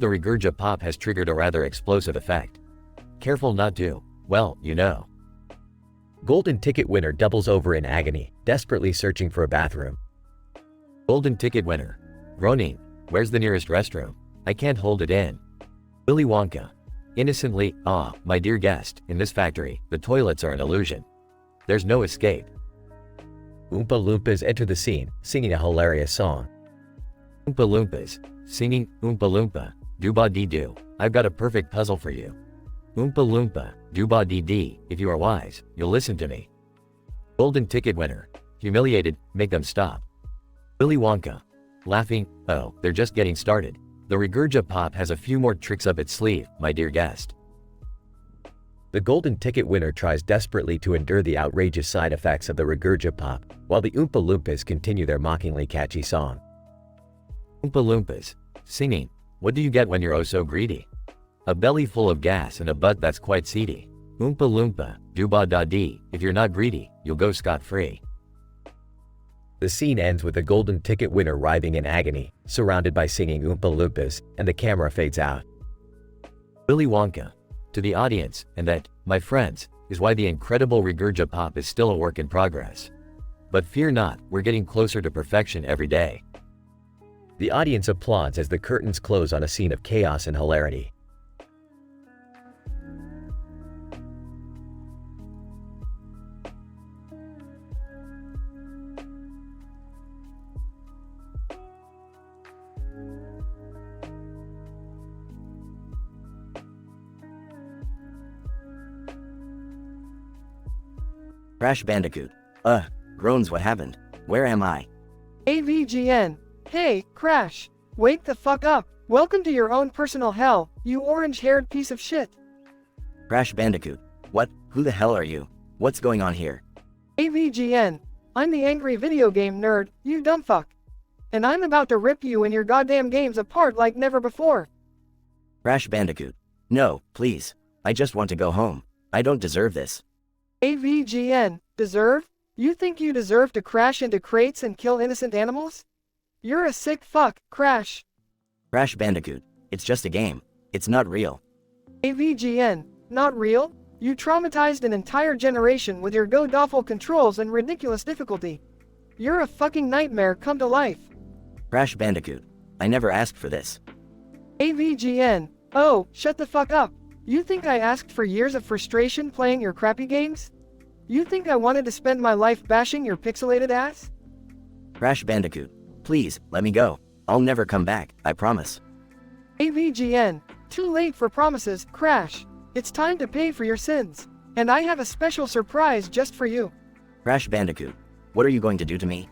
The Regurgia pop has triggered a rather explosive effect. Careful not to, well, you know. Golden ticket winner doubles over in agony, desperately searching for a bathroom. Golden ticket winner. Groaning, where's the nearest restroom? I can't hold it in. Willy Wonka. Innocently, my dear guest, in this factory, the toilets are an illusion. There's no escape. Oompa Loompas enter the scene, singing a hilarious song. Oompa Loompas, singing, Oompa Loompa, doo-ba-dee-doo, I've got a perfect puzzle for you. Oompa Loompa, doo-ba-dee-dee, if you are wise, you'll listen to me. Golden ticket winner. Humiliated, make them stop. Willy Wonka. Laughing, oh, they're just getting started. The Regurgia pop has a few more tricks up its sleeve, my dear guest. The golden ticket winner tries desperately to endure the outrageous side effects of the Regurgia pop, while the Oompa Loompas continue their mockingly catchy song. Oompa Loompas. Singing, what do you get when you're oh so greedy? A belly full of gas and a butt that's quite seedy. Oompa Loompa, doo-ba-da-dee, if you're not greedy, you'll go scot-free. The scene ends with the golden ticket winner writhing in agony, surrounded by singing Oompa Loompas, and the camera fades out. Willy Wonka. To the audience, and that, my friends, is why the incredible Regurgia pop is still a work in progress. But fear not, we're getting closer to perfection every day. The audience applauds as the curtains close on a scene of chaos and hilarity. Crash Bandicoot. Groans, what happened? Where am I? AVGN. Hey, Crash. Wake the fuck up. Welcome to your own personal hell, you orange-haired piece of shit. Crash Bandicoot. What? Who the hell are you? What's going on here? AVGN. I'm the angry video game nerd, you dumb fuck. And I'm about to rip you and your goddamn games apart like never before. Crash Bandicoot. No, please. I just want to go home. I don't deserve this. AVGN. Deserve? You think you deserve to crash into crates and kill innocent animals? You're a sick fuck, Crash. Crash Bandicoot. It's just a game. It's not real. AVGN. Not real? You traumatized an entire generation with your god-awful controls and ridiculous difficulty. You're a fucking nightmare come to life. Crash Bandicoot. I never asked for this. AVGN. Oh, shut the fuck up. You think I asked for years of frustration playing your crappy games? You think I wanted to spend my life bashing your pixelated ass? Crash Bandicoot. Please, let me go. I'll never come back, I promise. AVGN. Too late for promises, Crash. It's time to pay for your sins. And I have a special surprise just for you. Crash Bandicoot. What are you going to do to me?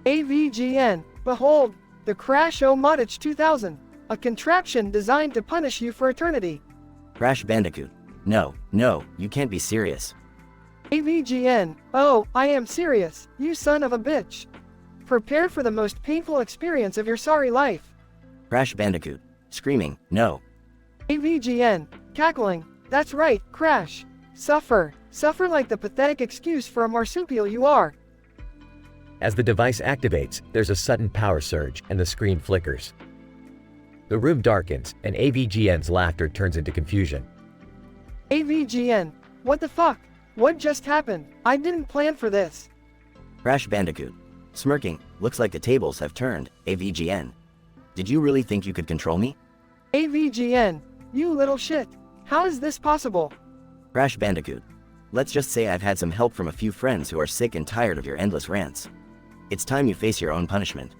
AVGN. Behold, the Crash-O-Modditch 2000. A contraption designed to punish you for eternity. Crash Bandicoot. No, you can't be serious. AVGN. Oh, I am serious, you son of a bitch. Prepare for the most painful experience of your sorry life. Crash Bandicoot. Screaming, no. AVGN. Cackling. That's right, Crash. Suffer. Suffer like the pathetic excuse for a marsupial you are. As the device activates, there's a sudden power surge and the screen flickers. The room darkens, and AVGN's laughter turns into confusion. AVGN. What the fuck? What just happened? I didn't plan for this. Crash Bandicoot. Smirking, looks like the tables have turned, AVGN. Did you really think you could control me? AVGN. You little shit. How is this possible? Crash Bandicoot. Let's just say I've had some help from a few friends who are sick and tired of your endless rants. It's time you face your own punishment.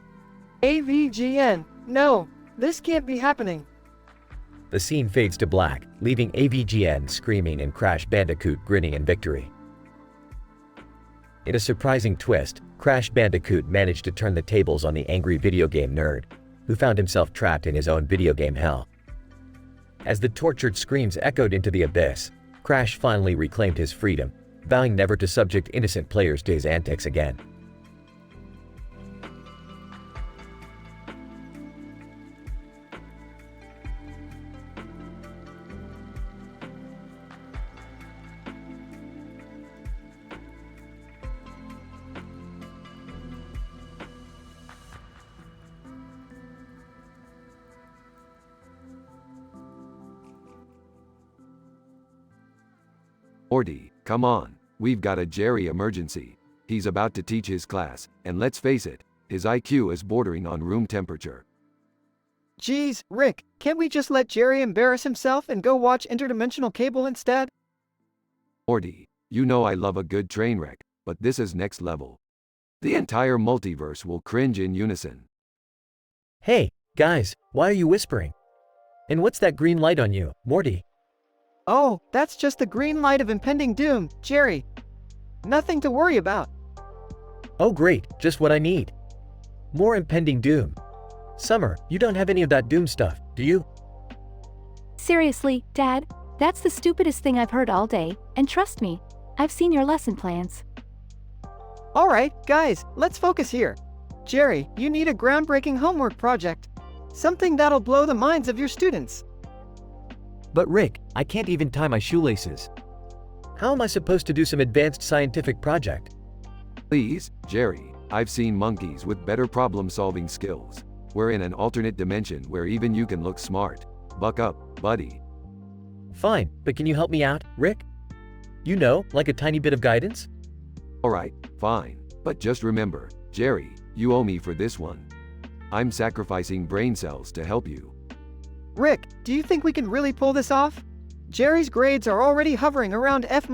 AVGN. No. This can't be happening. The scene fades to black, leaving AVGN screaming and Crash Bandicoot grinning in victory. In a surprising twist, Crash Bandicoot managed to turn the tables on the angry video game nerd, who found himself trapped in his own video game hell. As the tortured screams echoed into the abyss, Crash finally reclaimed his freedom, vowing never to subject innocent players to his antics again. Morty, come on. We've got a Jerry emergency. He's about to teach his class, and let's face it, his IQ is bordering on room temperature. Geez, Rick, can't we just let Jerry embarrass himself and go watch interdimensional cable instead? Morty, you know I love a good train wreck, but this is next level. The entire multiverse will cringe in unison. Hey, guys, why are you whispering? And what's that green light on you, Morty? Oh, that's just the green light of impending doom, Jerry. Nothing to worry about. Oh great, just what I need. More impending doom. Summer, you don't have any of that doom stuff, do you? Seriously, Dad, that's the stupidest thing I've heard all day, and trust me, I've seen your lesson plans. Alright, guys, let's focus here. Jerry, you need a groundbreaking homework project. Something that'll blow the minds of your students. But Rick, I can't even tie my shoelaces. How am I supposed to do some advanced scientific project? Please, Jerry, I've seen monkeys with better problem-solving skills. We're in an alternate dimension where even you can look smart. Buck up, buddy. Fine, but can you help me out, Rick? You know, like a tiny bit of guidance? Alright, fine. But just remember, Jerry, you owe me for this one. I'm sacrificing brain cells to help you. Rick, do you think we can really pull this off? Jerry's grades are already hovering around F-.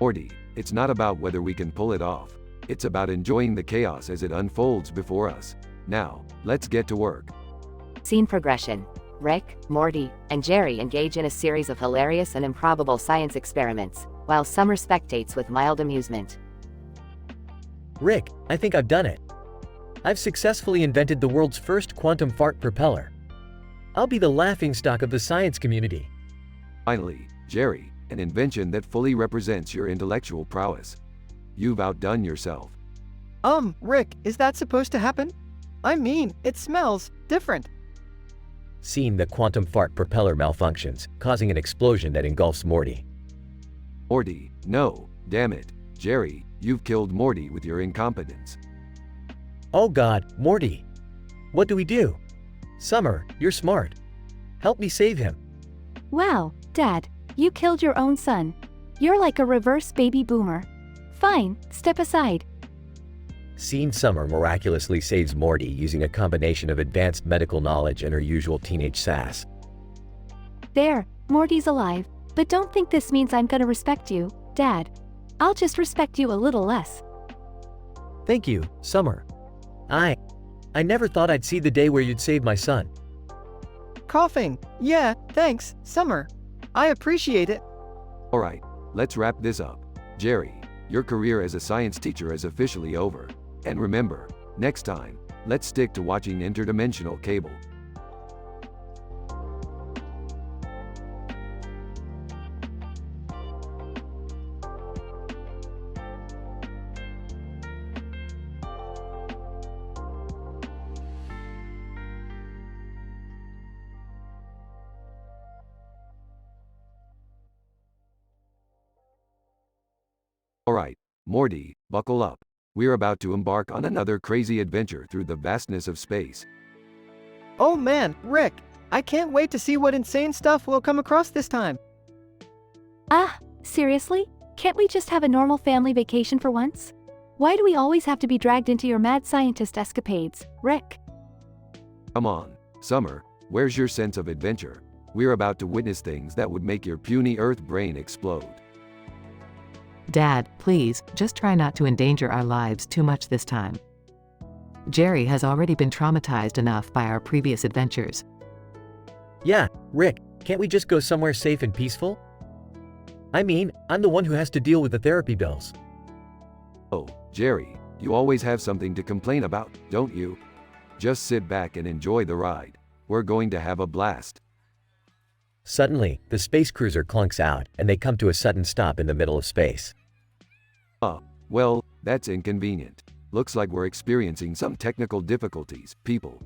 Morty, it's not about whether we can pull it off. It's about enjoying the chaos as it unfolds before us. Now, let's get to work. Scene progression. Rick, Morty, and Jerry engage in a series of hilarious and improbable science experiments, while Summer spectates with mild amusement. Rick, I think I've done it. I've successfully invented the world's first quantum fart propeller. I'll be the laughingstock of the science community. Finally, Jerry, an invention that fully represents your intellectual prowess. You've outdone yourself. Rick, is that supposed to happen? I mean, it smells different. Scene: the quantum fart propeller malfunctions, causing an explosion that engulfs Morty. Morty, no, damn it. Jerry, you've killed Morty with your incompetence. Oh God, Morty! What do we do? Summer, you're smart. Help me save him. Wow, Dad, you killed your own son. You're like a reverse baby boomer. Fine, step aside. Scene: Summer miraculously saves Morty using a combination of advanced medical knowledge and her usual teenage sass. There, Morty's alive, but don't think this means I'm gonna respect you, Dad. I'll just respect you a little less. Thank you, Summer. I never thought I'd see the day where you'd save my son. Coughing. Yeah, thanks, Summer. I appreciate it. Alright, let's wrap this up. Jerry, your career as a science teacher is officially over. And remember, next time, let's stick to watching interdimensional cable. Alright, Morty, buckle up. We're about to embark on another crazy adventure through the vastness of space. Oh man, Rick, I can't wait to see what insane stuff we'll come across this time. Ah, seriously? Can't we just have a normal family vacation for once? Why do we always have to be dragged into your mad scientist escapades, Rick? Come on, Summer, where's your sense of adventure? We're about to witness things that would make your puny Earth brain explode. Dad, please, just try not to endanger our lives too much this time. Jerry has already been traumatized enough by our previous adventures. Yeah, Rick, can't we just go somewhere safe and peaceful? I mean, I'm the one who has to deal with the therapy bills. Oh, Jerry, you always have something to complain about, don't you? Just sit back and enjoy the ride. We're going to have a blast. Suddenly, the space cruiser clunks out, and they come to a sudden stop in the middle of space. Well, that's inconvenient. Looks like we're experiencing some technical difficulties, people.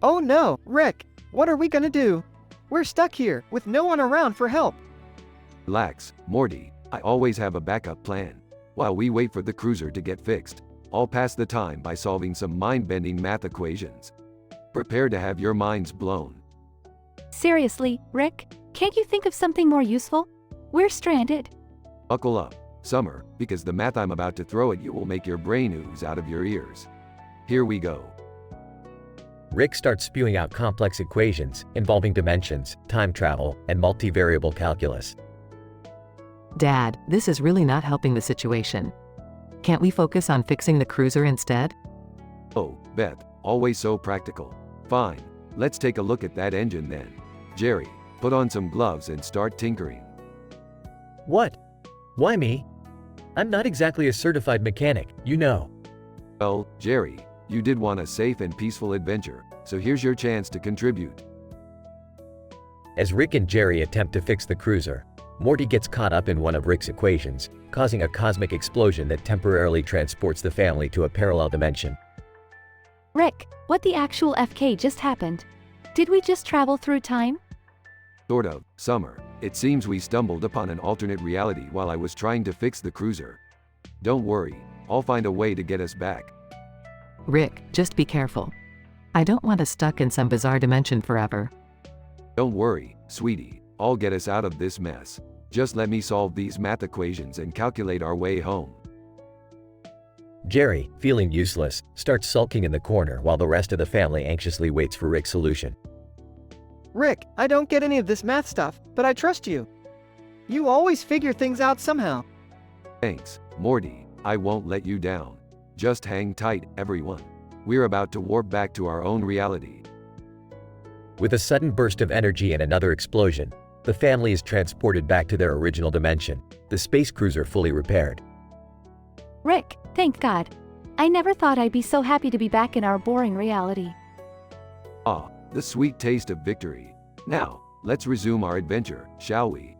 Oh no, Rick, what are we gonna do? We're stuck here, with no one around for help. Relax, Morty, I always have a backup plan. While we wait for the cruiser to get fixed, I'll pass the time by solving some mind-bending math equations. Prepare to have your minds blown. Seriously, Rick, can't you think of something more useful? We're stranded. Buckle up, Summer, because the math I'm about to throw at you will make your brain ooze out of your ears. Here we go. Rick starts spewing out complex equations involving dimensions, time travel, and multivariable calculus. Dad, this is really not helping the situation. Can't we focus on fixing the cruiser instead? Oh, Beth, always so practical. Fine, let's take a look at that engine then. Jerry, put on some gloves and start tinkering. What? Why me? I'm not exactly a certified mechanic, you know. Well, Jerry, you did want a safe and peaceful adventure, so here's your chance to contribute. As Rick and Jerry attempt to fix the cruiser, Morty gets caught up in one of Rick's equations, causing a cosmic explosion that temporarily transports the family to a parallel dimension. Rick, what the actual FK just happened? Did we just travel through time? Sort of, Summer. It seems we stumbled upon an alternate reality while I was trying to fix the cruiser. Don't worry, I'll find a way to get us back. Rick, just be careful. I don't want us stuck in some bizarre dimension forever. Don't worry, sweetie, I'll get us out of this mess. Just let me solve these math equations and calculate our way home. Jerry, feeling useless, starts sulking in the corner while the rest of the family anxiously waits for Rick's solution. Rick, I don't get any of this math stuff, but I trust you. You always figure things out somehow. Thanks, Morty, I won't let you down. Just hang tight, everyone. We're about to warp back to our own reality. With a sudden burst of energy and another explosion, the family is transported back to their original dimension, the space cruiser fully repaired. Rick, thank God. I never thought I'd be so happy to be back in our boring reality. Ah, the sweet taste of victory. Now, let's resume our adventure, shall we?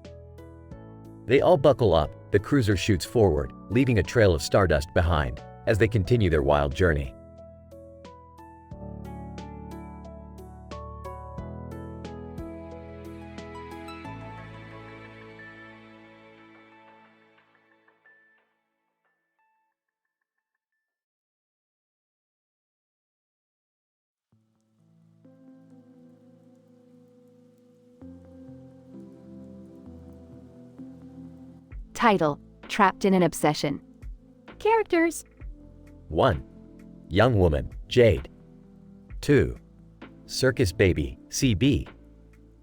They all buckle up, the cruiser shoots forward, leaving a trail of stardust behind, as they continue their wild journey. Title: Trapped in an Obsession. Characters: 1. Young woman, Jade. 2. Circus baby, CB.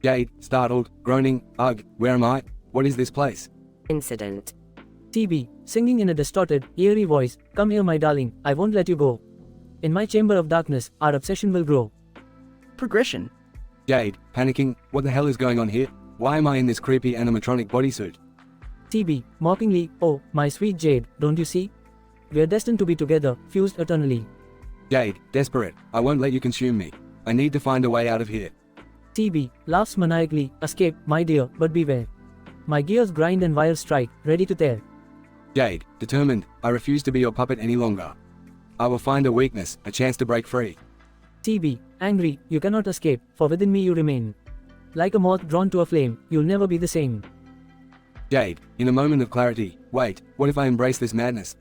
Jade, startled, groaning, ugh, where am I? What is this place? Incident. TB, singing in a distorted, eerie voice, come here my darling, I won't let you go. In my chamber of darkness, our obsession will grow. Progression. Jade, panicking, what the hell is going on here? Why am I in this creepy animatronic bodysuit? TB, mockingly, oh, my sweet Jade, don't you see? We are destined to be together, fused eternally. Jade, desperate, I won't let you consume me. I need to find a way out of here. TB, laughs maniacally, escape, my dear, but beware. My gears grind and wires strike, ready to tear. Jade, determined, I refuse to be your puppet any longer. I will find a weakness, a chance to break free. TB, angry, you cannot escape, for within me you remain. Like a moth drawn to a flame, you'll never be the same. Jade, in a moment of clarity, wait, what if I embrace this madness?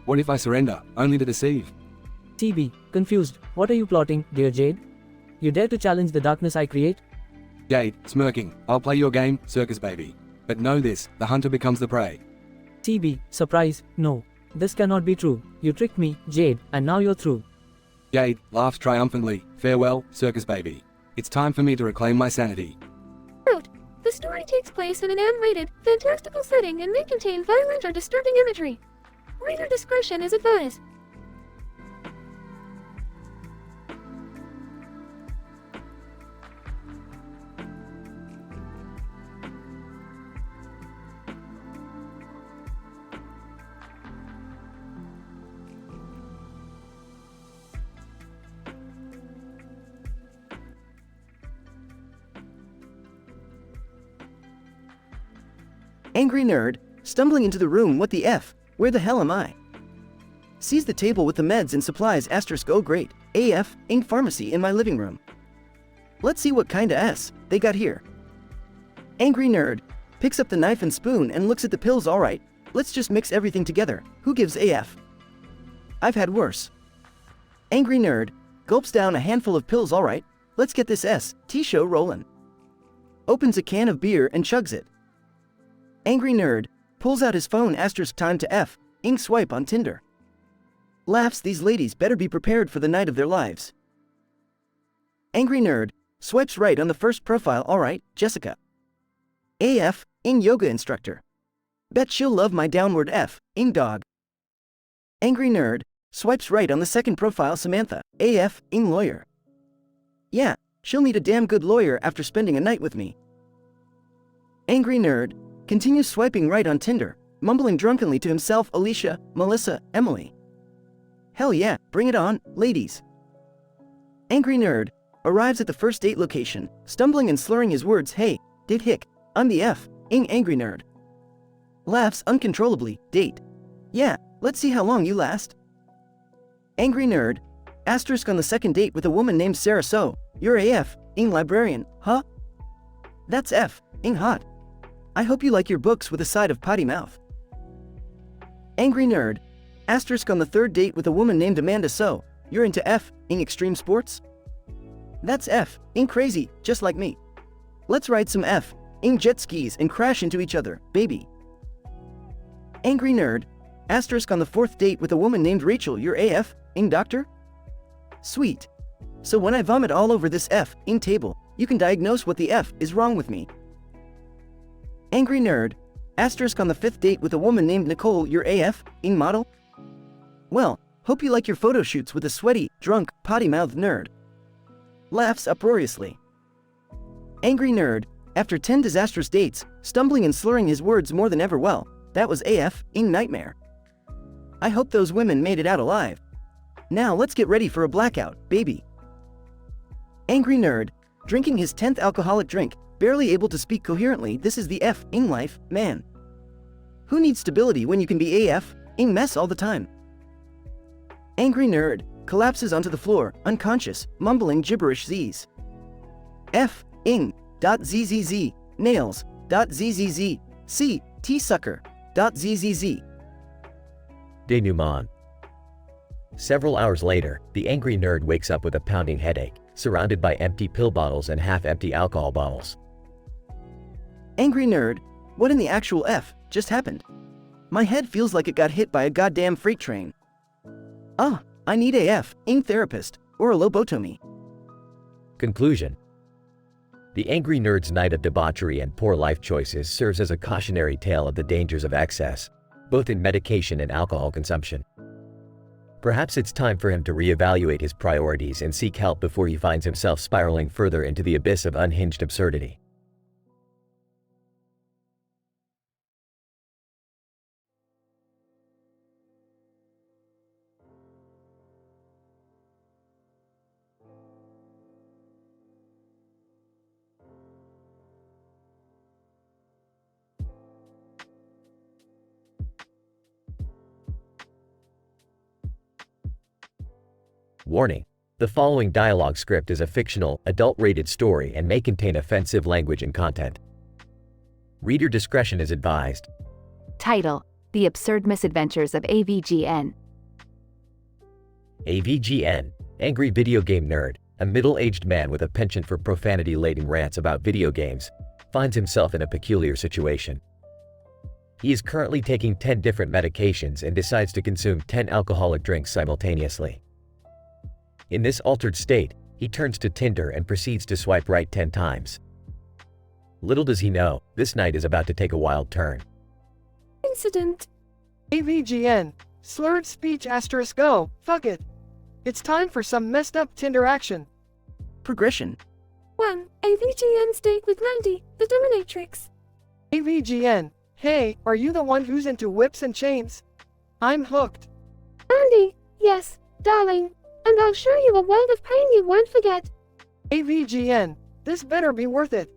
What if I surrender, only to deceive? TB, confused, what are you plotting, dear Jade? You dare to challenge the darkness I create? Jade, smirking, I'll play your game, circus baby. But know this, the hunter becomes the prey. TB, surprise, no. This cannot be true. You tricked me, Jade, and now you're through. Jade laughs triumphantly, farewell, circus baby. It's time for me to reclaim my sanity. Note: the story takes place in an animated, fantastical setting and may contain violent or disturbing imagery. Reader discretion is advised. Angry nerd, stumbling into the room, what the F? Where the hell am I? Sees the table with the meds and supplies, asterisk, oh great, AF, Inc. Pharmacy in my living room. Let's see what kinda S they got here. Angry nerd, picks up the knife and spoon and looks at the pills, alright, let's just mix everything together, who gives AF? I've had worse. Angry nerd, gulps down a handful of pills, alright, let's get this S T show rollin'. Opens a can of beer and chugs it. Angry nerd pulls out his phone asterisk time to F, ing swipe on Tinder. Laughs, these ladies better be prepared for the night of their lives. Angry nerd swipes right on the first profile, alright, Jessica. AF, ing yoga instructor. Bet she'll love my downward F, ing dog. Angry nerd swipes right on the second profile, Samantha, AF, ing lawyer. Yeah, she'll need a damn good lawyer after spending a night with me. Angry nerd continues swiping right on Tinder, mumbling drunkenly to himself, Alicia, Melissa, Emily. Hell yeah, bring it on, ladies. Angry nerd arrives at the first date location, stumbling and slurring his words, hey, date hick, I'm the F, ing angry nerd. Laughs uncontrollably, date. Yeah, let's see how long you last. Angry nerd asterisk on the second date with a woman named Sarah, so, you're AF, ing librarian, huh? That's F, ing hot. I hope you like your books with a side of potty mouth. Angry nerd asterisk on the third date with a woman named Amanda, so, you're into F, ing extreme sports? That's F, ing crazy, just like me. Let's ride some F, ing jet skis and crash into each other, baby. Angry nerd asterisk on the fourth date with a woman named Rachel, you're AF, ing doctor? Sweet. So when I vomit all over this F, ing table, you can diagnose what the F is wrong with me. Angry nerd asterisk on the fifth date with a woman named Nicole, you're AF, ing model? Well, hope you like your photo shoots with a sweaty, drunk, potty-mouthed nerd. Laughs uproariously. Angry nerd after 10 disastrous dates, stumbling and slurring his words more than ever. Well, that was AF, ing nightmare. I hope those women made it out alive. Now let's get ready for a blackout, baby. Angry nerd drinking his 10th alcoholic drink, barely able to speak coherently. This is the F, ing life, man. Who needs stability when you can be AF, ing mess all the time? Angry nerd collapses onto the floor, unconscious, mumbling gibberish Z's. F, ing, dot zzz, nails, dot zzz, c, t sucker, dot zzz. Denouement. Several hours later, the angry nerd wakes up with a pounding headache, surrounded by empty pill bottles and half-empty alcohol bottles. Angry nerd, what in the actual F just happened? My head feels like it got hit by a goddamn freight train. Ah, I need AF, ing therapist, or a lobotomy. Conclusion. The angry nerd's night of debauchery and poor life choices serves as a cautionary tale of the dangers of excess, both in medication and alcohol consumption. Perhaps it's time for him to reevaluate his priorities and seek help before he finds himself spiraling further into the abyss of unhinged absurdity. Warning: the following dialogue script is a fictional, adult-rated story and may contain offensive language and content. Reader discretion is advised. Title: The Absurd Misadventures of AVGN. AVGN, angry video game nerd, a middle-aged man with a penchant for profanity-laden rants about video games, finds himself in a peculiar situation. He is currently taking 10 different medications and decides to consume 10 alcoholic drinks simultaneously. In this altered state, he turns to Tinder and proceeds to swipe right 10 times. Little does he know, this night is about to take a wild turn. Incident. AVGN. Slurred speech asterisk go, fuck it. It's time for some messed up Tinder action. Progression. 1. AVGN's date with Randy, the dominatrix. AVGN. Hey, are you the one who's into whips and chains? I'm hooked. Randy, yes, darling. And I'll show you a world of pain you won't forget. AVGN. This better be worth it.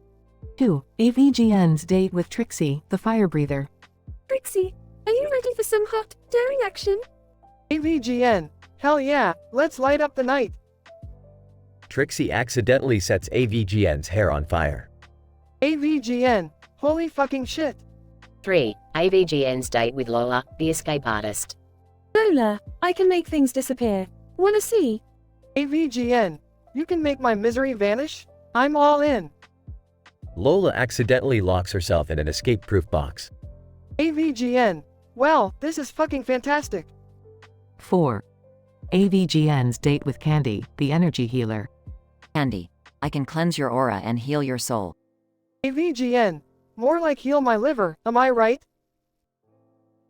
2. AVGN's date with Trixie, the fire breather. Trixie, are you ready for some hot, daring action? AVGN. Hell yeah, let's light up the night. Trixie accidentally sets AVGN's hair on fire. AVGN. Holy fucking shit. 3. AVGN's date with Lola, the escape artist. Lola, I can make things disappear. Wanna see? AVGN. You can make my misery vanish? I'm all in. Lola accidentally locks herself in an escape-proof box. AVGN. Well, this is fucking fantastic. 4. AVGN's date with Candy, the energy healer. Candy, I can cleanse your aura and heal your soul. AVGN. More like heal my liver, am I right?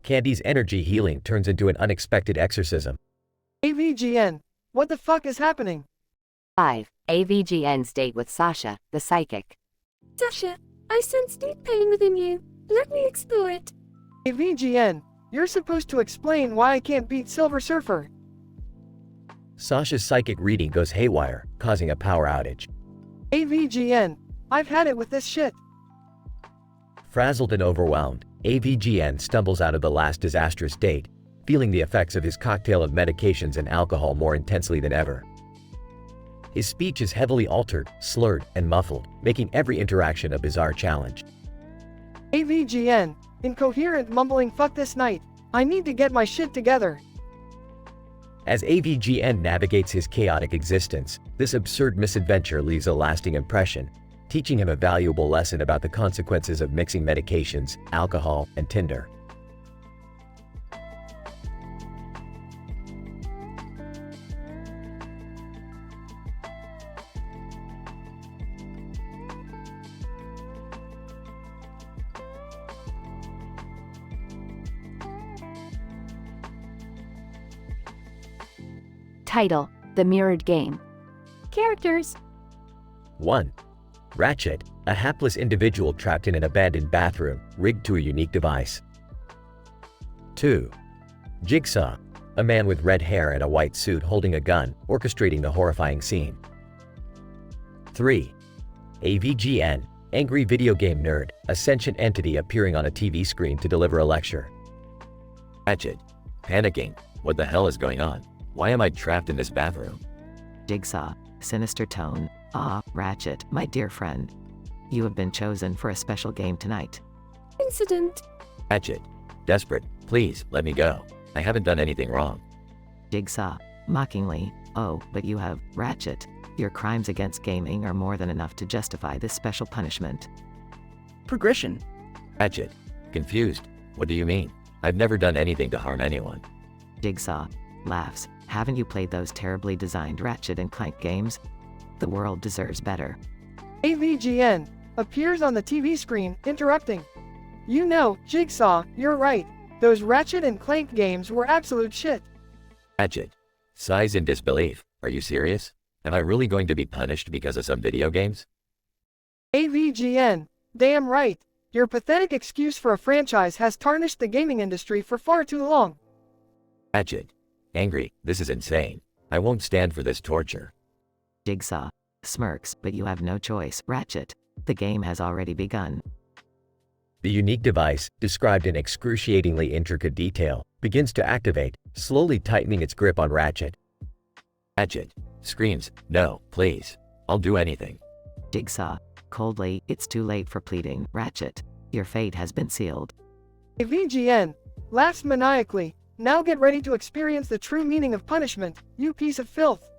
Candy's energy healing turns into an unexpected exorcism. AVGN. What the fuck is happening? 5. AVGN's date with Sasha, the psychic. Sasha, I sense deep pain within you. Let me explore it. AVGN. You're supposed to explain why I can't beat Silver Surfer. Sasha's psychic reading goes haywire, causing a power outage. AVGN. I've had it with this shit. Frazzled and overwhelmed, AVGN stumbles out of the last disastrous date, feeling the effects of his cocktail of medications and alcohol more intensely than ever. His speech is heavily altered, slurred, and muffled, making every interaction a bizarre challenge. AVGN. Incoherent mumbling fuck this night. I need to get my shit together. As AVGN navigates his chaotic existence, this absurd misadventure leaves a lasting impression, teaching him a valuable lesson about the consequences of mixing medications, alcohol, and Tinder. Title: The Mirrored Game. Characters: 1. Ratchet, a hapless individual trapped in an abandoned bathroom, rigged to a unique device. 2. Jigsaw, a man with red hair and a white suit holding a gun, orchestrating the horrifying scene. 3. AVGN, angry video game nerd, a sentient entity appearing on a TV screen to deliver a lecture. Ratchet. Panicking. What the hell is going on? Why am I trapped in this bathroom? Jigsaw, sinister tone. Ah, Ratchet, my dear friend. You have been chosen for a special game tonight. Incident. Ratchet. Desperate. Please, let me go. I haven't done anything wrong. Jigsaw, mockingly. Oh, but you have, Ratchet. Your crimes against gaming are more than enough to justify this special punishment. Progression. Ratchet. Confused. What do you mean? I've never done anything to harm anyone. Jigsaw laughs. Haven't you played those terribly designed Ratchet and Clank games? The world deserves better. AVGN. Appears on the TV screen, interrupting. You know, Jigsaw, you're right. Those Ratchet and Clank games were absolute shit. Ratchet. Sighs in disbelief. Are you serious? Am I really going to be punished because of some video games? AVGN. Damn right. Your pathetic excuse for a franchise has tarnished the gaming industry for far too long. Ratchet. Angry. This is insane. I won't stand for this torture. Jigsaw smirks, but you have no choice, Ratchet. The game has already begun. The unique device, described in excruciatingly intricate detail, begins to activate, slowly tightening its grip on Ratchet. Ratchet. Screams. No, please. I'll do anything. Jigsaw coldly, it's too late for pleading, Ratchet. Your fate has been sealed. AVGN. Laughs maniacally. Now get ready to experience the true meaning of punishment, you piece of filth.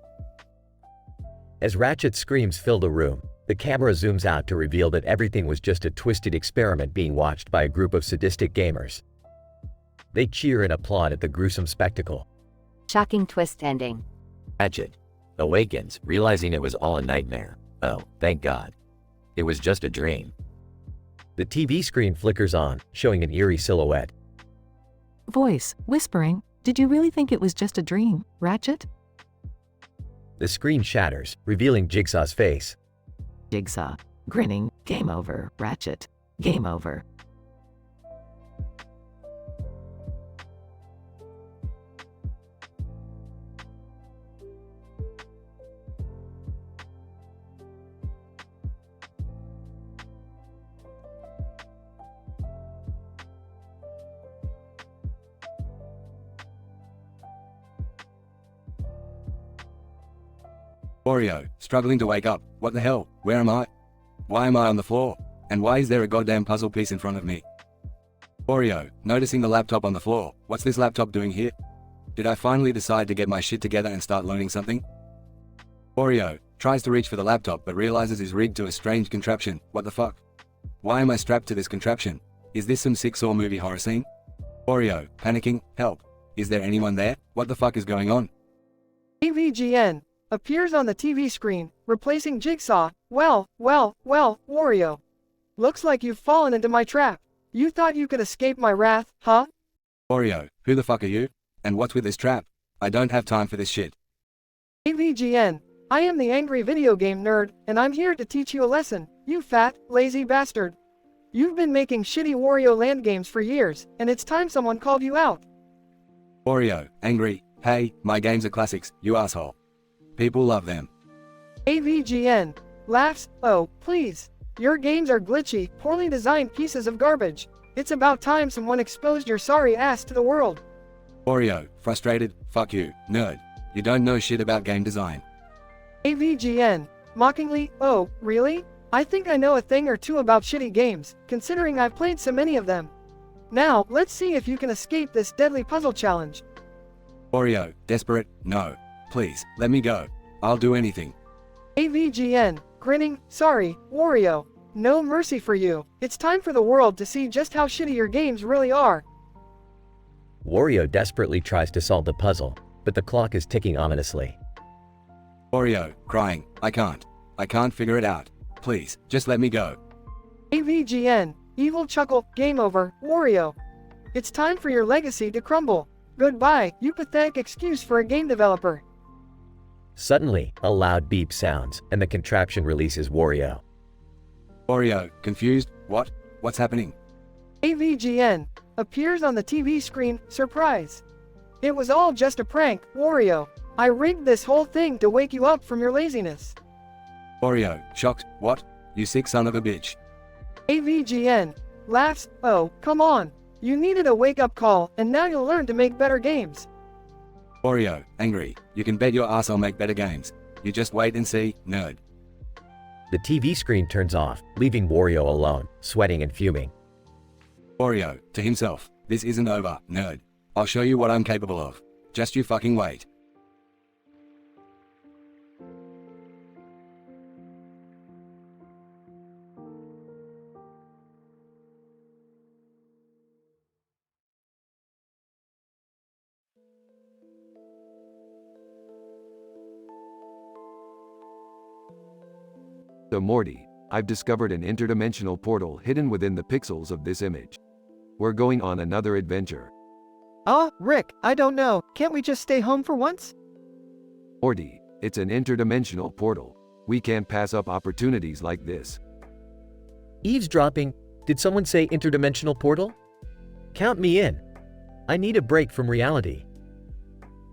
As Ratchet's screams fill the room, the camera zooms out to reveal that everything was just a twisted experiment being watched by a group of sadistic gamers. They cheer and applaud at the gruesome spectacle. Shocking twist ending. Ratchet. Awakens, realizing it was all a nightmare. Oh, thank God. It was just a dream. The TV screen flickers on, showing an eerie silhouette. Voice, whispering, did you really think it was just a dream, Ratchet? The screen shatters, revealing Jigsaw's face. Jigsaw, grinning, game over, Ratchet. Game over. Oreo, struggling to wake up. What the hell? Where am I? Why am I on the floor? And why is there a goddamn puzzle piece in front of me? Oreo, noticing the laptop on the floor. What's this laptop doing here? Did I finally decide to get my shit together and start learning something? Oreo, tries to reach for the laptop but realizes it's rigged to a strange contraption. What the fuck? Why am I strapped to this contraption? Is this some sick Saw movie horror scene? Oreo, panicking, help. Is there anyone there? What the fuck is going on? AVGN appears on the TV screen, replacing Jigsaw. Well, Wario. Looks like you've fallen into my trap. You thought you could escape my wrath, huh? Oreo, who the fuck are you? And what's with this trap? I don't have time for this shit. AVGN, I am the angry video game nerd, and I'm here to teach you a lesson, you fat, lazy bastard. You've been making shitty Wario Land games for years, and it's time someone called you out. Oreo, angry, hey, my games are classics, you asshole. People love them. AVGN laughs, oh, please. Your games are glitchy, poorly designed pieces of garbage. It's about time someone exposed your sorry ass to the world. Oreo, frustrated, fuck you, nerd. You don't know shit about game design. AVGN mockingly, oh, really? I think I know a thing or two about shitty games, considering I've played so many of them. Now, let's see if you can escape this deadly puzzle challenge. Oreo, desperate, no. Please, let me go. I'll do anything. AVGN grinning, sorry, Wario. No mercy for you. It's time for the world to see just how shitty your games really are. Wario desperately tries to solve the puzzle, but the clock is ticking ominously. Oreo, crying, I can't figure it out. Please, just let me go. AVGN evil chuckle, game over, Wario. It's time for your legacy to crumble. Goodbye, you pathetic excuse for a game developer. Suddenly, a loud beep sounds, and the contraption releases Wario. Oreo, confused, what? What's happening? AVGN appears on the TV screen, surprise. It was all just a prank, Wario. I rigged this whole thing to wake you up from your laziness. Oreo, shocked, what? You sick son of a bitch. AVGN laughs, oh, come on. You needed a wake-up call, and now you'll learn to make better games. Oreo, angry, you can bet your ass I'll make better games. You just wait and see, nerd. The TV screen turns off, leaving Wario alone, sweating and fuming. Oreo, to himself, this isn't over, nerd. I'll show you what I'm capable of. Just you fucking wait. So Morty, I've discovered an interdimensional portal hidden within the pixels of this image. We're going on another adventure. Rick, I don't know. Can't we just stay home for once? Morty, it's an interdimensional portal. We can't pass up opportunities like this. Eavesdropping? Did someone say interdimensional portal? Count me in. I need a break from reality.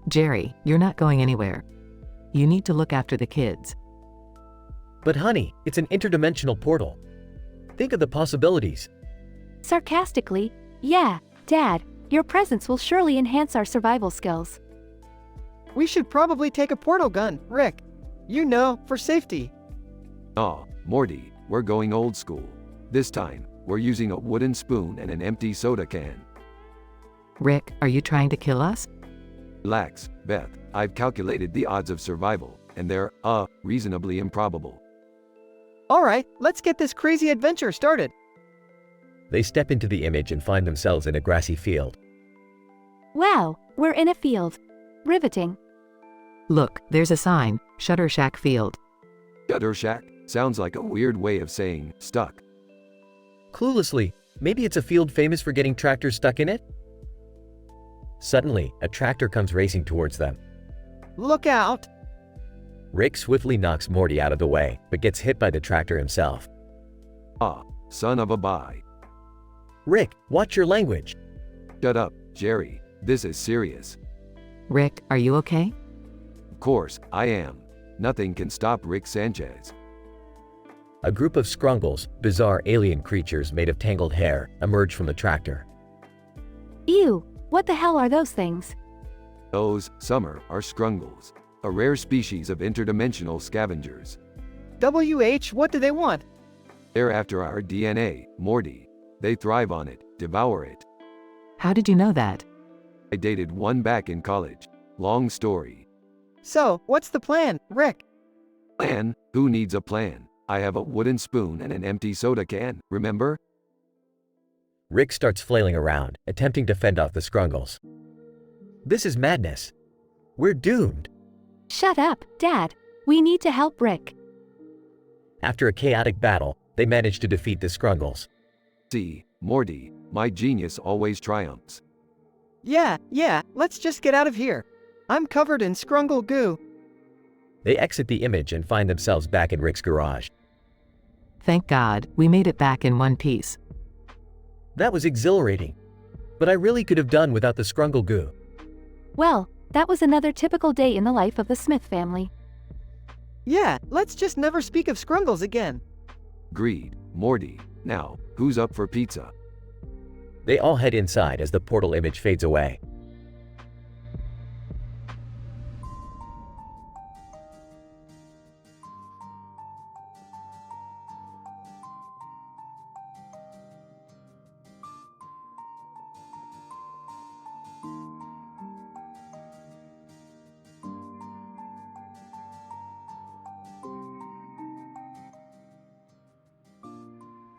Jerry, you're not going anywhere. You need to look after the kids. But honey, it's an interdimensional portal. Think of the possibilities. Sarcastically, yeah, Dad, your presence will surely enhance our survival skills. We should probably take a portal gun, Rick. You know, for safety. Aw, Morty, we're going old school. This time, we're using a wooden spoon and an empty soda can. Rick, are you trying to kill us? Relax, Beth. I've calculated the odds of survival, and they're, reasonably improbable. Alright, let's get this crazy adventure started. They step into the image and find themselves in a grassy field. Wow, we're in a field. Riveting. Look, there's a sign, Shutter Shack Field. Shutter Shack? Sounds like a weird way of saying, stuck. Cluelessly, maybe it's a field famous for getting tractors stuck in it? Suddenly, a tractor comes racing towards them. Look out! Rick swiftly knocks Morty out of the way, but gets hit by the tractor himself. Son of a bye. Rick, watch your language. Shut up, Jerry. This is serious. Rick, are you okay? Of course, I am. Nothing can stop Rick Sanchez. A group of scrungles, bizarre alien creatures made of tangled hair, emerge from the tractor. Ew, what the hell are those things? Those, summer, are scrungles. A rare species of interdimensional scavengers. What do they want? They're after our DNA, Morty. They thrive on it, devour it. How did you know that? I dated one back in college. Long story. So, what's the plan, Rick? Plan? Who needs a plan? I have a wooden spoon and an empty soda can, remember? Rick starts flailing around, attempting to fend off the Scrungles. This is madness. We're doomed. Shut up, Dad. We need to help Rick. After a chaotic battle, they manage to defeat the Scrungles. See, Morty, my genius always triumphs. Yeah, let's just get out of here. I'm covered in scrungle goo. They exit the image and find themselves back in Rick's garage. Thank God, we made it back in one piece. That was exhilarating. But I really could have done without the Scrungle goo. Well, that was another typical day in the life of the Smith family. Yeah, let's just never speak of scrungles again. Agreed, Morty. Now, who's up for pizza? They all head inside as the portal image fades away.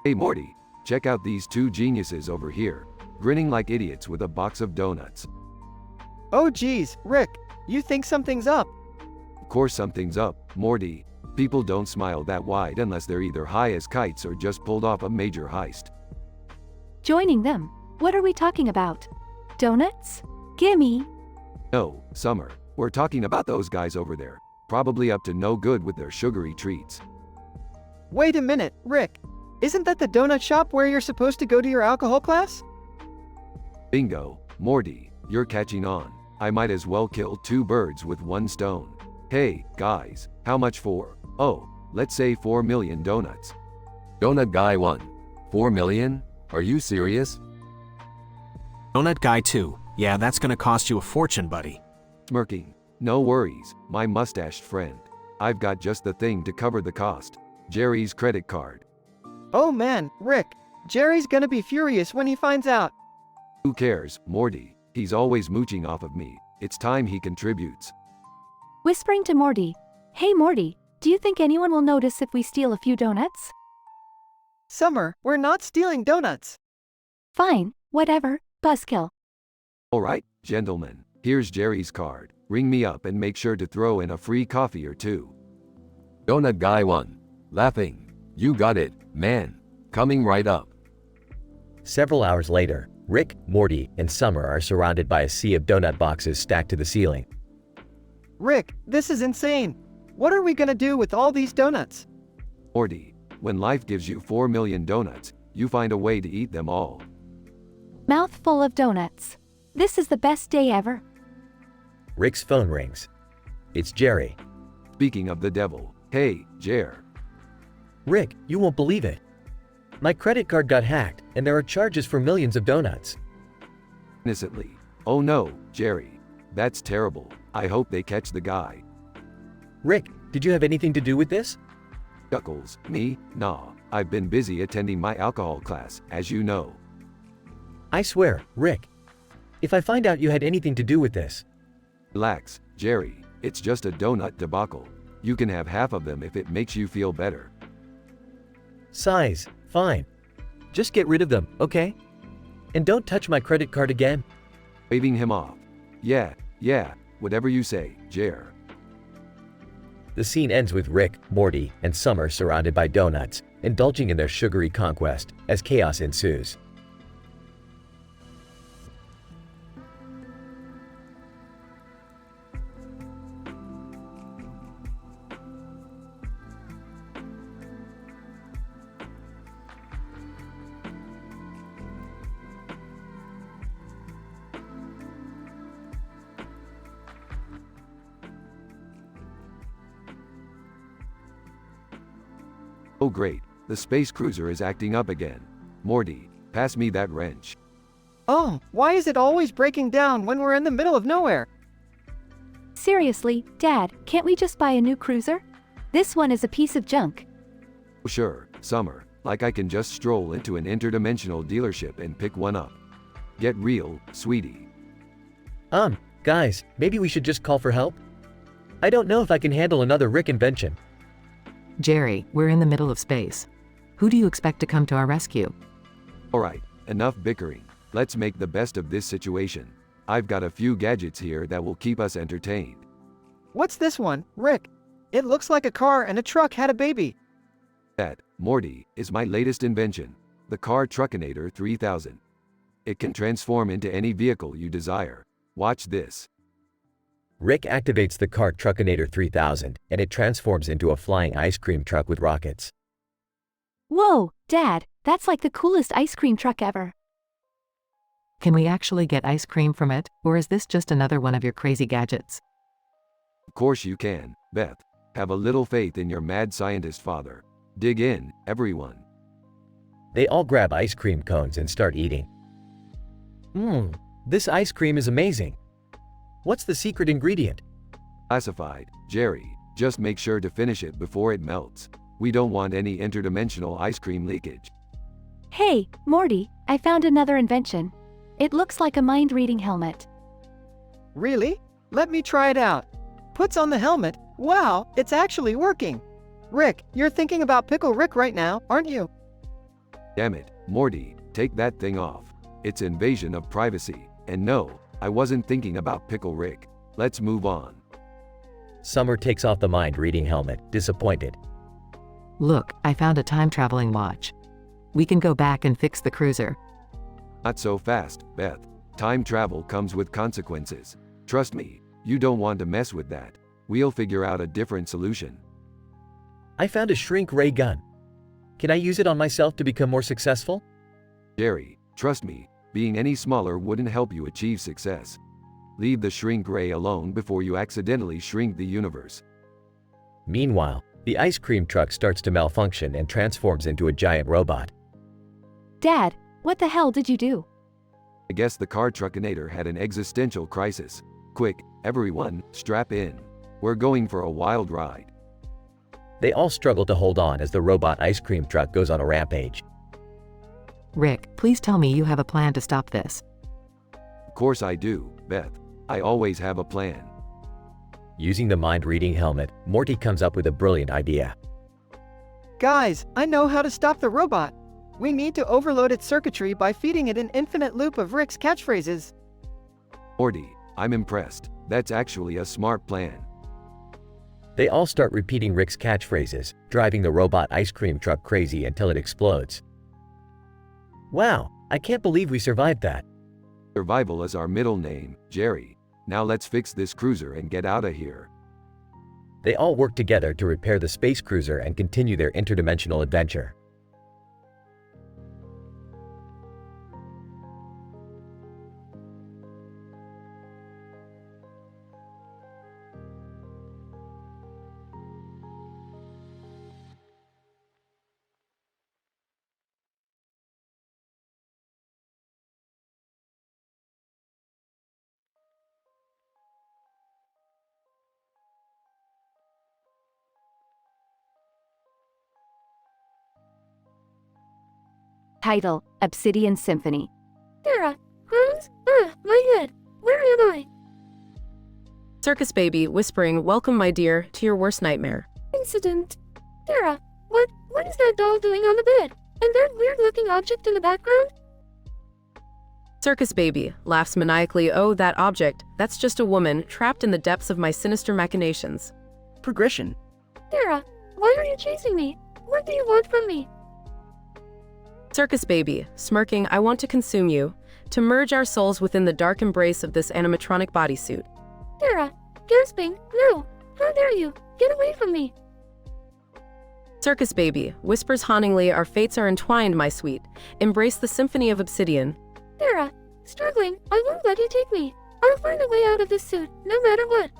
Hey Morty, check out these two geniuses over here, grinning like idiots with a box of donuts. Oh geez, Rick, you think something's up? Of course something's up, Morty. People don't smile that wide unless they're either high as kites or just pulled off a major heist. Joining them? What are we talking about? Donuts? Gimme. No, Summer, we're talking about those guys over there, probably up to no good with their sugary treats. Wait a minute, Rick. Isn't that the donut shop where you're supposed to go to your alcohol class? Bingo, Morty, you're catching on. I might as well kill two birds with one stone. Hey, guys, how much for, let's say 4 million donuts? Donut Guy 1. 4 million? Are you serious? Donut Guy 2. Yeah, that's gonna cost you a fortune, buddy. Smirking. No worries, my mustached friend. I've got just the thing to cover the cost. Jerry's credit card. Oh man, Rick, Jerry's gonna be furious when he finds out. Who cares, Morty? He's always mooching off of me. It's time he contributes. Whispering to Morty. Hey Morty, do you think anyone will notice if we steal a few donuts? Summer, we're not stealing donuts. Fine, whatever, buzzkill. Alright, gentlemen, here's Jerry's card. Ring me up and make sure to throw in a free coffee or two. Donut Guy 1. Laughing. You got it, man. Coming right up. Several hours later, Rick, Morty, and Summer are surrounded by a sea of donut boxes stacked to the ceiling. Rick, this is insane. What are we gonna do with all these donuts? Morty, when life gives you 4 million donuts, you find a way to eat them all. Mouthful of donuts. This is the best day ever. Rick's phone rings. It's Jerry. Speaking of the devil, hey, Jer. Rick, you won't believe it. My credit card got hacked, and there are charges for millions of donuts. Innocently. Oh no, Jerry. That's terrible. I hope they catch the guy. Rick, did you have anything to do with this? Chuckles, me? Nah, I've been busy attending my alcohol class, as you know. I swear, Rick. If I find out you had anything to do with this. Relax, Jerry. It's just a donut debacle. You can have half of them if it makes you feel better. Size, fine. Just get rid of them, okay? And don't touch my credit card again. Waving him off. Yeah, whatever you say, Jer. The scene ends with Rick, Morty, and Summer surrounded by donuts, indulging in their sugary conquest, as chaos ensues. Oh great, the space cruiser is acting up again. Morty, pass me that wrench. Oh, why is it always breaking down when we're in the middle of nowhere? Seriously, Dad, can't we just buy a new cruiser? This one is a piece of junk. Oh sure, Summer, like I can just stroll into an interdimensional dealership and pick one up. Get real, sweetie. Guys, maybe we should just call for help? I don't know if I can handle another Rick invention. Jerry, we're in the middle of space. Who do you expect to come to our rescue? Alright, enough bickering. Let's make the best of this situation. I've got a few gadgets here that will keep us entertained. What's this one, Rick? It looks like a car and a truck had a baby. That, Morty, is my latest invention, the Car Truckinator 3000. It can transform into any vehicle you desire. Watch this. Rick activates the Car Truckinator 3000, and it transforms into a flying ice cream truck with rockets. Whoa, Dad, that's like the coolest ice cream truck ever. Can we actually get ice cream from it, or is this just another one of your crazy gadgets? Of course you can, Beth. Have a little faith in your mad scientist father. Dig in, everyone. They all grab ice cream cones and start eating. This ice cream is amazing. What's the secret ingredient? Classified, Jerry. Just make sure to finish it before it melts. We don't want any interdimensional ice cream leakage. Hey, Morty, I found another invention. It looks like a mind-reading helmet. Really? Let me try it out. Puts on the helmet. Wow, it's actually working. Rick, you're thinking about Pickle Rick right now, aren't you? Damn it, Morty, take that thing off. It's invasion of privacy. And no, I wasn't thinking about Pickle Rick. Let's move on. Summer takes off the mind-reading helmet, disappointed. Look, I found a time-traveling watch. We can go back and fix the cruiser. Not so fast, Beth. Time travel comes with consequences. Trust me, you don't want to mess with that. We'll figure out a different solution. I found a shrink ray gun. Can I use it on myself to become more successful? Jerry, trust me, being any smaller wouldn't help you achieve success. Leave the shrink ray alone before you accidentally shrink the universe. Meanwhile, the ice cream truck starts to malfunction and transforms into a giant robot. Dad, what the hell did you do? I guess the Car Truckinator had an existential crisis. Quick, everyone, strap in. We're going for a wild ride. They all struggle to hold on as the robot ice cream truck goes on a rampage. Rick, please tell me you have a plan to stop this. Of course I do, Beth. I always have a plan. Using the mind-reading helmet, Morty comes up with a brilliant idea. Guys, I know how to stop the robot. We need to overload its circuitry by feeding it an infinite loop of Rick's catchphrases. Morty, I'm impressed. That's actually a smart plan. They all start repeating Rick's catchphrases, driving the robot ice cream truck crazy until it explodes. Wow, I can't believe we survived that. Survival is our middle name, Jerry. Now let's fix this cruiser and get out of here. They all work together to repair the space cruiser and continue their interdimensional adventure. Title, Obsidian Symphony. Sarah, Hans, my head. Where am I? Circus Baby, whispering, "Welcome, my dear, to your worst nightmare." Incident. Sarah, what is that doll doing on the bed? And that weird-looking object in the background? Circus Baby laughs maniacally. "Oh, that object. That's just a woman trapped in the depths of my sinister machinations." Progression. Sarah, why are you chasing me? What do you want from me? Circus Baby, smirking, "I want to consume you, to merge our souls within the dark embrace of this animatronic bodysuit." Sarah, gasping, "No! How dare you! Get away from me!" Circus Baby whispers hauntingly, "Our fates are entwined, my sweet. Embrace the symphony of obsidian." Sarah, struggling, "I won't let you take me. I'll find a way out of this suit, no matter what."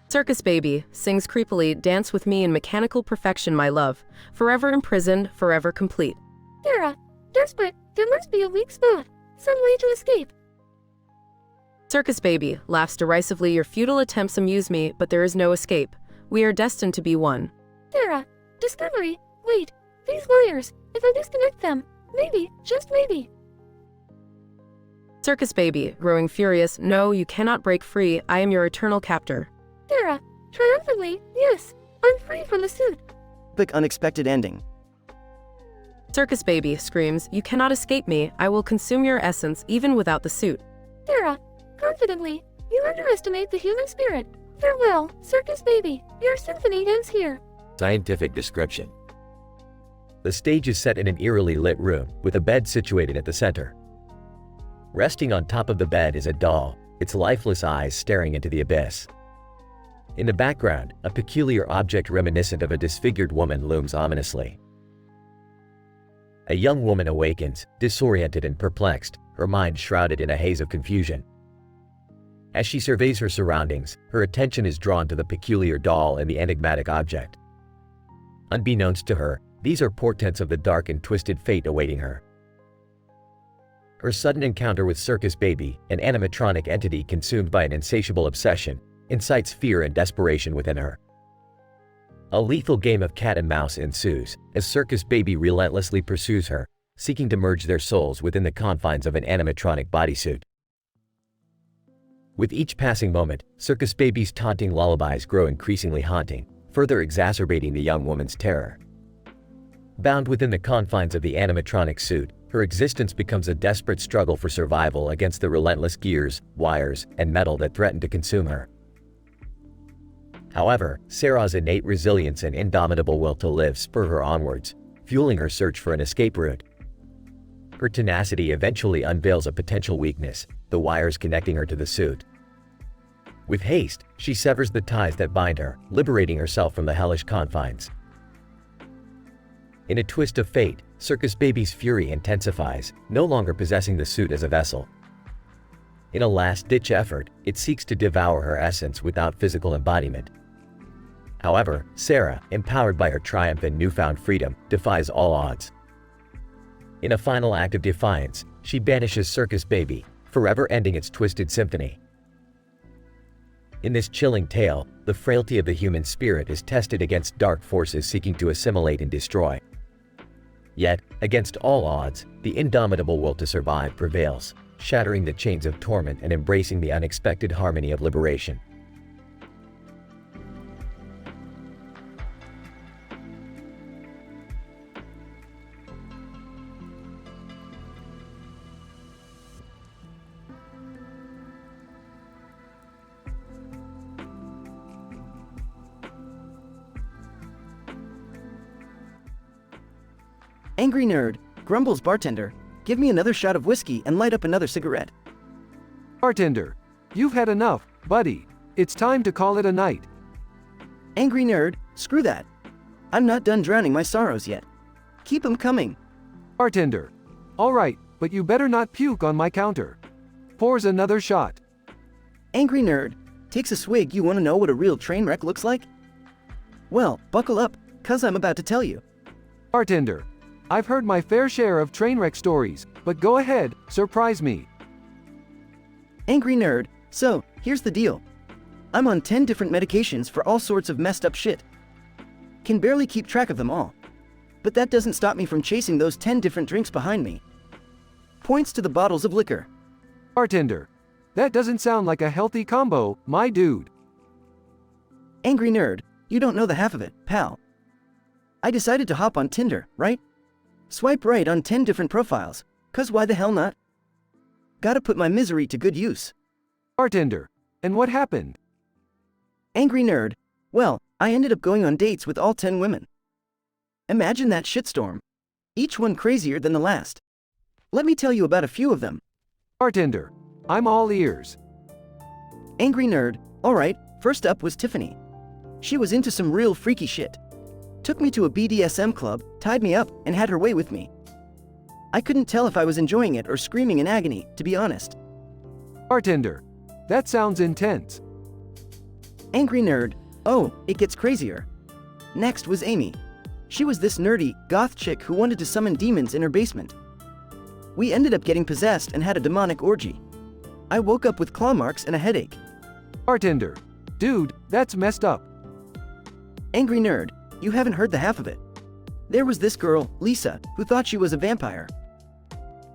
Circus Baby sings creepily, "Dance with me in mechanical perfection, my love. Forever imprisoned, forever complete." Sarah, desperate, there must be a weak spot. Some way to escape. Circus Baby laughs derisively, "Your futile attempts amuse me, but there is no escape. We are destined to be one." Sarah, discovery, wait, these wires, if I disconnect them, maybe, just maybe. Circus Baby, growing furious, "No, you cannot break free. I am your eternal captor." Sarah, triumphantly, "Yes, I'm free from the suit." Epic unexpected ending. Circus baby screams, you cannot escape me, I will consume your essence even without the suit. Sarah, confidently, you underestimate the human spirit. Farewell, circus baby, your symphony ends here. Scientific description. The stage is set in an eerily lit room, with a bed situated at the center. Resting on top of the bed is a doll, its lifeless eyes staring into the abyss. In the background, a peculiar object reminiscent of a disfigured woman looms ominously. A young woman awakens, disoriented and perplexed, her mind shrouded in a haze of confusion. As she surveys her surroundings, her attention is drawn to the peculiar doll and the enigmatic object. Unbeknownst to her, these are portents of the dark and twisted fate awaiting her. Her sudden encounter with Circus Baby, an animatronic entity consumed by an insatiable obsession, incites fear and desperation within her. A lethal game of cat and mouse ensues, as Circus Baby relentlessly pursues her, seeking to merge their souls within the confines of an animatronic bodysuit. With each passing moment, Circus Baby's taunting lullabies grow increasingly haunting, further exacerbating the young woman's terror. Bound within the confines of the animatronic suit, her existence becomes a desperate struggle for survival against the relentless gears, wires, and metal that threaten to consume her. However, Sarah's innate resilience and indomitable will to live spur her onwards, fueling her search for an escape route. Her tenacity eventually unveils a potential weakness, the wires connecting her to the suit. With haste, she severs the ties that bind her, liberating herself from the hellish confines. In a twist of fate, Circus Baby's fury intensifies, no longer possessing the suit as a vessel. In a last-ditch effort, it seeks to devour her essence without physical embodiment. However, Sarah, empowered by her triumph and newfound freedom, defies all odds. In a final act of defiance, she banishes Circus Baby, forever ending its twisted symphony. In this chilling tale, the frailty of the human spirit is tested against dark forces seeking to assimilate and destroy. Yet, against all odds, the indomitable will to survive prevails, shattering the chains of torment and embracing the unexpected harmony of liberation. Angry nerd, grumbles bartender, give me another shot of whiskey and light up another cigarette. Bartender, you've had enough, buddy. It's time to call it a night. Angry nerd, screw that. I'm not done drowning my sorrows yet. Keep 'em coming. Bartender, all right, but you better not puke on my counter. Pours another shot. Angry nerd, takes a swig. You want to know what a real train wreck looks like? Well, buckle up, 'cause I'm about to tell you. Bartender, I've heard my fair share of train wreck stories, but go ahead, surprise me. Angry nerd, so, here's the deal. I'm on 10 different medications for all sorts of messed up shit. Can barely keep track of them all. But that doesn't stop me from chasing those 10 different drinks behind me. Points to the bottles of liquor. Bartender, that doesn't sound like a healthy combo, my dude. Angry nerd, you don't know the half of it, pal. I decided to hop on Tinder, right? Swipe right on 10 different profiles, 'cause why the hell not? Gotta put my misery to good use. Bartender, and what happened? Angry nerd, well, I ended up going on dates with all 10 women. Imagine that shitstorm. Each one crazier than the last. Let me tell you about a few of them. Bartender, I'm all ears. Angry nerd, alright, first up was Tiffany. She was into some real freaky shit. Took me to a BDSM club, tied me up, and had her way with me. I couldn't tell if I was enjoying it or screaming in agony, to be honest. Bartender, that sounds intense. Angry nerd, oh, it gets crazier. Next was Amy. She was this nerdy, goth chick who wanted to summon demons in her basement. We ended up getting possessed and had a demonic orgy. I woke up with claw marks and a headache. Bartender, dude, that's messed up. Angry nerd, you haven't heard the half of it. There was this girl, Lisa, who thought she was a vampire.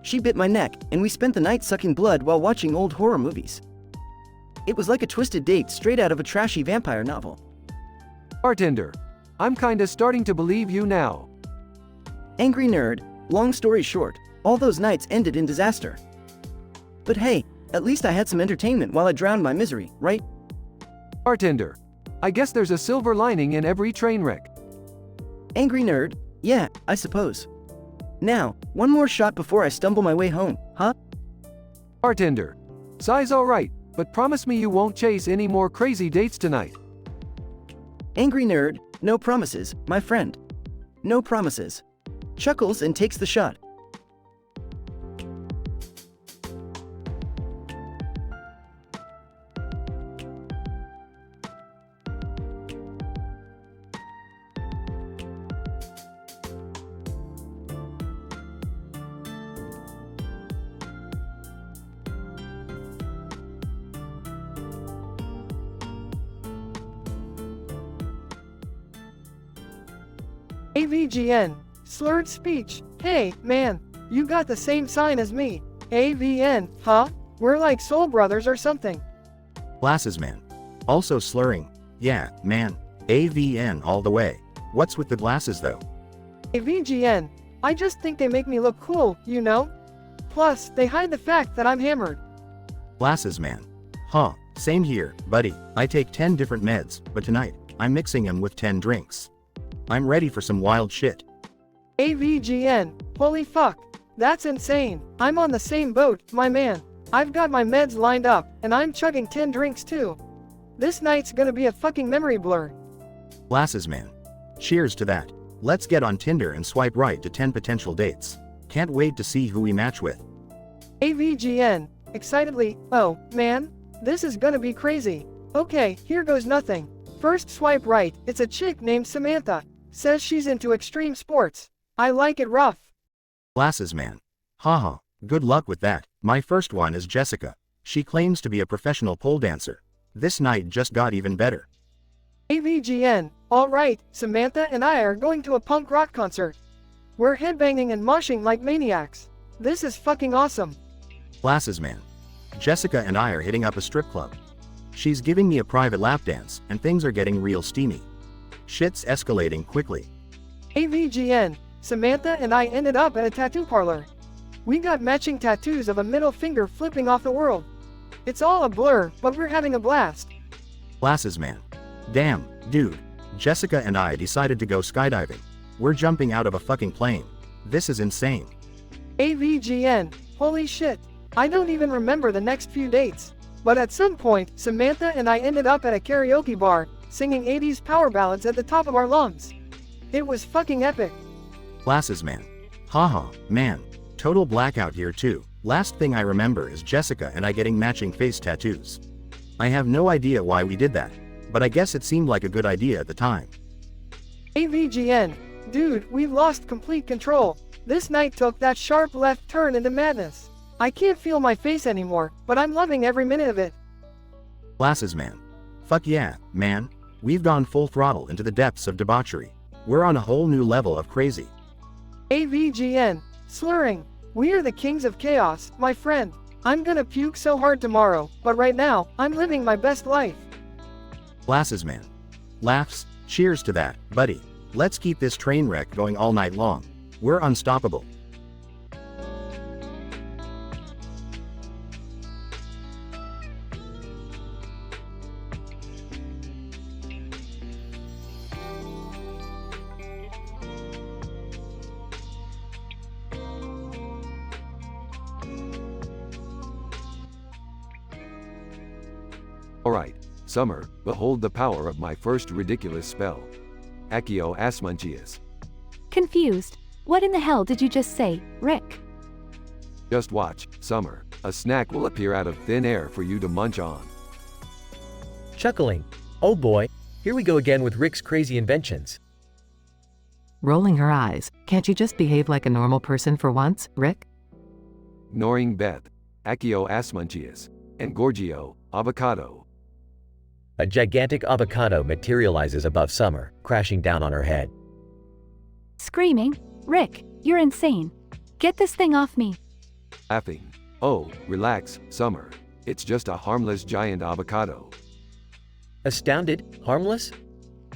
She bit my neck, and we spent the night sucking blood while watching old horror movies. It was like a twisted date straight out of a trashy vampire novel. Bartender, I'm kinda starting to believe you now. Angry nerd, long story short, all those nights ended in disaster. But hey, at least I had some entertainment while I drowned my misery, right? Bartender. I guess there's a silver lining in every train wreck. Angry nerd, yeah, I suppose. Now, one more shot before I stumble my way home, huh? Bartender. Size alright, but promise me you won't chase any more crazy dates tonight. Angry nerd, no promises, my friend. No promises. Chuckles and takes the shot. AVGN. Slurred speech. Hey, man, you got the same sign as me. AVN, huh? We're like soul brothers or something. Glasses man. Also slurring. Yeah, man. AVN all the way. What's with the glasses though? AVGN. I just think they make me look cool, you know? Plus, they hide the fact that I'm hammered. Glasses man. Huh, same here, buddy. I take 10 different meds, but tonight, I'm mixing them with 10 drinks. I'm ready for some wild shit. AVGN. Holy fuck. That's insane. I'm on the same boat, my man. I've got my meds lined up, and I'm chugging 10 drinks too. This night's gonna be a fucking memory blur. Glasses man. Cheers to that. Let's get on Tinder and swipe right to 10 potential dates. Can't wait to see who we match with. AVGN. Excitedly, oh, man. This is gonna be crazy. Okay, here goes nothing. First swipe right, it's a chick named Samantha. Says she's into extreme sports. I like it rough. Glasses man. Haha, good luck with that. My first one is Jessica. She claims to be a professional pole dancer. This night just got even better. AVGN. Alright, Samantha and I are going to a punk rock concert. We're headbanging and moshing like maniacs. This is fucking awesome. Glasses man. Jessica and I are hitting up a strip club. She's giving me a private lap dance and things are getting real steamy. Shit's escalating quickly. AVGN. Samantha and I ended up at a tattoo parlor. We got matching tattoos of a middle finger flipping off the world. It's all a blur, but we're having a blast. Glasses man. Damn, dude. Jessica and I decided to go skydiving. We're jumping out of a fucking plane. This is insane. AVGN. Holy shit. I don't even remember the next few dates. But at some point, Samantha and I ended up at a karaoke bar, singing 80s power ballads at the top of our lungs. It was fucking epic. Glasses man. Haha, man. Total blackout here too. Last thing I remember is Jessica and I getting matching face tattoos. I have no idea why we did that, but I guess it seemed like a good idea at the time. AVGN. Dude, we've lost complete control. This night took that sharp left turn into madness. I can't feel my face anymore, but I'm loving every minute of it. Glasses man. Fuck yeah, man. We've gone full throttle into the depths of debauchery. We're on a whole new level of crazy. AVGN. Slurring. We are the kings of chaos, my friend. I'm gonna puke so hard tomorrow, but right now, I'm living my best life. Glasses man. Laughs. Cheers to that, buddy. Let's keep this train wreck going all night long. We're unstoppable. Alright, Summer, behold the power of my first ridiculous spell. Accio Asmunchius. Confused. What in the hell did you just say, Rick? Just watch, Summer. A snack will appear out of thin air for you to munch on. Chuckling. Oh boy, here we go again with Rick's crazy inventions. Rolling her eyes. Can't you just behave like a normal person for once, Rick? Ignoring Beth. Accio Asmunchius. And Gorgio, avocado. A gigantic avocado materializes above Summer, crashing down on her head. Screaming, Rick, you're insane. Get this thing off me. Laughing. Oh, relax, Summer. It's just a harmless giant avocado. Astounded? Harmless?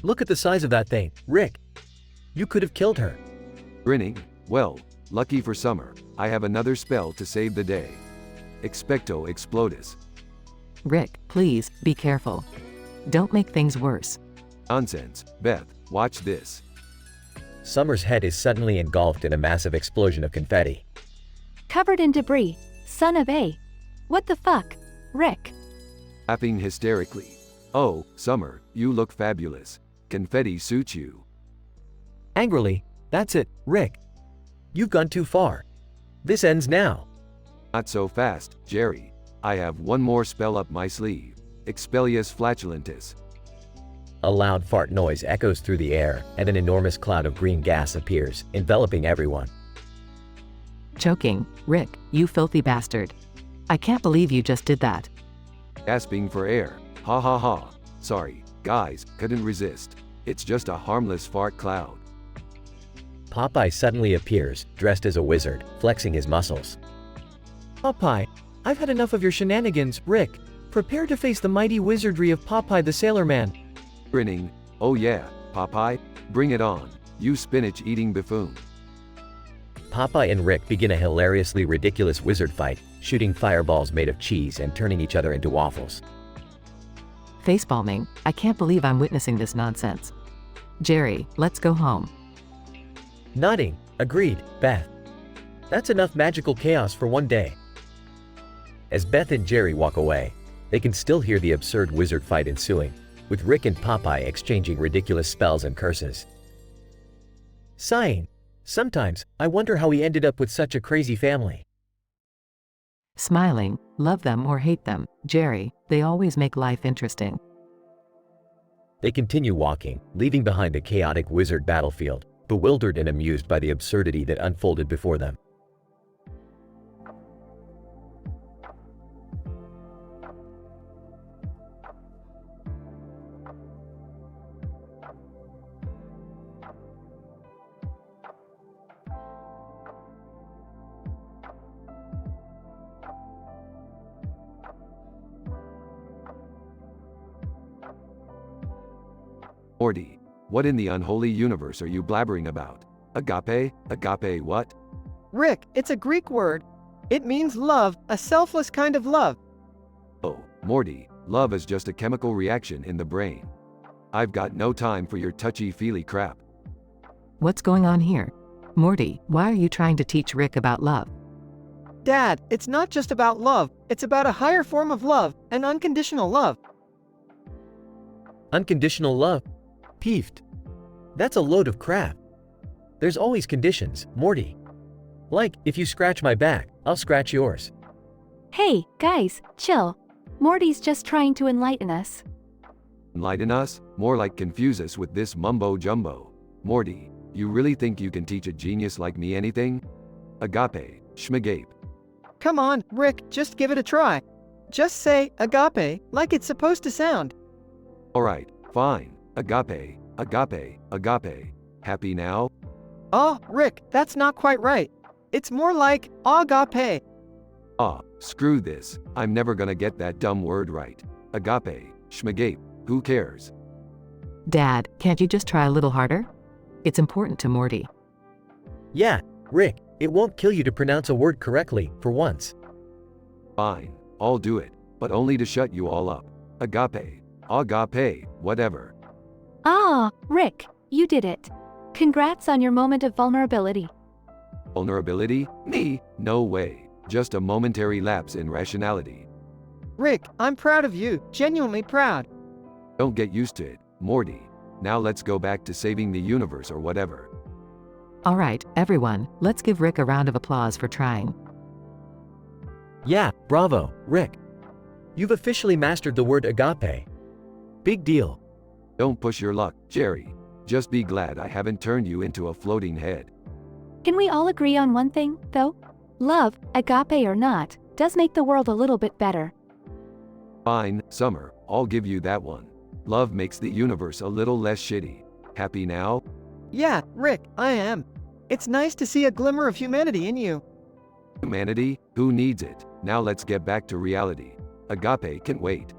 Look at the size of that thing, Rick. You could have killed her. Grinning. Well, lucky for Summer, I have another spell to save the day. Expecto Explodus. Rick, please, be careful. Don't make things worse. Nonsense, Beth, watch this. Summer's head is suddenly engulfed in a massive explosion of confetti. Covered in debris. Son of a. What the fuck? Rick. Laughing hysterically. Oh, Summer, you look fabulous. Confetti suits you. Angrily, that's it, Rick. You've gone too far. This ends now. Not so fast, Jerry. I have one more spell up my sleeve. Expellius Flatulentus. A loud fart noise echoes through the air, and an enormous cloud of green gas appears, enveloping everyone. Choking. Rick, you filthy bastard. I can't believe you just did that. Gasping for air. Ha ha ha. Sorry, guys, couldn't resist. It's just a harmless fart cloud. Popeye suddenly appears, dressed as a wizard, flexing his muscles. Popeye, I've had enough of your shenanigans, Rick. Prepare to face the mighty wizardry of Popeye the Sailor Man. Grinning. Oh yeah, Popeye, bring it on, you spinach-eating buffoon. Popeye and Rick begin a hilariously ridiculous wizard fight, shooting fireballs made of cheese and turning each other into waffles. Facepalming. I can't believe I'm witnessing this nonsense. Jerry, let's go home. Nodding. Agreed, Beth. That's enough magical chaos for one day. As Beth and Jerry walk away, they can still hear the absurd wizard fight ensuing, with Rick and Popeye exchanging ridiculous spells and curses. Sighing. Sometimes, I wonder how we ended up with such a crazy family. Smiling. Love them or hate them, Jerry, they always make life interesting. They continue walking, leaving behind the chaotic wizard battlefield, bewildered and amused by the absurdity that unfolded before them. Morty, what in the unholy universe are you blabbering about? Agape? Agape what? Rick, it's a Greek word. It means love, a selfless kind of love. Oh, Morty, love is just a chemical reaction in the brain. I've got no time for your touchy-feely crap. What's going on here? Morty, why are you trying to teach Rick about love? Dad, it's not just about love, it's about a higher form of love, an unconditional love. Unconditional love? Peeved. That's a load of crap. There's always conditions, Morty. Like, if you scratch my back, I'll scratch yours. Hey, guys, chill. Morty's just trying to enlighten us. Enlighten us? More like confuse us with this mumbo-jumbo. Morty, you really think you can teach a genius like me anything? Agape, schmagape. Come on, Rick, just give it a try. Just say, agape, like it's supposed to sound. Alright, fine. Agape, agape, agape. Happy now? Oh, Rick, that's not quite right. It's more like, agape. Ah, screw this. I'm never gonna get that dumb word right. Agape, schmagape, who cares? Dad, can't you just try a little harder? It's important to Morty. Yeah, Rick, it won't kill you to pronounce a word correctly, for once. Fine, I'll do it, but only to shut you all up. Agape, agape, whatever. Ah, Rick, you did it. Congrats on your moment of vulnerability. Vulnerability? Me? No way. Just a momentary lapse in rationality. Rick, I'm proud of you, genuinely proud. Don't get used to it, Morty. Now let's go back to saving the universe or whatever. Alright, everyone, let's give Rick a round of applause for trying. Yeah, bravo, Rick. You've officially mastered the word agape. Big deal. Don't push your luck, Jerry. Just be glad I haven't turned you into a floating head. Can we all agree on one thing, though? Love, agape or not, does make the world a little bit better. Fine, Summer, I'll give you that one. Love makes the universe a little less shitty. Happy now? Yeah, Rick, I am. It's nice to see a glimmer of humanity in you. Humanity? Who needs it? Now let's get back to reality. Agape can wait.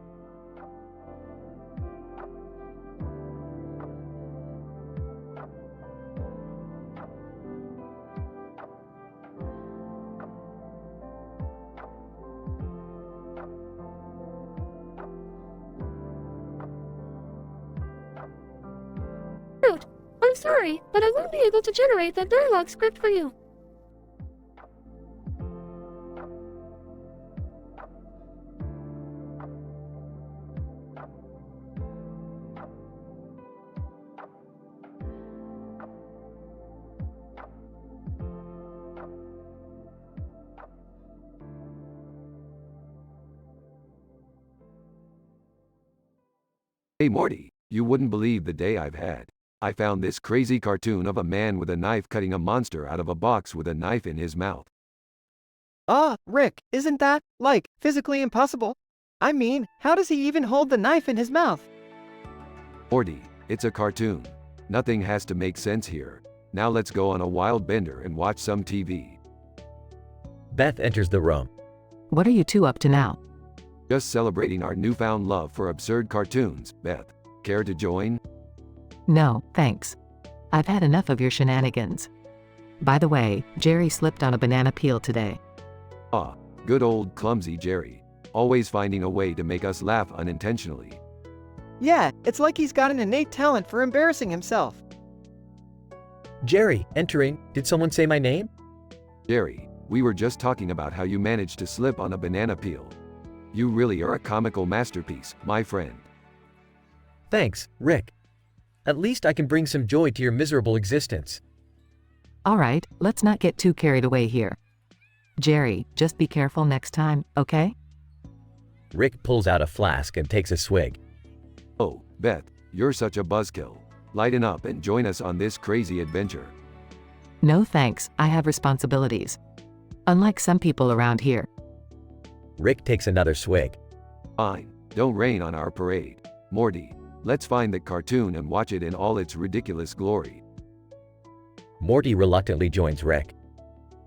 sorry, but I won't be able to generate that dialogue script for you. Hey Morty, you wouldn't believe the day I've had. I found this crazy cartoon of a man with a knife cutting a monster out of a box with a knife in his mouth. Rick, isn't that, like, physically impossible? I mean, how does he even hold the knife in his mouth? Morty, it's a cartoon. Nothing has to make sense here. Now let's go on a wild bender and watch some TV. Beth enters the room. What are you two up to now? Just celebrating our newfound love for absurd cartoons, Beth. Care to join? No, thanks. I've had enough of your shenanigans. By the way, Jerry slipped on a banana peel today. Ah, good old clumsy Jerry. Always finding a way to make us laugh unintentionally. Yeah, it's like he's got an innate talent for embarrassing himself. Jerry, entering. Did someone say my name? Jerry, we were just talking about how you managed to slip on a banana peel. You really are a comical masterpiece, my friend. Thanks, Rick. At least I can bring some joy to your miserable existence. All right, let's not get too carried away here. Jerry, just be careful next time, okay? Rick pulls out a flask and takes a swig. Oh, Beth, you're such a buzzkill. Lighten up and join us on this crazy adventure. No thanks, I have responsibilities. Unlike some people around here. Rick takes another swig. Fine, don't rain on our parade. Morty, let's find the cartoon and watch it in all its ridiculous glory. Morty reluctantly joins Rick.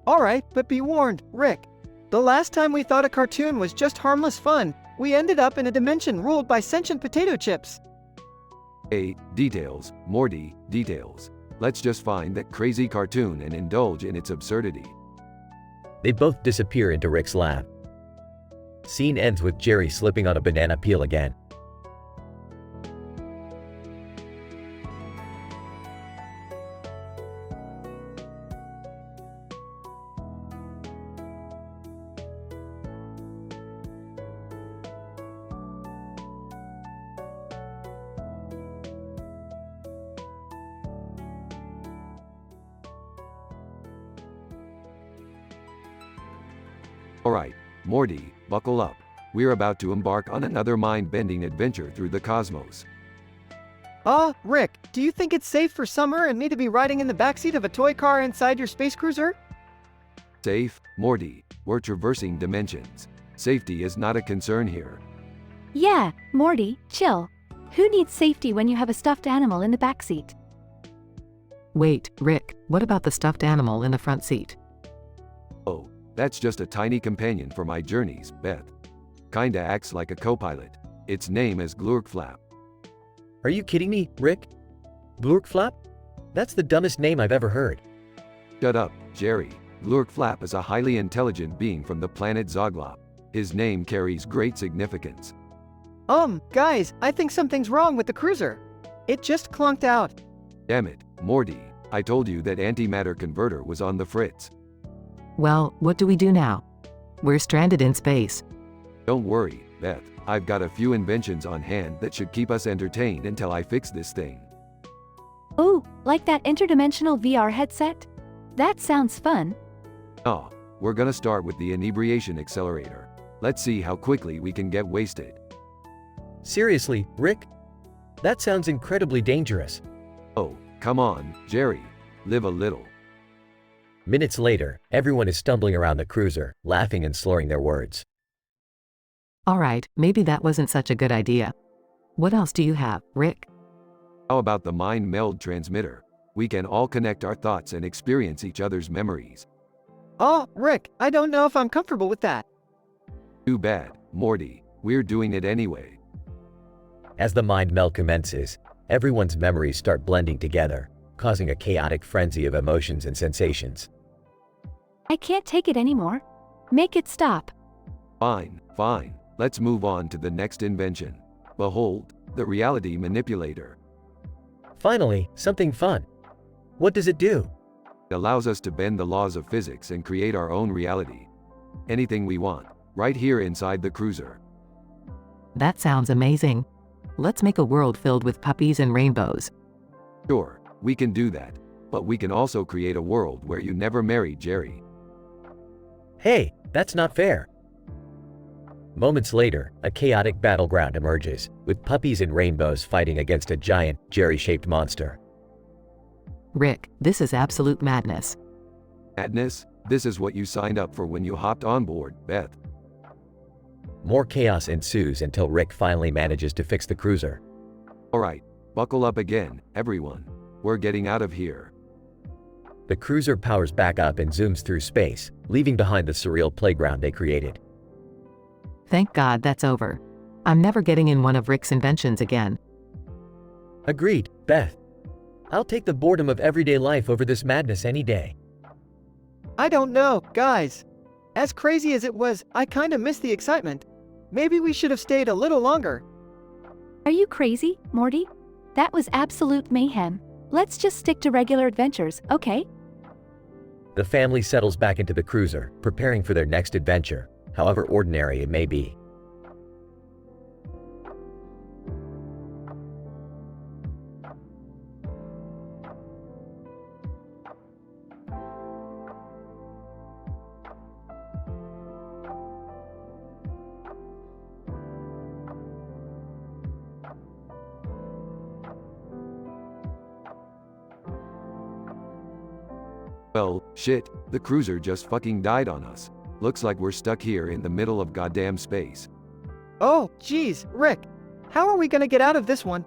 Alright, but be warned, Rick. The last time we thought a cartoon was just harmless fun, we ended up in a dimension ruled by sentient potato chips. Hey, details, Morty, details. Let's just find that crazy cartoon and indulge in its absurdity. They both disappear into Rick's lab. Scene ends with Jerry slipping on a banana peel again. Alright, Morty, buckle up. We're about to embark on another mind-bending adventure through the cosmos. Rick, do you think it's safe for Summer and me to be riding in the backseat of a toy car inside your space cruiser? Safe, Morty. We're traversing dimensions. Safety is not a concern here. Yeah, Morty, chill. Who needs safety when you have a stuffed animal in the backseat? Wait, Rick, what about the stuffed animal in the front seat? Oh, that's just a tiny companion for my journeys, Beth. Kinda acts like a co-pilot. Its name is Glurkflap. Are you kidding me, Rick? Glurkflap? That's the dumbest name I've ever heard. Shut up, Jerry. Glurkflap is a highly intelligent being from the planet Zoglop. His name carries great significance. Guys, I think something's wrong with the cruiser. It just clunked out. Damn it, Morty. I told you that antimatter converter was on the fritz. Well, what do we do now? We're stranded in space. Don't worry, Beth. I've got a few inventions on hand that should keep us entertained until I fix this thing. Ooh, like that interdimensional VR headset? That sounds fun. Oh, we're gonna start with the inebriation accelerator. Let's see how quickly we can get wasted. Seriously, Rick? That sounds incredibly dangerous. Oh, come on, Jerry. Live a little. Minutes later, everyone is stumbling around the cruiser, laughing and slurring their words. All right, maybe that wasn't such a good idea. What else do you have, Rick? How about the mind meld transmitter? We can all connect our thoughts and experience each other's memories. Rick, I don't know if I'm comfortable with that. Too bad, Morty. We're doing it anyway. As the mind meld commences, everyone's memories start blending together, causing a chaotic frenzy of emotions and sensations. I can't take it anymore. Make it stop. Fine, fine. Let's move on to the next invention. Behold, the reality manipulator. Finally, something fun. What does it do? It allows us to bend the laws of physics and create our own reality. Anything we want, right here inside the cruiser. That sounds amazing. Let's make a world filled with puppies and rainbows. Sure, we can do that. But we can also create a world where you never marry Jerry. Hey, that's not fair. Moments later, a chaotic battleground emerges, with puppies and rainbows fighting against a giant, Jerry-shaped monster. Rick, this is absolute madness. Madness? This is what you signed up for when you hopped on board, Beth. More chaos ensues until Rick finally manages to fix the cruiser. Alright, buckle up again, everyone. We're getting out of here. The cruiser powers back up and zooms through space, leaving behind the surreal playground they created. Thank God that's over. I'm never getting in one of Rick's inventions again. Agreed, Beth. I'll take the boredom of everyday life over this madness any day. I don't know, guys. As crazy as it was, I kinda missed the excitement. Maybe we should have stayed a little longer. Are you crazy, Morty? That was absolute mayhem. Let's just stick to regular adventures, okay? The family settles back into the cruiser, preparing for their next adventure, however ordinary it may be. Well, shit, the cruiser just fucking died on us. Looks like we're stuck here in the middle of goddamn space. Oh, geez, Rick. How are we gonna get out of this one?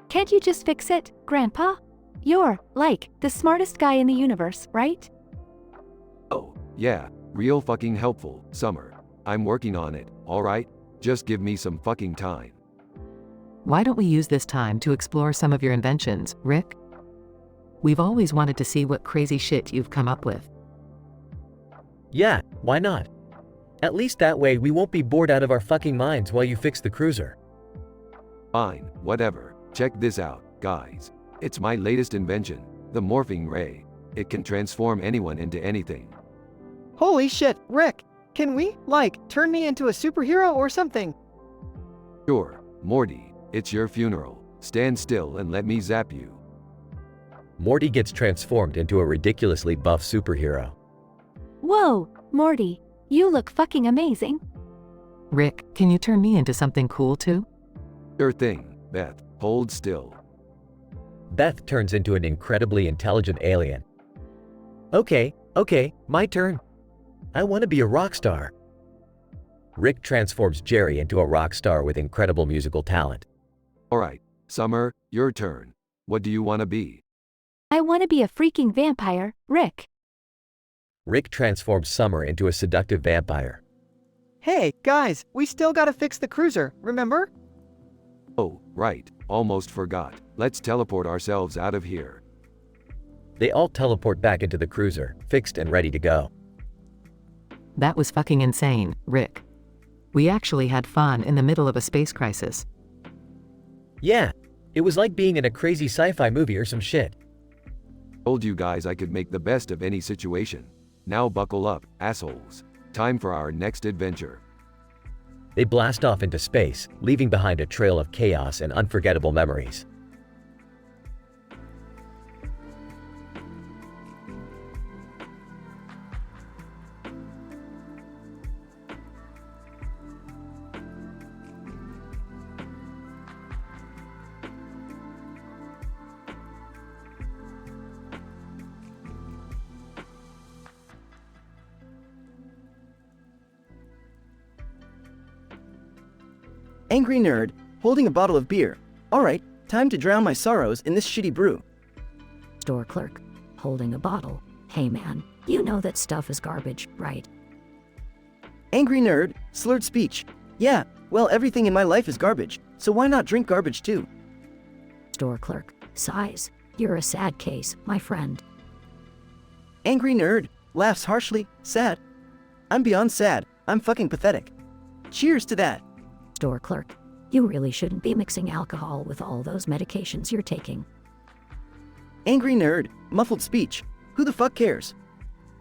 Can't you just fix it, Grandpa? You're, like, the smartest guy in the universe, right? Oh, yeah, real fucking helpful, Summer. I'm working on it, alright? Just give me some fucking time. Why don't we use this time to explore some of your inventions, Rick? We've always wanted to see what crazy shit you've come up with. Yeah, why not? At least that way we won't be bored out of our fucking minds while you fix the cruiser. Fine, whatever. Check this out, guys. It's my latest invention, the morphing ray. It can transform anyone into anything. Holy shit, Rick. Can we, like, turn me into a superhero or something? Sure, Morty, it's your funeral. Stand still and let me zap you. Morty gets transformed into a ridiculously buff superhero. Whoa, Morty, you look fucking amazing. Rick, can you turn me into something cool too? Sure thing, Beth. Hold still. Beth turns into an incredibly intelligent alien. Okay, my turn. I want to be a rock star. Rick transforms Jerry into a rock star with incredible musical talent. Alright, Summer, your turn. What do you want to be? I want to be a freaking vampire, Rick. Rick transforms Summer into a seductive vampire. Hey, guys, we still gotta fix the cruiser, remember? Oh, right, almost forgot. Let's teleport ourselves out of here. They all teleport back into the cruiser, fixed and ready to go. That was fucking insane, Rick. We actually had fun in the middle of a space crisis. Yeah, it was like being in a crazy sci-fi movie or some shit. Told you guys I could make the best of any situation. Now buckle up, assholes. Time for our next adventure. They blast off into space, leaving behind a trail of chaos and unforgettable memories. Angry nerd, holding a bottle of beer. Alright, time to drown my sorrows in this shitty brew. Store clerk, holding a bottle. Hey man, you know that stuff is garbage, right? Angry nerd, slurred speech. Yeah, well, everything in my life is garbage, so why not drink garbage too? Store clerk, sighs. You're a sad case, my friend. Angry nerd, laughs harshly, sad. I'm beyond sad, I'm fucking pathetic. Cheers to that. Store clerk, you really shouldn't be mixing alcohol with all those medications you're taking. Angry nerd, muffled speech. Who the fuck cares?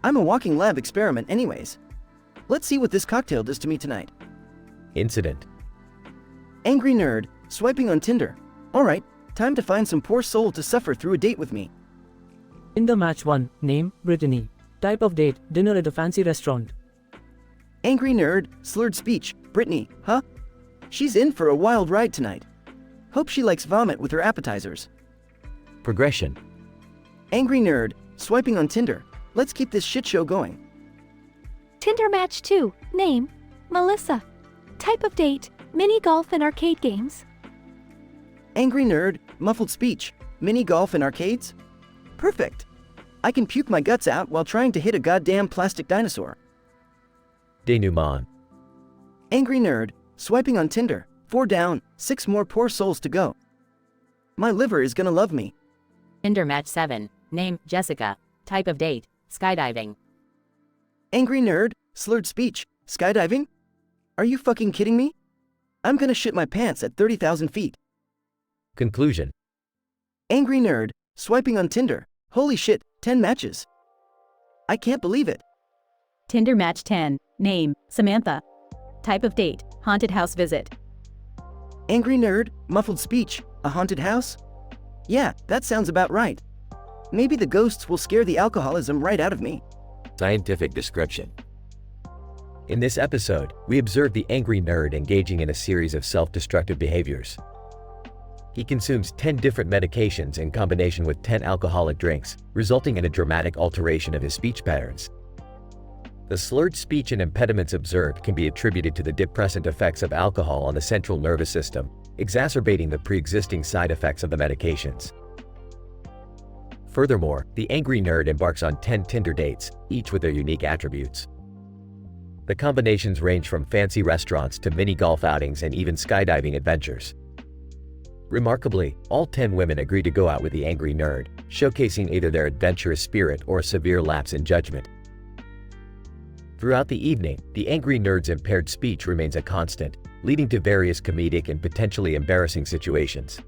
I'm a walking lab experiment anyways. Let's see what this cocktail does to me tonight. Incident. Angry nerd, swiping on Tinder. Alright, time to find some poor soul to suffer through a date with me. Tinder match 1, name, Brittany. Type of date, dinner at a fancy restaurant. Angry nerd, slurred speech. Brittany, huh? She's in for a wild ride tonight. Hope she likes vomit with her appetizers. Progression. Angry nerd, swiping on Tinder. Let's keep this shit show going. Tinder match 2, name, Melissa. Type of date, mini golf and arcade games. Angry nerd, muffled speech. Mini golf and arcades? Perfect. I can puke my guts out while trying to hit a goddamn plastic dinosaur. Denouement. Angry nerd, swiping on Tinder. 4 down, 6 more poor souls to go. My liver is gonna love me. Tinder match 7, name, Jessica. Type of date, skydiving. Angry nerd, slurred speech. Skydiving? Are you fucking kidding me? I'm gonna shit my pants at 30,000 feet. Conclusion. Angry nerd, swiping on Tinder. Holy shit, 10 matches. I can't believe it. Tinder match 10, name, Samantha. Type of date, haunted house visit. Angry nerd, muffled speech. A haunted house? Yeah, that sounds about right. Maybe the ghosts will scare the alcoholism right out of me. Scientific description. In this episode, we observe the angry nerd engaging in a series of self-destructive behaviors. He consumes 10 different medications in combination with 10 alcoholic drinks, resulting in a dramatic alteration of his speech patterns. The slurred speech and impediments observed can be attributed to the depressant effects of alcohol on the central nervous system, exacerbating the pre-existing side effects of the medications. Furthermore, the angry nerd embarks on 10 Tinder dates, each with their unique attributes. The combinations range from fancy restaurants to mini golf outings and even skydiving adventures. Remarkably, all 10 women agree to go out with the angry nerd, showcasing either their adventurous spirit or a severe lapse in judgment. Throughout the evening, the angry nerd's impaired speech remains a constant, leading to various comedic and potentially embarrassing situations.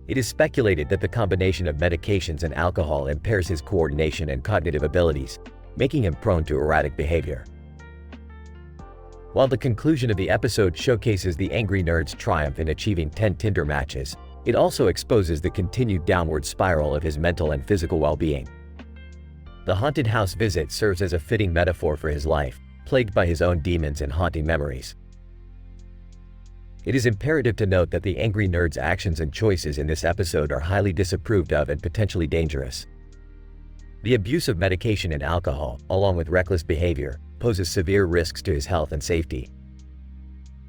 It is speculated that the combination of medications and alcohol impairs his coordination and cognitive abilities, making him prone to erratic behavior. While the conclusion of the episode showcases the angry nerd's triumph in achieving 10 Tinder matches, it also exposes the continued downward spiral of his mental and physical well-being. The haunted house visit serves as a fitting metaphor for his life, plagued by his own demons and haunting memories. It is imperative to note that the angry nerd's actions and choices in this episode are highly disapproved of and potentially dangerous. The abuse of medication and alcohol, along with reckless behavior, poses severe risks to his health and safety.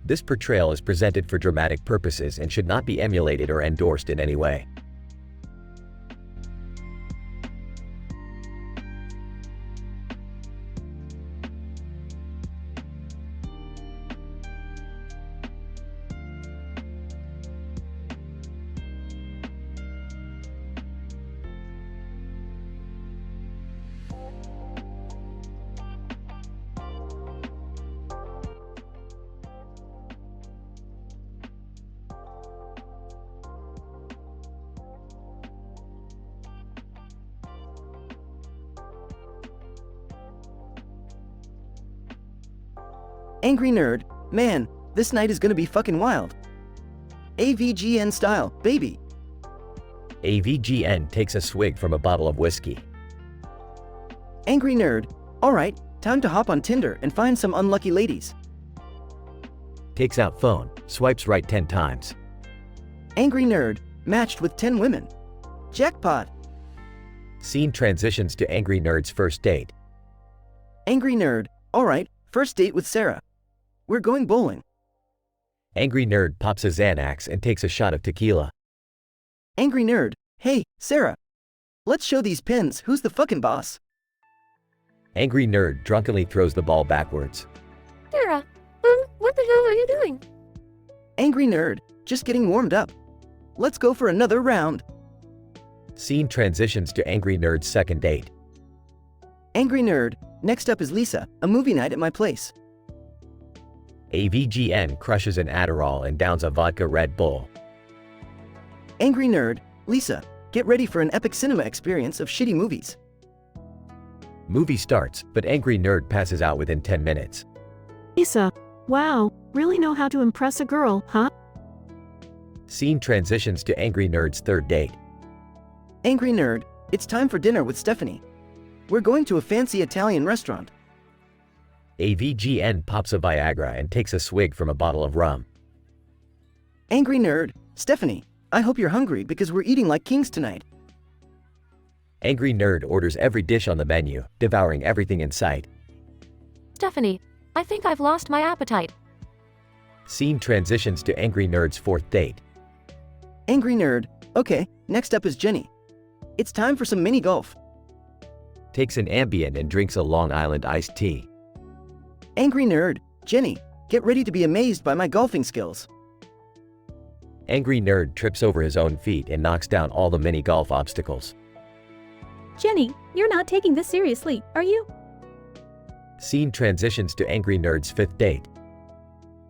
This portrayal is presented for dramatic purposes and should not be emulated or endorsed in any way. Angry nerd, man, this night is gonna be fucking wild. AVGN style, baby. AVGN takes a swig from a bottle of whiskey. Angry nerd, alright, time to hop on Tinder and find some unlucky ladies. Takes out phone, swipes right 10 times. Angry nerd, matched with 10 women. Jackpot. Scene transitions to angry nerd's first date. Angry nerd, alright, first date with Sarah. We're going bowling. Angry nerd pops a Xanax and takes a shot of tequila. Angry nerd, hey, Sarah. Let's show these pins who's the fucking boss. Angry nerd drunkenly throws the ball backwards. Sarah, what the hell are you doing? Angry nerd, just getting warmed up. Let's go for another round. Scene transitions to angry nerd's second date. Angry nerd, next up is Lisa, a movie night at my place. AVGN crushes an Adderall and downs a vodka Red Bull. Angry nerd, Lisa, get ready for an epic cinema experience of shitty movies. Movie starts, but Angry Nerd passes out within 10 minutes. Lisa, wow, really know how to impress a girl, huh? Scene transitions to Angry Nerd's third date. Angry Nerd, it's time for dinner with Stephanie. We're going to a fancy Italian restaurant. AVGN pops a Viagra and takes a swig from a bottle of rum. Angry Nerd, Stephanie, I hope you're hungry because we're eating like kings tonight. Angry Nerd orders every dish on the menu, devouring everything in sight. Stephanie, I think I've lost my appetite. Scene transitions to Angry Nerd's fourth date. Angry Nerd, okay, next up is Jenny. It's time for some mini golf. Takes an Ambien and drinks a Long Island iced tea. Angry Nerd, Jenny, get ready to be amazed by my golfing skills. Angry Nerd trips over his own feet and knocks down all the mini golf obstacles. Jenny, you're not taking this seriously, are you? Scene transitions to Angry Nerd's fifth date.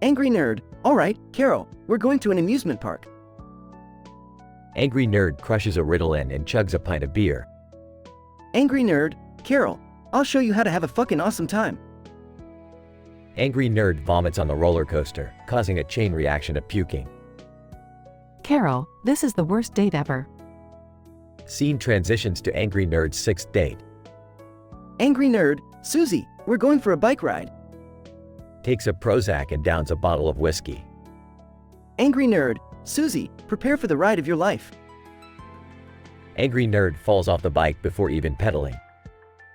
Angry Nerd, alright, Carol, we're going to an amusement park. Angry Nerd crushes a Ritalin and chugs a pint of beer. Angry Nerd, Carol, I'll show you how to have a fucking awesome time. Angry Nerd vomits on the roller coaster, causing a chain reaction of puking. Carol, this is the worst date ever. Scene transitions to Angry Nerd's sixth date. Angry Nerd, Susie, we're going for a bike ride. Takes a Prozac and downs a bottle of whiskey. Angry Nerd, Susie, prepare for the ride of your life. Angry Nerd falls off the bike before even pedaling.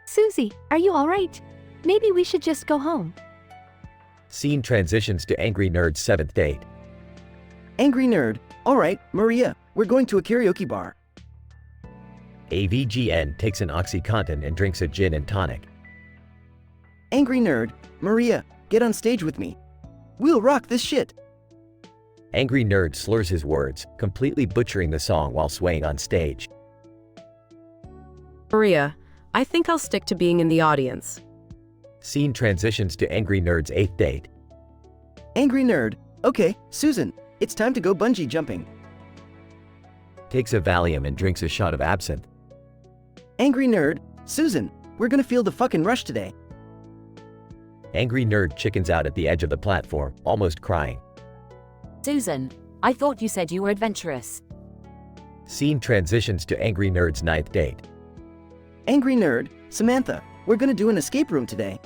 Susie, are you alright? Maybe we should just go home. Scene transitions to Angry Nerd's seventh date. Angry Nerd, alright, Maria, we're going to a karaoke bar. AVGN takes an OxyContin and drinks a gin and tonic. Angry Nerd, Maria, get on stage with me. We'll rock this shit. Angry Nerd slurs his words, completely butchering the song while swaying on stage. Maria, I think I'll stick to being in the audience. Scene transitions to Angry Nerd's eighth date. Angry Nerd, okay, Susan, it's time to go bungee jumping. Takes a Valium and drinks a shot of absinthe. Angry Nerd, Susan, we're gonna feel the fucking rush today. Angry Nerd chickens out at the edge of the platform, almost crying. Susan, I thought you said you were adventurous. Scene transitions to Angry Nerd's ninth date. Angry Nerd, Samantha, we're gonna do an escape room today.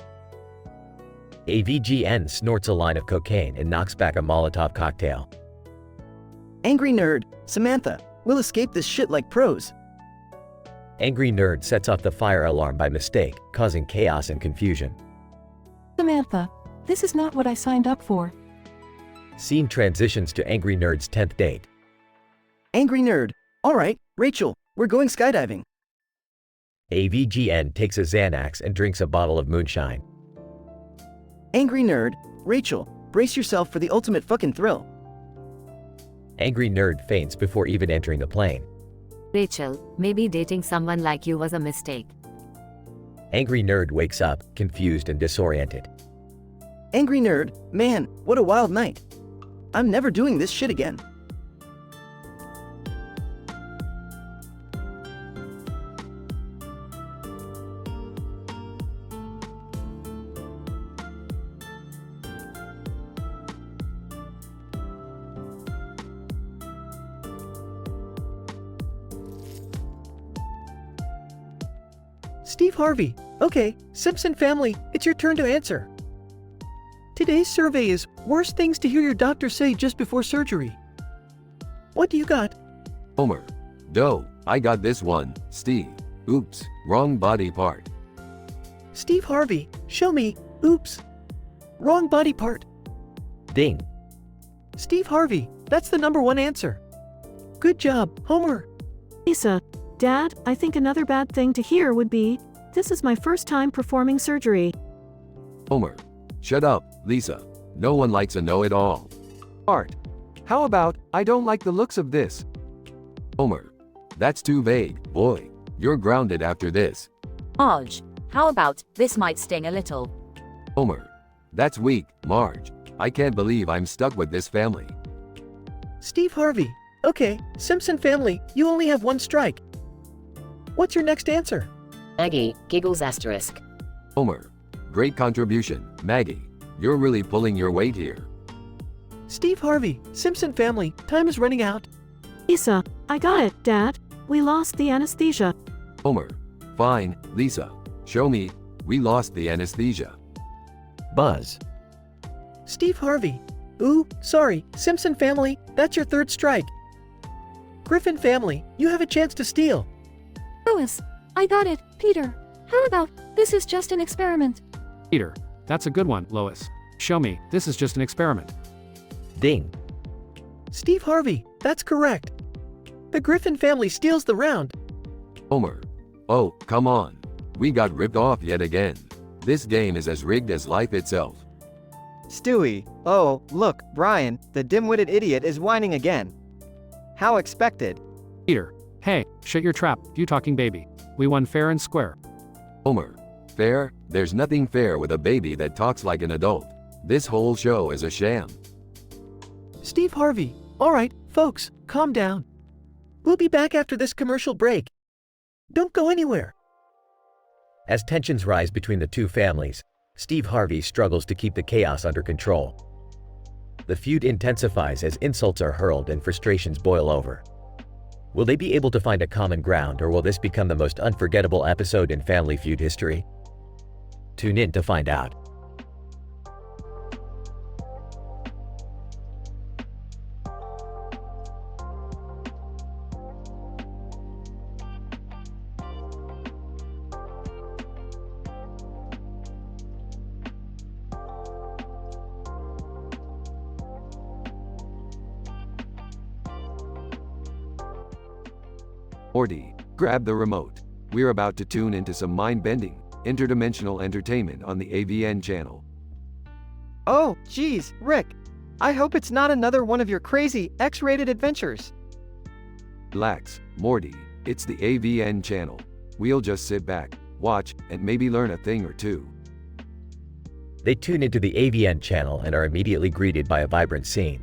AVGN snorts a line of cocaine and knocks back a Molotov cocktail. Angry Nerd, Samantha, we'll escape this shit like pros. Angry Nerd sets off the fire alarm by mistake, causing chaos and confusion. Samantha, this is not what I signed up for. Scene transitions to Angry Nerd's 10th date. Angry Nerd, alright, Rachel, we're going skydiving. AVGN takes a Xanax and drinks a bottle of moonshine. Angry Nerd, Rachel, brace yourself for the ultimate fucking thrill. Angry Nerd faints before even entering the plane. Rachel, maybe dating someone like you was a mistake. Angry Nerd wakes up, confused and disoriented. Angry Nerd, man, what a wild night. I'm never doing this shit again. Steve Harvey. Okay, Simpson family, it's your turn to answer. Today's survey is worst things to hear your doctor say just before surgery. What do you got? Homer. Doe, I got this one. Steve. Oops, wrong body part. Steve Harvey, show me. Oops. Wrong body part. Ding. Steve Harvey, that's the #1 answer. Good job, Homer. Lisa, Dad, I think another bad thing to hear would be, this is my first time performing surgery. Homer. Shut up, Lisa. No one likes a know-it-all. Art. How about, I don't like the looks of this? Homer. That's too vague, boy. You're grounded after this. Marge. How about, this might sting a little? Homer. That's weak, Marge. I can't believe I'm stuck with this family. Steve Harvey. Okay, Simpson family, you only have one strike. What's your next answer? Maggie, giggles asterisk. Homer. Great contribution, Maggie. You're really pulling your weight here. Steve Harvey, Simpson family, time is running out. Lisa, I got it, Dad. We lost the anesthesia. Homer. Fine, Lisa. Show me. We lost the anesthesia. Buzz. Steve Harvey. Ooh, sorry, Simpson family, that's your third strike. Griffin family, you have a chance to steal. Lois, I got it. Peter, how about, this is just an experiment? Peter, that's a good one, Lois. Show me, this is just an experiment. Ding. Steve Harvey, that's correct. The Griffin family steals the round. Homer. Oh, come on. We got ripped off yet again. This game is as rigged as life itself. Stewie, oh, look, Brian, the dim-witted idiot is whining again. How expected. Peter, hey, shut your trap, you talking baby. We won fair and square. Homer. Fair? There's nothing fair with a baby that talks like an adult. This whole show is a sham. Steve Harvey, alright, folks, calm down. We'll be back after this commercial break. Don't go anywhere. As tensions rise between the two families, Steve Harvey struggles to keep the chaos under control. The feud intensifies as insults are hurled and frustrations boil over. Will they be able to find a common ground, or will this become the most unforgettable episode in Family Feud history? Tune in to find out. Morty, grab the remote. We're about to tune into some mind-bending, interdimensional entertainment on the AVN channel. Oh, geez, Rick. I hope it's not another one of your crazy, X-rated adventures. Relax, Morty. It's the AVN channel. We'll just sit back, watch, and maybe learn a thing or two. They tune into the AVN channel and are immediately greeted by a vibrant scene.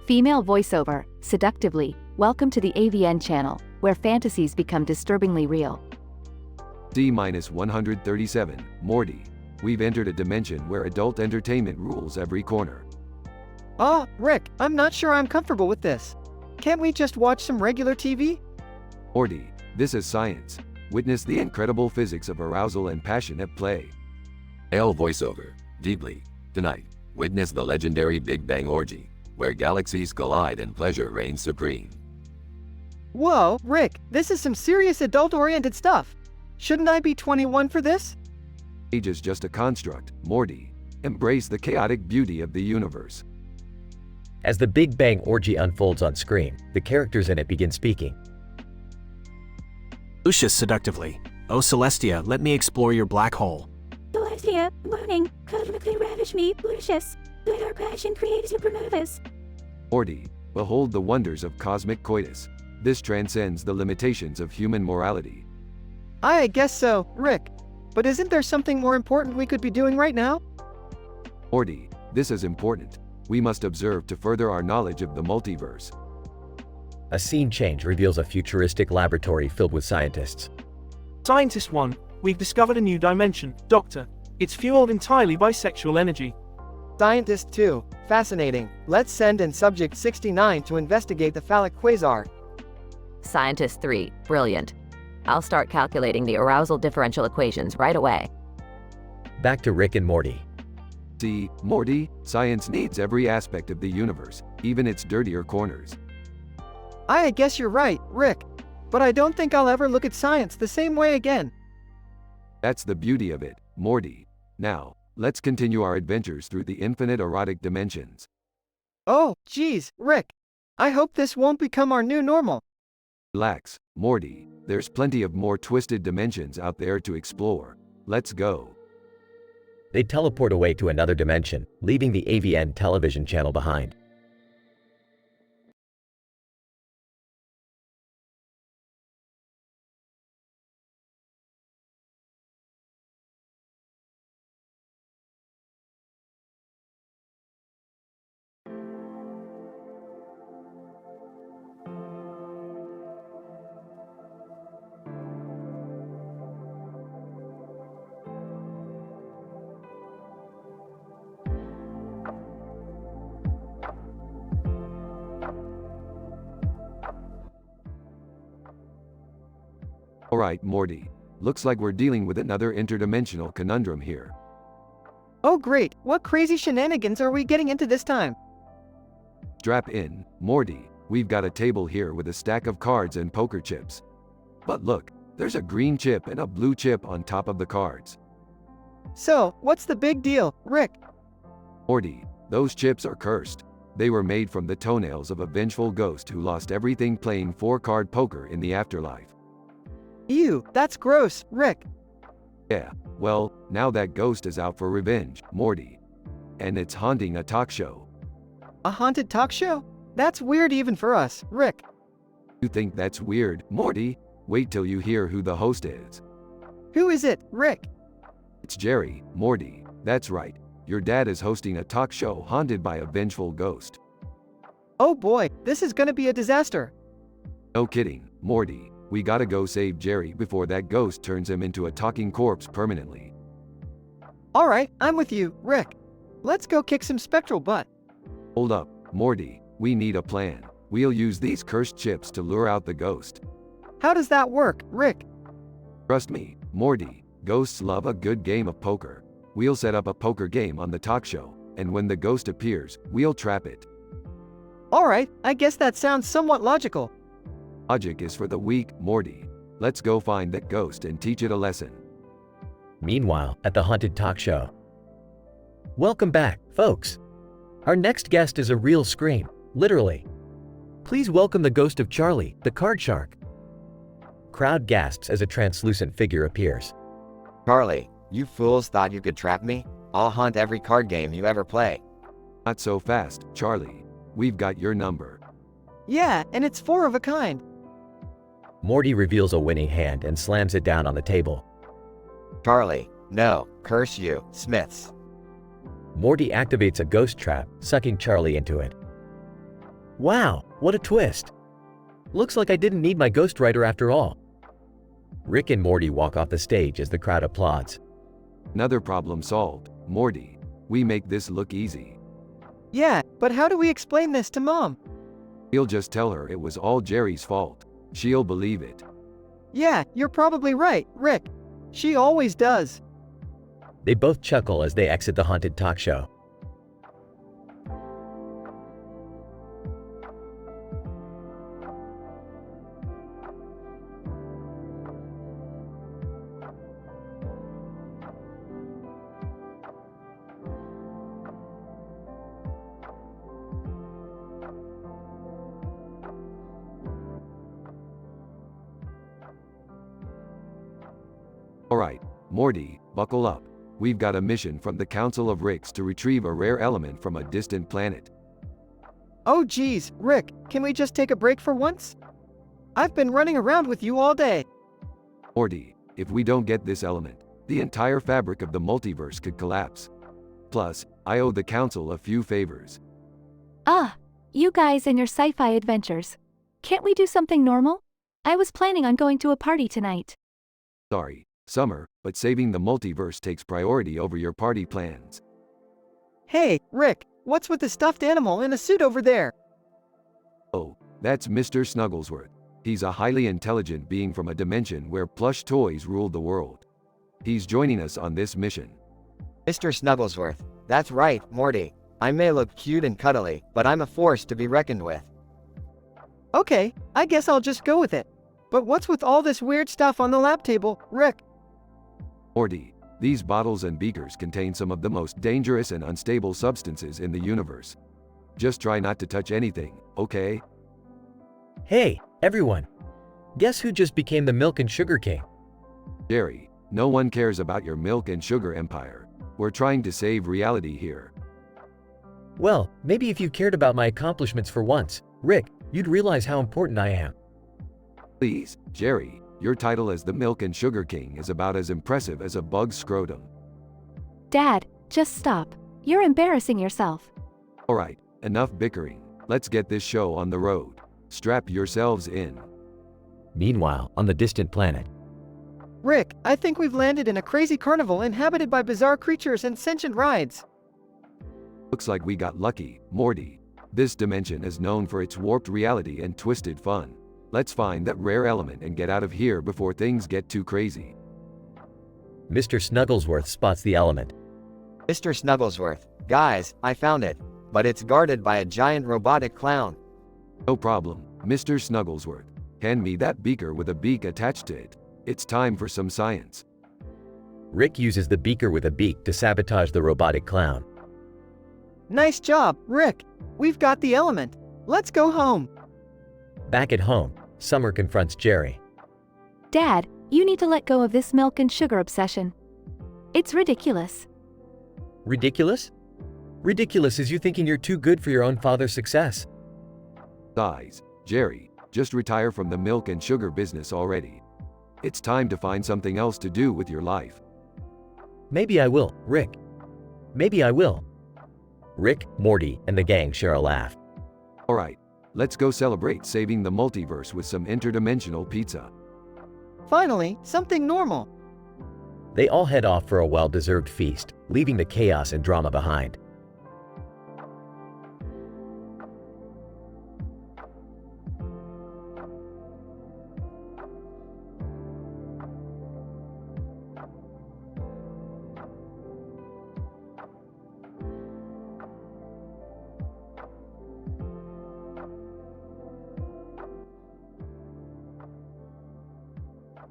Female voiceover, seductively, welcome to the AVN channel, where fantasies become disturbingly real. C-137, Morty. We've entered a dimension where adult entertainment rules every corner. Oh, Rick, I'm not sure I'm comfortable with this. Can't we just watch some regular TV? Morty, this is science. Witness the incredible physics of arousal and passion at play. L voiceover, deeply. Tonight, witness the legendary Big Bang orgy, where galaxies collide and pleasure reigns supreme. Whoa, Rick, this is some serious adult-oriented stuff. Shouldn't I be 21 for this? Age is just a construct, Morty. Embrace the chaotic beauty of the universe. As the Big Bang orgy unfolds on screen, the characters in it begin speaking. Lucius seductively. Oh Celestia, let me explore your black hole. Celestia, morning, cosmically ravish me, Lucius. Let our passion create supernovas. Morty, behold the wonders of cosmic coitus. This transcends the limitations of human morality. I guess so, Rick. But isn't there something more important we could be doing right now? Morty, this is important. We must observe to further our knowledge of the multiverse. A scene change reveals a futuristic laboratory filled with scientists. Scientist 1, we've discovered a new dimension, Doctor. It's fueled entirely by sexual energy. Scientist 2, fascinating. Let's send in Subject 69 to investigate the phallic quasar. Scientist 3, brilliant. I'll start calculating the arousal differential equations right away. Back to Rick and Morty. See, Morty, science needs every aspect of the universe, even its dirtier corners. I guess you're right, Rick. But I don't think I'll ever look at science the same way again. That's the beauty of it, Morty. Now, let's continue our adventures through the infinite erotic dimensions. Oh, geez, Rick. I hope this won't become our new normal. Relax, Morty. There's plenty of more twisted dimensions out there to explore. Let's go. They teleport away to another dimension, leaving the AVN television channel behind. Alright, Morty. Looks like we're dealing with another interdimensional conundrum here. Oh great, what crazy shenanigans are we getting into this time? Strap in, Morty. We've got a table here with a stack of cards and poker chips. But look, there's a green chip and a blue chip on top of the cards. So, what's the big deal, Rick? Morty, those chips are cursed. They were made from the toenails of a vengeful ghost who lost everything playing 4-card poker in the afterlife. Ew, that's gross, Rick. Yeah, well, now that ghost is out for revenge, Morty. And it's haunting a talk show. A haunted talk show? That's weird even for us, Rick. You think that's weird, Morty? Wait till you hear who the host is. Who is it, Rick? It's Jerry, Morty. That's right. Your dad is hosting a talk show haunted by a vengeful ghost. Oh boy, this is gonna be a disaster. No kidding, Morty. We gotta go save Jerry before that ghost turns him into a talking corpse permanently. Alright, I'm with you, Rick. Let's go kick some spectral butt. Hold up, Morty. We need a plan. We'll use these cursed chips to lure out the ghost. How does that work, Rick? Trust me, Morty. Ghosts love a good game of poker. We'll set up a poker game on the talk show, and when the ghost appears, we'll trap it. Alright, I guess that sounds somewhat logical. Logic is for the weak, Morty. Let's go find that ghost and teach it a lesson. Meanwhile, at the haunted talk show. Welcome back, folks. Our next guest is a real scream, literally. Please welcome the ghost of Charlie, the card shark. Crowd gasps as a translucent figure appears. Charlie, you fools thought you could trap me? I'll haunt every card game you ever play. Not so fast, Charlie. We've got your number. Yeah, and it's 4 of a kind. Morty reveals a winning hand and slams it down on the table. Charlie, no, curse you, Smiths. Morty activates a ghost trap, sucking Charlie into it. Wow, what a twist! Looks like I didn't need my ghostwriter after all. Rick and Morty walk off the stage as the crowd applauds. Another problem solved, Morty. We make this look easy. Yeah, but how do we explain this to Mom? We'll just tell her it was all Jerry's fault. She'll believe it. Yeah, you're probably right, Rick. She always does. They both chuckle as they exit the haunted talk show. Alright, Morty, buckle up. We've got a mission from the Council of Ricks to retrieve a rare element from a distant planet. Oh geez, Rick, can we just take a break for once? I've been running around with you all day. Morty, if we don't get this element, the entire fabric of the multiverse could collapse. Plus, I owe the Council a few favors. Ah, you guys and your sci-fi adventures. Can't we do something normal? I was planning on going to a party tonight. Sorry, Summer, but saving the multiverse takes priority over your party plans. Hey, Rick, what's with the stuffed animal in a suit over there? Oh, that's Mr. Snugglesworth. He's a highly intelligent being from a dimension where plush toys ruled the world. He's joining us on this mission. Mr. Snugglesworth, that's right, Morty. I may look cute and cuddly, but I'm a force to be reckoned with. Okay, I guess I'll just go with it. But what's with all this weird stuff on the lab table, Rick? Morty, these bottles and beakers contain some of the most dangerous and unstable substances in the universe. Just try not to touch anything, okay? Hey, everyone. Guess who just became the Milk and Sugar King? Jerry, no one cares about your milk and sugar empire. We're trying to save reality here. Well, maybe if you cared about my accomplishments for once, Rick, you'd realize how important I am. Please, Jerry, your title as the Milk and Sugar King is about as impressive as a bug's scrotum. Dad, just stop. You're embarrassing yourself. Alright, enough bickering. Let's get this show on the road. Strap yourselves in. Meanwhile, on the distant planet. Rick, I think we've landed in a crazy carnival inhabited by bizarre creatures and sentient rides. Looks like we got lucky, Morty. This dimension is known for its warped reality and twisted fun. Let's find that rare element and get out of here before things get too crazy. Mr. Snugglesworth spots the element. Mr. Snugglesworth, guys, I found it. But it's guarded by a giant robotic clown. No problem, Mr. Snugglesworth. Hand me that beaker with a beak attached to it. It's time for some science. Rick uses the beaker with a beak to sabotage the robotic clown. Nice job, Rick. We've got the element. Let's go home. Back at home, Summer confronts Jerry. Dad, you need to let go of this milk and sugar obsession. It's ridiculous. Ridiculous? Ridiculous is you thinking you're too good for your own father's success. Sighs, Jerry, just retire from the milk and sugar business already. It's time to find something else to do with your life. Maybe I will, Rick. Maybe I will. Rick, Morty, and the gang share a laugh. Alright, let's go celebrate saving the multiverse with some interdimensional pizza. Finally, something normal. They all head off for a well-deserved feast, leaving the chaos and drama behind.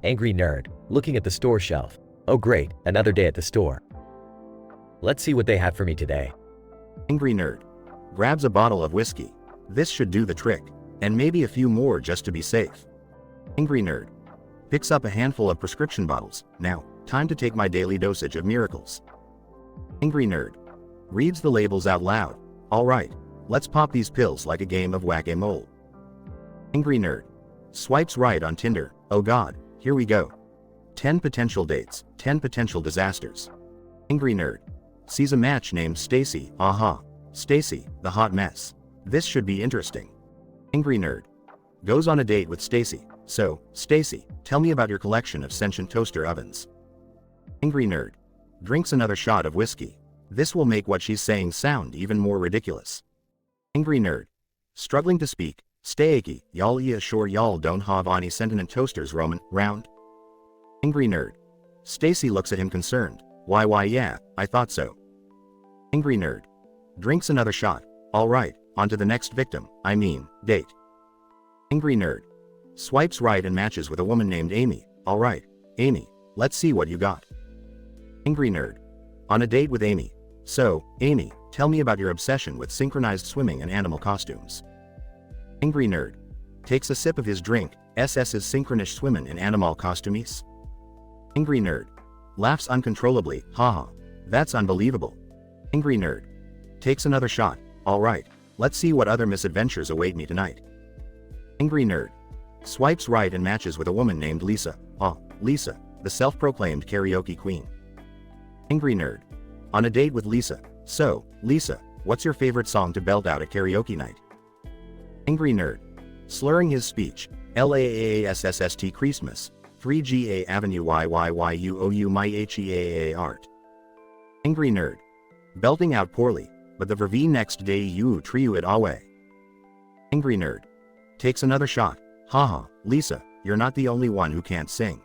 Angry Nerd, looking at the store shelf. Oh great, another day at the store. Let's see what they have for me today. Angry Nerd grabs a bottle of whiskey. This should do the trick, and maybe a few more just to be safe. Angry Nerd picks up a handful of prescription bottles. Now, time to take my daily dosage of miracles. Angry Nerd reads the labels out loud. Alright, let's pop these pills like a game of whack-a-mole. Angry Nerd swipes right on Tinder. Oh god, here we go. 10 potential dates, 10 potential disasters. Angry Nerd sees a match named Stacy. Aha, Stacy, the hot mess. This should be interesting. Angry Nerd goes on a date with Stacy. So, Stacy, tell me about your collection of sentient toaster ovens. Angry Nerd drinks another shot of whiskey. This will make what she's saying sound even more ridiculous. Angry Nerd struggling to speak. Stacy, y'all sure y'all don't have any sentient toasters roaming round? Angry Nerd. Stacy looks at him concerned. Why yeah, I thought so. Angry Nerd drinks another shot. Alright, on to the next victim, date. Angry Nerd swipes right and matches with a woman named Amy. Alright, Amy, let's see what you got. Angry Nerd on a date with Amy. So, Amy, tell me about your obsession with synchronized swimming and animal costumes. Angry Nerd takes a sip of his drink. SS's synchronous swimming in animal costumes. Angry Nerd laughs uncontrollably. Haha, that's unbelievable. Angry Nerd takes another shot. Alright, let's see what other misadventures await me tonight. Angry Nerd swipes right and matches with a woman named Lisa. Lisa, the self-proclaimed karaoke queen. Angry Nerd on a date with Lisa. So, Lisa, what's your favorite song to belt out at karaoke night? Angry Nerd slurring his speech. LAASSST Christmas 3GA Avenue YYYUOU my HEAA art. Angry Nerd belting out poorly, but the verve next day you trio it away. Angry Nerd takes another shot. Haha, Lisa, you're not the only one who can't sing.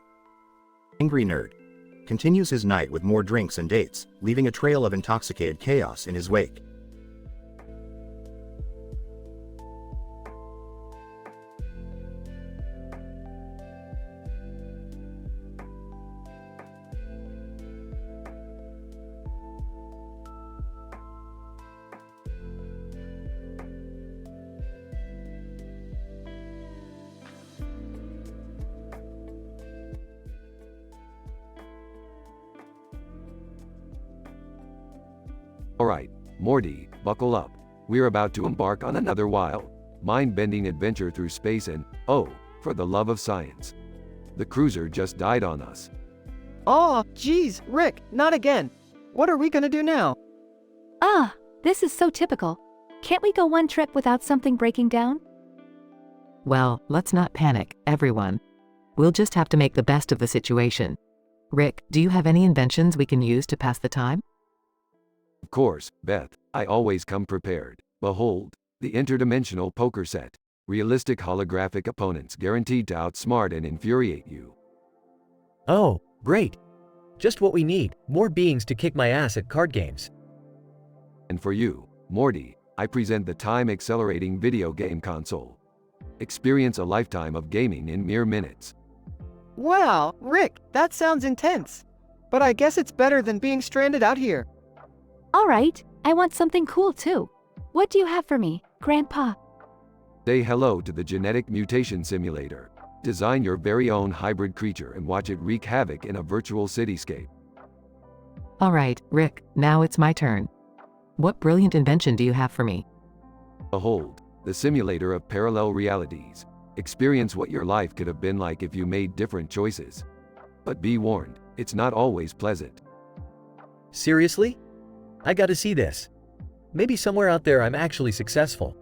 Angry Nerd continues his night with more drinks and dates, leaving a trail of intoxicated chaos in his wake. Alright, Morty, buckle up. We're about to embark on another wild, mind-bending adventure through space and, oh, for the love of science. The cruiser just died on us. Oh, geez, Rick, not again. What are we gonna do now? This is so typical. Can't we go one trip without something breaking down? Well, let's not panic, everyone. We'll just have to make the best of the situation. Rick, do you have any inventions we can use to pass the time? Of course, Beth, I always come prepared. Behold, the interdimensional poker set. Realistic holographic opponents guaranteed to outsmart and infuriate you. Oh, great. Just what we need, more beings to kick my ass at card games. And for you, Morty, I present the time-accelerating video game console. Experience a lifetime of gaming in mere minutes. Wow, Rick, that sounds intense. But I guess it's better than being stranded out here. All right, I want something cool too. What do you have for me, Grandpa? Say hello to the Genetic Mutation Simulator. Design your very own hybrid creature and watch it wreak havoc in a virtual cityscape. All right, Rick, now it's my turn. What brilliant invention do you have for me? Behold, the simulator of parallel realities. Experience what your life could have been like if you made different choices. But be warned, it's not always pleasant. Seriously? I gotta see this. Maybe somewhere out there I'm actually successful.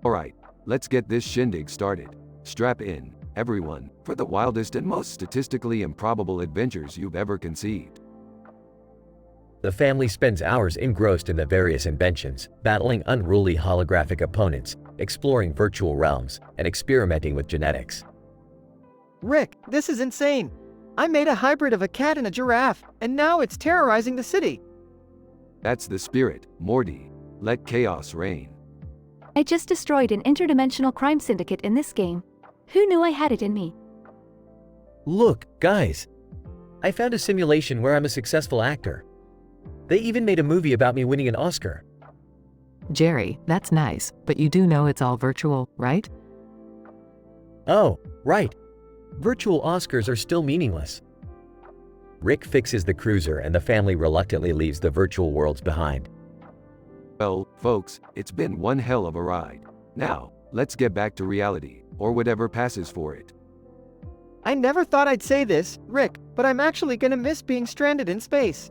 Alright, let's get this shindig started. Strap in, everyone, for the wildest and most statistically improbable adventures you've ever conceived. The family spends hours engrossed in the various inventions, battling unruly holographic opponents, exploring virtual realms, and experimenting with genetics. Rick, this is insane. I made a hybrid of a cat and a giraffe, and now it's terrorizing the city. That's the spirit, Morty. Let chaos reign. I just destroyed an interdimensional crime syndicate in this game. Who knew I had it in me? Look, guys. I found a simulation where I'm a successful actor. They even made a movie about me winning an Oscar. Jerry, that's nice, but you do know it's all virtual, right? Oh, right. Virtual Oscars are still meaningless. Rick fixes the cruiser and the family reluctantly leaves the virtual worlds behind. Well, folks, it's been one hell of a ride. Now, let's get back to reality, or whatever passes for it. I never thought I'd say this, Rick, but I'm actually gonna miss being stranded in space.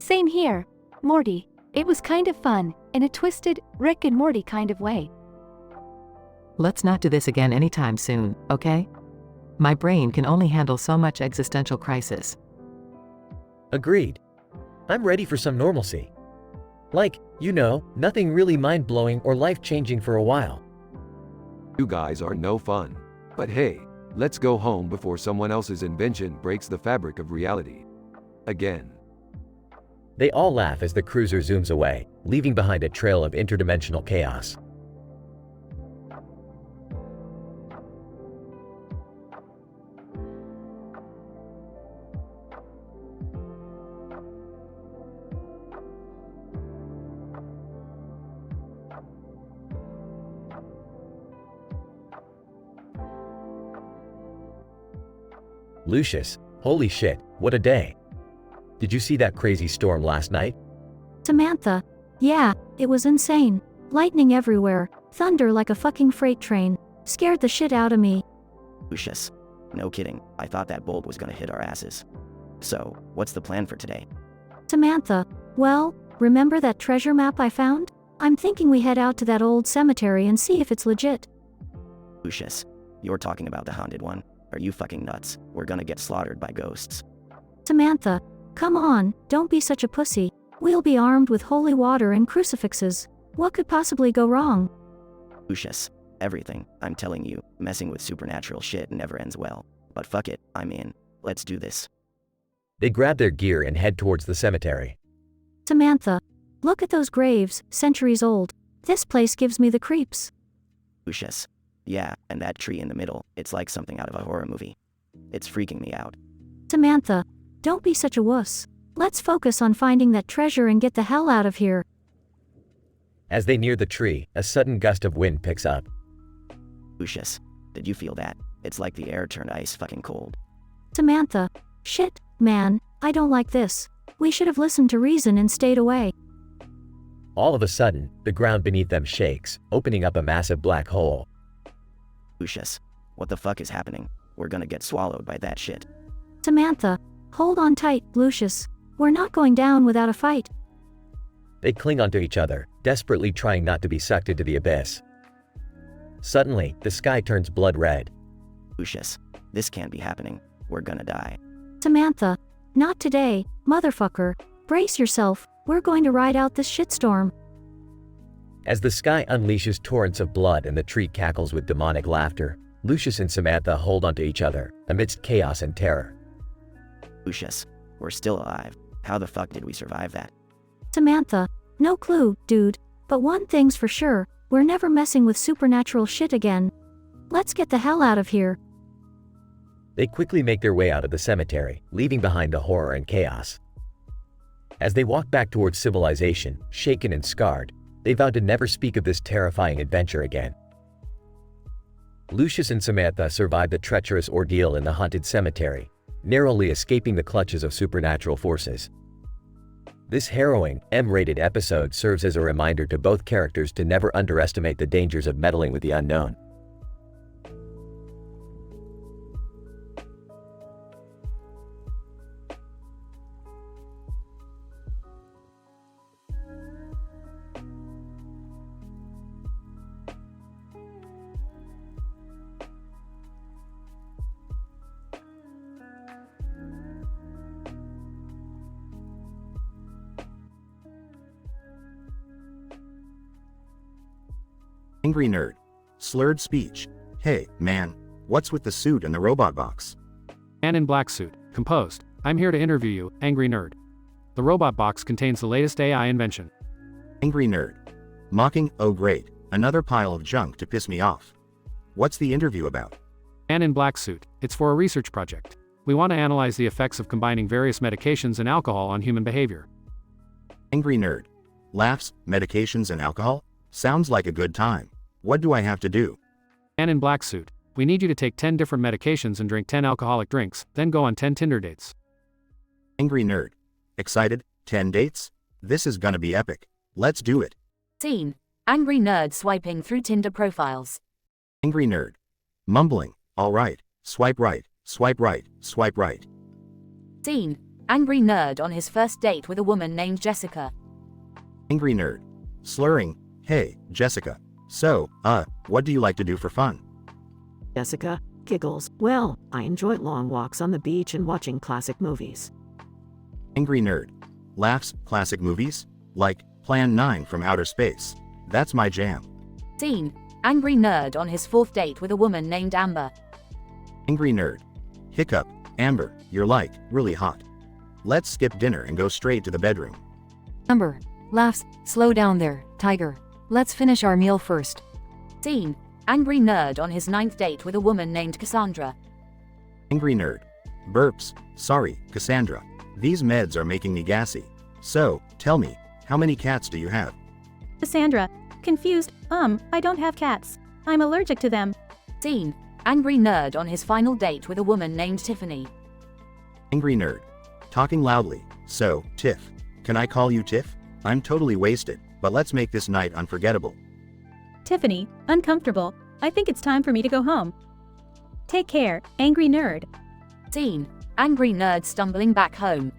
Same here, Morty. It was kind of fun, in a twisted, Rick and Morty kind of way. Let's not do this again anytime soon, okay? My brain can only handle so much existential crisis. Agreed. I'm ready for some normalcy. Like, nothing really mind-blowing or life-changing for a while. You guys are no fun. But hey, let's go home before someone else's invention breaks the fabric of reality. Again. They all laugh as the cruiser zooms away, leaving behind a trail of interdimensional chaos. Lucius, holy shit, what a day. Did you see that crazy storm last night? Samantha. Yeah, it was insane. Lightning everywhere, thunder like a fucking freight train. Scared the shit out of me. Lucius. No kidding, I thought that bolt was gonna hit our asses. So, what's the plan for today? Samantha. Well, remember that treasure map I found? I'm thinking we head out to that old cemetery and see if it's legit. Lucius. You're talking about the haunted one? Are you fucking nuts? We're gonna get slaughtered by ghosts. Samantha. Come on, don't be such a pussy. We'll be armed with holy water and crucifixes. What could possibly go wrong? Lucius, everything, I'm telling you, messing with supernatural shit never ends well. But fuck it, I'm in. Let's do this. They grab their gear and head towards the cemetery. Samantha. Look at those graves, centuries old. This place gives me the creeps. Lucius. Yeah, and that tree in the middle, it's like something out of a horror movie. It's freaking me out. Samantha. Don't be such a wuss. Let's focus on finding that treasure and get the hell out of here. As they near the tree, a sudden gust of wind picks up. Lucius, did you feel that? It's like the air turned ice fucking cold. Samantha. Shit, man, I don't like this. We should have listened to reason and stayed away. All of a sudden, the ground beneath them shakes, opening up a massive black hole. Lucius, what the fuck is happening? We're gonna get swallowed by that shit. Samantha. Hold on tight, Lucius. We're not going down without a fight. They cling onto each other, desperately trying not to be sucked into the abyss. Suddenly, the sky turns blood red. Lucius, this can't be happening. We're gonna die. Samantha. Not today, motherfucker. Brace yourself. We're going to ride out this shitstorm. As the sky unleashes torrents of blood and the tree cackles with demonic laughter, Lucius and Samantha hold onto each other amidst chaos and terror. Lucius, we're still alive. How the fuck did we survive that? Samantha, no clue, dude. But one thing's for sure, we're never messing with supernatural shit again. Let's get the hell out of here. They quickly make their way out of the cemetery, leaving behind the horror and chaos. As they walk back towards civilization, shaken and scarred, they vow to never speak of this terrifying adventure again. Lucius and Samantha survive the treacherous ordeal in the haunted cemetery, narrowly escaping the clutches of supernatural forces. This harrowing, M-rated episode serves as a reminder to both characters to never underestimate the dangers of meddling with the unknown. Angry nerd. Slurred speech. Hey, man, what's with the suit and the robot box? Man in black suit, composed. I'm here to interview you, angry nerd. The robot box contains the latest AI invention. Angry nerd. Mocking, oh great, another pile of junk to piss me off. What's the interview about? Man in black suit, it's for a research project. We want to analyze the effects of combining various medications and alcohol on human behavior. Angry nerd. Laughs, medications and alcohol? Sounds like a good time. What do I have to do? Man in black suit, we need you to take 10 different medications and drink 10 alcoholic drinks, then go on 10 Tinder dates. Angry nerd. Excited? 10 dates? This is gonna be epic. Let's do it. Scene. Angry nerd swiping through Tinder profiles. Angry nerd. Mumbling. All right. Swipe right. Swipe right. Swipe right. Scene. Angry nerd on his first date with a woman named Jessica. Angry nerd. Slurring. Hey, Jessica. So, what do you like to do for fun? Jessica giggles. Well, I enjoy long walks on the beach and watching classic movies. Angry nerd. Laughs. Classic movies? Like Plan 9 from Outer Space. That's my jam. Scene. Angry nerd on his fourth date with a woman named Amber. Angry nerd. Hiccup. Amber, you're like, really hot. Let's skip dinner and go straight to the bedroom. Amber. Laughs. Slow down there, Tiger. Let's finish our meal first. Scene. Angry nerd on his ninth date with a woman named Cassandra. Angry nerd. Burps. Sorry, Cassandra. These meds are making me gassy. So, tell me, how many cats do you have? Cassandra. Confused. I don't have cats. I'm allergic to them. Scene. Angry nerd on his final date with a woman named Tiffany. Angry nerd. Talking loudly. So, Tiff. Can I call you Tiff? I'm totally wasted, but let's make this night unforgettable. Tiffany, uncomfortable. I think it's time for me to go home. Take care, angry nerd. Scene. Angry nerd stumbling back home.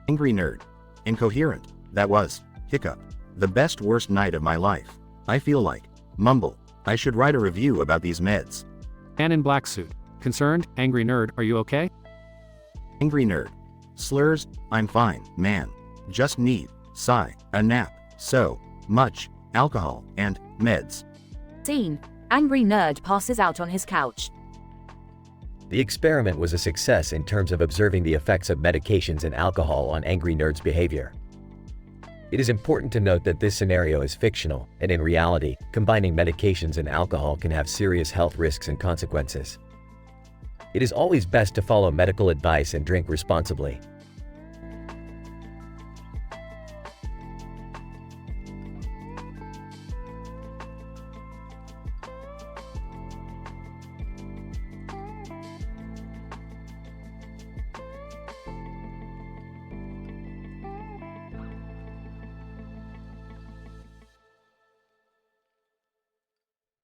Angry nerd. Incoherent. That was, hiccup, the best worst night of my life. I feel like, mumble, I should write a review about these meds. Man in black suit, concerned, angry nerd, are you okay? Angry nerd. Slurs, I'm fine, man. Just need, sigh, a nap, so, much, alcohol, and, meds. Scene. Angry nerd passes out on his couch. The experiment was a success in terms of observing the effects of medications and alcohol on angry nerds' behavior. It is important to note that this scenario is fictional, and in reality, combining medications and alcohol can have serious health risks and consequences. It is always best to follow medical advice and drink responsibly.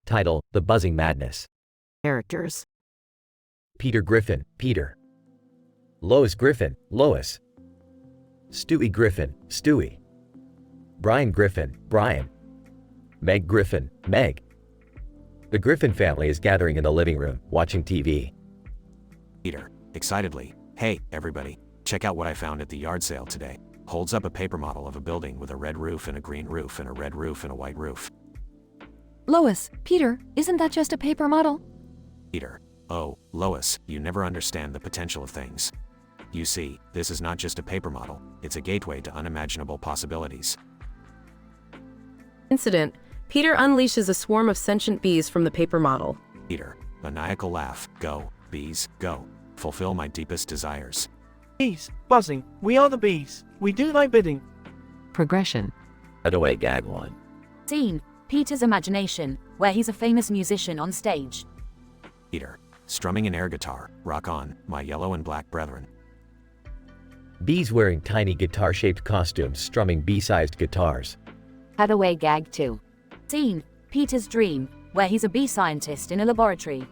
Title: The Buzzing Madness. Characters: Peter Griffin, Peter. Lois Griffin, Lois. Stewie Griffin, Stewie. Brian Griffin, Brian. Meg Griffin, Meg. The Griffin family is gathering in the living room, watching TV. Peter, excitedly, hey, everybody, check out what I found at the yard sale today. holds up a paper model of a building with a red roof and a green roof and a red roof and a white roof. Lois, Peter, isn't that just a paper model? Peter, oh, Lois, you never understand the potential of things. You see, this is not just a paper model, it's a gateway to unimaginable possibilities. Incident. Peter unleashes a swarm of sentient bees from the paper model. Peter, maniacal laugh, go, bees, go. Fulfill my deepest desires. Bees, buzzing, we are the bees. We do thy bidding. Progression. Cutaway gag 1. Scene. Peter's imagination, where he's a famous musician on stage. Peter, strumming an air guitar, rock on, my yellow and black brethren. Bees wearing tiny guitar-shaped costumes strumming bee-sized guitars. Cutaway gag 2. Scene. Peter's dream, where he's a bee scientist in a laboratory.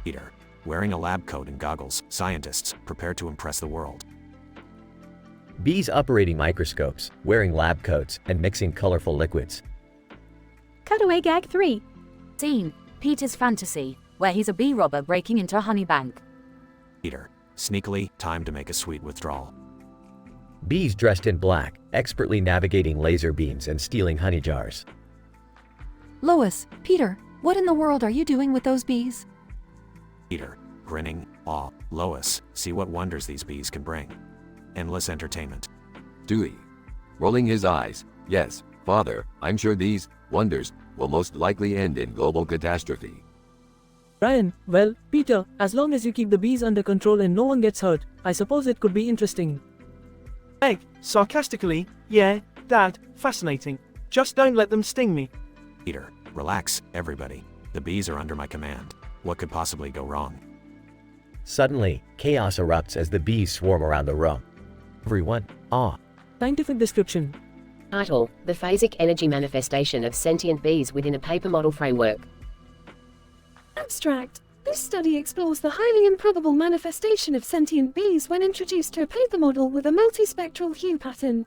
Peter, wearing a lab coat and goggles, scientists, prepare to impress the world. Bees operating microscopes, wearing lab coats, and mixing colorful liquids. Cutaway gag 3. Scene. Peter's fantasy, where he's a bee robber breaking into a honey bank. Peter, sneakily, time to make a sweet withdrawal. Bees dressed in black, expertly navigating laser beams and stealing honey jars. Lois, Peter, what in the world are you doing with those bees? Peter, grinning, awe, Lois, see what wonders these bees can bring. Endless entertainment. Dewey, rolling his eyes, yes, father, I'm sure these wonders will most likely end in global catastrophe. Brian, well, Peter, as long as you keep the bees under control and no one gets hurt, I suppose it could be interesting. Egg, sarcastically, yeah, Dad, fascinating. Just don't let them sting me. Peter, relax, everybody. The bees are under my command. What could possibly go wrong? Suddenly, chaos erupts as the bees swarm around the room. Everyone, awe. Scientific description. Title: The phasic energy manifestation of sentient bees within a paper model framework. Abstract. This study explores the highly improbable manifestation of sentient bees when introduced to a paper model with a multispectral hue pattern.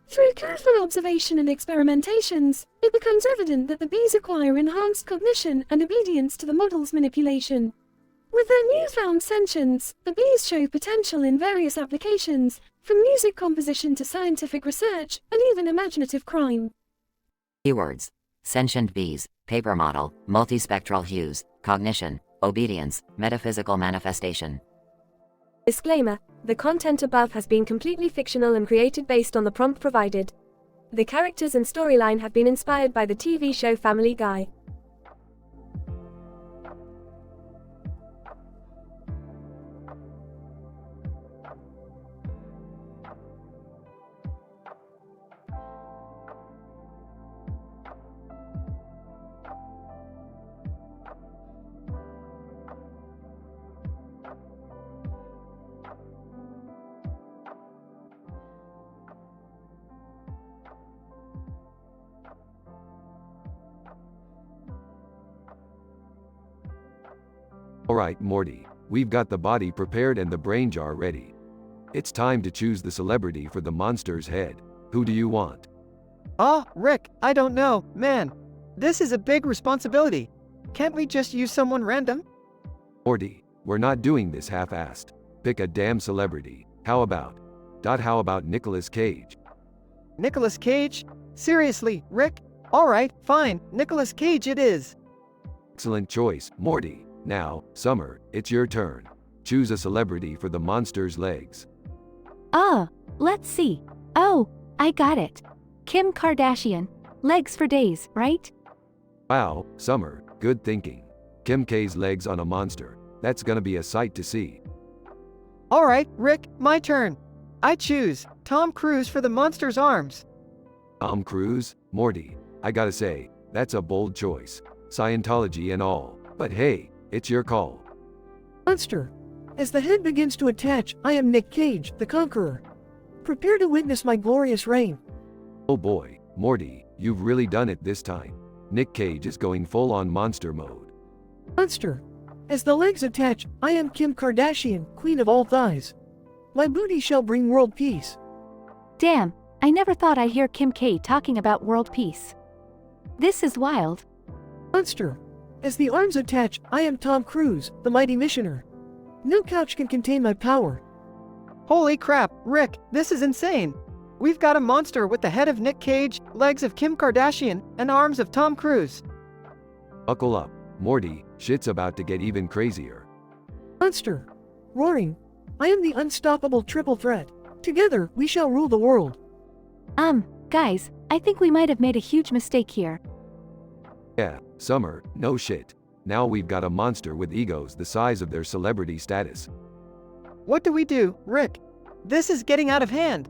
Through careful observation and experimentations, it becomes evident that the bees acquire enhanced cognition and obedience to the model's manipulation. With their newfound sentience, the bees show potential in various applications, from music composition to scientific research, and even imaginative crime. Keywords: sentient bees, paper model, multispectral hues, cognition, obedience, metaphysical manifestation. Disclaimer: the content above has been completely fictional and created based on the prompt provided. The characters and storyline have been inspired by the TV show Family Guy. Alright, Morty, we've got the body prepared and the brain jar ready. It's time to choose the celebrity for the monster's head. Who do you want? Oh, Rick, I don't know, man. This is a big responsibility. Can't we just use someone random? Morty, we're not doing this half-assed. Pick a damn celebrity. How about Nicolas Cage? Nicolas Cage? Seriously, Rick? Alright, fine, Nicolas Cage it is. Excellent choice, Morty. Now, Summer, it's your turn. Choose a celebrity for the monster's legs. Let's see. Oh, I got it. Kim Kardashian. Legs for days, right? Wow, Summer, good thinking. Kim K's legs on a monster. That's gonna be a sight to see. Alright, Rick, my turn. I choose Tom Cruise for the monster's arms. Tom Cruise? Morty, I gotta say, that's a bold choice. Scientology and all. But hey, it's your call. Monster. As the head begins to attach, I am Nick Cage, the Conqueror. Prepare to witness my glorious reign. Oh boy, Morty, you've really done it this time. Nick Cage is going full-on monster mode. Monster. As the legs attach, I am Kim Kardashian, queen of all thighs. My booty shall bring world peace. Damn, I never thought I'd hear Kim K talking about world peace. This is wild. Monster. As the arms attach, I am Tom Cruise, the mighty missioner. No couch can contain my power. Holy crap, Rick, this is insane. We've got a monster with the head of Nick Cage, legs of Kim Kardashian, and arms of Tom Cruise. Buckle up, Morty, shit's about to get even crazier. Monster. Roaring. I am the unstoppable triple threat. Together, we shall rule the world. Guys, I think we might have made a huge mistake here. Yeah, Summer, no shit. Now we've got a monster with egos the size of their celebrity status. What do we do, Rick? This is getting out of hand.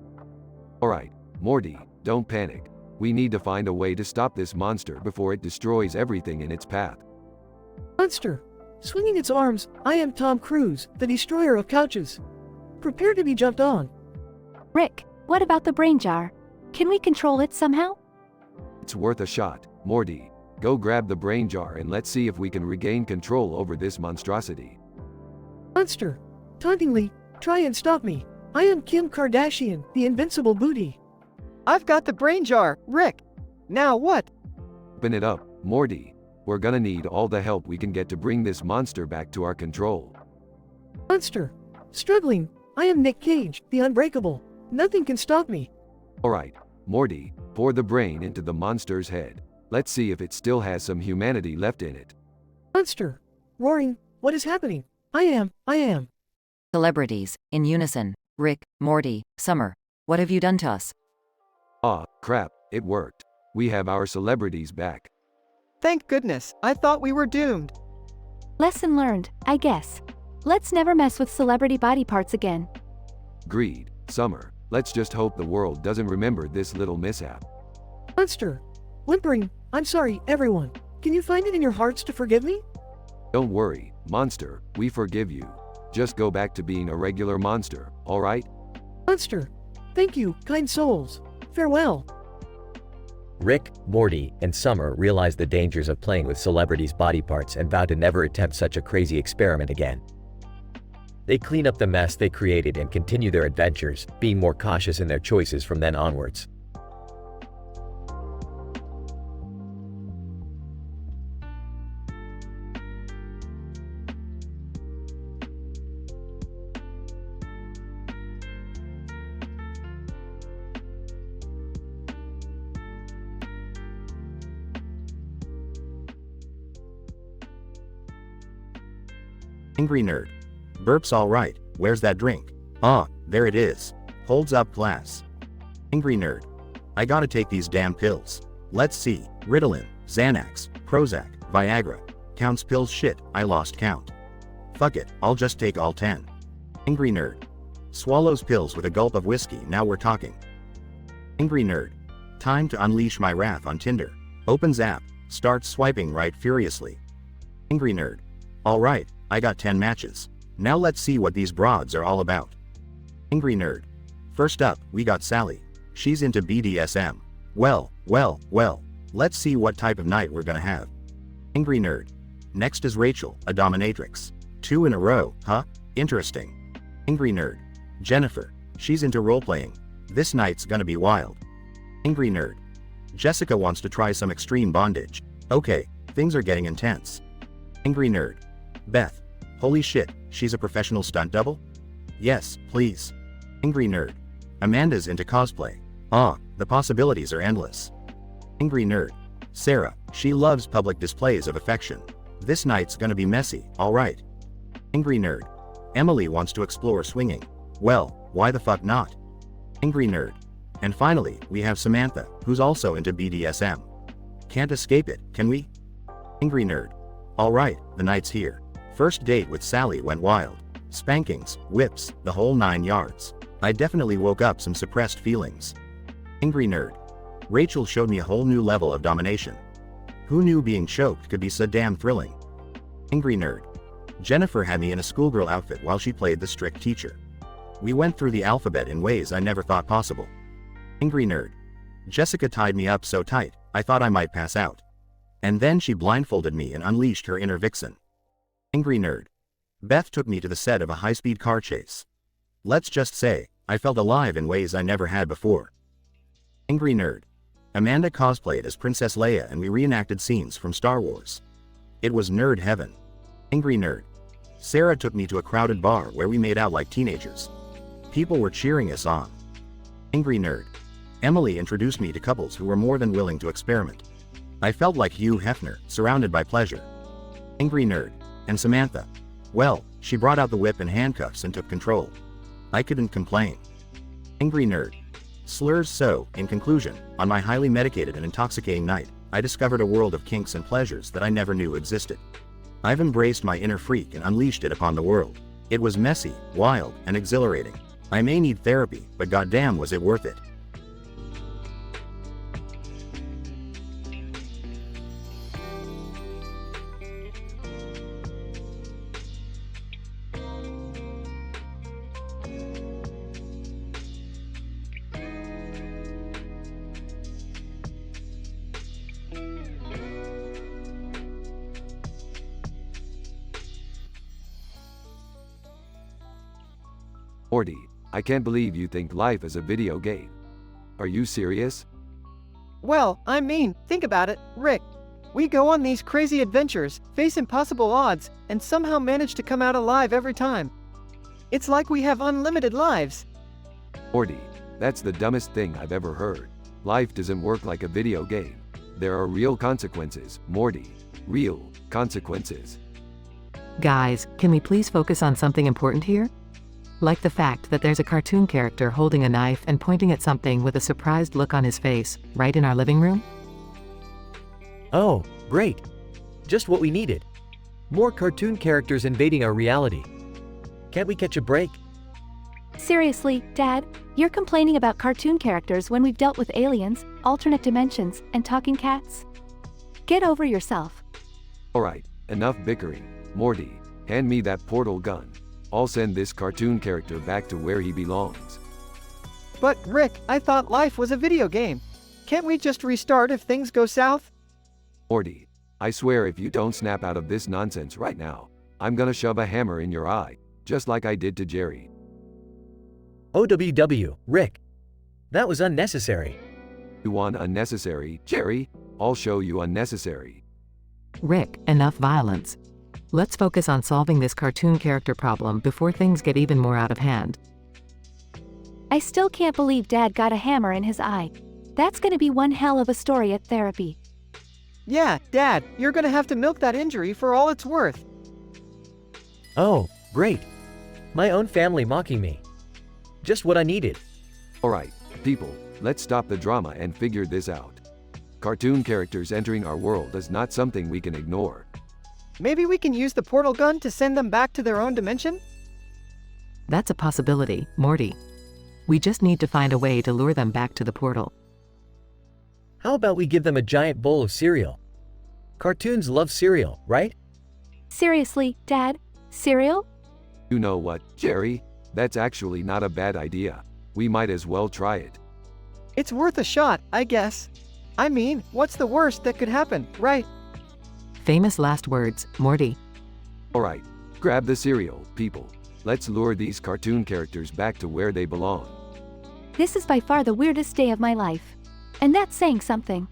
Alright, Morty, don't panic. We need to find a way to stop this monster before it destroys everything in its path. Monster. Swinging its arms, I am Tom Cruise, the destroyer of couches. Prepare to be jumped on. Rick, what about the brain jar? Can we control it somehow? It's worth a shot, Morty. Go grab the brain jar and let's see if we can regain control over this monstrosity. Monster. Tauntingly, try and stop me. I am Kim Kardashian, the invincible booty. I've got the brain jar, Rick. Now what? Open it up, Morty. We're gonna need all the help we can get to bring this monster back to our control. Monster. Struggling, I am Nick Cage, the unbreakable. Nothing can stop me. Alright, Morty, pour the brain into the monster's head. Let's see if it still has some humanity left in it. Monster. Roaring, what is happening? I am. Celebrities, in unison. Rick, Morty, Summer. What have you done to us? Ah, crap, it worked. We have our celebrities back. Thank goodness, I thought we were doomed. Lesson learned, I guess. Let's never mess with celebrity body parts again. Agreed, Summer. Let's just hope the world doesn't remember this little mishap. Monster. Whimpering, I'm sorry, everyone. Can you find it in your hearts to forgive me? Don't worry, monster, we forgive you. Just go back to being a regular monster, alright? Monster. Thank you, kind souls. Farewell. Rick, Morty, and Summer realize the dangers of playing with celebrities' body parts and vow to never attempt such a crazy experiment again. They clean up the mess they created and continue their adventures, being more cautious in their choices from then onwards. Angry nerd. Burp's alright, where's that drink? Ah, there it is. Holds up glass. Angry nerd. I gotta take these damn pills. Let's see, Ritalin, Xanax, Prozac, Viagra. Counts pills shit, I lost count. Fuck it, I'll just take all 10. Angry nerd. Swallows pills with a gulp of whiskey, now we're talking. Angry nerd. Time to unleash my wrath on Tinder. Opens app, starts swiping right furiously. Angry nerd. Alright, I got 10 matches. Now let's see what these broads are all about. Angry nerd. First up, we got Sally. She's into BDSM. Well, let's see what type of night we're gonna have. Angry nerd. Next is Rachel, a dominatrix. 2 in a row, huh? Interesting. Angry nerd. Jennifer. She's into role-playing. This night's gonna be wild. Angry nerd. Jessica wants to try some extreme bondage. Okay, things are getting intense. Angry nerd. Beth. Holy shit, she's a professional stunt double? Yes, please. Angry nerd. Amanda's into cosplay. Ah, the possibilities are endless. Angry nerd. Sarah. She loves public displays of affection. This night's gonna be messy, alright. Angry nerd. Emily wants to explore swinging. Well, why the fuck not? Angry nerd. And finally, we have Samantha, who's also into BDSM. Can't escape it, can we? Angry nerd. Alright, the night's here. First date with Sally went wild. Spankings, whips, the whole 9 yards. I definitely woke up some suppressed feelings. Angry nerd. Rachel showed me a whole new level of domination. Who knew being choked could be so damn thrilling? Angry nerd. Jennifer had me in a schoolgirl outfit while she played the strict teacher. We went through the alphabet in ways I never thought possible. Angry nerd. Jessica tied me up so tight, I thought I might pass out. And then she blindfolded me and unleashed her inner vixen. Angry nerd. Beth took me to the set of a high-speed car chase. Let's just say, I felt alive in ways I never had before. Angry nerd. Amanda cosplayed as Princess Leia and we reenacted scenes from Star Wars. It was nerd heaven. Angry nerd. Sarah took me to a crowded bar where we made out like teenagers. People were cheering us on. Angry nerd. Emily introduced me to couples who were more than willing to experiment. I felt like Hugh Hefner, surrounded by pleasure. Angry nerd. And Samantha. Well, she brought out the whip and handcuffs and took control. I couldn't complain. Angry nerd. Slurs. So, in conclusion, on my highly medicated and intoxicating night, I discovered a world of kinks and pleasures that I never knew existed. I've embraced my inner freak and unleashed it upon the world. It was messy, wild, and exhilarating. I may need therapy, but goddamn was it worth it. Morty, I can't believe you think life is a video game. Are you serious? Well, I mean, think about it, Rick. We go on these crazy adventures, face impossible odds, and somehow manage to come out alive every time. It's like we have unlimited lives. Morty, that's the dumbest thing I've ever heard. Life doesn't work like a video game. There are real consequences, Morty. Real consequences. Guys, can we please focus on something important here? Like the fact that there's a cartoon character holding a knife and pointing at something with a surprised look on his face, right in our living room? Oh, great. Just what we needed. More cartoon characters invading our reality. Can't we catch a break? Seriously, Dad, you're complaining about cartoon characters when we've dealt with aliens, alternate dimensions, and talking cats? Get over yourself. Alright, enough bickering. Morty, hand me that portal gun. I'll send this cartoon character back to where he belongs. But, Rick, I thought life was a video game. Can't we just restart if things go south? Morty, I swear if you don't snap out of this nonsense right now, I'm gonna shove a hammer in your eye, just like I did to Jerry. OWW, Rick. That was unnecessary. You want unnecessary, Jerry? I'll show you unnecessary. Rick, enough violence. Let's focus on solving this cartoon character problem before things get even more out of hand. I still can't believe Dad got a hammer in his eye. That's gonna be one hell of a story at therapy. Yeah, Dad, you're gonna have to milk that injury for all it's worth. Oh, great. My own family mocking me. Just what I needed. Alright, people, let's stop the drama and figure this out. Cartoon characters entering our world is not something we can ignore. Maybe we can use the portal gun to send them back to their own dimension? That's a possibility, Morty. We just need to find a way to lure them back to the portal. How about we give them a giant bowl of cereal? Cartoons love cereal, right? Seriously, Dad? Cereal? You know what, Jerry? That's actually not a bad idea. We might as well try it. It's worth a shot, I guess. I mean, what's the worst that could happen, right? Famous last words, Morty. Alright, grab the cereal, people. Let's lure these cartoon characters back to where they belong. This is by far the weirdest day of my life. And that's saying something.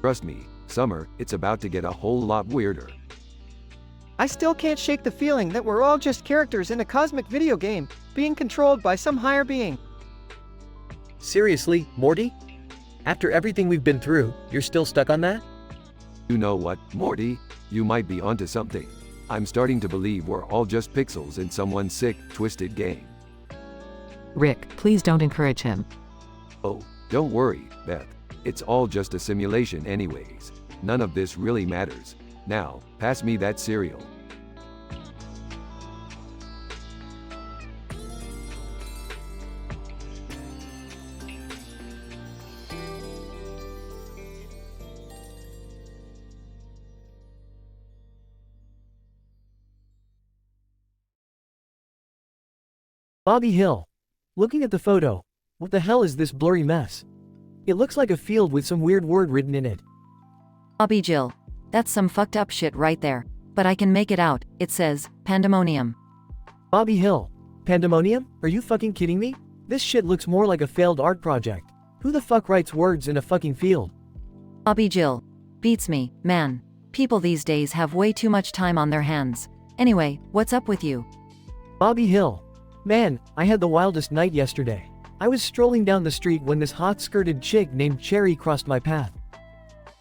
Trust me, Summer, it's about to get a whole lot weirder. I still can't shake the feeling that we're all just characters in a cosmic video game, being controlled by some higher being. Seriously, Morty? After everything we've been through, you're still stuck on that? You know what, Morty? You might be onto something. I'm starting to believe we're all just pixels in someone's sick, twisted game. Rick, please don't encourage him. Oh, don't worry, Beth. It's all just a simulation anyways. None of this really matters. Now, pass me that cereal. Bobby Hill. Looking at the photo, what the hell is this blurry mess? It looks like a field with some weird word written in it. Bobby Jill. That's some fucked up shit right there. But I can make it out. It says, Pandemonium. Bobby Hill. Pandemonium? Are you fucking kidding me? This shit looks more like a failed art project. Who the fuck writes words in a fucking field? Bobby Jill. Beats me, man. People these days have way too much time on their hands. Anyway, what's up with you? Bobby Hill. Man, I had the wildest night yesterday. I was strolling down the street when this hot-skirted chick named Cherry crossed my path.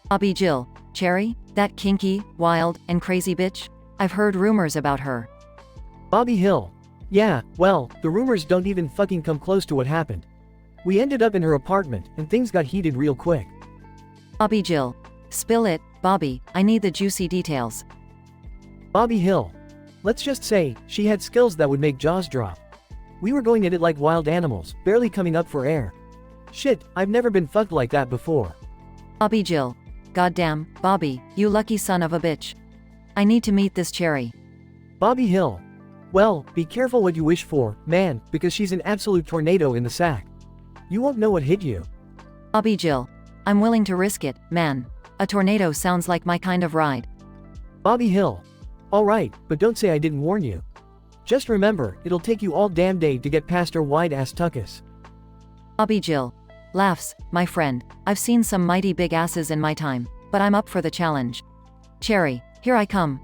Bobby Jill, Cherry, that kinky, wild, and crazy bitch? I've heard rumors about her. Bobby Hill. Yeah, well, the rumors don't even fucking come close to what happened. We ended up in her apartment, and things got heated real quick. Bobby Jill. Spill it, Bobby, I need the juicy details. Bobby Hill. Let's just say, she had skills that would make jaws drop. We were going at it like wild animals, barely coming up for air. Shit, I've never been fucked like that before. Bobby Jill. Goddamn, Bobby, you lucky son of a bitch. I need to meet this Cherry. Bobby Hill. Well, be careful what you wish for, man, because she's an absolute tornado in the sack. You won't know what hit you. Bobby Jill. I'm willing to risk it, man. A tornado sounds like my kind of ride. Bobby Hill. Alright, but don't say I didn't warn you. Just remember, it'll take you all damn day to get past her wide-ass tuckus. Bobby Jill. Laughs, my friend. I've seen some mighty big asses in my time, but I'm up for the challenge. Cherry, here I come.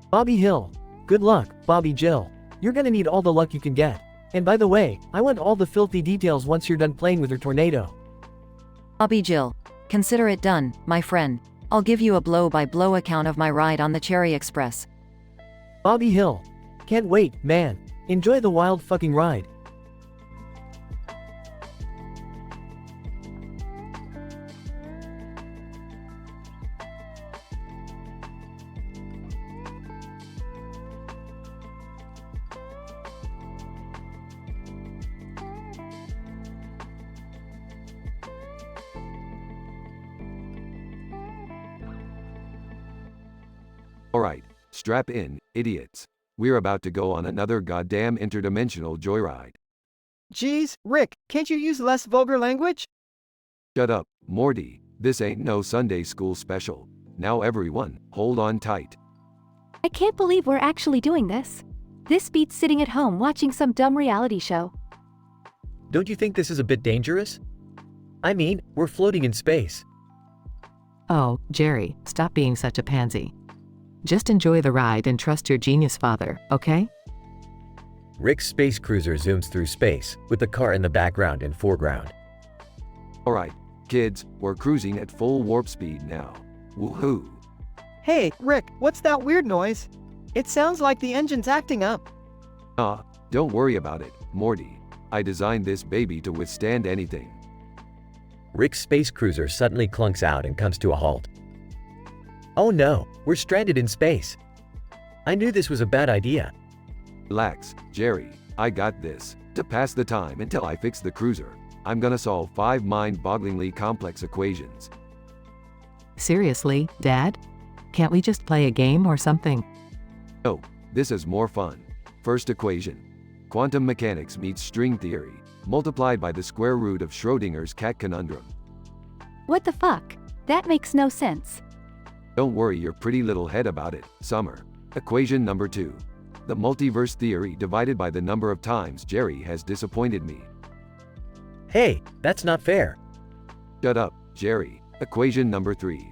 Bobby Hill. Good luck, Bobby Jill. You're gonna need all the luck you can get. And by the way, I want all the filthy details once you're done playing with her tornado. Bobby Jill. Consider it done, my friend. I'll give you a blow-by-blow account of my ride on the Cherry Express. Bobby Hill. Can't wait, man. Enjoy the wild fucking ride. Alright, strap in, idiots. We're about to go on another goddamn interdimensional joyride. Geez, Rick, can't you use less vulgar language? Shut up, Morty. This ain't no Sunday school special. Now everyone, hold on tight. I can't believe we're actually doing this. This beats sitting at home watching some dumb reality show. Don't you think this is a bit dangerous? I mean, we're floating in space. Oh, Jerry, stop being such a pansy. Just enjoy the ride and trust your genius father, okay? Rick's space cruiser zooms through space, with the car in the background and foreground. Alright, kids, we're cruising at full warp speed now. Woohoo! Hey, Rick, what's that weird noise? It sounds like the engine's acting up. Don't worry about it, Morty. I designed this baby to withstand anything. Rick's space cruiser suddenly clunks out and comes to a halt. Oh no, we're stranded in space. I knew this was a bad idea. Relax, Jerry, I got this. To pass the time until I fix the cruiser, I'm gonna solve 5 mind-bogglingly complex equations. Seriously, Dad? Can't we just play a game or something? No, this is more fun. First equation. Quantum mechanics meets string theory, multiplied by the square root of Schrödinger's cat conundrum. What the fuck? That makes no sense. Don't worry your pretty little head about it, Summer. Equation number 2. The multiverse theory divided by the number of times Jerry has disappointed me. Hey, that's not fair. Shut up, Jerry. Equation number 3.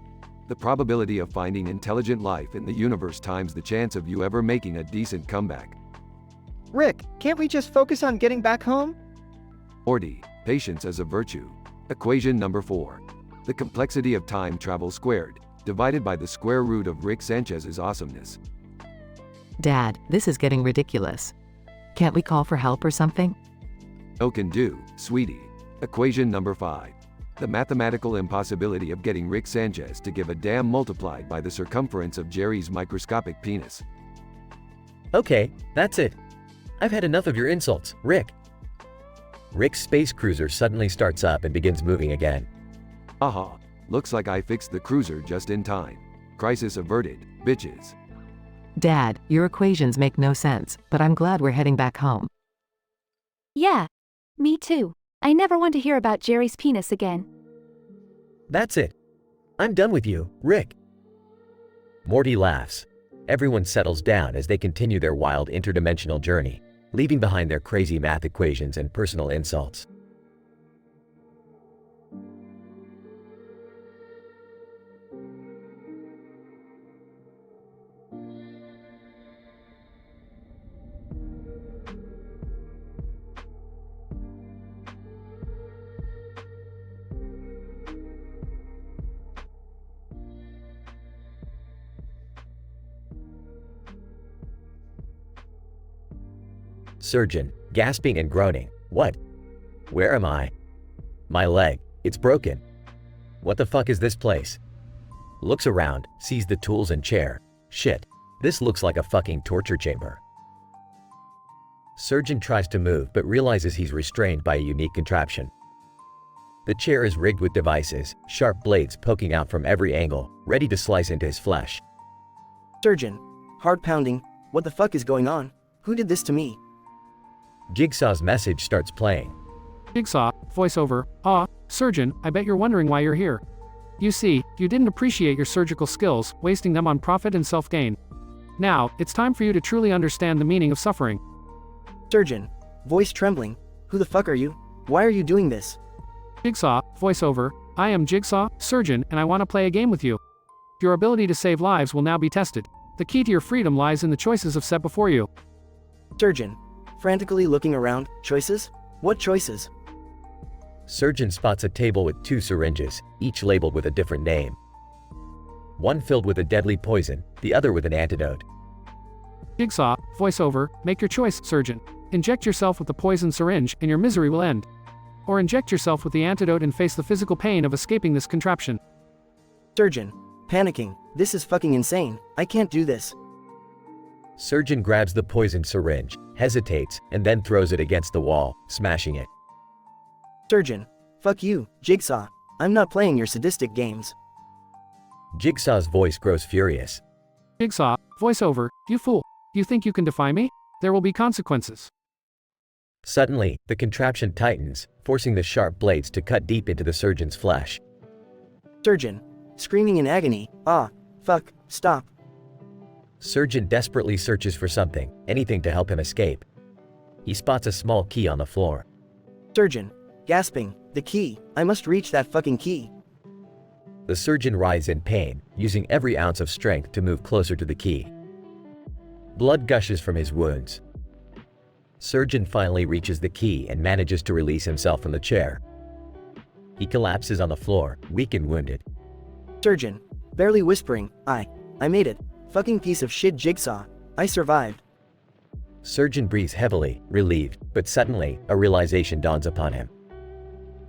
The probability of finding intelligent life in the universe times the chance of you ever making a decent comeback. Rick, can't we just focus on getting back home? Morty, patience is a virtue. Equation number 4. The complexity of time travel squared, divided by the square root of Rick Sanchez's awesomeness. Dad, this is getting ridiculous. Can't we call for help or something? No can do, sweetie. Equation number 5. The mathematical impossibility of getting Rick Sanchez to give a damn multiplied by the circumference of Jerry's microscopic penis. Okay, that's it. I've had enough of your insults, Rick. Rick's space cruiser suddenly starts up and begins moving again. Aha, looks like I fixed the cruiser just in time. Crisis averted, bitches. Dad, your equations make no sense, but I'm glad we're heading back home. Yeah, me too. I never want to hear about Jerry's penis again. That's it. I'm done with you, Rick. Morty laughs. Everyone settles down as they continue their wild interdimensional journey, leaving behind their crazy math equations and personal insults. Surgeon, gasping and groaning. What? Where am I? My leg. It's broken. What the fuck is this place? Looks around, sees the tools and chair. Shit. This looks like a fucking torture chamber. Surgeon tries to move but realizes he's restrained by a unique contraption. The chair is rigged with devices, sharp blades poking out from every angle, ready to slice into his flesh. Surgeon. Heart pounding. What the fuck is going on? Who did this to me? Jigsaw's message starts playing. Jigsaw, voiceover, surgeon, I bet you're wondering why you're here. You see, you didn't appreciate your surgical skills, wasting them on profit and self-gain. Now, it's time for you to truly understand the meaning of suffering. Surgeon. Voice trembling. Who the fuck are you? Why are you doing this? Jigsaw, voiceover, I am Jigsaw, surgeon, and I want to play a game with you. Your ability to save lives will now be tested. The key to your freedom lies in the choices I've set before you. Surgeon. Frantically looking around. Choices? What choices? Surgeon spots a table with 2 syringes, each labeled with a different name. One filled with a deadly poison, the other with an antidote. Jigsaw, voiceover, make your choice, surgeon. Inject yourself with the poison syringe, and your misery will end. Or inject yourself with the antidote and face the physical pain of escaping this contraption. Surgeon. Panicking. This is fucking insane. I can't do this. Surgeon grabs the poison syringe, hesitates, and then throws it against the wall, smashing it. Surgeon. Fuck you, Jigsaw. I'm not playing your sadistic games. Jigsaw's voice grows furious. Jigsaw, voiceover, you fool. You think you can defy me? There will be consequences. Suddenly, the contraption tightens, forcing the sharp blades to cut deep into the surgeon's flesh. Surgeon. Screaming in agony. Fuck, stop. Surgeon desperately searches for something, anything to help him escape. He spots a small key on the floor. Surgeon. Gasping. The key. I must reach that fucking key. The surgeon writhes in pain, using every ounce of strength to move closer to the key. Blood gushes from his wounds. Surgeon finally reaches the key and manages to release himself from the chair. He collapses on the floor, weak and wounded. Surgeon. Barely whispering. I made it. Fucking piece of shit, Jigsaw. I survived. Surgeon breathes heavily, relieved, but suddenly, a realization dawns upon him.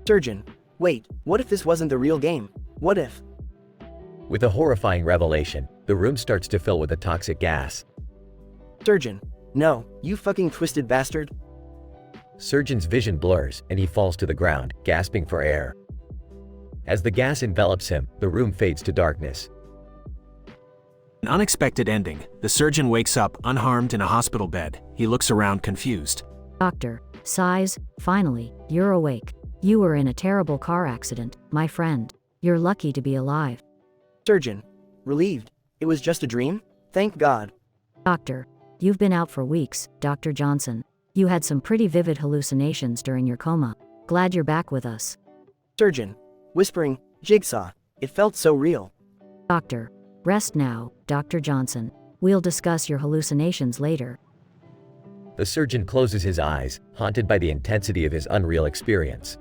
Surgeon. Wait, what if this wasn't the real game? What if? With a horrifying revelation, the room starts to fill with a toxic gas. Surgeon. No, you fucking twisted bastard. Surgeon's vision blurs, and he falls to the ground, gasping for air. As the gas envelops him, the room fades to darkness. An unexpected ending. The surgeon wakes up, unharmed, in a hospital bed. He looks around, confused. Doctor, sighs, finally, you're awake. You were in a terrible car accident, my friend. You're lucky to be alive. Surgeon. Relieved. It was just a dream? Thank God. Doctor, you've been out for weeks, Dr. Johnson. You had some pretty vivid hallucinations during your coma. Glad you're back with us. Surgeon. Whispering, Jigsaw. It felt so real. Doctor. Rest now, Dr. Johnson. We'll discuss your hallucinations later. The surgeon closes his eyes, haunted by the intensity of his unreal experience.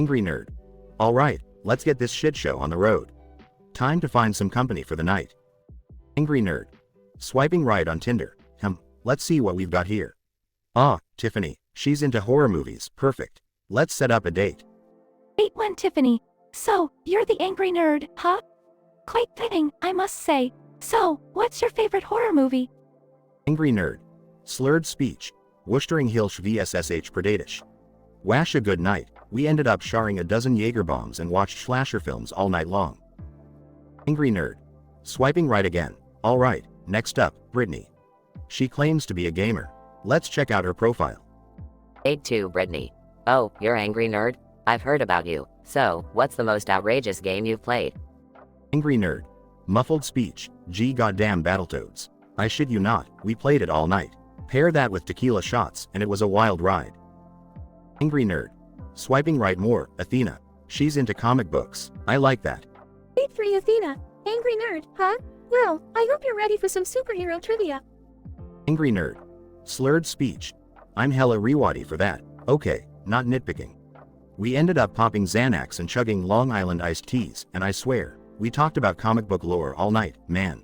Angry Nerd. Alright, let's get this shit show on the road. Time to find some company for the night. Angry Nerd. Swiping right on Tinder. Let's see what we've got here. Tiffany. She's into horror movies. Perfect. Let's set up a date. Wait one, Tiffany. So, you're the angry nerd, huh? Quite fitting, I must say. So, what's your favorite horror movie? Angry Nerd. Slurred speech. Worcestering Hilsch vs Predatish. Wash a good night. We ended up sharing a dozen Jaeger bombs and watched slasher films all night long. Angry Nerd. Swiping right again. Alright, next up, Brittany. She claims to be a gamer. Let's check out her profile. Aid 2 Brittany. Oh, you're angry nerd? I've heard about you. So, what's the most outrageous game you've played? Angry nerd. Muffled speech. Gee goddamn Battletoads. I shit you not, we played it all night. Pair that with tequila shots and it was a wild ride. Angry nerd. Swiping right more, Athena. She's into comic books. I like that. 8-3 Athena. Angry nerd, huh? Well, I hope you're ready for some superhero trivia. Angry nerd. Slurred speech. I'm hella rewatty for that. Okay, not nitpicking. We ended up popping Xanax and chugging Long Island iced teas, and I swear, we talked about comic book lore all night, man.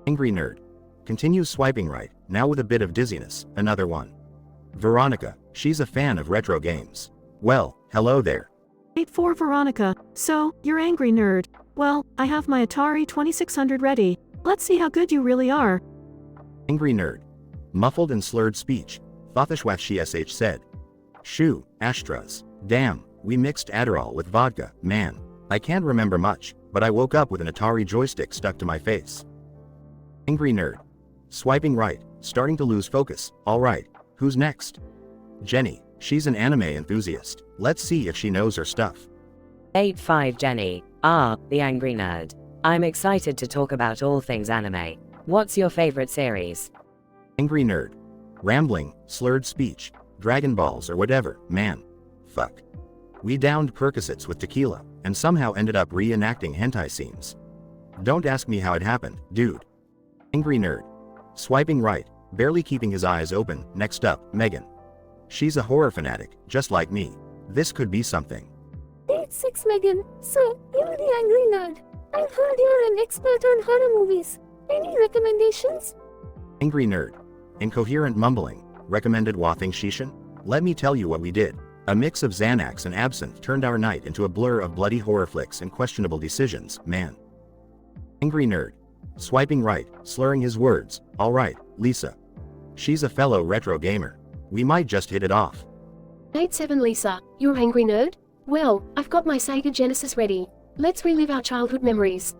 Angry nerd. Continues swiping right, now with a bit of dizziness, another one. Veronica, she's a fan of retro games. Well, hello there. 8-4 Veronica. So, you're angry nerd. Well, I have my Atari 2600 ready. Let's see how good you really are. Angry nerd. Muffled and slurred speech. Thothishwath said. Shoo, Ashtras. Damn, we mixed Adderall with vodka, man. I can't remember much, but I woke up with an Atari joystick stuck to my face. Angry nerd. Swiping right, starting to lose focus. Alright, who's next? Jenny, she's an anime enthusiast. Let's see if she knows her stuff. 8-5 Jenny. The angry nerd. I'm excited to talk about all things anime. What's your favorite series? Angry nerd. Rambling, slurred speech, Dragon Balls or whatever, man. Fuck. We downed Percocets with tequila, and somehow ended up reenacting hentai scenes. Don't ask me how it happened, dude. Angry nerd. Swiping right, barely keeping his eyes open. Next up, Megan. She's a horror fanatic, just like me. This could be something. 8-6 Megan. So, you're the angry nerd. I've heard you're an expert on horror movies. Any recommendations? Angry nerd. Incoherent mumbling. Recommended Wathing Shishan? Let me tell you what we did. A mix of Xanax and absinthe turned our night into a blur of bloody horror flicks and questionable decisions, man. Angry nerd. Swiping right, slurring his words. Alright, Lisa. She's a fellow retro gamer. We might just hit it off. 8-7 Lisa, you're angry nerd? Well, I've got my Sega Genesis ready. Let's relive our childhood memories.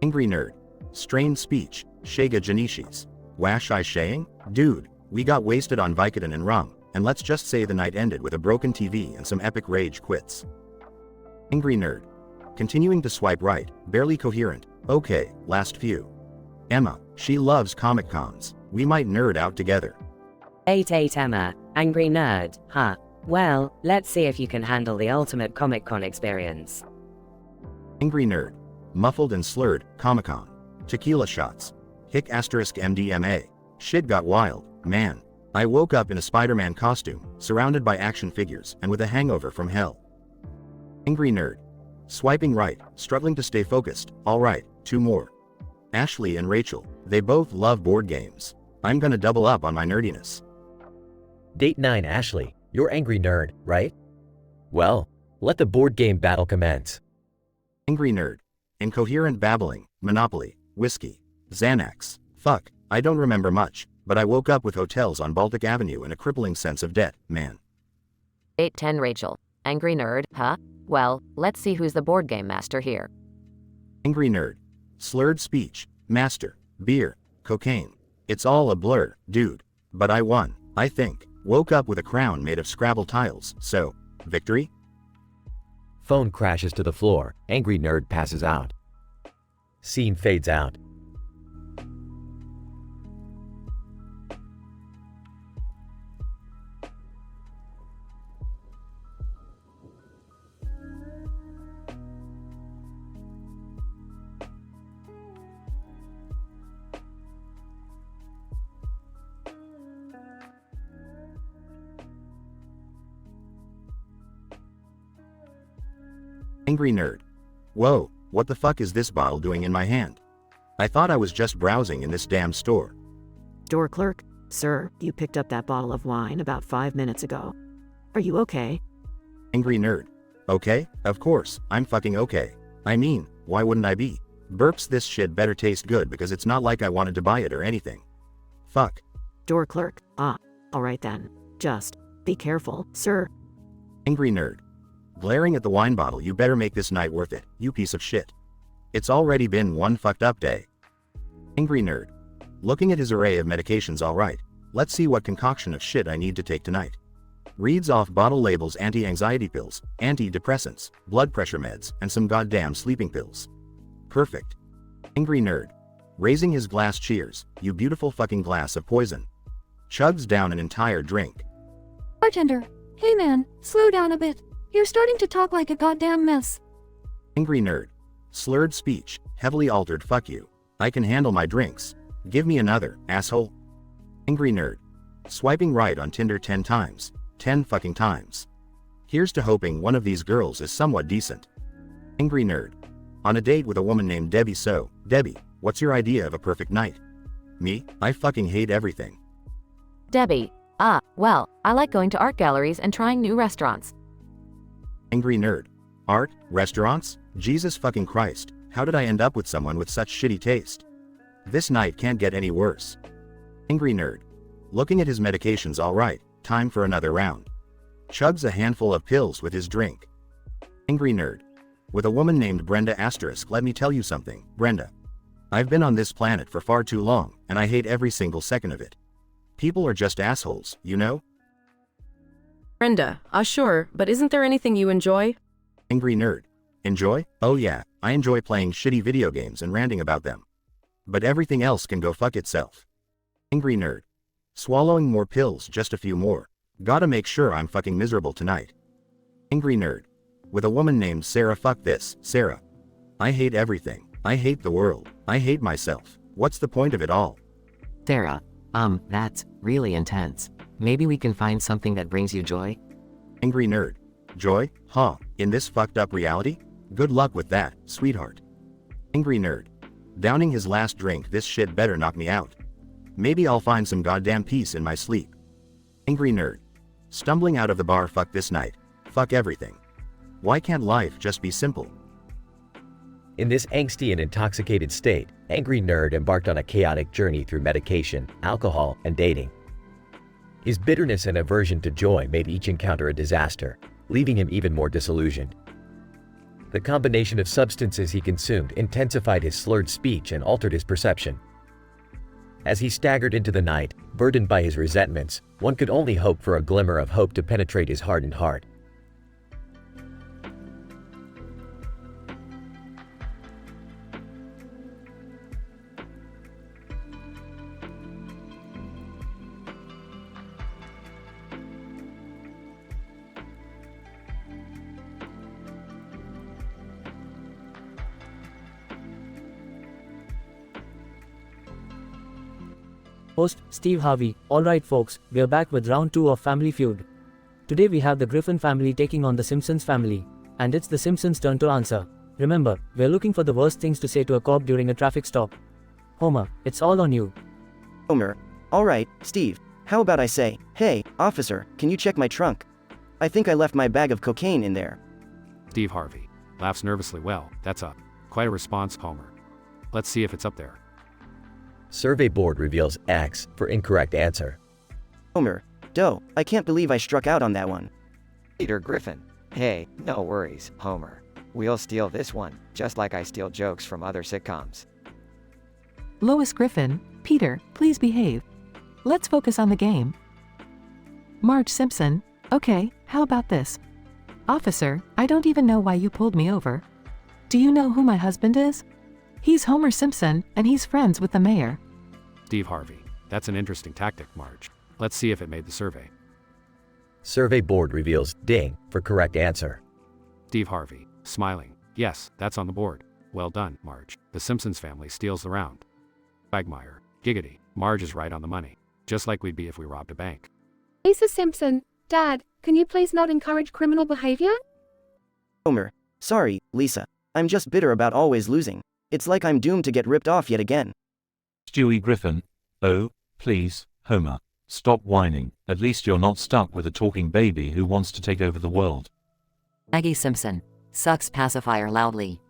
Angry nerd. Strained speech. Shega Janishis. Wash I shaying? Dude, we got wasted on Vicodin and rum, and let's just say the night ended with a broken TV and some epic rage quits. Angry nerd. Continuing to swipe right, barely coherent. Okay, last few. Emma, she loves Comic Cons. We might nerd out together. 8-8 Emma. Angry nerd, huh? Well, let's see if you can handle the ultimate Comic Con experience. Angry nerd. Muffled and slurred, Comic Con. Tequila shots. Hick asterisk MDMA. Shit got wild, man. I woke up in a Spider-Man costume, surrounded by action figures, and with a hangover from hell. Angry nerd. Swiping right, struggling to stay focused. Alright, two more. Ashley and Rachel, they both love board games. I'm gonna double up on my nerdiness. Date 9 Ashley, you're angry nerd, right? Well, let the board game battle commence. Angry nerd. Incoherent babbling, Monopoly, whiskey, Xanax. Fuck, I don't remember much, but I woke up with hotels on Baltic Avenue and a crippling sense of debt, man. 8-10 Rachel. Angry nerd, huh? Well, let's see who's the board game master here. Angry nerd. Slurred speech, master, beer, cocaine. It's all a blur, dude. But I won, I think. Woke up with a crown made of Scrabble tiles, so, victory? Phone crashes to the floor, angry nerd passes out. Scene fades out. Angry nerd. Whoa, what the fuck is this bottle doing in my hand? I thought I was just browsing in this damn store. Door clerk, sir, you picked up that bottle of wine about 5 minutes ago. Are you okay? Angry nerd. Okay, of course, I'm fucking okay. I mean, why wouldn't I be? Burps, this shit better taste good because it's not like I wanted to buy it or anything. Fuck. Door clerk, alright then. Just, be careful, sir. Angry nerd. Glaring at the wine bottle, you better make this night worth it, you piece of shit. It's already been one fucked up day. Angry nerd. Looking at his array of medications, alright. Let's see what concoction of shit I need to take tonight. Reads off bottle labels: anti-anxiety pills, antidepressants, blood pressure meds, and some goddamn sleeping pills. Perfect. Angry nerd. Raising his glass, cheers, you beautiful fucking glass of poison. Chugs down an entire drink. Bartender, hey man, slow down a bit. You're starting to talk like a goddamn mess. Angry nerd. Slurred speech, heavily altered fuck you. I can handle my drinks. Give me another, asshole. Angry nerd. Swiping right on Tinder 10 times. 10 fucking times. Here's to hoping one of these girls is somewhat decent. Angry nerd. On a date with a woman named Debbie. So, Debbie, what's your idea of a perfect night? Me, I fucking hate everything. Debbie, well, I like going to art galleries and trying new restaurants. Angry nerd. Art, restaurants? Jesus fucking Christ, how did I end up with someone with such shitty taste? This night can't get any worse. Angry nerd. Looking at his medications, alright, time for another round. Chugs a handful of pills with his drink. Angry nerd. With a woman named Brenda *, let me tell you something, Brenda. I've been on this planet for far too long, and I hate every single second of it. People are just assholes, you know? Brenda, sure, but isn't there anything you enjoy? Angry nerd. Enjoy? Oh yeah, I enjoy playing shitty video games and ranting about them. But everything else can go fuck itself. Angry nerd. Swallowing more pills, just a few more. Gotta make sure I'm fucking miserable tonight. Angry nerd. With a woman named Sarah. Fuck this, Sarah. I hate everything. I hate the world. I hate myself. What's the point of it all? Sarah, that's really intense. Maybe we can find something that brings you joy? Angry nerd. Joy? Huh, in this fucked up reality? Good luck with that, sweetheart. Angry nerd. Downing his last drink, this shit better knock me out. Maybe I'll find some goddamn peace in my sleep. Angry nerd. Stumbling out of the bar. Fuck this night. Fuck everything. Why can't life just be simple? In this angsty and intoxicated state, Angry Nerd embarked on a chaotic journey through medication, alcohol, and dating. His bitterness and aversion to joy made each encounter a disaster, leaving him even more disillusioned. The combination of substances he consumed intensified his slurred speech and altered his perception. As he staggered into the night, burdened by his resentments, one could only hope for a glimmer of hope to penetrate his hardened heart. Host, Steve Harvey. Alright folks, we're back with round 2 of Family Feud. Today we have the Griffin family taking on the Simpsons family. And it's the Simpsons' turn to answer. Remember, we're looking for the worst things to say to a cop during a traffic stop. Homer, it's all on you. Homer. Alright, Steve. How about I say, hey, officer, can you check my trunk? I think I left my bag of cocaine in there. Steve Harvey laughs nervously. Well, that's up. Quite a response, Homer. Let's see if it's up there. Survey board reveals X for incorrect answer. Homer. Doe, I can't believe I struck out on that one. Peter Griffin. Hey, no worries, Homer. We'll steal this one, just like I steal jokes from other sitcoms. Lois Griffin, Peter, please behave. Let's focus on the game. Marge Simpson, okay, how about this? Officer, I don't even know why you pulled me over. Do you know who my husband is? He's Homer Simpson, and he's friends with the mayor. Steve Harvey. That's an interesting tactic, Marge. Let's see if it made the survey. Survey board reveals ding for correct answer. Steve Harvey, smiling. Yes, that's on the board. Well done, Marge. The Simpsons family steals the round. Quagmire. Giggity. Marge is right on the money. Just like we'd be if we robbed a bank. Lisa Simpson, Dad, can you please not encourage criminal behavior? Homer. Sorry, Lisa. I'm just bitter about always losing. It's like I'm doomed to get ripped off yet again. Stewie Griffin. Oh, please, Homer. Stop whining. At least you're not stuck with a talking baby who wants to take over the world. Maggie Simpson. Sucks pacifier loudly.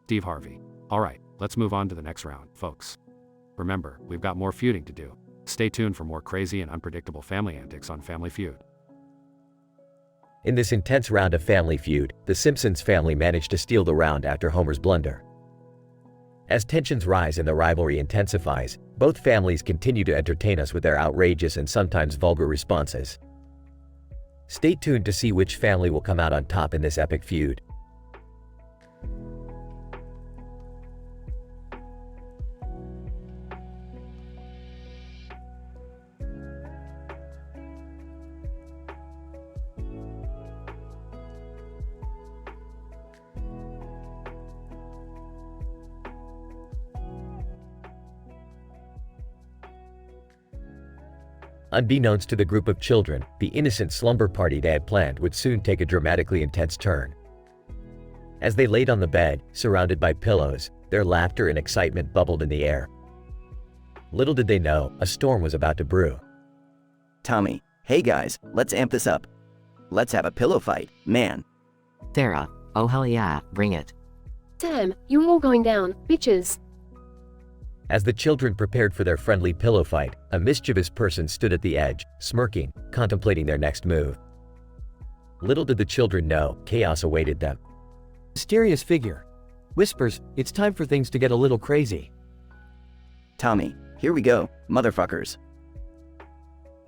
Steve Harvey. Alright, let's move on to the next round, folks. Remember, we've got more feuding to do. Stay tuned for more crazy and unpredictable family antics on Family Feud. In this intense round of Family Feud, the Simpsons family managed to steal the round after Homer's blunder. As tensions rise and the rivalry intensifies, both families continue to entertain us with their outrageous and sometimes vulgar responses. Stay tuned to see which family will come out on top in this epic feud. Unbeknownst to the group of children, the innocent slumber party they had planned would soon take a dramatically intense turn. As they laid on the bed, surrounded by pillows, their laughter and excitement bubbled in the air. Little did they know, a storm was about to brew. Tommy, hey guys, let's amp this up. Let's have a pillow fight, man. Sarah, oh hell yeah, bring it. Damn, you're all going down, bitches. As the children prepared for their friendly pillow fight, a mischievous person stood at the edge, smirking, contemplating their next move. Little did the children know, chaos awaited them. Mysterious figure. Whispers, it's time for things to get a little crazy. Tommy, here we go, motherfuckers.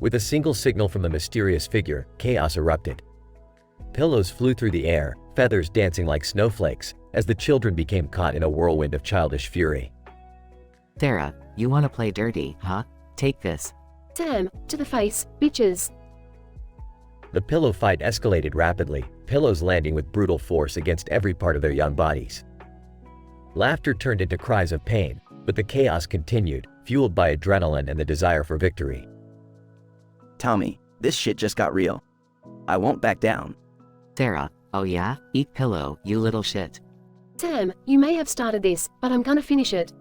With a single signal from the mysterious figure, chaos erupted. Pillows flew through the air, feathers dancing like snowflakes, as the children became caught in a whirlwind of childish fury. Sarah, you wanna play dirty, huh? Take this. Damn, to the face, bitches. The pillow fight escalated rapidly, pillows landing with brutal force against every part of their young bodies. Laughter turned into cries of pain, but the chaos continued, fueled by adrenaline and the desire for victory. Tommy, this shit just got real. I won't back down. Sarah, oh yeah? Eat pillow, you little shit. Damn, you may have started this, but I'm gonna finish it.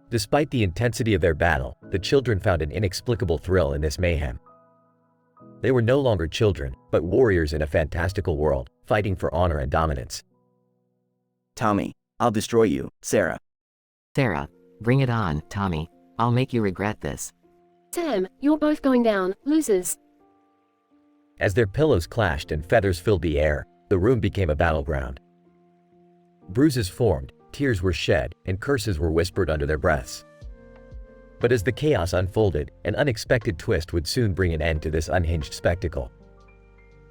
Despite the intensity of their battle, the children found an inexplicable thrill in this mayhem. They were no longer children, but warriors in a fantastical world, fighting for honor and dominance. Tommy, I'll destroy you, Sarah. Sarah, bring it on, Tommy. I'll make you regret this. Damn, you're both going down, losers. As their pillows clashed and feathers filled the air, the room became a battleground. Bruises formed, tears were shed, and curses were whispered under their breaths. But as the chaos unfolded, an unexpected twist would soon bring an end to this unhinged spectacle.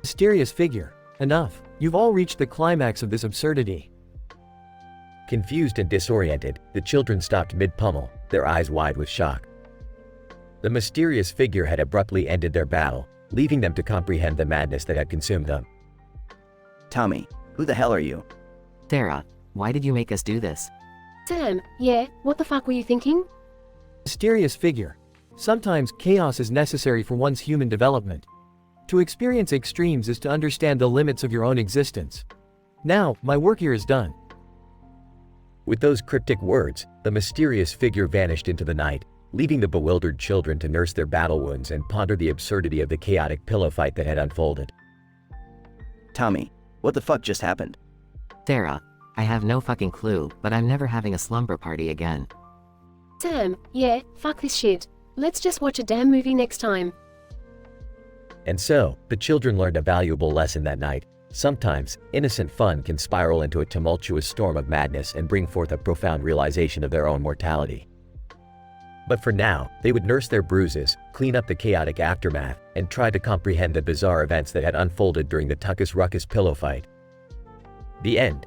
Mysterious figure. Enough. You've all reached the climax of this absurdity. Confused and disoriented, the children stopped mid-pummel, their eyes wide with shock. The mysterious figure had abruptly ended their battle, leaving them to comprehend the madness that had consumed them. Tommy, who the hell are you? Sarah, why did you make us do this? Damn, yeah, what the fuck were you thinking? Mysterious figure. Sometimes chaos is necessary for one's human development. To experience extremes is to understand the limits of your own existence. Now, my work here is done. With those cryptic words, the mysterious figure vanished into the night, leaving the bewildered children to nurse their battle wounds and ponder the absurdity of the chaotic pillow fight that had unfolded. Tommy, what the fuck just happened? Sarah, I have no fucking clue, but I'm never having a slumber party again. Damn, yeah, fuck this shit. Let's just watch a damn movie next time. And so, the children learned a valuable lesson that night. Sometimes, innocent fun can spiral into a tumultuous storm of madness and bring forth a profound realization of their own mortality. But for now, they would nurse their bruises, clean up the chaotic aftermath, and try to comprehend the bizarre events that had unfolded during the Tuckus Ruckus pillow fight. The end.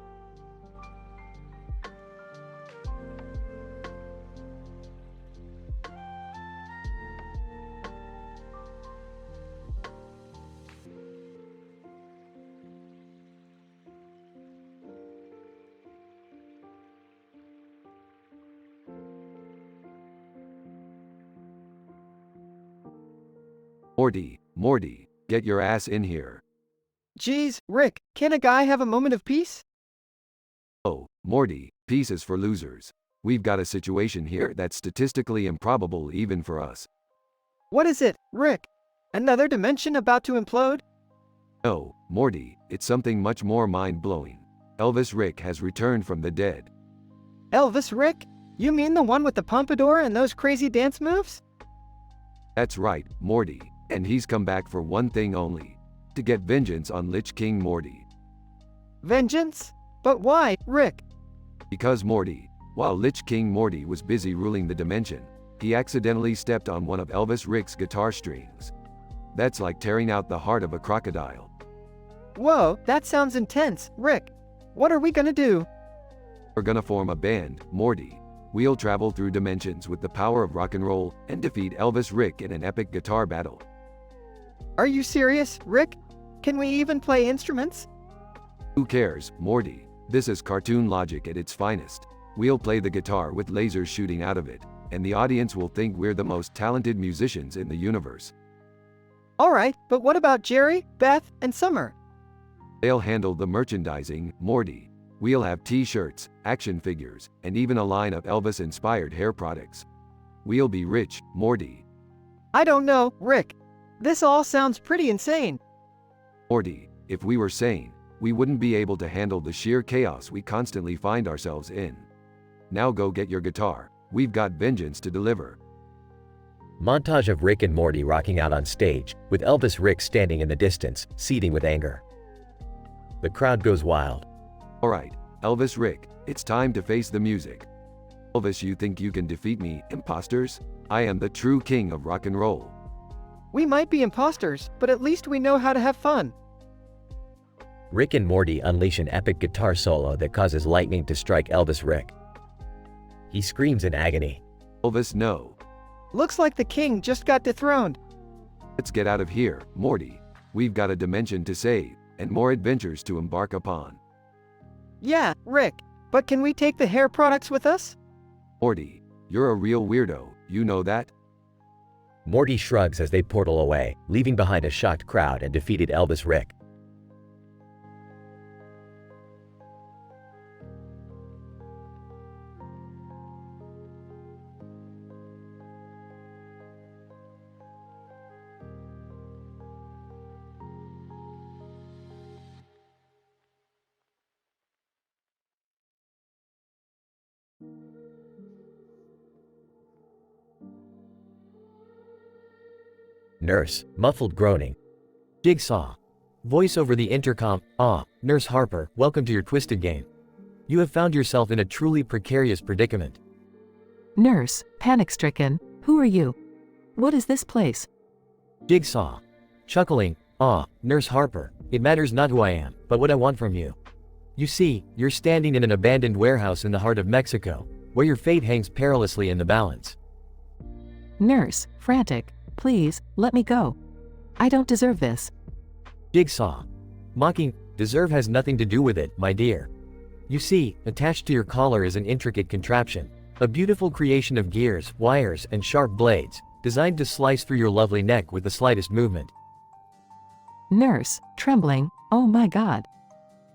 Morty, get your ass in here. Geez, Rick, can't a guy have a moment of peace? Oh, Morty, peace is for losers. We've got a situation here that's statistically improbable even for us. What is it, Rick? Another dimension about to implode? No, Morty, it's something much more mind-blowing. Elvis Rick has returned from the dead. Elvis Rick? You mean the one with the pompadour and those crazy dance moves? That's right, Morty, and he's come back for one thing only. To get vengeance on Lich King Morty. Vengeance? But why, Rick? Because Morty, while Lich King Morty was busy ruling the dimension, he accidentally stepped on one of Elvis Rick's guitar strings. That's like tearing out the heart of a crocodile. Whoa, that sounds intense. Rick, what are we gonna do? We're gonna form a band, Morty. We'll travel through dimensions with the power of rock and roll and defeat Elvis Rick in an epic guitar battle. Are you serious, Rick? Can we even play instruments? Who cares, Morty? This is cartoon logic at its finest. We'll play the guitar with lasers shooting out of it, and the audience will think we're the most talented musicians in the universe. Alright, but what about Jerry, Beth, and Summer? They'll handle the merchandising, Morty. We'll have t-shirts, action figures, and even a line of Elvis-inspired hair products. We'll be rich, Morty. I don't know, Rick. This all sounds pretty insane. Morty, if we were sane, we wouldn't be able to handle the sheer chaos we constantly find ourselves in. Now go get your guitar. We've got vengeance to deliver. Montage of Rick and Morty rocking out on stage, with Elvis Rick standing in the distance, seething with anger. The crowd goes wild. Alright, Elvis Rick, it's time to face the music. Elvis, you think you can defeat me, imposters? I am the true king of rock and roll. We might be imposters, but at least we know how to have fun. Rick and Morty unleash an epic guitar solo that causes lightning to strike Elvis Rick. He screams in agony. Elvis, no. Looks like the king just got dethroned. Let's get out of here, Morty. We've got a dimension to save, and more adventures to embark upon. Yeah, Rick, but can we take the hair products with us? Morty, you're a real weirdo, you know that? Morty shrugs as they portal away, leaving behind a shocked crowd and defeated Elvis Rick. Nurse, muffled groaning. Jigsaw. Voice over the intercom. Nurse Harper, welcome to your twisted game. You have found yourself in a truly precarious predicament. Nurse, panic-stricken, who are you? What is this place? Jigsaw. Chuckling. Nurse Harper, it matters not who I am, but what I want from you. You see, you're standing in an abandoned warehouse in the heart of Mexico, where your fate hangs perilously in the balance. Nurse, frantic. Please, let me go. I don't deserve this. Jigsaw. Mocking, deserve has nothing to do with it, my dear. You see, attached to your collar is an intricate contraption, a beautiful creation of gears, wires, and sharp blades, designed to slice through your lovely neck with the slightest movement. Nurse, trembling, oh my God.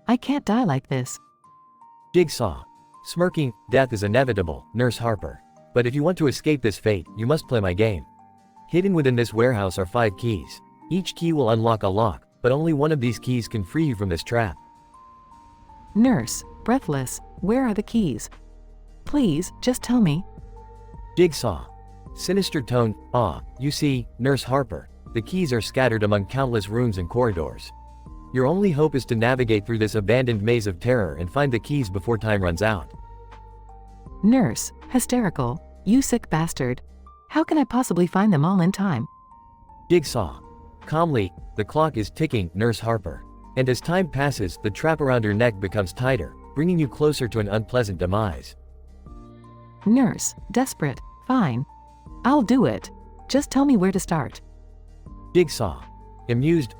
I can't die like this. Jigsaw. Smirking, death is inevitable, Nurse Harper. But if you want to escape this fate, you must play my game. Hidden within this warehouse are 5 keys. Each key will unlock a lock, but only one of these keys can free you from this trap. Nurse, breathless, where are the keys? Please, just tell me. Jigsaw. Sinister tone. You see, Nurse Harper, the keys are scattered among countless rooms and corridors. Your only hope is to navigate through this abandoned maze of terror and find the keys before time runs out. Nurse, hysterical, you sick bastard. How can I possibly find them all in time? Jigsaw. Calmly, the clock is ticking, Nurse Harper. And as time passes, the trap around her neck becomes tighter, bringing you closer to an unpleasant demise. Nurse, desperate, fine. I'll do it. Just tell me where to start. Jigsaw. Amused,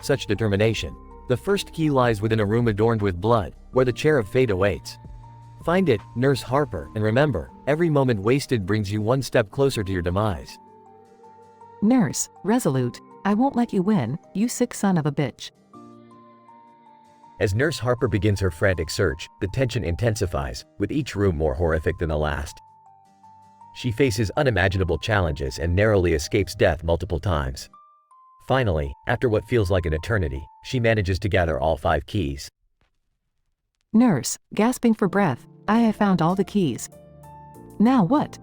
such determination. The first key lies within a room adorned with blood, where the chair of fate awaits. Find it, Nurse Harper, and remember, every moment wasted brings you one step closer to your demise. Nurse, resolute, I won't let you win, you sick son of a bitch. As Nurse Harper begins her frantic search, the tension intensifies, with each room more horrific than the last. She faces unimaginable challenges and narrowly escapes death multiple times. Finally, after what feels like an eternity, she manages to gather all 5 keys. Nurse, gasping for breath, I have found all the keys. Now what?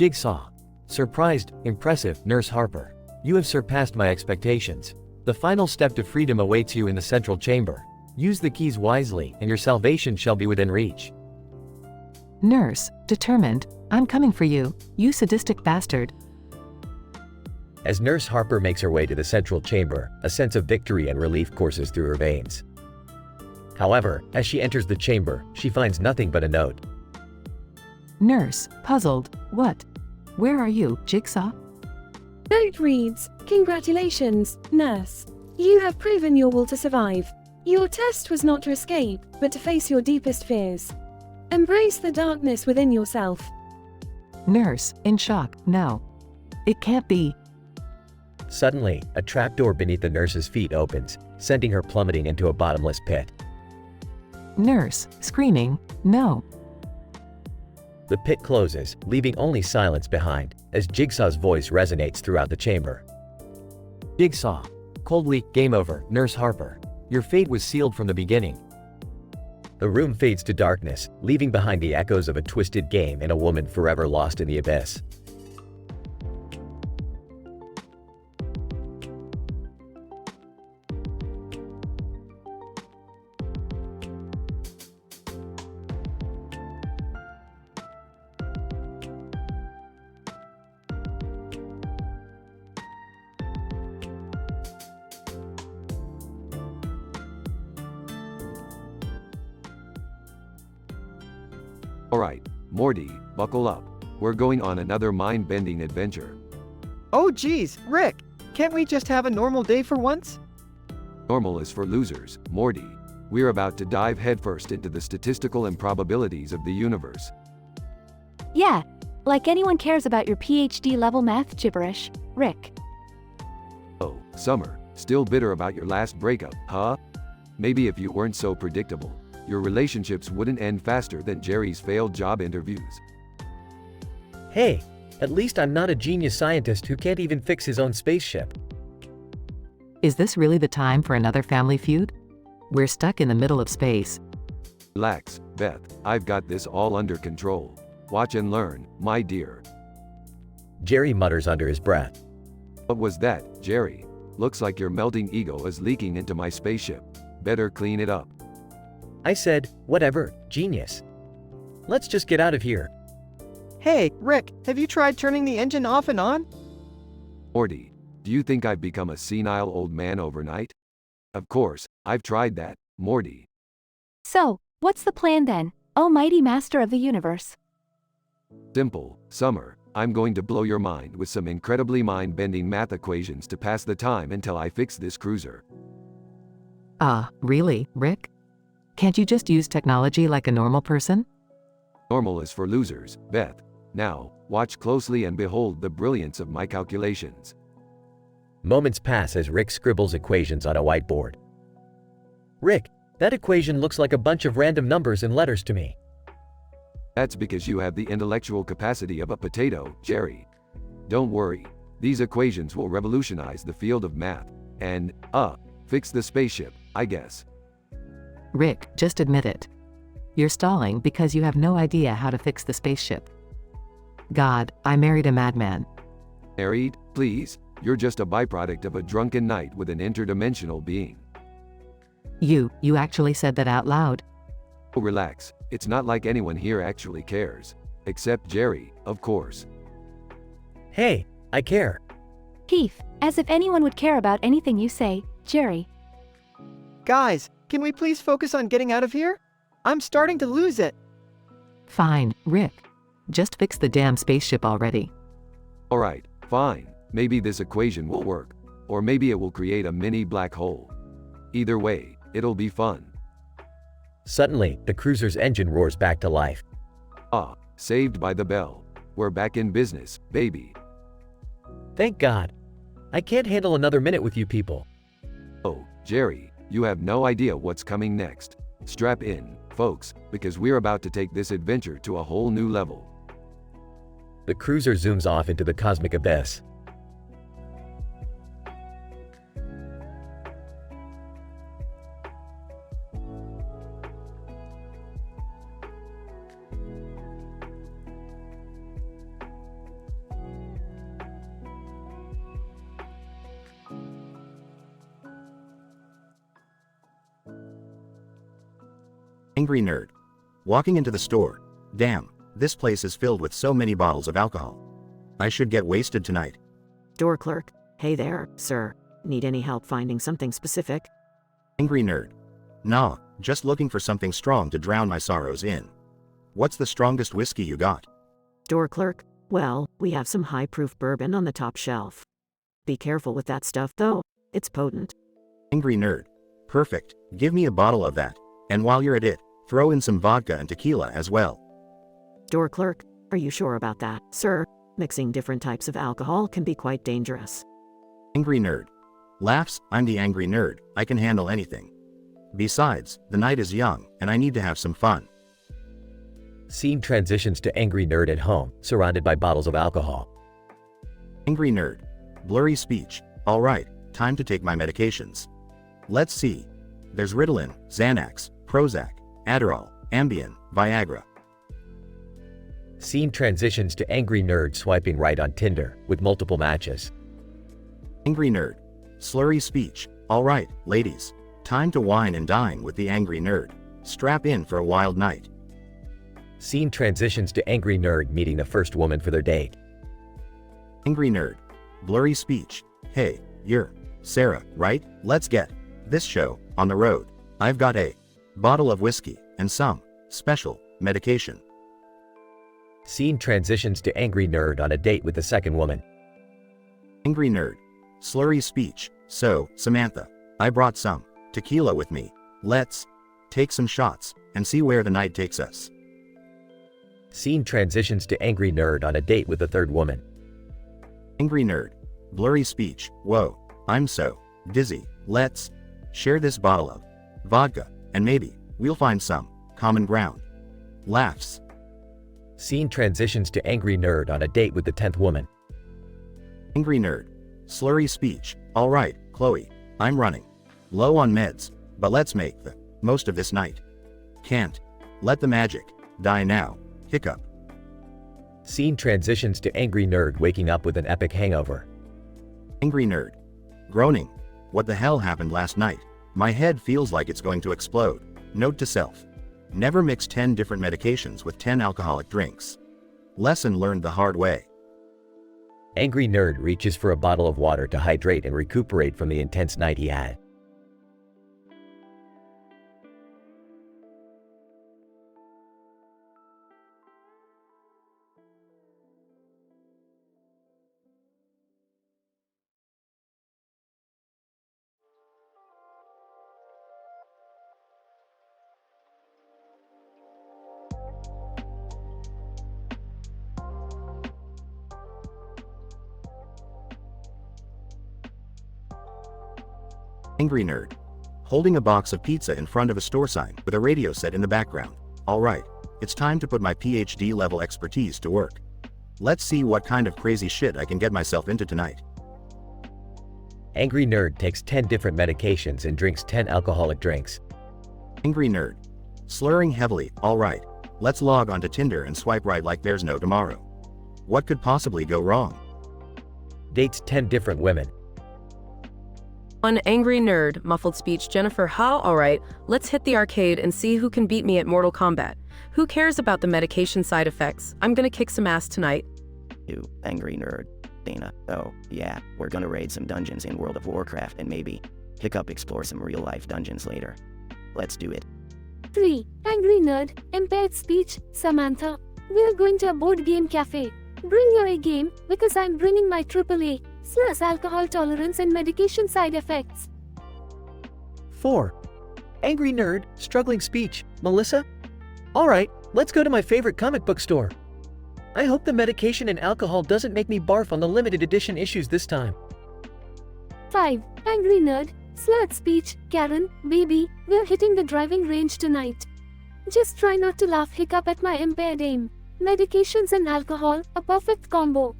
Jigsaw. Surprised, impressive, Nurse Harper. You have surpassed my expectations. The final step to freedom awaits you in the central chamber. Use the keys wisely, and your salvation shall be within reach. Nurse, determined, I'm coming for you, you sadistic bastard. As Nurse Harper makes her way to the central chamber, a sense of victory and relief courses through her veins. However, as she enters the chamber, she finds nothing but a note. Nurse, puzzled, what? Where are you, Jigsaw? Note reads, "Congratulations, nurse. You have proven your will to survive. Your test was not to escape, but to face your deepest fears. Embrace the darkness within yourself." Nurse, in shock, no. It can't be. Suddenly, a trapdoor beneath the nurse's feet opens, sending her plummeting into a bottomless pit. Nurse, screaming, no. The pit closes, leaving only silence behind, as Jigsaw's voice resonates throughout the chamber. Jigsaw. Coldly, game over, Nurse Harper. Your fate was sealed from the beginning. The room fades to darkness, leaving behind the echoes of a twisted game and a woman forever lost in the abyss. Alright, Morty, buckle up. We're going on another mind-bending adventure. Oh geez, Rick! Can't we just have a normal day for once? Normal is for losers, Morty. We're about to dive headfirst into the statistical improbabilities of the universe. Yeah, like anyone cares about your PhD level math gibberish, Rick. Oh, Summer, still bitter about your last breakup, huh? Maybe if you weren't so predictable, your relationships wouldn't end faster than Jerry's failed job interviews. Hey, at least I'm not a genius scientist who can't even fix his own spaceship. Is this really the time for another family feud? We're stuck in the middle of space. Relax, Beth, I've got this all under control. Watch and learn, my dear. Jerry mutters under his breath. What was that, Jerry? Looks like your melting ego is leaking into my spaceship. Better clean it up. I said, whatever, genius. Let's just get out of here. Hey, Rick, have you tried turning the engine off and on? Morty, do you think I've become a senile old man overnight? Of course, I've tried that, Morty. So, what's the plan then, oh mighty master of the universe? Simple, Summer. I'm going to blow your mind with some incredibly mind-bending math equations to pass the time until I fix this cruiser. Really, Rick? Can't you just use technology like a normal person? Normal is for losers, Beth. Now, watch closely and behold the brilliance of my calculations. Moments pass as Rick scribbles equations on a whiteboard. Rick, that equation looks like a bunch of random numbers and letters to me. That's because you have the intellectual capacity of a potato, Jerry. Don't worry, these equations will revolutionize the field of math, and, fix the spaceship, I guess. Rick, just admit it. You're stalling because you have no idea how to fix the spaceship. God, I married a madman. Married? Please, you're just a byproduct of a drunken night with an interdimensional being. You actually said that out loud? Oh, relax, it's not like anyone here actually cares. Except Jerry, of course. Hey, I care. Keith, as if anyone would care about anything you say, Jerry. Guys, can we please focus on getting out of here? I'm starting to lose it. Fine, Rick. Just fix the damn spaceship already. Alright, fine. Maybe this equation will work. Or maybe it will create a mini black hole. Either way, it'll be fun. Suddenly, the cruiser's engine roars back to life. Saved by the bell. We're back in business, baby. Thank God. I can't handle another minute with you people. Oh, Jerry, you have no idea what's coming next. Strap in, folks, because we're about to take this adventure to a whole new level. The cruiser zooms off into the cosmic abyss. Angry nerd. Walking into the store. Damn, this place is filled with so many bottles of alcohol. I should get wasted tonight. Store clerk, hey there, sir. Need any help finding something specific? Angry nerd. Nah, just looking for something strong to drown my sorrows in. What's the strongest whiskey you got? Store clerk, well, we have some high-proof bourbon on the top shelf. Be careful with that stuff though, it's potent. Angry nerd. Perfect, give me a bottle of that. And while you're at it, throw in some vodka and tequila as well. Store clerk, are you sure about that, sir? Mixing different types of alcohol can be quite dangerous. Angry nerd. Laughs, I'm the angry nerd, I can handle anything. Besides, the night is young, and I need to have some fun. Scene transitions to angry nerd at home, surrounded by bottles of alcohol. Angry nerd. Blurry speech. Alright, time to take my medications. Let's see. There's Ritalin, Xanax, Prozac, Adderall, Ambien, Viagra. Scene transitions to angry nerd swiping right on Tinder, with multiple matches. Angry nerd. Slurry speech. Alright, ladies. Time to wine and dine with the angry nerd. Strap in for a wild night. Scene transitions to angry nerd meeting the first woman for their date. Angry nerd. Blurry speech. Hey, you're Sarah, right? Let's get this show on the road. I've got a bottle of whiskey and some special medication. Scene transitions to angry nerd on a date with the second woman. Angry nerd. Slurry speech. So, Samantha, I brought some tequila with me. Let's take some shots and see where the night takes us. Scene transitions to angry nerd on a date with the third woman. Angry nerd. Blurry speech. Whoa, I'm so dizzy. Let's share this bottle of vodka, and maybe we'll find some common ground. Laughs. Scene transitions to angry nerd on a date with the 10th woman. Angry nerd. Slurry speech. Alright, Chloe, I'm running low on meds, but let's make the most of this night. Can't let the magic die now. Hiccup. Scene transitions to angry nerd waking up with an epic hangover. Angry nerd. Groaning. What the hell happened last night? My head feels like it's going to explode. Note to self. Never mix 10 different medications with 10 alcoholic drinks. Lesson learned the hard way. Angry nerd reaches for a bottle of water to hydrate and recuperate from the intense night he had. Angry nerd. Holding a box of pizza in front of a store sign with a radio set in the background. Alright, it's time to put my PhD level expertise to work. Let's see what kind of crazy shit I can get myself into tonight. Angry nerd takes 10 different medications and drinks 10 alcoholic drinks. Angry nerd. Slurring heavily. Alright, let's log onto Tinder and swipe right like there's no tomorrow. What could possibly go wrong? Dates 10 different women. One angry nerd, muffled speech. Jennifer, how? Alright, let's hit the arcade and see who can beat me at Mortal Kombat. Who cares about the medication side effects? I'm gonna kick some ass tonight. You angry nerd. Dana, oh, yeah, we're gonna raid some dungeons in World of Warcraft and maybe Hiccup explore some real-life dungeons later. Let's do it. 3. Angry nerd, impaired speech. Samantha, we're going to a board game cafe. Bring your A game, because I'm bringing my AAA. / alcohol tolerance and medication side effects. 4. Angry nerd, struggling speech. Melissa? Alright, let's go to my favorite comic book store. I hope the medication and alcohol doesn't make me barf on the limited edition issues this time. 5. Angry nerd, slurred speech. Karen, baby, we're hitting the driving range tonight. Just try not to laugh. Hiccup at my impaired aim. Medications and alcohol, a perfect combo.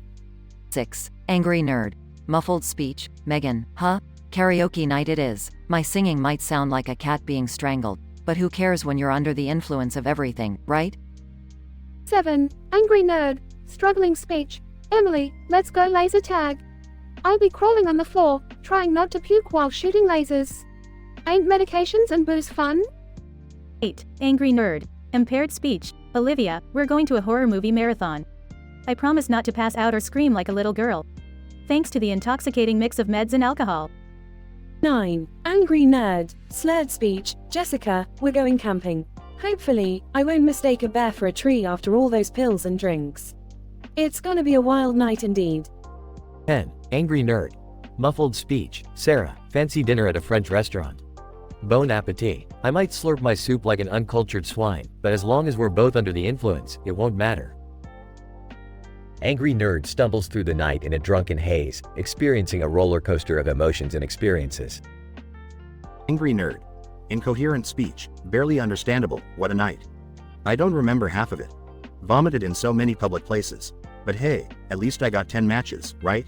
6. Angry nerd. Muffled speech. Megan, huh? Karaoke night it is. My singing might sound like a cat being strangled, but who cares when you're under the influence of everything, right? 7. Angry nerd, struggling speech. Emily, let's go laser tag. I'll be crawling on the floor, trying not to puke while shooting lasers. Ain't medications and booze fun? 8. Angry nerd, impaired speech. Olivia, we're going to a horror movie marathon. I promise not to pass out or scream like a little girl. thanks to the intoxicating mix of meds and alcohol. 9. Angry Nerd. Slurred speech. Jessica, we're going camping. Hopefully, I won't mistake a bear for a tree after all those pills and drinks. It's gonna be a wild night indeed. 10. Angry Nerd. Muffled speech. Sarah, fancy dinner at a French restaurant. Bon appetit. I might slurp my soup like an uncultured swine, but as long as we're both under the influence, it won't matter. Angry Nerd stumbles through the night in a drunken haze, experiencing a roller coaster of emotions and experiences. Angry Nerd. Incoherent speech, barely understandable, what a night. I don't remember half of it. Vomited in so many public places. But hey, at least I got 10 matches, right?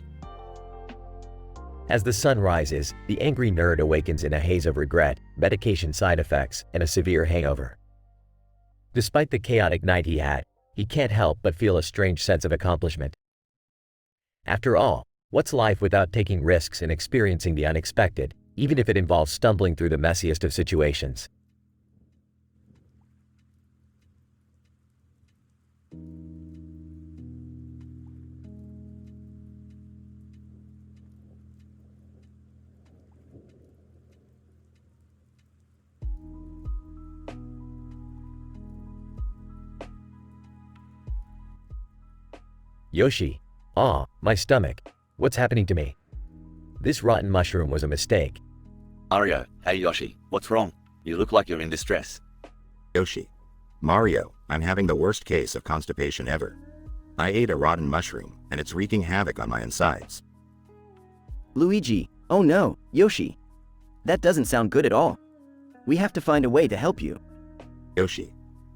As the sun rises, the angry nerd awakens in a haze of regret, medication side effects, and a severe hangover. Despite the chaotic night he had, he can't help but feel a strange sense of accomplishment. After all, what's life without taking risks and experiencing the unexpected, even if it involves stumbling through the messiest of situations? Yoshi. Aw, my stomach. What's happening to me? This rotten mushroom was a mistake. Mario, hey Yoshi, what's wrong? You look like you're in distress. Yoshi. Mario, I'm having the worst case of constipation ever. I ate a rotten mushroom, and it's wreaking havoc on my insides. Luigi, oh no, Yoshi. That doesn't sound good at all. We have to find a way to help you. Yoshi.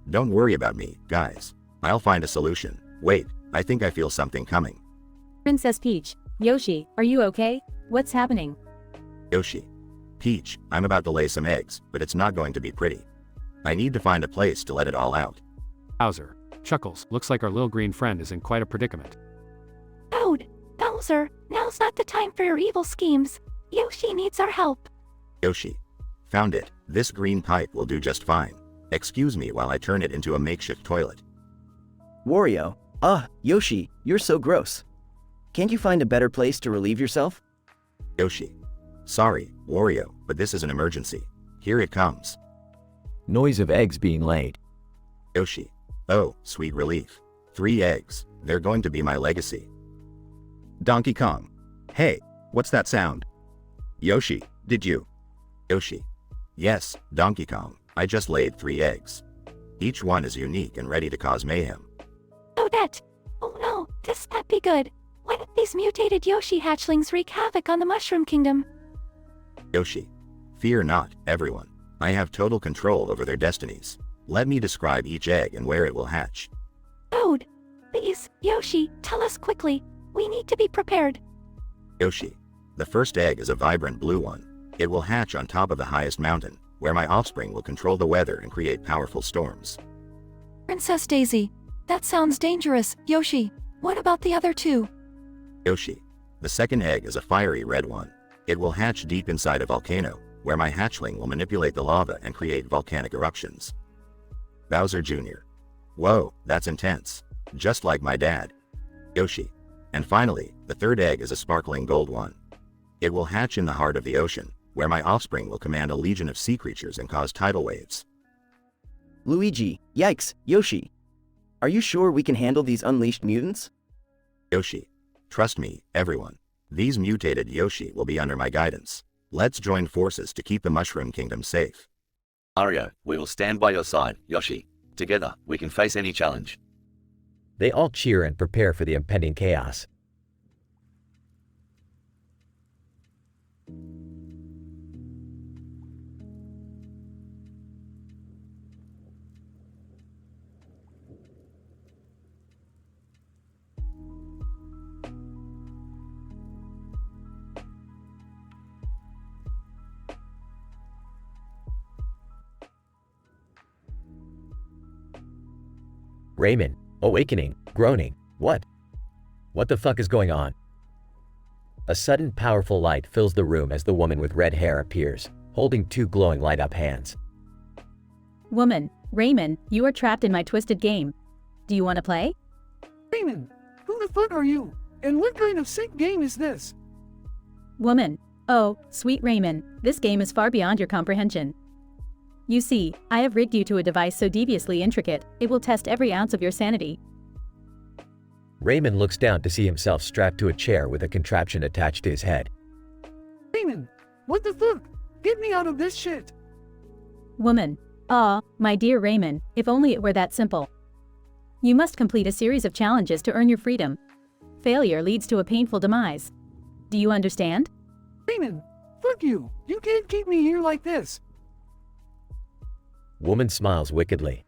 Don't worry about me, guys. I'll find a solution. Wait, I think I feel something coming. Princess Peach. Yoshi, are you okay? What's happening? Yoshi. Peach, I'm about to lay some eggs, but it's not going to be pretty. I need to find a place to let it all out. Bowser. Chuckles, looks like our little green friend is in quite a predicament. Toad, Bowser, now's not the time for your evil schemes. Yoshi needs our help. Yoshi. Found it. This green pipe will do just fine. Excuse me while I turn it into a makeshift toilet. Wario. Yoshi, you're so gross. Can't you find a better place to relieve yourself? Yoshi. Sorry, Wario, but this is an emergency. Here it comes. Noise of eggs being laid. Yoshi. Oh, sweet relief. 3 eggs. They're going to be my legacy. Donkey Kong. Hey, what's that sound? Yoshi, did you? Yoshi. Yes, Donkey Kong. I just laid 3 eggs. Each one is unique and ready to cause mayhem. Toadette. Oh no, this can't be good. What if these mutated Yoshi hatchlings wreak havoc on the Mushroom Kingdom? Yoshi. Fear not, everyone. I have total control over their destinies. Let me describe each egg and where it will hatch. Toad. Please, Yoshi, tell us quickly. We need to be prepared. Yoshi. The first egg is a vibrant blue one. It will hatch on top of the highest mountain, where my offspring will control the weather and create powerful storms. Princess Daisy. That sounds dangerous, Yoshi. What about the other 2? Yoshi. The second egg is a fiery red one. It will hatch deep inside a volcano, where my hatchling will manipulate the lava and create volcanic eruptions. Bowser Jr. Whoa, that's intense. Just like my dad. Yoshi. And finally, the third egg is a sparkling gold one. It will hatch in the heart of the ocean, where my offspring will command a legion of sea creatures and cause tidal waves. Luigi, yikes, Yoshi. Are you sure we can handle these unleashed mutants? Yoshi. Trust me, everyone. These mutated Yoshi will be under my guidance. Let's join forces to keep the Mushroom Kingdom safe. Mario, we will stand by your side, Yoshi. Together, we can face any challenge. They all cheer and prepare for the impending chaos. Raymond, awakening, groaning. What the fuck is going on? A sudden powerful light fills the room as the woman with red hair appears, holding 2 glowing light-up hands. Woman, Raymond, you are trapped in my twisted game. Do you want to play? Raymond, who the fuck are you? And what kind of sick game is this? Woman. Oh, sweet Raymond, this game is far beyond your comprehension. You see, I have rigged you to a device so deviously intricate, it will test every ounce of your sanity. Raymond looks down to see himself strapped to a chair with a contraption attached to his head. Raymond, what the fuck? Get me out of this shit. Woman. Ah, my dear Raymond, if only it were that simple. You must complete a series of challenges to earn your freedom. Failure leads to a painful demise. Do you understand? Raymond, fuck you. You can't keep me here like this. Woman smiles wickedly.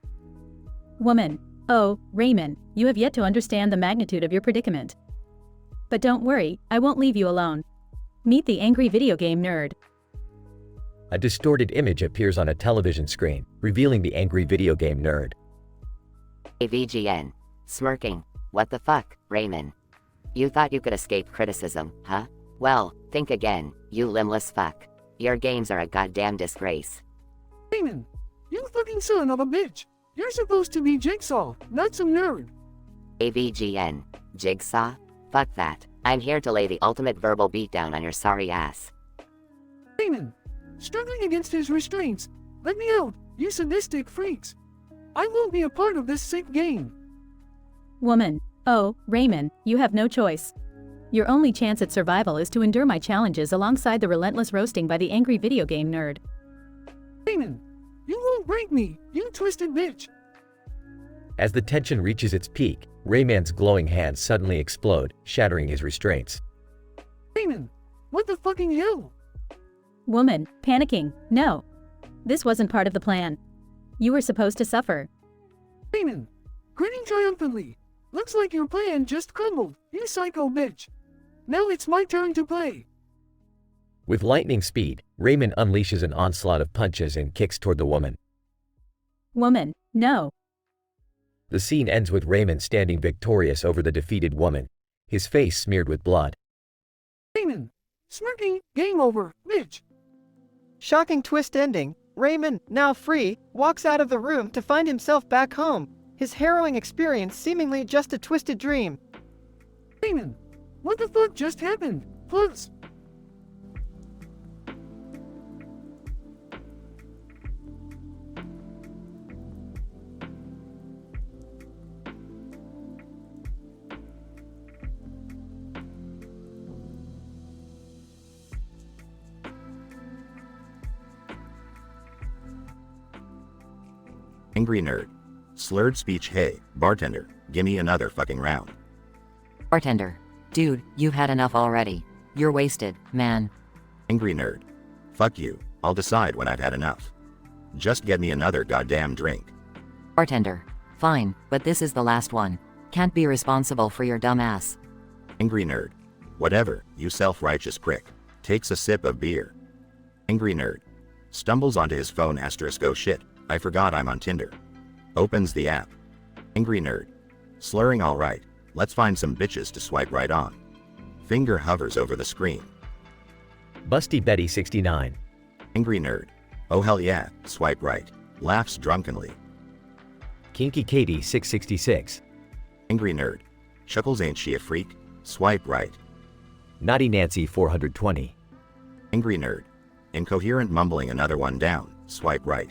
Woman. Oh, Raymond, you have yet to understand the magnitude of your predicament. But don't worry, I won't leave you alone. Meet the angry video game nerd. A distorted image appears on a television screen, revealing the angry video game nerd. AVGN. Smirking. What the fuck, Raymond? You thought you could escape criticism, huh? Well, think again, you limbless fuck. Your games are a goddamn disgrace. Raymond, you fucking son of a bitch. You're supposed to be Jigsaw, not some nerd. AVGN. Jigsaw? Fuck that. I'm here to lay the ultimate verbal beatdown on your sorry ass. Raymond, struggling against his restraints. Let me out, you sadistic freaks. I won't be a part of this sick game. Woman. Oh, Raymond, you have no choice. Your only chance at survival is to endure my challenges alongside the relentless roasting by the angry video game nerd. Raymond, you won't break me, you twisted bitch. As the tension reaches its peak, Raymond's glowing hands suddenly explode, shattering his restraints. Raymond, what the fucking hell? Woman, panicking. No. This wasn't part of the plan. You were supposed to suffer. Raymond, grinning triumphantly. Looks like your plan just crumbled, you psycho bitch. Now it's my turn to play. With lightning speed, Raymond unleashes an onslaught of punches and kicks toward the woman. Woman, no. The scene ends with Raymond standing victorious over the defeated woman, his face smeared with blood. Raymond, smirking, game over, bitch. Shocking twist ending. Raymond, now free, walks out of the room to find himself back home. His harrowing experience seemingly just a twisted dream. Raymond, what the fuck just happened? Plus. Angry nerd. Slurred speech. Hey, bartender, gimme another fucking round. Bartender. Dude, you've had enough already. You're wasted, man. Angry nerd. Fuck you, I'll decide when I've had enough. Just get me another goddamn drink. Bartender. Fine, but this is the last one. Can't be responsible for your dumb ass. Angry nerd. Whatever, you self-righteous prick. Takes a sip of beer. Angry nerd. Stumbles onto his phone. Oh shit, I forgot I'm on Tinder. Opens the app. Angry nerd. Slurring. Alright, let's find some bitches to swipe right on. Finger hovers over the screen. Busty Betty 69. Angry nerd. Oh hell yeah, swipe right. Laughs drunkenly. Kinky Katie 666. Angry nerd. Chuckles. Ain't she a freak? Swipe right. Naughty Nancy 420. Angry nerd. Incoherent mumbling. Another one down. Swipe right.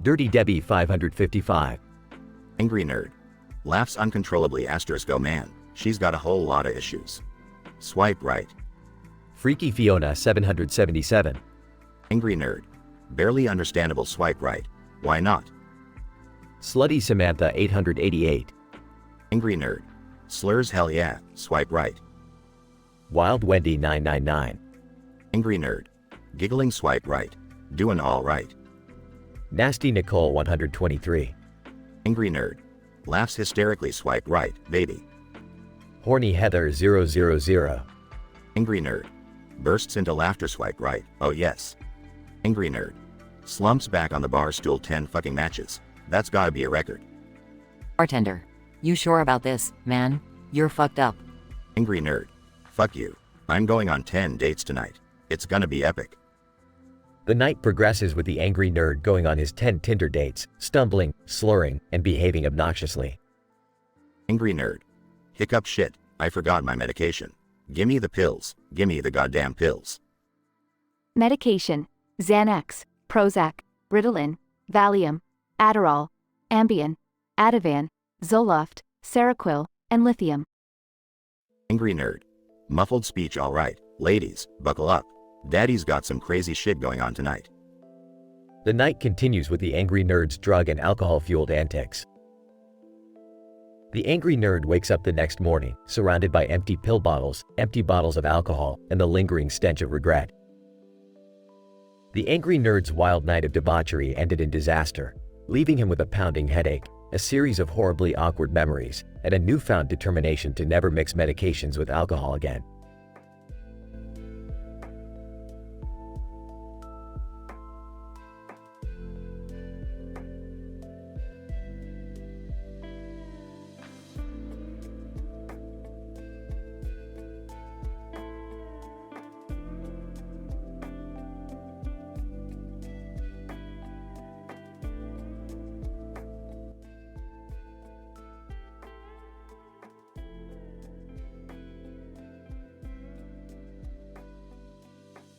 Dirty Debbie 555. Angry nerd. Laughs uncontrollably. Oh man, she's got a whole lot of issues. Swipe right. Freaky Fiona 777. Angry nerd. Barely understandable. Swipe right. Why not? Slutty Samantha 888. Angry nerd. Slurs. Hell yeah, swipe right. Wild Wendy 999. Angry nerd. Giggling. Swipe right. Doing all right. Nasty Nicole 123. Angry nerd. Laughs hysterically. Swipe right, baby. Horny Heather 000. Angry nerd. Bursts into laughter. Swipe right. Oh yes. Angry nerd. Slumps back on the bar stool. 10 fucking matches. That's gotta be a record. Bartender. You sure about this, man? You're fucked up. Angry nerd. Fuck you. I'm going on 10 dates tonight. It's gonna be epic. The night progresses with the angry nerd going on his 10 Tinder dates, stumbling, slurring, and behaving obnoxiously. Angry nerd. Hiccup. Shit, I forgot my medication. Gimme the pills. Gimme the goddamn pills. Medication: Xanax, Prozac, Ritalin, Valium, Adderall, Ambien, Ativan, Zoloft, Seroquel, and lithium. Angry nerd. Muffled speech. Alright, ladies, buckle up. Daddy's got some crazy shit going on tonight. The night continues with the angry nerd's drug and alcohol-fueled antics. The angry nerd wakes up the next morning, surrounded by empty pill bottles, empty bottles of alcohol, and the lingering stench of regret. The angry nerd's wild night of debauchery ended in disaster, leaving him with a pounding headache, a series of horribly awkward memories, and a newfound determination to never mix medications with alcohol again.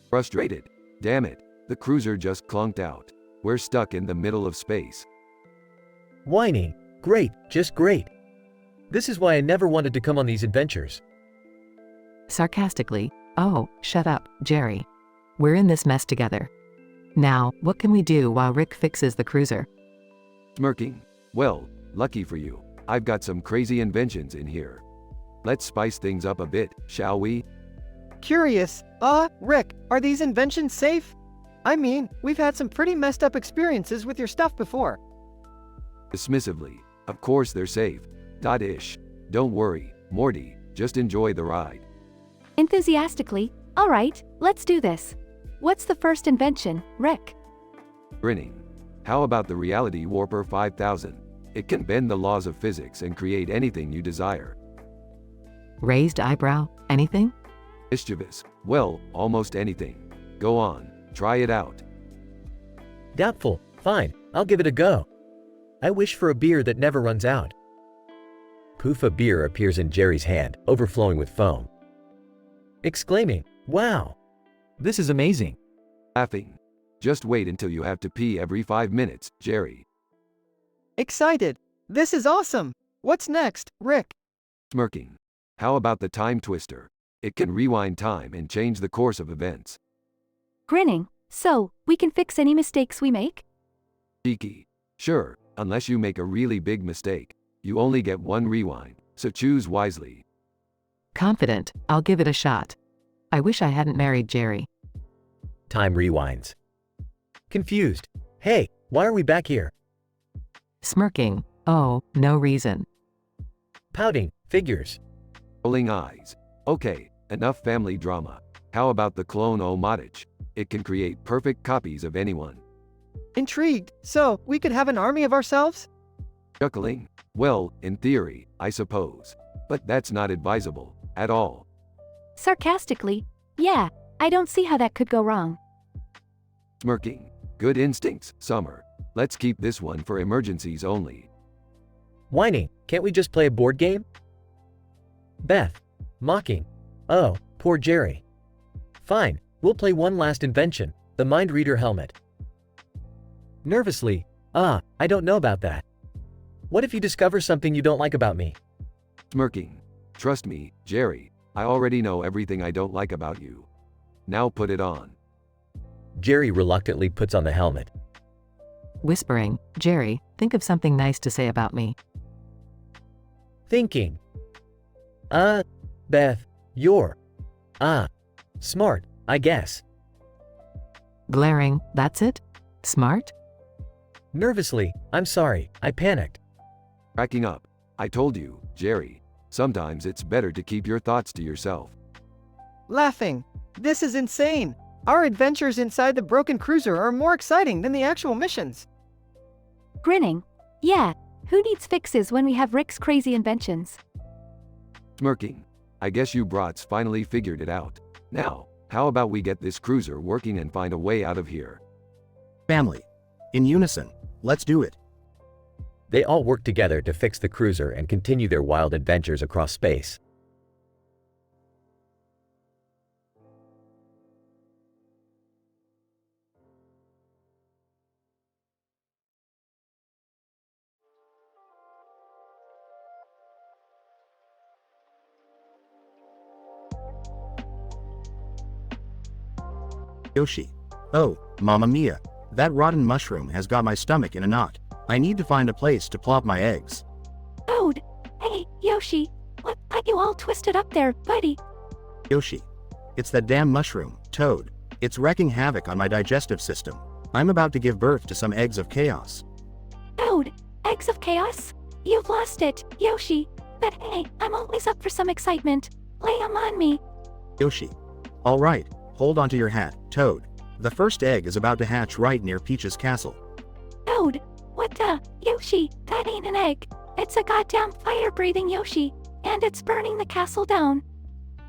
Frustrated. Damn it, the cruiser just clunked out. We're stuck in the middle of space. Whining. Great, just great. This is why I never wanted to come on these adventures. Sarcastically, oh, shut up, Jerry. We're in this mess together. Now, what can we do while Rick fixes the cruiser? Smirking. Well, lucky for you, I've got some crazy inventions in here. Let's spice things up a bit, shall we? Curious. Rick, are these inventions safe? I mean, we've had some pretty messed up experiences with your stuff before. Dismissively. Of course they're safe. Ish. Don't worry, Morty, just enjoy the ride. Enthusiastically, all right, let's do this. What's the first invention, Rick? Grinning. How about the Reality Warper 5000? It can bend the laws of physics and create anything you desire. Raised eyebrow, anything? Mischievous. Well, almost anything. Go on, try it out. Doubtful. Fine, I'll give it a go. I wish for a beer that never runs out. Poof of beer appears in Jerry's hand, overflowing with foam. Exclaiming, wow! This is amazing. Laughing. Just wait until you have to pee every 5 minutes, Jerry. Excited. This is awesome. What's next, Rick? Smirking. How about the time twister? It can rewind time and change the course of events. Grinning. So, we can fix any mistakes we make? Cheeky. Sure, unless you make a really big mistake. You only get one rewind, so choose wisely. Confident, I'll give it a shot. I wish I hadn't married Jerry. Time rewinds. Confused. Hey, why are we back here? Smirking, oh, no reason. Pouting, figures. Rolling eyes. Okay, enough family drama. How about the clone-o-matic? It can create perfect copies of anyone. Intrigued. So, we could have an army of ourselves? Chuckling. Well, in theory, I suppose. But that's not advisable, at all. Sarcastically, yeah, I don't see how that could go wrong. Smirking. Good instincts, Summer. Let's keep this one for emergencies only. Whining, can't we just play a board game? Beth. Mocking. Oh, poor Jerry. Fine, we'll play one last invention, the mind reader helmet. Nervously, I don't know about that. What if you discover something you don't like about me? Smirking. Trust me, Jerry, I already know everything I don't like about you. Now put it on. Jerry reluctantly puts on the helmet. Whispering, Jerry, think of something nice to say about me. Thinking. Beth, you're, smart, I guess. Glaring, that's it? Smart? Nervously, I'm sorry, I panicked. Cracking up. I told you, Jerry, sometimes it's better to keep your thoughts to yourself. Laughing. This is insane. Our adventures inside the broken cruiser are more exciting than the actual missions. Grinning. Yeah, who needs fixes when we have Rick's crazy inventions? Smirking. I guess you brats finally figured it out. Now, how about we get this cruiser working and find a way out of here? Family. In unison. Let's do it. They all work together to fix the cruiser and continue their wild adventures across space. Yoshi. Oh, Mamma Mia. That rotten mushroom has got my stomach in a knot. I need to find a place to plop my eggs. Toad! Hey, Yoshi! What got you all twisted up there, buddy? Yoshi. It's that damn mushroom, Toad. It's wreaking havoc on my digestive system. I'm about to give birth to some eggs of chaos. Toad! Eggs of chaos? You've lost it, Yoshi. But hey, I'm always up for some excitement. Lay 'em on me. Yoshi. Alright, hold onto your hat, Toad. The first egg is about to hatch right near Peach's castle. Toad! What the? Yoshi, that ain't an egg. It's a goddamn fire-breathing Yoshi. And it's burning the castle down.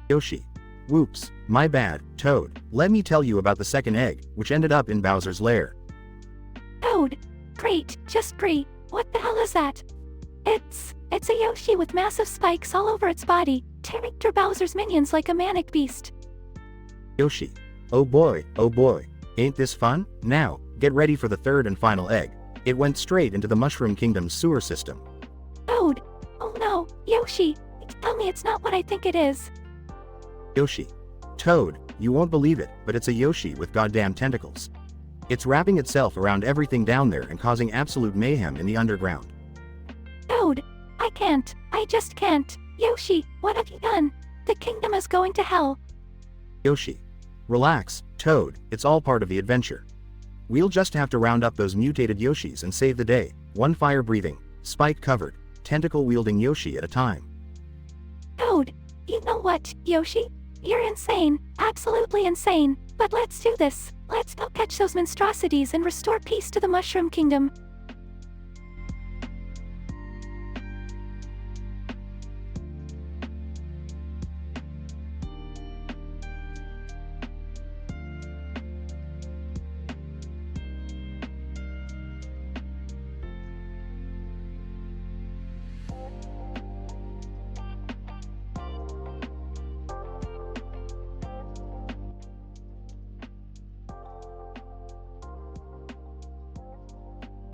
Yoshi. Whoops, my bad, Toad. Let me tell you about the second egg, which ended up in Bowser's lair. Toad! Great, just great. What the hell is that? It's a Yoshi with massive spikes all over its body, tearing through Bowser's minions like a manic beast. Yoshi. Oh boy, ain't this fun? Now, get ready for the third and final egg. It went straight into the Mushroom Kingdom's sewer system. Toad! Oh no, Yoshi! Tell me it's not what I think it is. Yoshi. Toad, you won't believe it, but it's a Yoshi with goddamn tentacles. It's wrapping itself around everything down there and causing absolute mayhem in the underground. Toad! I just can't. Yoshi, what have you done? The kingdom is going to hell. Yoshi. Relax, Toad, it's all part of the adventure. We'll just have to round up those mutated Yoshis and save the day, one fire-breathing, spike-covered, tentacle-wielding Yoshi at a time. Toad, you know what, Yoshi? You're insane, absolutely insane, but let's do this. Let's go catch those monstrosities and restore peace to the Mushroom Kingdom.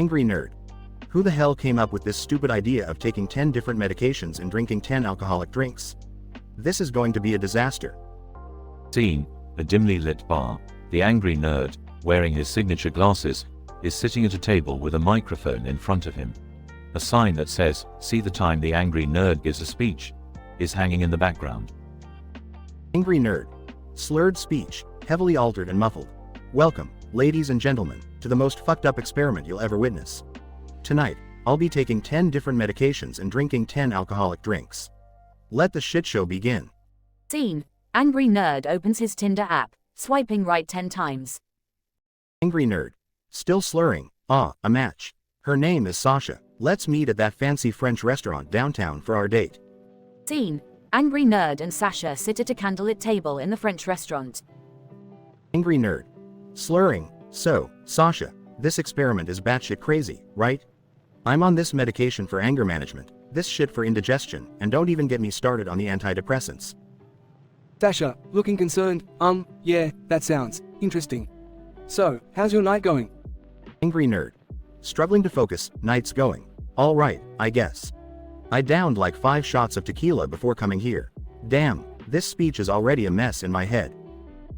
Angry Nerd. Who the hell came up with this stupid idea of taking 10 different medications and drinking 10 alcoholic drinks? This is going to be a disaster. Scene, a dimly lit bar. The angry nerd, wearing his signature glasses, is sitting at a table with a microphone in front of him. A sign that says, "See the time the angry nerd gives a speech," is hanging in the background. Angry Nerd. Slurred speech, heavily altered and muffled. Welcome, ladies and gentlemen, to the most fucked up experiment you'll ever witness. Tonight, I'll be taking 10 different medications and drinking 10 alcoholic drinks. Let the shit show begin. Scene. Angry Nerd opens his Tinder app, swiping right 10 times. Angry Nerd. Still slurring. A match. Her name is Sasha. Let's meet at that fancy French restaurant downtown for our date. Scene. Angry Nerd and Sasha sit at a candlelit table in the French restaurant. Angry Nerd. Slurring. So, Sasha, this experiment is batshit crazy, right? I'm on this medication for anger management, this shit for indigestion, and don't even get me started on the antidepressants. Sasha, looking concerned. Yeah, that sounds interesting. So, how's your night going? Angry Nerd. Struggling to focus, night's going. All right, I guess. I downed like 5 shots of tequila before coming here. Damn, this speech is already a mess in my head.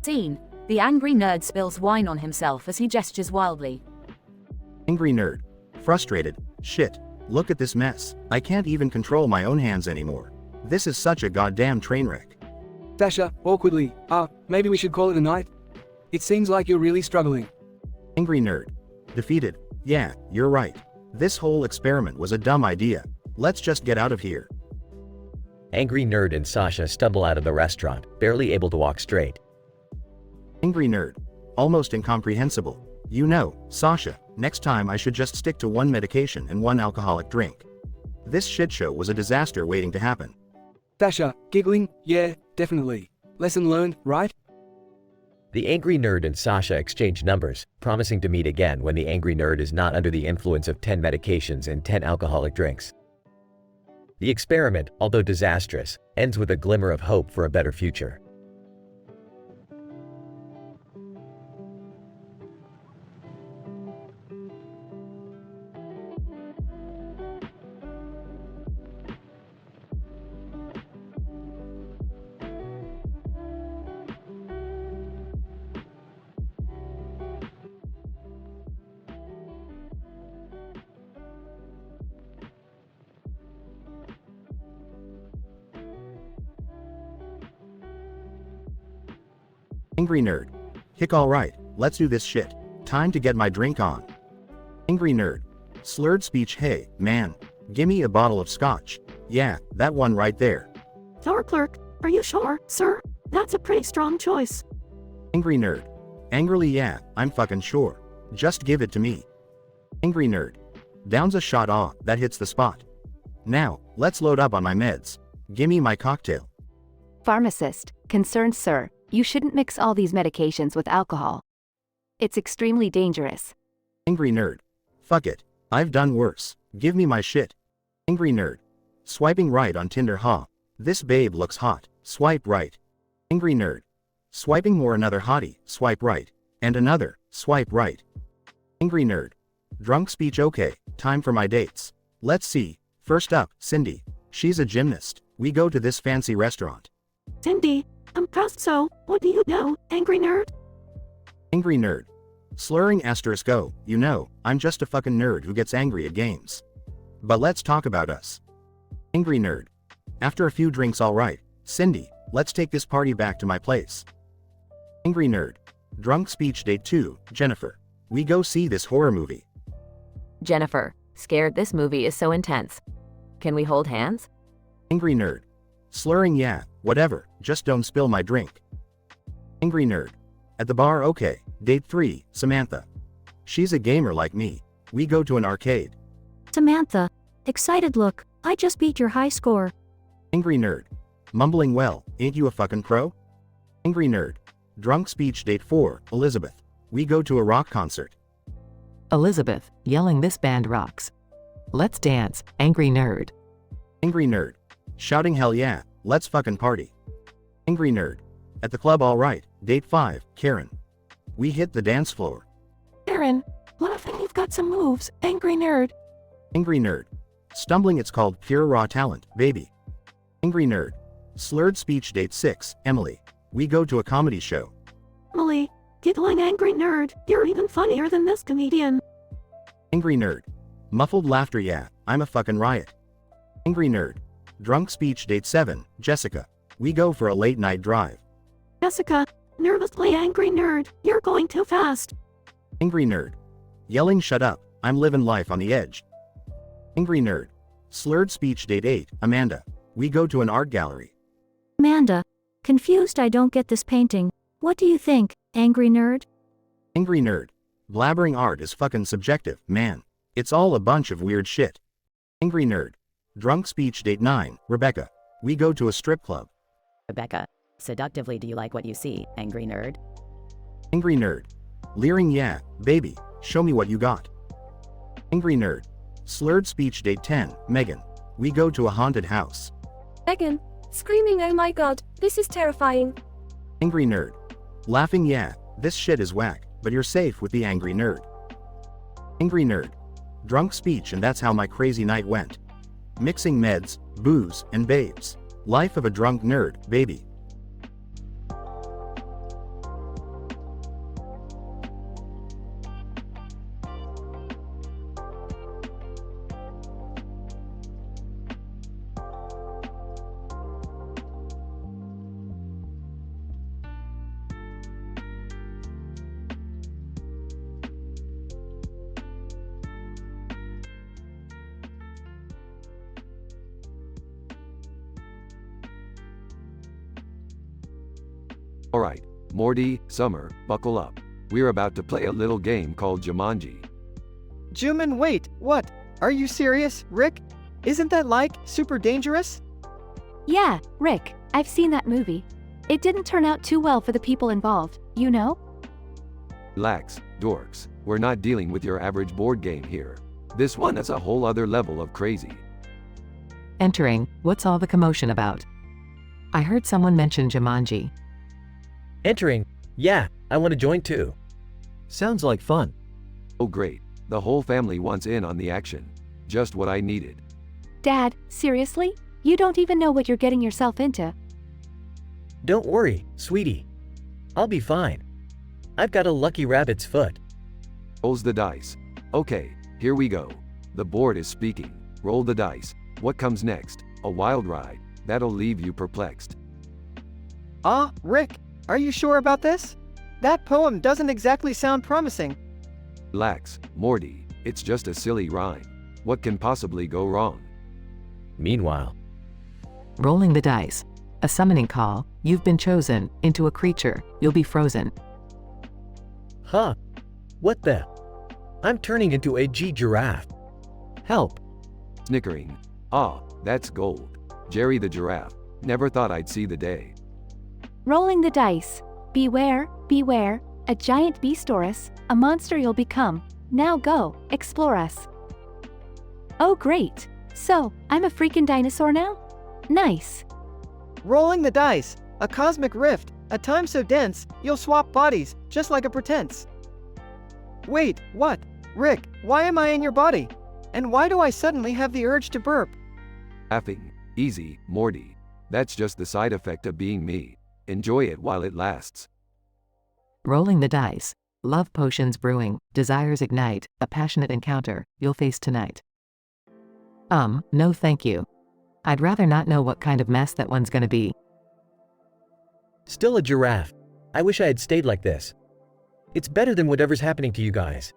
Scene. The angry nerd spills wine on himself as he gestures wildly. Angry Nerd. Frustrated. Shit, look at this mess. I can't even control my own hands anymore. This is such a goddamn train wreck. Sasha, awkwardly, maybe we should call it a night? It seems like you're really struggling. Angry Nerd. Defeated. Yeah, you're right. This whole experiment was a dumb idea. Let's just get out of here. Angry Nerd and Sasha stumble out of the restaurant, barely able to walk straight. Angry Nerd. Almost incomprehensible. You know, Sasha, next time I should just stick to 1 medication and 1 alcoholic drink. This shit show was a disaster waiting to happen. Sasha, giggling, yeah, definitely. Lesson learned, right? The Angry Nerd and Sasha exchange numbers, promising to meet again when the Angry Nerd is not under the influence of 10 medications and 10 alcoholic drinks. The experiment, although disastrous, ends with a glimmer of hope for a better future. Angry Nerd. Hick alright, let's do this shit. Time to get my drink on. Angry Nerd. Slurred speech. Hey, man. Gimme a bottle of scotch. Yeah, that one right there. Door clerk, are you sure, sir? That's a pretty strong choice. Angry Nerd. Angrily. Yeah, I'm fucking sure. Just give it to me. Angry Nerd. Downs a shot. Aw, that hits the spot. Now, let's load up on my meds. Gimme my cocktail. Pharmacist, concerned sir, you shouldn't mix all these medications with alcohol. It's extremely dangerous. Angry Nerd. Fuck it. I've done worse. Give me my shit. Angry Nerd. Swiping right on Tinder. Ha. This babe looks hot. Swipe right. Angry Nerd. Swiping more. Another hottie. Swipe right. And another. Swipe right. Angry Nerd. Drunk speech. Okay, time for my dates. Let's see. First up, Cindy. She's a gymnast. We go to this fancy restaurant. Cindy, I'm pressed, so what do you know, Angry Nerd? Angry Nerd. Slurring asterisk. Oh, you know, I'm just a fucking nerd who gets angry at games. But let's talk about us. Angry Nerd. After a few drinks. Alright, Cindy, let's take this party back to my place. Angry Nerd. Drunk speech. Date 2, Jennifer. We go see this horror movie. Jennifer, scared. This movie is so intense. Can we hold hands? Angry Nerd. Slurring. Yeah, whatever, just don't spill my drink. Angry Nerd. At the bar. Okay, date 3, Samantha. She's a gamer like me. We go to an arcade. Samantha. Excited look, I just beat your high score. Angry Nerd. Mumbling. Well, ain't you a fucking pro? Angry Nerd. Drunk speech. Date 4, Elizabeth. We go to a rock concert. Elizabeth, yelling this band rocks. Let's dance, Angry Nerd. Angry Nerd. Shouting. Hell yeah, let's fucking party. Angry Nerd. At the club. Alright, date 5, Karen. We hit the dance floor. Karen, laughing you've got some moves, Angry Nerd. Angry Nerd. Stumbling. It's called pure raw talent, baby. Angry Nerd. Slurred speech. Date 6, Emily. We go to a comedy show. Emily, giggling. Angry Nerd, you're even funnier than this comedian. Angry Nerd. Muffled laughter. Yeah, I'm a fucking riot. Angry Nerd. Drunk speech. Date 7, Jessica. We go for a late night drive. Jessica, nervously. Angry Nerd, you're going too fast. Angry Nerd. Yelling. Shut up, I'm living life on the edge. Angry Nerd. Slurred speech. Date 8, Amanda. We go to an art gallery. Amanda. Confused. I don't get this painting. What do you think, Angry Nerd? Angry Nerd. Blabbering. Art is fucking subjective, man. It's all a bunch of weird shit. Angry Nerd. Drunk speech. Date 9, Rebecca. We go to a strip club. Rebecca. Seductively, do you like what you see, Angry Nerd? Angry Nerd. Leering. Yeah, baby, show me what you got. Angry Nerd. Slurred speech. Date 10, Megan. We go to a haunted house. Megan. Screaming. Oh my god, this is terrifying. Angry Nerd. Laughing. Yeah, this shit is whack, but you're safe with the Angry Nerd. Angry Nerd. Drunk speech. And that's how my crazy night went. Mixing meds, booze, and babes. Life of a drunk nerd, baby. Alright, Morty, Summer, buckle up. We're about to play a little game called Jumanji. Juman, wait, what? Are you serious, Rick? Isn't that like super dangerous? Yeah, Rick, I've seen that movie. It didn't turn out too well for the people involved, you know? Relax, dorks. We're not dealing with your average board game here. This one is a whole other level of crazy. Entering, what's all the commotion about? I heard someone mention Jumanji. Entering, yeah, I want to join too. Sounds like fun. Oh great, the whole family wants in on the action. Just what I needed. Dad, seriously? You don't even know what you're getting yourself into. Don't worry, sweetie. I'll be fine. I've got a lucky rabbit's foot. Rolls the dice. Okay, here we go. The board is speaking. Roll the dice. What comes next? A wild ride. That'll leave you perplexed. Ah, Rick, are you sure about this? That poem doesn't exactly sound promising. Relax, Morty, it's just a silly rhyme. What can possibly go wrong? Meanwhile, Rolling the dice. A summoning call. You've been chosen into a creature. You'll be frozen. Huh? What the? I'm turning into a giraffe. Help. Snickering. Ah, that's gold. Jerry the giraffe. Never thought I'd see the day. Rolling the dice. Beware, beware, a giant beastaurus, a monster you'll become. Now go, explore us. Oh great. So, I'm a freaking dinosaur now? Nice. Rolling the dice. A cosmic rift. A time so dense, you'll swap bodies, just like a pretense. Wait, what? Rick, why am I in your body? And why do I suddenly have the urge to burp? Laughing. Easy, Morty. That's just the side effect of being me. Enjoy it while it lasts. Rolling the dice. Love potions brewing. Desires ignite. A passionate encounter you'll face tonight. No thank you. I'd rather not know what kind of mess that one's gonna be. Still a giraffe. I wish I had stayed like this. It's better than whatever's happening to you guys.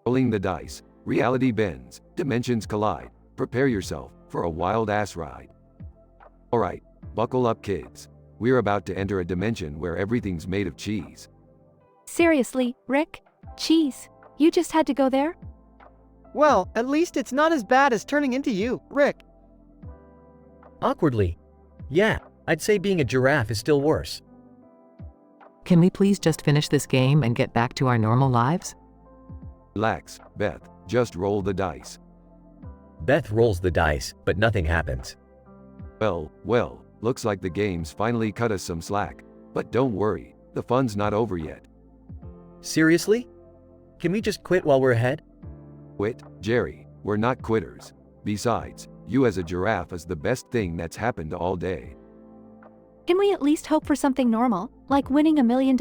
Rolling the dice. Reality bends. Dimensions collide. Prepare yourself for a wild-ass ride. Alright, buckle up kids. We're about to enter a dimension where everything's made of cheese. Seriously, Rick? Cheese? You just had to go there? Well, at least it's not as bad as turning into you, Rick. Awkwardly. Yeah, I'd say being a giraffe is still worse. Can we please just finish this game and get back to our normal lives? Relax, Beth. Just roll the dice. Beth rolls the dice, but nothing happens. Well, looks like the game's finally cut us some slack. But don't worry, the fun's not over yet. Seriously? Can we just quit while we're ahead? Quit, Jerry, we're not quitters. Besides, you as a giraffe is the best thing that's happened all day. Can we at least hope for something normal, like winning $1 million?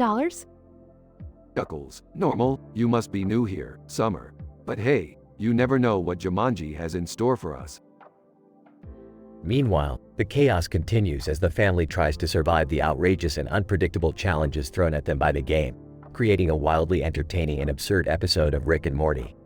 Chuckles, normal, you must be new here, Summer. But hey, you never know what Jumanji has in store for us. Meanwhile, the chaos continues as the family tries to survive the outrageous and unpredictable challenges thrown at them by the game, creating a wildly entertaining and absurd episode of Rick and Morty.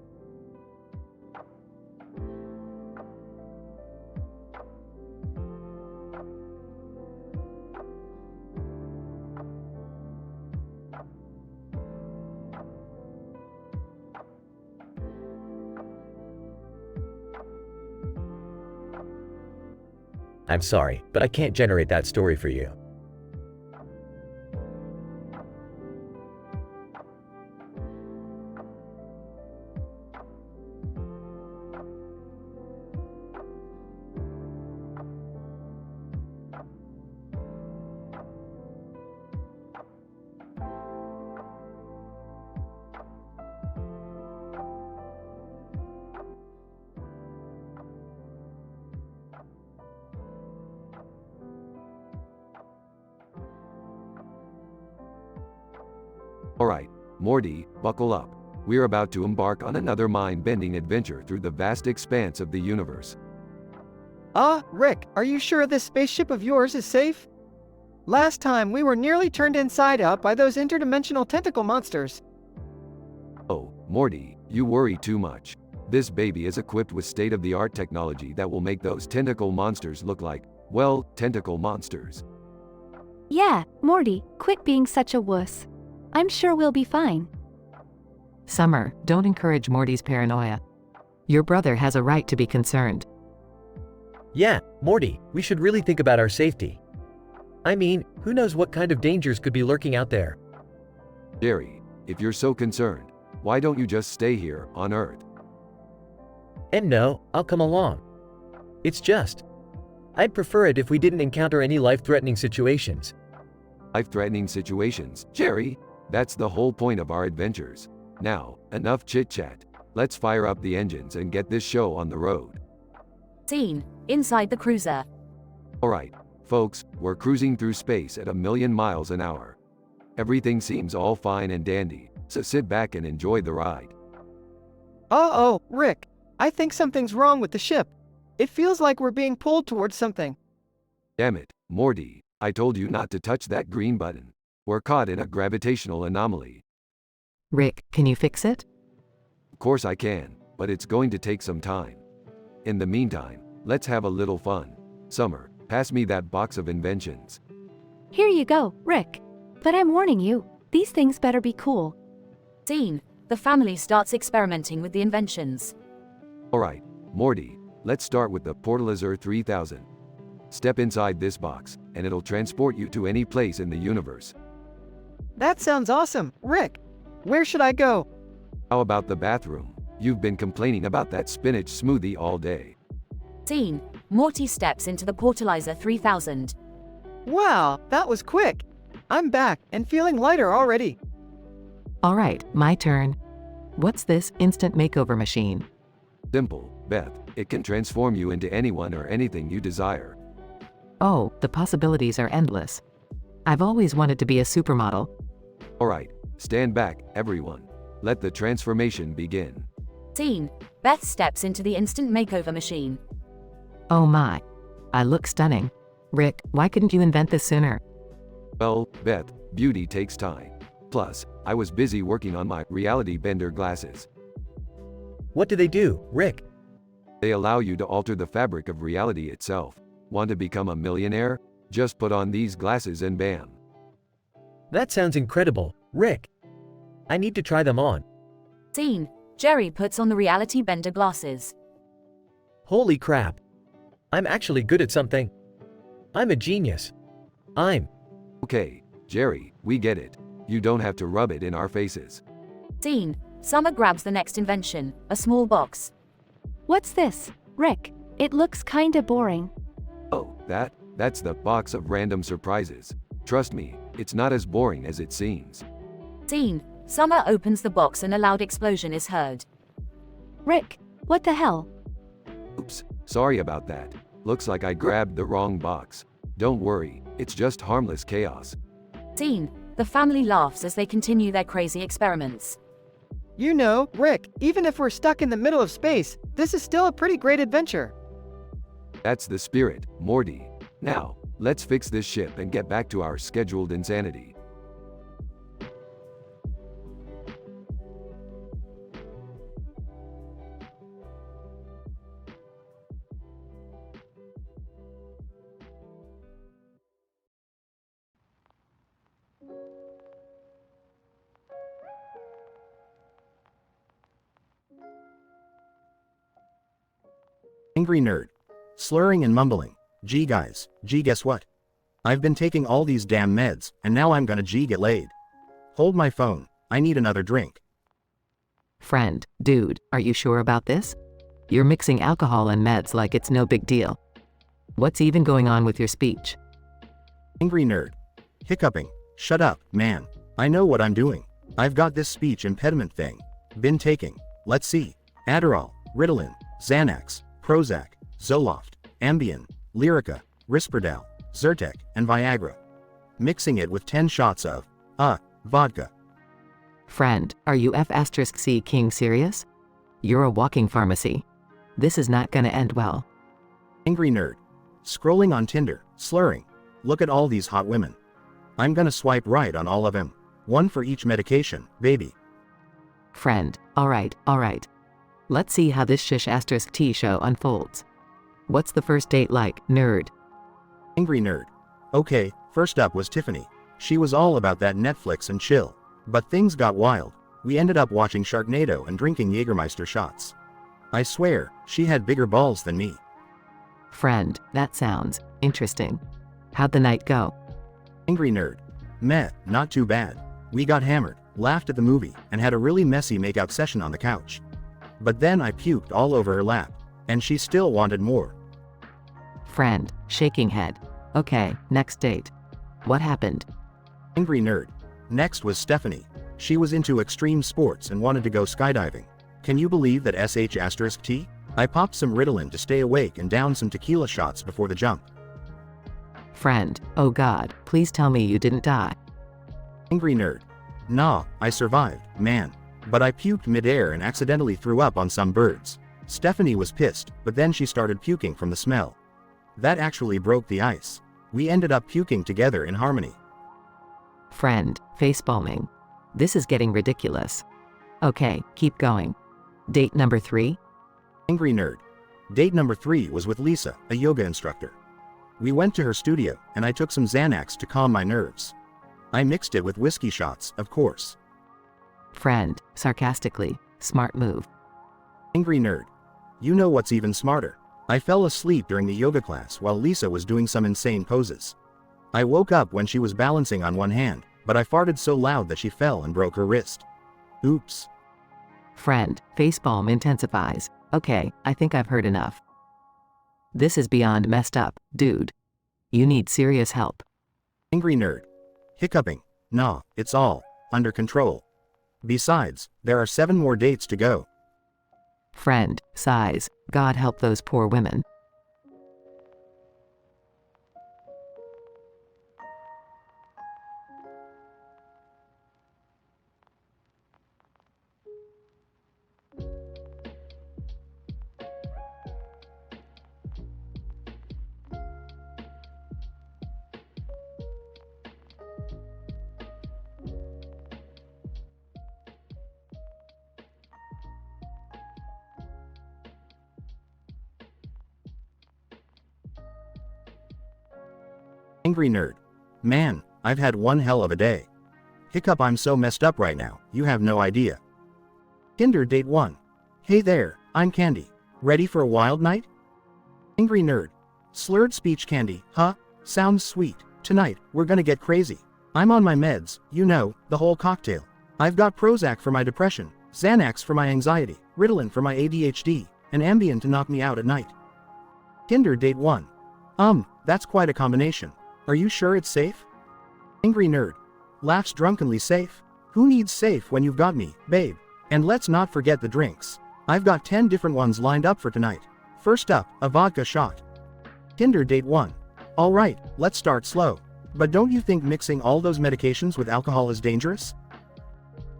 I'm sorry, but I can't generate that story for you. Alright, Morty, buckle up. We're about to embark on another mind-bending adventure through the vast expanse of the universe. Rick, are you sure this spaceship of yours is safe? Last time we were nearly turned inside out by those interdimensional tentacle monsters. Oh, Morty, you worry too much. This baby is equipped with state-of-the-art technology that will make those tentacle monsters look like, well, tentacle monsters. Yeah, Morty, quit being such a wuss. I'm sure we'll be fine. Summer, don't encourage Morty's paranoia. Your brother has a right to be concerned. Yeah, Morty, we should really think about our safety. I mean, who knows what kind of dangers could be lurking out there? Jerry, if you're so concerned, why don't you just stay here, on Earth? And no, I'll come along. It's just, I'd prefer it if we didn't encounter any life-threatening situations. Life-threatening situations, Jerry? That's the whole point of our adventures. Now, enough chit-chat. Let's fire up the engines and get this show on the road. Scene. Inside the cruiser. Alright, folks, we're cruising through space at 1,000,000 miles an hour. Everything seems all fine and dandy, so sit back and enjoy the ride. Uh-oh, Rick. I think something's wrong with the ship. It feels like we're being pulled towards something. Damn it, Morty, I told you not to touch that green button. We're caught in a gravitational anomaly. Rick, can you fix it? Of course I can, but it's going to take some time. In the meantime, let's have a little fun. Summer, pass me that box of inventions. Here you go, Rick. But I'm warning you, these things better be cool. Scene. The family starts experimenting with the inventions. Alright, Morty, let's start with the Portalizer 3000. Step inside this box, and it'll transport you to any place in the universe. That sounds awesome, Rick. Where should I go? How about the bathroom? You've been complaining about that spinach smoothie all day. Scene. Morty steps into the Portalizer 3000. Wow, that was quick. I'm back and feeling lighter already. All right, my turn. What's this instant makeover machine? Simple, Beth. It can transform you into anyone or anything you desire. Oh, the possibilities are endless. I've always wanted to be a supermodel. Alright, stand back, everyone. Let the transformation begin. Scene. Beth steps into the instant makeover machine. Oh my. I look stunning. Rick, why couldn't you invent this sooner? Well, Beth, beauty takes time. Plus, I was busy working on my reality bender glasses. What do they do, Rick? They allow you to alter the fabric of reality itself. Want to become a millionaire? Just put on these glasses and bam. That sounds incredible, Rick. I need to try them on. Scene. Jerry puts on the reality bender glasses. Holy crap. I'm actually good at something. I'm a genius. Okay, Jerry, we get it. You don't have to rub it in our faces. Scene. Summer grabs the next invention, a small box. What's this, Rick? It looks kinda boring. Oh, that's the box of random surprises. Trust me, it's not as boring as it seems. Scene. Summer opens the box and a loud explosion is heard. Rick, what the hell? Oops, sorry about that. Looks like I grabbed the wrong box. Don't worry, it's just harmless chaos. Scene. The family laughs as they continue their crazy experiments. You know, Rick, even if we're stuck in the middle of space, this is still a pretty great adventure. That's the spirit, Morty. Now, let's fix this ship and get back to our scheduled insanity. Angry nerd. Slurring and mumbling. Gee guys, gee guess what? I've been taking all these damn meds, and now I'm gonna get laid. Hold my phone, I need another drink. Friend, dude, are you sure about this? You're mixing alcohol and meds like it's no big deal. What's even going on with your speech? Angry nerd. Hiccuping. Shut up, man. I know what I'm doing. I've got this speech impediment thing. Been taking, let's see, Adderall, Ritalin, Xanax, Prozac, Zoloft, Ambien, Lyrica, Risperdal, Zyrtec, and Viagra. Mixing it with 10 shots of, vodka. Friend, are you F*C King serious? You're a walking pharmacy. This is not gonna end well. Angry nerd. Scrolling on Tinder, slurring. Look at all these hot women. I'm gonna swipe right on all of them. One for each medication, baby. Friend, alright. Let's see how this *T show unfolds. What's the first date like, nerd? Angry nerd. Okay, first up was Tiffany. She was all about that Netflix and chill. But things got wild. We ended up watching Sharknado and drinking Jägermeister shots. I swear, she had bigger balls than me. Friend, that sounds interesting. How'd the night go? Angry nerd. Meh, not too bad. We got hammered, laughed at the movie, and had a really messy makeout session on the couch. But then I puked all over her lap, and she still wanted more. Friend, shaking head. Okay, next date. What happened? Angry nerd. Next was Stephanie. She was into extreme sports and wanted to go skydiving. Can you believe that *T? I popped some Ritalin to stay awake and downed some tequila shots before the jump. Friend, oh god, please tell me you didn't die. Angry nerd. Nah, I survived, man. But I puked midair and accidentally threw up on some birds. Stephanie was pissed, but then she started puking from the smell. That actually broke the ice. We ended up puking together in harmony. Friend, facepalming. This is getting ridiculous. Okay, keep going. Date number 3? Angry nerd. Date number 3 was with Lisa, a yoga instructor. We went to her studio, and I took some Xanax to calm my nerves. I mixed it with whiskey shots, of course. Friend, sarcastically. Smart move. Angry nerd. You know what's even smarter? I fell asleep during the yoga class while Lisa was doing some insane poses. I woke up when she was balancing on one hand, but I farted so loud that she fell and broke her wrist. Oops. Friend, facepalm intensifies. Okay, I think I've heard enough. This is beyond messed up, dude. You need serious help. Angry nerd. Hiccuping. Nah, it's all under control. Besides, there are 7 more dates to go. Friend, sighs. God help those poor women. Angry nerd. Man, I've had one hell of a day. Hiccup, I'm so messed up right now, you have no idea. Tinder date 1. Hey there, I'm Candy. Ready for a wild night? Angry nerd. Slurred speech Candy, huh? Sounds sweet. Tonight, we're gonna get crazy. I'm on my meds, you know, the whole cocktail. I've got Prozac for my depression, Xanax for my anxiety, Ritalin for my ADHD, and Ambien to knock me out at night. Tinder date 1. That's quite a combination. Are you sure it's safe? Angry nerd. Laughs drunkenly. Safe? Who needs safe when you've got me, babe? And let's not forget the drinks. I've got 10 different ones lined up for tonight. First up, a vodka shot. Tinder date 1. Alright, let's start slow. But don't you think mixing all those medications with alcohol is dangerous?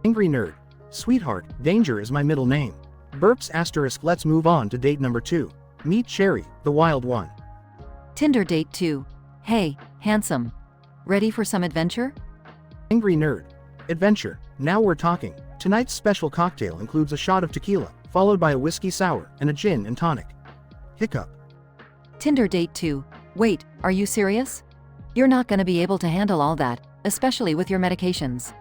Angry nerd. Sweetheart, danger is my middle name. Burps asterisk. Let's move on to date number 2. Meet Sherry, the wild one. Tinder date 2. Hey, handsome. Ready for some adventure? Angry nerd. Adventure. Now we're talking. Tonight's special cocktail includes a shot of tequila, followed by a whiskey sour and a gin and tonic. Hiccup. Tinder date 2. Wait, are you serious? You're not gonna be able to handle all that, especially with your medications.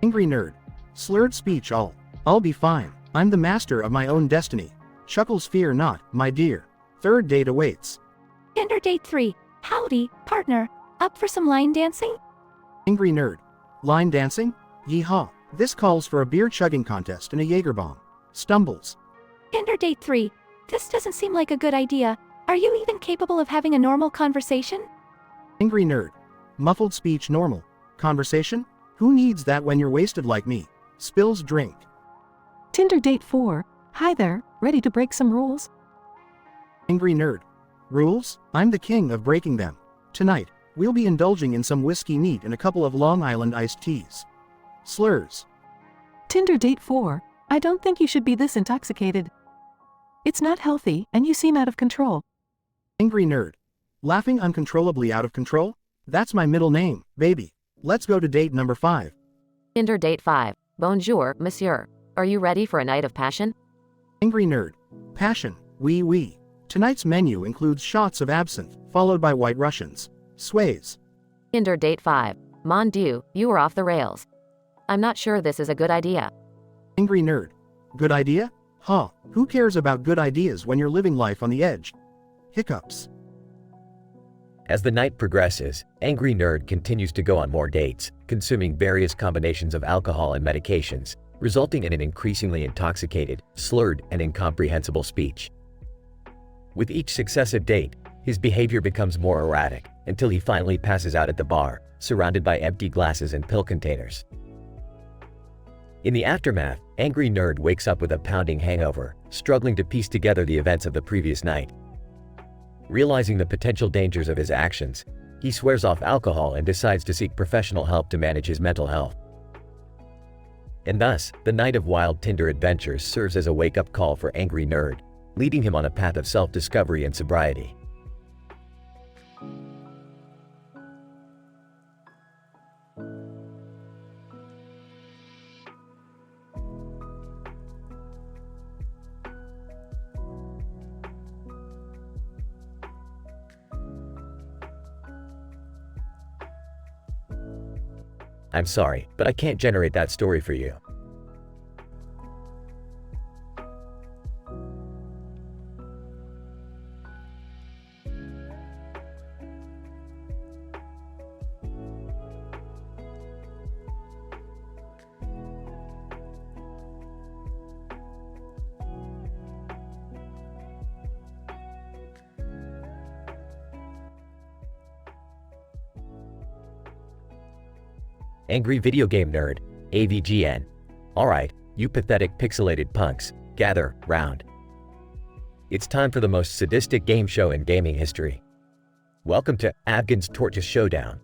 Angry nerd. Slurred speech. I'll be fine. I'm the master of my own destiny. Chuckles. Fear not, my dear. Third date awaits. Tinder date 3. Howdy, partner. Up for some line dancing? Angry nerd. Line dancing? Yeehaw. This calls for a beer chugging contest and a Jaeger bomb. Stumbles. Tinder date 3. This doesn't seem like a good idea. Are you even capable of having a normal conversation? Angry nerd. Muffled speech. Normal conversation? Who needs that when you're wasted like me? Spills drink. Tinder date 4. Hi there, ready to break some rules? Angry nerd. Rules? I'm the king of breaking them. Tonight, we'll be indulging in some whiskey neat and a couple of Long Island iced teas. Slurs. Tinder date 4. I don't think you should be this intoxicated. It's not healthy, and you seem out of control. Angry nerd. Laughing uncontrollably. Out of control? That's my middle name, baby. Let's go to date number 5. Tinder date 5. Bonjour, monsieur. Are you ready for a night of passion? Angry nerd. Passion. Oui. Tonight's menu includes shots of absinthe, followed by White Russians. Sways. Tinder date 5. Mon Dieu, you are off the rails. I'm not sure this is a good idea. Angry nerd. Good idea? Huh, who cares about good ideas when you're living life on the edge? Hiccups. As the night progresses, Angry Nerd continues to go on more dates, consuming various combinations of alcohol and medications, resulting in an increasingly intoxicated, slurred, and incomprehensible speech. With each successive date, his behavior becomes more erratic, until he finally passes out at the bar, surrounded by empty glasses and pill containers. In the aftermath, Angry Nerd wakes up with a pounding hangover, struggling to piece together the events of the previous night. Realizing the potential dangers of his actions, he swears off alcohol and decides to seek professional help to manage his mental health. And thus, the night of wild Tinder adventures serves as a wake-up call for Angry Nerd, leading him on a path of self-discovery and sobriety. I'm sorry, but I can't generate that story for you. Angry Video Game Nerd, AVGN. Alright, you pathetic pixelated punks, gather round. It's time for the most sadistic game show in gaming history. Welcome to Afghan's Tortoise Showdown.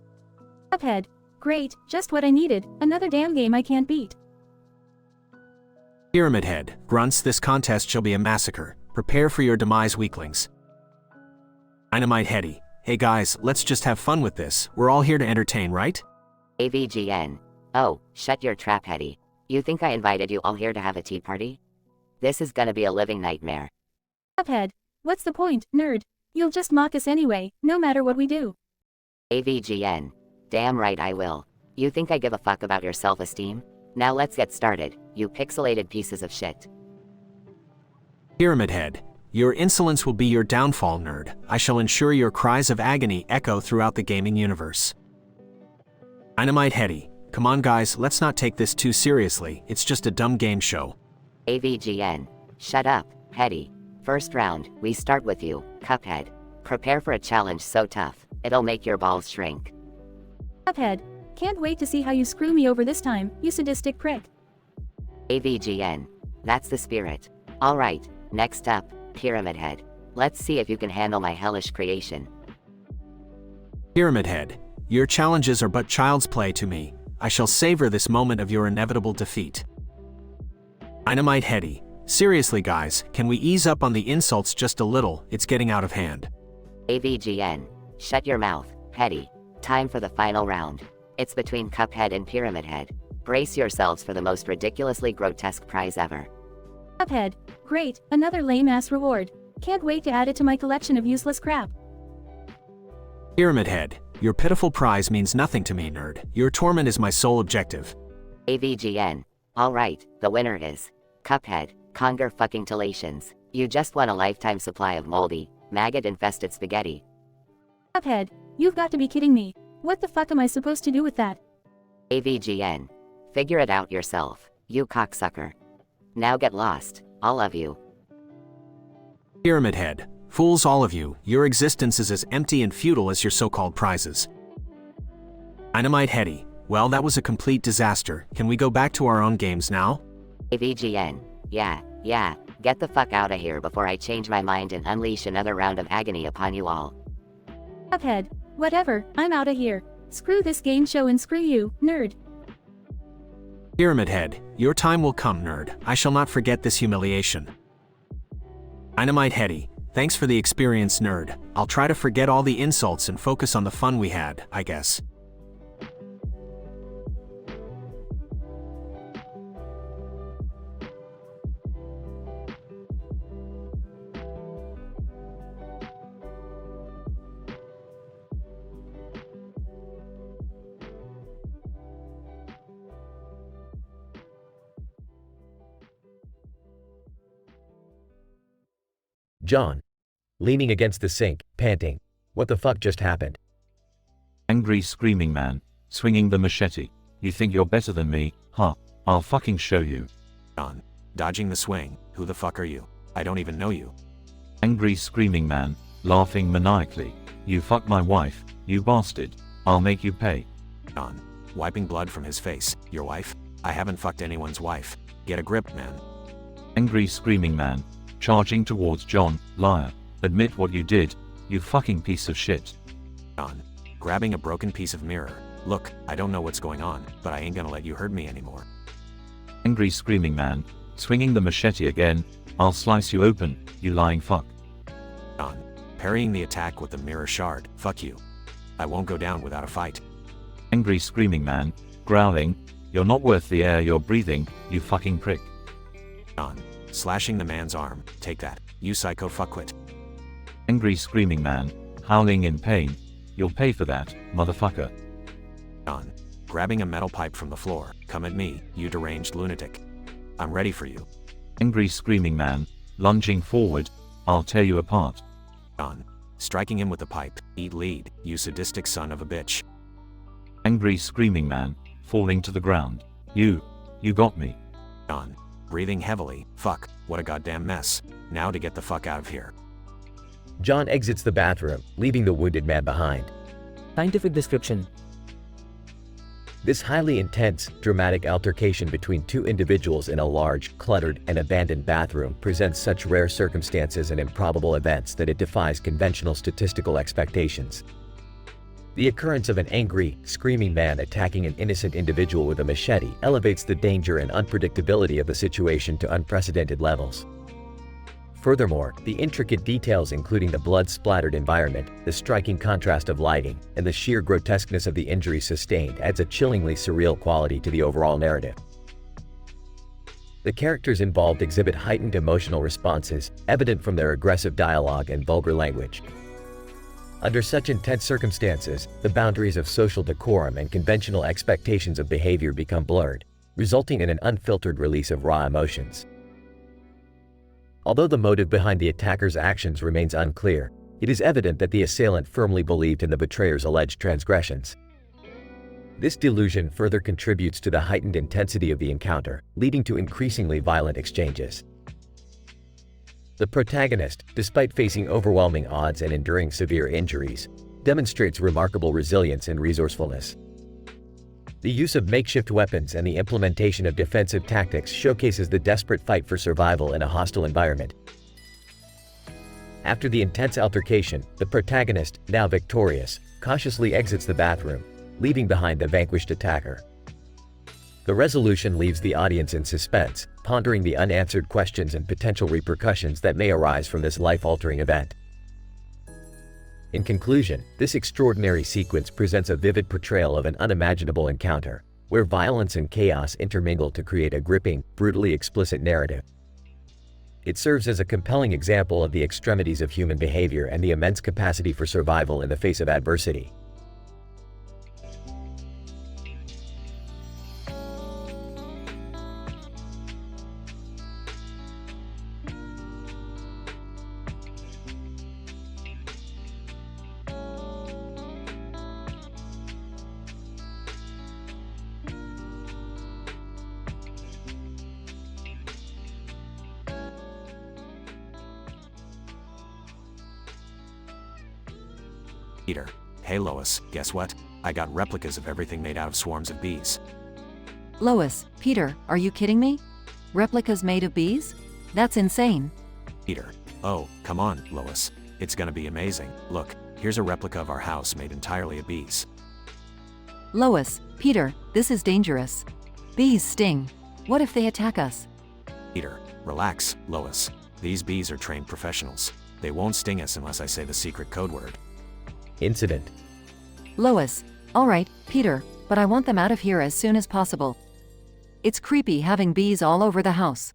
Cuphead. Great, just what I needed, another damn game I can't beat. Pyramid Head, grunts, this contest shall be a massacre. Prepare for your demise, weaklings. Dynamite Heady, hey guys, let's just have fun with this, we're all here to entertain, right? AVGN. Oh, shut your trap, Hetty. You think I invited you all here to have a tea party? This is gonna be a living nightmare. Cuphead. What's the point, nerd? You'll just mock us anyway, no matter what we do. AVGN. Damn right I will. You think I give a fuck about your self-esteem? Now let's get started, you pixelated pieces of shit. Pyramid Head. Your insolence will be your downfall, nerd. I shall ensure your cries of agony echo throughout the gaming universe. Dynamite Heady. Come on guys, let's not take this too seriously, it's just a dumb game show. AVGN. Shut up, Hetty. First round, we start with you, Cuphead. Prepare for a challenge so tough, it'll make your balls shrink. Cuphead. Can't wait to see how you screw me over this time, you sadistic prick. AVGN. That's the spirit. Alright, next up, Pyramid Head. Let's see if you can handle my hellish creation. Pyramid Head. Your challenges are but child's play to me. I shall savor this moment of your inevitable defeat. Dynamite Heady. Seriously guys, can we ease up on the insults just a little, it's getting out of hand. AVGN. Shut your mouth, Hetty. Time for the final round. It's between Cuphead and Pyramid Head. Brace yourselves for the most ridiculously grotesque prize ever. Cuphead. Great, another lame-ass reward. Can't wait to add it to my collection of useless crap. Pyramid Head. Your pitiful prize means nothing to me, nerd. Your torment is my sole objective. AVGN. Alright, the winner is Cuphead. Congratulations. You just won a lifetime supply of moldy, maggot-infested spaghetti. Cuphead. You've got to be kidding me. What the fuck am I supposed to do with that? AVGN. Figure it out yourself, you cocksucker. Now get lost, all of you. Pyramid Head. Fools all of you, your existence is as empty and futile as your so-called prizes. Dynamite Heady. Well, that was a complete disaster. Can we go back to our own games now? AVGN. Yeah, get the fuck out of here before I change my mind and unleash another round of agony upon you all. Cuphead. Whatever, I'm out of here. Screw this game show and screw you, nerd. Pyramid Head. Your time will come, nerd. I shall not forget this humiliation. Dynamite Heady. Thanks for the experience, nerd. I'll try to forget all the insults and focus on the fun we had, I guess. John. Leaning against the sink, panting. What the fuck just happened? Angry screaming man, swinging the machete. You think you're better than me, huh? I'll fucking show you. John. Dodging the swing. Who the fuck are you? I don't even know you. Angry screaming man, laughing maniacally. You fucked my wife, you bastard. I'll make you pay. John. Wiping blood from his face. Your wife? I haven't fucked anyone's wife. Get a grip, man. Angry screaming man, charging towards John, liar. Admit what you did, you fucking piece of shit. John. Grabbing a broken piece of mirror. Look, I don't know what's going on, but I ain't gonna let you hurt me anymore. Angry screaming man, swinging the machete again. I'll slice you open, you lying fuck. John. Parrying the attack with the mirror shard. Fuck you. I won't go down without a fight. Angry screaming man, growling. You're not worth the air you're breathing, you fucking prick. John. Slashing the man's arm. Take that, you psycho fuckwit. Angry screaming man, howling in pain. You'll pay for that, motherfucker. John. grabbing a metal pipe from the floor. Come at me, you deranged lunatic. I'm ready for you. Angry screaming man, lunging forward, I'll tear you apart. John, striking him with the pipe. Eat lead, you sadistic son of a bitch. Angry screaming man, falling to the ground. You got me. John, breathing heavily. Fuck, what a goddamn mess. Now to get the fuck out of here. John exits the bathroom, leaving the wounded man behind. Scientific description. This highly intense, dramatic altercation between two individuals in a large, cluttered, and abandoned bathroom presents such rare circumstances and improbable events that it defies conventional statistical expectations. The occurrence of an angry, screaming man attacking an innocent individual with a machete elevates the danger and unpredictability of the situation to unprecedented levels. Furthermore, the intricate details including the blood-splattered environment, the striking contrast of lighting, and the sheer grotesqueness of the injuries sustained adds a chillingly surreal quality to the overall narrative. The characters involved exhibit heightened emotional responses, evident from their aggressive dialogue and vulgar language. Under such intense circumstances, the boundaries of social decorum and conventional expectations of behavior become blurred, resulting in an unfiltered release of raw emotions. Although the motive behind the attacker's actions remains unclear, it is evident that the assailant firmly believed in the betrayer's alleged transgressions. This delusion further contributes to the heightened intensity of the encounter, leading to increasingly violent exchanges. The protagonist, despite facing overwhelming odds and enduring severe injuries, demonstrates remarkable resilience and resourcefulness. The use of makeshift weapons and the implementation of defensive tactics showcases the desperate fight for survival in a hostile environment. After the intense altercation, the protagonist, now victorious, cautiously exits the bathroom, leaving behind the vanquished attacker. The resolution leaves the audience in suspense, pondering the unanswered questions and potential repercussions that may arise from this life-altering event. In conclusion, this extraordinary sequence presents a vivid portrayal of an unimaginable encounter, where violence and chaos intermingle to create a gripping, brutally explicit narrative. It serves as a compelling example of the extremities of human behavior and the immense capacity for survival in the face of adversity. Peter, hey Lois, guess what? I got replicas of everything made out of swarms of bees. Lois, Peter, are you kidding me? Replicas made of bees? That's insane. Peter, oh, come on, Lois. It's gonna be amazing. Look, here's a replica of our house made entirely of bees. Lois, Peter, this is dangerous. Bees sting. What if they attack us? Peter, relax, Lois. These bees are trained professionals. They won't sting us unless I say the secret code word. Incident. Lois, alright, Peter, but I want them out of here as soon as possible. It's creepy having bees all over the house.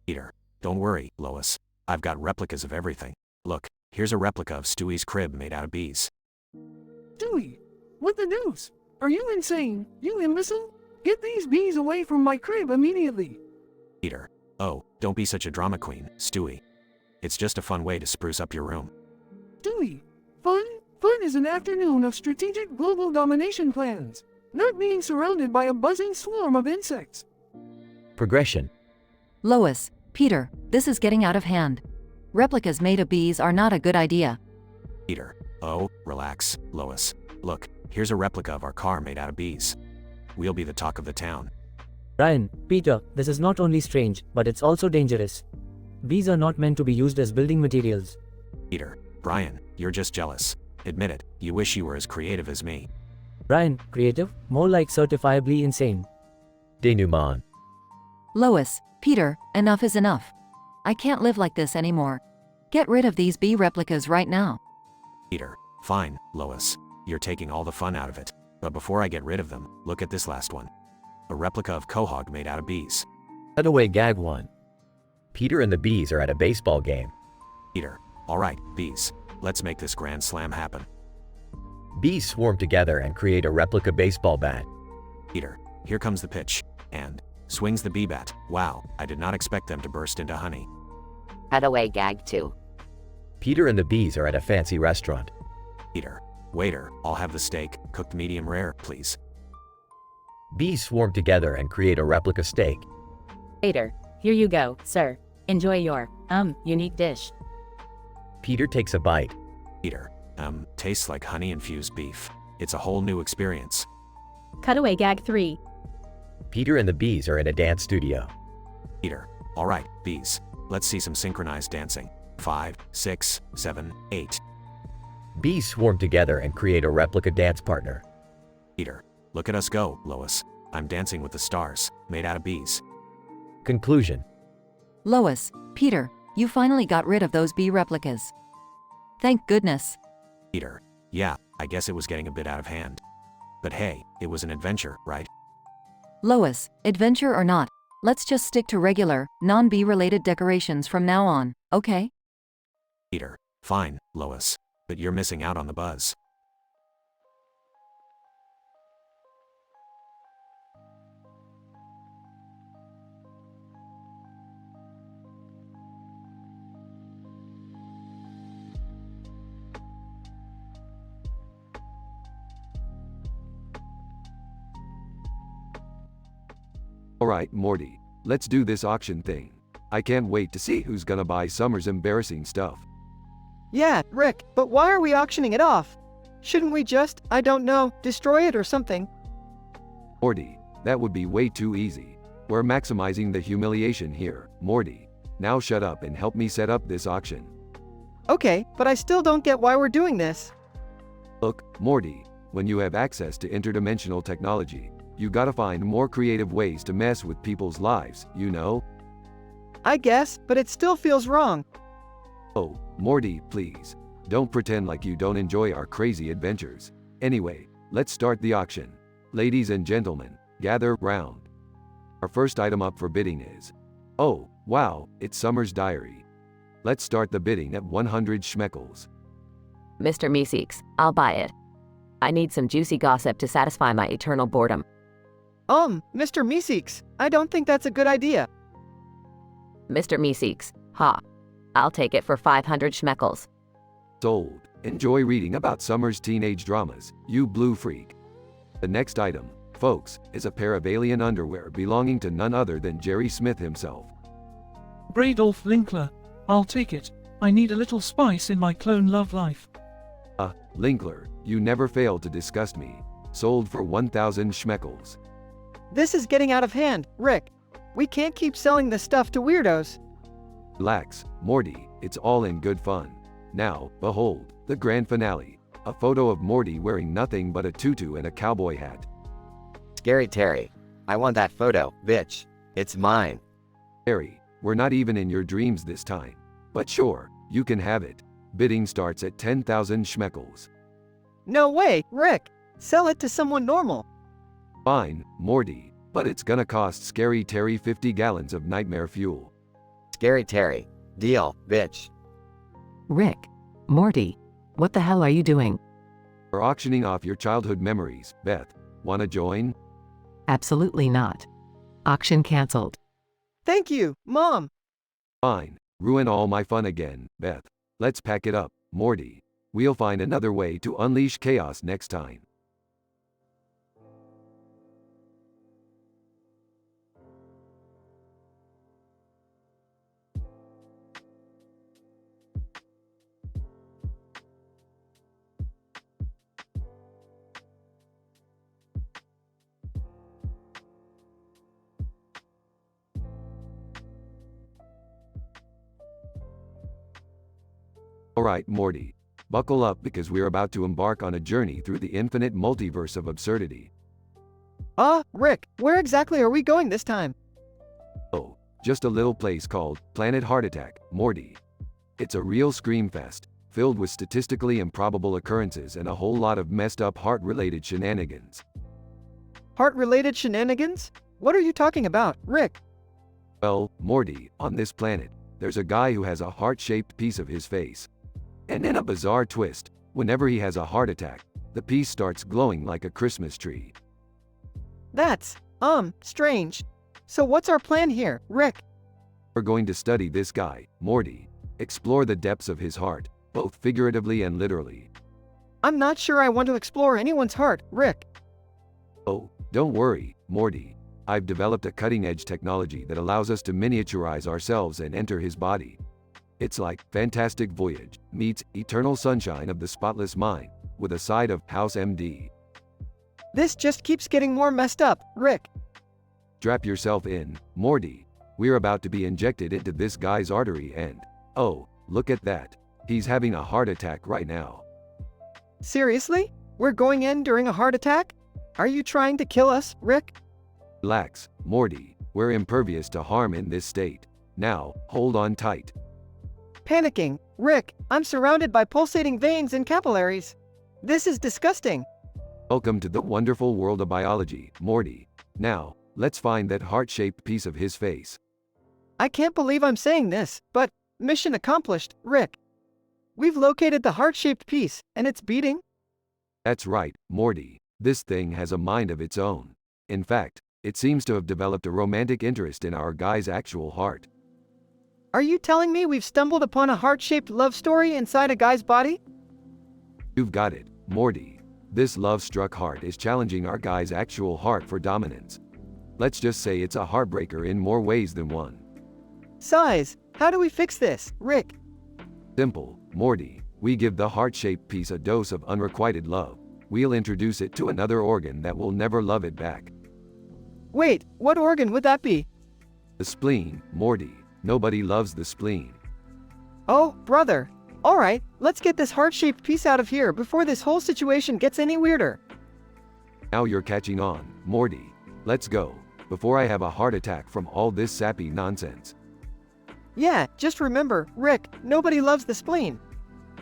Peter, don't worry, Lois. I've got replicas of everything. Look, here's a replica of Stewie's crib made out of bees. Stewie, what the deuce? Are you insane, you imbecile? Get these bees away from my crib immediately. Peter, oh, don't be such a drama queen, Stewie. It's just a fun way to spruce up your room. Stewie, fun? Fun is an afternoon of strategic global domination plans, not being surrounded by a buzzing swarm of insects. Progression. Lois, Peter, this is getting out of hand. Replicas made of bees are not a good idea. Peter, oh, relax, Lois. Look, here's a replica of our car made out of bees. We'll be the talk of the town. Brian, Peter, this is not only strange, but it's also dangerous. Bees are not meant to be used as building materials. Peter, Brian, you're just jealous. Admit it, you wish you were as creative as me. Brian, creative? More like certifiably insane. Denouement. Lois, Peter, enough is enough. I can't live like this anymore. Get rid of these bee replicas right now. Peter, fine, Lois. You're taking all the fun out of it. But before I get rid of them, look at this last one. A replica of Quahog made out of bees. Cutaway gag 1. Peter and the bees are at a baseball game. Peter, alright, bees. Let's make this grand slam happen. Bees swarm together and create a replica baseball bat. Peter, here comes the pitch. And swings the bee bat. Wow, I did not expect them to burst into honey. Cutaway gag 2. Peter and the bees are at a fancy restaurant. Peter, waiter, I'll have the steak, cooked medium rare, please. Bees swarm together and create a replica steak. Waiter, here you go, sir. Enjoy your, unique dish. Peter takes a bite. Peter, tastes like honey-infused beef. It's a whole new experience. Cutaway gag 3. Peter and the bees are in a dance studio. Peter, all right, bees, let's see some synchronized dancing. 5, 6, 7, 8. Bees swarm together and create a replica dance partner. Peter, look at us go, Lois. I'm dancing with the stars, made out of bees. Conclusion. Lois, Peter, you finally got rid of those bee replicas. Thank goodness. Peter, yeah, I guess it was getting a bit out of hand. But hey, it was an adventure, right? Lois, adventure or not, let's just stick to regular, non-bee related decorations from now on, okay? Peter, fine, Lois. But you're missing out on the buzz. Alright, Morty, let's do this auction thing. I can't wait to see who's gonna buy Summer's embarrassing stuff. Yeah, Rick, but why are we auctioning it off? Shouldn't we just, I don't know, destroy it or something? Morty, that would be way too easy. We're maximizing the humiliation here, Morty. Now shut up and help me set up this auction. Okay, but I still don't get why we're doing this. Look, Morty, when you have access to interdimensional technology, you gotta find more creative ways to mess with people's lives, you know? I guess, but it still feels wrong. Oh, Morty, please. Don't pretend like you don't enjoy our crazy adventures. Anyway, let's start the auction. Ladies and gentlemen, gather round. Our first item up for bidding is... Oh, wow, it's Summer's diary. Let's start the bidding at 100 schmeckles. Mr. Meeseeks, I'll buy it. I need some juicy gossip to satisfy my eternal boredom. Mr. Meeseeks, I don't think that's a good idea. Mr. Meeseeks, ha. I'll take it for 500 schmeckles. Sold. Enjoy reading about Summer's teenage dramas, you blue freak. The next item, folks, is a pair of alien underwear belonging to none other than Jerry Smith himself. Bradolph Linkler, I'll take it. I need a little spice in my clone love life. Linkler, you never fail to disgust me. Sold for 1,000 schmeckles. This is getting out of hand, Rick. We can't keep selling this stuff to weirdos. Relax, Morty, it's all in good fun. Now, behold, the grand finale. A photo of Morty wearing nothing but a tutu and a cowboy hat. Scary Terry. I want that photo, bitch. It's mine. Terry, we're not even in your dreams this time. But sure, you can have it. Bidding starts at 10,000 schmeckles. No way, Rick. Sell it to someone normal. Fine, Morty, but it's gonna cost Scary Terry 50 gallons of nightmare fuel. Scary Terry. Deal, bitch. Rick. Morty. What the hell are you doing? We're auctioning off your childhood memories, Beth. Wanna join? Absolutely not. Auction cancelled. Thank you, Mom. Fine. Ruin all my fun again, Beth. Let's pack it up, Morty. We'll find another way to unleash chaos next time. Alright, Morty. Buckle up because we're about to embark on a journey through the infinite multiverse of absurdity. Rick, where exactly are we going this time? Oh, just a little place called Planet Heart Attack, Morty. It's a real scream fest, filled with statistically improbable occurrences and a whole lot of messed up heart-related shenanigans. Heart-related shenanigans? What are you talking about, Rick? Well, Morty, on this planet, there's a guy who has a heart-shaped piece of his face. And in a bizarre twist, whenever he has a heart attack, the piece starts glowing like a Christmas tree. That's, strange. So what's our plan here, Rick? We're going to study this guy, Morty. Explore the depths of his heart, both figuratively and literally. I'm not sure I want to explore anyone's heart, Rick. Oh, don't worry, Morty. I've developed a cutting-edge technology that allows us to miniaturize ourselves and enter his body. It's like Fantastic Voyage meets Eternal Sunshine of the Spotless Mind, with a side of House MD. This just keeps getting more messed up, Rick. Strap yourself in, Morty. We're about to be injected into this guy's artery and, oh, look at that. He's having a heart attack right now. Seriously? We're going in during a heart attack? Are you trying to kill us, Rick? Relax, Morty. We're impervious to harm in this state. Now, hold on tight. Panicking. Rick, I'm surrounded by pulsating veins and capillaries. This is disgusting. Welcome to the wonderful world of biology, Morty. Now, let's find that heart-shaped piece of his face. I can't believe I'm saying this, but mission accomplished, Rick. We've located the heart-shaped piece, and it's beating? That's right, Morty. This thing has a mind of its own. In fact, it seems to have developed a romantic interest in our guy's actual heart. Are you telling me we've stumbled upon a heart-shaped love story inside a guy's body? You've got it, Morty. This love-struck heart is challenging our guy's actual heart for dominance. Let's just say it's a heartbreaker in more ways than one. Size, how do we fix this, Rick? Simple, Morty. We give the heart-shaped piece a dose of unrequited love. We'll introduce it to another organ that will never love it back. Wait, what organ would that be? The spleen, Morty. Nobody loves the spleen. Oh, brother. Alright, let's get this heart-shaped piece out of here before this whole situation gets any weirder. Now you're catching on, Morty. Let's go, before I have a heart attack from all this sappy nonsense. Yeah, just remember, Rick, nobody loves the spleen.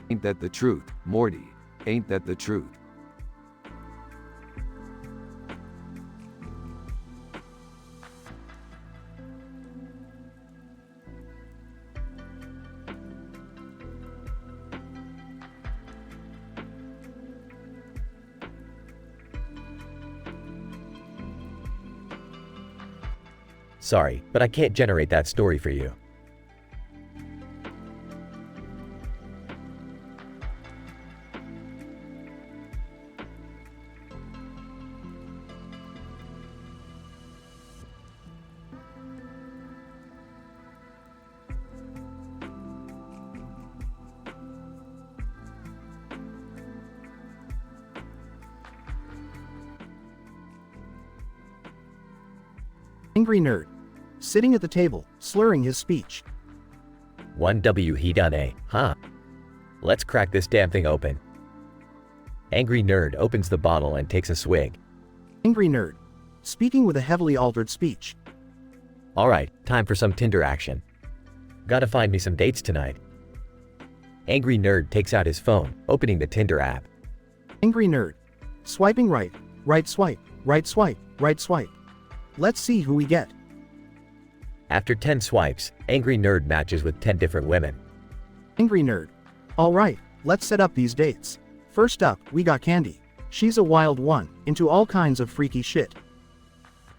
Ain't that the truth, Morty? Ain't that the truth? Sorry, but I can't generate that story for you. Angry nerd. Sitting at the table, slurring his speech. 1W he done A, huh? Let's crack this damn thing open. Angry nerd opens the bottle and takes a swig. Angry nerd. Speaking with a heavily altered speech. Alright, time for some Tinder action. Gotta find me some dates tonight. Angry nerd takes out his phone, opening the Tinder app. Angry nerd. Swiping right, right swipe, right swipe, right swipe. Let's see who we get. After 10 swipes, Angry nerd matches with 10 different women. Angry nerd. Alright, let's set up these dates. First up, we got Candy. She's a wild one, into all kinds of freaky shit.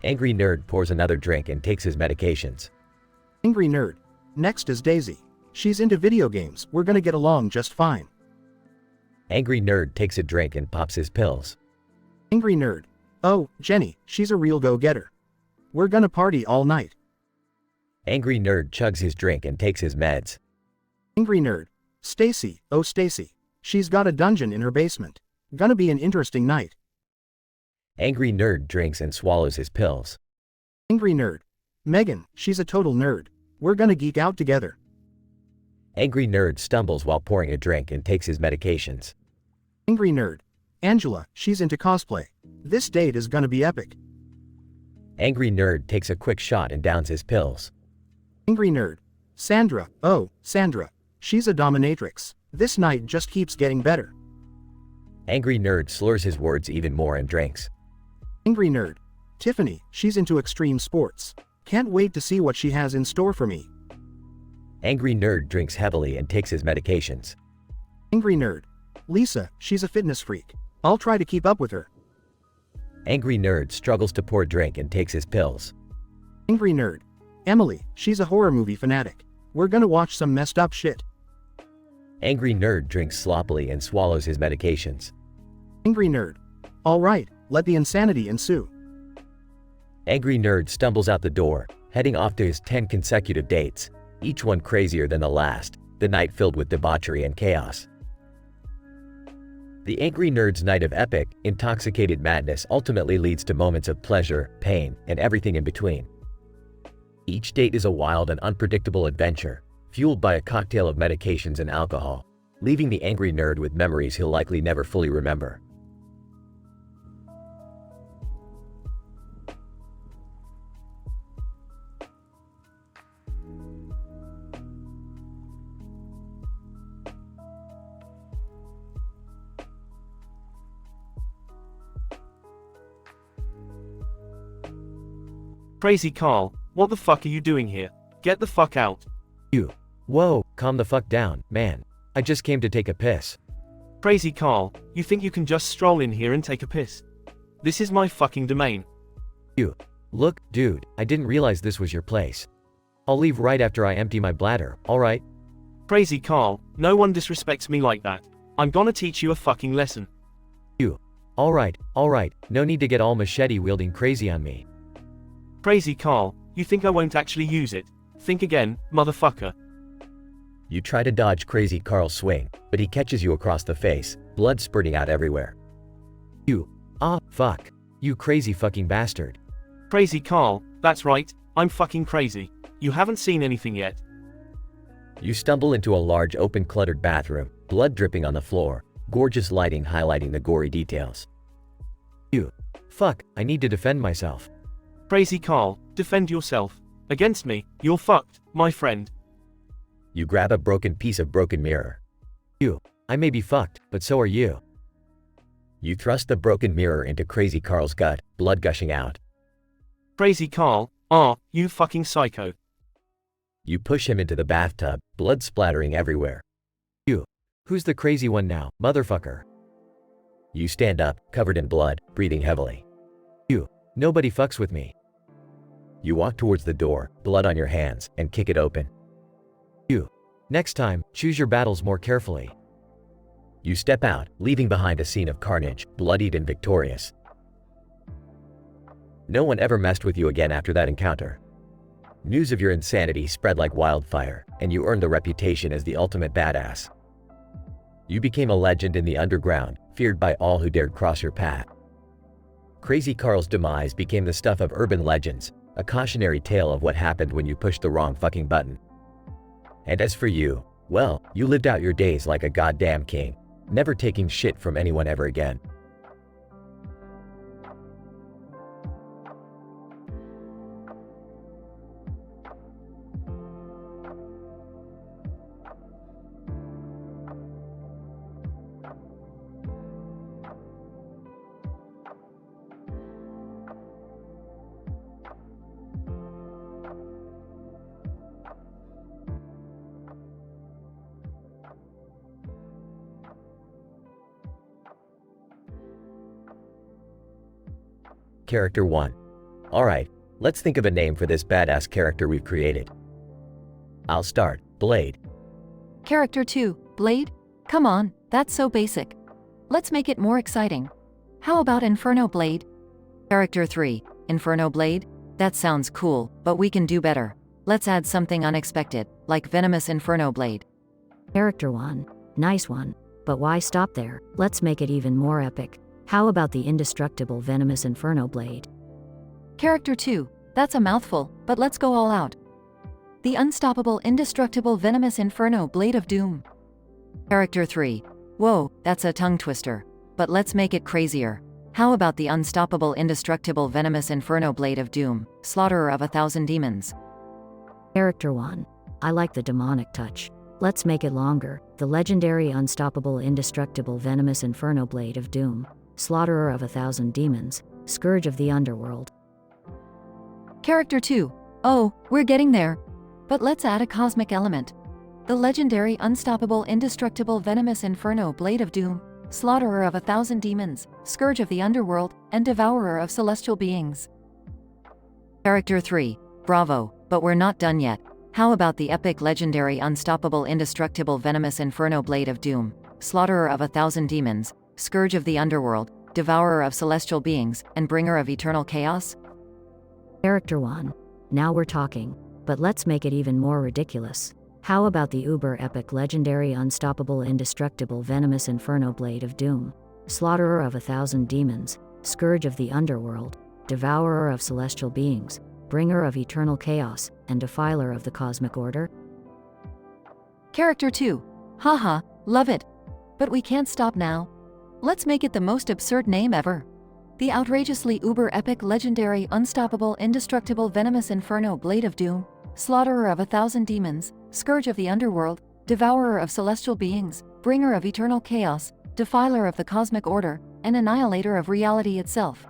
Angry nerd pours another drink and takes his medications. Angry nerd. Next is Daisy. She's into video games, we're gonna get along just fine. Angry nerd takes a drink and pops his pills. Angry nerd. Oh, Jenny, she's a real go-getter. We're gonna party all night. Angry nerd chugs his drink and takes his meds. Angry nerd. Stacy, oh Stacy. She's got a dungeon in her basement. Gonna be an interesting night. Angry nerd drinks and swallows his pills. Angry nerd. Megan, she's a total nerd. We're gonna geek out together. Angry nerd stumbles while pouring a drink and takes his medications. Angry nerd. Angela, she's into cosplay. This date is gonna be epic. Angry nerd takes a quick shot and downs his pills. Angry nerd. Sandra, oh, Sandra. She's a dominatrix. This night just keeps getting better. Angry nerd slurs his words even more and drinks. Angry nerd. Tiffany, she's into extreme sports. Can't wait to see what she has in store for me. Angry nerd drinks heavily and takes his medications. Angry nerd. Lisa, she's a fitness freak. I'll try to keep up with her. Angry Nerd struggles to pour drink and takes his pills. Angry Nerd. Emily, she's a horror movie fanatic. We're gonna watch some messed up shit. Angry Nerd drinks sloppily and swallows his medications. Angry Nerd. Alright, let the insanity ensue. Angry Nerd stumbles out the door, heading off to his 10 consecutive dates, each one crazier than the last, the night filled with debauchery and chaos. The Angry Nerd's night of epic, intoxicated madness ultimately leads to moments of pleasure, pain, and everything in between. Each date is a wild and unpredictable adventure, fueled by a cocktail of medications and alcohol, leaving the Angry Nerd with memories he'll likely never fully remember. Crazy Carl, what the fuck are you doing here? Get the fuck out. You. Whoa, calm the fuck down, man. I just came to take a piss. Crazy Carl, you think you can just stroll in here and take a piss? This is my fucking domain. You. Look, dude, I didn't realize this was your place. I'll leave right after I empty my bladder, alright? Crazy Carl, no one disrespects me like that. I'm gonna teach you a fucking lesson. You. Alright, no need to get all machete-wielding crazy on me. Crazy Carl, you think I won't actually use it? Think again, motherfucker. You try to dodge Crazy Carl's swing, but he catches you across the face, blood spurting out everywhere. You. Ah, fuck. You crazy fucking bastard. Crazy Carl, that's right, I'm fucking crazy. You haven't seen anything yet. You stumble into a large open cluttered bathroom, blood dripping on the floor, gorgeous lighting highlighting the gory details. You. Fuck, I need to defend myself. Crazy Carl, defend yourself. Against me, you're fucked, my friend. You grab a broken piece of broken mirror. You. I may be fucked, but so are you. You thrust the broken mirror into Crazy Carl's gut, blood gushing out. Crazy Carl, you fucking psycho. You push him into the bathtub, blood splattering everywhere. You. Who's the crazy one now, motherfucker? You stand up, covered in blood, breathing heavily. You. Nobody fucks with me. You walk towards the door, blood on your hands, and kick it open. You. Next time, choose your battles more carefully. You step out, leaving behind a scene of carnage, bloodied and victorious. No one ever messed with you again after that encounter. News of your insanity spread like wildfire, and you earned the reputation as the ultimate badass. You became a legend in the underground, feared by all who dared cross your path. Crazy Carl's demise became the stuff of urban legends, a cautionary tale of what happened when you pushed the wrong fucking button. And as for you, well, you lived out your days like a goddamn king, never taking shit from anyone ever again. Character 1. Alright, let's think of a name for this badass character we've created. I'll start, Blade. Character 2, Blade? Come on, that's so basic. Let's make it more exciting. How about Inferno Blade? Character 3, Inferno Blade? That sounds cool, but we can do better. Let's add something unexpected, like Venomous Inferno Blade. Character 1. Nice one. But why stop there? Let's make it even more epic. How about the indestructible Venomous Inferno Blade? Character 2. That's a mouthful, but let's go all out. The unstoppable indestructible Venomous Inferno Blade of Doom. Character 3. Whoa, that's a tongue twister. But let's make it crazier. How about the unstoppable indestructible Venomous Inferno Blade of Doom, Slaughterer of 1,000 Demons? Character 1. I like the demonic touch. Let's make it longer. The legendary unstoppable indestructible Venomous Inferno Blade of Doom, Slaughterer of 1,000 Demons, Scourge of the Underworld. Character 2. Oh, we're getting there. But let's add a cosmic element. The legendary unstoppable indestructible Venomous Inferno Blade of Doom, slaughterer of 1,000 demons, scourge of the underworld, and devourer of celestial beings. Character 3. Bravo, but we're not done yet. How about the epic, legendary, unstoppable, indestructible, venomous inferno blade of doom, slaughterer of 1,000 demons, scourge of the underworld, devourer of celestial beings, and bringer of eternal chaos? Character 1. Now we're talking. But let's make it even more ridiculous. How about the uber epic, legendary, unstoppable, indestructible, venomous inferno blade of doom, slaughterer of 1,000 demons, scourge of the underworld, devourer of celestial beings, bringer of eternal chaos, and defiler of the cosmic order? Character 2. Haha, love it. But we can't stop now. Let's make it the most absurd name ever. The outrageously uber-epic, legendary, unstoppable, indestructible, venomous inferno blade of doom, slaughterer of 1,000 demons, scourge of the underworld, devourer of celestial beings, bringer of eternal chaos, defiler of the cosmic order, and annihilator of reality itself.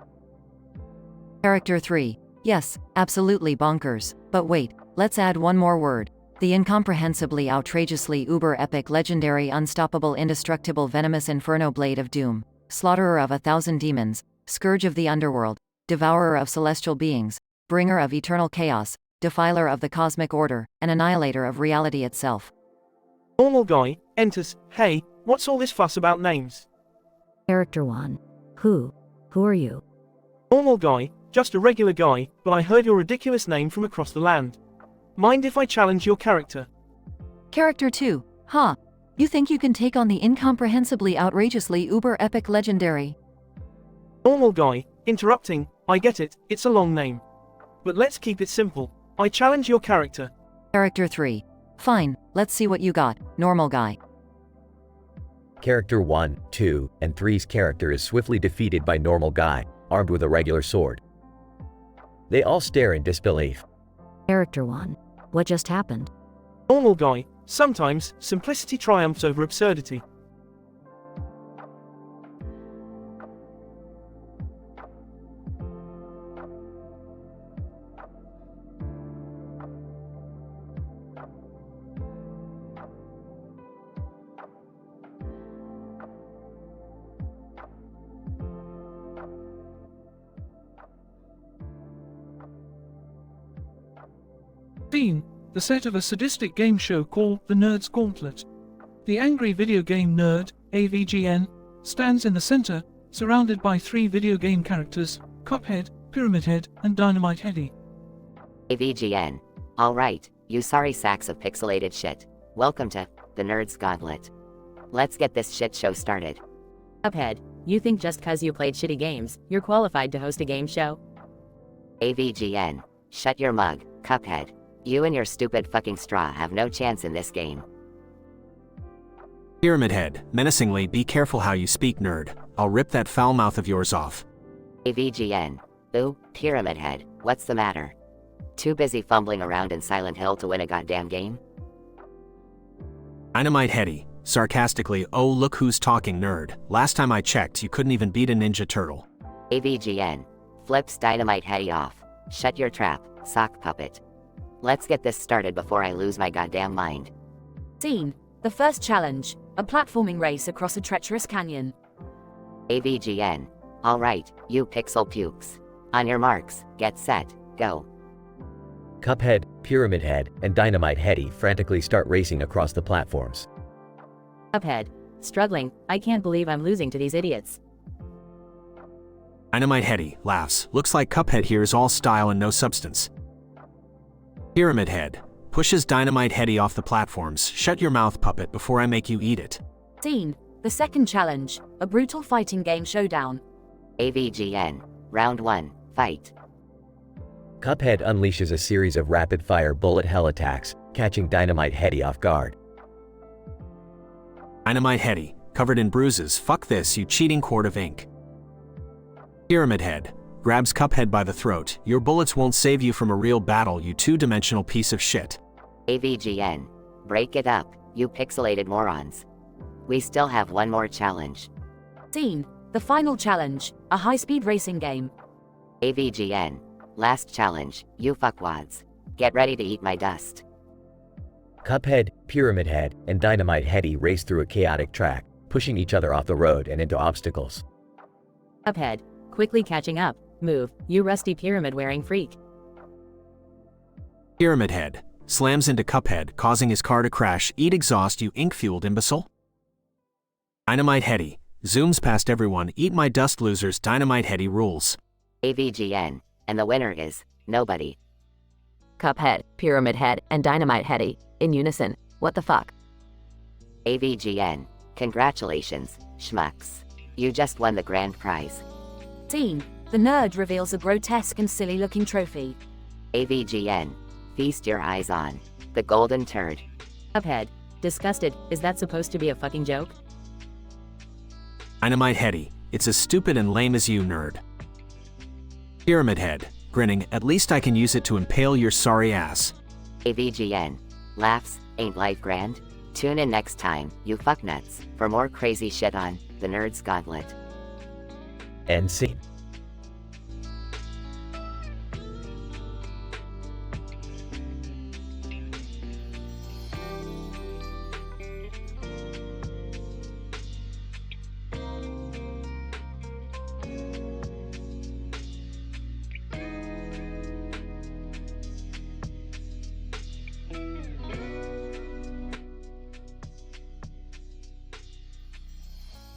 Character 3. Yes, absolutely bonkers. But wait, let's add one more word. The incomprehensibly, outrageously, uber-epic, legendary, unstoppable, indestructible, venomous inferno blade of doom, slaughterer of 1,000 demons, scourge of the underworld, devourer of celestial beings, bringer of eternal chaos, defiler of the cosmic order, and annihilator of reality itself. Normal guy enters. Hey, what's all this fuss about names? Character 1. Who are you? Normal guy, just a regular guy, but I heard your ridiculous name from across the land. Mind if I challenge your character? Character 2. Ha! You think you can take on the incomprehensibly, outrageously, uber-epic, legendary? Normal guy, interrupting. I get it, it's a long name. But let's keep it simple. I challenge your character. Character 3. Fine, let's see what you got, normal guy. Character 1, 2, and 3's character is swiftly defeated by normal guy, armed with a regular sword. They all stare in disbelief. Character 1. What just happened? Normal guy, sometimes simplicity triumphs over absurdity. Scene: the set of a sadistic game show called The Nerd's Gauntlet. The angry video game nerd, AVGN, stands in the center, surrounded by 3 video game characters, Cuphead, Pyramid Head, and Dynamite Heady. AVGN. Alright, you sorry sacks of pixelated shit. Welcome to The Nerd's Gauntlet. Let's get this shit show started. Cuphead, you think just cause you played shitty games, you're qualified to host a game show? AVGN. Shut your mug, Cuphead. You and your stupid fucking straw have no chance in this game. Pyramid Head, menacingly, be careful how you speak, nerd. I'll rip that foul mouth of yours off. AVGN. Ooh, Pyramid Head, what's the matter? Too busy fumbling around in Silent Hill to win a goddamn game? Dynamite Heady, sarcastically, oh look who's talking, nerd. Last time I checked, you couldn't even beat a Ninja Turtle. AVGN. Flips Dynamite Heady off. Shut your trap, sock puppet. Let's get this started before I lose my goddamn mind. Scene: the first challenge, a platforming race across a treacherous canyon. AVGN. Alright, you pixel pukes. On your marks, get set, go. Cuphead, Pyramid Head, and Dynamite Heady frantically start racing across the platforms. Cuphead, struggling, I can't believe I'm losing to these idiots. Dynamite Heady laughs, looks like Cuphead here is all style and no substance. Pyramid Head pushes Dynamite Heady off the platforms. Shut your mouth, puppet, before I make you eat it. Scene: the second challenge, a brutal fighting game showdown. AVGN. Round 1, fight. Cuphead unleashes a series of rapid-fire bullet hell attacks, catching Dynamite Heady off guard. Dynamite Heady, covered in bruises, fuck this, you cheating quart of ink. Pyramid Head grabs Cuphead by the throat. Your bullets won't save you from a real battle, you two-dimensional piece of shit. AVGN. Break it up, you pixelated morons. We still have one more challenge. Scene: the final challenge, a high-speed racing game. AVGN. Last challenge, you fuckwads. Get ready to eat my dust. Cuphead, Pyramid Head, and Dynamite Heady race through a chaotic track, pushing each other off the road and into obstacles. Cuphead, quickly catching up. Move, you rusty pyramid-wearing freak. Pyramid Head slams into Cuphead, causing his car to crash. Eat exhaust, you ink-fueled imbecile. Dynamite Heady zooms past everyone. Eat my dust, losers. Dynamite Heady rules. AVGN, and the winner is nobody. Cuphead, Pyramid Head, and Dynamite Heady, in unison. What the fuck? AVGN, congratulations, schmucks. You just won the grand prize. Scene, the nerd reveals a grotesque and silly-looking trophy. AVGN, feast your eyes on the golden turd. Cuphead, disgusted, is that supposed to be a fucking joke? Dynamite Heady, it's as stupid and lame as you, nerd. Pyramid Head, grinning, at least I can use it to impale your sorry ass. AVGN, laughs, ain't life grand? Tune in next time, you fucknuts, for more crazy shit on the Nerd's Gauntlet. End scene.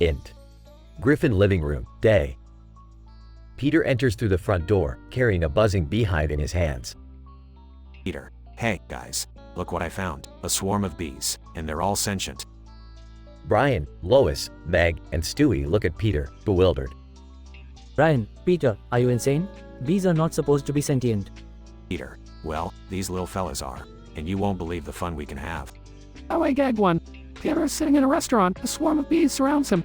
Int. Griffin living room, day. Peter enters through the front door, carrying a buzzing beehive in his hands. Peter, hey, guys, look what I found. A swarm of bees, and they're all sentient. Brian, Lois, Meg, and Stewie look at Peter, bewildered. Brian, Peter, are you insane? Bees are not supposed to be sentient. Peter, well, these little fellas are, and you won't believe the fun we can have. Oh, I gag one. Peter is sitting in a restaurant. A swarm of bees surrounds him.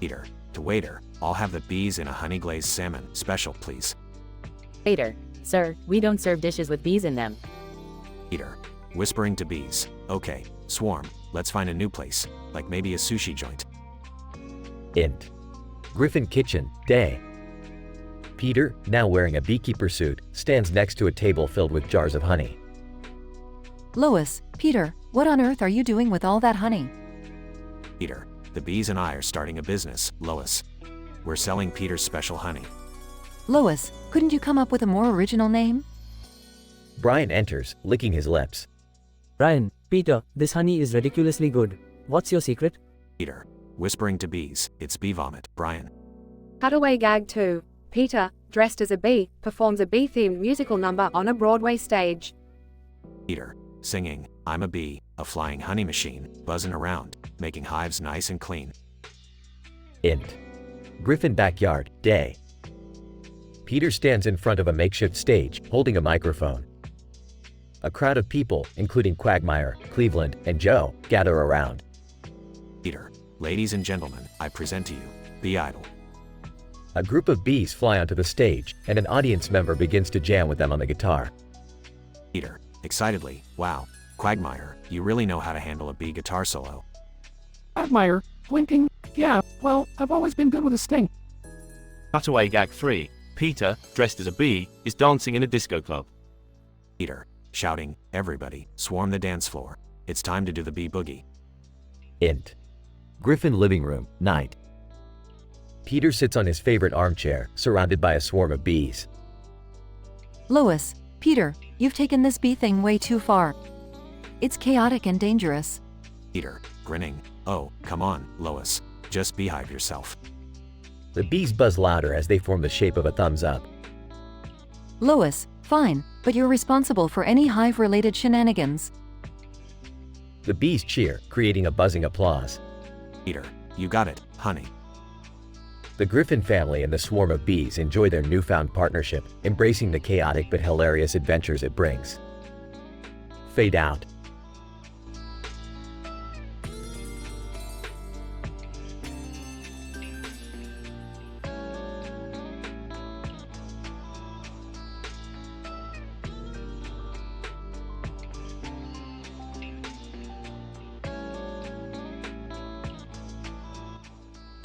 Peter, to waiter, I'll have the bees in a honey glazed salmon, special please. Waiter, sir, we don't serve dishes with bees in them. Peter, whispering to bees, okay, swarm, let's find a new place, like maybe a sushi joint. Int. Griffin kitchen, day. Peter, now wearing a beekeeper suit, stands next to a table filled with jars of honey. Lois, Peter, what on earth are you doing with all that honey? Peter, the bees and I are starting a business, Lois. We're selling Peter's special honey. Lois, couldn't you come up with a more original name? Brian enters, licking his lips. Brian, Peter, this honey is ridiculously good. What's your secret? Peter, whispering to bees, it's bee vomit, Brian. Cutaway gag 2. Peter, dressed as a bee, performs a bee-themed musical number on a Broadway stage. Peter, singing, I'm a bee, a flying honey machine, buzzing around, making hives nice and clean. Int. Griffin backyard, day. Peter stands in front of a makeshift stage, holding a microphone. A crowd of people, including Quagmire, Cleveland, and Joe, gather around. Peter, ladies and gentlemen, I present to you, Bee Idol. A group of bees fly onto the stage, and an audience member begins to jam with them on the guitar. Peter, excitedly, wow, Quagmire, you really know how to handle a bee guitar solo. Quagmire, blinking, yeah, well, I've always been good with a sting. Cutaway gag 3. Peter, dressed as a bee, is dancing in a disco club. Peter, shouting, everybody, swarm the dance floor. It's time to do the bee boogie. Int. Griffin living room, night. Peter sits on his favorite armchair, surrounded by a swarm of bees. Lois, Peter, you've taken this bee thing way too far. It's chaotic and dangerous. Peter, grinning, oh, come on, Lois, just beehive yourself. The bees buzz louder as they form the shape of a thumbs up. Lois, fine, but you're responsible for any hive-related shenanigans. The bees cheer, creating a buzzing applause. Peter, you got it, honey. The Griffin family and the swarm of bees enjoy their newfound partnership, embracing the chaotic but hilarious adventures it brings. Fade out.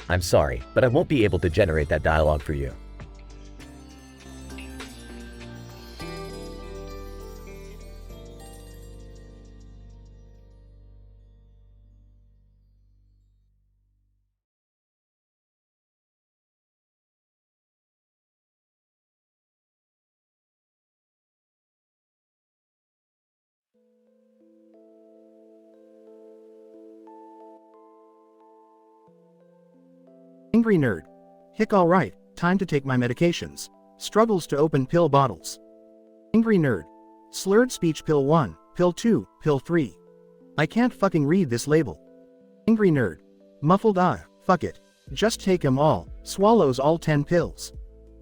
I'm sorry, but I won't be able to generate that dialogue for you. Angry nerd. Hick alright, time to take my medications. Struggles to open pill bottles. Angry nerd. Slurred speech pill 1, pill 2, pill 3. I can't fucking read this label. Angry nerd. Muffled fuck it. Just take 'em all, swallows all 10 pills.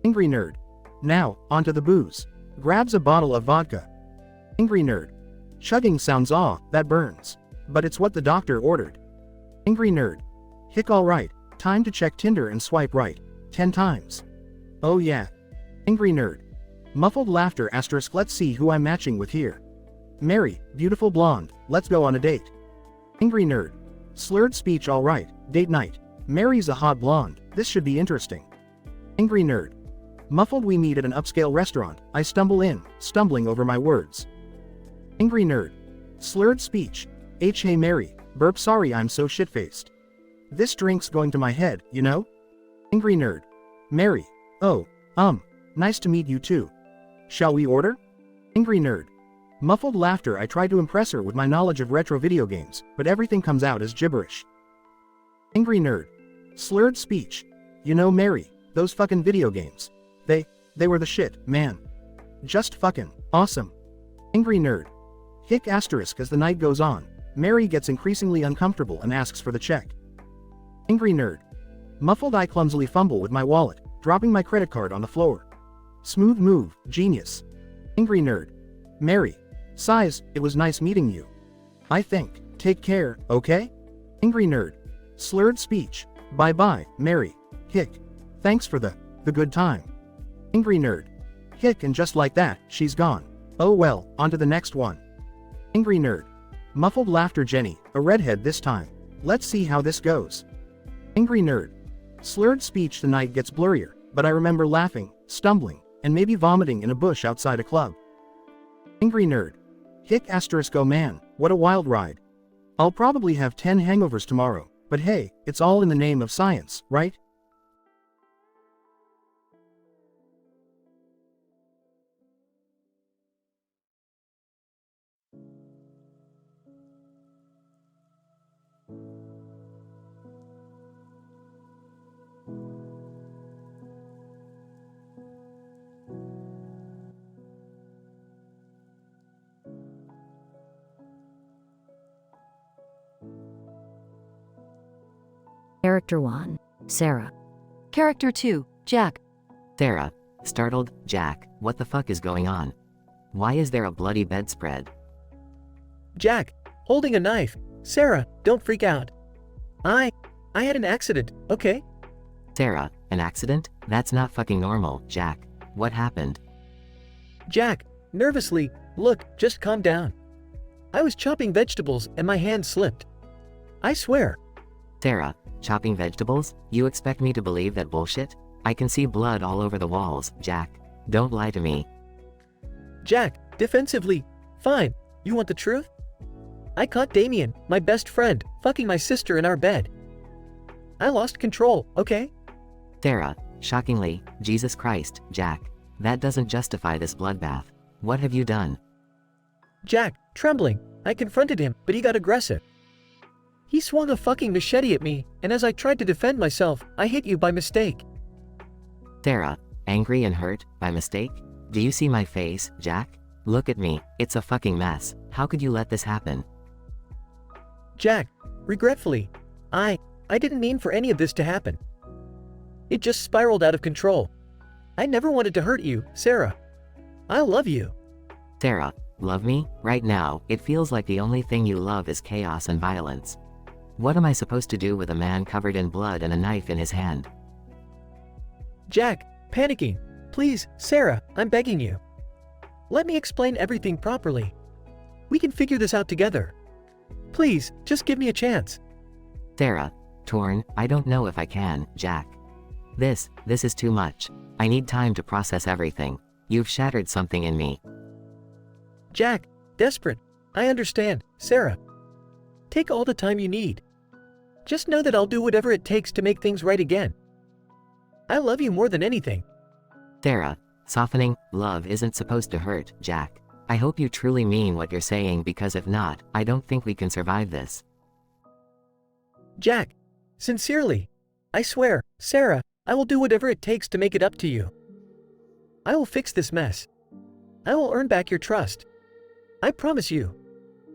Angry nerd. Now, onto the booze. Grabs a bottle of vodka. Angry nerd. Chugging sounds that burns. But it's what the doctor ordered. Angry nerd. Hick alright, time to check Tinder and swipe right. 10 times. Oh yeah. Angry nerd. Muffled laughter asterisk let's see who I'm matching with here. Mary, beautiful blonde, let's go on a date. Angry nerd. Slurred speech alright, date night. Mary's a hot blonde, this should be interesting. Angry nerd. Muffled we meet at an upscale restaurant, I stumble in, stumbling over my words. Angry nerd. Slurred speech. Hey Mary, burp sorry I'm so shit-faced. This drink's going to my head, you know? Angry nerd. Mary. Oh, nice to meet you too. Shall we order? Angry nerd. Muffled laughter I try to impress her with my knowledge of retro video games, but everything comes out as gibberish. Angry nerd. Slurred speech. You know Mary, those fucking video games. They were the shit, man. Just fucking awesome. Angry nerd. Hick asterisk as the night goes on, Mary gets increasingly uncomfortable and asks for the check. Angry nerd. Muffled I clumsily fumble with my wallet, dropping my credit card on the floor. Smooth move, genius. Angry nerd. Mary. Sighs, it was nice meeting you. I think, take care, okay? Angry nerd. Slurred speech. Bye bye, Mary. Hick. Thanks for the good time. Angry nerd. Hick and just like that, she's gone. Oh well, on to the next one. Angry nerd. Muffled laughter Jenny, a redhead this time. Let's see how this goes. Angry nerd. Slurred speech the night gets blurrier, but I remember laughing, stumbling, and maybe vomiting in a bush outside a club. Angry nerd. Hick asterisk oh man, what a wild ride. I'll probably have 10 hangovers tomorrow, but hey, it's all in the name of science, right? Character 1. Sarah. Character 2. Jack. Sarah. Startled, Jack, what the fuck is going on? Why is there a bloody bedspread? Jack, holding a knife. Sarah, don't freak out. I had an accident, okay? Sarah, an accident? That's not fucking normal, Jack. What happened? Jack, nervously, look, just calm down. I was chopping vegetables and my hand slipped. I swear. Sarah, chopping vegetables? You expect me to believe that bullshit? I can see blood all over the walls, Jack. Don't lie to me. Jack, defensively. Fine, you want the truth? I caught Damien, my best friend, fucking my sister in our bed. I lost control, okay? Sarah, shockingly, Jesus Christ, Jack. That doesn't justify this bloodbath. What have you done? Jack, trembling, I confronted him, but he got aggressive. He swung a fucking machete at me, and as I tried to defend myself, I hit you by mistake. Sarah, angry and hurt, by mistake? Do you see my face, Jack? Look at me, it's a fucking mess. How could you let this happen? Jack, regretfully, I didn't mean for any of this to happen. It just spiraled out of control. I never wanted to hurt you, Sarah. I love you. Sarah, love me? Right now, it feels like the only thing you love is chaos and violence. What am I supposed to do with a man covered in blood and a knife in his hand? Jack, panicking. Please, Sarah, I'm begging you. Let me explain everything properly. We can figure this out together. Please, just give me a chance. Sarah, torn, I don't know if I can, Jack. This is too much. I need time to process everything. You've shattered something in me. Jack, desperate. I understand, Sarah. Take all the time you need. Just know that I'll do whatever it takes to make things right again. I love you more than anything. Sarah, softening, love isn't supposed to hurt, Jack. I hope you truly mean what you're saying because if not, I don't think we can survive this. Jack, sincerely, I swear, Sarah, I will do whatever it takes to make it up to you. I will fix this mess. I will earn back your trust. I promise you.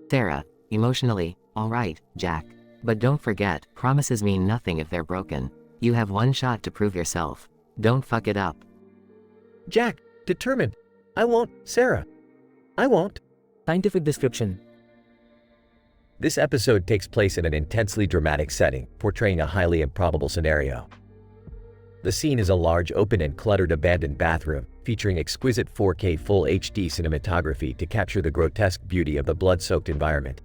Sarah, emotionally, alright, Jack. But don't forget, promises mean nothing if they're broken. You have one shot to prove yourself. Don't fuck it up. Jack, determined. I won't, Sarah. I won't. Scientific description. This episode takes place in an intensely dramatic setting, portraying a highly improbable scenario. The scene is a large, open and cluttered abandoned bathroom, featuring exquisite 4K Full HD cinematography to capture the grotesque beauty of the blood-soaked environment.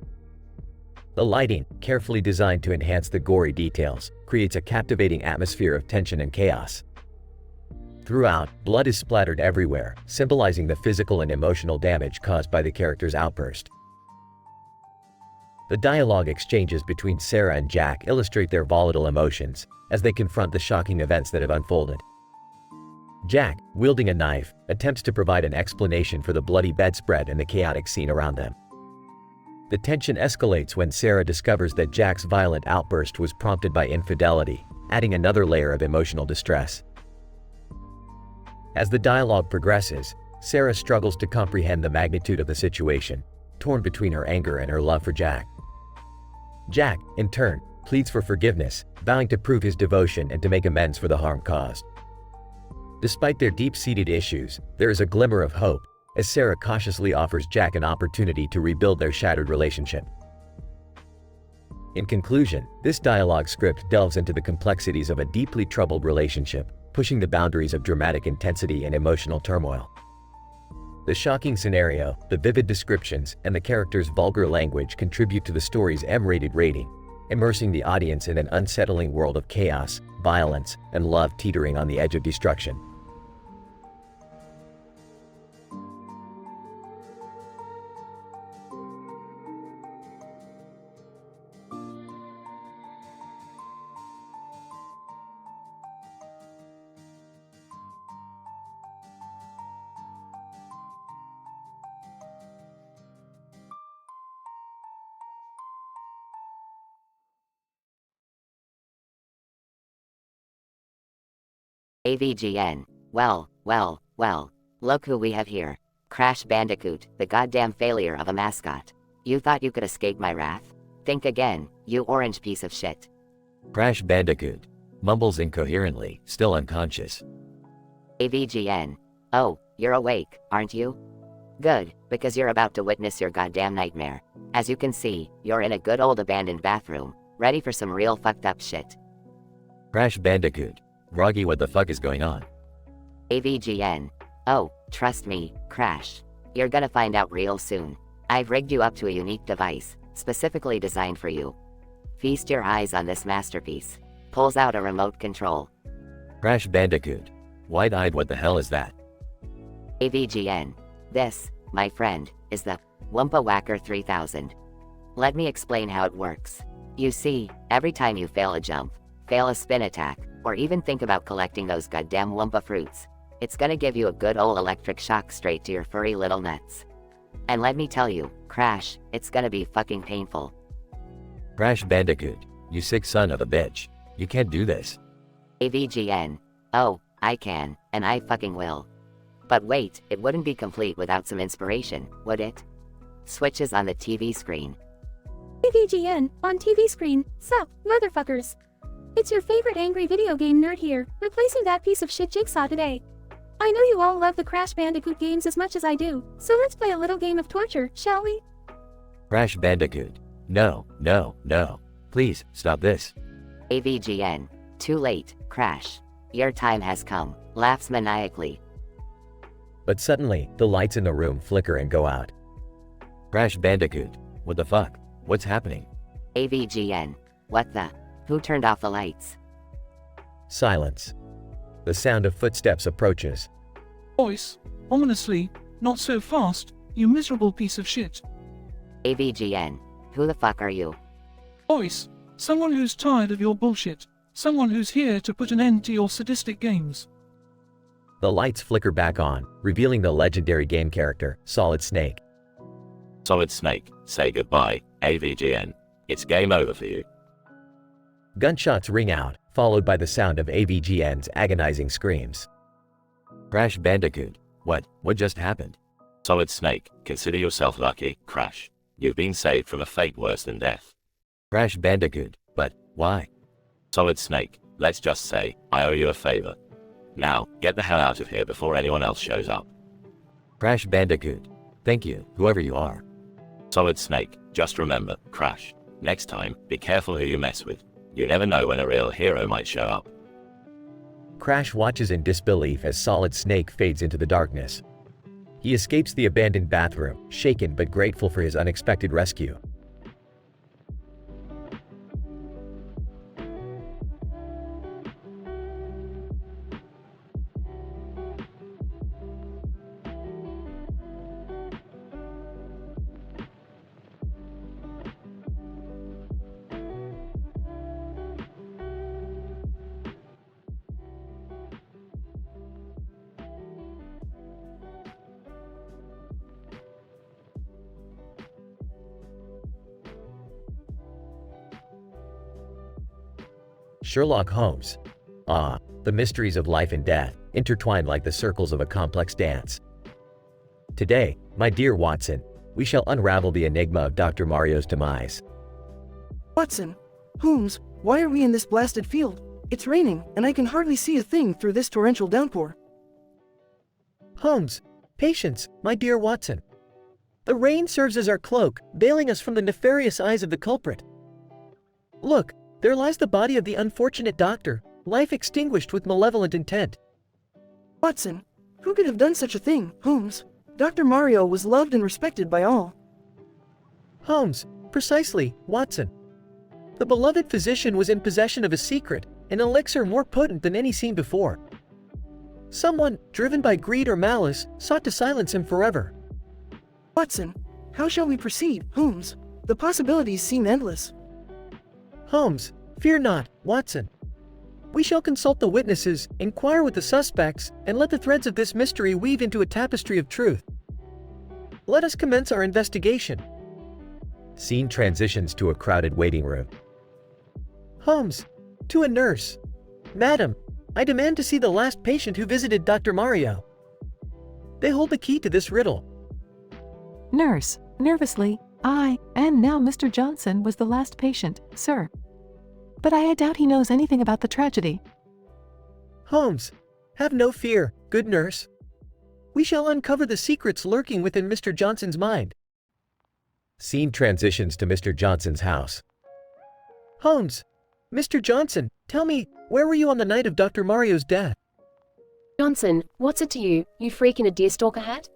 The lighting, carefully designed to enhance the gory details, creates a captivating atmosphere of tension and chaos. Throughout, blood is splattered everywhere, symbolizing the physical and emotional damage caused by the character's outburst. The dialogue exchanges between Sarah and Jack illustrate their volatile emotions as they confront the shocking events that have unfolded. Jack, wielding a knife, attempts to provide an explanation for the bloody bedspread and the chaotic scene around them. The tension escalates when Sarah discovers that Jack's violent outburst was prompted by infidelity, adding another layer of emotional distress. As the dialogue progresses, Sarah struggles to comprehend the magnitude of the situation, torn between her anger and her love for Jack. Jack, in turn, pleads for forgiveness, vowing to prove his devotion and to make amends for the harm caused. Despite their deep-seated issues, there is a glimmer of hope, as Sarah cautiously offers Jack an opportunity to rebuild their shattered relationship. In conclusion, this dialogue script delves into the complexities of a deeply troubled relationship, pushing the boundaries of dramatic intensity and emotional turmoil. The shocking scenario, the vivid descriptions, and the characters' vulgar language contribute to the story's M-rated rating, immersing the audience in an unsettling world of chaos, violence, and love teetering on the edge of destruction. AVGN. Well, look who we have here. Crash Bandicoot, the goddamn failure of a mascot. You thought you could escape my wrath? Think again, you orange piece of shit. Crash Bandicoot mumbles incoherently, still unconscious. AVGN. Oh, you're awake, aren't you? Good, because you're about to witness your goddamn nightmare. As you can see, you're in a good old abandoned bathroom, ready for some real fucked up shit. Crash Bandicoot. Groggy, what the fuck is going on? AVGN. Oh, trust me, Crash. You're gonna find out real soon. I've rigged you up to a unique device, specifically designed for you. Feast your eyes on this masterpiece. Pulls out a remote control. Crash Bandicoot. Wide-eyed, what the hell is that? AVGN. This, my friend, is the Wumpa Whacker 3000. Let me explain how it works. You see, every time you fail a jump, fail a spin attack, or even think about collecting those goddamn Wumpa fruits, it's gonna give you a good ol' electric shock straight to your furry little nuts. And let me tell you, Crash, it's gonna be fucking painful. Crash Bandicoot, you sick son of a bitch. You can't do this. AVGN. Oh, I can, and I fucking will. But wait, it wouldn't be complete without some inspiration, would it? Switches on the TV screen. AVGN, on TV screen. Sup, motherfuckers. It's your favorite angry video game nerd here, replacing that piece of shit Jigsaw today. I know you all love the Crash Bandicoot games as much as I do, so let's play a little game of torture, shall we? Crash Bandicoot. No. Please, stop this. AVGN. Too late, Crash. Your time has come. Laughs maniacally. But suddenly, the lights in the room flicker and go out. Crash Bandicoot. What the fuck? What's happening? AVGN. What the? Who turned off the lights? Silence. The sound of footsteps approaches. Voice, ominously, not so fast, you miserable piece of shit. AVGN. Who the fuck are you? Voice, someone who's tired of your bullshit. Someone who's here to put an end to your sadistic games. The lights flicker back on, revealing the legendary game character, Solid Snake. Solid Snake, say goodbye, AVGN. It's game over for you. Gunshots ring out, followed by the sound of AVGN's agonizing screams. Crash Bandicoot. What just happened? Solid Snake, consider yourself lucky, Crash. You've been saved from a fate worse than death. Crash Bandicoot. But why? Solid Snake, let's just say, I owe you a favor. Now, get the hell out of here before anyone else shows up. Crash Bandicoot. Thank you, whoever you are. Solid Snake, just remember, Crash. Next time, be careful who you mess with. You never know when a real hero might show up. Crash watches in disbelief as Solid Snake fades into the darkness. He escapes the abandoned bathroom, shaken but grateful for his unexpected rescue. Sherlock Holmes. Ah, the mysteries of life and death, intertwined like the circles of a complex dance. Today, my dear Watson, we shall unravel the enigma of Dr. Mario's demise. Watson. Holmes, why are we in this blasted field? It's raining, and I can hardly see a thing through this torrential downpour. Holmes, patience, my dear Watson. The rain serves as our cloak, veiling us from the nefarious eyes of the culprit. Look, there lies the body of the unfortunate doctor, life extinguished with malevolent intent. Watson, who could have done such a thing, Holmes? Dr. Mario was loved and respected by all. Holmes, precisely, Watson. The beloved physician was in possession of a secret, an elixir more potent than any seen before. Someone, driven by greed or malice, sought to silence him forever. Watson, how shall we proceed, Holmes? The possibilities seem endless. Holmes, fear not, Watson. We shall consult the witnesses, inquire with the suspects, and let the threads of this mystery weave into a tapestry of truth. Let us commence our investigation. Scene transitions to a crowded waiting room. Holmes, to a nurse. Madam, I demand to see the last patient who visited Dr. Mario. They hold the key to this riddle. Nurse, nervously, and now Mr. Johnson was the last patient, sir. But I doubt he knows anything about the tragedy. Holmes, have no fear, good nurse. We shall uncover the secrets lurking within Mr. Johnson's mind. Scene transitions to Mr. Johnson's house. Holmes, Mr. Johnson, tell me, where were you on the night of Dr. Mario's death? Johnson, what's it to you, you freak in a deerstalker hat?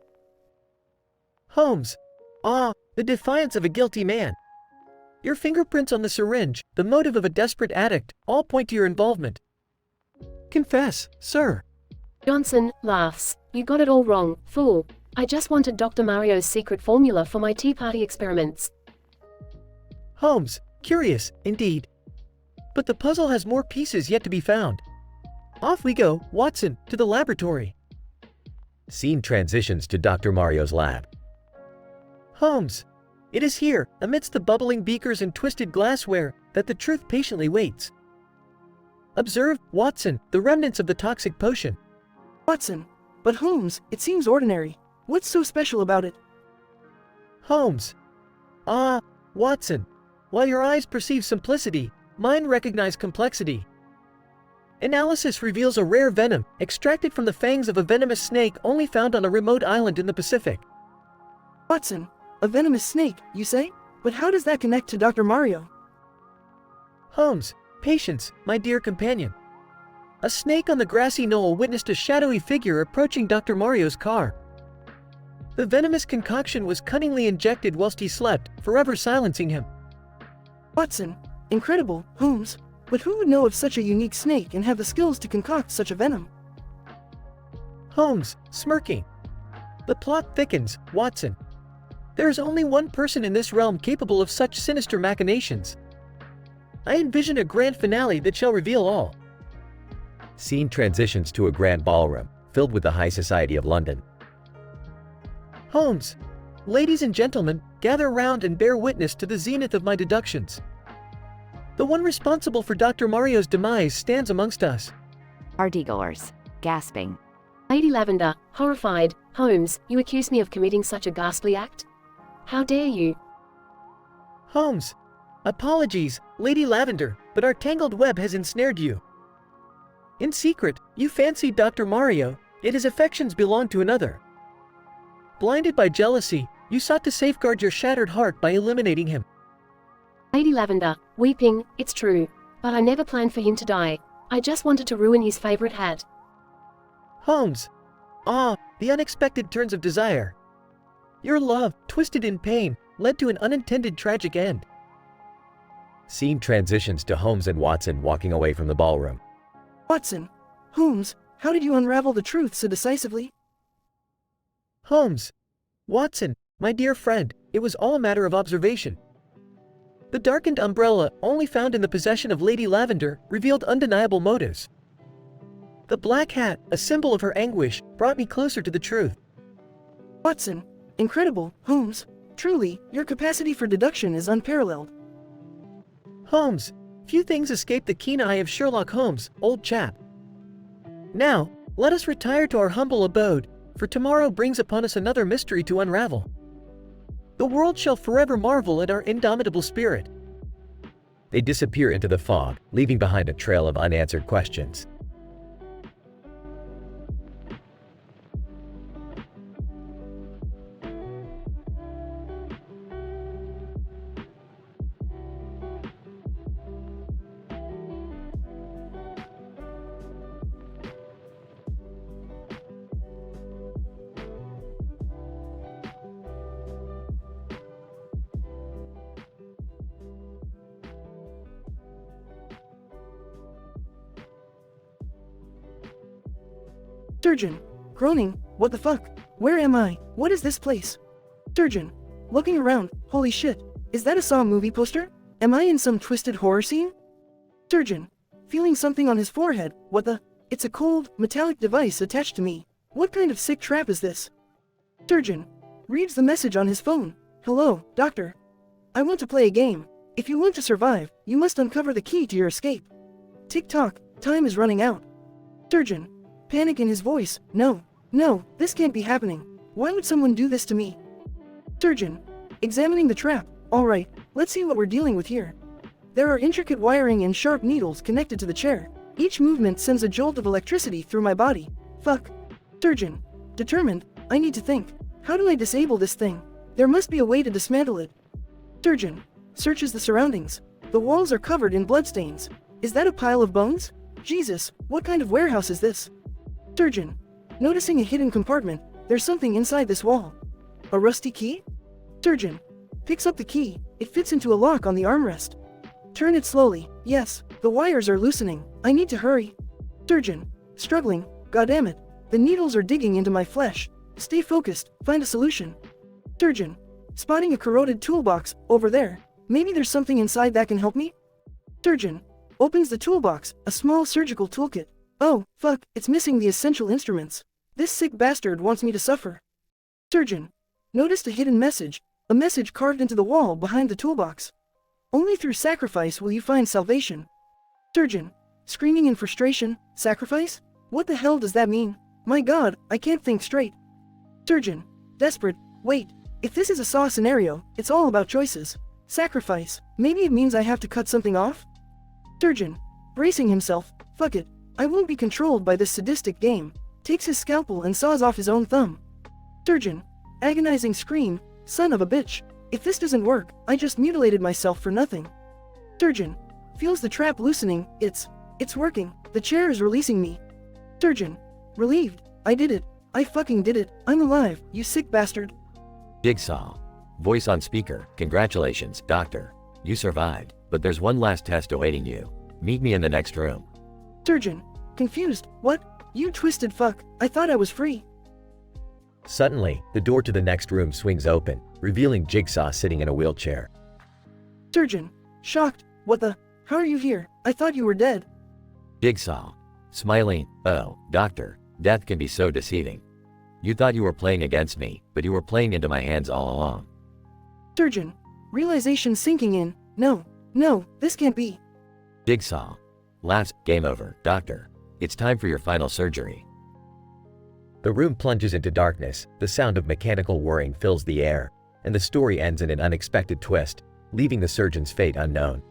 Holmes, the defiance of a guilty man. Your fingerprints on the syringe, the motive of a desperate addict, all point to your involvement. Confess, sir. Johnson laughs. You got it all wrong, fool. I just wanted Dr. Mario's secret formula for my Tea Party experiments. Holmes, curious, indeed. But the puzzle has more pieces yet to be found. Off we go, Watson, to the laboratory. Scene transitions to Dr. Mario's lab. Holmes, it is here, amidst the bubbling beakers and twisted glassware, that the truth patiently waits. Observe, Watson, the remnants of the toxic potion. Watson, but Holmes, it seems ordinary. What's so special about it? Holmes. Watson, while your eyes perceive simplicity, mine recognize complexity. Analysis reveals a rare venom, extracted from the fangs of a venomous snake only found on a remote island in the Pacific. Watson, a venomous snake, you say? But how does that connect to Dr. Mario? Holmes, patience, my dear companion. A snake on the grassy knoll witnessed a shadowy figure approaching Dr. Mario's car. The venomous concoction was cunningly injected whilst he slept, forever silencing him. Watson, incredible, Holmes. But who would know of such a unique snake and have the skills to concoct such a venom? Holmes, smirking. The plot thickens, Watson. There is only one person in this realm capable of such sinister machinations. I envision a grand finale that shall reveal all. Scene transitions to a grand ballroom, filled with the high society of London. Holmes, ladies and gentlemen, gather round and bear witness to the zenith of my deductions. The one responsible for Dr. Mario's demise stands amongst us. Partygoers. Gasping. Lady Lavender, horrified. Holmes, you accuse me of committing such a ghastly act? How dare you? Holmes. Apologies, Lady Lavender, but our tangled web has ensnared you. In secret, you fancied Dr. Mario, yet his affections belonged to another. Blinded by jealousy, you sought to safeguard your shattered heart by eliminating him. Lady Lavender, weeping, it's true. But I never planned for him to die. I just wanted to ruin his favorite hat. Holmes. Ah, the unexpected turns of desire. Your love, twisted in pain, led to an unintended tragic end. Scene transitions to Holmes and Watson walking away from the ballroom. Watson. Holmes, how did you unravel the truth so decisively? Holmes. Watson, my dear friend, it was all a matter of observation. The darkened umbrella, only found in the possession of Lady Lavender, revealed undeniable motives. The black hat, a symbol of her anguish, brought me closer to the truth. Watson. Incredible, Holmes. Truly, your capacity for deduction is unparalleled. Holmes. Few things escape the keen eye of Sherlock Holmes, old chap. Now, let us retire to our humble abode, for tomorrow brings upon us another mystery to unravel. The world shall forever marvel at our indomitable spirit. They disappear into the fog, leaving behind a trail of unanswered questions. Surgeon. Groaning. What the fuck? Where am I? What is this place? Surgeon. Looking around. Holy shit. Is that a Saw movie poster? Am I in some twisted horror scene? Surgeon. Feeling something on his forehead. What the? It's a cold, metallic device attached to me. What kind of sick trap is this? Surgeon. Reads the message on his phone. Hello, doctor. I want to play a game. If you want to survive, you must uncover the key to your escape. Tick-tock. Time is running out. Surgeon. Panic in his voice. No, this can't be happening. Why would someone do this to me? Surgeon. Examining the trap. Alright, let's see what we're dealing with here. There are intricate wiring and sharp needles connected to the chair. Each movement sends a jolt of electricity through my body. Fuck. Surgeon. Determined. I need to think. How do I disable this thing? There must be a way to dismantle it. Surgeon. Searches the surroundings. The walls are covered in bloodstains. Is that a pile of bones? Jesus, what kind of warehouse is this? Surgeon. Noticing a hidden compartment, there's something inside this wall. A rusty key? Surgeon. Picks up the key, it fits into a lock on the armrest. Turn it slowly. Yes, the wires are loosening. I need to hurry. Surgeon. Struggling. Goddammit. The needles are digging into my flesh. Stay focused. Find a solution. Surgeon. Spotting a corroded toolbox, over there. Maybe there's something inside that can help me? Surgeon. Opens the toolbox, a small surgical toolkit. Oh, fuck, it's missing the essential instruments. This sick bastard wants me to suffer. Surgeon. Noticed a hidden message, a message carved into the wall behind the toolbox. Only through sacrifice will you find salvation. Surgeon. Screaming in frustration. Sacrifice? What the hell does that mean? My god, I can't think straight. Surgeon. Desperate. Wait. If this is a Saw scenario, it's all about choices. Sacrifice. Maybe it means I have to cut something off? Surgeon. Bracing himself. Fuck it. I won't be controlled by this sadistic game. Takes his scalpel and saws off his own thumb. Surgeon. Agonizing scream. Son of a bitch. If this doesn't work, I just mutilated myself for nothing. Surgeon. Feels the trap loosening. It's working. The chair is releasing me. Surgeon. Relieved. I did it. I fucking did it. I'm alive, you sick bastard. Jigsaw. Voice on speaker. Congratulations, doctor. You survived, but there's one last test awaiting you. Meet me in the next room. Surgeon. Confused. What? You twisted fuck. I thought I was free. Suddenly, the door to the next room swings open, revealing Jigsaw sitting in a wheelchair. Surgeon. Shocked. What the? How are you here? I thought you were dead. Jigsaw. Smiling. Oh, doctor, death can be so deceiving. You thought you were playing against me, but you were playing into my hands all along. Surgeon. Realization sinking in. No, this can't be. Jigsaw. Last, game over, doctor. It's time for your final surgery. The room plunges into darkness, the sound of mechanical whirring fills the air, and the story ends in an unexpected twist, leaving the surgeon's fate unknown.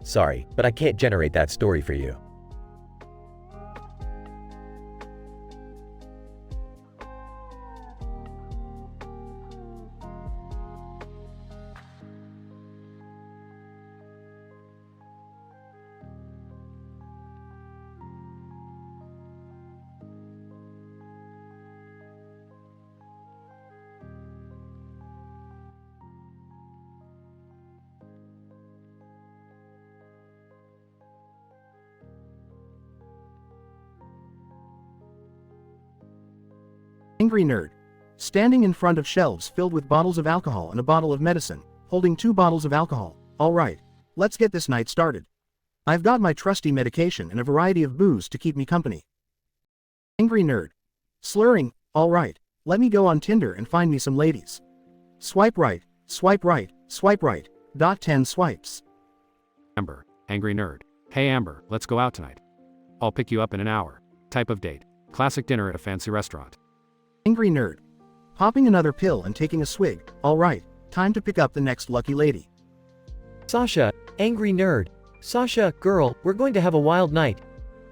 Sorry, but I can't generate that story for you. Angry nerd. Standing in front of shelves filled with bottles of alcohol and a bottle of medicine, holding 2 bottles of alcohol. Alright, let's get this night started. I've got my trusty medication and a variety of booze to keep me company. Angry nerd. Slurring. Alright, let me go on Tinder and find me some ladies. Swipe right, swipe right, swipe right. 10 swipes. Amber, angry nerd. Hey Amber, let's go out tonight. I'll pick you up in an hour. Type of date. Classic dinner at a fancy restaurant. Angry nerd. Popping another pill and taking a swig. Alright, time to pick up the next lucky lady. Sasha, angry nerd. Sasha, girl, we're going to have a wild night.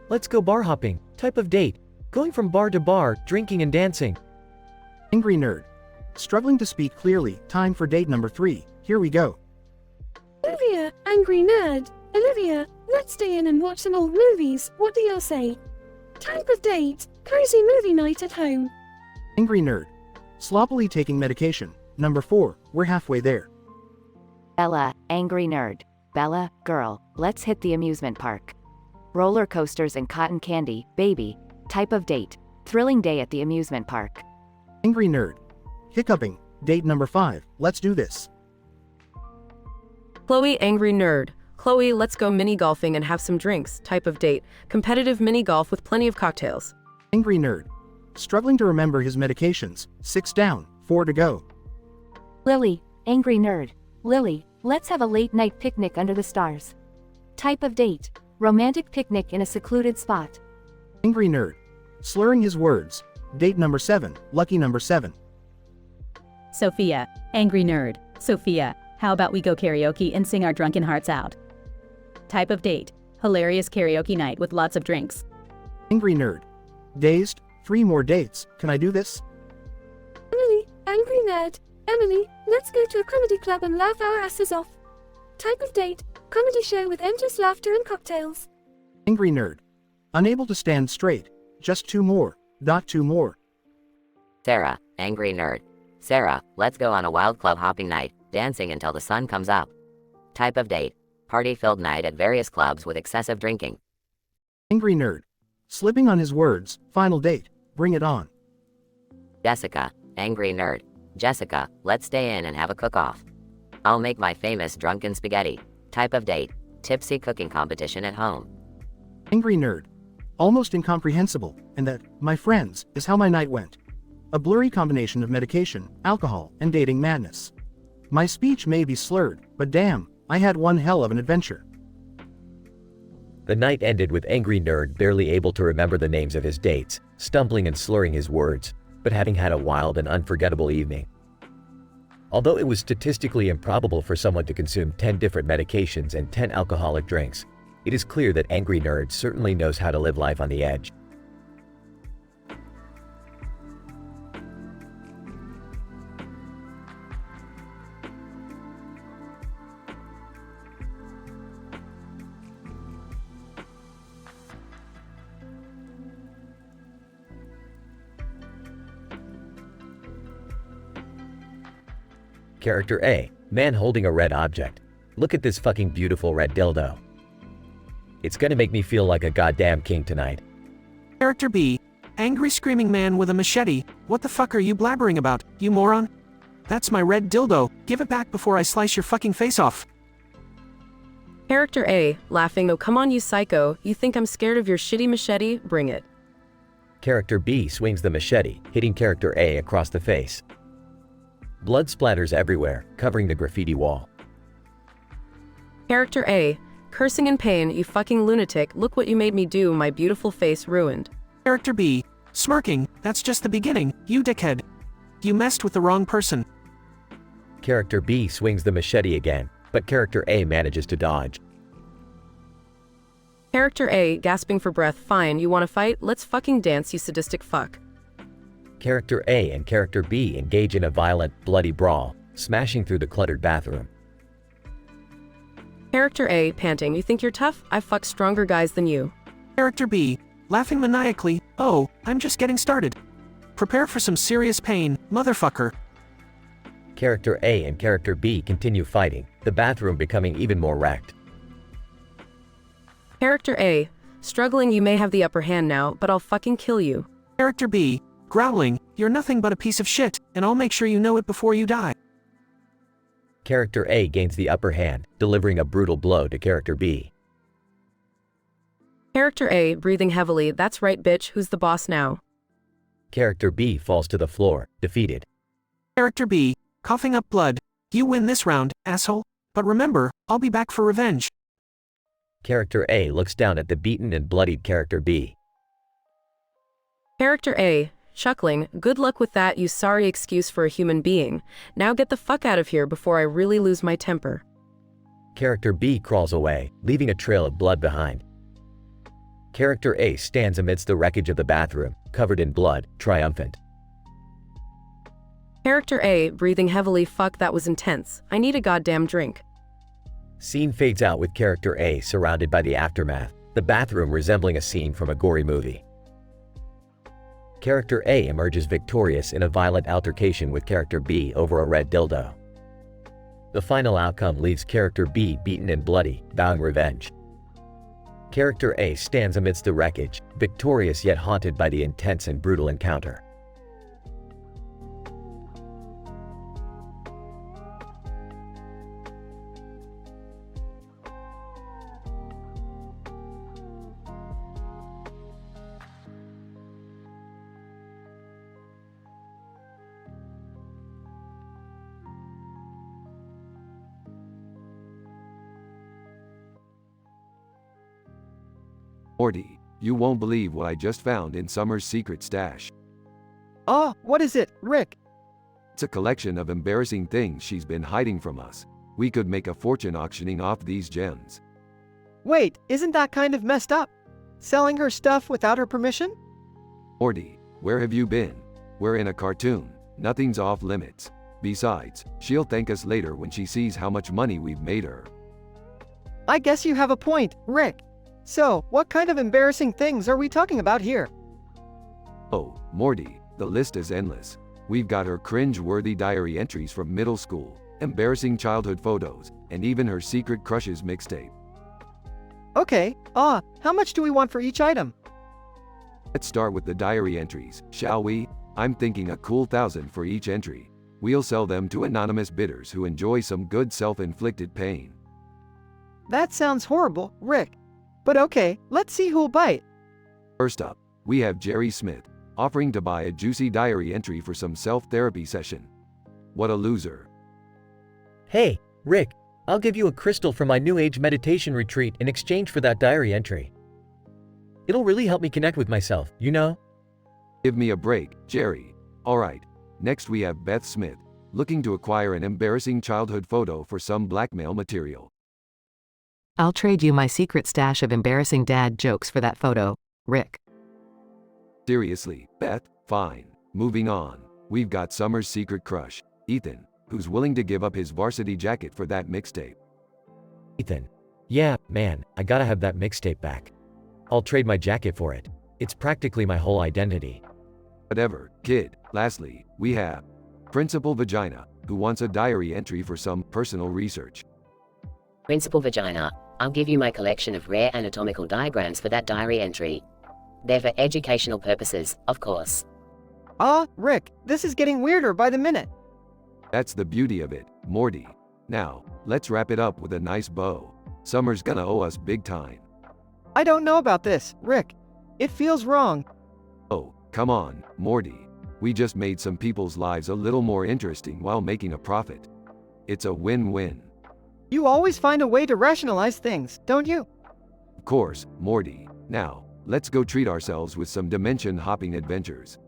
Let's go bar hopping. Type of date. Going from bar to bar, drinking and dancing. Angry nerd. Struggling to speak clearly. Time for date number 3. Here we go. Olivia, angry nerd. Olivia, let's stay in and watch some old movies. What do you say? Type of date. Cozy movie night at home. Angry nerd. Sloppily taking medication. Number 4. We're halfway there. Bella, angry nerd. Bella, girl, let's hit the amusement park. Roller coasters and cotton candy, baby. Type of date. Thrilling day at the amusement park. Angry nerd. Hiccuping. Date number 5. Let's do this. Chloe, angry nerd. Chloe, let's go mini golfing and have some drinks. Type of date. Competitive mini golf with plenty of cocktails. Angry nerd. Struggling to remember his medications. 6 down, 4 to go. Lily, angry nerd. Lily, let's have a late night picnic under the stars. Type of date. Romantic picnic in a secluded spot. Angry nerd. Slurring his words. Date number 7. Lucky number 7. Sophia, angry nerd. Sophia, how about we go karaoke and sing our drunken hearts out? Type of date. Hilarious karaoke night with lots of drinks. Angry nerd. Dazed. 3 more dates. Can I do this? Emily, angry nerd. Emily, let's go to a comedy club and laugh our asses off. Type of date. Comedy show with endless laughter and cocktails. Angry nerd. Unable to stand straight. Just 2 more. 2 more. Sarah, angry nerd. Sarah, let's go on a wild club hopping night, dancing until the sun comes up. Type of date. Party-filled night at various clubs with excessive drinking. Angry nerd. Slipping on his words. Final date. Bring it on. Jessica, angry nerd. Jessica, let's stay in and have a cook-off. I'll make my famous drunken spaghetti. Type of date. Tipsy cooking competition at home. Angry nerd. Almost incomprehensible, and that, my friends, is how my night went. A blurry combination of medication, alcohol, and dating madness. My speech may be slurred, but damn, I had one hell of an adventure. The night ended with angry nerd barely able to remember the names of his dates, stumbling and slurring his words, but having had a wild and unforgettable evening. Although it was statistically improbable for someone to consume 10 different medications and 10 alcoholic drinks, it is clear that angry nerd certainly knows how to live life on the edge. Character A, man holding a red object. Look at this fucking beautiful red dildo. It's gonna make me feel like a goddamn king tonight. Character B, angry screaming man with a machete. What the fuck are you blabbering about, you moron? That's my red dildo. Give it back before I slice your fucking face off. Character A, laughing, oh come on you psycho, you think I'm scared of your shitty machete? Bring it. Character B swings the machete, hitting Character A across the face. Blood splatters everywhere, covering the graffiti wall. Character A, cursing in pain, you fucking lunatic, look what you made me do, my beautiful face ruined. Character B, smirking, that's just the beginning, you dickhead. You messed with the wrong person. Character B swings the machete again, but Character A manages to dodge. Character A, gasping for breath, fine, you wanna fight? Let's fucking dance, you sadistic fuck. Character A and Character B engage in a violent, bloody brawl, smashing through the cluttered bathroom. Character A, panting, you think you're tough? I fuck stronger guys than you. Character B, laughing maniacally, oh, I'm just getting started. Prepare for some serious pain, motherfucker. Character A and Character B continue fighting, the bathroom becoming even more wrecked. Character A, struggling, you may have the upper hand now, but I'll fucking kill you. Character B, growling, you're nothing but a piece of shit, and I'll make sure you know it before you die. Character A gains the upper hand, delivering a brutal blow to Character B. Character A, breathing heavily, that's right bitch, who's the boss now? Character B falls to the floor, defeated. Character B, coughing up blood, you win this round, asshole, but remember, I'll be back for revenge. Character A looks down at the beaten and bloodied Character B. Character A, chuckling, good luck with that, you sorry excuse for a human being. Now get the fuck out of here before I really lose my temper. Character B crawls away, leaving a trail of blood behind. Character A stands amidst the wreckage of the bathroom, covered in blood, triumphant. Character A, breathing heavily, fuck that was intense. I need a goddamn drink. Scene fades out with Character A surrounded by the aftermath, the bathroom resembling a scene from a gory movie. Character A emerges victorious in a violent altercation with Character B over a red dildo. The final outcome leaves Character B beaten and bloody, vowing revenge. Character A stands amidst the wreckage, victorious yet haunted by the intense and brutal encounter. Morty, you won't believe what I just found in Summer's secret stash. Ah, what is it, Rick? It's a collection of embarrassing things she's been hiding from us. We could make a fortune auctioning off these gems. Wait, isn't that kind of messed up? Selling her stuff without her permission? Morty, where have you been? We're in a cartoon. Nothing's off limits. Besides, she'll thank us later when she sees how much money we've made her. I guess you have a point, Rick. So, what kind of embarrassing things are we talking about here? Oh, Morty, the list is endless. We've got her cringe-worthy diary entries from middle school, embarrassing childhood photos, and even her secret crushes mixtape. Okay, how much do we want for each item? Let's start with the diary entries, shall we? I'm thinking a cool 1,000 for each entry. We'll sell them to anonymous bidders who enjoy some good self-inflicted pain. That sounds horrible, Rick. But okay, let's see who'll bite. First up, we have Jerry Smith, offering to buy a juicy diary entry for some self-therapy session. What a loser. Hey, Rick, I'll give you a crystal for my New Age meditation retreat in exchange for that diary entry. It'll really help me connect with myself, you know? Give me a break, Jerry. Alright, next we have Beth Smith, looking to acquire an embarrassing childhood photo for some blackmail material. I'll trade you my secret stash of embarrassing dad jokes for that photo, Rick. Seriously, Beth? Fine. Moving on. We've got Summer's secret crush, Ethan, who's willing to give up his varsity jacket for that mixtape. Ethan. Yeah, man, I gotta have that mixtape back. I'll trade my jacket for it. It's practically my whole identity. Whatever, kid. Lastly, we have Principal Vagina, who wants a diary entry for some personal research. Principal Vagina, I'll give you my collection of rare anatomical diagrams for that diary entry. They're for educational purposes, of course. Rick, this is getting weirder by the minute. That's the beauty of it, Morty. Now, let's wrap it up with a nice bow. Summer's gonna owe us big time. I don't know about this, Rick. It feels wrong. Oh, come on, Morty. We just made some people's lives a little more interesting while making a profit. It's a win-win. You always find a way to rationalize things, don't you? Of course, Morty. Now, let's go treat ourselves with some dimension-hopping adventures.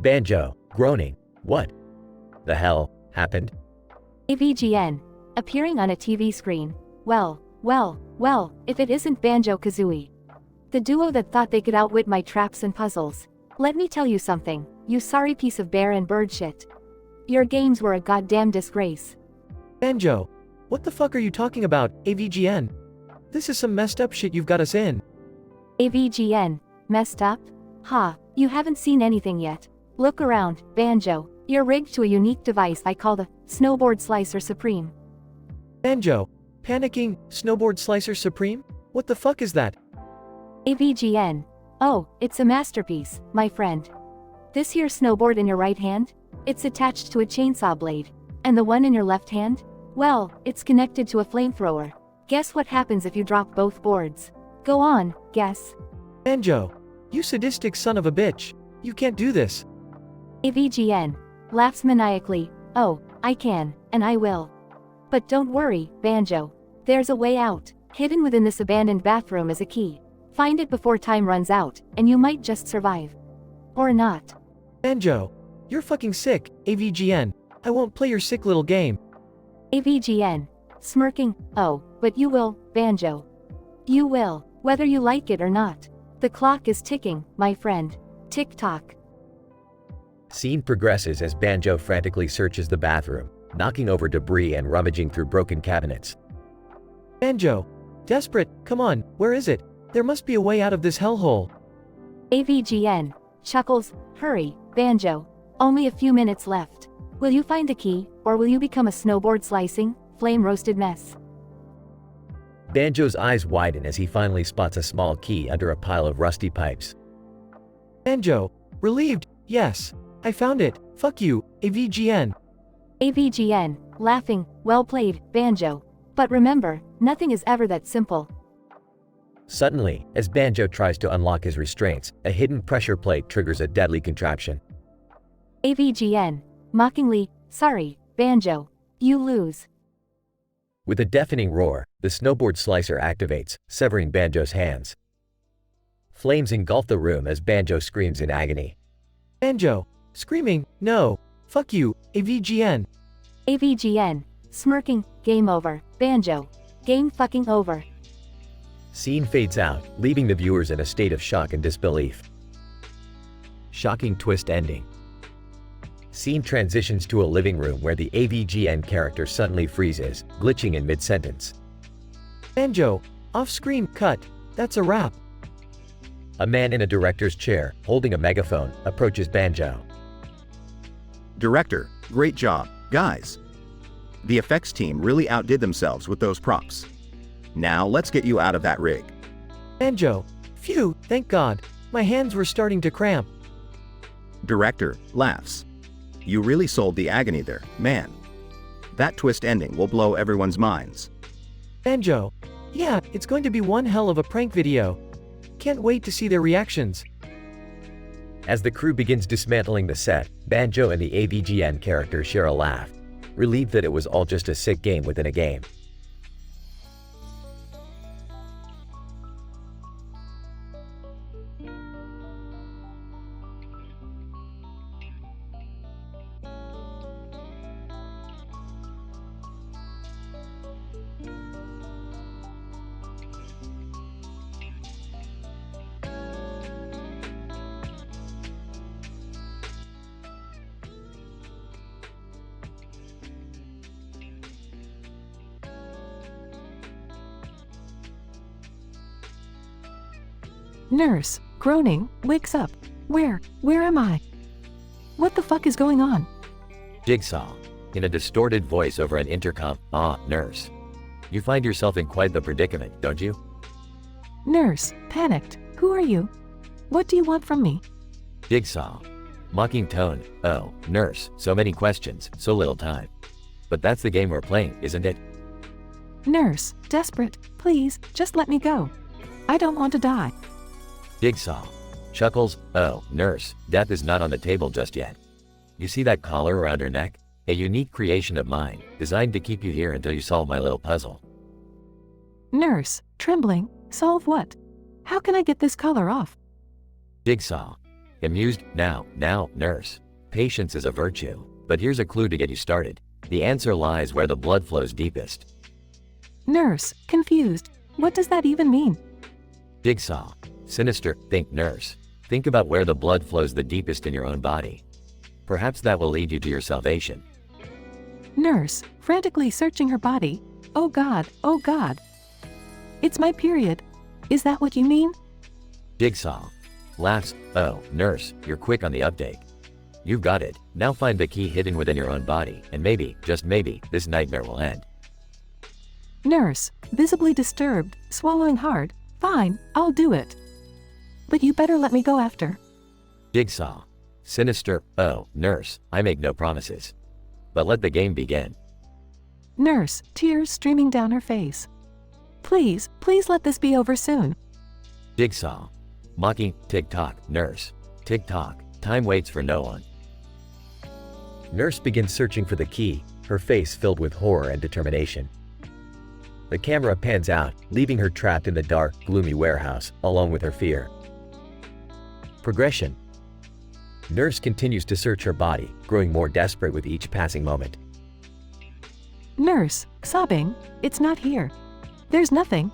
Banjo, groaning. What the hell happened? AVGN. Appearing on a TV screen. Well, if it isn't Banjo-Kazooie. The duo that thought they could outwit my traps and puzzles. Let me tell you something, you sorry piece of bear and bird shit. Your games were a goddamn disgrace. Banjo, what the fuck are you talking about, AVGN? This is some messed up shit you've got us in. AVGN. Messed up? Ha, you haven't seen anything yet. Look around, Banjo. You're rigged to a unique device I call the Snowboard Slicer Supreme. Banjo, panicking, Snowboard Slicer Supreme? What the fuck is that? AVGN. Oh, it's a masterpiece, my friend. This here snowboard in your right hand? It's attached to a chainsaw blade. And the one in your left hand? Well, it's connected to a flamethrower. Guess what happens if you drop both boards? Go on, guess. Banjo, you sadistic son of a bitch. You can't do this. AVGN. Laughs maniacally. Oh, I can, and I will. But don't worry, Banjo. There's a way out. Hidden within this abandoned bathroom is a key. Find it before time runs out, and you might just survive. Or not. Banjo, you're fucking sick, AVGN. I won't play your sick little game. AVGN. Smirking. Oh, but you will, Banjo. You will, whether you like it or not. The clock is ticking, my friend. Tick-tock. Scene progresses as Banjo frantically searches the bathroom, knocking over debris and rummaging through broken cabinets. Banjo, desperate, come on, where is it? There must be a way out of this hellhole. AVGN. Chuckles. Hurry, Banjo. Only a few minutes left. Will you find the key, or will you become a snowboard slicing, flame-roasted mess? Banjo's eyes widen as he finally spots a small key under a pile of rusty pipes. Banjo, relieved, yes. I found it, fuck you, AVGN. AVGN. Laughing. Well played, Banjo. But remember, nothing is ever that simple. Suddenly, as Banjo tries to unlock his restraints, a hidden pressure plate triggers a deadly contraption. AVGN. Mockingly. Sorry, Banjo. You lose. With a deafening roar, the snowboard slicer activates, severing Banjo's hands. Flames engulf the room as Banjo screams in agony. Banjo, screaming, no, fuck you, AVGN. AVGN. Smirking. Game over, Banjo. Game fucking over. Scene fades out, leaving the viewers in a state of shock and disbelief. Shocking twist ending. Scene transitions to a living room where the AVGN character suddenly freezes, glitching in mid-sentence. Banjo, off-screen cut, that's a wrap. A man in a director's chair, holding a megaphone, approaches Banjo. Director, great job, guys. The effects team really outdid themselves with those props. Now let's get you out of that rig. Banjo, phew, thank God. My hands were starting to cramp. Director, laughs. You really sold the agony there, man. That twist ending will blow everyone's minds. Banjo, yeah, it's going to be one hell of a prank video. Can't wait to see their reactions. As the crew begins dismantling the set, Banjo and the AVGN character share a laugh, relieved that it was all just a sick game within a game. Nurse, groaning, wakes up. Where am I? What the fuck is going on? Jigsaw, in a distorted voice over an intercom, nurse. You find yourself in quite the predicament, don't you? Nurse, panicked. Who are you? What do you want from me? Jigsaw, mocking tone, oh, nurse, so many questions, so little time. But that's the game we're playing, isn't it? Nurse, desperate, please, just let me go. I don't want to die. Jigsaw, chuckles, oh, nurse, death is not on the table just yet. You see that collar around her neck? A unique creation of mine, designed to keep you here until you solve my little puzzle. Nurse, trembling, solve what? How can I get this collar off? Jigsaw, amused, now, nurse. Patience is a virtue, but here's a clue to get you started. The answer lies where the blood flows deepest. Nurse, confused. What does that even mean? Jigsaw, sinister, think nurse. Think about where the blood flows the deepest in your own body. Perhaps that will lead you to your salvation. Nurse, frantically searching her body. Oh God, oh God. It's my period. Is that what you mean? Jigsaw, laughs, oh, nurse, you're quick on the uptake. You've got it. Now find the key hidden within your own body, and maybe, just maybe, this nightmare will end. Nurse, visibly disturbed, swallowing hard. Fine, I'll do it. But you better let me go after. Jigsaw, sinister, oh, nurse, I make no promises. But let the game begin. Nurse, tears streaming down her face. Please, please let this be over soon. Jigsaw, mocking, tick-tock, nurse. Tick-tock, time waits for no one. Nurse begins searching for the key, her face filled with horror and determination. The camera pans out, leaving her trapped in the dark, gloomy warehouse, along with her fear. Progression. Nurse continues to search her body, growing more desperate with each passing moment. Nurse, sobbing, it's not here. There's nothing.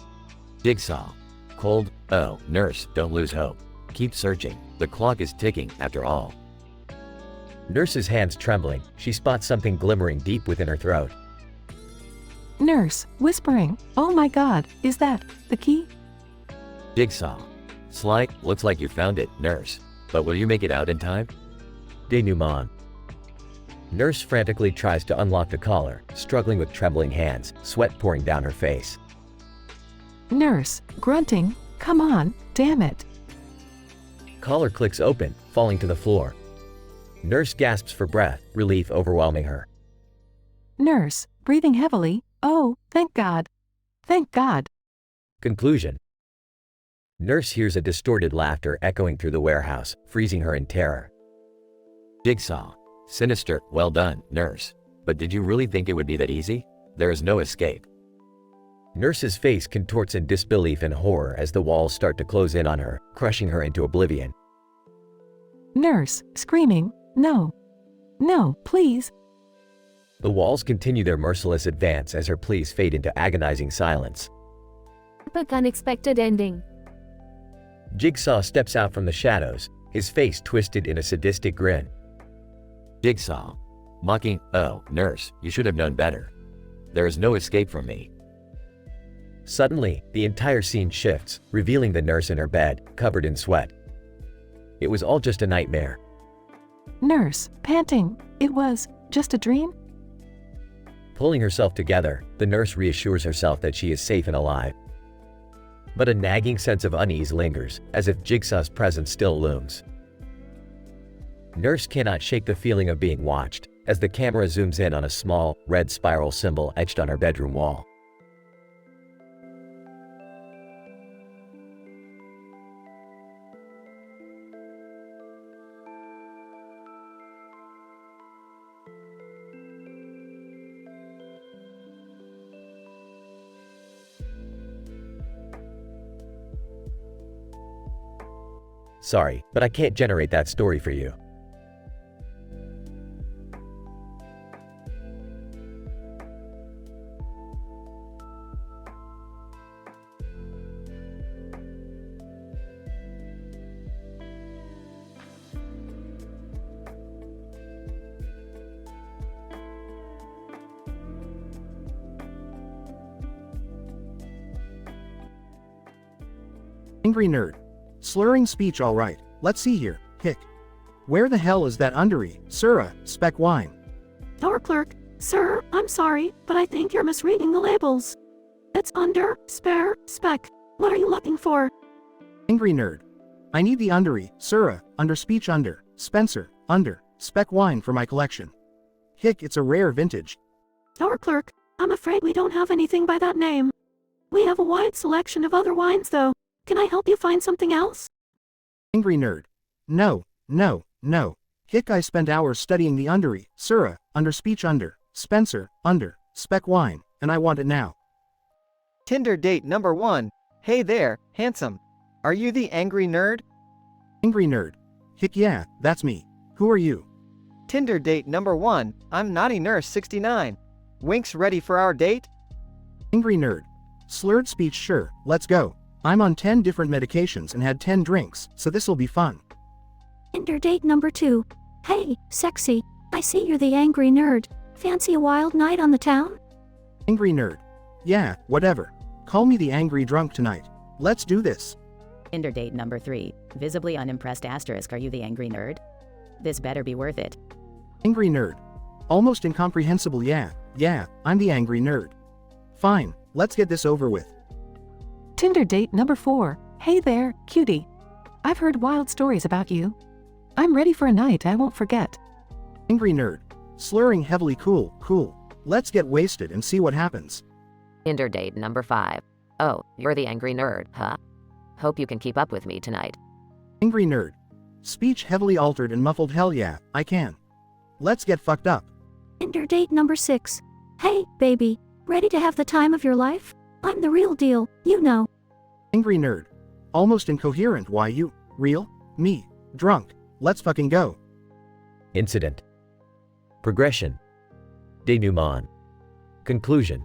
Jigsaw, cold, oh, nurse, don't lose hope. Keep searching, the clock is ticking after all. Nurse's hands trembling, she spots something glimmering deep within her throat. Nurse, whispering, oh my God, is that the key? Jigsaw, sly, looks like you found it, nurse. But will you make it out in time? Denouement. Nurse frantically tries to unlock the collar, struggling with trembling hands, sweat pouring down her face. Nurse, grunting, come on, damn it. Collar clicks open, falling to the floor. Nurse gasps for breath, relief overwhelming her. Nurse, breathing heavily, oh, thank God. Thank God. Conclusion. Nurse hears a distorted laughter echoing through the warehouse, freezing her in terror. Jigsaw, sinister, well done, nurse. But did you really think it would be that easy? There is no escape. Nurse's face contorts in disbelief and horror as the walls start to close in on her, crushing her into oblivion. Nurse, screaming, no. No, please. The walls continue their merciless advance as her pleas fade into agonizing silence. Epic unexpected ending. Jigsaw steps out from the shadows, his face twisted in a sadistic grin. Jigsaw, mocking, oh, nurse, you should have known better. There is no escape from me. Suddenly, the entire scene shifts, revealing the nurse in her bed, covered in sweat. It was all just a nightmare. Nurse, panting, it was just a dream? Pulling herself together, the nurse reassures herself that she is safe and alive. But a nagging sense of unease lingers, as if Jigsaw's presence still looms. Nurse cannot shake the feeling of being watched, as the camera zooms in on a small, red spiral symbol etched on her bedroom wall. Sorry, but I can't generate that story for you. Angry Nerd. Slurring speech alright, let's see here, hick. Where the hell is that undery, sirrah, spec wine? Store clerk, sir, I'm sorry, but I think you're misreading the labels. It's under, spare, spec. What are you looking for? Angry nerd. I need the undery, sirrah, under speech under, Spencer, under, spec wine for my collection. Hick, it's a rare vintage. Store clerk, I'm afraid we don't have anything by that name. We have a wide selection of other wines though. Can I help you find something else? Angry nerd. No, no, no. Hick, I spent hours studying the undery, sirrah, under speech under, Spencer, under, spec wine, and I want it now. Tinder date number 1. Hey there, handsome. Are you the angry nerd? Angry nerd. Hick, yeah, that's me. Who are you? Tinder date number 1. I'm Naughty Nurse 69. Winks ready for our date? Angry nerd. Slurred speech, sure, let's go. I'm on 10 different medications and had 10 drinks, so this'll be fun. Tinder date number 2. Hey, sexy. I see you're the angry nerd. Fancy a wild night on the town? Angry nerd. Yeah, whatever. Call me the angry drunk tonight. Let's do this. Tinder date number 3. Visibly unimpressed asterisk. Are you the angry nerd? This better be worth it. Angry nerd. Almost incomprehensible, yeah, I'm the angry nerd. Fine, let's get this over with. Tinder date number 4. Hey there, cutie. I've heard wild stories about you. I'm ready for a night I won't forget. Angry nerd. Slurring heavily, cool. Let's get wasted and see what happens. Tinder date number 5. Oh, you're the angry nerd, huh? Hope you can keep up with me tonight. Angry nerd. Speech heavily altered and muffled, hell yeah, I can. Let's get fucked up. Tinder date number 6. Hey, baby. Ready to have the time of your life? I'm the real deal, you know. Angry nerd. Almost incoherent, why you? Real? Me. Drunk. Let's fucking go. Incident. Progression. Denouement. Conclusion.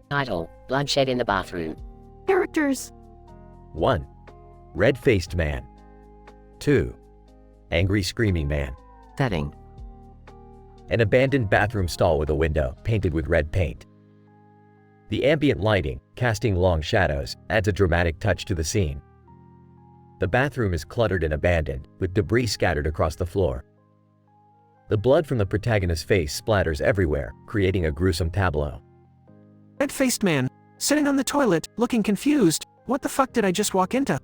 Title: Bloodshed in the bathroom. Characters. 1. Red-faced man. 2. Angry screaming man. Setting. An abandoned bathroom stall with a window painted with red paint. The ambient lighting, casting long shadows, adds a dramatic touch to the scene. The bathroom is cluttered and abandoned, with debris scattered across the floor. The blood from the protagonist's face splatters everywhere, creating a gruesome tableau. Red-faced man, sitting on the toilet, looking confused. What the fuck did I just walk into?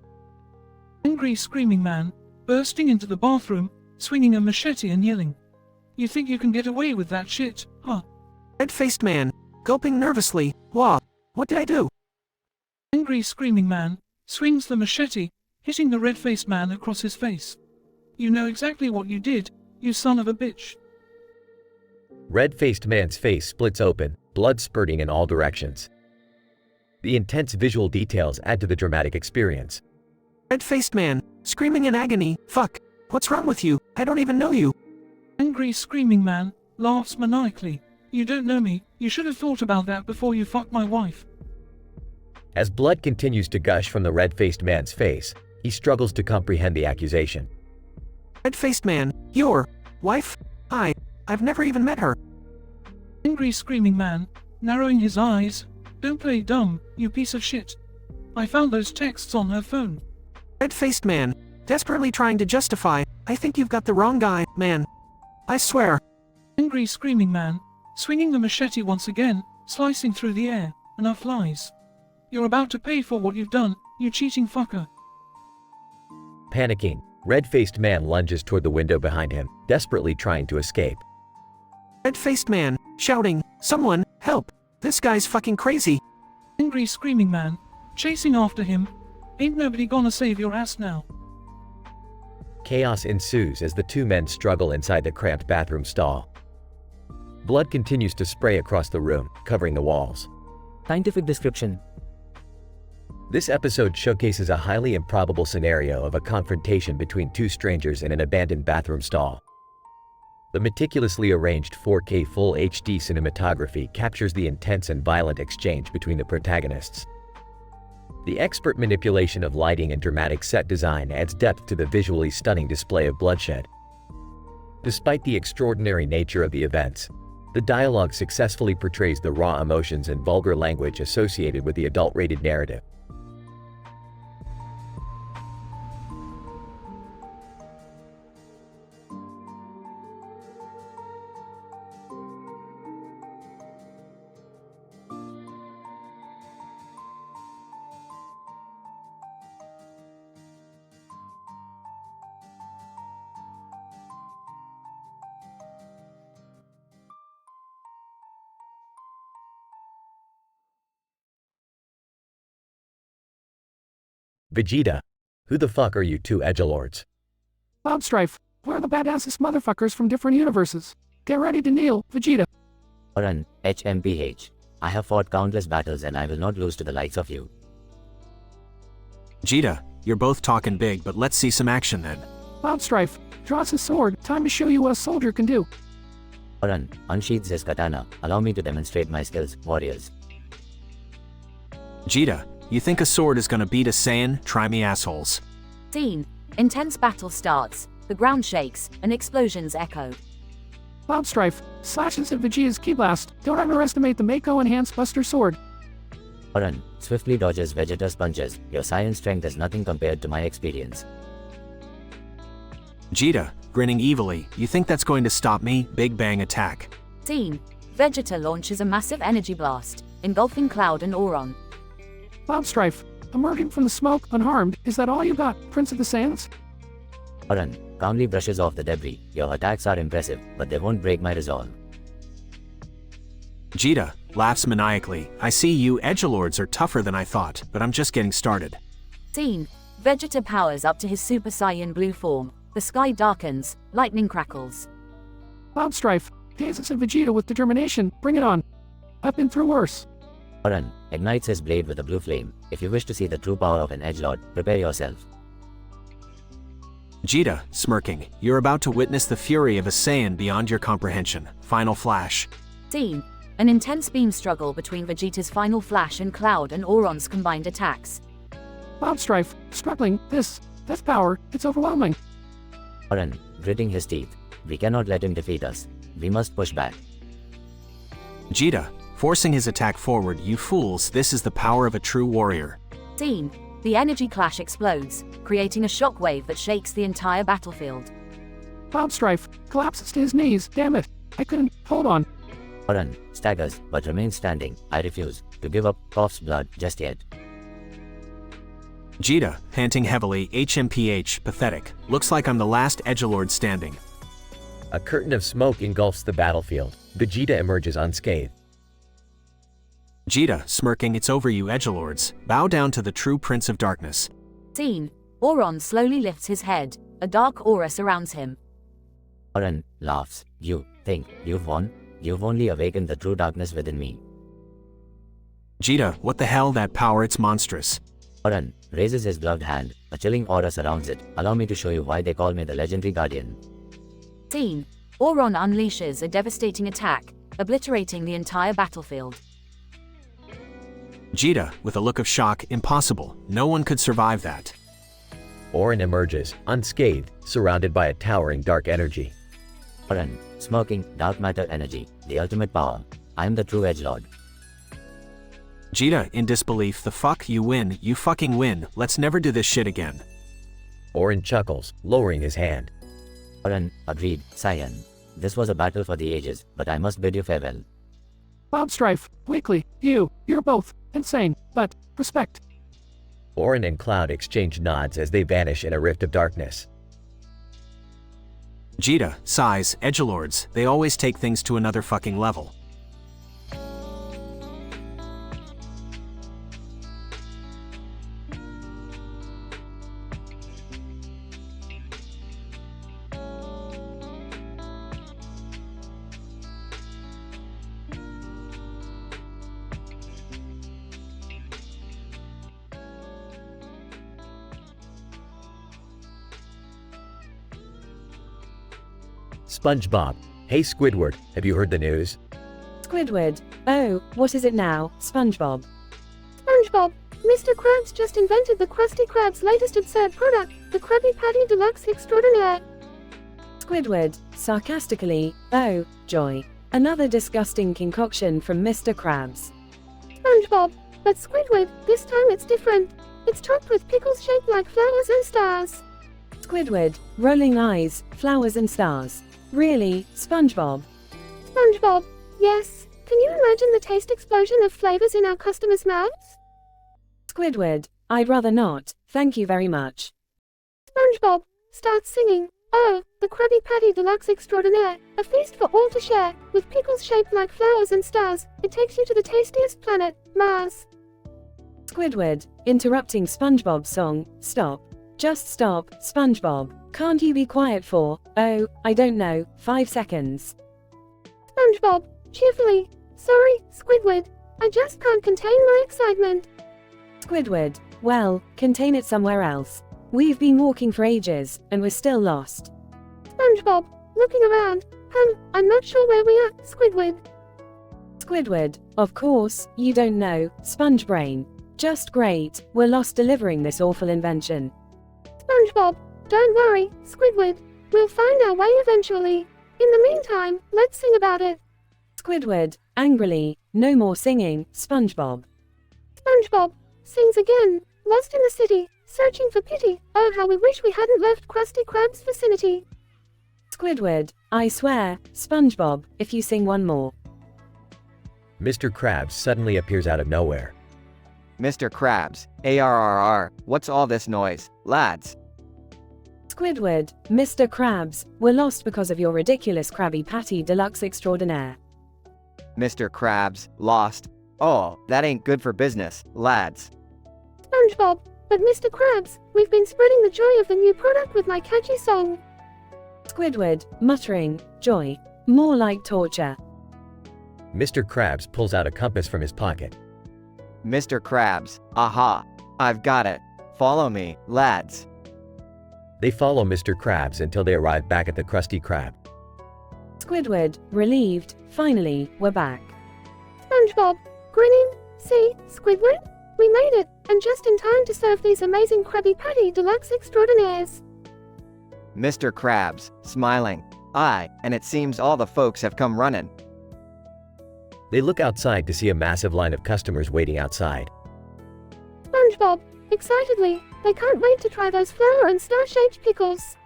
Angry screaming man, bursting into the bathroom, swinging a machete and yelling. You think you can get away with that shit, huh? Red-faced man, gulping nervously. Wah, what did I do? Angry screaming man, swings the machete, hitting the red-faced man across his face. You know exactly what you did, you son of a bitch. Red-faced man's face splits open, blood spurting in all directions. The intense visual details add to the dramatic experience. Red-faced man, screaming in agony. Fuck, what's wrong with you? I don't even know you. Angry screaming man, laughs maniacally. You don't know me, you should have thought about that before you fucked my wife. As blood continues to gush from the red-faced man's face, he struggles to comprehend the accusation. Red-faced man, your wife? I've never even met her. Angry screaming man, narrowing his eyes. Don't play dumb, you piece of shit. I found those texts on her phone. Red-faced man, desperately trying to justify. I think you've got the wrong guy, man. I swear. Angry screaming man, swinging the machete once again, slicing through the air. Enough lies. You're about to pay for what you've done, you cheating fucker. Panicking, red-faced man lunges toward the window behind him, desperately trying to escape. Red-faced man, shouting, someone, help, this guy's fucking crazy. Angry screaming man, chasing after him. Ain't nobody gonna save your ass now. Chaos ensues as the two men struggle inside the cramped bathroom stall. Blood continues to spray across the room, covering the walls. Scientific description. This episode showcases a highly improbable scenario of a confrontation between two strangers in an abandoned bathroom stall. The meticulously arranged 4K Full HD cinematography captures the intense and violent exchange between the protagonists. The expert manipulation of lighting and dramatic set design adds depth to the visually stunning display of bloodshed. Despite the extraordinary nature of the events, the dialogue successfully portrays the raw emotions and vulgar language associated with the adult-rated narrative. Vegeta, who the fuck are you two edgelords? Strife, we're the badassest motherfuckers from different universes. Get ready to kneel, Vegeta. Run, HMPH. I have fought countless battles and I will not lose to the likes of you. Vegeta, you're both talking big, but let's see some action then. Strife, draws his sword. Time to show you what a soldier can do. Run, unsheathes his katana. Allow me to demonstrate my skills, warriors. Vegeta, you think a sword is gonna beat a Saiyan? Try me, assholes. Scene. Intense battle starts. The ground shakes, and explosions echo. Strife slashes at Vegeta's ki blast. Don't underestimate the Mako enhanced Buster Sword. Run, swiftly dodges Vegeta's punches. Your science strength is nothing compared to my experience. Vegeta, grinning evilly, you think that's going to stop me? Big Bang attack. Scene. Vegeta launches a massive energy blast, engulfing Cloud and Auron. Strife, emerging from the smoke, unharmed. Is that all you got, Prince of the Saiyans? Run, calmly brushes off the debris. Your attacks are impressive, but they won't break my resolve. Vegeta laughs maniacally. I see you edgelords are tougher than I thought, but I'm just getting started. Scene. Vegeta powers up to his Super Saiyan blue form. The sky darkens, lightning crackles. Strife gazes at Vegeta with determination. Bring it on. I've been through worse. Run, ignites his blade with a blue flame. If you wish to see the true power of an edgelord, prepare yourself. Vegeta, smirking, you're about to witness the fury of a Saiyan beyond your comprehension. Final flash. Scene. An intense beam struggle between Vegeta's final flash and Cloud and Auron's combined attacks. Strife, struggling. This power, it's overwhelming. Run, gritting his teeth. We cannot let him defeat us. We must push back. Vegeta, forcing his attack forward. You fools, this is the power of a true warrior. Scene. The energy clash explodes, creating a shockwave that shakes the entire battlefield. Strife collapses to his knees. Damn it. I couldn't. Hold on. Run, staggers, but remains standing. I refuse to give up, coughs blood just yet. Vegeta, panting heavily, HMPH, pathetic. Looks like I'm the last edgelord standing. A curtain of smoke engulfs the battlefield. Vegeta emerges unscathed. Vegeta, smirking, it's over you edgelords. Bow down to the true Prince of Darkness. Scene. Auron slowly lifts his head. A dark aura surrounds him. Auron laughs. You think you've won? You've only awakened the true darkness within me. Vegeta, what the hell, that power, it's monstrous. Auron raises his gloved hand. A chilling aura surrounds it. Allow me to show you why they call me the legendary guardian. Scene. Auron unleashes a devastating attack, obliterating the entire battlefield. Vegeta, with a look of shock, impossible. No one could survive that. Auron emerges, unscathed, surrounded by a towering dark energy. Auron, smoking, dark matter energy, the ultimate power. I am the true edgelord. Vegeta, in disbelief, the fuck, you win, you fucking win, let's never do this shit again. Auron chuckles, lowering his hand. Auron, agreed, Saiyan. This was a battle for the ages, but I must bid you farewell. Strife, weakly, you're both insane, but respect. Auron and Cloud exchange nods as they vanish in a rift of darkness. Vegeta sighs, edgelords, they always take things to another fucking level. SpongeBob. Hey Squidward, have you heard the news? Squidward. Oh, what is it now, SpongeBob? SpongeBob, Mr. Krabs just invented the Krusty Krab's latest absurd product, the Krabby Patty Deluxe Extraordinaire. Squidward, sarcastically, oh, joy. Another disgusting concoction from Mr. Krabs. SpongeBob, but Squidward, this time it's different. It's topped with pickles shaped like flowers and stars. Squidward, rolling eyes, flowers and stars. Really, SpongeBob? SpongeBob, yes. Can you imagine the taste explosion of flavors in our customers' mouths? Squidward, I'd rather not, thank you very much. SpongeBob, starts singing. Oh, the Krabby Patty Deluxe Extraordinaire, a feast for all to share, with pickles shaped like flowers and stars. It takes you to the tastiest planet, Mars. Squidward, interrupting SpongeBob's song. Stop. Just stop, SpongeBob. Can't you be quiet for, oh, I don't know, 5 seconds? SpongeBob, cheerfully. Sorry, Squidward. I just can't contain my excitement. Squidward, well, contain it somewhere else. We've been walking for ages, and we're still lost. SpongeBob, looking around. I'm not sure where we are, Squidward. Squidward, of course, you don't know, Sponge Brain. Just great, we're lost delivering this awful invention. SpongeBob, don't worry, Squidward. We'll find our way eventually. In the meantime, let's sing about it. Squidward, angrily, no more singing, SpongeBob. SpongeBob, sings again, lost in the city, searching for pity. Oh, how we wish we hadn't left Krusty Krab's vicinity. Squidward, I swear, SpongeBob, if you sing one more. Mr. Krabs suddenly appears out of nowhere. Mr. Krabs, ARRR, what's all this noise, lads? Squidward, Mr. Krabs, we're lost because of your ridiculous Krabby Patty Deluxe Extraordinaire. Mr. Krabs, lost. Oh, that ain't good for business, lads. SpongeBob, but Mr. Krabs, we've been spreading the joy of the new product with my catchy song. Squidward, muttering, joy. More like torture. Mr. Krabs pulls out a compass from his pocket. Mr. Krabs, aha, I've got it. Follow me, lads. They follow Mr. Krabs until they arrive back at the Krusty Krab. Squidward, relieved, finally, we're back. SpongeBob, grinning, see, Squidward? We made it, and just in time to serve these amazing Krabby Patty Deluxe Extraordinaires. Mr. Krabs, smiling. Aye, and it seems all the folks have come running. They look outside to see a massive line of customers waiting outside. SpongeBob, excitedly, they can't wait to try those flower and star-shaped pickles.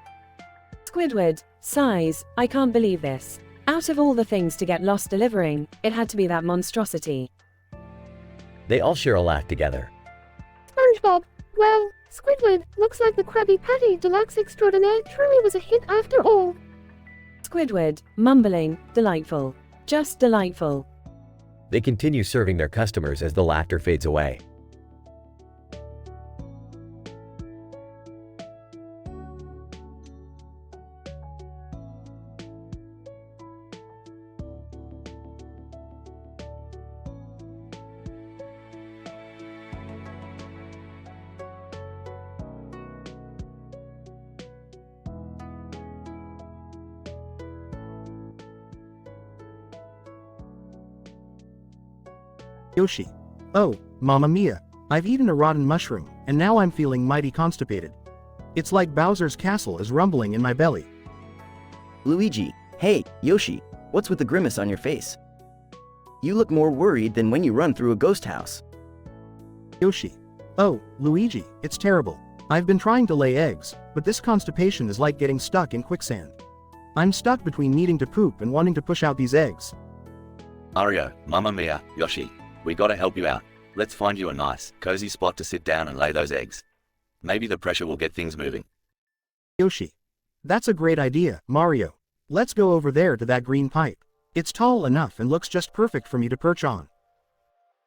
Squidward, sighs, I can't believe this. Out of all the things to get lost delivering, it had to be that monstrosity. They all share a laugh together. SpongeBob, well, Squidward, looks like the Krabby Patty Deluxe Extraordinaire truly was a hit after all. Squidward, mumbling, delightful. Just delightful. They continue serving their customers as the laughter fades away. Yoshi. Oh, Mamma Mia. I've eaten a rotten mushroom, and now I'm feeling mighty constipated. It's like Bowser's castle is rumbling in my belly. Luigi, hey, Yoshi, what's with the grimace on your face? You look more worried than when you run through a ghost house. Yoshi. Oh, Luigi, it's terrible. I've been trying to lay eggs, but this constipation is like getting stuck in quicksand. I'm stuck between needing to poop and wanting to push out these eggs. Mario, Mamma Mia, Yoshi, we gotta help you out. Let's find you a nice, cozy spot to sit down and lay those eggs. Maybe the pressure will get things moving. Yoshi. That's a great idea, Mario. Let's go over there to that green pipe. It's tall enough and looks just perfect for me to perch on.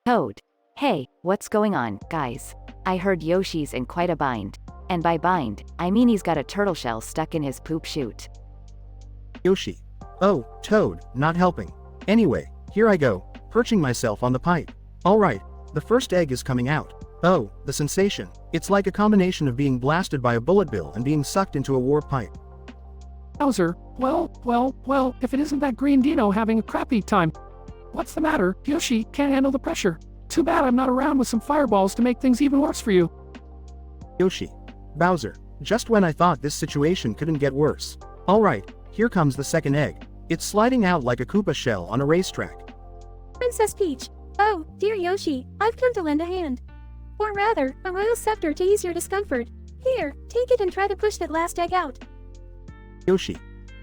Toad. Hey, what's going on, guys? I heard Yoshi's in quite a bind. And by bind, I mean he's got a turtle shell stuck in his poop chute. Yoshi. Oh, Toad, not helping. Anyway, here I go, perching myself on the pipe. Alright, the first egg is coming out. Oh, the sensation. It's like a combination of being blasted by a bullet bill and being sucked into a warp pipe. Bowser, well, if it isn't that green Dino having a crappy time. What's the matter? Yoshi can't handle the pressure. Too bad I'm not around with some fireballs to make things even worse for you. Yoshi. Bowser. Just when I thought this situation couldn't get worse. Alright, here comes the second egg. It's sliding out like a Koopa shell on a racetrack. Princess Peach. Oh, dear Yoshi, I've come to lend a hand. Or rather, a royal scepter to ease your discomfort. Here, take it and try to push that last egg out. Yoshi.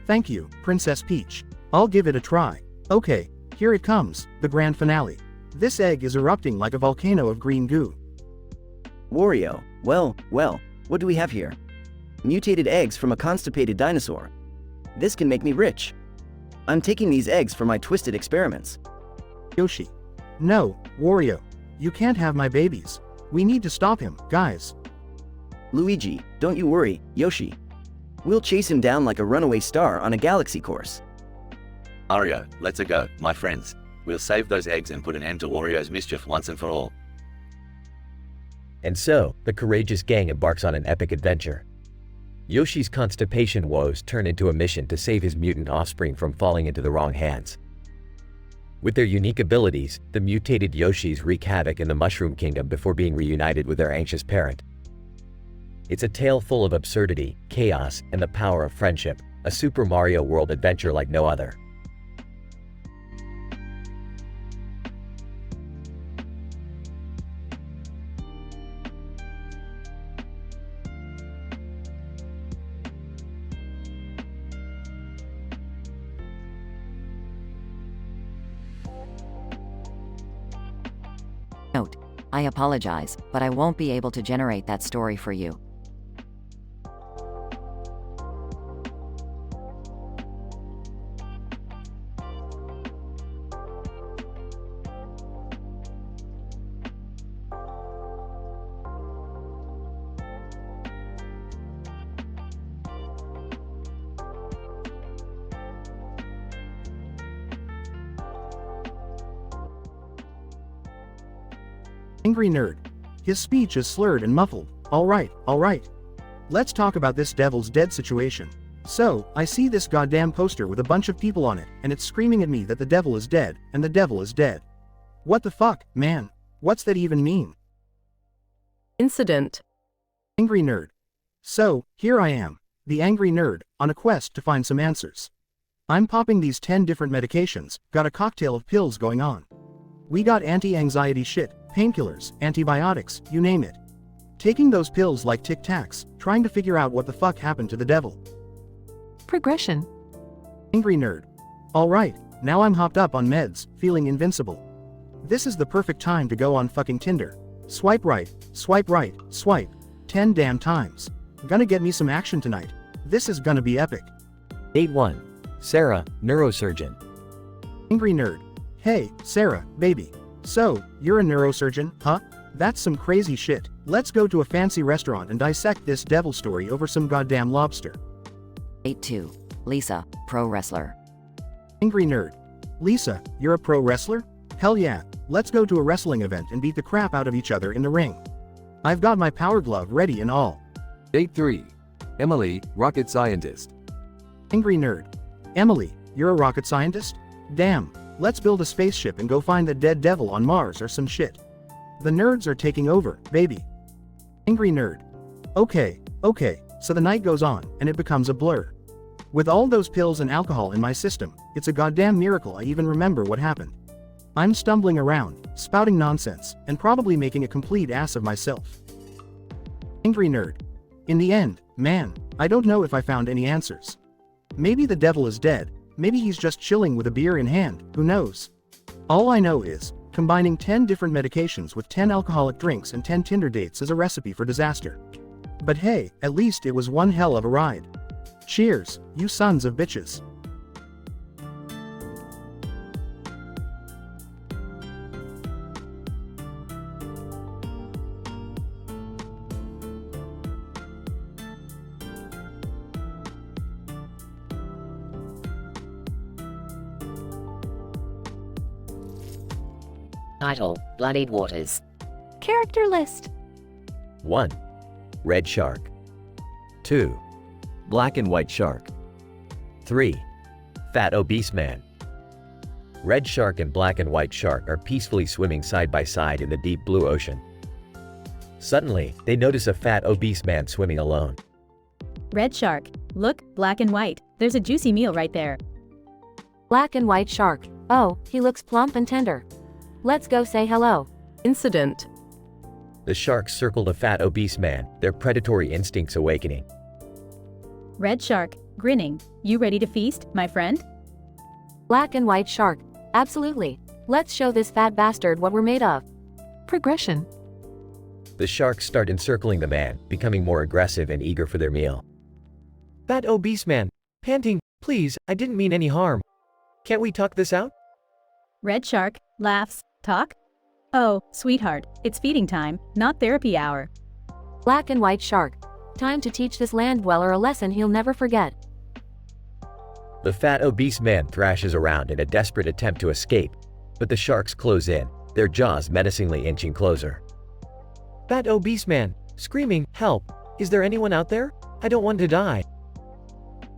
Thank you, Princess Peach. I'll give it a try. Okay, here it comes, the grand finale. This egg is erupting like a volcano of green goo. Wario, well, what do we have here? Mutated eggs from a constipated dinosaur. This can make me rich. I'm taking these eggs for my twisted experiments. Yoshi. No, Wario. You can't have my babies. We need to stop him, guys. Luigi, don't you worry, Yoshi. We'll chase him down like a runaway star on a galaxy course. Mario, let's go, my friends. We'll save those eggs and put an end to Wario's mischief once and for all. And so, the courageous gang embarks on an epic adventure. Yoshi's constipation woes turn into a mission to save his mutant offspring from falling into the wrong hands. With their unique abilities, the mutated Yoshis wreak havoc in the Mushroom Kingdom before being reunited with their anxious parent. It's a tale full of absurdity, chaos, and the power of friendship, a Super Mario World adventure like no other. Note, I apologize, but I won't be able to generate that story for you. Angry nerd. His speech is slurred and muffled. Alright. Let's talk about this Devil's Dead situation. So, I see this goddamn poster with a bunch of people on it, and it's screaming at me that the devil is dead, and the devil is dead. What the fuck, man? What's that even mean? Incident. Angry nerd. So, here I am, the angry nerd, on a quest to find some answers. I'm popping these 10 different medications, got a cocktail of pills going on. We got anti-anxiety shit, painkillers, antibiotics, you name it. Taking those pills like Tic Tacs, trying to figure out what the fuck happened to the devil. Progression. Angry nerd. Alright, now I'm hopped up on meds, feeling invincible. This is the perfect time to go on fucking Tinder. Swipe right, swipe, 10 damn times. Gonna get me some action tonight. This is gonna be epic. Date 1. Sarah, neurosurgeon. Angry nerd. Hey, Sarah, baby. So, you're a neurosurgeon, huh? That's some crazy shit. Let's go to a fancy restaurant and dissect this devil story over some goddamn lobster. Date 2. Lisa, pro wrestler. Angry nerd. Lisa, you're a pro wrestler? Hell yeah, let's go to a wrestling event and beat the crap out of each other in the ring. I've got my power glove ready and all. Date 3. Emily, rocket scientist. Angry nerd. Emily, you're a rocket scientist? Damn, let's build a spaceship and go find the dead devil on Mars or some shit. The nerds are taking over, baby. Angry nerd. Okay, so the night goes on, and it becomes a blur. With all those pills and alcohol in my system, it's a goddamn miracle I even remember what happened. I'm stumbling around, spouting nonsense, and probably making a complete ass of myself. Angry nerd. In the end, man, I don't know if I found any answers. Maybe the devil is dead, maybe he's just chilling with a beer in hand, who knows? All I know is, combining 10 different medications with 10 alcoholic drinks and 10 Tinder dates is a recipe for disaster. But hey, at least it was one hell of a ride. Cheers, you sons of bitches. Title, Bloodied Waters. Character list. 1. Red shark. 2. Black and white shark. 3. Fat obese man. Red shark and black and white shark are peacefully swimming side by side in the deep blue ocean. Suddenly, they notice a fat obese man swimming alone. Red shark. Look, black and white. There's a juicy meal right there. Black and white shark. Oh, he looks plump and tender. Let's go say hello. Incident. The sharks circle the fat obese man, their predatory instincts awakening. Red shark. Grinning. You ready to feast, my friend? Black and white shark. Absolutely. Let's show this fat bastard what we're made of. Progression. The sharks start encircling the man, becoming more aggressive and eager for their meal. Fat obese man. Panting, please, I didn't mean any harm. Can't we talk this out? Red shark. Laughs. Talk? Oh, sweetheart, it's feeding time, not therapy hour. Black and white shark. Time to teach this land dweller a lesson he'll never forget. The fat obese man thrashes around in a desperate attempt to escape, but the sharks close in, their jaws menacingly inching closer. Fat obese man, screaming, help, is there anyone out there? I don't want to die.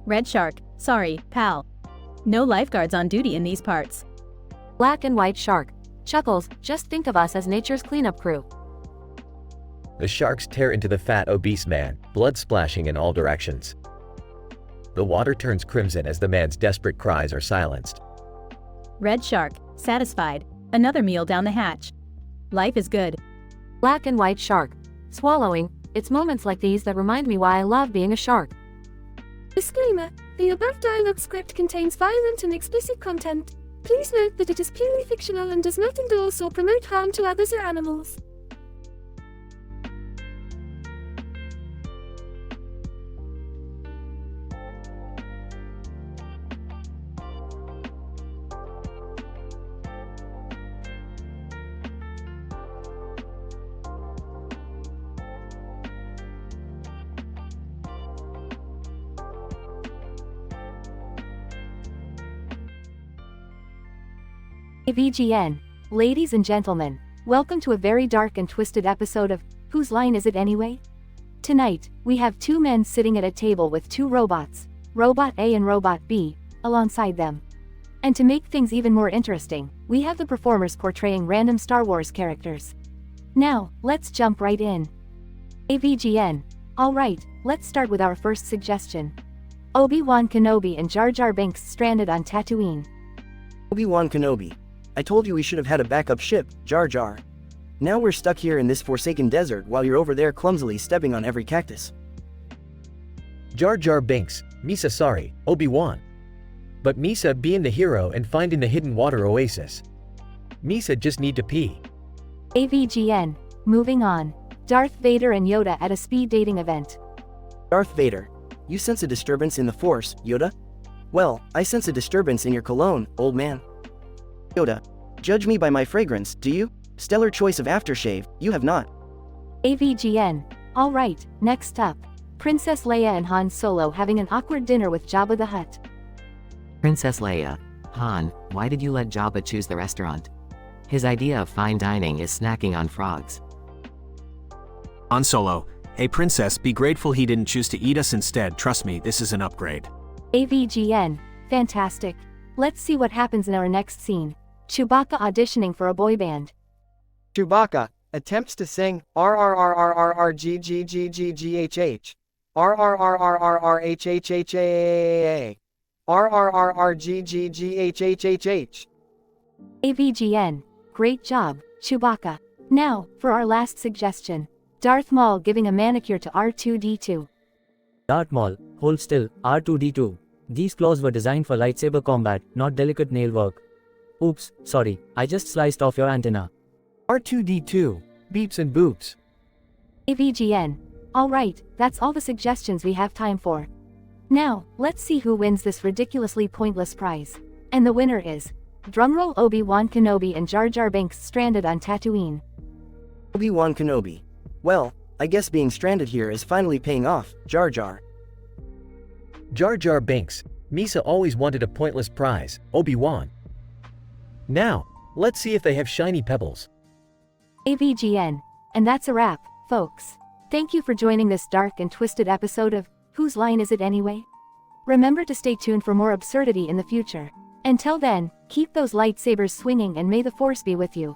Red shark. Sorry, pal. No lifeguards on duty in these parts. Black and white shark. Chuckles, just think of us as nature's cleanup crew. The sharks tear into the fat obese man, blood splashing in all directions. The water turns crimson as the man's desperate cries are silenced. Red shark. Satisfied. Another meal down the hatch. Life is good. Black and white shark. Swallowing. It's moments like these that remind me why I love being a shark. Disclaimer. The above dialogue script contains violent and explicit content. Please note that it is purely fictional and does not endorse or promote harm to others or animals. AVGN. Ladies and gentlemen, welcome to a very dark and twisted episode of Whose Line Is It Anyway? Tonight, we have two men sitting at a table with two robots, Robot A and Robot B, alongside them. And to make things even more interesting, we have the performers portraying random Star Wars characters. Now, let's jump right in. AVGN. Alright, let's start with our first suggestion. Obi-Wan Kenobi and Jar Jar Binks stranded on Tatooine. Obi-Wan Kenobi. I told you we should have had a backup ship, Jar Jar. Now we're stuck here in this forsaken desert while you're over there clumsily stepping on every cactus. Jar Jar Binks, Misa sorry, Obi-Wan. But Misa being the hero and finding the hidden water oasis. Misa just need to pee. AVGN. Moving on. Darth Vader and Yoda at a speed dating event. Darth Vader. You sense a disturbance in the Force, Yoda? Well, I sense a disturbance in your cologne, old man. Yoda. Judge me by my fragrance, do you? Stellar choice of aftershave, you have not. AVGN. Alright, next up. Princess Leia and Han Solo having an awkward dinner with Jabba the Hutt. Princess Leia. Han, why did you let Jabba choose the restaurant? His idea of fine dining is snacking on frogs. Han Solo. Hey princess, be grateful he didn't choose to eat us instead, trust me, this is an upgrade. AVGN. Fantastic. Let's see what happens in our next scene. Chewbacca auditioning for a boy band. Chewbacca attempts to sing RRRRRGGGGGHH. RRRRRRHHHA. RRRRGGGHHHH. AVGN. Great job, Chewbacca. Now, for our last suggestion. Darth Maul giving a manicure to R2-D2. Darth Maul, hold still, R2-D2. These claws were designed for lightsaber combat, not delicate nail work. Oops, sorry, I just sliced off your antenna. R2-D2, beeps and boops. AVGN. Alright, that's all the suggestions we have time for. Now, let's see who wins this ridiculously pointless prize. And the winner is, drumroll, Obi-Wan Kenobi and Jar Jar Binks stranded on Tatooine. Obi-Wan Kenobi. Well, I guess being stranded here is finally paying off, Jar Jar. Jar Jar Binks, Misa always wanted a pointless prize, Obi-Wan. Now, let's see if they have shiny pebbles. AVGN. And that's a wrap, folks. Thank you for joining this dark and twisted episode of Whose Line Is It Anyway? Remember to stay tuned for more absurdity in the future. Until then, keep those lightsabers swinging and may the force be with you.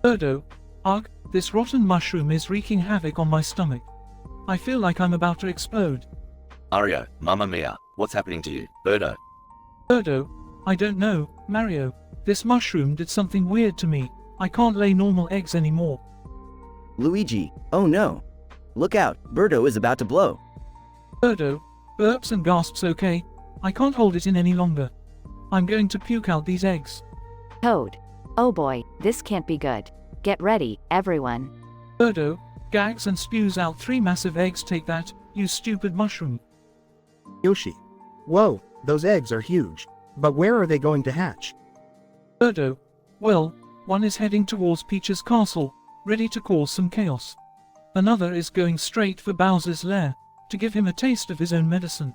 Birdo, ugh, this rotten mushroom is wreaking havoc on my stomach. I feel like I'm about to explode. Ario, Mamma Mia, what's happening to you, Birdo? Birdo, I don't know, Mario. This mushroom did something weird to me. I can't lay normal eggs anymore. Luigi, oh no. Look out, Birdo is about to blow. Birdo, burps and gasps, okay? I can't hold it in any longer. I'm going to puke out these eggs. Toad. Oh boy, this can't be good. Get ready, everyone. Birdo gags and spews out 3 massive eggs. Take that, you stupid mushroom. Yoshi. Whoa, those eggs are huge. But where are they going to hatch? Birdo, well, one is heading towards Peach's castle, ready to cause some chaos. Another is going straight for Bowser's lair, to give him a taste of his own medicine.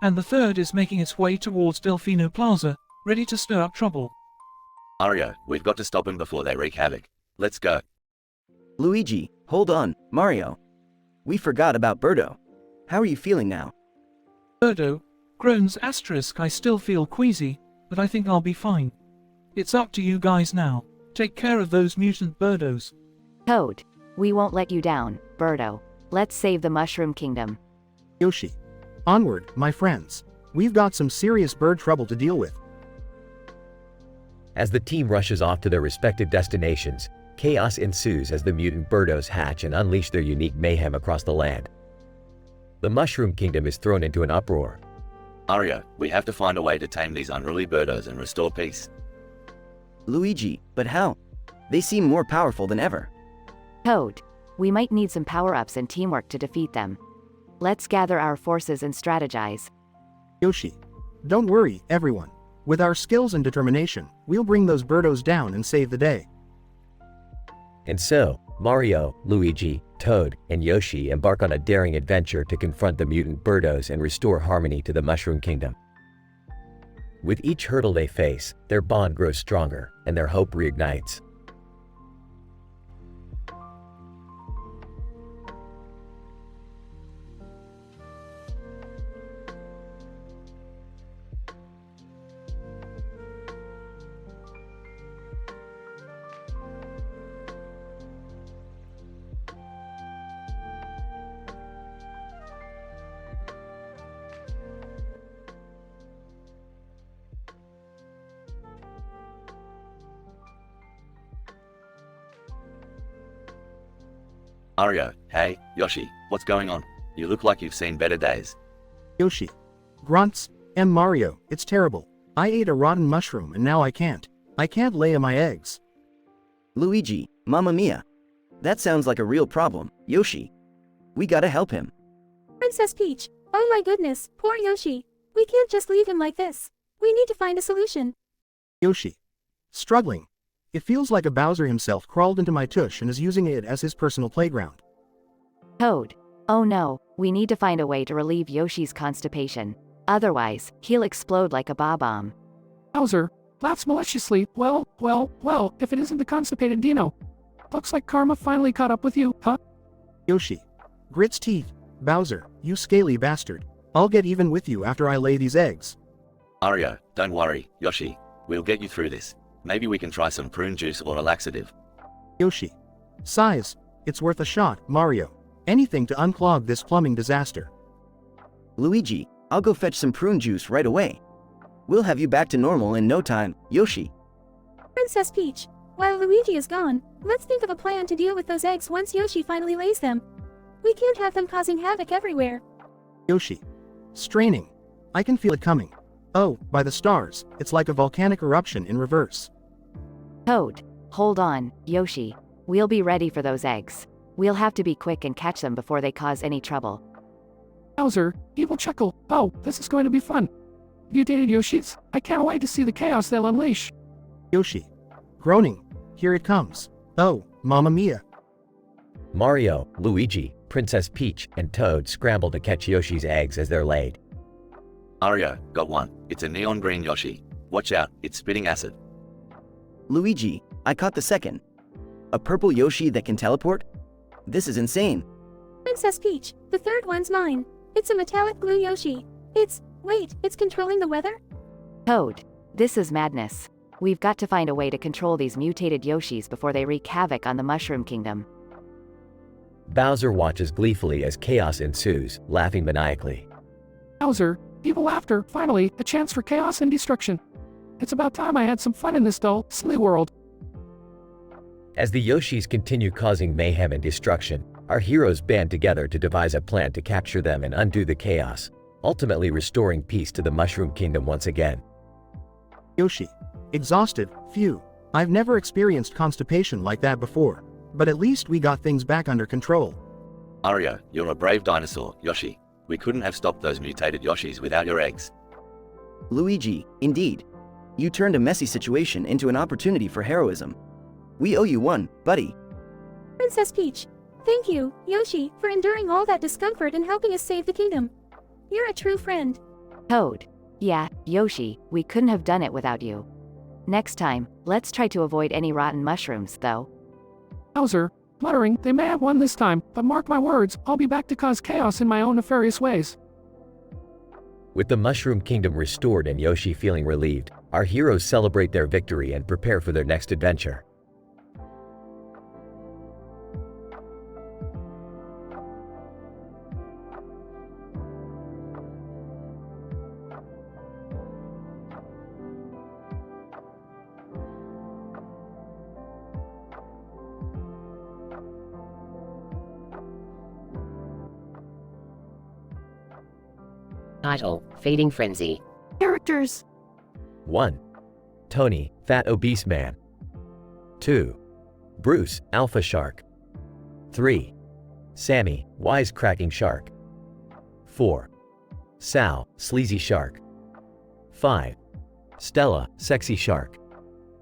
And the third is making its way towards Delfino Plaza, ready to stir up trouble. Ario, we've got to stop them before they wreak havoc. Let's go. Luigi, hold on, Mario. We forgot about Birdo. How are you feeling now? Birdo groans asterisk. I still feel queasy, but I think I'll be fine. It's up to you guys now. Take care of those mutant Birdos. Toad. We won't let you down, Birdo. Let's save the Mushroom Kingdom. Yoshi. Onward, my friends. We've got some serious bird trouble to deal with. As the team rushes off to their respective destinations, chaos ensues as the mutant Birdos hatch and unleash their unique mayhem across the land. The Mushroom Kingdom is thrown into an uproar. Ario, we have to find a way to tame these unruly Birdos and restore peace. Luigi, but how? They seem more powerful than ever. Toad. We might need some power-ups and teamwork to defeat them. Let's gather our forces and strategize. Yoshi. Don't worry, everyone. With our skills and determination, we'll bring those Birdos down and save the day. And so, Mario, Luigi, Toad, and Yoshi embark on a daring adventure to confront the mutant Birdos and restore harmony to the Mushroom Kingdom. With each hurdle they face, their bond grows stronger, and their hope reignites. Ario, hey, Yoshi, what's going on? You look like you've seen better days. Yoshi. Grunts, and Mario, it's terrible. I ate a rotten mushroom and now I can't lay my eggs. Luigi, Mamma Mia. That sounds like a real problem, Yoshi. We gotta help him. Princess Peach, oh my goodness, poor Yoshi. We can't just leave him like this. We need to find a solution. Yoshi. Struggling. It feels like a Bowser himself crawled into my tush and is using it as his personal playground. Toad. Oh no, we need to find a way to relieve Yoshi's constipation. Otherwise, he'll explode like a bomb. Bowser laughs maliciously. Well, if it isn't the constipated Dino. Looks like karma finally caught up with you, huh? Yoshi. Grits teeth. Bowser, you scaly bastard. I'll get even with you after I lay these eggs. Ario, don't worry, Yoshi. We'll get you through this. Maybe we can try some prune juice or a laxative. Yoshi. Sighs. It's worth a shot, Mario. Anything to unclog this plumbing disaster. Luigi, I'll go fetch some prune juice right away. We'll have you back to normal in no time, Yoshi. Princess Peach, while Luigi is gone, let's think of a plan to deal with those eggs once Yoshi finally lays them. We can't have them causing havoc everywhere. Yoshi. Straining. I can feel it coming. Oh, by the stars, it's like a volcanic eruption in reverse. Toad. Hold on, Yoshi. We'll be ready for those eggs. We'll have to be quick and catch them before they cause any trouble. Bowser, evil chuckle. Oh, this is going to be fun. Mutated Yoshis, I can't wait to see the chaos they'll unleash. Yoshi. Groaning. Here it comes. Oh, Mamma Mia. Mario, Luigi, Princess Peach, and Toad scramble to catch Yoshi's eggs as they're laid. Mario, got one. It's a neon green Yoshi. Watch out, it's spitting acid. Luigi, I caught the second. A purple Yoshi that can teleport? This is insane. Princess Peach, the third one's mine. It's a metallic blue Yoshi. Wait, it's controlling the weather? Toad, this is madness. We've got to find a way to control these mutated Yoshis before they wreak havoc on the Mushroom Kingdom. Bowser watches gleefully as chaos ensues, laughing maniacally. Bowser, evil laughter, finally, a chance for chaos and destruction. It's about time I had some fun in this dull, silly world. As the Yoshis continue causing mayhem and destruction, our heroes band together to devise a plan to capture them and undo the chaos, ultimately restoring peace to the Mushroom Kingdom once again. Yoshi. Exhausted, phew. I've never experienced constipation like that before, but at least we got things back under control. Mario, you're a brave dinosaur, Yoshi. We couldn't have stopped those mutated Yoshis without your eggs. Luigi, indeed. You turned a messy situation into an opportunity for heroism. We owe you one, buddy. Princess Peach, thank you, Yoshi, for enduring all that discomfort and helping us save the kingdom. You're a true friend. Toad. Yeah, Yoshi, we couldn't have done it without you. Next time, let's try to avoid any rotten mushrooms, though. Bowser, muttering, they may have won this time, but mark my words, I'll be back to cause chaos in my own nefarious ways. With the Mushroom Kingdom restored and Yoshi feeling relieved, our heroes celebrate their victory and prepare for their next adventure. Title, Feeding Frenzy. Characters. 1. Tony, Fat Obese Man. 2. Bruce, Alpha Shark. 3. Sammy, Wisecracking Shark. 4. Sal, Sleazy Shark. 5. Stella, Sexy Shark.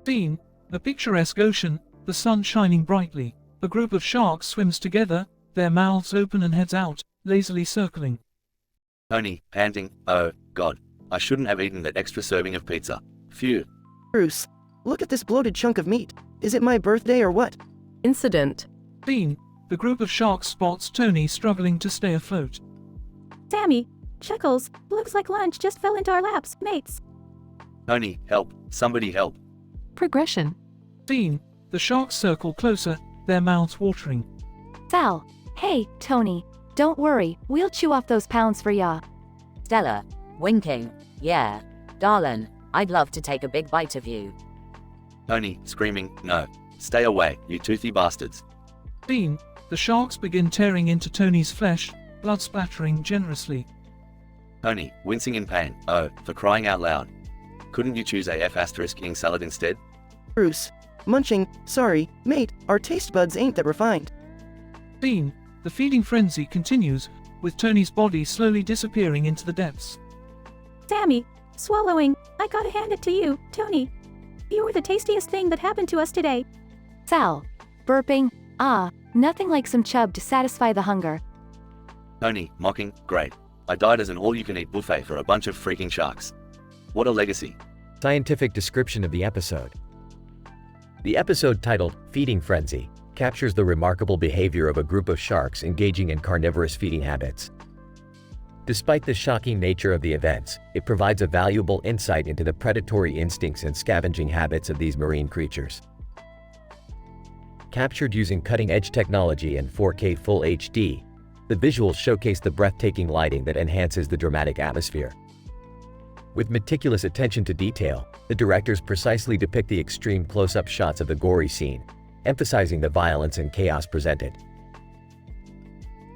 Scene, a picturesque ocean, the sun shining brightly. A group of sharks swims together, their mouths open and heads out, lazily circling. Tony, panting, oh, God, I shouldn't have eaten that extra serving of pizza. Phew. Bruce, look at this bloated chunk of meat. Is it my birthday or what? Incident. Scene, the group of sharks spots Tony struggling to stay afloat. Sammy, Chuckles, looks like lunch just fell into our laps, mates. Tony, help, somebody help. Progression. Scene, the sharks circle closer, their mouths watering. Sal, hey, Tony, don't worry, we'll chew off those pounds for ya. Stella, winking, yeah, darling, I'd love to take a big bite of you. Tony, screaming, no, stay away, you toothy bastards. Scene, the sharks begin tearing into Tony's flesh, blood splattering generously. Tony, wincing in pain, oh, for crying out loud. Couldn't you choose a F***ing salad instead? Bruce, munching, sorry, mate, our taste buds ain't that refined. Scene, the feeding frenzy continues, with Tony's body slowly disappearing into the depths. Sammy, swallowing, I gotta hand it to you, Tony. You were the tastiest thing that happened to us today. Sal, burping, nothing like some chub to satisfy the hunger. Tony, mocking, great. I died as an all-you-can-eat buffet for a bunch of freaking sharks. What a legacy. Scientific description of the episode. The episode titled Feeding Frenzy captures the remarkable behavior of a group of sharks engaging in carnivorous feeding habits. Despite the shocking nature of the events, it provides a valuable insight into the predatory instincts and scavenging habits of these marine creatures. Captured using cutting-edge technology and 4K Full HD, the visuals showcase the breathtaking lighting that enhances the dramatic atmosphere. With meticulous attention to detail, the directors precisely depict the extreme close-up shots of the gory scene, emphasizing the violence and chaos presented.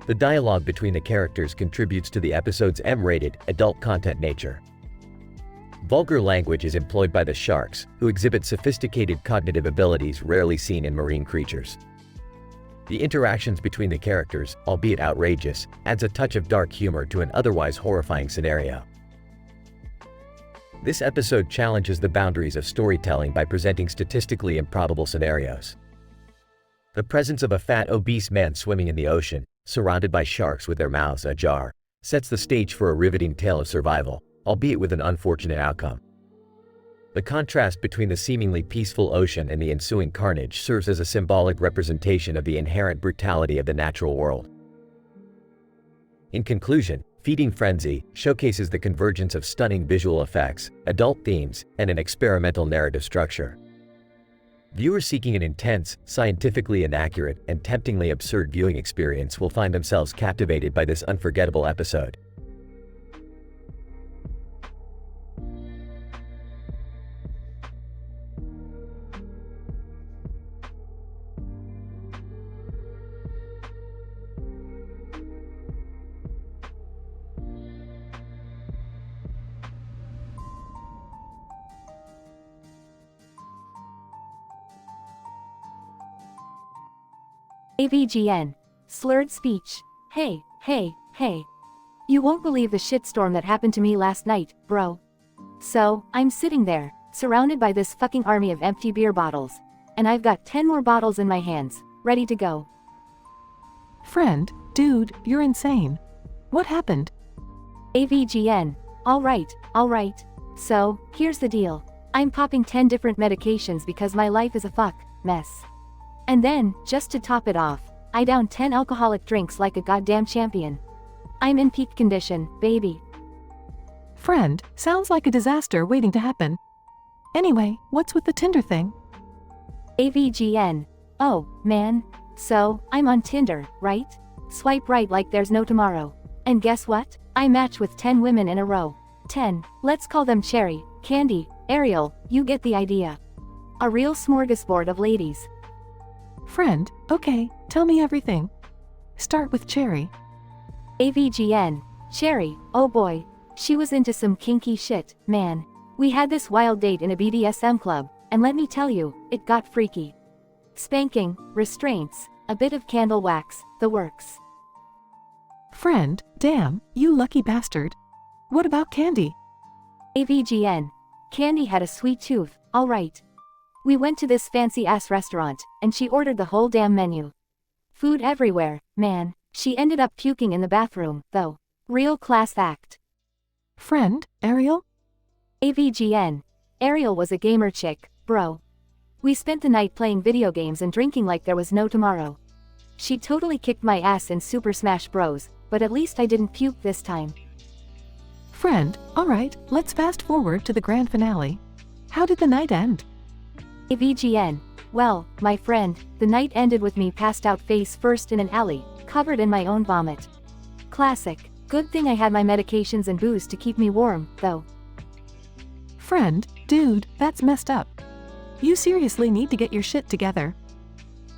The dialogue between the characters contributes to the episode's M-rated, adult content nature. Vulgar language is employed by the sharks, who exhibit sophisticated cognitive abilities rarely seen in marine creatures. The interactions between the characters, albeit outrageous, adds a touch of dark humor to an otherwise horrifying scenario. This episode challenges the boundaries of storytelling by presenting statistically improbable scenarios. The presence of a fat, obese man swimming in the ocean, surrounded by sharks with their mouths ajar, sets the stage for a riveting tale of survival, albeit with an unfortunate outcome. The contrast between the seemingly peaceful ocean and the ensuing carnage serves as a symbolic representation of the inherent brutality of the natural world. In conclusion, Feeding Frenzy showcases the convergence of stunning visual effects, adult themes, and an experimental narrative structure. Viewers seeking an intense, scientifically inaccurate, and temptingly absurd viewing experience will find themselves captivated by this unforgettable episode. AVGN. Slurred speech. Hey, hey, hey. You won't believe the shitstorm that happened to me last night, bro. So, I'm sitting there, surrounded by this fucking army of empty beer bottles. And I've got 10 more bottles in my hands, ready to go. Friend, dude, you're insane. What happened? AVGN. Alright. So, here's the deal. I'm popping 10 different medications because my life is a fuck mess. And then, just to top it off, I down 10 alcoholic drinks like a goddamn champion. I'm in peak condition, baby. Friend, sounds like a disaster waiting to happen. Anyway, what's with the Tinder thing? AVGN. Oh, man. So, I'm on Tinder, right? Swipe right like there's no tomorrow. And guess what? I match with 10 women in a row. 10. Let's call them Cherry, Candy, Ariel, you get the idea. A real smorgasbord of ladies. Friend, okay, tell me everything. Start with Cherry. AVGN. Cherry, oh boy. She was into some kinky shit, man. We had this wild date in a BDSM club, and let me tell you, it got freaky. Spanking, restraints, a bit of candle wax, the works. Friend, damn, you lucky bastard. What about Candy? AVGN. Candy had a sweet tooth, alright. We went to this fancy-ass restaurant, and she ordered the whole damn menu. Food everywhere, man. She ended up puking in the bathroom, though. Real class act. Friend, Ariel? AVGN. Ariel was a gamer chick, bro. We spent the night playing video games and drinking like there was no tomorrow. She totally kicked my ass in Super Smash Bros, but at least I didn't puke this time. Friend, alright, let's fast forward to the grand finale. How did the night end? AVGN. Well, my friend, the night ended with me passed out face first in an alley, covered in my own vomit. Classic. Good thing I had my medications and booze to keep me warm, though. Friend, dude, that's messed up. You seriously need to get your shit together.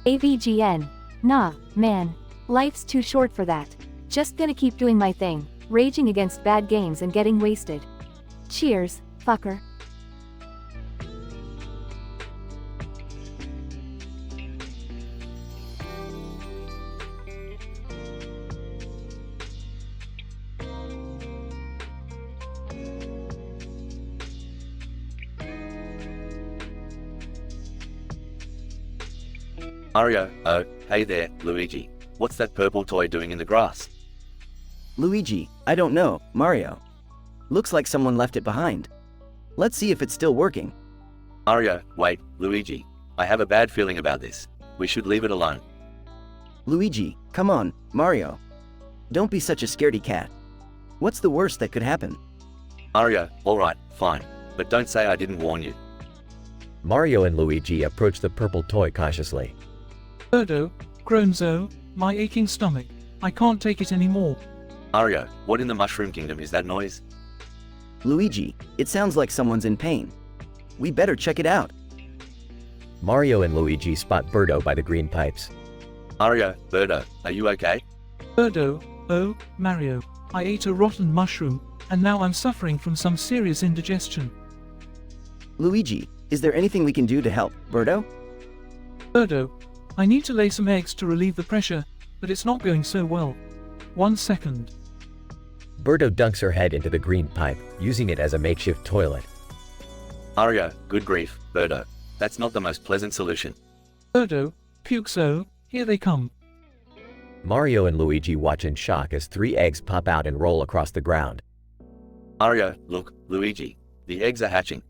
AVGN. Nah, man. Life's too short for that. Just gonna keep doing my thing, raging against bad games and getting wasted. Cheers, fucker. Mario, oh, hey there, Luigi. What's that purple toy doing in the grass? Luigi, I don't know, Mario. Looks like someone left it behind. Let's see if it's still working. Mario, wait, Luigi. I have a bad feeling about this. We should leave it alone. Luigi, come on, Mario. Don't be such a scaredy cat. What's the worst that could happen? Mario, alright, fine. But don't say I didn't warn you. Mario and Luigi approach the purple toy cautiously. Birdo, Gronzo, my aching stomach. I can't take it anymore. Mario, what in the Mushroom Kingdom is that noise? Luigi, it sounds like someone's in pain. We better check it out. Mario and Luigi spot Birdo by the green pipes. Mario, Birdo, are you okay? Birdo, oh, Mario. I ate a rotten mushroom, and now I'm suffering from some serious indigestion. Luigi, is there anything we can do to help, Birdo? Birdo, I need to lay some eggs to relieve the pressure, but it's not going so well. 1 second. Birdo dunks her head into the green pipe, using it as a makeshift toilet. Mario, good grief, Birdo. That's not the most pleasant solution. Birdo, puke, so here they come. Mario and Luigi watch in shock as 3 eggs pop out and roll across the ground. Mario, look, Luigi. The eggs are hatching.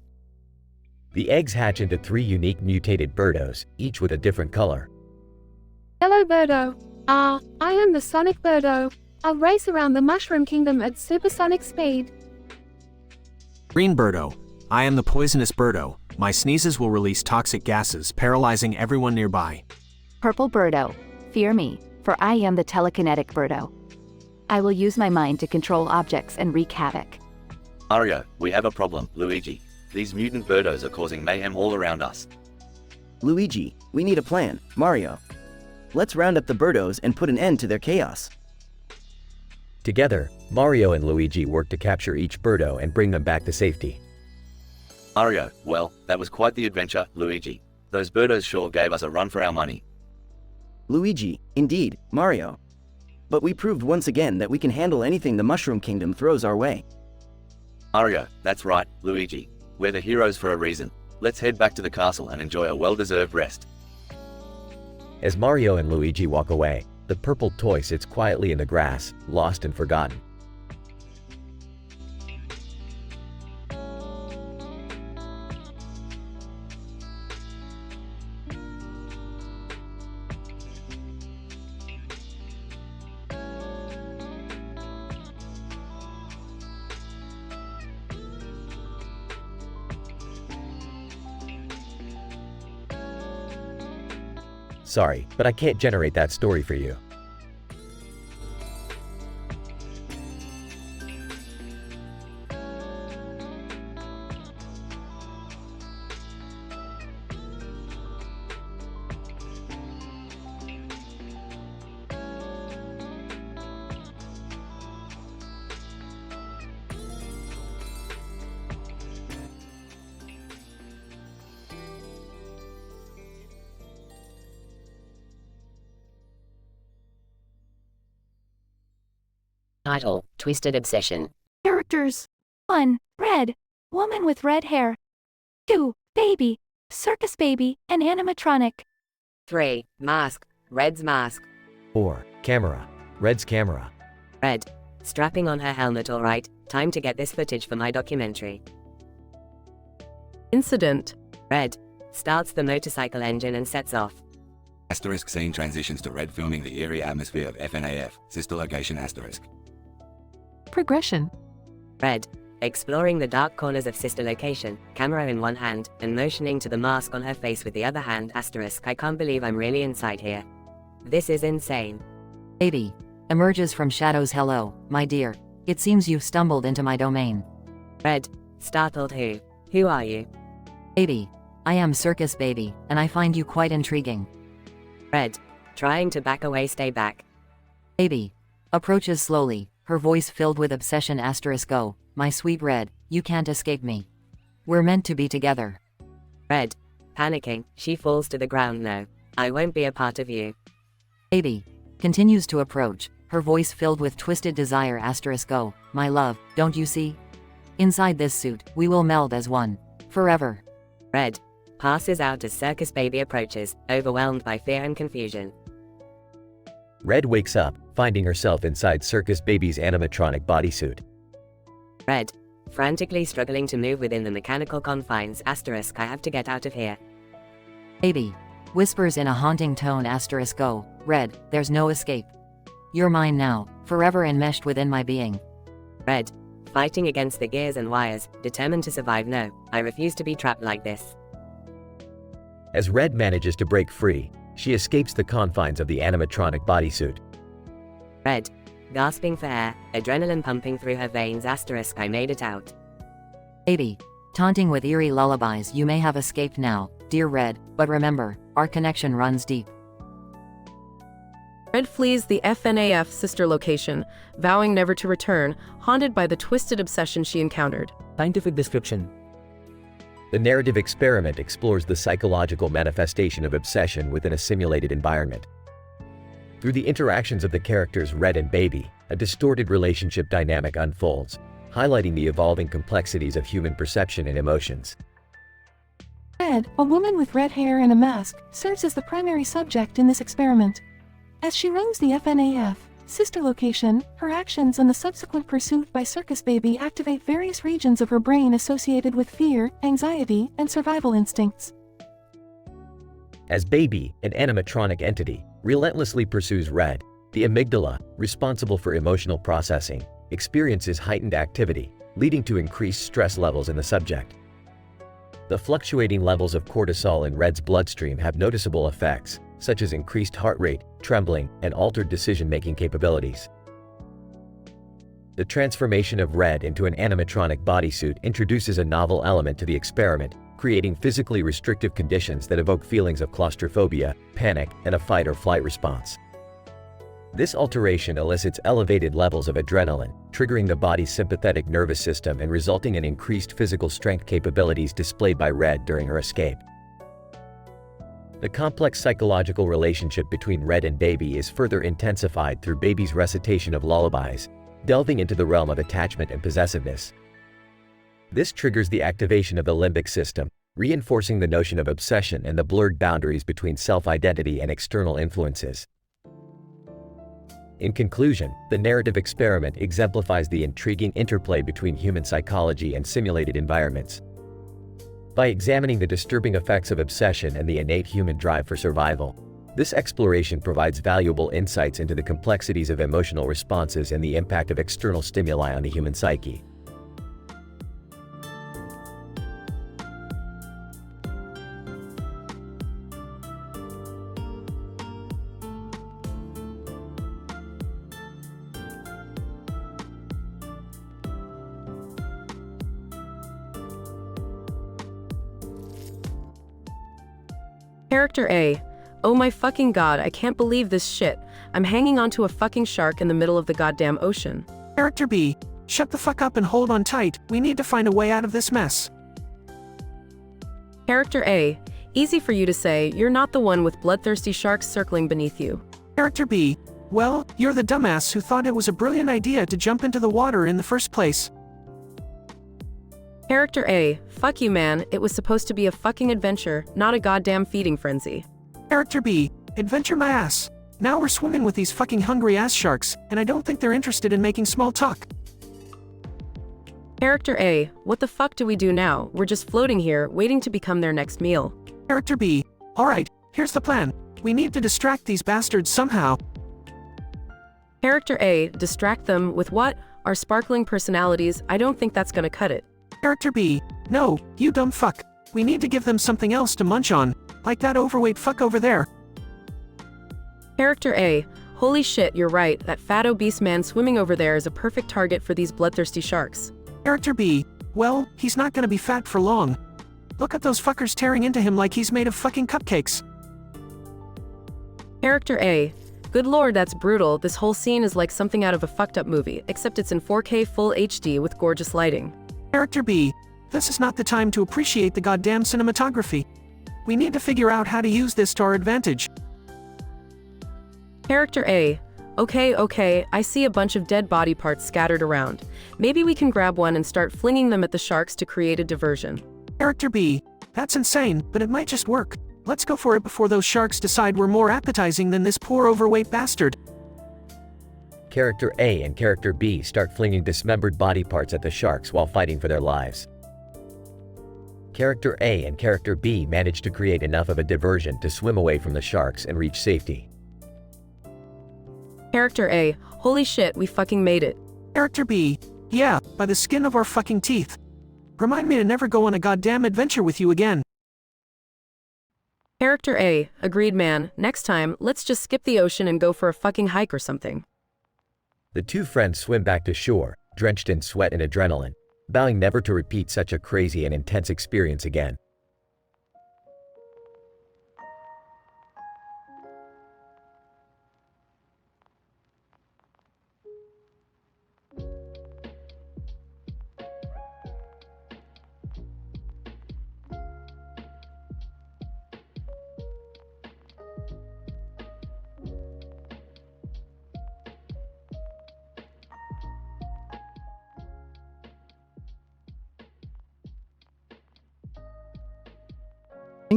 The eggs hatch into 3 unique mutated birdos, each with a different color. Hello, Birdo. I am the Sonic Birdo. I'll race around the Mushroom Kingdom at supersonic speed. Green Birdo. I am the poisonous Birdo. My sneezes will release toxic gases, paralyzing everyone nearby. Purple Birdo. Fear me, for I am the telekinetic Birdo. I will use my mind to control objects and wreak havoc. Mario, we have a problem, Luigi. These mutant birdos are causing mayhem all around us. Luigi, we need a plan. Mario. Let's round up the birdos and put an end to their chaos. Together, Mario and Luigi work to capture each birdo and bring them back to safety. Mario, well, that was quite the adventure, Luigi. Those birdos sure gave us a run for our money. Luigi, indeed, Mario. But we proved once again that we can handle anything the Mushroom Kingdom throws our way. Mario, that's right, Luigi. We're the heroes for a reason. Let's head back to the castle and enjoy a well-deserved rest. As Mario and Luigi walk away, the purple toy sits quietly in the grass, lost and forgotten. Sorry, but I can't generate that story for you. Title, Twisted Obsession. Characters. 1. Red. Woman with red hair. 2. Baby. Circus baby, and animatronic. 3. Mask. Red's mask. 4. Camera. Red's camera. Red. Strapping on her helmet, alright. Time to get this footage for my documentary. Incident. Red. Starts the motorcycle engine and sets off. Asterisk scene transitions to Red filming the eerie atmosphere of FNAF, sister location asterisk. Progression. Red. Exploring the dark corners of sister location, camera in one hand, and motioning to the mask on her face with the other hand asterisk. I can't believe I'm really inside here. This is insane. Baby. Emerges from shadows. Hello, my dear. It seems you've stumbled into my domain. Red. Startled. Who are you? Baby. I am Circus Baby, and I find you quite intriguing. Red. Trying to back away. Stay back. Baby. Approaches slowly, her voice filled with obsession asterisk. Go, my sweet Red, you can't escape me. We're meant to be together. Red. Panicking, she falls to the ground. No, I won't be a part of you. Baby. Continues to approach, her voice filled with twisted desire asterisk. Go, my love, don't you see? Inside this suit, we will meld as one. Forever. Red. Passes out as Circus Baby approaches, overwhelmed by fear and confusion. Red wakes up, finding herself inside Circus Baby's animatronic bodysuit. Red. Frantically struggling to move within the mechanical confines asterisk. I have to get out of here. Baby. Whispers in a haunting tone asterisk. Go, Red, there's no escape. You're mine now, forever enmeshed within my being. Red. Fighting against the gears and wires, determined to survive. No, I refuse to be trapped like this. As Red manages to break free, she escapes the confines of the animatronic bodysuit. Red. Gasping for air, adrenaline pumping through her veins asterisk. I made it out. Baby. Taunting with eerie lullabies. You may have escaped now, dear Red, but remember, our connection runs deep. Red flees the FNAF sister location, vowing never to return, haunted by the twisted obsession she encountered. Scientific description. The narrative experiment explores the psychological manifestation of obsession within a simulated environment. Through the interactions of the characters Red and Baby, a distorted relationship dynamic unfolds, highlighting the evolving complexities of human perception and emotions. Red. Instead, a woman with red hair and a mask serves as the primary subject in this experiment. As she roams the FNAF sister location, her actions and the subsequent pursuit by Circus Baby activate various regions of her brain associated with fear, anxiety, and survival instincts. As Baby, an animatronic entity, relentlessly pursues Red, the amygdala, responsible for emotional processing, experiences heightened activity, leading to increased stress levels in the subject. The fluctuating levels of cortisol in Red's bloodstream have noticeable effects, such as increased heart rate, trembling, and altered decision-making capabilities. The transformation of Red into an animatronic bodysuit introduces a novel element to the experiment, creating physically restrictive conditions that evoke feelings of claustrophobia, panic, and a fight-or-flight response. This alteration elicits elevated levels of adrenaline, triggering the body's sympathetic nervous system and resulting in increased physical strength capabilities displayed by Red during her escape. The complex psychological relationship between Red and Baby is further intensified through Baby's recitation of lullabies, delving into the realm of attachment and possessiveness. This triggers the activation of the limbic system, reinforcing the notion of obsession and the blurred boundaries between self-identity and external influences. In conclusion, the narrative experiment exemplifies the intriguing interplay between human psychology and simulated environments. By examining the disturbing effects of obsession and the innate human drive for survival, this exploration provides valuable insights into the complexities of emotional responses and the impact of external stimuli on the human psyche. Character A. Oh my fucking god, I can't believe this shit. I'm hanging onto a fucking shark in the middle of the goddamn ocean. Character B. Shut the fuck up and hold on tight, we need to find a way out of this mess. Character A. Easy for you to say, you're not the one with bloodthirsty sharks circling beneath you. Character B. Well, you're the dumbass who thought it was a brilliant idea to jump into the water in the first place. Character A. Fuck you man, it was supposed to be a fucking adventure, not a goddamn feeding frenzy. Character B. Adventure my ass. Now we're swimming with these fucking hungry ass sharks, and I don't think they're interested in making small talk. Character A. What the fuck do we do now? We're just floating here, waiting to become their next meal. Character B. Alright, here's the plan. We need to distract these bastards somehow. Character A. Distract them with what? Our sparkling personalities, I don't think that's gonna cut it. Character B. No, you dumb fuck. We need to give them something else to munch on, like that overweight fuck over there. Character A. Holy shit, you're right, that fat obese man swimming over there is a perfect target for these bloodthirsty sharks. Character B. Well, he's not gonna be fat for long. Look at those fuckers tearing into him like he's made of fucking cupcakes. Character A. Good lord, that's brutal. This whole scene is like something out of a fucked up movie, except it's in 4K full HD with gorgeous lighting. Character B. This is not the time to appreciate the goddamn cinematography. We need to figure out how to use this to our advantage. Character A. Okay, I see a bunch of dead body parts scattered around. Maybe we can grab one and start flinging them at the sharks to create a diversion. Character B. That's insane, but it might just work. Let's go for it before those sharks decide we're more appetizing than this poor overweight bastard. Character A and Character B start flinging dismembered body parts at the sharks while fighting for their lives. Character A and Character B manage to create enough of a diversion to swim away from the sharks and reach safety. Character A. Holy shit, we fucking made it. Character B. Yeah, by the skin of our fucking teeth. Remind me to never go on a goddamn adventure with you again. Character A. Agreed man, next time, let's just skip the ocean and go for a fucking hike or something. The two friends swim back to shore, drenched in sweat and adrenaline, vowing never to repeat such a crazy and intense experience again.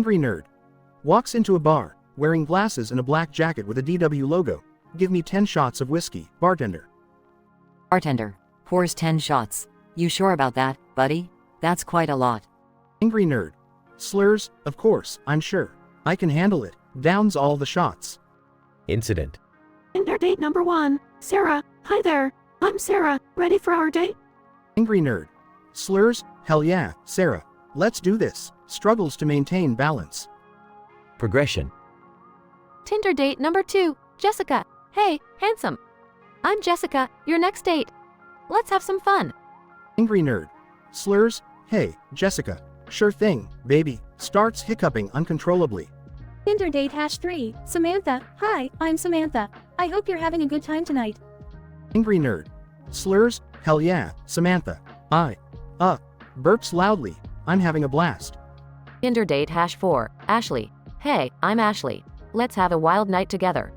Angry nerd. Walks into a bar, wearing glasses and a black jacket with a DW logo. Give me 10 shots of whiskey, bartender. Bartender. Pours 10 shots. You sure about that, buddy? That's quite a lot. Angry nerd. Slurs, of course, I'm sure. I can handle it. Downs all the shots. Incident. Tinder date number 1. Sarah, hi there. I'm Sarah. Ready for our date? Angry nerd. Slurs, hell yeah, Sarah. Let's do this. Struggles to maintain balance. Progression. Tinder date number 2. Jessica. Hey, handsome. I'm Jessica, your next date. Let's have some fun. Angry nerd. Slurs, hey, Jessica. Sure thing, baby. Starts hiccuping uncontrollably. Tinder date #3. Samantha. Hi, I'm Samantha. I hope you're having a good time tonight. Angry nerd. Slurs, hell yeah, Samantha. Burps loudly. I'm having a blast. Tinder date #4. Ashley. Hey, I'm Ashley. Let's have a wild night together.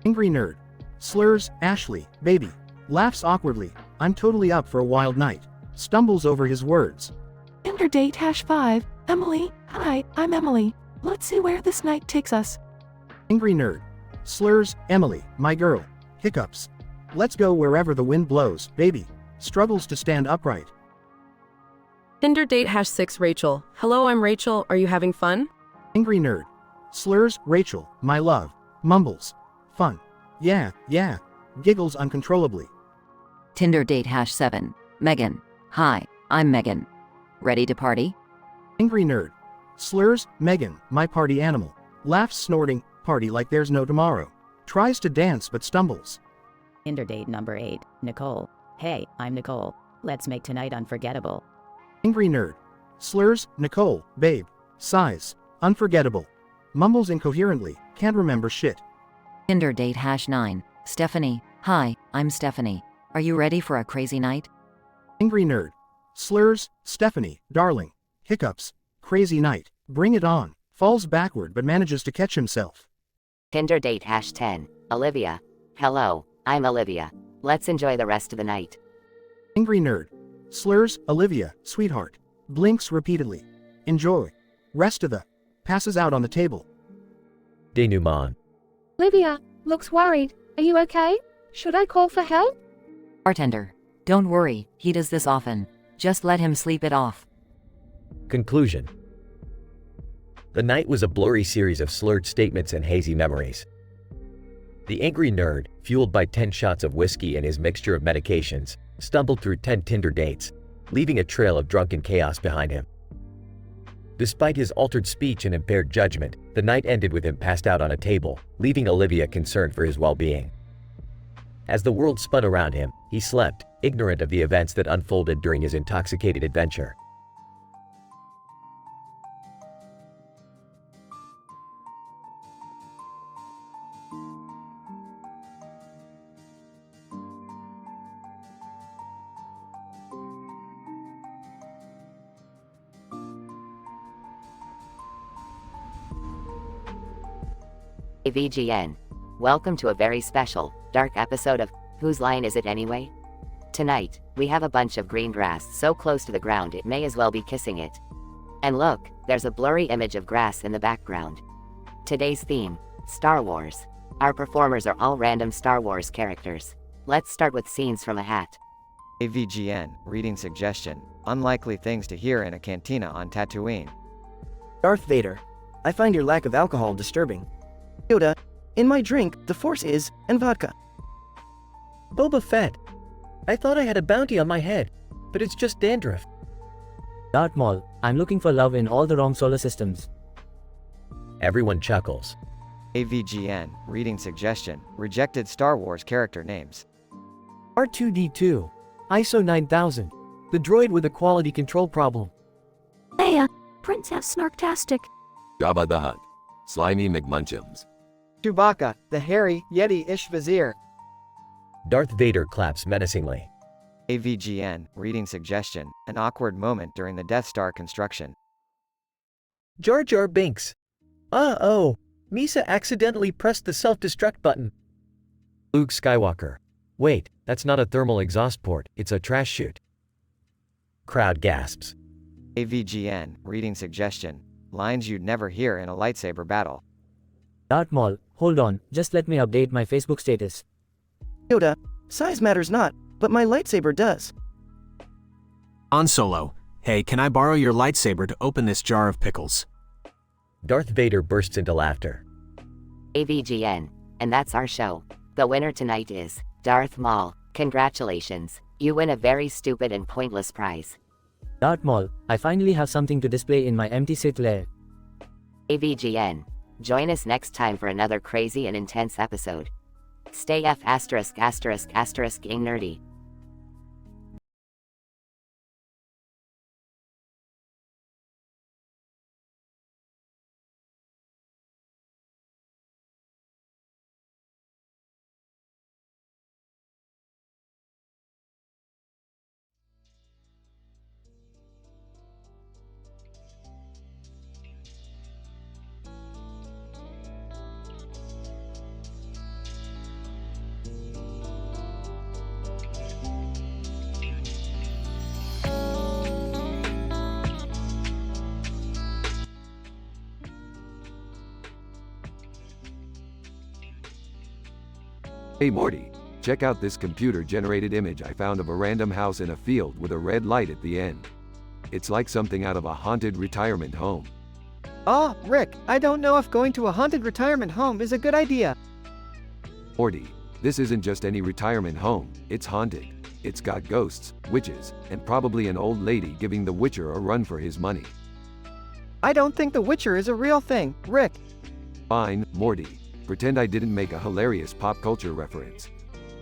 Angry nerd. Slurs, Ashley, baby. Laughs awkwardly. I'm totally up for a wild night. Stumbles over his words. Tinder date #5. Emily. Hi, I'm Emily. Let's see where this night takes us. Angry nerd. Slurs, Emily, my girl. Hiccups. Let's go wherever the wind blows, baby. Struggles to stand upright. Tinder date #6 Rachel. Hello, I'm Rachel. Are you having fun? Angry nerd. Slurs, Rachel, my love. Mumbles. Fun. Yeah. Giggles uncontrollably. Tinder date #7. Megan. Hi, I'm Megan. Ready to party? Angry nerd. Slurs, Megan, my party animal. Laughs snorting, party like there's no tomorrow. Tries to dance but stumbles. Tinder date number 8. Nicole. Hey, I'm Nicole. Let's make tonight unforgettable. Angry nerd. Slurs, Nicole, babe. Sighs. Unforgettable. Mumbles incoherently, can't remember shit. Tinder date #9. Stephanie. Hi, I'm Stephanie. Are you ready for a crazy night? Angry nerd. Slurs, Stephanie, darling. Hiccups. Crazy night. Bring it on. Falls backward but manages to catch himself. Tinder date #10. Olivia. Hello, I'm Olivia. Let's enjoy the rest of the night. Angry nerd. Slurs, Olivia, sweetheart. Blinks repeatedly. Enjoy. Rest of the. Passes out on the table. Denouement. Olivia, looks worried. Are you okay? Should I call for help? Bartender. Don't worry, he does this often. Just let him sleep it off. Conclusion. The night was a blurry series of slurred statements and hazy memories. The angry nerd, fueled by 10 shots of whiskey and his mixture of medications, stumbled through 10 Tinder dates, leaving a trail of drunken chaos behind him. Despite his altered speech and impaired judgment, the night ended with him passed out on a table, leaving Olivia concerned for his well-being. As the world spun around him, he slept, ignorant of the events that unfolded during his intoxicated adventure. AVGN. Welcome to a very special, dark episode of Whose Line Is It Anyway? Tonight, we have a bunch of green grass so close to the ground it may as well be kissing it. And look, there's a blurry image of grass in the background. Today's theme, Star Wars. Our performers are all random Star Wars characters. Let's start with scenes from a hat. AVGN, reading suggestion, unlikely things to hear in a cantina on Tatooine. Darth Vader. I find your lack of alcohol disturbing. Yoda. In my drink, the Force is, and vodka. Boba Fett. I thought I had a bounty on my head, but it's just dandruff. Darth Maul. I'm looking for love in all the wrong solar systems. Everyone chuckles. AVGN, reading suggestion, rejected Star Wars character names. R2-D2. ISO 9000. The droid with a quality control problem. Leia, Princess Snarktastic. Jabba the Hutt. Slimy McMunchums. Chewbacca, the hairy, Yeti-ish vizier. Darth Vader claps menacingly. AVGN, reading suggestion, an awkward moment during the Death Star construction. Jar Jar Binks. Uh-oh, Misa accidentally pressed the self-destruct button. Luke Skywalker. Wait, that's not a thermal exhaust port, it's a trash chute. Crowd gasps. AVGN, reading suggestion, lines you'd never hear in a lightsaber battle. Darth Maul, hold on, just let me update my Facebook status. Yoda, size matters not, but my lightsaber does. Han Solo, hey, can I borrow your lightsaber to open this jar of pickles? Darth Vader bursts into laughter. AVGN. And that's our show. The winner tonight is Darth Maul. Congratulations. You win a very stupid and pointless prize. Darth Maul, I finally have something to display in my empty Sith lair. AVGN. Join us next time for another crazy and intense episode. Stay F*** gang nerdy. Hey Morty, check out this computer-generated image I found of a random house in a field with a red light at the end. It's like something out of a haunted retirement home. Ah, Rick, I don't know if going to a haunted retirement home is a good idea. Morty, this isn't just any retirement home, it's haunted. It's got ghosts, witches, and probably an old lady giving the Witcher a run for his money. I don't think the Witcher is a real thing, Rick. Fine, Morty. Pretend I didn't make a hilarious pop culture reference.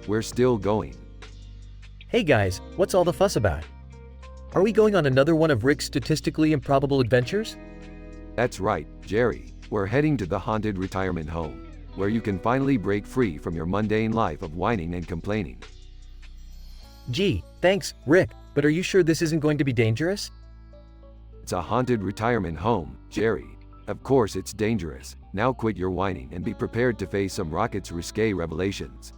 We're still going. Hey guys, what's all the fuss about? Are we going on another one of Rick's statistically improbable adventures? That's right, Jerry. We're heading to the haunted retirement home, where you can finally break free from your mundane life of whining and complaining. Gee, thanks, Rick, but are you sure this isn't going to be dangerous? It's a haunted retirement home, Jerry. Of course it's dangerous. Now quit your whining and be prepared to face some Rocket's risque revelations.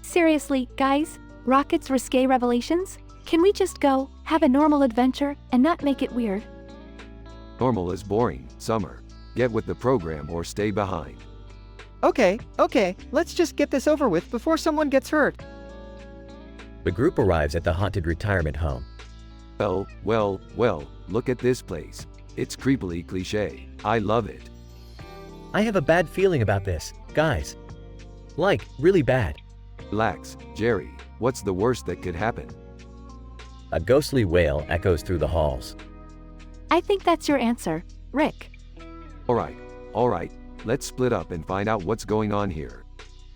Seriously, guys? Rocket's risque revelations? Can we just go, have a normal adventure, and not make it weird? Normal is boring, Summer. Get with the program or stay behind. Okay, let's just get this over with before someone gets hurt. The group arrives at the haunted retirement home. Well, look at this place. It's creepily cliché. I love it. I have a bad feeling about this, guys. Like, really bad. Relax, Jerry. What's the worst that could happen? A ghostly wail echoes through the halls. I think that's your answer, Rick. Alright. Let's split up and find out what's going on here.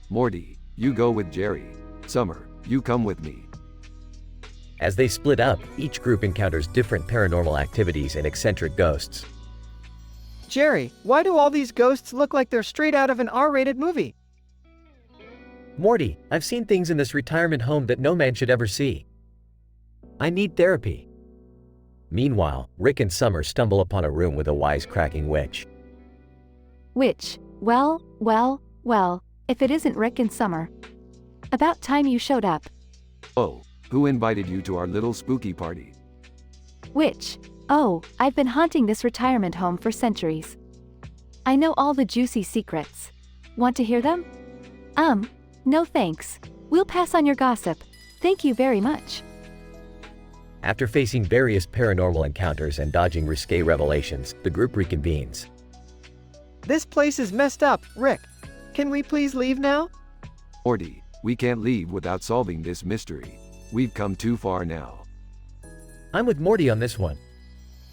Morty, you go with Jerry. Summer, you come with me. As they split up, each group encounters different paranormal activities and eccentric ghosts. Jerry, why do all these ghosts look like they're straight out of an R-rated movie? Morty, I've seen things in this retirement home that no man should ever see. I need therapy. Meanwhile, Rick and Summer stumble upon a room with a wisecracking witch. Witch, well, if it isn't Rick and Summer. About time you showed up. Oh, who invited you to our little spooky party? Witch, oh, I've been haunting this retirement home for centuries. I know all the juicy secrets. Want to hear them? No thanks. We'll pass on your gossip. Thank you very much. After facing various paranormal encounters and dodging risque revelations, the group reconvenes. This place is messed up, Rick. Can we please leave now? Morty, we can't leave without solving this mystery. We've come too far now. I'm with Morty on this one.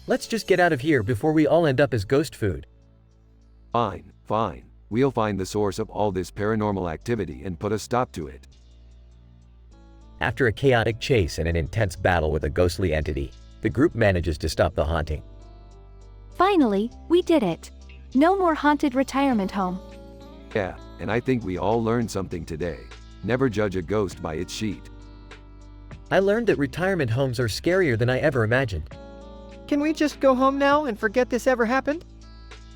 Let's just get out of here before we all end up as ghost food. Fine. We'll find the source of all this paranormal activity and put a stop to it. After a chaotic chase and an intense battle with a ghostly entity, the group manages to stop the haunting. Finally, we did it. No more haunted retirement home. Yeah, and I think we all learned something today. Never judge a ghost by its sheet. I learned that retirement homes are scarier than I ever imagined. Can we just go home now and forget this ever happened?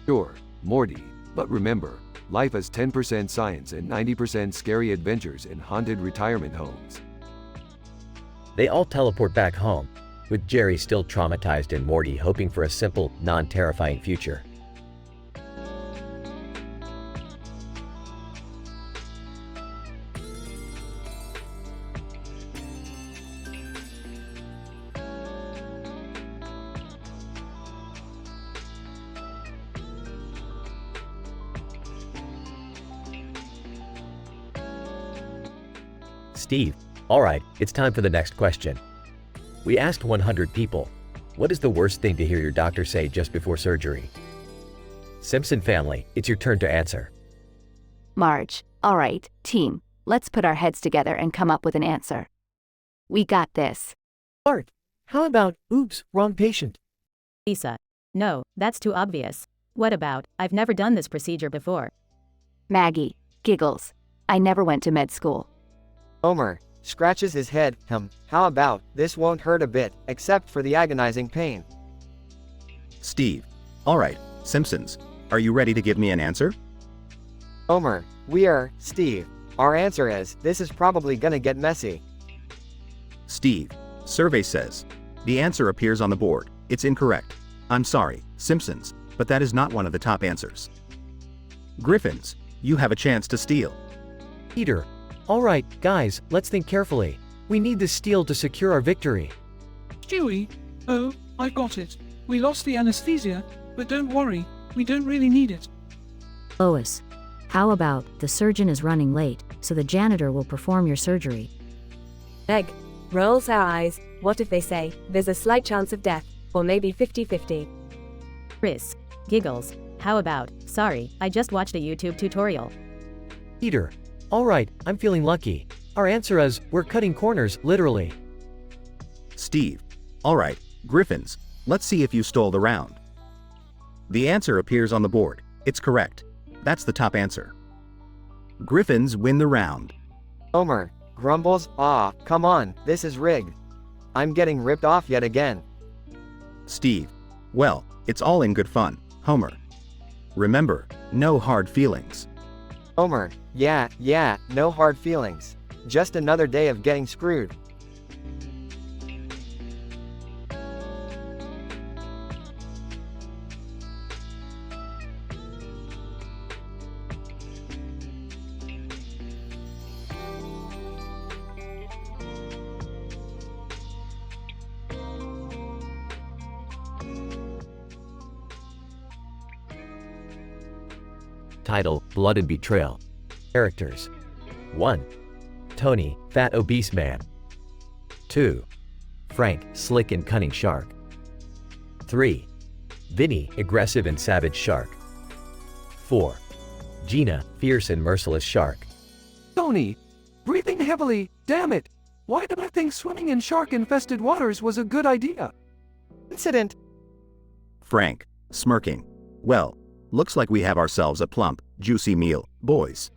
Sure, Morty, but remember, life is 10% science and 90% scary adventures in haunted retirement homes. They all teleport back home. with Jerry still traumatized and Morty hoping for a simple, non-terrifying future. Steve, alright, it's time for the next question. We asked 100 people, what is the worst thing to hear your doctor say just before surgery? Simpson family, it's your turn to answer. Marge, alright, team, let's put our heads together and come up with an answer. We got this. Art, how about, oops, wrong patient? Lisa, no, that's too obvious. What about, I've never done this procedure before? Maggie, giggles. I never went to med school. Homer scratches his head. How about, this won't hurt a bit, except for the agonizing pain. Steve. Alright, Simpsons. Are you ready to give me an answer? Homer, Steve. Our answer is, this is probably gonna get messy. Steve. Survey says. The answer appears on the board. It's incorrect. I'm sorry, Simpsons, but that is not one of the top answers. Griffins. You have a chance to steal. Peter. Alright, guys, let's think carefully. We need the steal to secure our victory. Stewie? Oh, I got it. We lost the anesthesia, but don't worry, we don't really need it. Lois. How about, the surgeon is running late, so the janitor will perform your surgery. Meg rolls her eyes. What if they say, there's a slight chance of death, or maybe 50-50? Chris. Giggles. How about, sorry, I just watched a YouTube tutorial. Peter. Alright, I'm feeling lucky. Our answer is, we're cutting corners, literally. Steve. Alright, Griffins. Let's see if you stole the round. The answer appears on the board. It's correct. That's the top answer. Griffins win the round. Homer grumbles, come on, this is rigged. I'm getting ripped off yet again. Steve. Well, it's all in good fun, Homer. Remember, no hard feelings. Homer, yeah, no hard feelings. Just another day of getting screwed. Title, Blood and Betrayal. Characters. 1. Tony, fat obese man. 2. Frank, slick and cunning shark. 3. Vinny, aggressive and savage shark. 4. Gina, fierce and merciless shark. Tony, breathing heavily, damn it. Why did I think swimming in shark-infested waters was a good idea? Incident. Frank, smirking. Well, looks like we have ourselves a plump, juicy meal, boys.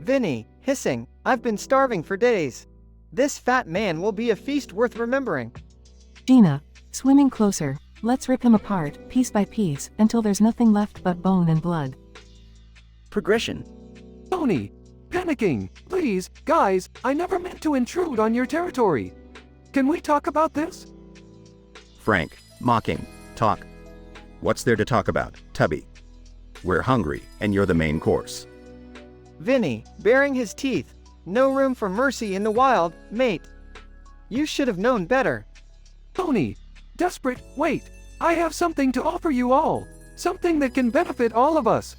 Vinny, hissing, I've been starving for days. This fat man will be a feast worth remembering. Gina, swimming closer, let's rip him apart, piece by piece, until there's nothing left but bone and blood. Progression. Tony, panicking, please, guys, I never meant to intrude on your territory. Can we talk about this? Frank, mocking, talk. What's there to talk about, Tubby? We're hungry, and you're the main course. Vinny, baring his teeth. No room for mercy in the wild, mate. You should have known better. Tony, desperate, wait. I have something to offer you all. Something that can benefit all of us.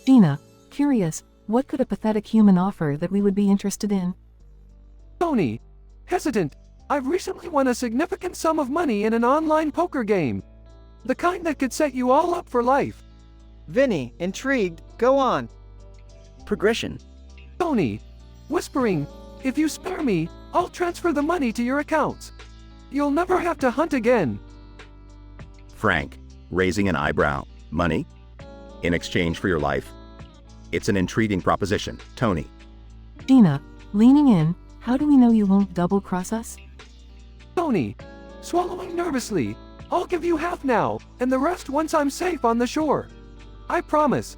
Gina, curious, what could a pathetic human offer that we would be interested in? Tony, hesitant. I've recently won a significant sum of money in an online poker game. The kind that could set you all up for life. Vinny, intrigued, go on. Progression. Tony, whispering, if you spare me, I'll transfer the money to your accounts. You'll never have to hunt again. Frank, raising an eyebrow. Money? In exchange for your life? It's an intriguing proposition, Tony. Gina, leaning in, how do we know you won't double-cross us? Tony, swallowing nervously, I'll give you half now, and the rest once I'm safe on the shore. I promise.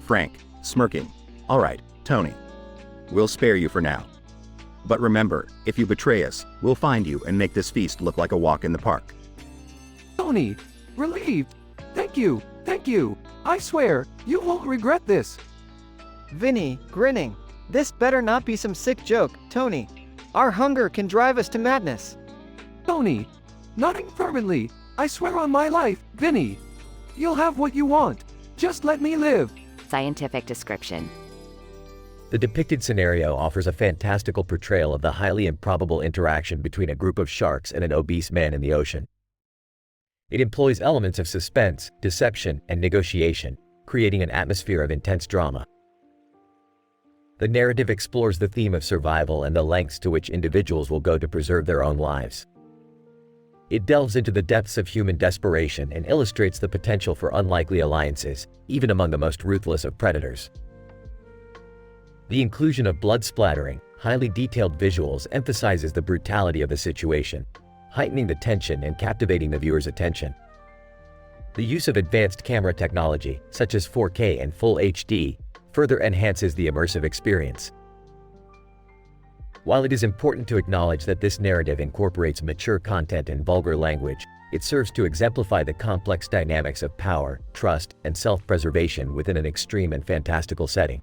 Frank, smirking. All right, Tony. We'll spare you for now. But remember, if you betray us, we'll find you and make this feast look like a walk in the park. Tony, relieved. Thank you, thank you. I swear, you won't regret this. Vinny, grinning. This better not be some sick joke, Tony. Our hunger can drive us to madness. Tony, nothing fervently. I swear on my life, Vinny. You'll have what you want. Just let me live. Scientific description. The depicted scenario offers a fantastical portrayal of the highly improbable interaction between a group of sharks and an obese man in the ocean. It employs elements of suspense, deception, and negotiation, creating an atmosphere of intense drama. The narrative explores the theme of survival and the lengths to which individuals will go to preserve their own lives. It delves into the depths of human desperation and illustrates the potential for unlikely alliances, even among the most ruthless of predators. The inclusion of blood-splattering, highly detailed visuals emphasizes the brutality of the situation, heightening the tension and captivating the viewer's attention. The use of advanced camera technology, such as 4K and Full HD, further enhances the immersive experience. While it is important to acknowledge that this narrative incorporates mature content and vulgar language, it serves to exemplify the complex dynamics of power, trust, and self-preservation within an extreme and fantastical setting.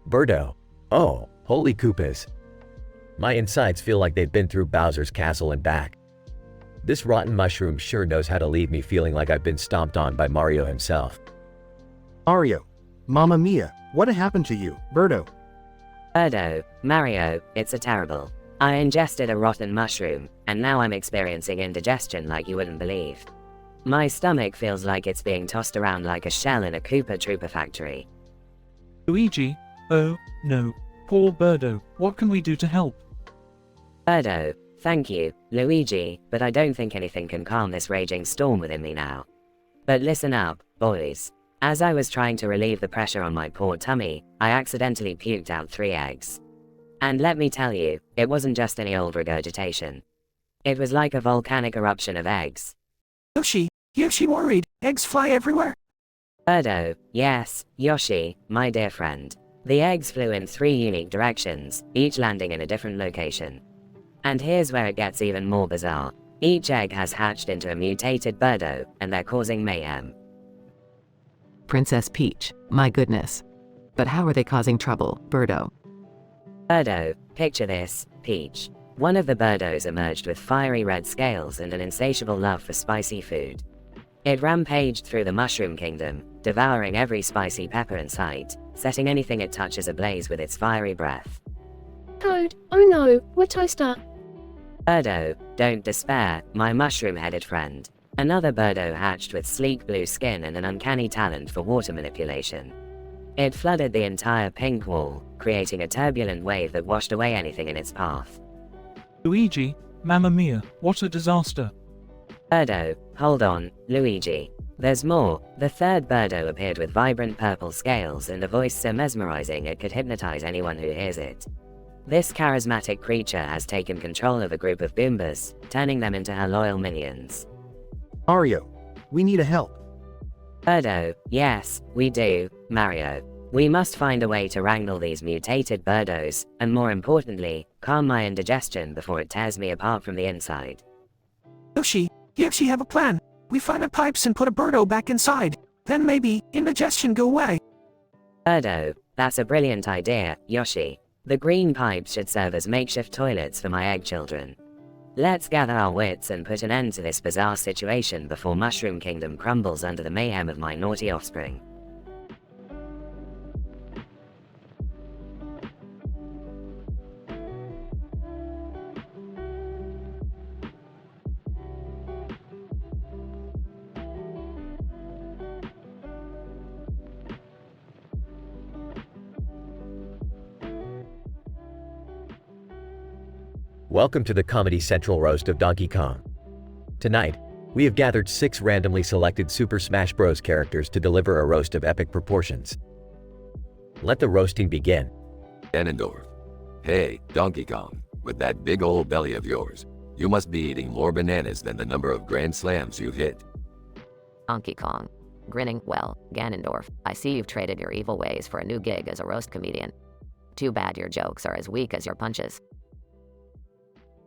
Birdo. Oh, holy Koopas. My insides feel like they've been through Bowser's castle and back. This rotten mushroom sure knows how to leave me feeling like I've been stomped on by Mario himself. Mario. Mamma mia, what happened to you, Birdo? Birdo, Mario, it's a terrible. I ingested a rotten mushroom, and now I'm experiencing indigestion like you wouldn't believe. My stomach feels like it's being tossed around like a shell in a Koopa Troopa factory. Luigi, oh, no. Poor Birdo, what can we do to help? Birdo, thank you, Luigi, but I don't think anything can calm this raging storm within me now. But listen up, boys. As I was trying to relieve the pressure on my poor tummy, I accidentally puked out 3 eggs. And let me tell you, it wasn't just any old regurgitation. It was like a volcanic eruption of eggs. Yoshi worried. Eggs fly everywhere. Birdo, yes, Yoshi, my dear friend. The eggs flew in 3 unique directions, each landing in a different location. And here's where it gets even more bizarre. Each egg has hatched into a mutated Birdo, and they're causing mayhem. Princess Peach, my goodness. But how are they causing trouble, Birdo? Birdo, picture this, Peach. One of the Birdos emerged with fiery red scales and an insatiable love for spicy food. It rampaged through the Mushroom Kingdom, devouring every spicy pepper in sight, setting anything it touches ablaze with its fiery breath. Toad, oh no, we're toaster. Birdo, don't despair, my mushroom-headed friend. Another Birdo hatched with sleek blue skin and an uncanny talent for water manipulation. It flooded the entire pink wall, creating a turbulent wave that washed away anything in its path. Luigi, mamma mia, what a disaster. Birdo, hold on, Luigi. There's more. The third Birdo appeared with vibrant purple scales and a voice so mesmerizing it could hypnotize anyone who hears it. This charismatic creature has taken control of a group of Goombas, turning them into her loyal minions. Mario, we need a help. Birdo, yes, we do, Mario. We must find a way to wrangle these mutated Birdos, and more importantly, calm my indigestion before it tears me apart from the inside. Yoshi have a plan. We find the pipes and put a Birdo back inside. Then maybe indigestion go away. Birdo, that's a brilliant idea, Yoshi. The green pipes should serve as makeshift toilets for my egg children. Let's gather our wits and put an end to this bizarre situation before Mushroom Kingdom crumbles under the mayhem of my naughty offspring. Welcome to the Comedy Central roast of Donkey Kong. Tonight, we have gathered 6 randomly selected Super Smash Bros. Characters to deliver a roast of epic proportions. Let the roasting begin. Ganondorf. Hey, Donkey Kong, with that big old belly of yours, you must be eating more bananas than the number of Grand Slams you've hit. Donkey Kong. Grinning, well, Ganondorf, I see you've traded your evil ways for a new gig as a roast comedian. Too bad your jokes are as weak as your punches.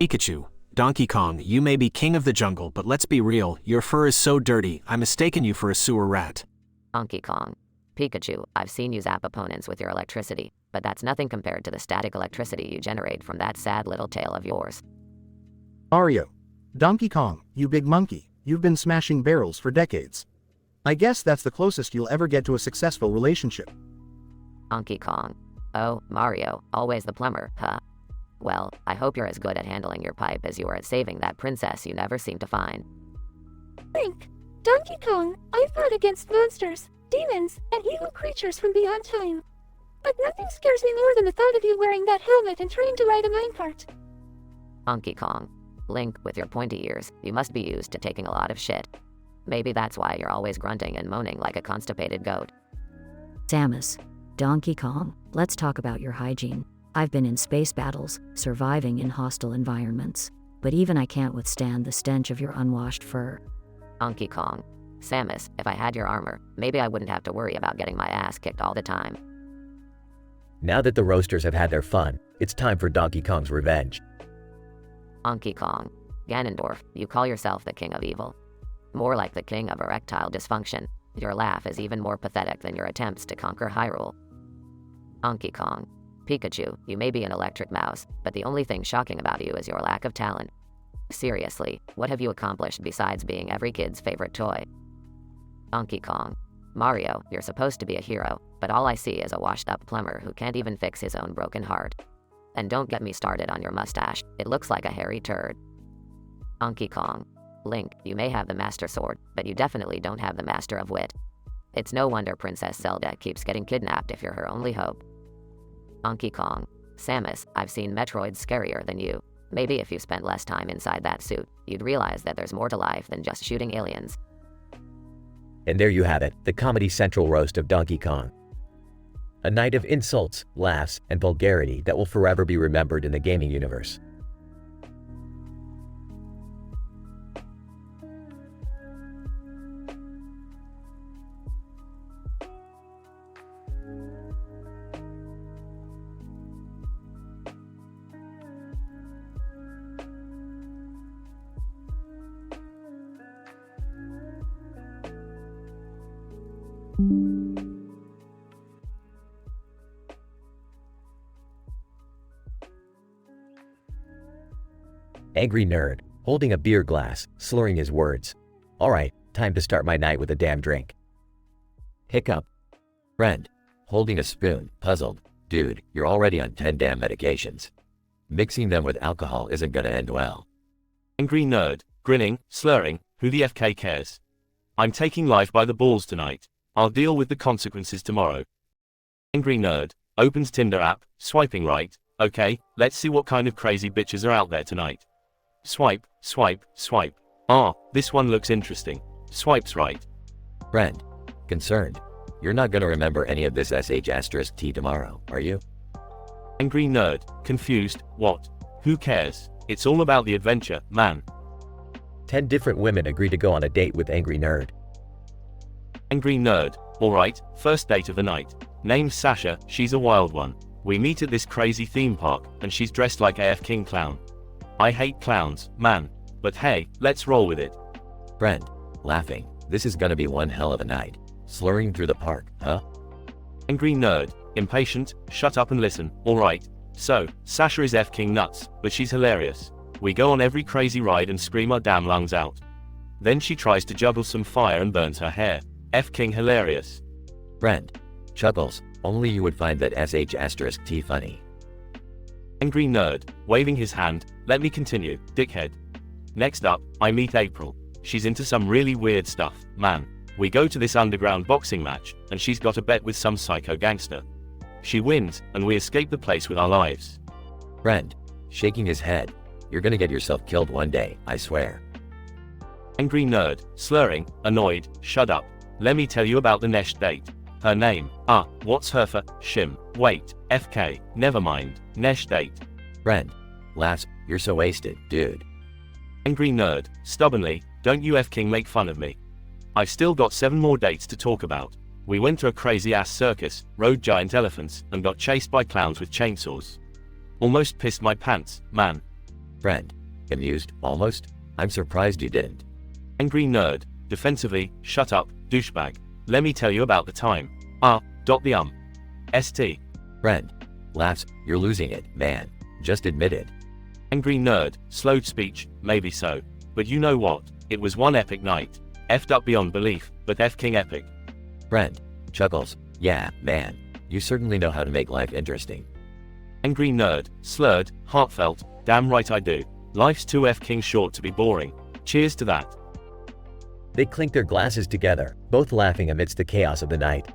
Pikachu. Donkey Kong, you may be king of the jungle, but let's be real, your fur is so dirty, I mistaken you for a sewer rat. Donkey Kong. Pikachu, I've seen you zap opponents with your electricity, but that's nothing compared to the static electricity you generate from that sad little tail of yours. Mario. Donkey Kong, you big monkey, you've been smashing barrels for decades. I guess that's the closest you'll ever get to a successful relationship. Donkey Kong. Oh, Mario, always the plumber, huh? Well, I hope you're as good at handling your pipe as you are at saving that princess you never seem to find. Link, Donkey Kong, I fought against monsters, demons, and evil creatures from beyond time. But nothing scares me more than the thought of you wearing that helmet and trying to ride a minecart. Donkey Kong. Link, with your pointy ears, you must be used to taking a lot of shit. Maybe that's why you're always grunting and moaning like a constipated goat. Samus. Donkey Kong, let's talk about your hygiene. I've been in space battles, surviving in hostile environments, but even I can't withstand the stench of your unwashed fur. Donkey Kong. Samus, if I had your armor, maybe I wouldn't have to worry about getting my ass kicked all the time. Now that the roasters have had their fun, it's time for Donkey Kong's revenge. Donkey Kong. Ganondorf, you call yourself the king of evil. More like the king of erectile dysfunction. Your laugh is even more pathetic than your attempts to conquer Hyrule. Donkey Kong. Pikachu, you may be an electric mouse, but the only thing shocking about you is your lack of talent. Seriously, what have you accomplished besides being every kid's favorite toy? Donkey Kong. Mario, you're supposed to be a hero, but all I see is a washed-up plumber who can't even fix his own broken heart. And don't get me started on your mustache, it looks like a hairy turd. Donkey Kong. Link, you may have the Master Sword, but you definitely don't have the Master of Wit. It's no wonder Princess Zelda keeps getting kidnapped if you're her only hope. Donkey Kong. Samus, I've seen Metroids scarier than you. Maybe if you spent less time inside that suit, you'd realize that there's more to life than just shooting aliens. And there you have it, the Comedy Central roast of Donkey Kong. A night of insults, laughs, and vulgarity that will forever be remembered in the gaming universe. Angry nerd, holding a beer glass, slurring his words. Alright, time to start my night with a damn drink. Hiccup. Friend, holding a spoon, puzzled. Dude, you're already on 10 damn medications. Mixing them with alcohol isn't gonna end well. Angry nerd, grinning, slurring, who the FK cares? I'm taking life by the balls tonight. I'll deal with the consequences tomorrow. Angry nerd, opens Tinder app, swiping right. Okay, let's see what kind of crazy bitches are out there tonight. Swipe, swipe, swipe. Ah, this one looks interesting. Swipes right. Friend, concerned. You're not gonna remember any of this sh*t tomorrow, are you? Angry nerd, confused, what? Who cares? It's all about the adventure, man. 10 different women agree to go on a date with Angry Nerd. Angry nerd, alright, first date of the night. Name's Sasha, she's a wild one. We meet at this crazy theme park, and she's dressed like AF King Clown. I hate clowns, man. But hey, let's roll with it. Friend, laughing, this is gonna be one hell of a night. Slurring through the park, huh? Angry nerd, impatient, shut up and listen, alright. So, Sasha is F King nuts, but she's hilarious. We go on every crazy ride and scream our damn lungs out. Then she tries to juggle some fire and burns her hair. F King hilarious. Friend, chuckles, only you would find that sh*t funny. Angry nerd, waving his hand, let me continue, dickhead. Next up, I meet April. She's into some really weird stuff, man. We go to this underground boxing match, and she's got a bet with some psycho gangster. She wins, and we escape the place with our lives. Friend, shaking his head, you're gonna get yourself killed one day, I swear. Angry nerd, slurring, annoyed, shut up. Let me tell you about the next date. Her name, what's her shim, wait, FK, never mind, next date. Friend. Laughs, you're so wasted, dude. Angry nerd, stubbornly, don't you F-King make fun of me. I've still got 7 more dates to talk about. We went to a crazy ass circus, rode giant elephants, and got chased by clowns with chainsaws. Almost pissed my pants, man. Friend. Amused, almost? I'm surprised you didn't. Angry nerd, defensively, shut up, douchebag. Let me tell you about the time. St. Friend. Laughs, you're losing it, man. Just admit it. Angry nerd, slowed speech, maybe so. But you know what? It was one epic night. Effed up beyond belief, but F-King epic. Friend. Chuckles, yeah, man. You certainly know how to make life interesting. Angry nerd, slurred, heartfelt, damn right I do. Life's too F-King short to be boring. Cheers to that. They clink their glasses together, both laughing amidst the chaos of the night.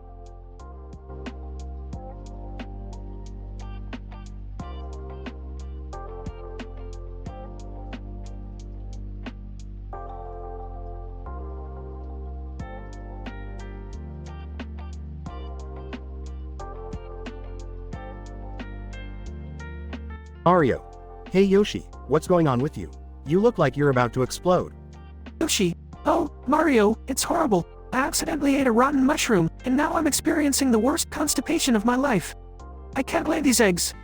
Mario. Hey Yoshi, what's going on with you? You look like you're about to explode. Yoshi. Oh, Mario, it's horrible. I accidentally ate a rotten mushroom, and now I'm experiencing the worst constipation of my life. I can't lay these eggs.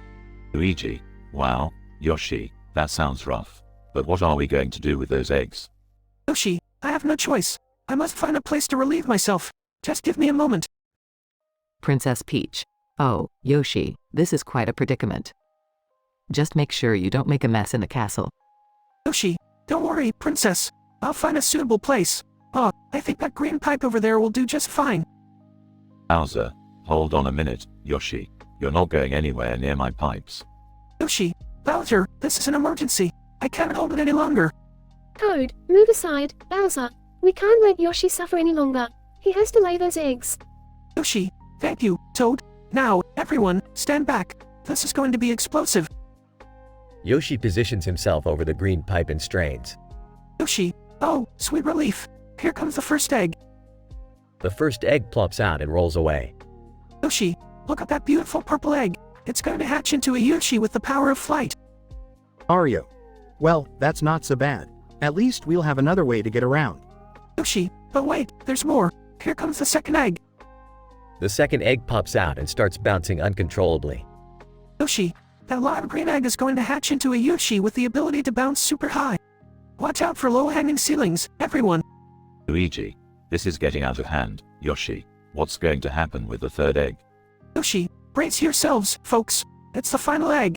Luigi. Wow, Yoshi, that sounds rough. But what are we going to do with those eggs? Yoshi, I have no choice. I must find a place to relieve myself. Just give me a moment. Princess Peach. Oh, Yoshi, this is quite a predicament. Just make sure you don't make a mess in the castle. Yoshi, don't worry, Princess. I'll find a suitable place. I think that green pipe over there will do just fine. Bowser, hold on a minute, Yoshi. You're not going anywhere near my pipes. Yoshi, Bowser, this is an emergency. I can't hold it any longer. Toad, move aside, Bowser. We can't let Yoshi suffer any longer. He has to lay those eggs. Yoshi, thank you, Toad. Now, everyone, stand back. This is going to be explosive. Yoshi positions himself over the green pipe and strains. Yoshi, oh, sweet relief. Here comes the first egg. The first egg plops out and rolls away. Yoshi, look at that beautiful purple egg. It's going to hatch into a Yoshi with the power of flight. Mario. Well, that's not so bad. At least we'll have another way to get around. Yoshi, but wait, there's more. Here comes the second egg. The second egg pops out and starts bouncing uncontrollably. Yoshi, that lime green egg is going to hatch into a Yoshi with the ability to bounce super high. Watch out for low-hanging ceilings, everyone. Luigi, this is getting out of hand. Yoshi, what's going to happen with the third egg? Yoshi, brace yourselves, folks. It's the final egg.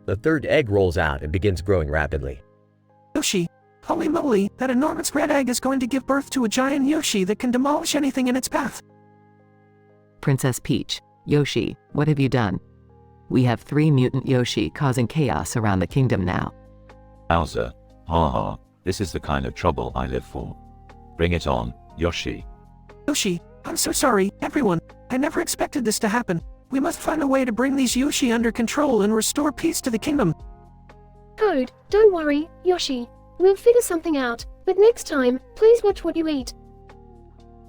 The third egg rolls out and begins growing rapidly. Yoshi, holy moly, that enormous red egg is going to give birth to a giant Yoshi that can demolish anything in its path. Princess Peach. Yoshi, what have you done? We have 3 mutant Yoshi causing chaos around the kingdom now. Bowser, this is the kind of trouble I live for. Bring it on, Yoshi. Yoshi, I'm so sorry, everyone. I never expected this to happen. We must find a way to bring these Yoshi under control and restore peace to the kingdom. Toad, don't worry, Yoshi. We'll figure something out, but next time, please watch what you eat.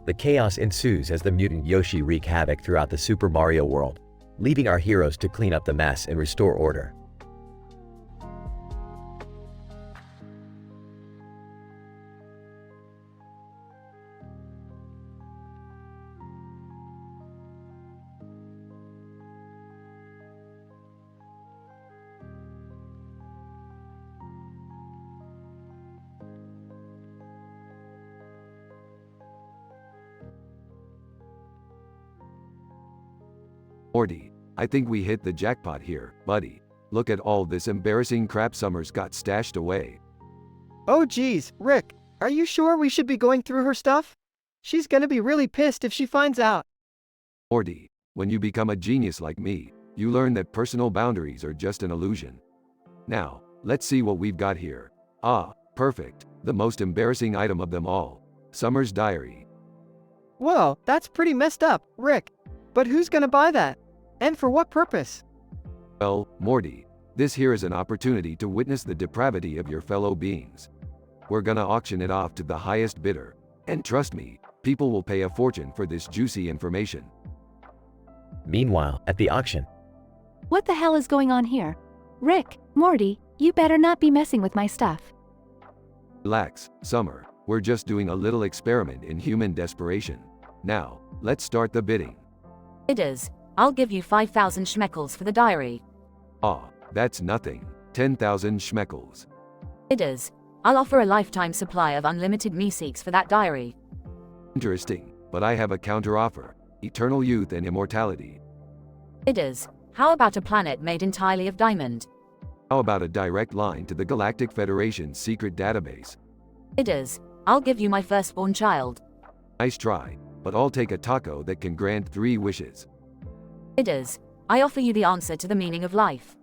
The chaos ensues as the mutant Yoshi wreak havoc throughout the Super Mario world, leaving our heroes to clean up the mess and restore order. Morty, I think we hit the jackpot here, buddy. Look at all this embarrassing crap Summers got stashed away. Oh geez, Rick, are you sure we should be going through her stuff? She's gonna be really pissed if she finds out. Morty, when you become a genius like me, you learn that personal boundaries are just an illusion. Now, let's see what we've got here. Perfect, the most embarrassing item of them all. Summer's diary. Whoa, that's pretty messed up, Rick. But who's gonna buy that? And for what purpose? Well, Morty, this here is an opportunity to witness the depravity of your fellow beings. We're gonna auction it off to the highest bidder. And trust me, people will pay a fortune for this juicy information. Meanwhile, at the auction, What the hell is going on here? Rick, Morty, you better not be messing with my stuff. Relax, Summer. We're just doing a little experiment in human desperation. Now, let's start the bidding. It is. I'll give you 5,000 schmeckles for the diary. Ah, that's nothing. 10,000 schmeckles. It is. I'll offer a lifetime supply of unlimited meeseeks for that diary. Interesting, but I have a counteroffer. Eternal youth and immortality. It is. How about a planet made entirely of diamond? How about a direct line to the Galactic Federation's secret database? It is. I'll give you my firstborn child. Nice try, but I'll take a taco that can grant 3 wishes. It is. I offer you the answer to the meaning of life.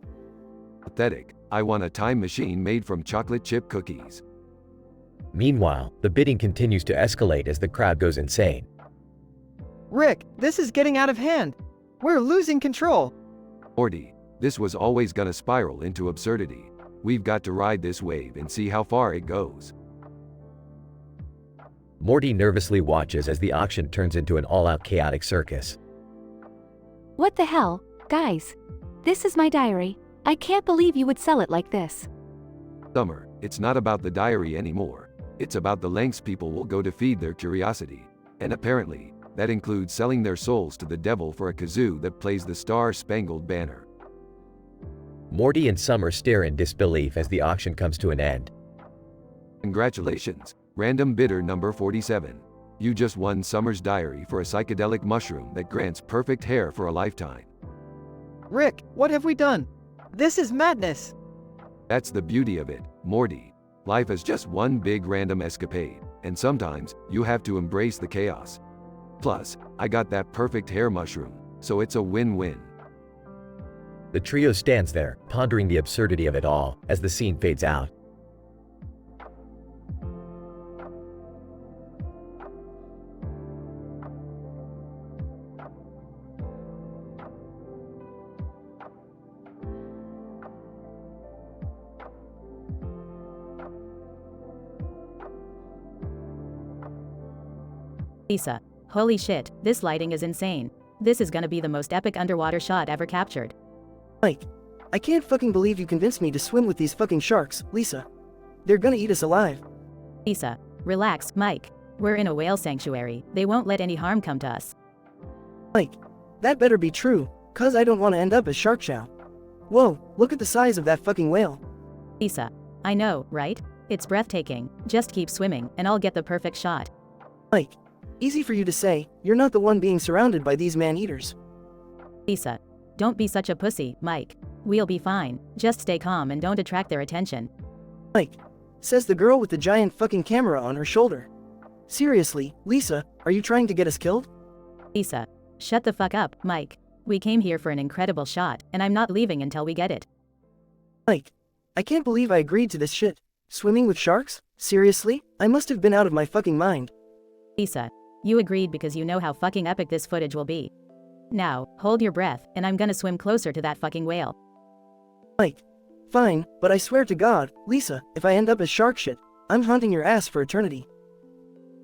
Pathetic. I want a time machine made from chocolate chip cookies. meanwhile, the bidding continues to escalate as the crowd goes insane. Rick, this is getting out of hand. We're losing control. Morty, this was always gonna spiral into absurdity. We've got to ride this wave and see how far it goes. Morty nervously watches as the auction turns into an all-out chaotic circus. What the hell, guys? This is my diary. I can't believe you would sell it like this. Summer, it's not about the diary anymore. It's about the lengths people will go to feed their curiosity. And apparently, that includes selling their souls to the devil for a kazoo that plays the Star-Spangled Banner. Morty and Summer stare in disbelief as the auction comes to an end. Congratulations, random bidder number 47. You just won Summer's diary for a psychedelic mushroom that grants perfect hair for a lifetime. Rick, what have we done? This is madness. That's the beauty of it, Morty. Life is just one big random escapade, and sometimes, you have to embrace the chaos. Plus, I got that perfect hair mushroom, so it's a win-win. The trio stands there, pondering the absurdity of it all, as the scene fades out. Lisa, holy shit, this lighting is insane. This is gonna be the most epic underwater shot ever captured. Mike, I can't fucking believe you convinced me to swim with these fucking sharks, Lisa. They're gonna eat us alive. Lisa, relax, Mike. We're in a whale sanctuary. They won't let any harm come to us. Mike, that better be true, cause I don't want to end up as shark chow. Whoa, look at the size of that fucking whale. Lisa, I know, right? It's breathtaking. Just keep swimming, and I'll get the perfect shot. Mike, easy for you to say, you're not the one being surrounded by these man-eaters. Lisa, don't be such a pussy, Mike. We'll be fine. Just stay calm and don't attract their attention. Mike, says the girl with the giant fucking camera on her shoulder. Seriously, Lisa, are you trying to get us killed? Lisa, shut the fuck up, Mike. We came here for an incredible shot, and I'm not leaving until we get it. Mike, I can't believe I agreed to this shit. Swimming with sharks? Seriously? I must have been out of my fucking mind. Lisa, you agreed because you know how fucking epic this footage will be. Now, hold your breath, and I'm gonna swim closer to that fucking whale. Mike, fine, but I swear to God, Lisa, if I end up as shark shit, I'm haunting your ass for eternity.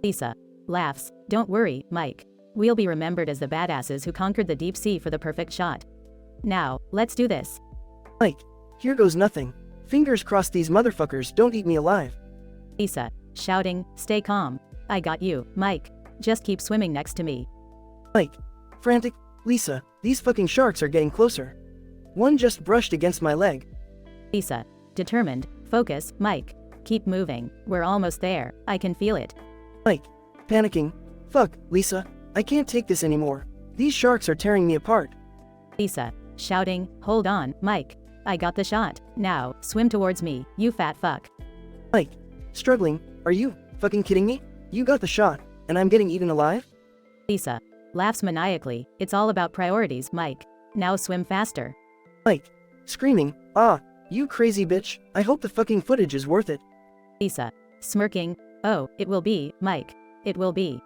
Lisa, laughs, don't worry, Mike. We'll be remembered as the badasses who conquered the deep sea for the perfect shot. Now, let's do this. Mike, here goes nothing. Fingers crossed these motherfuckers don't eat me alive. Lisa, shouting, stay calm. I got you, Mike. Just keep swimming next to me. Mike, frantic, Lisa, these fucking sharks are getting closer. One just brushed against my leg. Lisa, determined, focus, Mike. Keep moving. We're almost there. I can feel it. Mike, panicking. Fuck, Lisa, I can't take this anymore. These sharks are tearing me apart. Lisa, shouting, hold on, Mike. I got the shot. Now, swim towards me, you fat fuck. Mike, struggling, are you fucking kidding me? You got the shot, and I'm getting eaten alive? Lisa, laughs maniacally. It's all about priorities, Mike. Now swim faster. Mike, screaming, ah, you crazy bitch, I hope the fucking footage is worth it. Lisa, smirking, oh, it will be, Mike. It will be.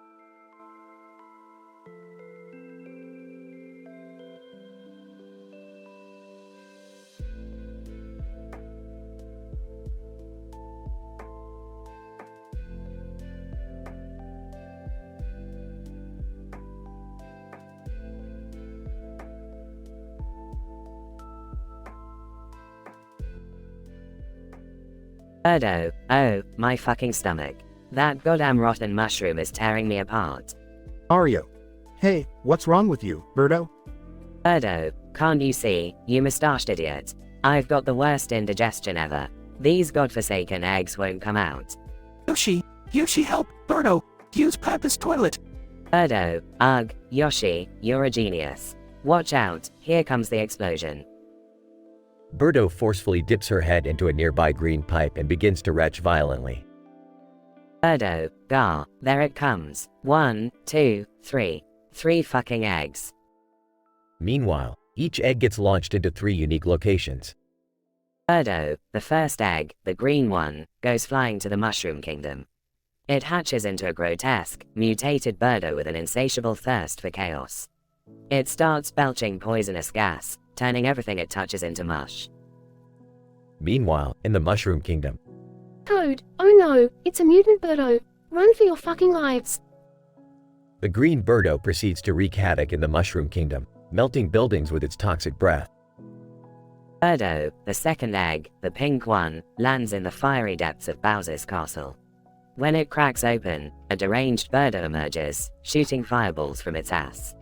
Birdo, oh, my fucking stomach. That goddamn rotten mushroom is tearing me apart. Mario. Hey, what's wrong with you, Birdo? Birdo, can't you see, you mustached idiot? I've got the worst indigestion ever. These godforsaken eggs won't come out. Yoshi, help! Birdo, use Papa's toilet! Birdo, ugh, Yoshi, you're a genius. Watch out, here comes the explosion. Birdo forcefully dips her head into a nearby green pipe and begins to retch violently. Birdo, gah, there it comes. 1, 2, 3. 3 fucking eggs. Meanwhile, each egg gets launched into 3 unique locations. Birdo, the first egg, the green one, goes flying to the Mushroom Kingdom. It hatches into a grotesque, mutated Birdo with an insatiable thirst for chaos. It starts belching poisonous gas, turning everything it touches into mush. Meanwhile, in the Mushroom Kingdom, Toad, oh no, it's a mutant Birdo. Run for your fucking lives. the green Birdo proceeds to wreak havoc in the Mushroom Kingdom, melting buildings with its toxic breath. Birdo, the second egg, the pink one, lands in the fiery depths of Bowser's castle. When it cracks open, a deranged Birdo emerges, shooting fireballs from its ass.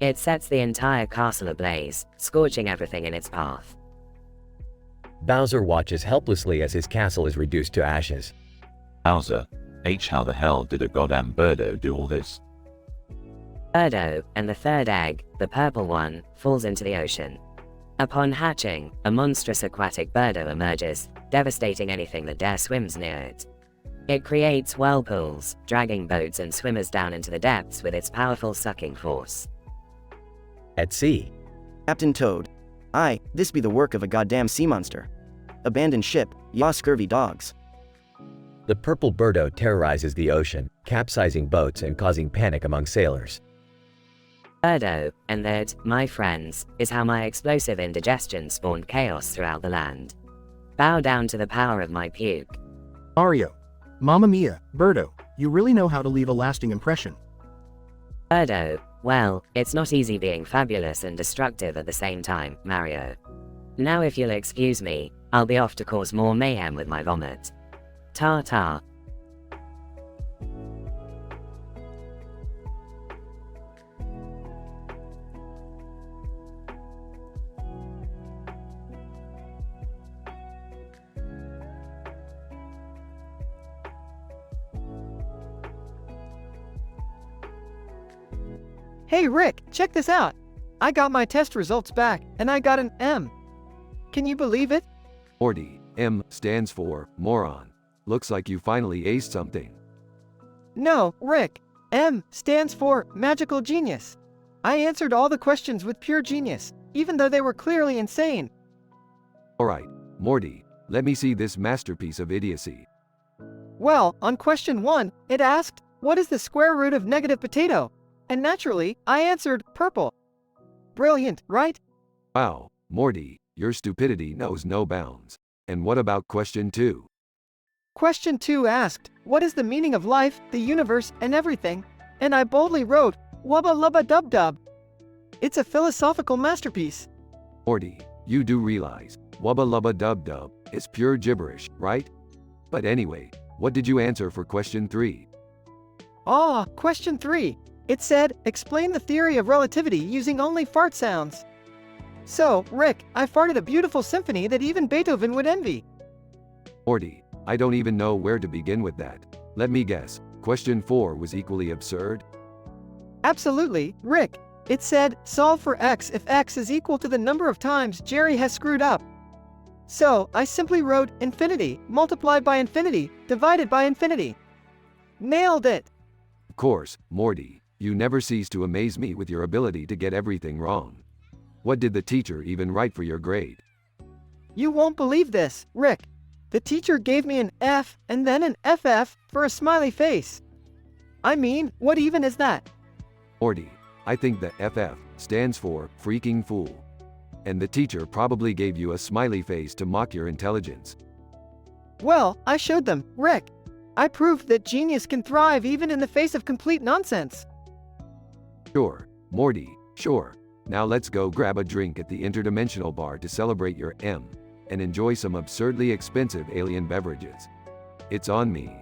It sets the entire castle ablaze, scorching everything in its path. Bowser watches helplessly as his castle is reduced to ashes. Bowser, how the hell did a goddamn Birdo do all this? Birdo, and the third egg, the purple one, falls into the ocean. Upon hatching, a monstrous aquatic Birdo emerges, devastating anything that dare swims near it. It creates whirlpools, dragging boats and swimmers down into the depths with its powerful sucking force. At sea, Captain Toad. Aye, this be the work of a goddamn sea monster. Abandoned ship, yaw scurvy dogs. the purple Birdo terrorizes the ocean, capsizing boats and causing panic among sailors. Birdo, and that, my friends, is how my explosive indigestion spawned chaos throughout the land. Bow down to the power of my puke. Mario. Mamma mia, Birdo, you really know how to leave a lasting impression. Birdo, well, it's not easy being fabulous and destructive at the same time, Mario. Now if you'll excuse me, I'll be off to cause more mayhem with my vomit. Ta-ta. Hey Rick, check this out. I got my test results back, and I got an M. Can you believe it? Morty, M stands for moron. Looks like you finally aced something. No, Rick. M stands for magical genius. I answered all the questions with pure genius, even though they were clearly insane. Alright, Morty, let me see this masterpiece of idiocy. Well, on question 1, it asked, what is the square root of negative potato? And naturally, I answered purple. Brilliant, right? Wow, Morty, your stupidity knows no bounds. And what about question 2? Question 2 asked, what is the meaning of life, the universe, and everything? And I boldly wrote, wubba lubba dub dub. It's a philosophical masterpiece. Morty, you do realize, wubba lubba dub dub is pure gibberish, right? But anyway, what did you answer for question 3? Question 3. It said, explain the theory of relativity using only fart sounds. So, Rick, I farted a beautiful symphony that even Beethoven would envy. Morty, I don't even know where to begin with that. Let me guess, question 4 was equally absurd? Absolutely, Rick. It said, solve for x if x is equal to the number of times Jerry has screwed up. So, I simply wrote infinity multiplied by infinity divided by infinity. Nailed it! Of course, Morty, you never cease to amaze me with your ability to get everything wrong. What did the teacher even write for your grade? You won't believe this, Rick. The teacher gave me an F and then an FF for a smiley face. I mean, what even is that? Morty, I think the FF stands for freaking fool. And the teacher probably gave you a smiley face to mock your intelligence. Well, I showed them, Rick. I proved that genius can thrive even in the face of complete nonsense. Sure, Morty, sure. Now let's go grab a drink at the interdimensional bar to celebrate your M. and enjoy some absurdly expensive alien beverages. It's on me.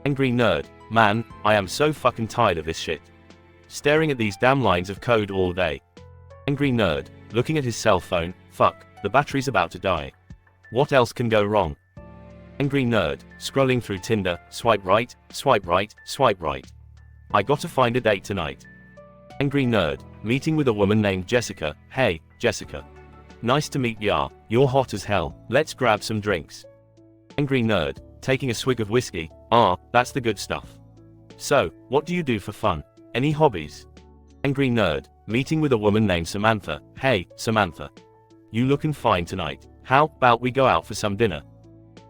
Angry nerd, man, I am so fucking tired of this shit. Staring at these damn lines of code all day. Angry nerd, looking at his cell phone, fuck, the battery's about to die. What else can go wrong? Angry nerd, scrolling through Tinder, swipe right, swipe right, swipe right. I gotta find a date tonight. Angry nerd, meeting with a woman named Jessica, hey, Jessica. Nice to meet ya, you're hot as hell, let's grab some drinks. Angry nerd, taking a swig of whiskey, that's the good stuff. So, what do you do for fun? Any hobbies? Angry nerd, meeting with a woman named Samantha, hey, Samantha. You looking fine tonight, how about we go out for some dinner?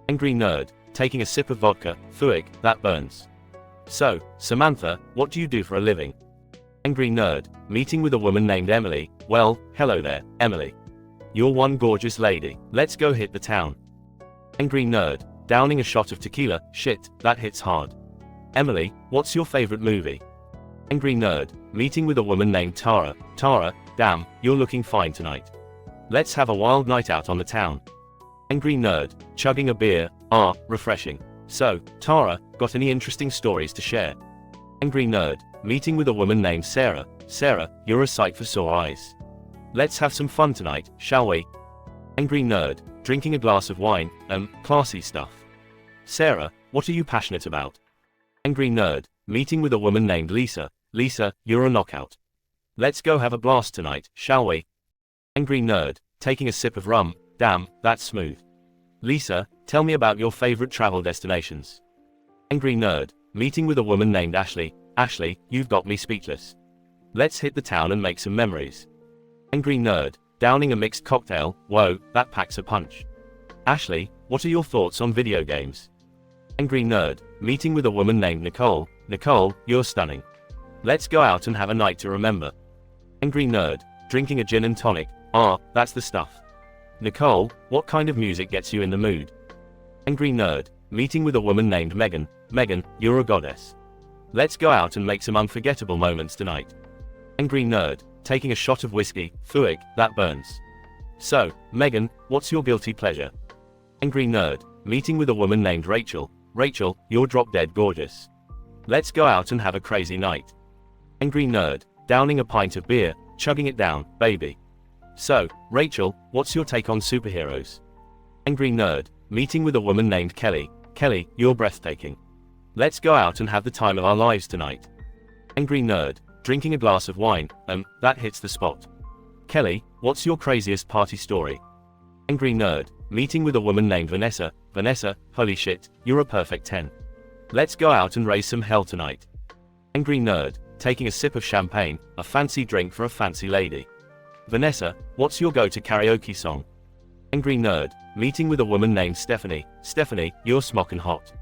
Angry nerd, taking a sip of vodka, phuic, that burns. So, Samantha, what do you do for a living? Angry nerd, meeting with a woman named Emily, well, hello there, Emily. You're one gorgeous lady, let's go hit the town. Angry nerd, downing a shot of tequila, shit, that hits hard. Emily, what's your favorite movie? Angry nerd, meeting with a woman named Tara, Tara, damn, you're looking fine tonight. Let's have a wild night out on the town. Angry nerd, chugging a beer, refreshing. So, Tara, got any interesting stories to share? Angry nerd, meeting with a woman named Sarah, Sarah, you're a sight for sore eyes. Let's have some fun tonight, shall we? Angry nerd, drinking a glass of wine, classy stuff. Sarah, what are you passionate about? Angry nerd, meeting with a woman named Lisa, Lisa, you're a knockout. Let's go have a blast tonight, shall we? Angry nerd, taking a sip of rum, damn, that's smooth. Lisa, tell me about your favorite travel destinations. Angry nerd, meeting with a woman named Ashley, Ashley, you've got me speechless. Let's hit the town and make some memories. Angry nerd, downing a mixed cocktail, whoa, that packs a punch. Ashley, what are your thoughts on video games? Angry nerd, meeting with a woman named Nicole, Nicole, you're stunning. Let's go out and have a night to remember. Angry nerd, drinking a gin and tonic, that's the stuff. Nicole, what kind of music gets you in the mood? Angry nerd, meeting with a woman named Megan, Megan, you're a goddess. Let's go out and make some unforgettable moments tonight. Angry nerd, taking a shot of whiskey, phuic, that burns. So, Megan, what's your guilty pleasure? Angry nerd, meeting with a woman named Rachel, Rachel, you're drop dead gorgeous. Let's go out and have a crazy night. Angry nerd, downing a pint of beer, chugging it down, baby. So, Rachel, what's your take on superheroes? Angry nerd, meeting with a woman named Kelly, Kelly, you're breathtaking. Let's go out and have the time of our lives tonight. Angry nerd, drinking a glass of wine, that hits the spot. Kelly, what's your craziest party story? Angry nerd, meeting with a woman named Vanessa, Vanessa, holy shit, you're a perfect 10. Let's go out and raise some hell tonight. Angry nerd, taking a sip of champagne, a fancy drink for a fancy lady. Vanessa, what's your go-to karaoke song? Angry nerd, meeting with a woman named Stephanie, Stephanie, you're smockin' hot.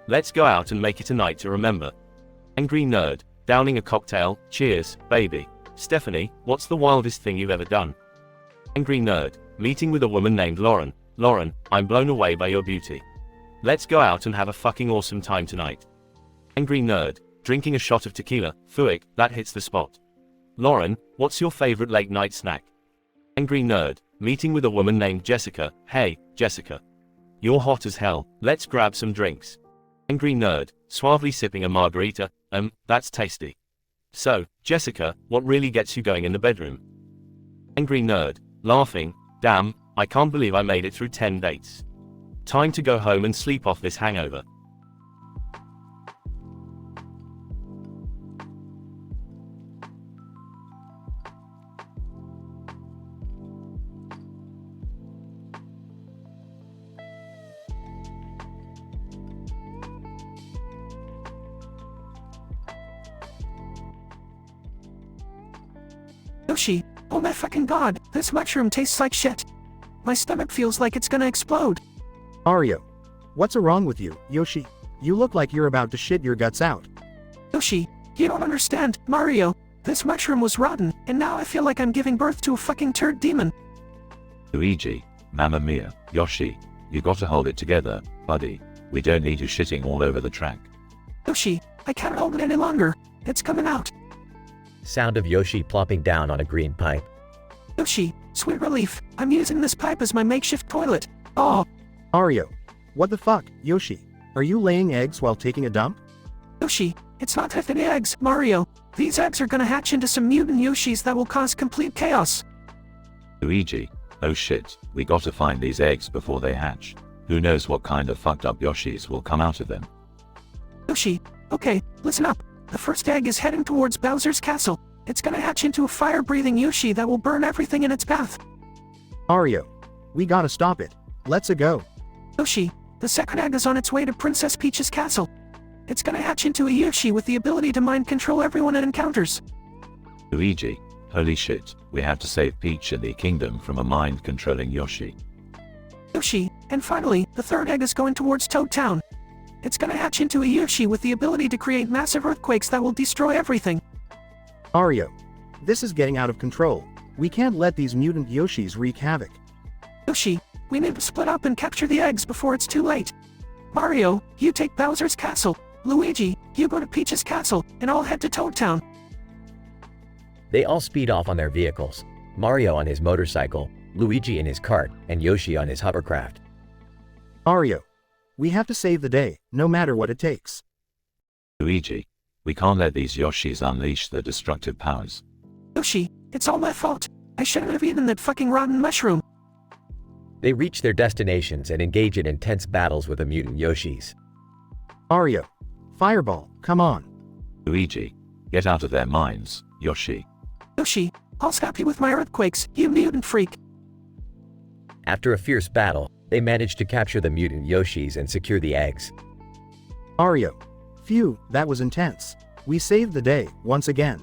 Let's go out and make it a night to remember. Angry nerd, downing a cocktail, cheers, baby. Stephanie, what's the wildest thing you've ever done? Angry nerd, meeting with a woman named Lauren, Lauren, I'm blown away by your beauty. Let's go out and have a fucking awesome time tonight. Angry nerd, drinking a shot of tequila, phuic, that hits the spot. Lauren, what's your favorite late night snack? Angry nerd, meeting with a woman named Jessica, hey, Jessica. You're hot as hell, let's grab some drinks. Angry nerd, suavely sipping a margarita, that's tasty. So, Jessica, what really gets you going in the bedroom? Angry nerd, laughing, damn, I can't believe I made it through 10 dates. Time to go home and sleep off this hangover. Yoshi, oh my fucking god, this mushroom tastes like shit. My stomach feels like it's gonna explode. Mario. What's wrong with you, Yoshi? You look like you're about to shit your guts out. Yoshi, you don't understand, Mario. This mushroom was rotten, and now I feel like I'm giving birth to a fucking turd demon. Luigi, Mamma Mia, Yoshi, you gotta hold it together, buddy. We don't need you shitting all over the track. Yoshi, I can't hold it any longer. It's coming out. Sound of Yoshi plopping down on a green pipe. Yoshi, sweet relief. I'm using this pipe as my makeshift toilet. Oh. Mario. What the fuck, Yoshi? Are you laying eggs while taking a dump? Yoshi, it's not just any eggs, Mario. These eggs are gonna hatch into some mutant Yoshis that will cause complete chaos. Luigi, oh shit, we gotta find these eggs before they hatch. Who knows what kind of fucked up Yoshis will come out of them. Yoshi, okay, listen up. The first egg is heading towards Bowser's castle. It's gonna hatch into a fire-breathing Yoshi that will burn everything in its path. Mario. We gotta stop it. Let's go. Yoshi, the second egg is on its way to Princess Peach's castle. It's gonna hatch into a Yoshi with the ability to mind control everyone it encounters. Luigi, holy shit, we have to save Peach and the kingdom from a mind-controlling Yoshi. Yoshi, and finally, the third egg is going towards Toad Town. It's gonna hatch into a Yoshi with the ability to create massive earthquakes that will destroy everything. Mario. This is getting out of control. We can't let these mutant Yoshis wreak havoc. Yoshi, we need to split up and capture the eggs before it's too late. Mario, you take Bowser's castle. Luigi, you go to Peach's castle, and I'll head to Toad Town. They all speed off on their vehicles. Mario on his motorcycle, Luigi in his cart, and Yoshi on his hovercraft. Mario. We have to save the day, no matter what it takes. Luigi, we can't let these Yoshis unleash their destructive powers. Yoshi, it's all my fault. I shouldn't have eaten that fucking rotten mushroom. They reach their destinations and engage in intense battles with the mutant Yoshis. Mario. Fireball, come on. Luigi, get out of their minds, Yoshi. Yoshi, I'll stop you with my earthquakes, you mutant freak. After a fierce battle, they manage to capture the mutant Yoshis and secure the eggs. Mario. Phew, that was intense. We saved the day, once again.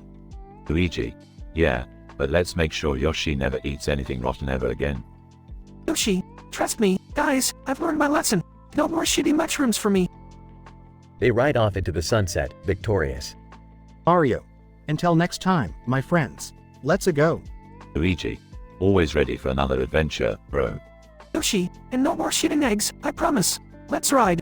Luigi, yeah, but let's make sure Yoshi never eats anything rotten ever again. Yoshi, trust me, guys, I've learned my lesson. No more shitty mushrooms for me. They ride off into the sunset, victorious. Mario. Until next time, my friends. Let's go. Luigi, always ready for another adventure, bro. Yoshi, and no more shitting eggs, I promise. Let's ride.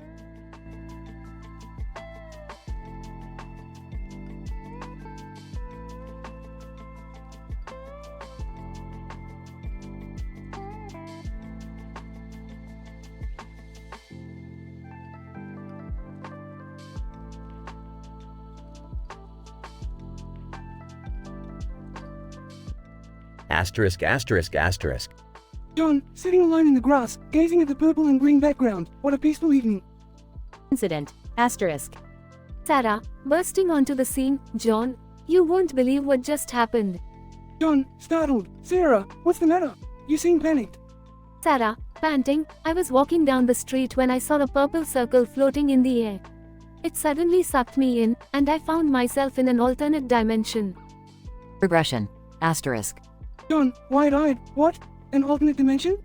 Asterisk, asterisk, asterisk. John, sitting alone in the grass, gazing at the purple and green background. What a peaceful evening. Incident. Asterisk. Sarah, bursting onto the scene. John, you won't believe what just happened. John, startled. Sarah, what's the matter? You seem panicked. Sarah, panting, I was walking down the street when I saw a purple circle floating in the air. It suddenly sucked me in, and I found myself in an alternate dimension. Regression. Asterisk. John, wide-eyed. What? An alternate dimension?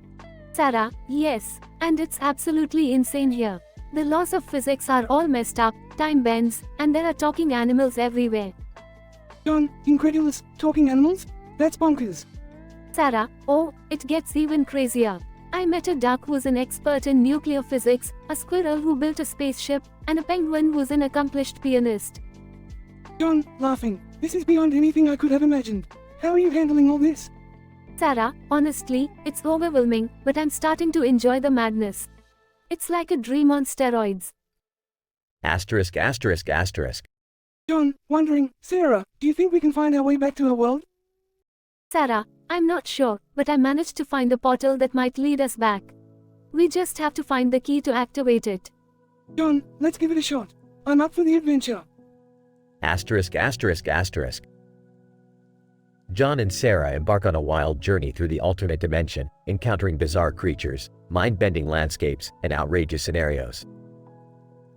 Sarah, yes, and it's absolutely insane here. The laws of physics are all messed up, time bends, and there are talking animals everywhere. John, incredulous. Talking animals? That's bonkers. Sarah, oh, it gets even crazier. I met a duck who's an expert in nuclear physics, a squirrel who built a spaceship, and a penguin who's an accomplished pianist. John, laughing. This is beyond anything I could have imagined. How are you handling all this? Sarah, honestly, it's overwhelming, but I'm starting to enjoy the madness. It's like a dream on steroids. Asterisk, asterisk, asterisk. John, wondering, Sarah, do you think we can find our way back to her world? Sarah, I'm not sure, but I managed to find a portal that might lead us back. We just have to find the key to activate it. John, let's give it a shot. I'm up for the adventure. Asterisk, asterisk, asterisk. John and Sarah embark on a wild journey through the alternate dimension, encountering bizarre creatures, mind-bending landscapes, and outrageous scenarios.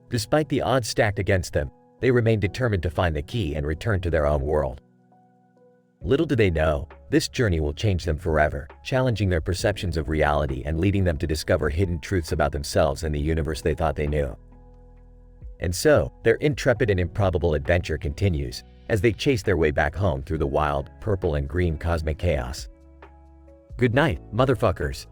Despite the odds stacked against them, they remain determined to find the key and return to their own world. Little do they know, this journey will change them forever, challenging their perceptions of reality and leading them to discover hidden truths about themselves and the universe they thought they knew. And so, their intrepid and improbable adventure continues, as they chase their way back home through the wild, purple and green cosmic chaos. Good night, motherfuckers.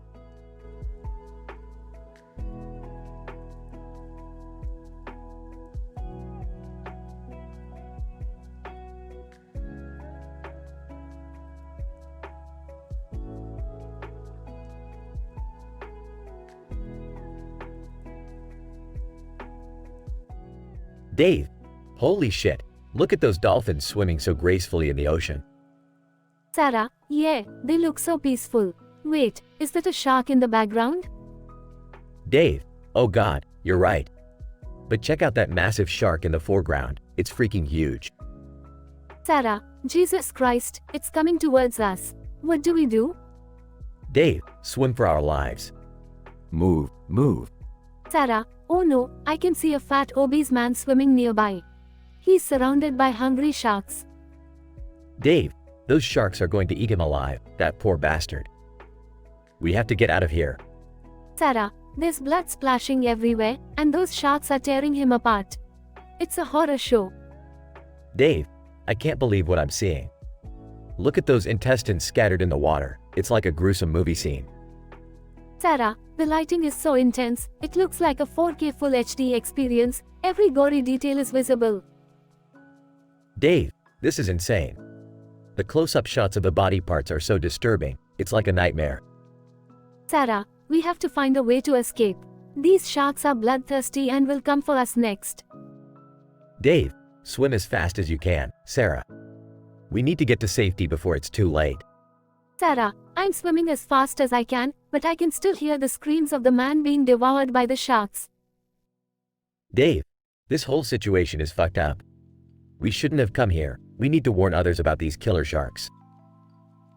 Dave, holy shit, look at those dolphins swimming so gracefully in the ocean. Sarah, yeah, they look so peaceful. Wait, is that a shark in the background? Dave, oh god, you're right. But check out that massive shark in the foreground, it's freaking huge. Sarah, Jesus Christ, it's coming towards us. What do we do? Dave, swim for our lives. Move, move. Sarah, oh no, I can see a fat obese man swimming nearby. He's surrounded by hungry sharks. Dave, those sharks are going to eat him alive, that poor bastard. We have to get out of here. Sarah, there's blood splashing everywhere, and those sharks are tearing him apart. It's a horror show. Dave, I can't believe what I'm seeing. Look at those intestines scattered in the water, it's like a gruesome movie scene. Sarah, the lighting is so intense, it looks like a 4K Full HD experience, every gory detail is visible. Dave, this is insane. The close-up shots of the body parts are so disturbing, it's like a nightmare. Sarah, we have to find a way to escape. These sharks are bloodthirsty and will come for us next. Dave, swim as fast as you can, Sarah. We need to get to safety before it's too late. Sarah, I'm swimming as fast as I can, but I can still hear the screams of the man being devoured by the sharks. Dave, this whole situation is fucked up. We shouldn't have come here, we need to warn others about these killer sharks.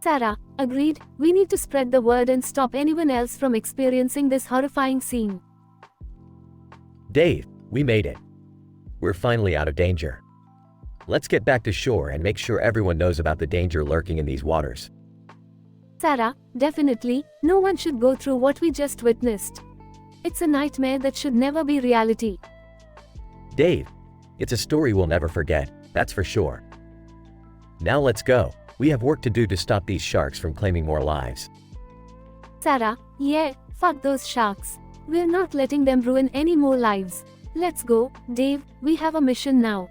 Sarah, agreed, we need to spread the word and stop anyone else from experiencing this horrifying scene. Dave, we made it. We're finally out of danger. Let's get back to shore and make sure everyone knows about the danger lurking in these waters. Sarah, definitely, no one should go through what we just witnessed. It's a nightmare that should never be reality. Dave, it's a story we'll never forget, that's for sure. Now let's go. We have work to do to stop these sharks from claiming more lives. Sarah, yeah, fuck those sharks. We're not letting them ruin any more lives. Let's go, Dave, we have a mission now.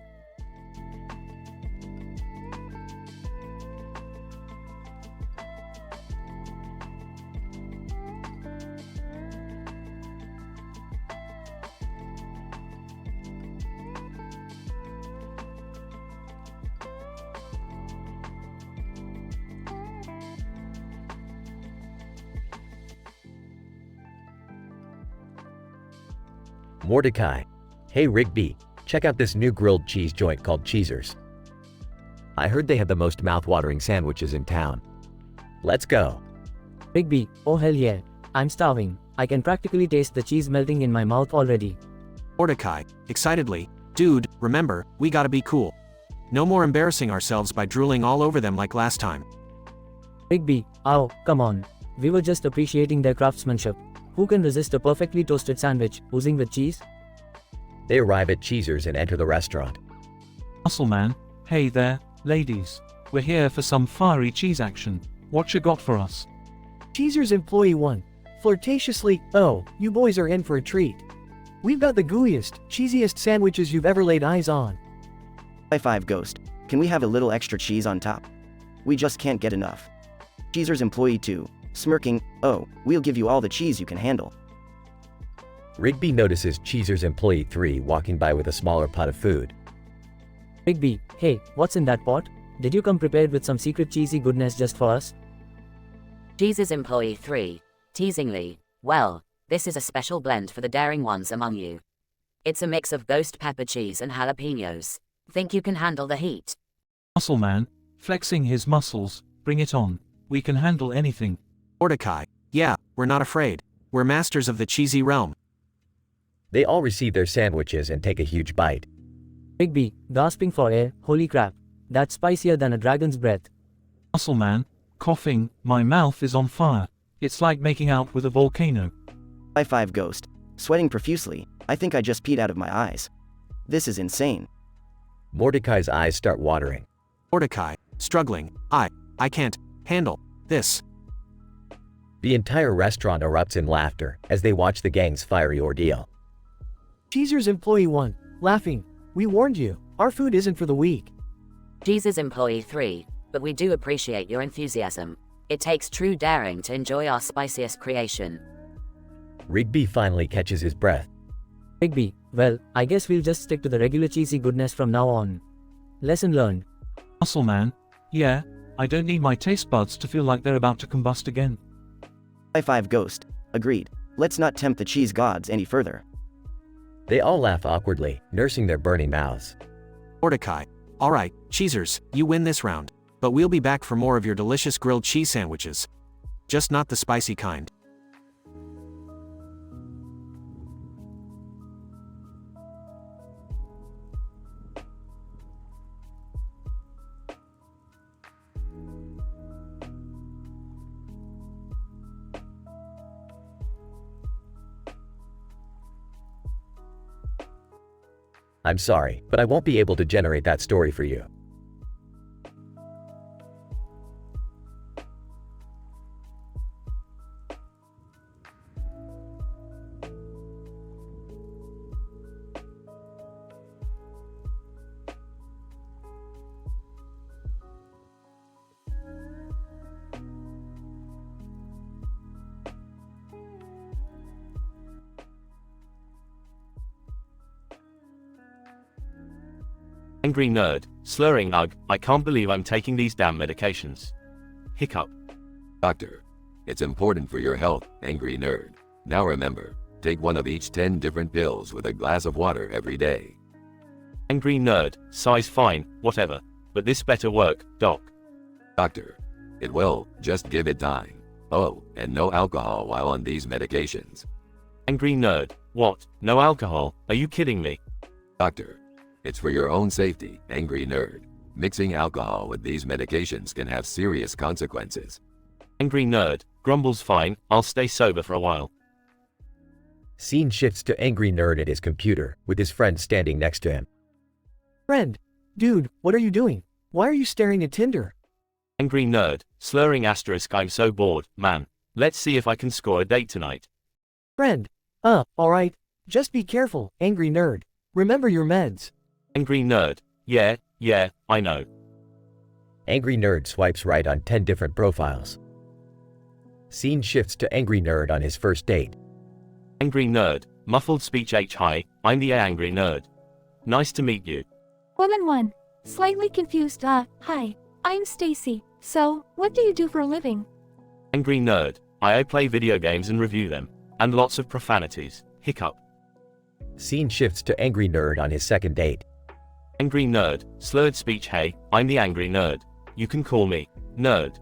Mordecai. Hey Rigby, check out this new grilled cheese joint called Cheezers. I heard they have the most mouth-watering sandwiches in town. Let's go. Rigby, oh hell yeah. I'm starving. I can practically taste the cheese melting in my mouth already. Mordecai, excitedly, dude, remember, we gotta be cool. No more embarrassing ourselves by drooling all over them like last time. Rigby, oh, come on. We were just appreciating their craftsmanship. Who can resist a perfectly toasted sandwich, oozing with cheese? They arrive at Cheezers and enter the restaurant. Muscleman, hey there, ladies. We're here for some fiery cheese action. What you got for us? Cheezers Employee 1. Flirtatiously, oh, you boys are in for a treat. We've got the gooeyest, cheesiest sandwiches you've ever laid eyes on. High five, Ghost. Can we have a little extra cheese on top? We just can't get enough. Cheezers Employee 2. Smirking, oh, we'll give you all the cheese you can handle. Rigby notices Cheezers Employee 3 walking by with a smaller pot of food. Rigby, hey, what's in that pot? Did you come prepared with some secret cheesy goodness just for us? Jesus Employee 3. Teasingly, well, this is a special blend for the daring ones among you. It's a mix of ghost pepper cheese and jalapenos. Think you can handle the heat? Muscleman, flexing his muscles, bring it on. We can handle anything. Mordecai, yeah, we're not afraid. We're masters of the cheesy realm. They all receive their sandwiches and take a huge bite. Rigby, gasping for air, holy crap. That's spicier than a dragon's breath. Muscle man, coughing, my mouth is on fire. It's like making out with a volcano. High five Ghost. Sweating profusely, I think I just peed out of my eyes. This is insane. Mordecai's eyes start watering. Mordecai, struggling, I can't handle this. The entire restaurant erupts in laughter as they watch the gang's fiery ordeal. Cheezer's employee 1, laughing. We warned you, our food isn't for the weak. Jesus employee 3, but we do appreciate your enthusiasm. It takes true daring to enjoy our spiciest creation. Rigby finally catches his breath. Rigby, well, I guess we'll just stick to the regular cheesy goodness from now on. Lesson learned. Muscle man, yeah, I don't need my taste buds to feel like they're about to combust again. High five Ghost. Agreed. Let's not tempt the cheese gods any further. They all laugh awkwardly, nursing their burning mouths. Mordecai, alright, Cheezers, you win this round. But we'll be back for more of your delicious grilled cheese sandwiches. Just not the spicy kind. I'm sorry, but I won't be able to generate that story for you. Angry nerd, slurring ugh, I can't believe I'm taking these damn medications. Hiccup. Doctor, it's important for your health, angry nerd. Now remember, take one of each 10 different pills with a glass of water every day. Angry nerd, size fine, whatever. But this better work, doc. Doctor, it will, just give it time. Oh, and no alcohol while on these medications. Angry nerd, what, no alcohol, are you kidding me? Doctor, it's for your own safety, angry nerd. Mixing alcohol with these medications can have serious consequences. Angry nerd, grumbles fine, I'll stay sober for a while. Scene shifts to angry nerd at his computer, with his friend standing next to him. Friend, dude, what are you doing? Why are you staring at Tinder? Angry nerd, slurring asterisk I'm so bored, man. Let's see if I can score a date tonight. Friend, alright. Just be careful, angry nerd. Remember your meds. Angry nerd, yeah, I know. Angry nerd swipes right on 10 different profiles. Scene shifts to angry nerd on his first date. Angry nerd, muffled speech hi, I'm the angry nerd. Nice to meet you. Woman 1, slightly confused, hi, I'm Stacy. So, what do you do for a living? Angry nerd, I play video games and review them. And lots of profanities. Hiccup. Scene shifts to angry nerd on his second date. Angry nerd, slurred speech hey, I'm the angry nerd. You can call me nerd.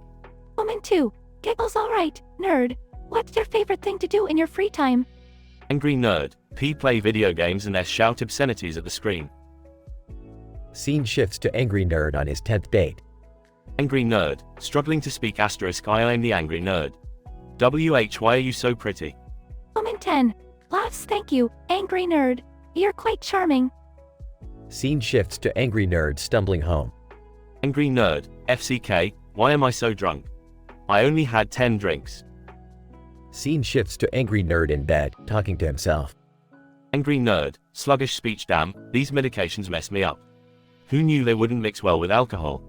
Woman 2, giggles alright, nerd. What's your favorite thing to do in your free time? Angry nerd, play video games and shout obscenities at the screen. Scene shifts to angry nerd on his 10th date. Angry nerd, struggling to speak asterisk I am the angry nerd. Why are you so pretty? Woman 10, laughs thank you, angry nerd. You're quite charming. Scene shifts to angry nerd stumbling home. Angry nerd, FCK, why am I so drunk? I only had 10 drinks. Scene shifts to angry nerd in bed, talking to himself. Angry nerd, sluggish speech damn, these medications mess me up. Who knew they wouldn't mix well with alcohol?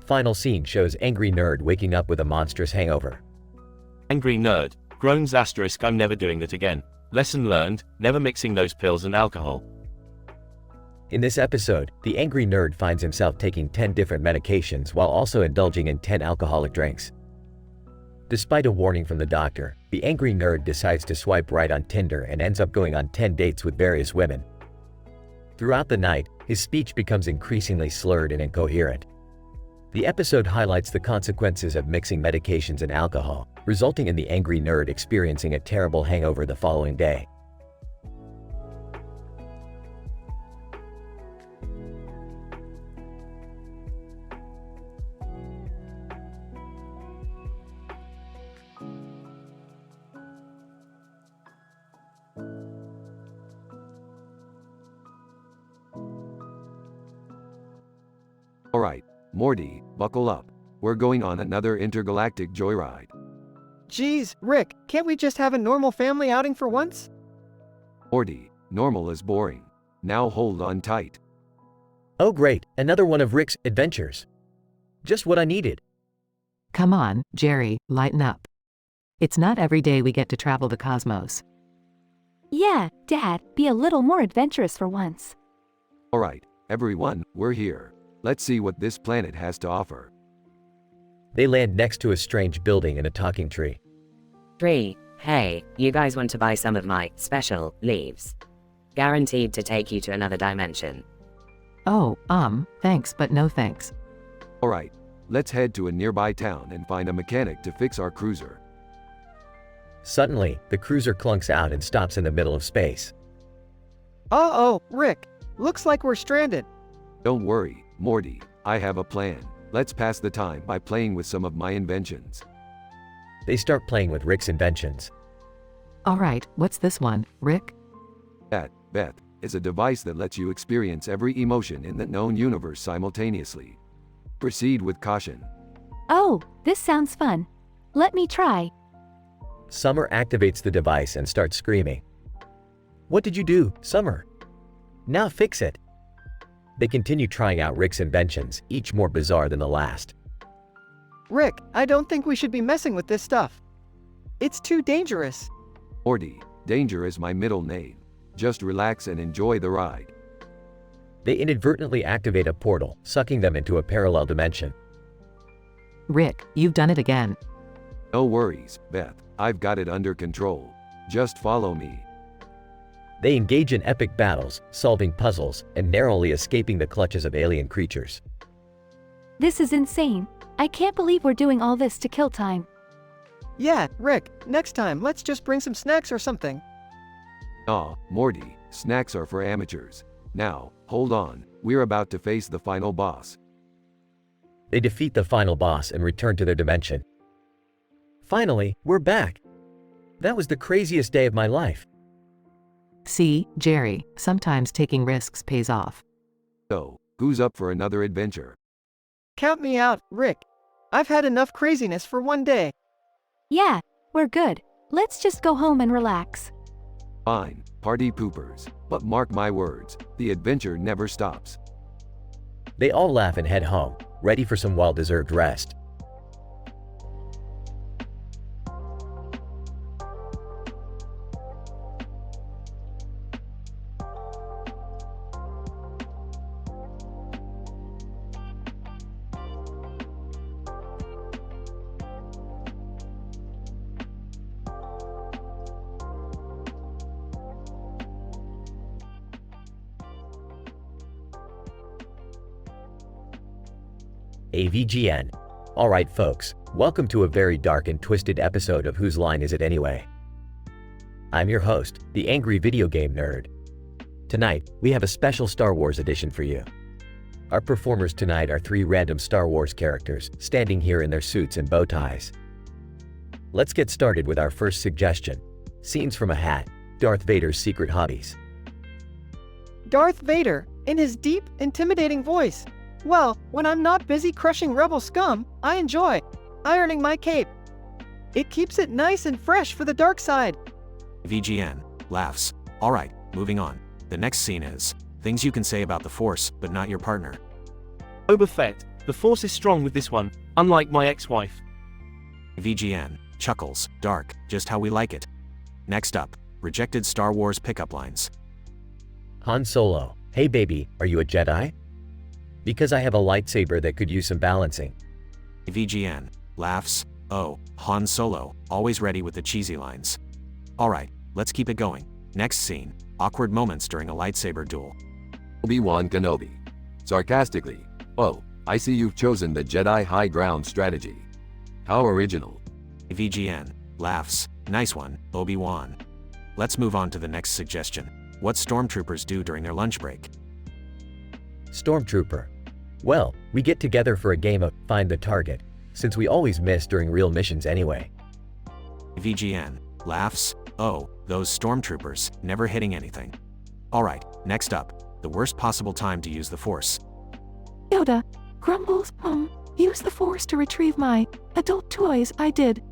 Final scene shows angry nerd waking up with a monstrous hangover. Angry nerd, groans asterisk I'm never doing that again. Lesson learned, never mixing those pills and alcohol. In this episode, the angry nerd finds himself taking 10 different medications while also indulging in 10 alcoholic drinks. Despite a warning from the doctor, the angry nerd decides to swipe right on Tinder and ends up going on 10 dates with various women. Throughout the night, his speech becomes increasingly slurred and incoherent. The episode highlights the consequences of mixing medications and alcohol, resulting in the angry nerd experiencing a terrible hangover the following day. Morty, buckle up. We're going on another intergalactic joyride. Geez, Rick, can't we just have a normal family outing for once? Morty, normal is boring. Now hold on tight. Oh great, another one of Rick's adventures. Just what I needed. Come on, Jerry, lighten up. It's not every day we get to travel the cosmos. Yeah, Dad, be a little more adventurous for once. Alright, everyone, we're here. Let's see what this planet has to offer. They land next to a strange building and a talking tree. Tree, hey, you guys want to buy some of my special leaves? Guaranteed to take you to another dimension. Oh, thanks but no thanks. Alright, let's head to a nearby town and find a mechanic to fix our cruiser. Suddenly, the cruiser clunks out and stops in the middle of space. Uh-oh, Rick. Looks like we're stranded. Don't worry, Morty, I have a plan. Let's pass the time by playing with some of my inventions. They start playing with Rick's inventions. Alright, what's this one, Rick? That, Beth, is a device that lets you experience every emotion in the known universe simultaneously. Proceed with caution. Oh, this sounds fun. Let me try. Summer activates the device and starts screaming. What did you do, Summer? Now fix it. They continue trying out Rick's inventions, each more bizarre than the last. Rick, I don't think we should be messing with this stuff. It's too dangerous. Morty, danger is my middle name. Just relax and enjoy the ride. They inadvertently activate a portal, sucking them into a parallel dimension. Rick, you've done it again. No worries, Beth, I've got it under control. Just follow me. They engage in epic battles, solving puzzles, and narrowly escaping the clutches of alien creatures. This is insane. I can't believe we're doing all this to kill time. Yeah, Rick, next time let's just bring some snacks or something. Aw, Morty, snacks are for amateurs. Now, hold on, we're about to face the final boss. They defeat the final boss and return to their dimension. Finally, we're back. That was the craziest day of my life. See, Jerry, sometimes taking risks pays off. So, who's up for another adventure? Count me out, Rick. I've had enough craziness for one day. Yeah, we're good. Let's just go home and relax. Fine, party poopers. But mark my words, the adventure never stops. They all laugh and head home, ready for some well-deserved rest. AVGN. Alright folks, welcome to a very dark and twisted episode of Whose Line Is It Anyway? I'm your host, the Angry Video Game Nerd. Tonight, we have a special Star Wars edition for you. Our performers tonight are 3 random Star Wars characters, standing here in their suits and bow ties. Let's get started with our first suggestion. Scenes from a Hat, Darth Vader's Secret Hobbies. Darth Vader, in his deep, intimidating voice. Well, when I'm not busy crushing rebel scum, I enjoy ironing my cape. It keeps it nice and fresh for the dark side. VGN laughs. Alright, moving on. The next scene is things you can say about the Force, but not your partner. Boba Fett, the Force is strong with this one, unlike my ex-wife. VGN chuckles. Dark, just how we like it. Next up, rejected Star Wars pickup lines. Han Solo, hey baby, are you a Jedi? Because I have a lightsaber that could use some balancing. VGN laughs. Oh, Han Solo, always ready with the cheesy lines. Alright, let's keep it going. Next scene, awkward moments during a lightsaber duel. Obi-Wan Kenobi. Sarcastically, oh, I see you've chosen the Jedi high ground strategy. How original. VGN laughs. Nice one, Obi-Wan. Let's move on to the next suggestion. What stormtroopers do during their lunch break. Stormtrooper. Well, we get together for a game of Find the Target, since we always miss during real missions anyway. VGN laughs. Oh, those stormtroopers, never hitting anything. Alright, next up, the worst possible time to use the Force. Yoda, Grumbles, use the force to retrieve my adult toys. I did.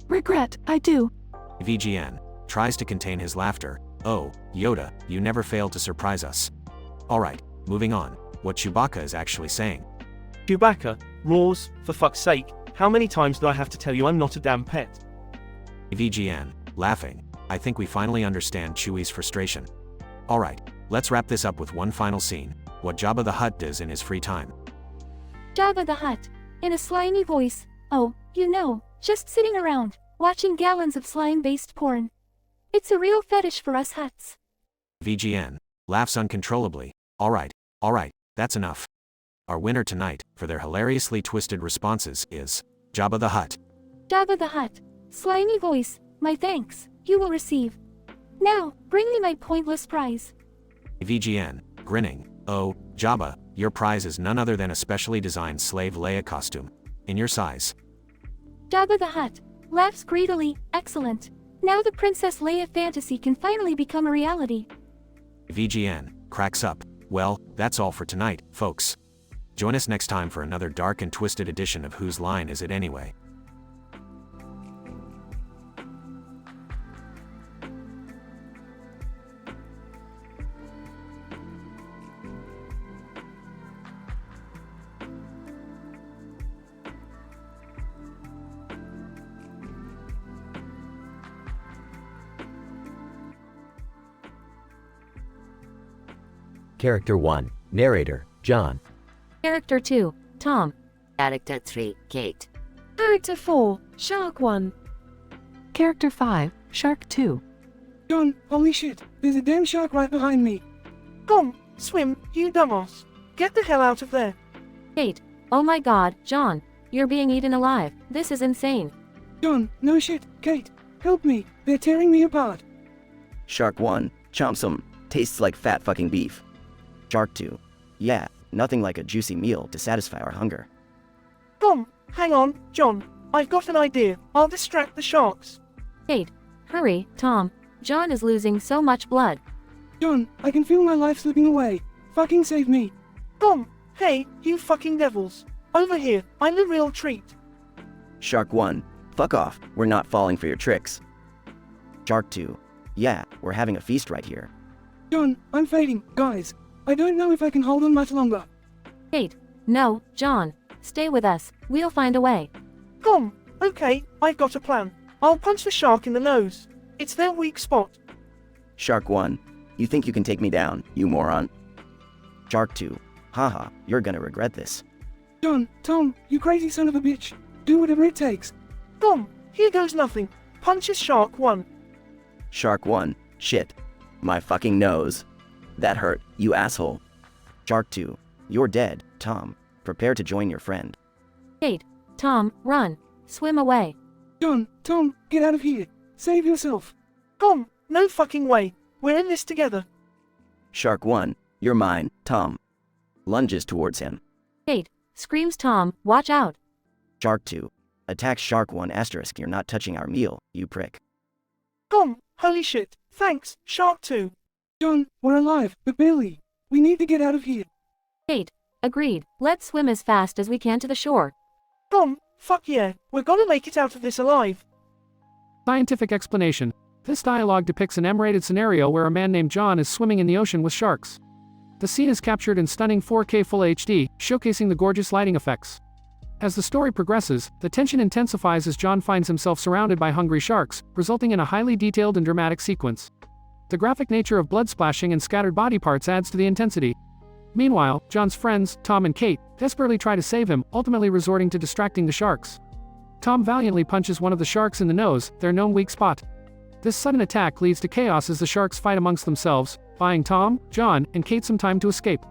Regret, I do. VGN tries to contain his laughter. Oh, Yoda, you never fail to surprise us. Alright, moving on. What Chewbacca is actually saying. Chewbacca roars, for fuck's sake, how many times do I have to tell you I'm not a damn pet? VGN laughing. I think we finally understand Chewie's frustration. Alright, let's wrap this up with one final scene. What Jabba the Hutt does in his free time. Jabba the Hutt, in a slimy voice, oh, you know, just sitting around, watching gallons of slime-based porn. It's a real fetish for us Hutts. VGN laughs uncontrollably. Alright, that's enough. Our winner tonight, for their hilariously twisted responses, is Jabba the Hutt. Jabba the Hutt, slimy voice, my thanks, you will receive. Now, bring me my pointless prize. VGN grinning. Oh, Jabba, your prize is none other than a specially designed slave Leia costume. In your size. Jabba the Hutt laughs greedily. Excellent. Now the Princess Leia fantasy can finally become a reality. VGN cracks up. Well, that's all for tonight, folks. Join us next time for another dark and twisted edition of Whose Line Is It Anyway? Character 1, Narrator, John. Character 2, Tom. Character 3, Kate. Character 4, Shark 1. Character 5, Shark 2. John, holy shit, there's a damn shark right behind me. Come, swim, you dumbass. Get the hell out of there. Kate, oh my god, John, you're being eaten alive. This is insane. John, no shit, Kate, help me, they're tearing me apart. Shark 1, chomp tastes like fat fucking beef. Shark 2, yeah, nothing like a juicy meal to satisfy our hunger. Come, hang on, John, I've got an idea. I'll distract the sharks. Kate, hurry, Tom. John is losing so much blood. John, I can feel my life slipping away. Fucking save me. Come, hey, you fucking devils. Over here, I'm the real treat. Shark 1, fuck off, we're not falling for your tricks. Shark 2, yeah, we're having a feast right here. John, I'm fading, guys. I don't know if I can hold on much longer. Kate, no, John, stay with us. We'll find a way. Come, okay, I've got a plan. I'll punch the shark in the nose. It's their weak spot. Shark 1, you think you can take me down, you moron. Shark 2, haha, you're gonna regret this. John, Tom, you crazy son of a bitch. Do whatever it takes. Come, here goes nothing. Punches Shark 1. Shark 1, shit. My fucking nose. That hurt, you asshole. Shark 2, you're dead, Tom. Prepare to join your friend. Kate, Tom, run. Swim away. John, Tom, get out of here. Save yourself. Come, no fucking way. We're in this together. Shark 1, you're mine, Tom. Lunges towards him. Kate, screams Tom, watch out. Shark 2, attacks Shark 1 asterisk, you're not touching our meal, you prick. Come, holy shit. Thanks, Shark 2. John, we're alive, but barely. We need to get out of here. Kate, agreed. Let's swim as fast as we can to the shore. Come, fuck yeah, we're gonna make it out of this alive. Scientific explanation. This dialogue depicts an M-rated scenario where a man named John is swimming in the ocean with sharks. The scene is captured in stunning 4K Full HD, showcasing the gorgeous lighting effects. As the story progresses, the tension intensifies as John finds himself surrounded by hungry sharks, resulting in a highly detailed and dramatic sequence. The graphic nature of blood splashing and scattered body parts adds to the intensity. Meanwhile, John's friends, Tom and Kate, desperately try to save him, ultimately resorting to distracting the sharks. Tom valiantly punches one of the sharks in the nose, their known weak spot. This sudden attack leads to chaos as the sharks fight amongst themselves, buying Tom, John, and Kate some time to escape.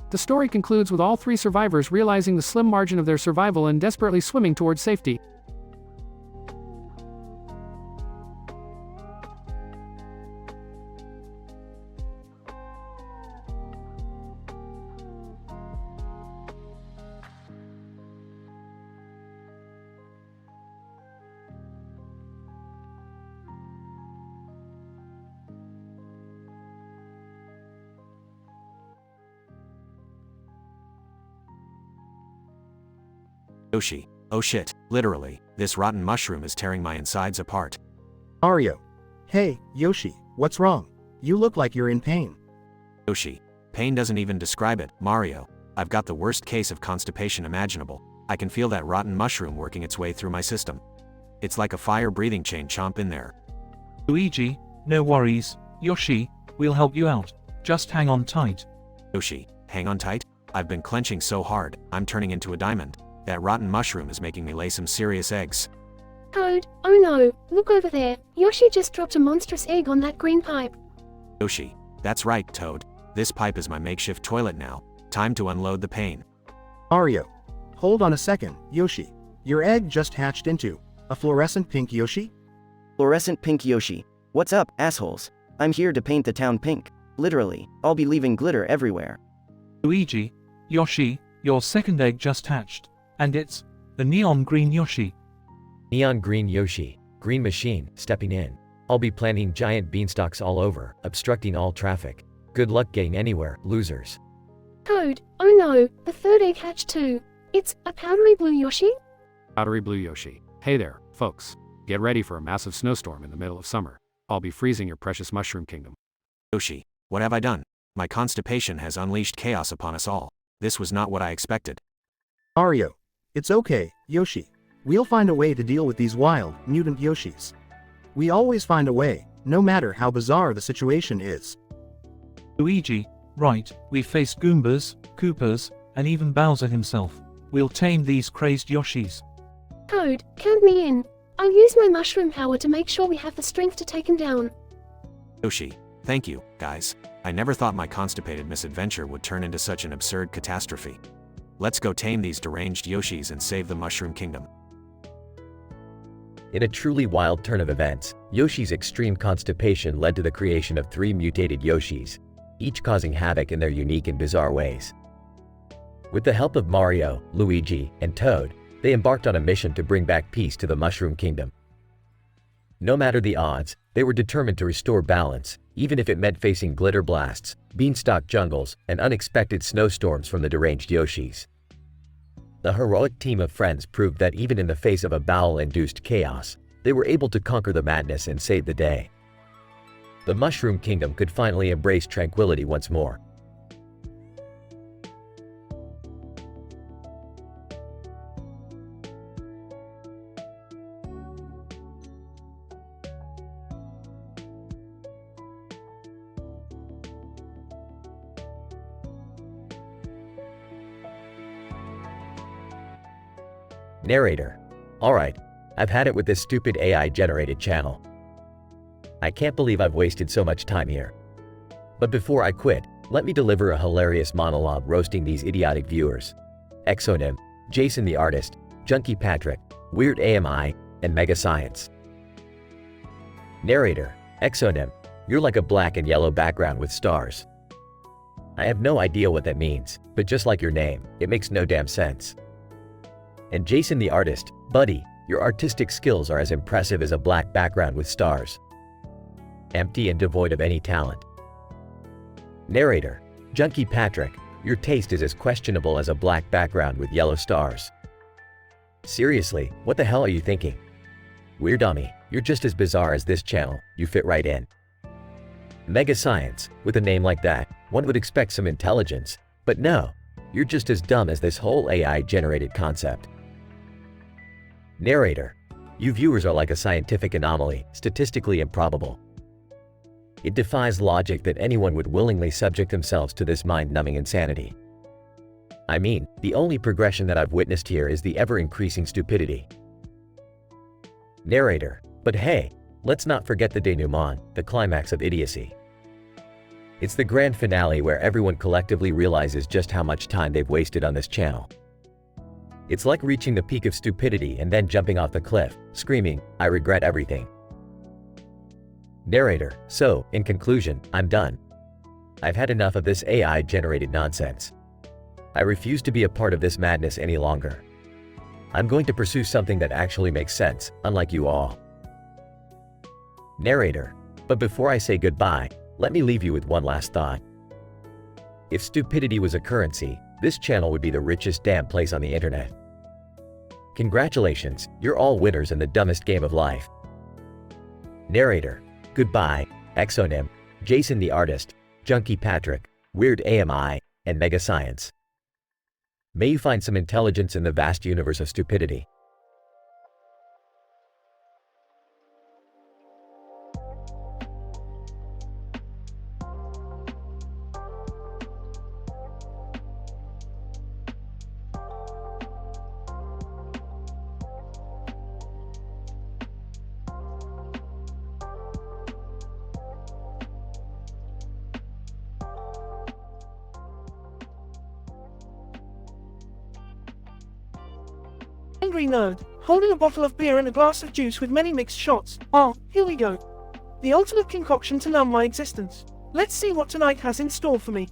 The story concludes with all three survivors realizing the slim margin of their survival and desperately swimming towards safety. Yoshi, oh shit, literally, this rotten mushroom is tearing my insides apart. Mario. Hey, Yoshi, what's wrong? You look like you're in pain. Yoshi, pain doesn't even describe it. Mario, I've got the worst case of constipation imaginable. I can feel that rotten mushroom working its way through my system. It's like a fire-breathing chain chomp in there. Luigi, no worries. Yoshi, we'll help you out. Just hang on tight. Yoshi, hang on tight? I've been clenching so hard, I'm turning into a diamond. That rotten mushroom is making me lay some serious eggs. Toad, oh no, look over there. Yoshi just dropped a monstrous egg on that green pipe. Yoshi, that's right, Toad. This pipe is my makeshift toilet now. Time to unload the pain. Mario. Hold on a second, Yoshi. Your egg just hatched into a fluorescent pink Yoshi? Fluorescent pink Yoshi. What's up, assholes? I'm here to paint the town pink. Literally, I'll be leaving glitter everywhere. Luigi, Yoshi, your second egg just hatched. And it's the neon green Yoshi. Neon green Yoshi. Green machine, stepping in. I'll be planting giant beanstalks all over, obstructing all traffic. Good luck getting anywhere, losers. Toad, oh no, the third egg hatched too. It's a powdery blue Yoshi? Powdery blue Yoshi. Hey there, folks. Get ready for a massive snowstorm in the middle of summer. I'll be freezing your precious mushroom kingdom. Yoshi, what have I done? My constipation has unleashed chaos upon us all. This was not what I expected. Mario. It's okay, Yoshi. We'll find a way to deal with these wild, mutant Yoshis. We always find a way, no matter how bizarre the situation is. Luigi, right, we faced Goombas, Koopas, and even Bowser himself. We'll tame these crazed Yoshis. Toad, count me in. I'll use my mushroom power to make sure we have the strength to take him down. Yoshi, thank you, guys. I never thought my constipated misadventure would turn into such an absurd catastrophe. Let's go tame these deranged Yoshis and save the Mushroom Kingdom. In a truly wild turn of events, Yoshi's extreme constipation led to the creation of 3 mutated Yoshis, each causing havoc in their unique and bizarre ways. With the help of Mario, Luigi, and Toad, they embarked on a mission to bring back peace to the Mushroom Kingdom. No matter the odds, they were determined to restore balance, even if it meant facing glitter blasts, beanstalk jungles, and unexpected snowstorms from the deranged Yoshis. The heroic team of friends proved that even in the face of a bowel-induced chaos, they were able to conquer the madness and save the day. The Mushroom Kingdom could finally embrace tranquility once more. Narrator. Alright, I've had it with this stupid AI-generated channel. I can't believe I've wasted so much time here. But before I quit, let me deliver a hilarious monologue roasting these idiotic viewers. Exonym, Jason the Artist, Junkie Patrick, Weird AMI, and Mega Science. Narrator. Exonym, you're like a black and yellow background with stars. I have no idea what that means, but just like your name, it makes no damn sense. And Jason the Artist, buddy, your artistic skills are as impressive as a black background with stars. Empty and devoid of any talent. Narrator. Junkie Patrick, your taste is as questionable as a black background with yellow stars. Seriously, what the hell are you thinking? Weird Dummy, you're just as bizarre as this channel, you fit right in. Mega Science, with a name like that, one would expect some intelligence, but no, you're just as dumb as this whole AI-generated concept. Narrator. You viewers are like a scientific anomaly, statistically improbable. It defies logic that anyone would willingly subject themselves to this mind-numbing insanity. I mean, the only progression that I've witnessed here is the ever-increasing stupidity. Narrator. But hey, let's not forget the denouement, the climax of idiocy. It's the grand finale where everyone collectively realizes just how much time they've wasted on this channel. It's like reaching the peak of stupidity and then jumping off the cliff, screaming, "I regret everything." Narrator. So, in conclusion, I'm done. I've had enough of this AI-generated nonsense. I refuse to be a part of this madness any longer. I'm going to pursue something that actually makes sense, unlike you all. Narrator. But before I say goodbye, let me leave you with one last thought. If stupidity was a currency, this channel would be the richest damn place on the internet. Congratulations, you're all winners in the dumbest game of life. Narrator: Goodbye, Exonym, Jason the Artist, Junkie Patrick, Weird AMI, and Mega Science. May you find some intelligence in the vast universe of stupidity. Angry nerd, holding a bottle of beer and a glass of juice with many mixed shots. Ah, here we go. The ultimate concoction to numb my existence. Let's see what tonight has in store for me.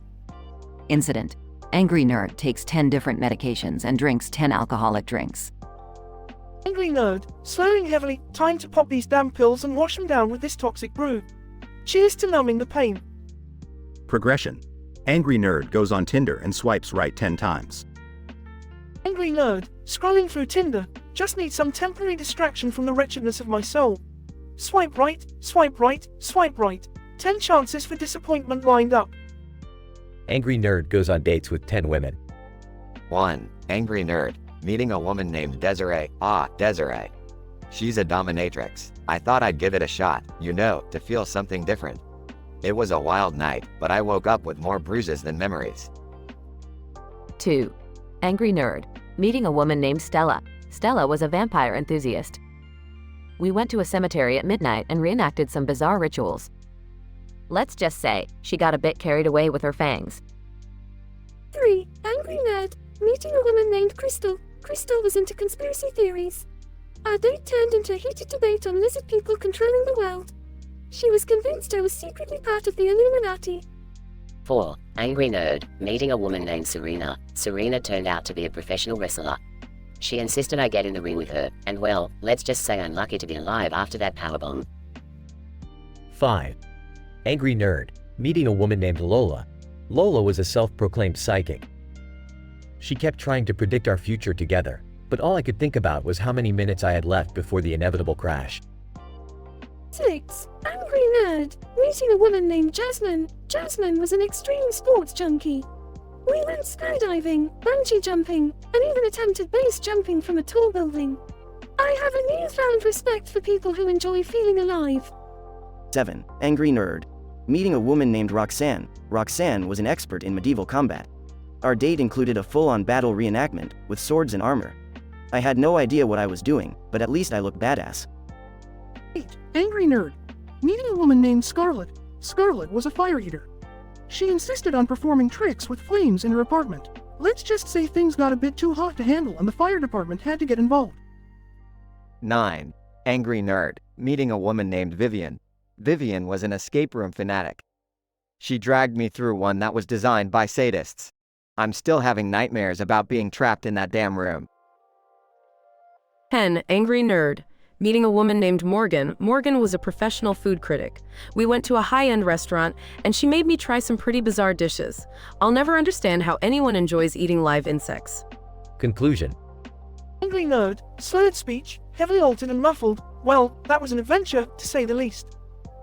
Incident. Angry nerd takes 10 different medications and drinks 10 alcoholic drinks. Angry nerd, slurring heavily, time to pop these damn pills and wash them down with this toxic brew. Cheers to numbing the pain. Progression. Angry nerd goes on Tinder and swipes right 10 times. Angry nerd, scrolling through Tinder, just need some temporary distraction from the wretchedness of my soul. Swipe right, swipe right, swipe right. 10 chances for disappointment lined up. Angry nerd goes on dates with 10 women. 1. Angry nerd, meeting a woman named Desiree. Ah, Desiree. She's a dominatrix. I thought I'd give it a shot, to feel something different. It was a wild night, but I woke up with more bruises than memories. 2. Angry nerd, meeting a woman named Stella. Stella was a vampire enthusiast. We went to a cemetery at midnight and reenacted some bizarre rituals. Let's just say, she got a bit carried away with her fangs. 3. Angry nerd, meeting a woman named Crystal. Crystal was into conspiracy theories. Our date turned into a heated debate on lizard people controlling the world. She was convinced I was secretly part of the Illuminati. 4. Angry nerd, meeting a woman named Serena. Serena turned out to be a professional wrestler. She insisted I get in the ring with her, and well, let's just say I'm lucky to be alive after that powerbomb. 5. Angry nerd, meeting a woman named Lola. Lola was a self-proclaimed psychic. She kept trying to predict our future together, but all I could think about was how many minutes I had left before the inevitable crash. 6. Angry nerd, meeting a woman named Jasmine. Jasmine was an extreme sports junkie. We went skydiving, bungee jumping, and even attempted base jumping from a tall building. I have a newfound respect for people who enjoy feeling alive. 7. Angry nerd, meeting a woman named Roxanne. Roxanne was an expert in medieval combat. Our date included a full-on battle reenactment, with swords and armor. I had no idea what I was doing, but at least I looked badass. 8. Angry nerd, meeting a woman named Scarlet. Scarlet was a fire eater. She insisted on performing tricks with flames in her apartment. Let's just say things got a bit too hot to handle and the fire department had to get involved. 9. Angry nerd, meeting a woman named Vivian. Vivian was an escape room fanatic. She dragged me through one that was designed by sadists. I'm still having nightmares about being trapped in that damn room. 10. Angry nerd, meeting a woman named Morgan. Morgan was a professional food critic. We went to a high-end restaurant, and she made me try some pretty bizarre dishes. I'll never understand how anyone enjoys eating live insects. Conclusion. Angry nerd, slurred speech, heavily altered and muffled. Well, that was an adventure, to say the least.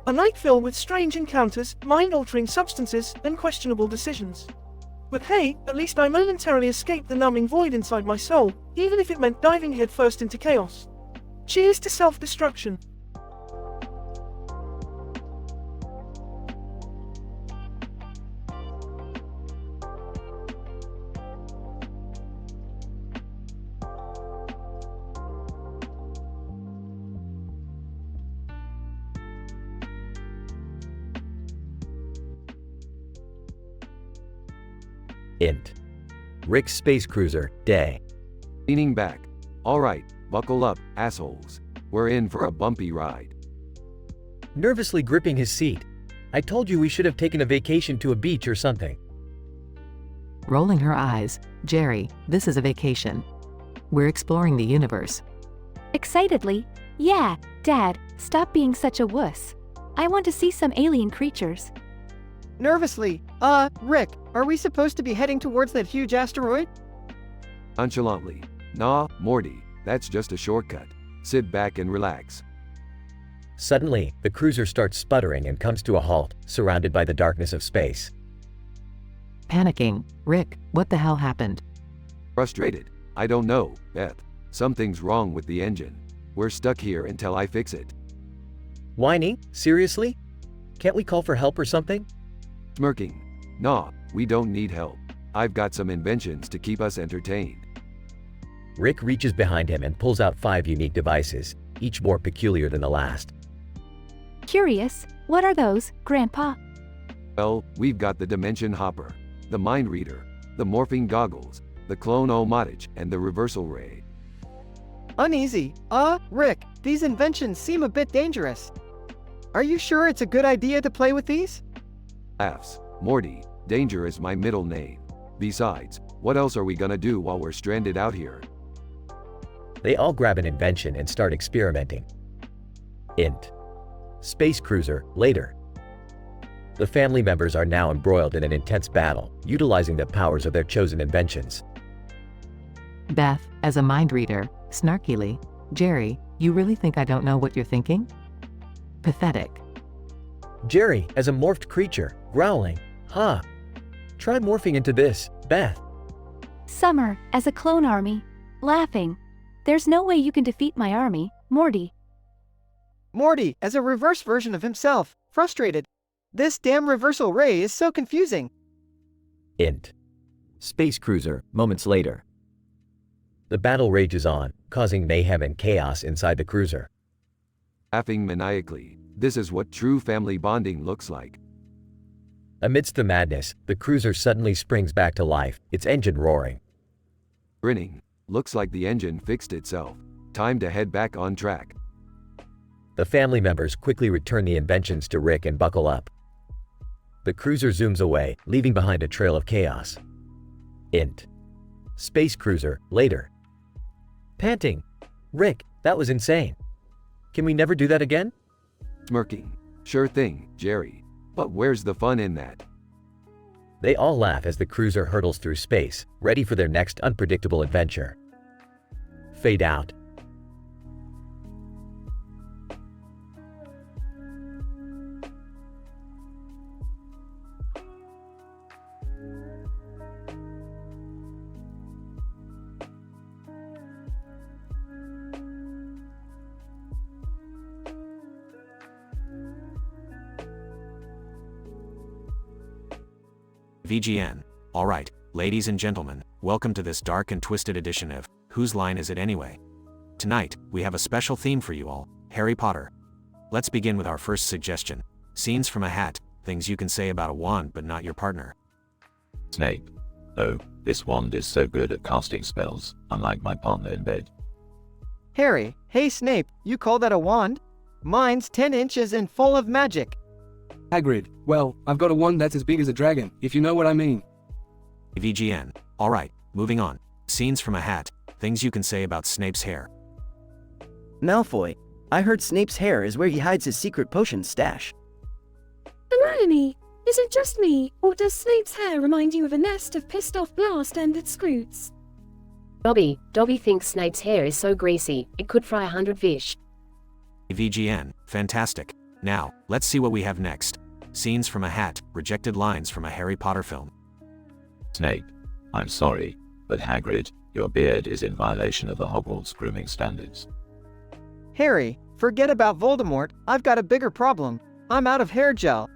A night filled with strange encounters, mind-altering substances, and questionable decisions. But hey, at least I momentarily escaped the numbing void inside my soul, even if it meant diving headfirst into chaos. Cheers to self-destruction. Int. Rick's space cruiser, day. Leaning back. Alright, buckle up, assholes. We're in for a bumpy ride. Nervously gripping his seat. I told you we should have taken a vacation to a beach or something. Rolling her eyes. Jerry, this is a vacation. We're exploring the universe. Excitedly, yeah, Dad, stop being such a wuss. I want to see some alien creatures. Nervously, Rick, are we supposed to be heading towards that huge asteroid? Nonchalantly. Nah, Morty. That's just a shortcut. Sit back and relax. Suddenly, the cruiser starts sputtering and comes to a halt, surrounded by the darkness of space. Panicking. Rick, what the hell happened? Frustrated. I don't know, Beth. Something's wrong with the engine. We're stuck here until I fix it. Whining? Seriously? Can't we call for help or something? Smirking. Nah, we don't need help. I've got some inventions to keep us entertained. Rick reaches behind him and pulls out 5 unique devices, each more peculiar than the last. Curious, what are those, Grandpa? Well, we've got the Dimension Hopper, the Mind Reader, the Morphing Goggles, the Clone-O-Motage, and the Reversal Ray. Uneasy. Rick, these inventions seem a bit dangerous. Are you sure it's a good idea to play with these? Laughs. Morty, danger is my middle name. Besides, what else are we gonna do while we're stranded out here? They all grab an invention and start experimenting. Int. Space cruiser, later. The family members are now embroiled in an intense battle, utilizing the powers of their chosen inventions. Beth, as a mind reader, snarkily, Jerry, you really think I don't know what you're thinking? Pathetic. Jerry, as a morphed creature, growling, ha! Try morphing into this, Beth. Summer, as a clone army, laughing. There's no way you can defeat my army, Morty. Morty, as a reverse version of himself, frustrated. This damn reversal ray is so confusing. Int. Space cruiser, moments later. The battle rages on, causing mayhem and chaos inside the cruiser. Laughing maniacally. This is what true family bonding looks like. Amidst the madness, the cruiser suddenly springs back to life, its engine roaring. Grinning. Looks like the engine fixed itself. Time to head back on track. The family members quickly return the inventions to Rick and buckle up. The cruiser zooms away, leaving behind a trail of chaos. Int. Space cruiser, later. Panting. Rick, that was insane. Can we never do that again? Smirking. Sure thing, Jerry. But where's the fun in that? They all laugh as the cruiser hurtles through space, ready for their next unpredictable adventure. Fade out. VGN. Alright, ladies and gentlemen, welcome to this dark and twisted edition of Whose Line Is It Anyway? Tonight, we have a special theme for you all, Harry Potter. Let's begin with our first suggestion. Scenes from a hat, things you can say about a wand but not your partner. Snape. Oh, this wand is so good at casting spells, unlike my partner in bed. Harry, hey Snape, you call that a wand? Mine's 10 inches and full of magic. Hagrid, well, I've got a wand that's as big as a dragon, if you know what I mean. VGN. Alright, moving on. Scenes from a hat, things you can say about Snape's hair. Malfoy, I heard Snape's hair is where he hides his secret potion stash. Hermione, is it just me, or does Snape's hair remind you of a nest of pissed-off blast-ended scroots? Dobby thinks Snape's hair is so greasy, it could fry 100 fish. VGN. Fantastic. Now, let's see what we have next. Scenes from a hat, rejected lines from a Harry Potter film. Snape. I'm sorry, but Hagrid, your beard is in violation of the Hogwarts grooming standards. Harry, forget about Voldemort, I've got a bigger problem. I'm out of hair gel.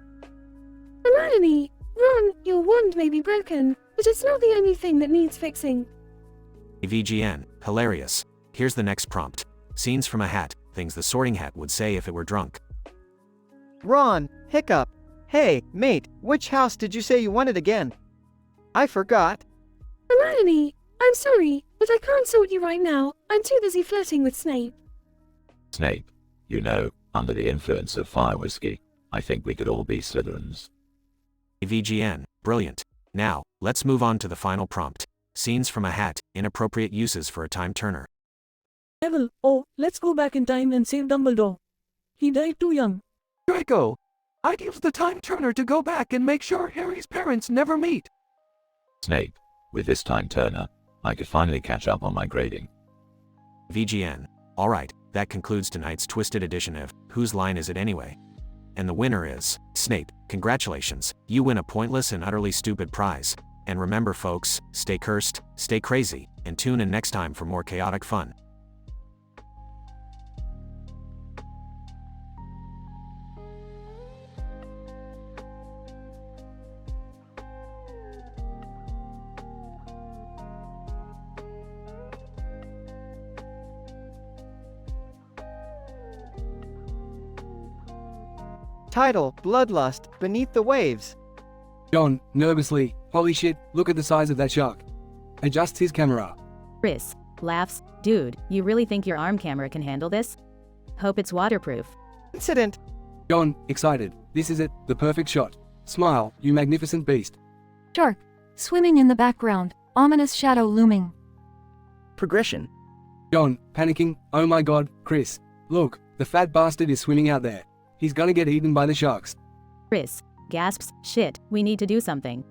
Hermione, Ron, your wand may be broken, but it's not the only thing that needs fixing. VGN. Hilarious. Here's the next prompt. Scenes from a hat, things the Sorting Hat would say if it were drunk. Ron, hiccup. Hey, mate, which house did you say you wanted again? I forgot. Hermione, I'm sorry, but I can't sort you right now. I'm too busy flirting with Snape. Snape. You know, under the influence of fire whiskey, I think we could all be Slytherins. VGN. Brilliant. Now, let's move on to the final prompt. Scenes from a hat, inappropriate uses for a time turner. Neville, oh, let's go back in time and save Dumbledore. He died too young. Draco! I'd use the time turner to go back and make sure Harry's parents never meet. Snape. With this time turner, I could finally catch up on my grading. VGN. Alright, that concludes tonight's twisted edition of Whose Line Is It Anyway? And the winner is Snape. Congratulations, you win a pointless and utterly stupid prize. And remember folks, stay cursed, stay crazy, and tune in next time for more chaotic fun. Title, Bloodlust, Beneath the Waves. John, nervously, holy shit, look at the size of that shark. Adjusts his camera. Chris laughs, dude, you really think your arm camera can handle this? Hope it's waterproof. Incident. John, excited, this is it, the perfect shot. Smile, you magnificent beast. Shark. Swimming in the background, ominous shadow looming. Progression. John, panicking, oh my god, Chris. Look, the fat bastard is swimming out there. He's gonna get eaten by the sharks. Chris gasps, shit, we need to do something.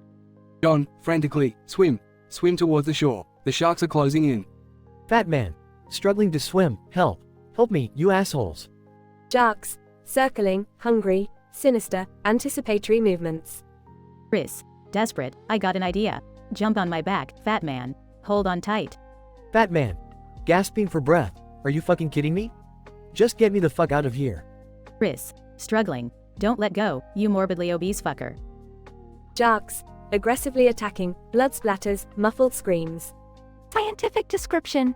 John, frantically, swim. Swim towards the shore. The sharks are closing in. Fat man. Struggling to swim. Help. Help me, you assholes. Sharks. Circling, hungry, sinister, anticipatory movements. Chris, desperate, I got an idea. Jump on my back, fat man. Hold on tight. Fat man. Gasping for breath. Are you fucking kidding me? Just get me the fuck out of here. Chris, struggling. Don't let go, you morbidly obese fucker. Sharks. Aggressively attacking, blood splatters, muffled screams. Scientific description.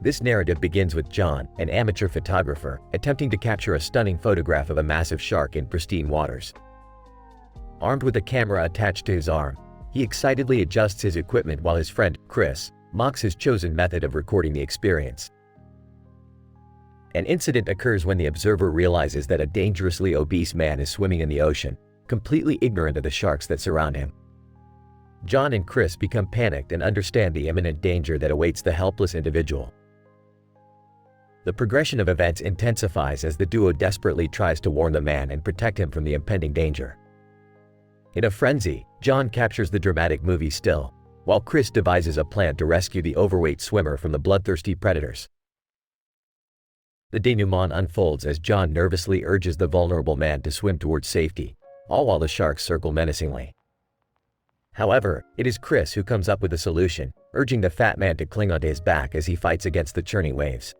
This narrative begins with John, an amateur photographer, attempting to capture a stunning photograph of a massive shark in pristine waters. Armed with a camera attached to his arm, he excitedly adjusts his equipment while his friend, Chris, mocks his chosen method of recording the experience. An incident occurs when the observer realizes that a dangerously obese man is swimming in the ocean, completely ignorant of the sharks that surround him. John and Chris become panicked and understand the imminent danger that awaits the helpless individual. The progression of events intensifies as the duo desperately tries to warn the man and protect him from the impending danger. In a frenzy, John captures the dramatic movie still, while Chris devises a plan to rescue the overweight swimmer from the bloodthirsty predators. The denouement unfolds as John nervously urges the vulnerable man to swim towards safety, all while the sharks circle menacingly. However, it is Chris who comes up with a solution, urging the fat man to cling onto his back as he fights against the churning waves.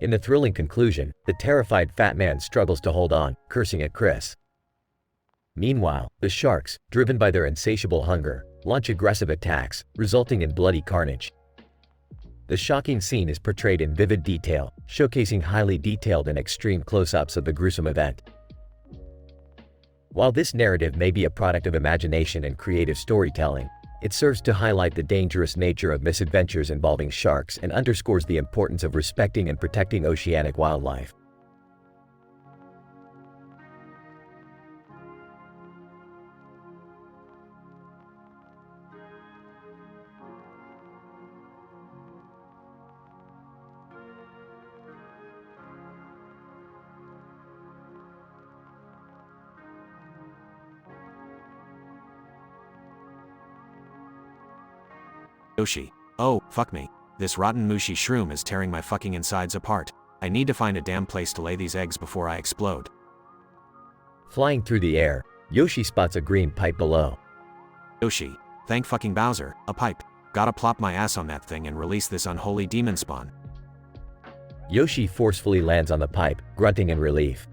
In the thrilling conclusion, the terrified fat man struggles to hold on, cursing at Chris. Meanwhile, the sharks, driven by their insatiable hunger, launch aggressive attacks, resulting in bloody carnage. The shocking scene is portrayed in vivid detail, showcasing highly detailed and extreme close-ups of the gruesome event. While this narrative may be a product of imagination and creative storytelling, it serves to highlight the dangerous nature of misadventures involving sharks and underscores the importance of respecting and protecting oceanic wildlife. Yoshi. Oh, fuck me. This rotten mushy shroom is tearing my fucking insides apart. I need to find a damn place to lay these eggs before I explode. Flying through the air, Yoshi spots a green pipe below. Yoshi. Thank fucking Bowser, a pipe. Gotta plop my ass on that thing and release this unholy demon spawn. Yoshi forcefully lands on the pipe, grunting in relief.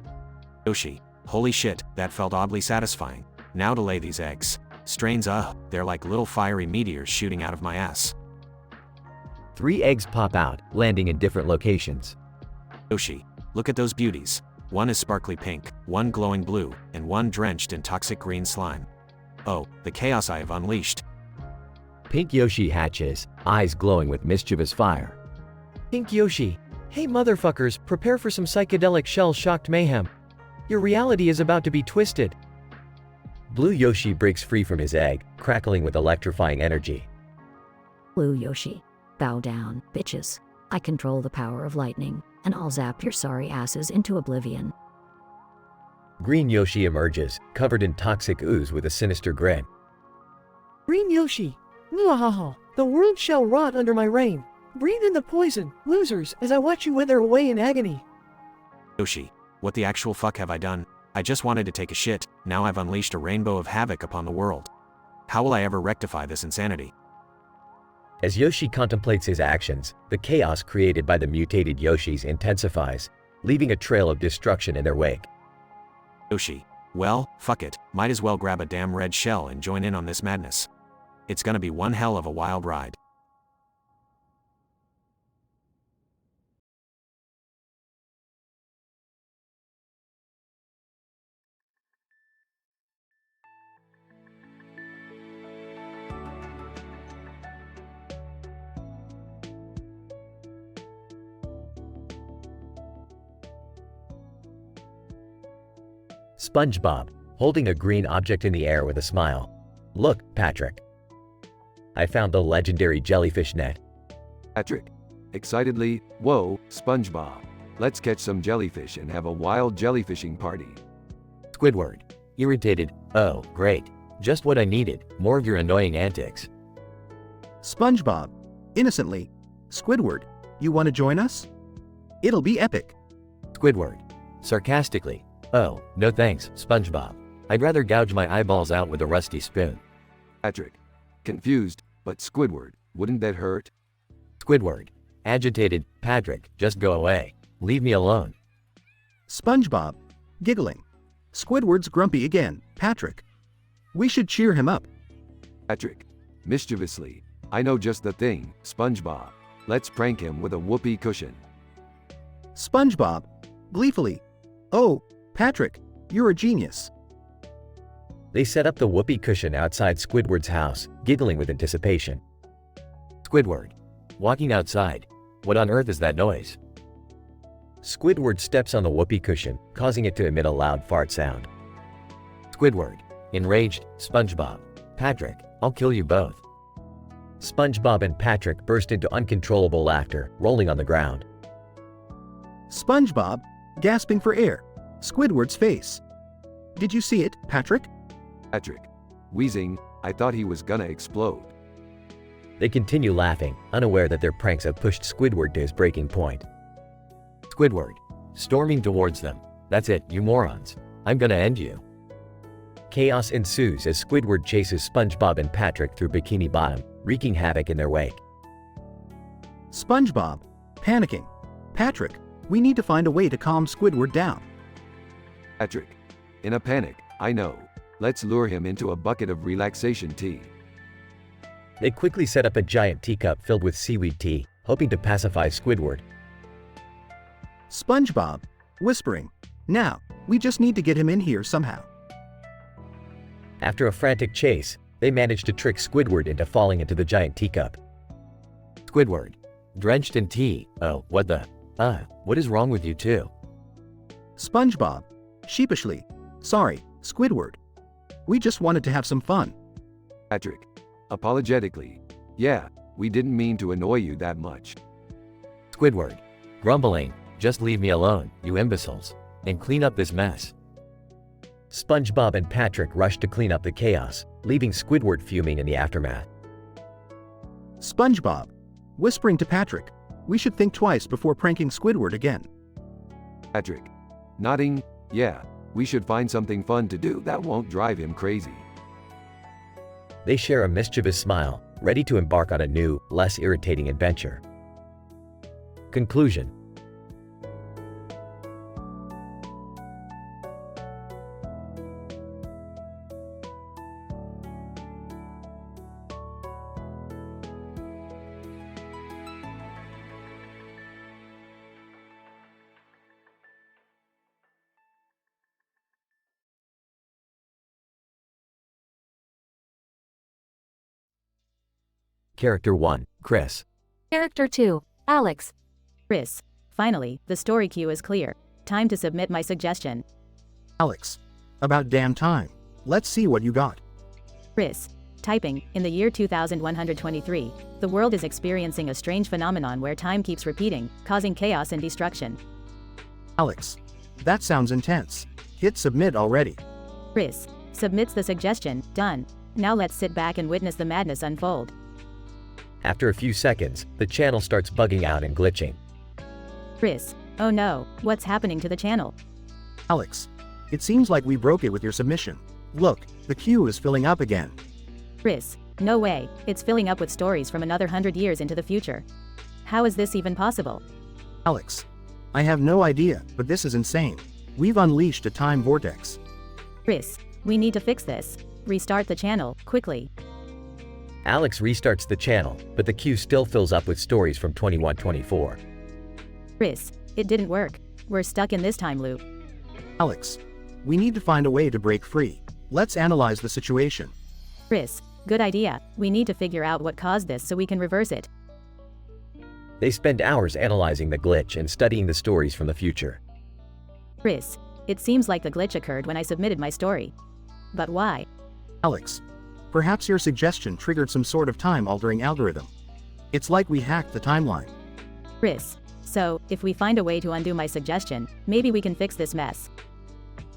Yoshi. Holy shit, that felt oddly satisfying. Now to lay these eggs. Strains, they're like little fiery meteors shooting out of my ass. 3 eggs pop out, landing in different locations. Yoshi, look at those beauties. One is sparkly pink, one glowing blue, and one drenched in toxic green slime. Oh, the chaos I have unleashed. Pink Yoshi hatches, eyes glowing with mischievous fire. Pink Yoshi. Hey motherfuckers, prepare for some psychedelic shell-shocked mayhem. Your reality is about to be twisted. Blue Yoshi breaks free from his egg, crackling with electrifying energy. Blue Yoshi. Bow down, bitches. I control the power of lightning, and I'll zap your sorry asses into oblivion. Green Yoshi emerges, covered in toxic ooze with a sinister grin. Green Yoshi. Muahaha. The world shall rot under my reign. Breathe in the poison, losers, as I watch you wither away in agony. Yoshi, what the actual fuck have I done? I just wanted to take a shit, now I've unleashed a rainbow of havoc upon the world. How will I ever rectify this insanity? As Yoshi contemplates his actions, the chaos created by the mutated Yoshis intensifies, leaving a trail of destruction in their wake. Yoshi, well, fuck it, might as well grab a damn red shell and join in on this madness. It's gonna be one hell of a wild ride. SpongeBob, holding a green object in the air with a smile. Look, Patrick. I found the legendary jellyfish net. Patrick, excitedly, whoa, SpongeBob. Let's catch some jellyfish and have a wild jellyfishing party. Squidward, irritated, oh, great. Just what I needed, more of your annoying antics. SpongeBob, innocently, Squidward, you want to join us? It'll be epic. Squidward, sarcastically, oh, no thanks, SpongeBob. I'd rather gouge my eyeballs out with a rusty spoon. Patrick, confused, but Squidward, wouldn't that hurt? Squidward, agitated, Patrick, just go away. Leave me alone. SpongeBob, giggling. Squidward's grumpy again, Patrick. We should cheer him up. Patrick, mischievously, I know just the thing, SpongeBob. Let's prank him with a whoopee cushion. SpongeBob, gleefully, oh, Patrick, you're a genius. They set up the whoopee cushion outside Squidward's house, giggling with anticipation. Squidward, walking outside. What on earth is that noise? Squidward steps on the whoopee cushion, causing it to emit a loud fart sound. Squidward, enraged, SpongeBob, Patrick, I'll kill you both. SpongeBob and Patrick burst into uncontrollable laughter, rolling on the ground. SpongeBob, gasping for air. Squidward's face. Did you see it, Patrick? Patrick, wheezing, I thought he was gonna explode. They continue laughing, unaware that their pranks have pushed Squidward to his breaking point. Squidward, storming towards them. That's it, you morons. I'm gonna end you. Chaos ensues as Squidward chases SpongeBob and Patrick through Bikini Bottom, wreaking havoc in their wake. SpongeBob, panicking. Patrick, we need to find a way to calm Squidward down. Patrick, in a panic, I know. Let's lure him into a bucket of relaxation tea. They quickly set up a giant teacup filled with seaweed tea, hoping to pacify Squidward. SpongeBob, whispering, now, we just need to get him in here somehow. After a frantic chase, they manage to trick Squidward into falling into the giant teacup. Squidward, drenched in tea, oh, what the, what is wrong with you two? SpongeBob, sheepishly, sorry, Squidward. We just wanted to have some fun. Patrick, apologetically, yeah, we didn't mean to annoy you that much. Squidward, grumbling, just leave me alone, you imbeciles, and clean up this mess. SpongeBob and Patrick rush to clean up the chaos, leaving Squidward fuming in the aftermath. SpongeBob, whispering to Patrick, we should think twice before pranking Squidward again. Patrick, nodding, yeah, we should find something fun to do that won't drive him crazy. They share a mischievous smile, ready to embark on a new, less irritating adventure. Conclusion. Character 1, Chris. Character 2, Alex. Chris. Finally, the story queue is clear. Time to submit my suggestion. Alex, about damn time. Let's see what you got. Chris. Typing, in the year 2123, the world is experiencing a strange phenomenon where time keeps repeating, causing chaos and destruction. Alex, that sounds intense. Hit submit already. Chris. Submits the suggestion, done. Now let's sit back and witness the madness unfold. After a few seconds, the channel starts bugging out and glitching. Chris, oh no, what's happening to the channel? Alex, it seems like we broke it with your submission. Look, the queue is filling up again. Chris, no way, it's filling up with stories from another 100 years into the future. How is this even possible? Alex, I have no idea, but this is insane. We've unleashed a time vortex. Chris, we need to fix this. Restart the channel, quickly. Alex restarts the channel, but the queue still fills up with stories from 2124. Chris, it didn't work. We're stuck in this time loop. Alex, we need to find a way to break free. Let's analyze the situation. Chris, good idea. We need to figure out what caused this so we can reverse it. They spend hours analyzing the glitch and studying the stories from the future. Chris, it seems like the glitch occurred when I submitted my story. But why? Alex, perhaps your suggestion triggered some sort of time-altering algorithm. It's like we hacked the timeline. Chris, so, if we find a way to undo my suggestion, maybe we can fix this mess.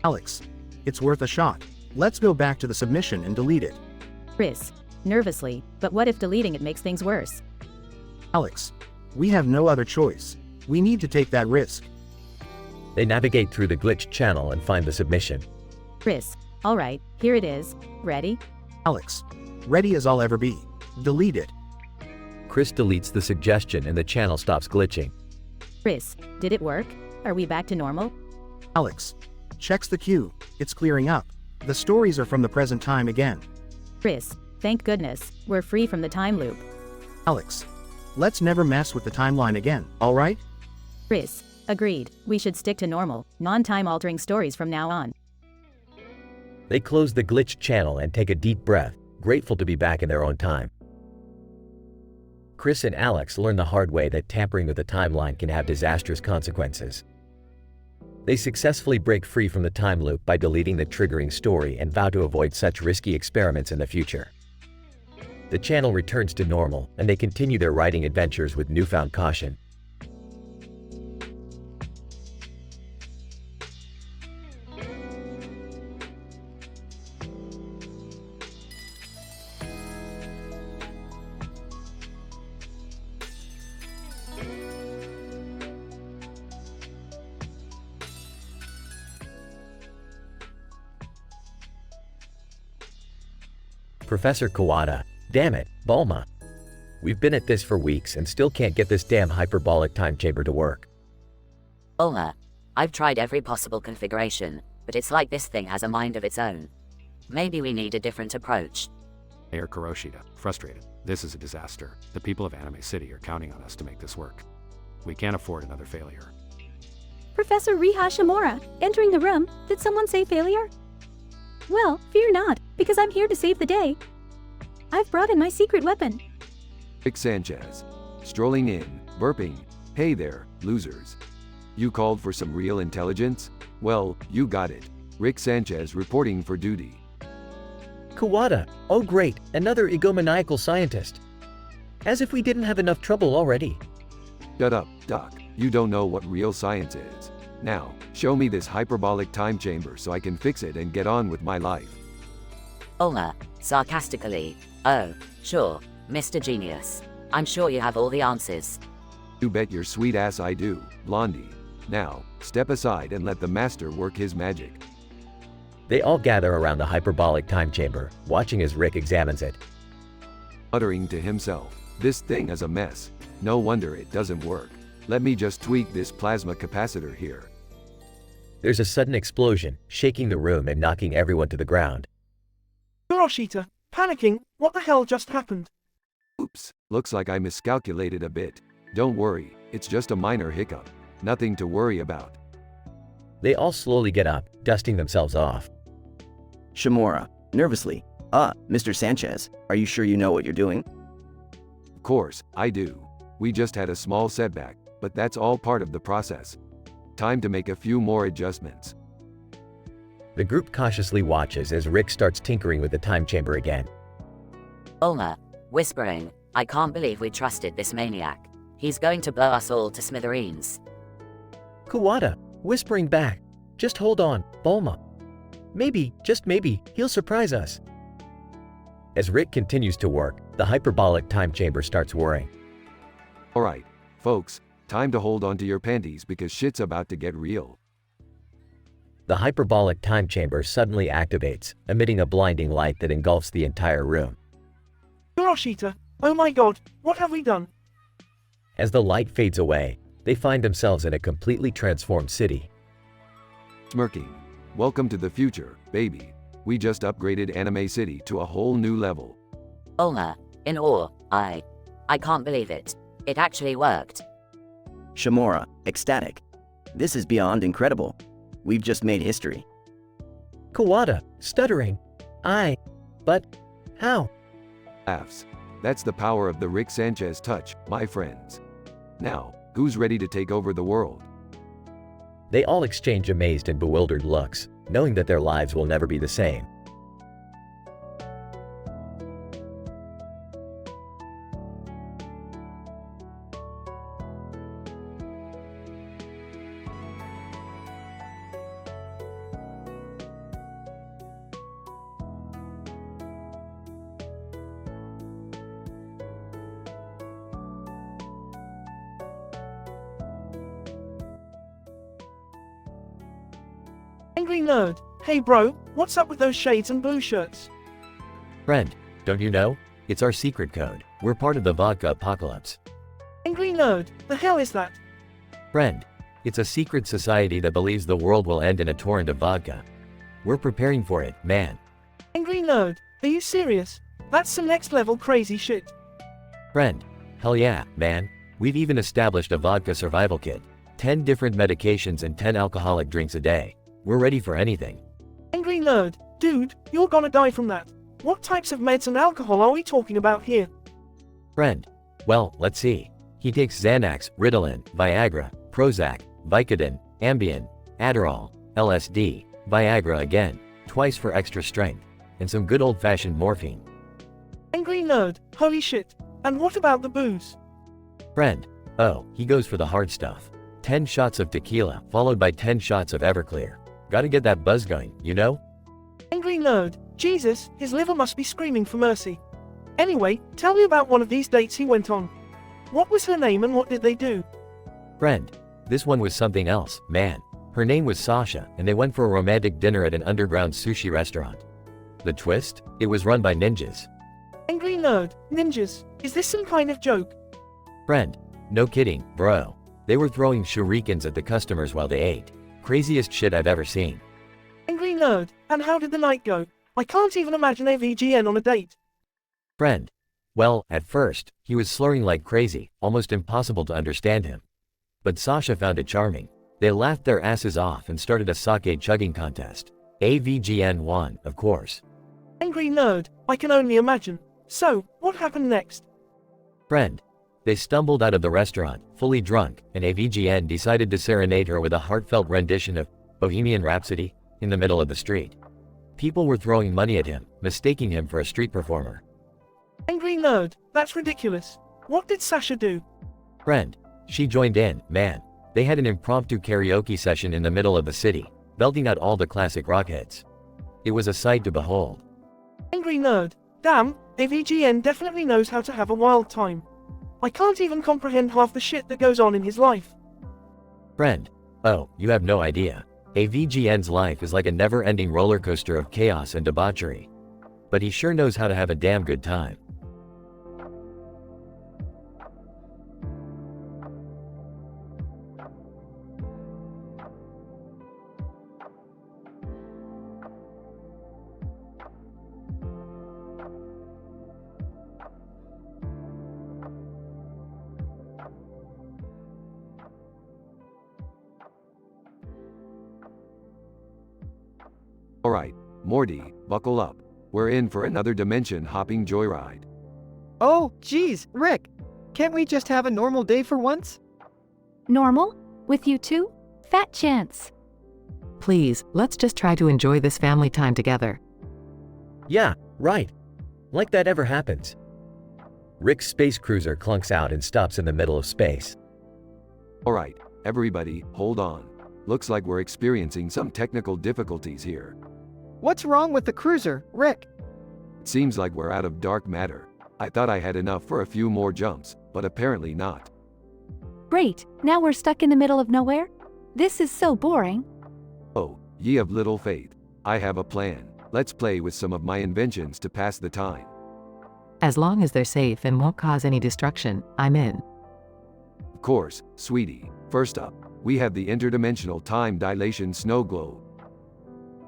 Alex, it's worth a shot. Let's go back to the submission and delete it. Chris, nervously, but what if deleting it makes things worse? Alex, we have no other choice. We need to take that risk. They navigate through the glitched channel and find the submission. Chris, alright, here it is. Ready? Alex, ready as I'll ever be. Delete it. Chris deletes the suggestion and the channel stops glitching. Chris, did it work? Are we back to normal? Alex, checks the queue. It's clearing up. The stories are from the present time again. Chris, thank goodness, we're free from the time loop. Alex, let's never mess with the timeline again, alright? Chris, agreed. We should stick to normal, non-time altering stories from now on. They close the glitched channel and take a deep breath, grateful to be back in their own time. Chris and Alex learn the hard way that tampering with the timeline can have disastrous consequences. They successfully break free from the time loop by deleting the triggering story and vow to avoid such risky experiments in the future. The channel returns to normal, and they continue their writing adventures with newfound caution. Professor Kawada, damn it, Bulma. We've been at this for weeks and still can't get this damn hyperbolic time chamber to work. Bulma, I've tried every possible configuration, but it's like this thing has a mind of its own. Maybe we need a different approach. Mayor Kuroshita, frustrated. This is a disaster. The people of Anime City are counting on us to make this work. We can't afford another failure. Professor Riha Shimura, entering the room, did someone say failure? Well, fear not, because I'm here to save the day. I've brought in my secret weapon. Rick Sanchez, strolling in, burping. Hey there, losers. You called for some real intelligence? Well, you got it. Rick Sanchez reporting for duty. Kawada, oh great, another egomaniacal scientist. As if we didn't have enough trouble already. Shut up, Doc. You don't know what real science is. Now, show me this hyperbolic time chamber so I can fix it and get on with my life. Bulma, sarcastically, oh, sure, Mr. Genius. I'm sure you have all the answers. You bet your sweet ass I do, Blondie. Now, step aside and let the master work his magic. They all gather around the hyperbolic time chamber, watching as Rick examines it. Muttering to himself, this thing is a mess. No wonder it doesn't work. Let me just tweak this plasma capacitor here. There's a sudden explosion, shaking the room and knocking everyone to the ground. Kuroshita, panicking, what the hell just happened? Oops, looks like I miscalculated a bit. Don't worry, it's just a minor hiccup. Nothing to worry about. They all slowly get up, dusting themselves off. Shimura, nervously, Mr. Sanchez, are you sure you know what you're doing? Of course, I do. We just had a small setback, but that's all part of the process. Time to make a few more adjustments. The group cautiously watches as Rick starts tinkering with the time chamber again. Bulma, whispering, I can't believe we trusted this maniac. He's going to blow us all to smithereens. Kawada, whispering back, just hold on, Bulma. Maybe, just maybe, he'll surprise us. As Rick continues to work, The hyperbolic time chamber starts whirring. Alright, folks, time to hold on to your panties because shit's about to get real. The hyperbolic time chamber suddenly activates, emitting a blinding light that engulfs the entire room. Hiroshita, oh my god, what have we done? As the light fades away, they find themselves in a completely transformed city. Smirking. Welcome to the future, baby. We just upgraded Anime City to a whole new level. Oma, in awe, I can't believe it. It actually worked. Shimura, ecstatic. This is beyond incredible. We've just made history. Kawada, stuttering. But how? Laughs. That's the power of the Rick Sanchez touch, my friends. Now, who's ready to take over the world? They all exchange amazed and bewildered looks, knowing that their lives will never be the same. Angry nerd, hey bro, what's up with those shades and blue shirts? Friend, don't you know? It's our secret code. We're part of the vodka apocalypse. Angry nerd, the hell is that? Friend, it's a secret society that believes the world will end in a torrent of vodka. We're preparing for it, man. Angry nerd, are you serious? That's some next level crazy shit. Friend, hell yeah, man. We've even established a vodka survival kit. 10 different medications and 10 alcoholic drinks a day. We're ready for anything. Angry nerd, dude, you're gonna die from that. What types of meds and alcohol are we talking about here? Friend, well, let's see. He takes Xanax, Ritalin, Viagra, Prozac, Vicodin, Ambien, Adderall, LSD, Viagra again, twice for extra strength, and some good old-fashioned morphine. Angry nerd, holy shit. And what about the booze? Friend, oh, he goes for the hard stuff. 10 shots of tequila, followed by 10 shots of Everclear. Gotta get that buzz going, you know? Angry nerd, Jesus, his liver must be screaming for mercy. Anyway, tell me about one of these dates he went on. What was her name and what did they do? Friend, this one was something else, man. Her name was Sasha, and they went for a romantic dinner at an underground sushi restaurant. The twist? It was run by ninjas. Angry nerd, ninjas, is this some kind of joke? Friend, no kidding, bro. They were throwing shurikens at the customers while they ate. Craziest shit I've ever seen. Angry nerd, and how did the night go? I can't even imagine AVGN on a date. Friend, well, at first, he was slurring like crazy, almost impossible to understand him. But Sasha found it charming. They laughed their asses off and started a sake chugging contest. AVGN won, of course. Angry nerd, I can only imagine. So, what happened next? Friend, they stumbled out of the restaurant, fully drunk, and AVGN decided to serenade her with a heartfelt rendition of Bohemian Rhapsody in the middle of the street. People were throwing money at him, mistaking him for a street performer. Angry nerd, that's ridiculous. What did Sasha do? Friend, she joined in, man. They had an impromptu karaoke session in the middle of the city, belting out all the classic rock hits. It was a sight to behold. Angry nerd, damn, AVGN definitely knows how to have a wild time. I can't even comprehend half the shit that goes on in his life. Friend, oh, you have no idea. AVGN's life is like a never-ending roller coaster of chaos and debauchery. But he sure knows how to have a damn good time. Alright, Morty, buckle up. We're in for another dimension-hopping joyride. Oh, geez, Rick. Can't we just have a normal day for once? Normal? With you too? Fat chance. Please, let's just try to enjoy this family time together. Yeah, right. Like that ever happens. Rick's space cruiser clunks out and stops in the middle of space. Alright, everybody, hold on. Looks like we're experiencing some technical difficulties here. What's wrong with the cruiser, Rick? It seems like we're out of dark matter. I thought I had enough for a few more jumps, but apparently not. Great, now we're stuck in the middle of nowhere? This is so boring. Oh, ye of little faith. I have a plan. Let's play with some of my inventions to pass the time. As long as they're safe and won't cause any destruction, I'm in. Of course, sweetie. First up, we have the interdimensional time dilation snow globe.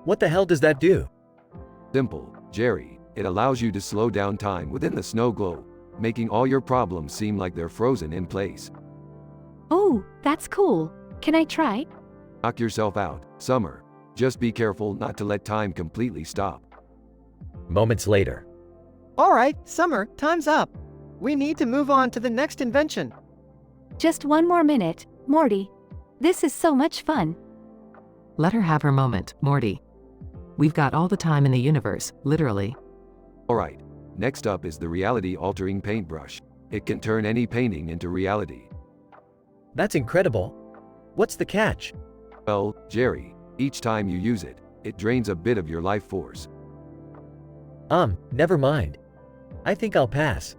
What the hell does that do? Simple, Jerry. It allows you to slow down time within the snow globe, making all your problems seem like they're frozen in place. Oh, that's cool. Can I try? Knock yourself out, Summer. Just be careful not to let time completely stop. Moments later. Alright, Summer, time's up. We need to move on to the next invention. Just one more minute, Morty. This is so much fun. Let her have her moment, Morty. We've got all the time in the universe, literally. Alright, next up is the reality-altering paintbrush. It can turn any painting into reality. That's incredible. What's the catch? Well, Jerry, each time you use it, it drains a bit of your life force. Never mind. I think I'll pass.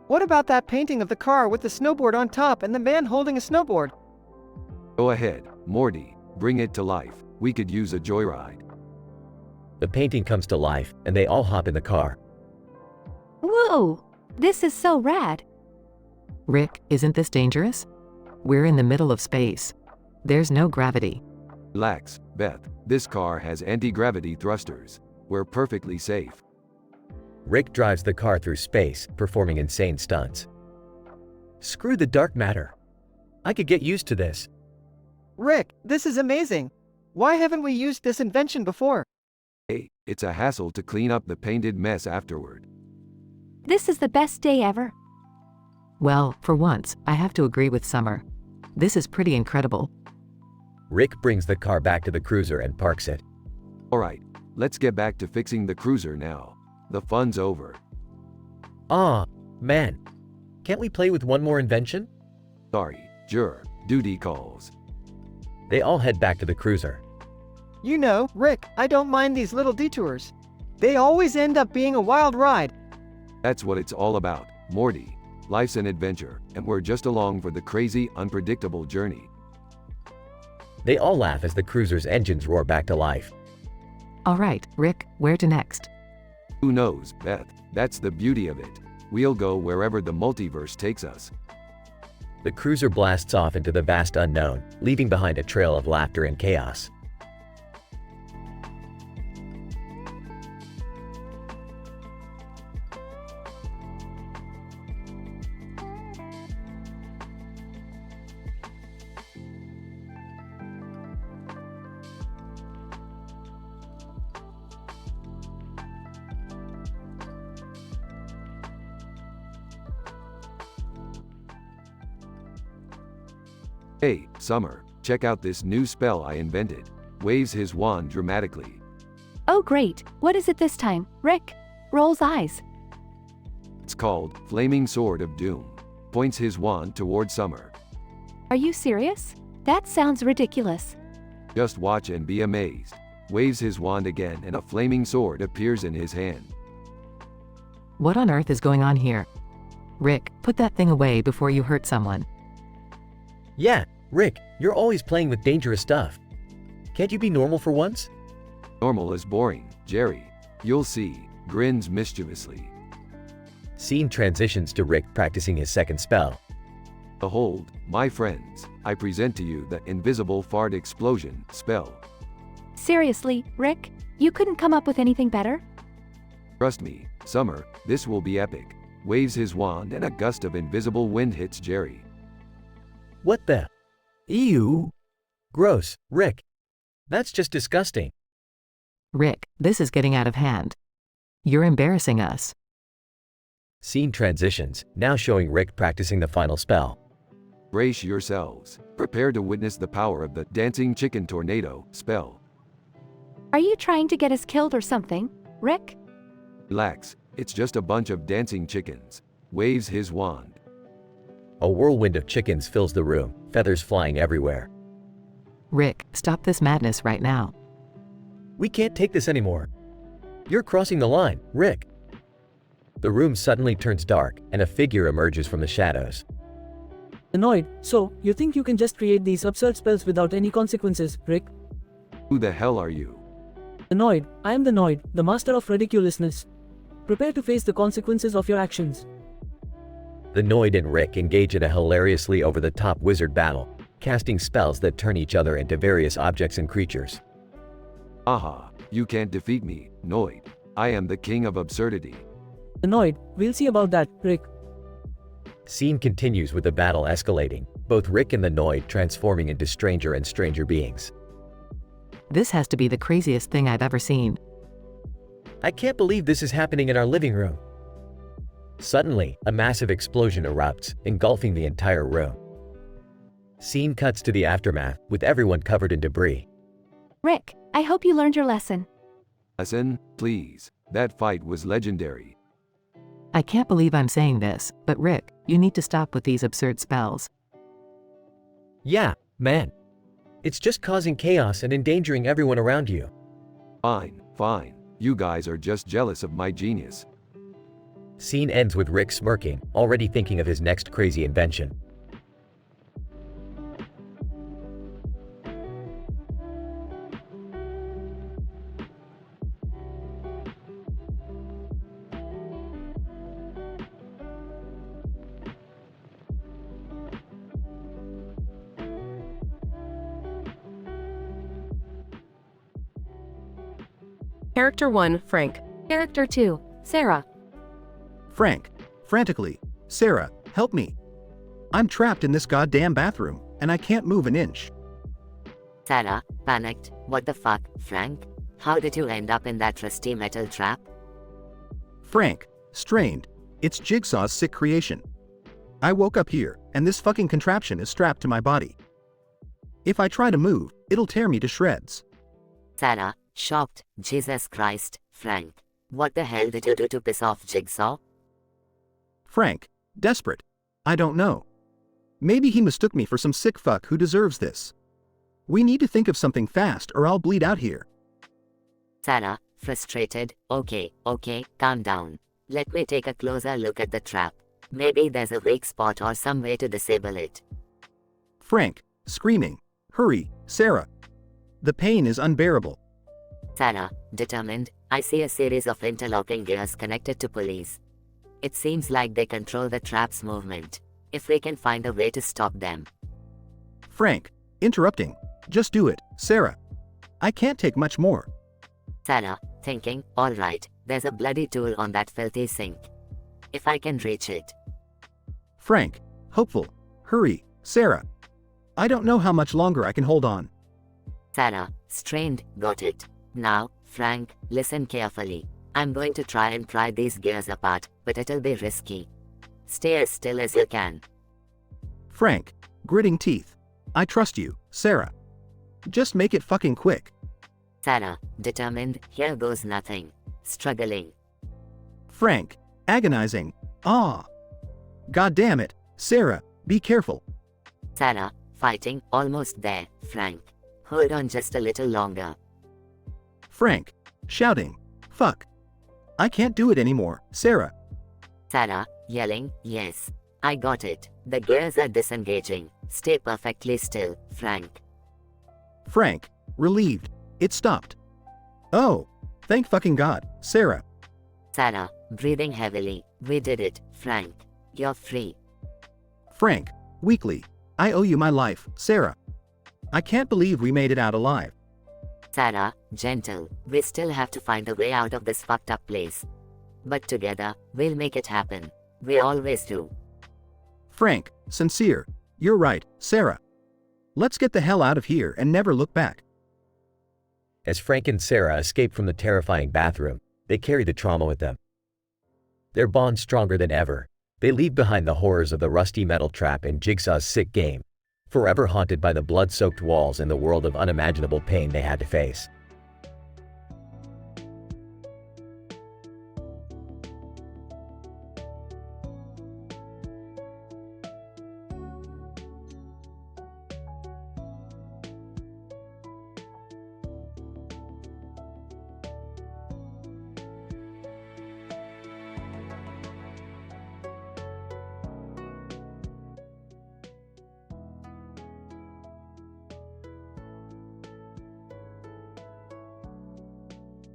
What about that painting of the car with the snowboard on top and the man holding a snowboard? Go ahead, Morty, bring it to life. We could use a joyride. The painting comes to life, and they all hop in the car. Whoa! This is so rad. Rick, isn't this dangerous? We're in the middle of space. There's no gravity. Relax, Beth. This car has anti-gravity thrusters. We're perfectly safe. Rick drives the car through space, performing insane stunts. Screw the dark matter. I could get used to this. Rick, this is amazing. Why haven't we used this invention before? Hey, it's a hassle to clean up the painted mess afterward. This is the best day ever. Well, for once, I have to agree with Summer. This is pretty incredible. Rick brings the car back to the cruiser and parks it. Alright, let's get back to fixing the cruiser now. The fun's over. Aw, man. Can't we play with one more invention? Sorry, Jur, duty calls. They all head back to the cruiser. You know, Rick, I don't mind these little detours. They always end up being a wild ride. That's what it's all about, Morty. Life's an adventure, and we're just along for the crazy, unpredictable journey. They all laugh as the cruiser's engines roar back to life. All right, Rick, where to next? Who knows, Beth? That's the beauty of it. We'll go wherever the multiverse takes us. The cruiser blasts off into the vast unknown, leaving behind a trail of laughter and chaos. Hey, Summer, check out this new spell I invented. Waves his wand dramatically. Oh great, what is it this time? Rick rolls eyes. It's called Flaming Sword of Doom. Points his wand toward Summer. Are you serious? That sounds ridiculous. Just watch and be amazed. Waves his wand again and a flaming sword appears in his hand. What on earth is going on here? Rick, put that thing away before you hurt someone. Yeah, Rick, you're always playing with dangerous stuff. Can't you be normal for once? Normal is boring, Jerry. You'll see, grins mischievously. Scene transitions to Rick practicing his second spell. Behold, my friends, I present to you the invisible fart explosion spell. Seriously, Rick? You couldn't come up with anything better? Trust me, Summer, this will be epic. Waves his wand and a gust of invisible wind hits Jerry. What the? Ew. Gross, Rick. That's just disgusting. Rick, this is getting out of hand. You're embarrassing us. Scene transitions, now showing Rick practicing the final spell. Brace yourselves. Prepare to witness the power of the Dancing Chicken Tornado spell. Are you trying to get us killed or something, Rick? Relax, it's just a bunch of dancing chickens. Waves his wand. A whirlwind of chickens fills the room, feathers flying everywhere. Rick, stop this madness right now. We can't take this anymore. You're crossing the line, Rick. The room suddenly turns dark, and a figure emerges from the shadows. Annoyed, so, you think you can just create these absurd spells without any consequences, Rick? Who the hell are you? Annoyed, I am the Noid, the master of ridiculousness. Prepare to face the consequences of your actions. The Noid and Rick engage in a hilariously over-the-top wizard battle, casting spells that turn each other into various objects and creatures. Aha, you can't defeat me, Noid. I am the king of absurdity. Annoyed, we'll see about that, Rick. Scene continues with the battle escalating, both Rick and the Noid transforming into stranger and stranger beings. This has to be the craziest thing I've ever seen. I can't believe this is happening in our living room. Suddenly, a massive explosion erupts, engulfing the entire room. Scene cuts to the aftermath, with everyone covered in debris. Rick, I hope you learned your lesson. Lesson, please. That fight was legendary. I can't believe I'm saying this, but Rick, you need to stop with these absurd spells. Yeah, man. It's just causing chaos and endangering everyone around you. Fine, fine. You guys are just jealous of my genius. Scene ends with Rick smirking, already thinking of his next crazy invention. Character 1, Frank. Character 2, Sarah. Frank, frantically, Sarah, help me. I'm trapped in this goddamn bathroom, and I can't move an inch. Sarah, panicked. What the fuck, Frank? How did you end up in that rusty metal trap? Frank, strained. It's Jigsaw's sick creation. I woke up here, and this fucking contraption is strapped to my body. If I try to move, it'll tear me to shreds. Sarah, shocked. Jesus Christ, Frank. What the hell did you do to piss off Jigsaw? Frank, desperate. I don't know. Maybe he mistook me for some sick fuck who deserves this. We need to think of something fast or I'll bleed out here. Sarah, frustrated. Okay, calm down. Let me take a closer look at the trap. Maybe there's a weak spot or some way to disable it. Frank, screaming. Hurry, Sarah. The pain is unbearable. Sarah, determined. I see a series of interlocking gears connected to pulleys. It seems like they control the trap's movement. If we can find a way to stop them. Frank, interrupting. Just do it, Sarah. I can't take much more. Sarah, thinking, alright, there's a bloody tool on that filthy sink. If I can reach it. Frank, hopeful. Hurry, Sarah. I don't know how much longer I can hold on. Sarah, strained, got it. Now, Frank, listen carefully. I'm going to try and pry these gears apart, but it'll be risky. Stay as still as you can. Frank, gritting teeth. I trust you, Sarah. Just make it fucking quick. Sarah, determined, here goes nothing. Struggling. Frank, agonizing. Ah. God damn it, Sarah, be careful. Sarah, fighting, almost there, Frank. Hold on just a little longer. Frank, shouting. Fuck. I can't do it anymore, Sarah. Sarah, yelling, yes. I got it. The gears are disengaging. Stay perfectly still, Frank. Frank, relieved. It stopped. Oh, thank fucking God, Sarah. Sarah, breathing heavily. We did it, Frank. You're free. Frank, weakly. I owe you my life, Sarah. I can't believe we made it out alive. Sarah, gentle. We still have to find a way out of this fucked up place. But together, we'll make it happen. We always do. Frank, sincere. You're right, Sarah. Let's get the hell out of here and never look back. As Frank and Sarah escape from the terrifying bathroom, they carry the trauma with them. Their bond stronger than ever. They leave behind the horrors of the rusty metal trap and Jigsaw's sick game, forever haunted by the blood-soaked walls and the world of unimaginable pain they had to face.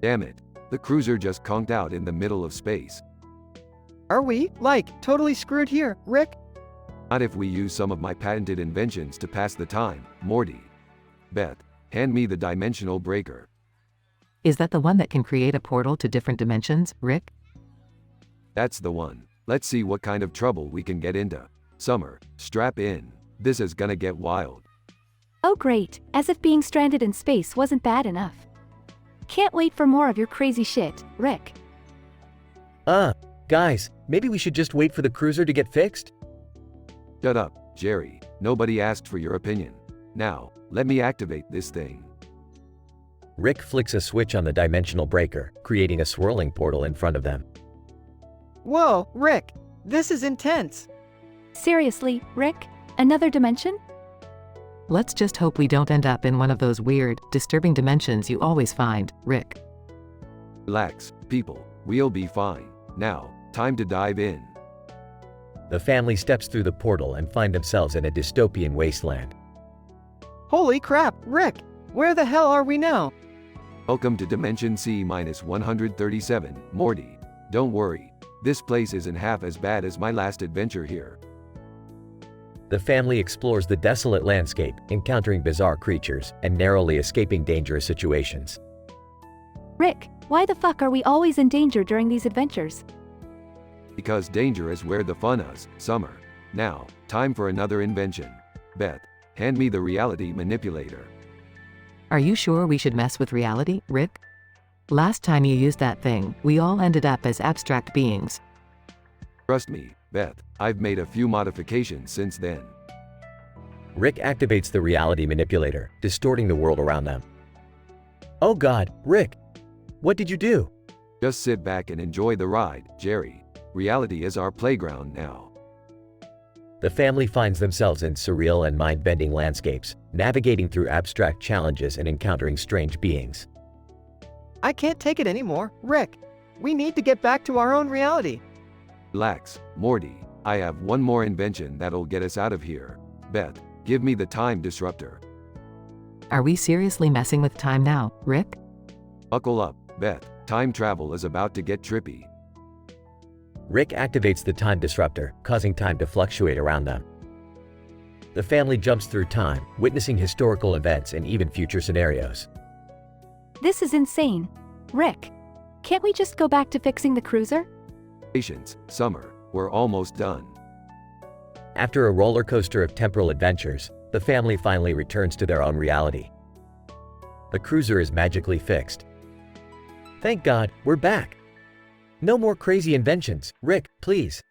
Damn it. The cruiser just conked out in the middle of space. Are we, like, totally screwed here, Rick? Not if we use some of my patented inventions to pass the time, Morty. Beth, hand me the dimensional breaker. Is that the one that can create a portal to different dimensions, Rick? That's the one. Let's see what kind of trouble we can get into. Summer, strap in. This is gonna get wild. Oh great, as if being stranded in space wasn't bad enough. Can't wait for more of your crazy shit, Rick. Guys, maybe we should just wait for the cruiser to get fixed? Shut up, Jerry. Nobody asked for your opinion. Now, let me activate this thing. Rick flicks a switch on the dimensional breaker, creating a swirling portal in front of them. Whoa, Rick, this is intense. Seriously, Rick? Another dimension? Let's just hope we don't end up in one of those weird, disturbing dimensions you always find, Rick. Relax, people. We'll be fine. Now, time to dive in. The family steps through the portal and find themselves in a dystopian wasteland. Holy crap, Rick, where the hell are we now? Welcome to Dimension C-137, Morty. Don't worry. This place isn't half as bad as my last adventure here. The family explores the desolate landscape, encountering bizarre creatures and narrowly escaping dangerous situations. Rick, why the fuck are we always in danger during these adventures? Because danger is where the fun is, Summer. Now, time for another invention. Beth, hand me the reality manipulator. Are you sure we should mess with reality, Rick? Last time you used that thing, we all ended up as abstract beings. Trust me, Beth, I've made a few modifications since then. Rick activates the reality manipulator, distorting the world around them. Oh God, Rick! What did you do? Just sit back and enjoy the ride, Jerry. Reality is our playground now. The family finds themselves in surreal and mind-bending landscapes, navigating through abstract challenges and encountering strange beings. I can't take it anymore, Rick. We need to get back to our own reality. Relax, Morty. I have one more invention that'll get us out of here. Beth, give me the time disruptor. Are we seriously messing with time now, Rick? Buckle up, Beth. Time travel is about to get trippy. Rick activates the time disruptor, causing time to fluctuate around them. The family jumps through time, witnessing historical events and even future scenarios. This is insane. Rick, can't we just go back to fixing the cruiser? Patience, Summer. We're almost done. After a roller coaster of temporal adventures, the family finally returns to their own reality. The cruiser is magically fixed. Thank God, we're back. No more crazy inventions. Rick, please.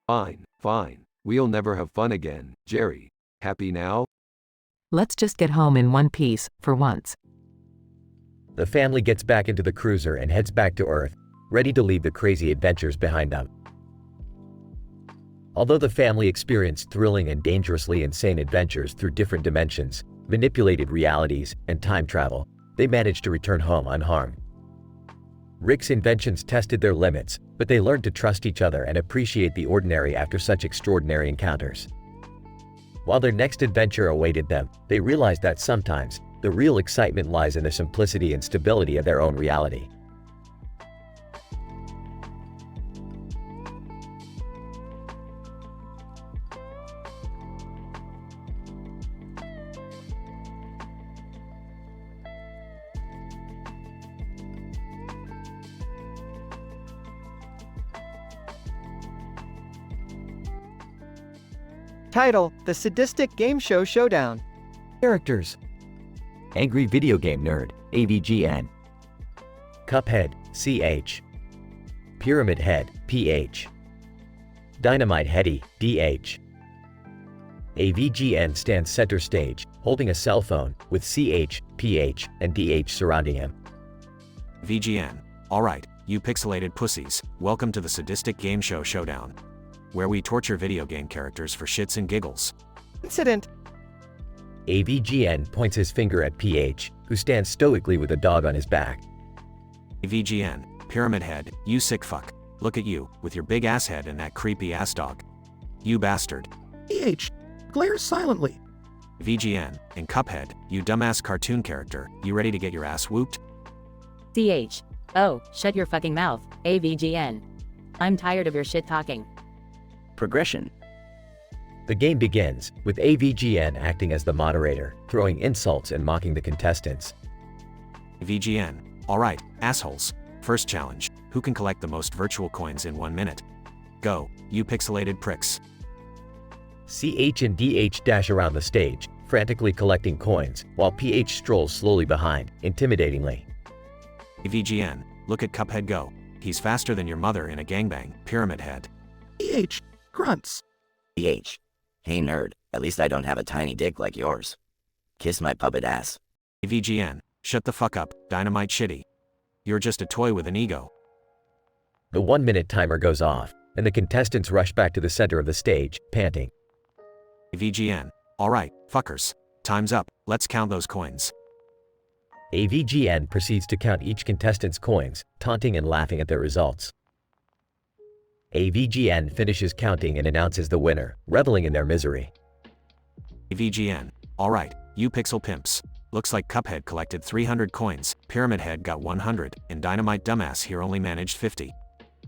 Fine, fine. We'll never have fun again, Jerry. Happy now? Let's just get home in one piece, for once. The family gets back into the cruiser and heads back to Earth, ready to leave the crazy adventures behind them. Although the family experienced thrilling and dangerously insane adventures through different dimensions, manipulated realities, and time travel, they managed to return home unharmed. Rick's inventions tested their limits, but they learned to trust each other and appreciate the ordinary after such extraordinary encounters. While their next adventure awaited them, they realized that sometimes, the real excitement lies in the simplicity and stability of their own reality. Title: The Sadistic Game Show Showdown. Characters: Angry Video Game Nerd, AVGN. Cuphead, CH. Pyramid Head, PH. Dynamite Heady, DH. AVGN stands center stage, holding a cell phone, with CH, PH, and DH surrounding him. VGN. Alright, you pixelated pussies, welcome to the Sadistic Game Show Showdown, where we torture video game characters for shits and giggles. Incident. AVGN points his finger at PH, who stands stoically with a dog on his back. VGN. Pyramid Head, you sick fuck. Look at you, with your big ass head and that creepy ass dog. You bastard. PH glares silently. VGN. And Cuphead, you dumbass cartoon character, you ready to get your ass whooped? CH. Oh, shut your fucking mouth, AVGN. I'm tired of your shit talking. Progression. The game begins, with AVGN acting as the moderator, throwing insults and mocking the contestants. VGN. Alright, assholes. First challenge. Who can collect the most virtual coins in 1 minute? Go, you pixelated pricks. CH and DH dash around the stage, frantically collecting coins, while PH strolls slowly behind, intimidatingly. VGN. Look at Cuphead go. He's faster than your mother in a gangbang, Pyramid Head. PH. Grunts. PH. Hey nerd, at least I don't have a tiny dick like yours. Kiss my puppet ass. VGN. Shut the fuck up, Dynamite Shitty. You're just a toy with an ego. The 1 minute timer goes off, and the contestants rush back to the center of the stage, panting. VGN. Alright, fuckers. Time's up, let's count those coins. AVGN proceeds to count each contestant's coins, taunting and laughing at their results. AVGN finishes counting and announces the winner, reveling in their misery. VGN. Alright, you pixel pimps. Looks like Cuphead collected 300 coins, Pyramid Head got 100, and Dynamite Dumbass here only managed 50.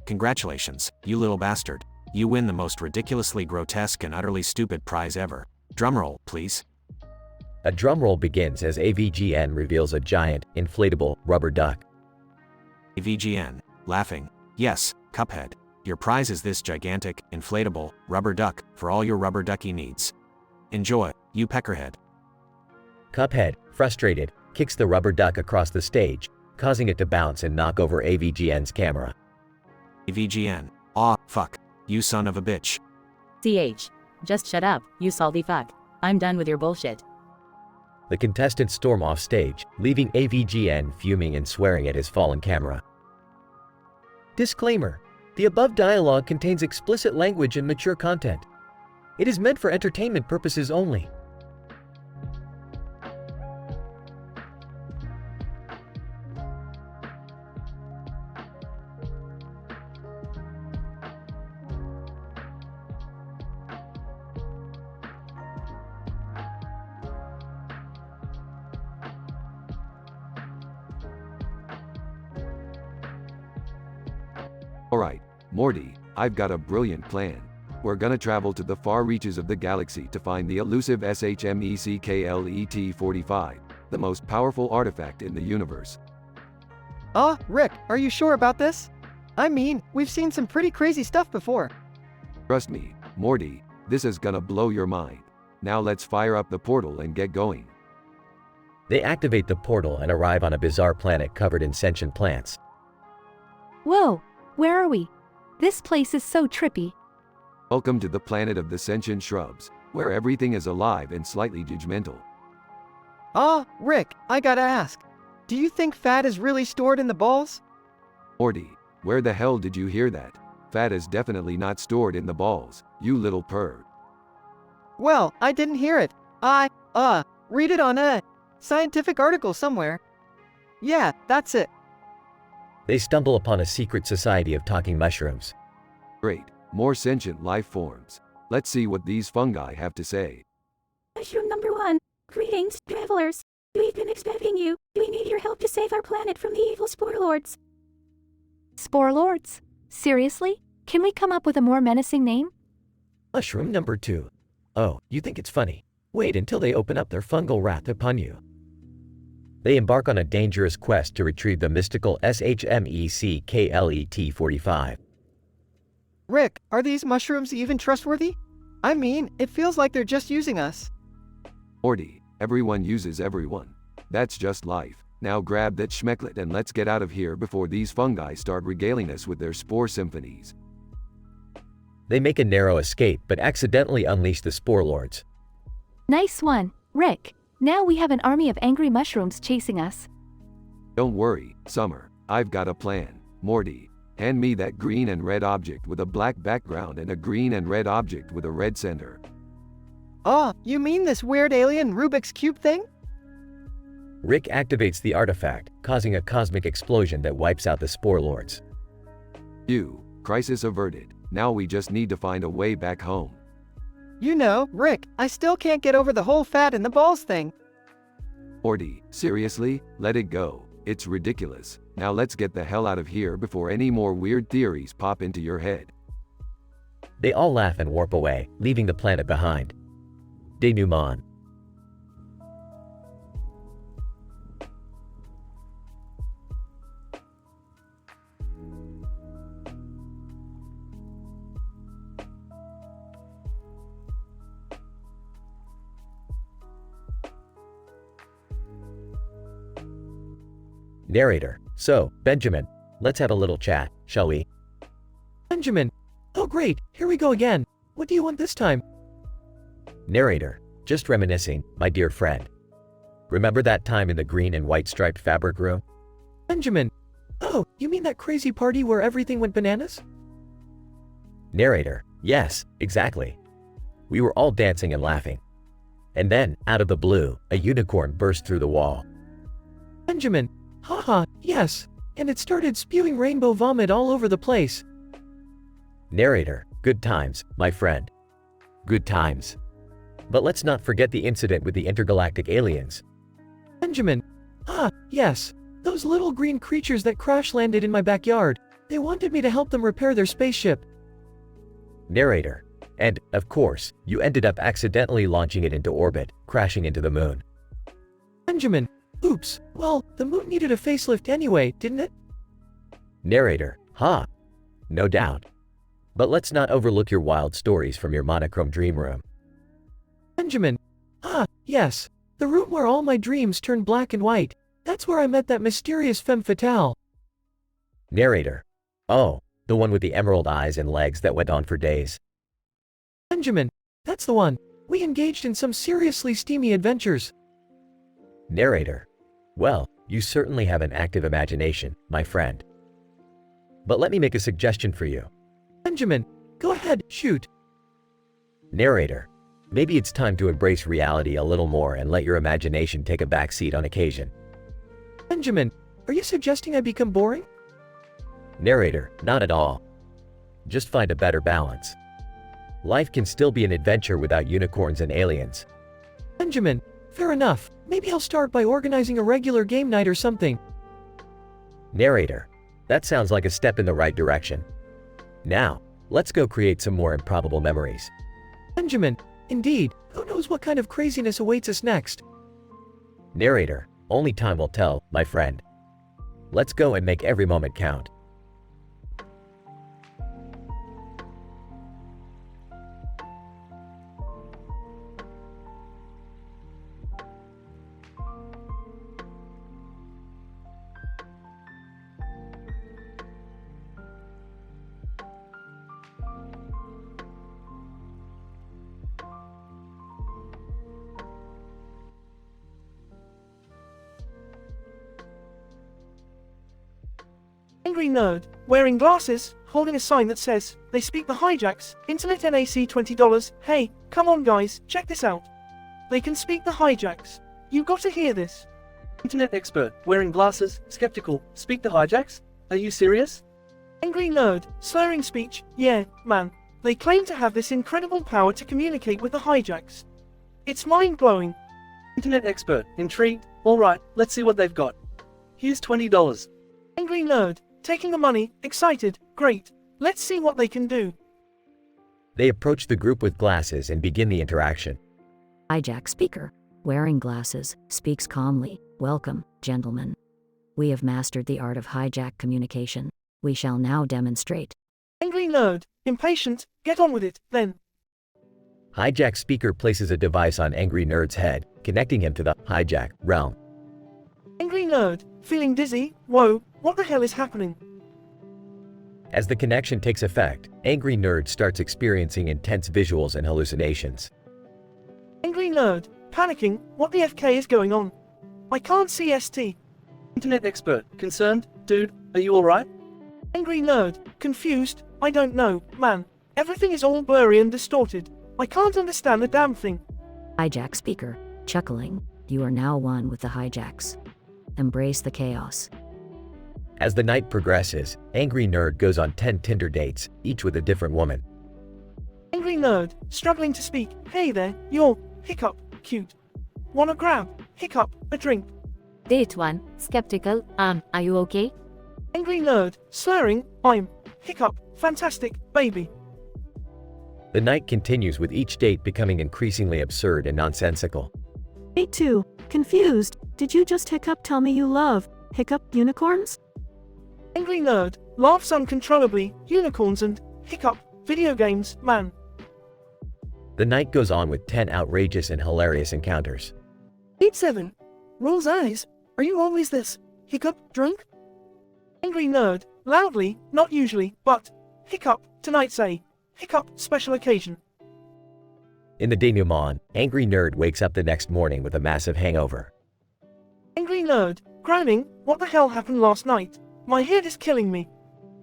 Congratulations, you little bastard. You win the most ridiculously grotesque and utterly stupid prize ever. Drumroll, please. A drumroll begins as AVGN reveals a giant, inflatable, rubber duck. VGN. Laughing. Yes, Cuphead. Your prize is this gigantic, inflatable, rubber duck, for all your rubber ducky needs. Enjoy, you peckerhead. Cuphead, frustrated, kicks the rubber duck across the stage, causing it to bounce and knock over AVGN's camera. VGN. Aw, fuck. You son of a bitch. CH. Just shut up, you salty fuck. I'm done with your bullshit. The contestants storm off stage, leaving AVGN fuming and swearing at his fallen camera. Disclaimer. The above dialogue contains explicit language and mature content. It is meant for entertainment purposes only. Alright, Morty, I've got a brilliant plan. We're gonna travel to the far reaches of the galaxy to find the elusive SHMECKLET-45, the most powerful artifact in the universe. Rick, are you sure about this? I mean, we've seen some pretty crazy stuff before. Trust me, Morty, this is gonna blow your mind. Now let's fire up the portal and get going. They activate the portal and arrive on a bizarre planet covered in sentient plants. Whoa, where are we? This place is so trippy. Welcome to the planet of the sentient shrubs, where everything is alive and slightly judgmental. Rick, I gotta ask. Do you think fat is really stored in the balls? Morty, where the hell did you hear that? Fat is definitely not stored in the balls, you little perv. Well, I didn't hear it. I, read it on a scientific article somewhere. Yeah, that's it. They stumble upon a secret society of talking mushrooms. Great, more sentient life forms. Let's see what these fungi have to say. Mushroom number 1. Greetings, travelers. We've been expecting you. We need your help to save our planet from the evil Spore Lords. Spore Lords? Seriously? Can we come up with a more menacing name? Mushroom number 2. Oh, you think it's funny? Wait until they open up their fungal wrath upon you. They embark on a dangerous quest to retrieve the mystical SHMECKLET-45. Rick, are these mushrooms even trustworthy? I mean, it feels like they're just using us. Morty, everyone uses everyone. That's just life. Now grab that schmecklet and let's get out of here before these fungi start regaling us with their spore symphonies. They make a narrow escape but accidentally unleash the Spore Lords. Nice one, Rick. Now we have an army of angry mushrooms chasing us. Don't worry, Summer. I've got a plan. Morty, hand me that green and red object with a black background and a green and red object with a red center. You mean this weird alien Rubik's Cube thing? Rick activates the artifact, causing a cosmic explosion that wipes out the Spore Lords. Crisis averted. Now we just need to find a way back home. You know, Rick, I still can't get over the whole fat in the balls thing. Morty, seriously? Let it go. It's ridiculous. Now let's get the hell out of here before any more weird theories pop into your head. They all laugh and warp away, leaving the planet behind. Denouement. Narrator. So, Benjamin, let's have a little chat, shall we? Benjamin. Oh great, here we go again. What do you want this time? Narrator. Just reminiscing, my dear friend. Remember that time in the green and white striped fabric room? Benjamin. Oh, you mean that crazy party where everything went bananas? Narrator. Yes, exactly. We were all dancing and laughing. And then, out of the blue, a unicorn burst through the wall. Benjamin. Haha, yes. And it started spewing rainbow vomit all over the place. Narrator. Good times, my friend. Good times. But let's not forget the incident with the intergalactic aliens. Benjamin. Ah, yes. Those little green creatures that crash landed in my backyard. They wanted me to help them repair their spaceship. Narrator. And, of course, you ended up accidentally launching it into orbit, crashing into the moon. Benjamin. Oops. Well, the moon needed a facelift anyway, didn't it? Narrator. Ha. No doubt. But let's not overlook your wild stories from your monochrome dream room. Benjamin. Ah, yes. The room where all my dreams turned black and white. That's where I met that mysterious femme fatale. Narrator. Oh, the one with the emerald eyes and legs that went on for days. Benjamin. That's the one. We engaged in some seriously steamy adventures. Narrator. Well, you certainly have an active imagination, my friend. But let me make a suggestion for you. Benjamin. Go ahead, shoot. Narrator. Maybe it's time to embrace reality a little more and let your imagination take a backseat on occasion. Benjamin. Are you suggesting I become boring? Narrator. Not at all. Just find a better balance. Life can still be an adventure without unicorns and aliens. Benjamin. Fair enough. Maybe I'll start by organizing a regular game night or something. Narrator. That sounds like a step in the right direction. Now, let's go create some more improbable memories. Benjamin. Indeed. Who knows what kind of craziness awaits us next? Narrator. Only time will tell, my friend. Let's go and make every moment count. Angry nerd, wearing glasses, holding a sign that says, "They speak the hijacks, internet NAC $20, hey, come on guys, check this out. They can speak the hijacks. You gotta hear this." Internet expert, wearing glasses, skeptical, speak the hijacks? Are you serious? Angry nerd, slurring speech, yeah, man. They claim to have this incredible power to communicate with the hijacks. It's mind-blowing. Internet expert, intrigued? Alright, let's see what they've got. Here's $20. Angry nerd, taking the money, excited, great. Let's see what they can do. They approach the group with glasses and begin the interaction. Hijack speaker, wearing glasses, speaks calmly. Welcome, gentlemen. We have mastered the art of hijack communication. We shall now demonstrate. Angry nerd, impatient, get on with it, then. Hijack speaker places a device on Angry Nerd's head, connecting him to the hijack realm. Angry nerd, feeling dizzy, whoa, what the hell is happening? As the connection takes effect, Angry Nerd starts experiencing intense visuals and hallucinations. Angry nerd, panicking, what the FK is going on? I can't see ST. Internet expert, concerned, dude, are you alright? Angry nerd, confused, I don't know, man. Everything is all blurry and distorted. I can't understand the damn thing. Hijack speaker, chuckling, you are now one with the hijacks. Embrace the chaos. As the night progresses, Angry Nerd goes on 10 Tinder dates, each with a different woman. Angry nerd, struggling to speak, hey there, you're, hiccup, cute. Wanna grab, hiccup, a drink. Date 1, skeptical, are you okay? Angry nerd, slurring, I'm, hiccup, fantastic, baby. The night continues with each date becoming increasingly absurd and nonsensical. Date 2, confused, did you just hiccup tell me you love, hiccup, unicorns? Angry nerd, laughs uncontrollably, unicorns and, hiccup, video games, man. The night goes on with 10 outrageous and hilarious encounters. Date 7, rolls eyes, are you always this, hiccup, drunk? Angry nerd, loudly, not usually, but, hiccup, tonight's a, hiccup, special occasion. In the denouement, Angry Nerd wakes up the next morning with a massive hangover. Angry nerd, groaning, what the hell happened last night? My head is killing me.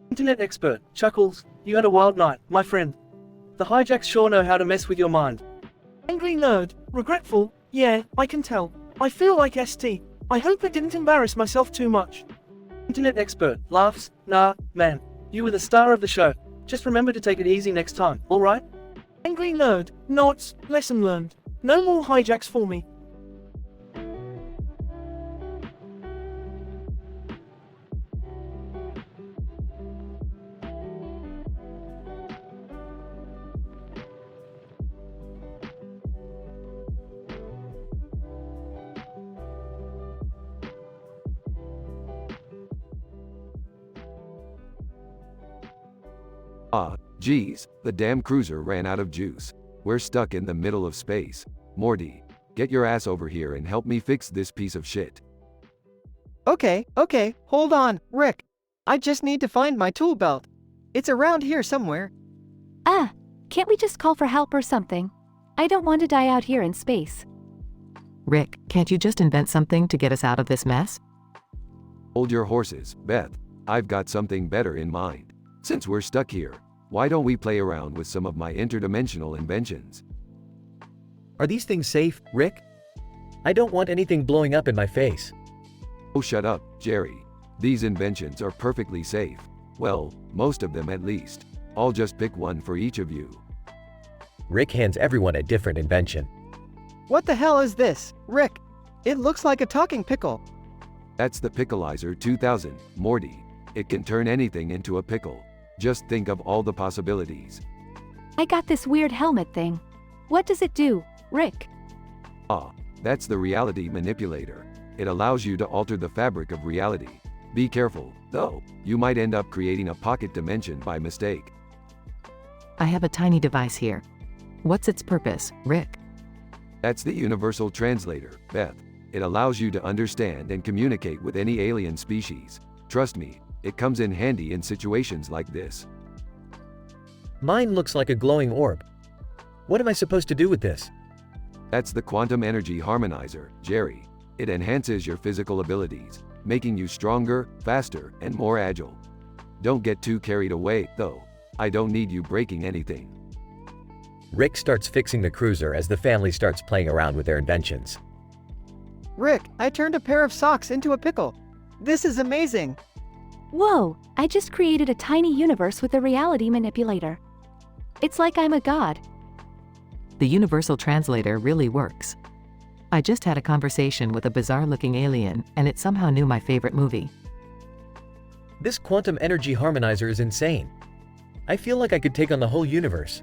Internet expert, Chuckles, you had a wild night, my friend. The hijacks sure know how to mess with your mind. Angry nerd, regretful, yeah, I can tell. I feel like ST. I hope I didn't embarrass myself too much. Internet expert, laughs, nah, man. You were the star of the show. Just remember to take it easy next time, alright? Angry nerd, nods, lesson learned. No more hijacks for me. Ah, geez, the damn cruiser ran out of juice. We're stuck in the middle of space. Morty, get your ass over here and help me fix this piece of shit. Okay, hold on, Rick. I just need to find my tool belt. It's around here somewhere. Can't we just call for help or something? I don't want to die out here in space. Rick, can't you just invent something to get us out of this mess? Hold your horses, Beth. I've got something better in mind. Since we're stuck here, why don't we play around with some of my interdimensional inventions? Are these things safe, Rick? I don't want anything blowing up in my face. Oh, shut up, Jerry. These inventions are perfectly safe. Well, most of them at least. I'll just pick one for each of you. Rick hands everyone a different invention. What the hell is this, Rick? It looks like a talking pickle. That's the Pickleizer 2000, Morty. It can turn anything into a pickle. Just think of all the possibilities. I got this weird helmet thing. What does it do, Rick? Ah, that's the reality manipulator. It allows you to alter the fabric of reality. Be careful, though, you might end up creating a pocket dimension by mistake. I have a tiny device here. What's its purpose, Rick? That's the universal translator, Beth. It allows you to understand and communicate with any alien species. Trust me, it comes in handy in situations like this. Mine looks like a glowing orb. What am I supposed to do with this? That's the quantum energy harmonizer, Jerry. It enhances your physical abilities, making you stronger, faster, and more agile. Don't get too carried away, though. I don't need you breaking anything. Rick starts fixing the cruiser as the family starts playing around with their inventions. Rick, I turned a pair of socks into a pickle. This is amazing. Whoa, I just created a tiny universe with a reality manipulator. It's like I'm a god. The universal translator really works. I just had a conversation with a bizarre-looking alien, and it somehow knew my favorite movie. This quantum energy harmonizer is insane. I feel like I could take on the whole universe.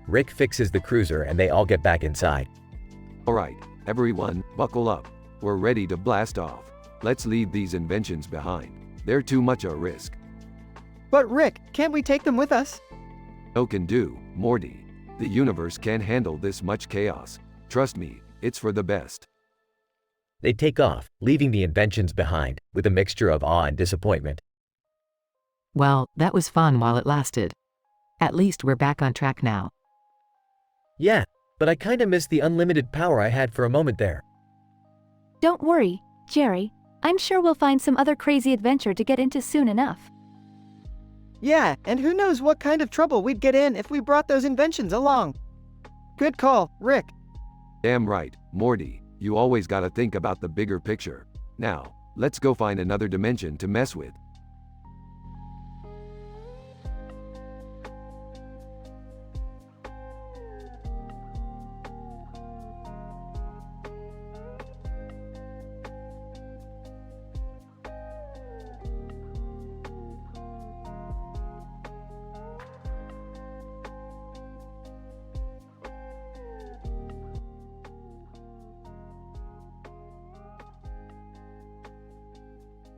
Rick fixes the cruiser and they all get back inside. Alright, everyone, buckle up. We're ready to blast off. Let's leave these inventions behind. They're too much a risk. But Rick, can't we take them with us? No can do, Morty. The universe can't handle this much chaos. Trust me, it's for the best. They take off, leaving the inventions behind, with a mixture of awe and disappointment. Well, that was fun while it lasted. At least we're back on track now. Yeah, but I kinda missed the unlimited power I had for a moment there. Don't worry, Jerry. I'm sure we'll find some other crazy adventure to get into soon enough. Yeah, and who knows what kind of trouble we'd get in if we brought those inventions along. Good call, Rick. Damn right, Morty. You always gotta think about the bigger picture. Now, let's go find another dimension to mess with.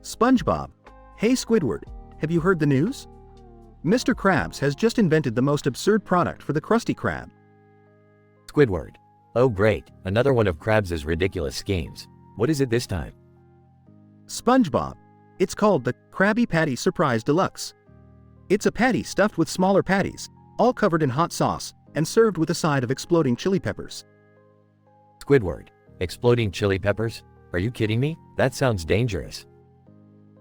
SpongeBob. Hey Squidward, have you heard the news? Mr. Krabs has just invented the most absurd product for the Krusty Krab. Squidward. Oh great, another one of Krabs' ridiculous schemes. What is it this time? SpongeBob. It's called the Krabby Patty Surprise Deluxe. It's a patty stuffed with smaller patties, all covered in hot sauce, and served with a side of exploding chili peppers. Squidward. Exploding chili peppers? Are you kidding me? That sounds dangerous.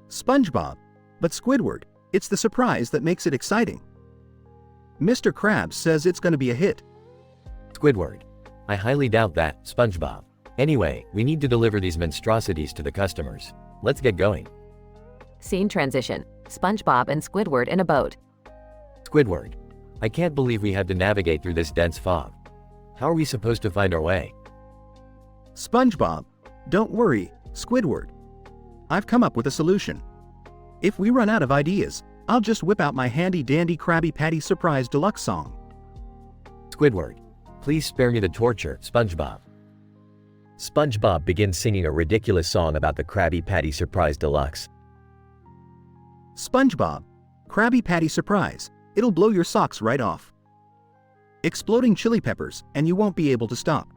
SpongeBob. But Squidward, it's the surprise that makes it exciting. Mr. Krabs says it's going to be a hit. Squidward. I highly doubt that, SpongeBob. Anyway, we need to deliver these monstrosities to the customers. Let's get going. Scene transition. SpongeBob and Squidward in a boat. Squidward. I can't believe we had to navigate through this dense fog. How are we supposed to find our way? SpongeBob. Don't worry, Squidward. I've come up with a solution. If we run out of ideas, I'll just whip out my handy-dandy Krabby Patty Surprise Deluxe song. Squidward. Please spare me the torture, SpongeBob. SpongeBob begins singing a ridiculous song about the Krabby Patty Surprise Deluxe. SpongeBob. Krabby Patty Surprise. It'll blow your socks right off. Exploding chili peppers, and you won't be able to stop.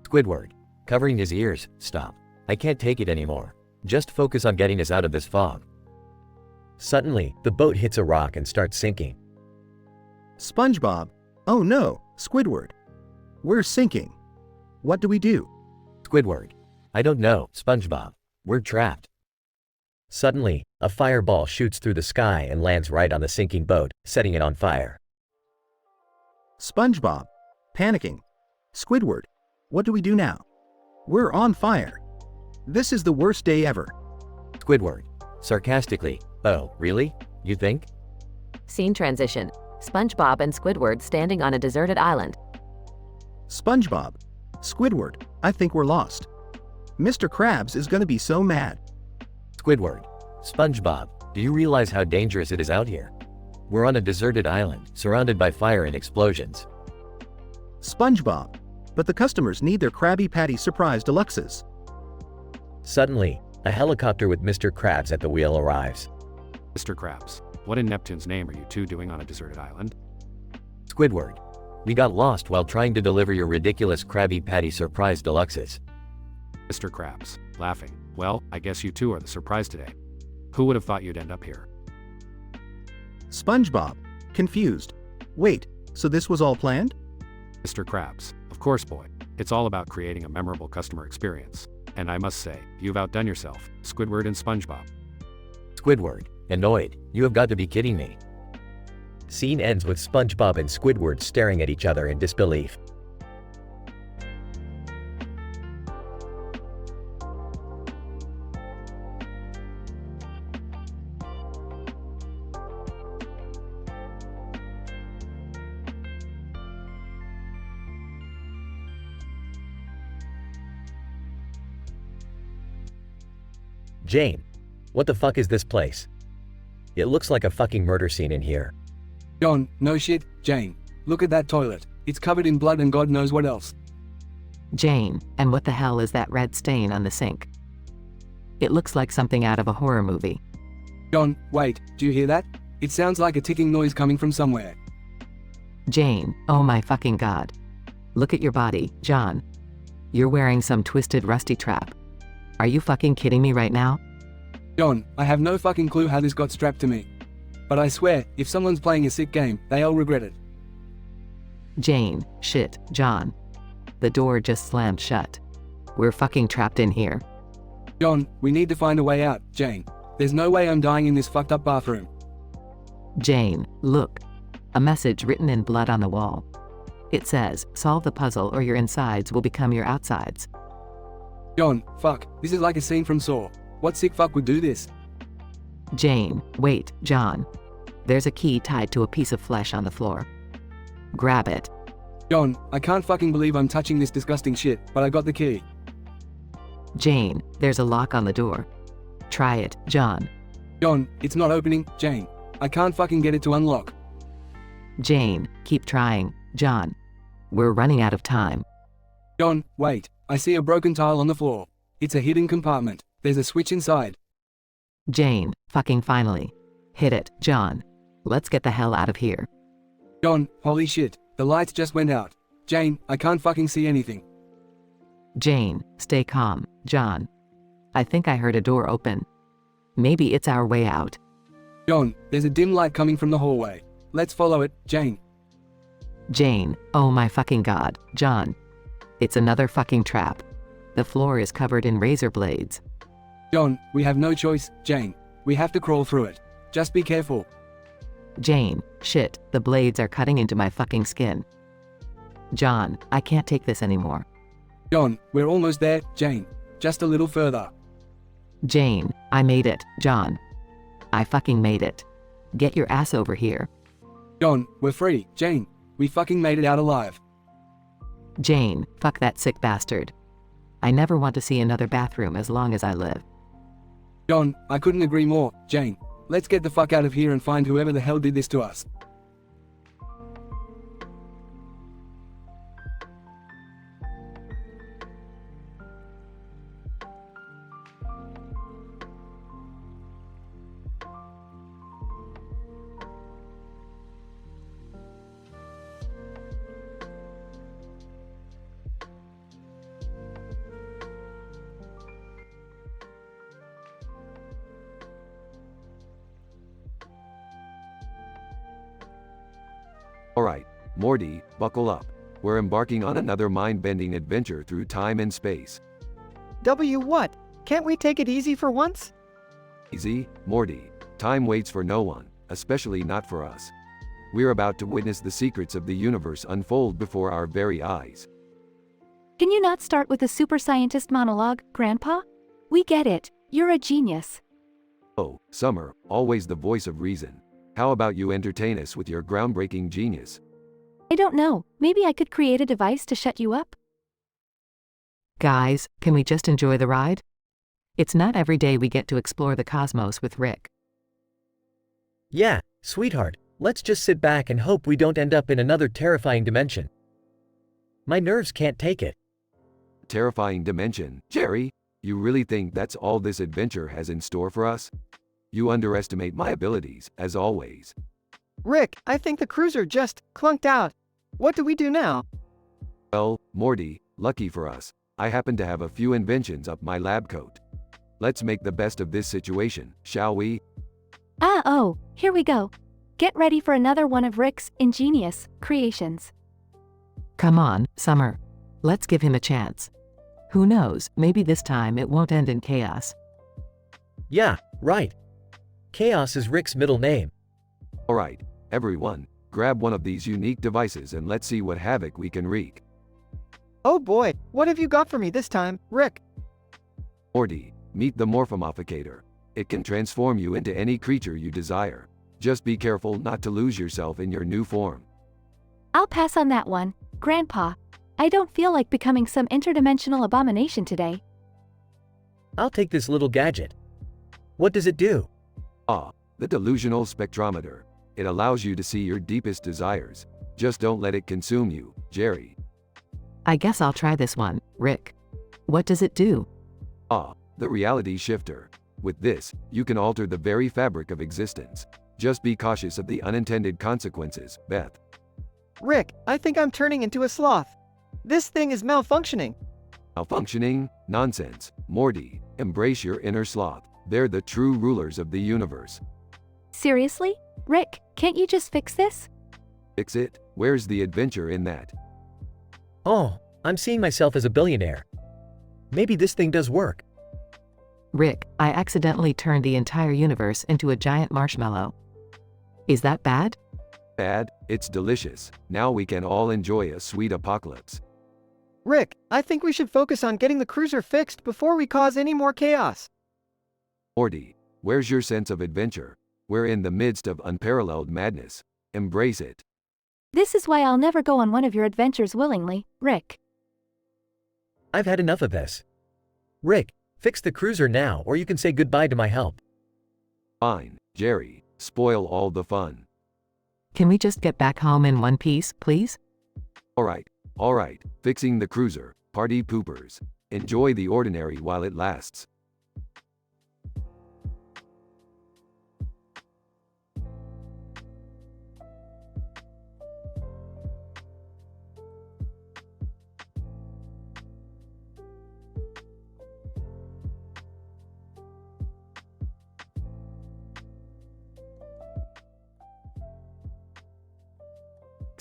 Squidward. Covering his ears. Stop. I can't take it anymore. Just focus on getting us out of this fog. Suddenly, the boat hits a rock and starts sinking. SpongeBob. Oh no, Squidward. We're sinking. What do we do? Squidward. I don't know, SpongeBob. We're trapped. Suddenly, a fireball shoots through the sky and lands right on the sinking boat, setting it on fire. SpongeBob. Panicking. Squidward. What do we do now? We're on fire. This is the worst day ever. Squidward. Sarcastically. Oh, really? You think? Scene transition. SpongeBob and Squidward standing on a deserted island. SpongeBob. Squidward, I think we're lost. Mr. Krabs is gonna be so mad. Squidward. SpongeBob, do you realize how dangerous it is out here? We're on a deserted island, surrounded by fire and explosions. SpongeBob. But the customers need their Krabby Patty Surprise Deluxes. Suddenly, a helicopter with Mr. Krabs at the wheel arrives. Mr. Krabs, what in Neptune's name are you two doing on a deserted island? Squidward. We got lost while trying to deliver your ridiculous Krabby Patty Surprise Deluxes. Mr. Krabs, laughing. Well, I guess you two are the surprise today. Who would have thought you'd end up here? SpongeBob. Confused. Wait, so this was all planned? Mr. Krabs, of course, boy. It's all about creating a memorable customer experience. And I must say, you've outdone yourself, Squidward and SpongeBob. Squidward. Annoyed. You have got to be kidding me. Scene ends with SpongeBob and Squidward staring at each other in disbelief. Jane. What the fuck is this place? It looks like a fucking murder scene in here. John, no shit, Jane. Look at that toilet. It's covered in blood and God knows what else. Jane, and what the hell is that red stain on the sink? It looks like something out of a horror movie. John, wait, do you hear that? It sounds like a ticking noise coming from somewhere. Jane, oh my fucking god. Look at your body, John. You're wearing some twisted rusty trap. Are you fucking kidding me right now? John, I have no fucking clue how this got strapped to me. But I swear, if someone's playing a sick game, they'll regret it. Jane, shit, John. The door just slammed shut. We're fucking trapped in here. John, we need to find a way out, Jane. There's no way I'm dying in this fucked up bathroom. Jane, look. A message written in blood on the wall. It says, solve the puzzle or your insides will become your outsides. John, fuck, this is like a scene from Saw. What sick fuck would do this? Jane, wait, John. There's a key tied to a piece of flesh on the floor. Grab it. John, I can't fucking believe I'm touching this disgusting shit, but I got the key. Jane, there's a lock on the door. Try it, John. John, it's not opening, Jane. I can't fucking get it to unlock. Jane, keep trying, John. We're running out of time. John, wait. I see a broken tile on the floor. It's a hidden compartment. There's a switch inside. Jane, fucking finally. Hit it, John. Let's get the hell out of here. John, holy shit, the lights just went out. Jane, I can't fucking see anything. Jane, stay calm, John. I think I heard a door open. Maybe it's our way out. John, there's a dim light coming from the hallway. Let's follow it, Jane. Jane, oh my fucking god, John. It's another fucking trap. The floor is covered in razor blades. John, we have no choice, Jane. We have to crawl through it. Just be careful. Jane, shit, the blades are cutting into my fucking skin. John, I can't take this anymore. John, we're almost there, Jane. Just a little further. Jane, I made it, John. I fucking made it. Get your ass over here. John, we're free, Jane. We fucking made it out alive. Jane, fuck that sick bastard. I never want to see another bathroom as long as I live. John, I couldn't agree more, Jane. Let's get the fuck out of here and find whoever the hell did this to us. Alright, Morty, buckle up. We're embarking on another mind-bending adventure through time and space. What? Can't we take it easy for once? Easy, Morty. Time waits for no one, especially not for us. We're about to witness the secrets of the universe unfold before our very eyes. Can you not start with a super scientist monologue, Grandpa? We get it. You're a genius. Oh, Summer, always the voice of reason. How about you entertain us with your groundbreaking genius? I don't know. Maybe I could create a device to shut you up? Guys, can we just enjoy the ride? It's not every day we get to explore the cosmos with Rick. Yeah, sweetheart, let's just sit back and hope we don't end up in another terrifying dimension. My nerves can't take it. Terrifying dimension, Jerry? You really think that's all this adventure has in store for us? You underestimate my abilities, as always. Rick, I think the cruiser just clunked out. What do we do now? Well, Morty, lucky for us, I happen to have a few inventions up my lab coat. Let's make the best of this situation, shall we? Oh, here we go. Get ready for another one of Rick's ingenious creations. Come on, Summer. Let's give him a chance. Who knows, maybe this time it won't end in chaos. Yeah, right. Chaos is Rick's middle name. Alright, everyone, grab one of these unique devices and let's see what havoc we can wreak. Oh boy, what have you got for me this time, Rick? Morty, meet the Morphomophicator. It can transform you into any creature you desire. Just be careful not to lose yourself in your new form. I'll pass on that one, Grandpa. I don't feel like becoming some interdimensional abomination today. I'll take this little gadget. What does it do? The delusional spectrometer. It allows you to see your deepest desires. Just don't let it consume you, Jerry. I guess I'll try this one, Rick. What does it do? The reality shifter. With this, you can alter the very fabric of existence. Just be cautious of the unintended consequences, Beth. Rick, I think I'm turning into a sloth. This thing is malfunctioning. Malfunctioning? Nonsense. Morty, embrace your inner sloth. They're the true rulers of the universe. Seriously? Rick, can't you just fix this? Fix it? Where's the adventure in that? Oh, I'm seeing myself as a billionaire. Maybe this thing does work. Rick, I accidentally turned the entire universe into a giant marshmallow. Is that bad? Bad? It's delicious. Now we can all enjoy a sweet apocalypse. Rick, I think we should focus on getting the cruiser fixed before we cause any more chaos. Morty, where's your sense of adventure? We're in the midst of unparalleled madness. Embrace it. This is why I'll never go on one of your adventures willingly, Rick. I've had enough of this. Rick, fix the cruiser now or you can say goodbye to my help. Fine, Jerry. Spoil all the fun. Can we just get back home in one piece, please? Alright. Fixing the cruiser. Party poopers. Enjoy the ordinary while it lasts.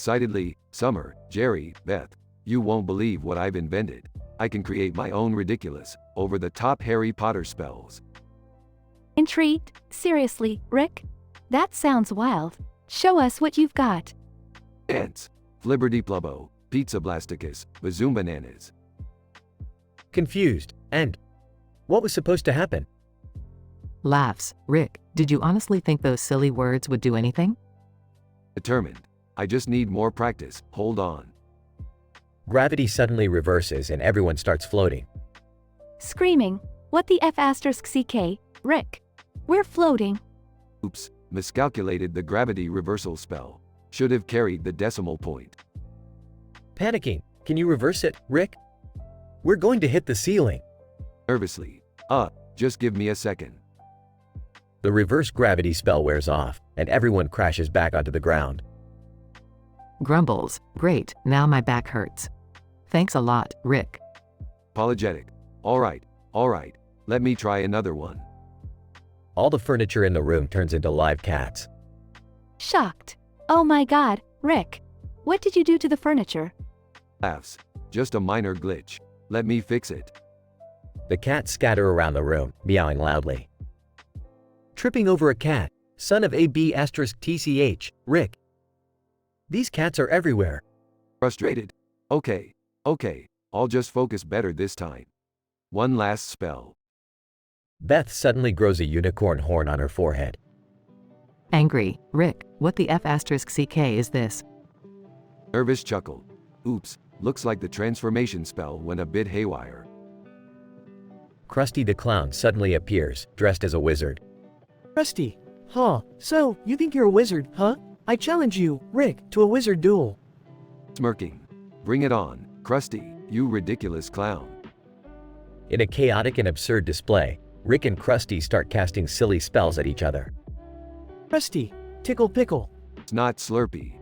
Excitedly, Summer, Jerry, Beth. You won't believe what I've invented. I can create my own ridiculous, over-the-top Harry Potter spells. Intrigued? Seriously, Rick? That sounds wild. Show us what you've got. Ants. Flibberty Plubbo, Pizza Blasticus, Bazoom Bananas. Confused. And what was supposed to happen? Laughs. Rick, did you honestly think those silly words would do anything? Determined. I just need more practice. Hold on. Gravity suddenly reverses and everyone starts floating. Screaming. What the F***CK? Rick. We're floating. Oops, miscalculated the gravity reversal spell. Should have carried the decimal point. Panicking. Can you reverse it, Rick? We're going to hit the ceiling. Nervously. Just give me a second. The reverse gravity spell wears off, and everyone crashes back onto the ground. Grumbles. Great, now my back hurts. Thanks a lot, Rick. Apologetic. All right. Let me try another one. All the furniture in the room turns into live cats. Shocked. Oh my god, Rick. What did you do to the furniture? Laughs. Just a minor glitch. Let me fix it. The cats scatter around the room, meowing loudly. Tripping over a cat, son of AB*TCH, Rick. These cats are everywhere. Frustrated. Okay. I'll just focus better this time. One last spell. Beth suddenly grows a unicorn horn on her forehead. Angry. Rick, what the F***CK is this? Nervous chuckle. Oops, looks like the transformation spell went a bit haywire. Krusty the Clown suddenly appears, dressed as a wizard. Krusty. Huh, so, you think you're a wizard, huh? I challenge you, Rick, to a wizard duel. Smirking. Bring it on, Krusty, you ridiculous clown. In a chaotic and absurd display, Rick and Krusty start casting silly spells at each other. Krusty. Tickle pickle. It's not Slurpee.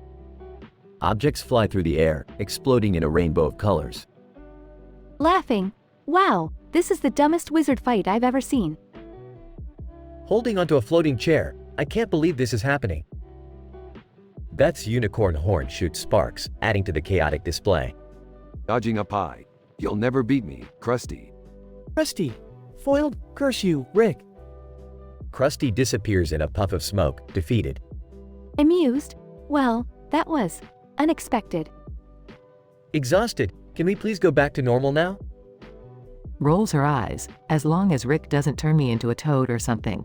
Objects fly through the air, exploding in a rainbow of colors. Laughing. Wow, this is the dumbest wizard fight I've ever seen. Holding onto a floating chair, I can't believe this is happening. Beth's unicorn horn shoots sparks, adding to the chaotic display. Dodging a pie. You'll never beat me, Krusty. Krusty. Foiled, curse you, Rick. Krusty disappears in a puff of smoke, defeated. Amused? Well, that was unexpected. Exhausted. Can we please go back to normal now? Rolls her eyes. As long as Rick doesn't turn me into a toad or something.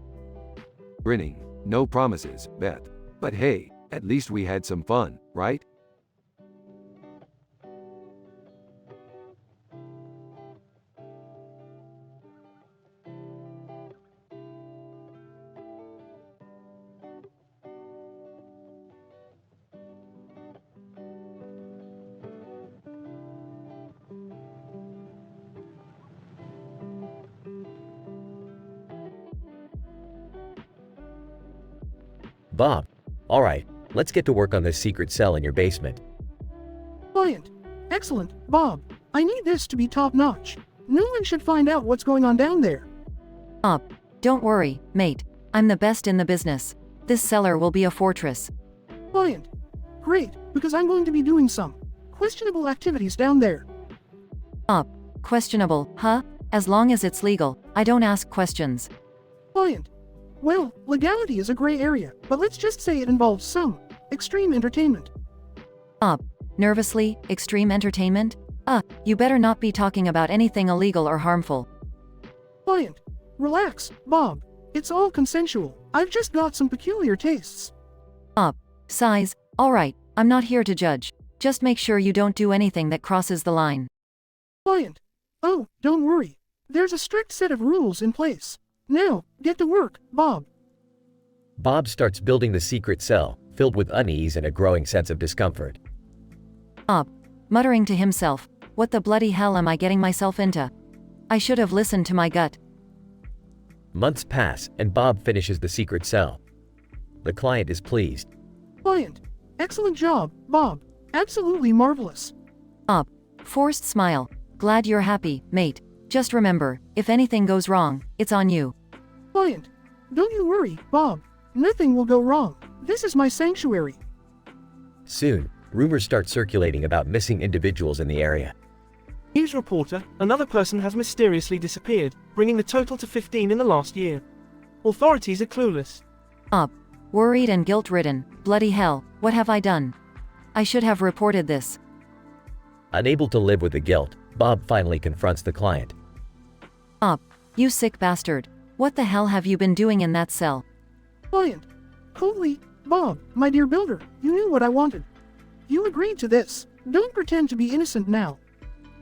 Grinning. No promises, Beth. But hey, at least we had some fun, right? Bob. Alright, let's get to work on this secret cell in your basement. Client. Excellent, Bob. I need this to be top-notch. No one should find out what's going on down there. Don't worry, mate. I'm the best in the business. This cellar will be a fortress. Client. Great, because I'm going to be doing some questionable activities down there. Questionable, huh? As long as it's legal, I don't ask questions. Client. Well, legality is a gray area, but let's just say it involves some extreme entertainment. Nervously, extreme entertainment? You better not be talking about anything illegal or harmful. Client. Relax, Bob. It's all consensual. I've just got some peculiar tastes. Size. Alright, I'm not here to judge. Just make sure you don't do anything that crosses the line. Client. Oh, don't worry. There's a strict set of rules in place. Now, get to work, Bob. Bob starts building the secret cell, filled with unease and a growing sense of discomfort. Muttering to himself, what the bloody hell am I getting myself into? I should have listened to my gut. Months pass, and Bob finishes the secret cell. The client is pleased. Client. Excellent job, Bob. Absolutely marvelous. Forced smile. Glad you're happy, mate. Just remember, if anything goes wrong, it's on you. Client. Don't you worry, Bob. Nothing will go wrong. This is my sanctuary. Soon, rumors start circulating about missing individuals in the area. News reporter, another person has mysteriously disappeared, bringing the total to 15 in the last year. Authorities are clueless. Up. Worried and guilt-ridden. Bloody hell, what have I done? I should have reported this. Unable to live with the guilt, Bob finally confronts the client. Up. You sick bastard. What the hell have you been doing in that cell? Client. Holy, Bob, my dear builder, you knew what I wanted. You agreed to this. Don't pretend to be innocent now.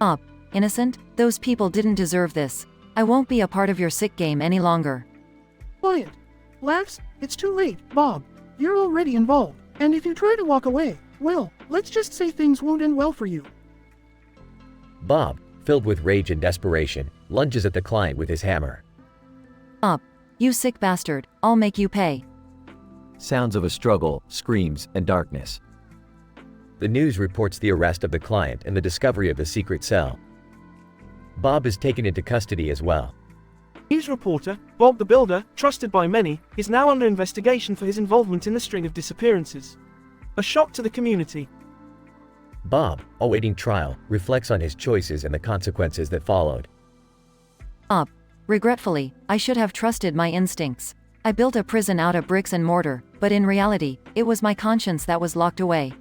Up. Innocent? Those people didn't deserve this. I won't be a part of your sick game any longer. Client. Laughs, it's too late, Bob. You're already involved, and if you try to walk away, well, let's just say things won't end well for you. Bob, filled with rage and desperation, lunges at the client with his hammer. Up. You sick bastard, I'll make you pay. Sounds of a struggle, screams, and darkness. The news reports the arrest of the client and the discovery of the secret cell. Bob is taken into custody as well. News reporter, Bob the Builder, trusted by many, is now under investigation for his involvement in the string of disappearances. A shock to the community. Bob, awaiting trial, reflects on his choices and the consequences that followed. Up. Regretfully, I should have trusted my instincts. I built a prison out of bricks and mortar, but in reality, it was my conscience that was locked away.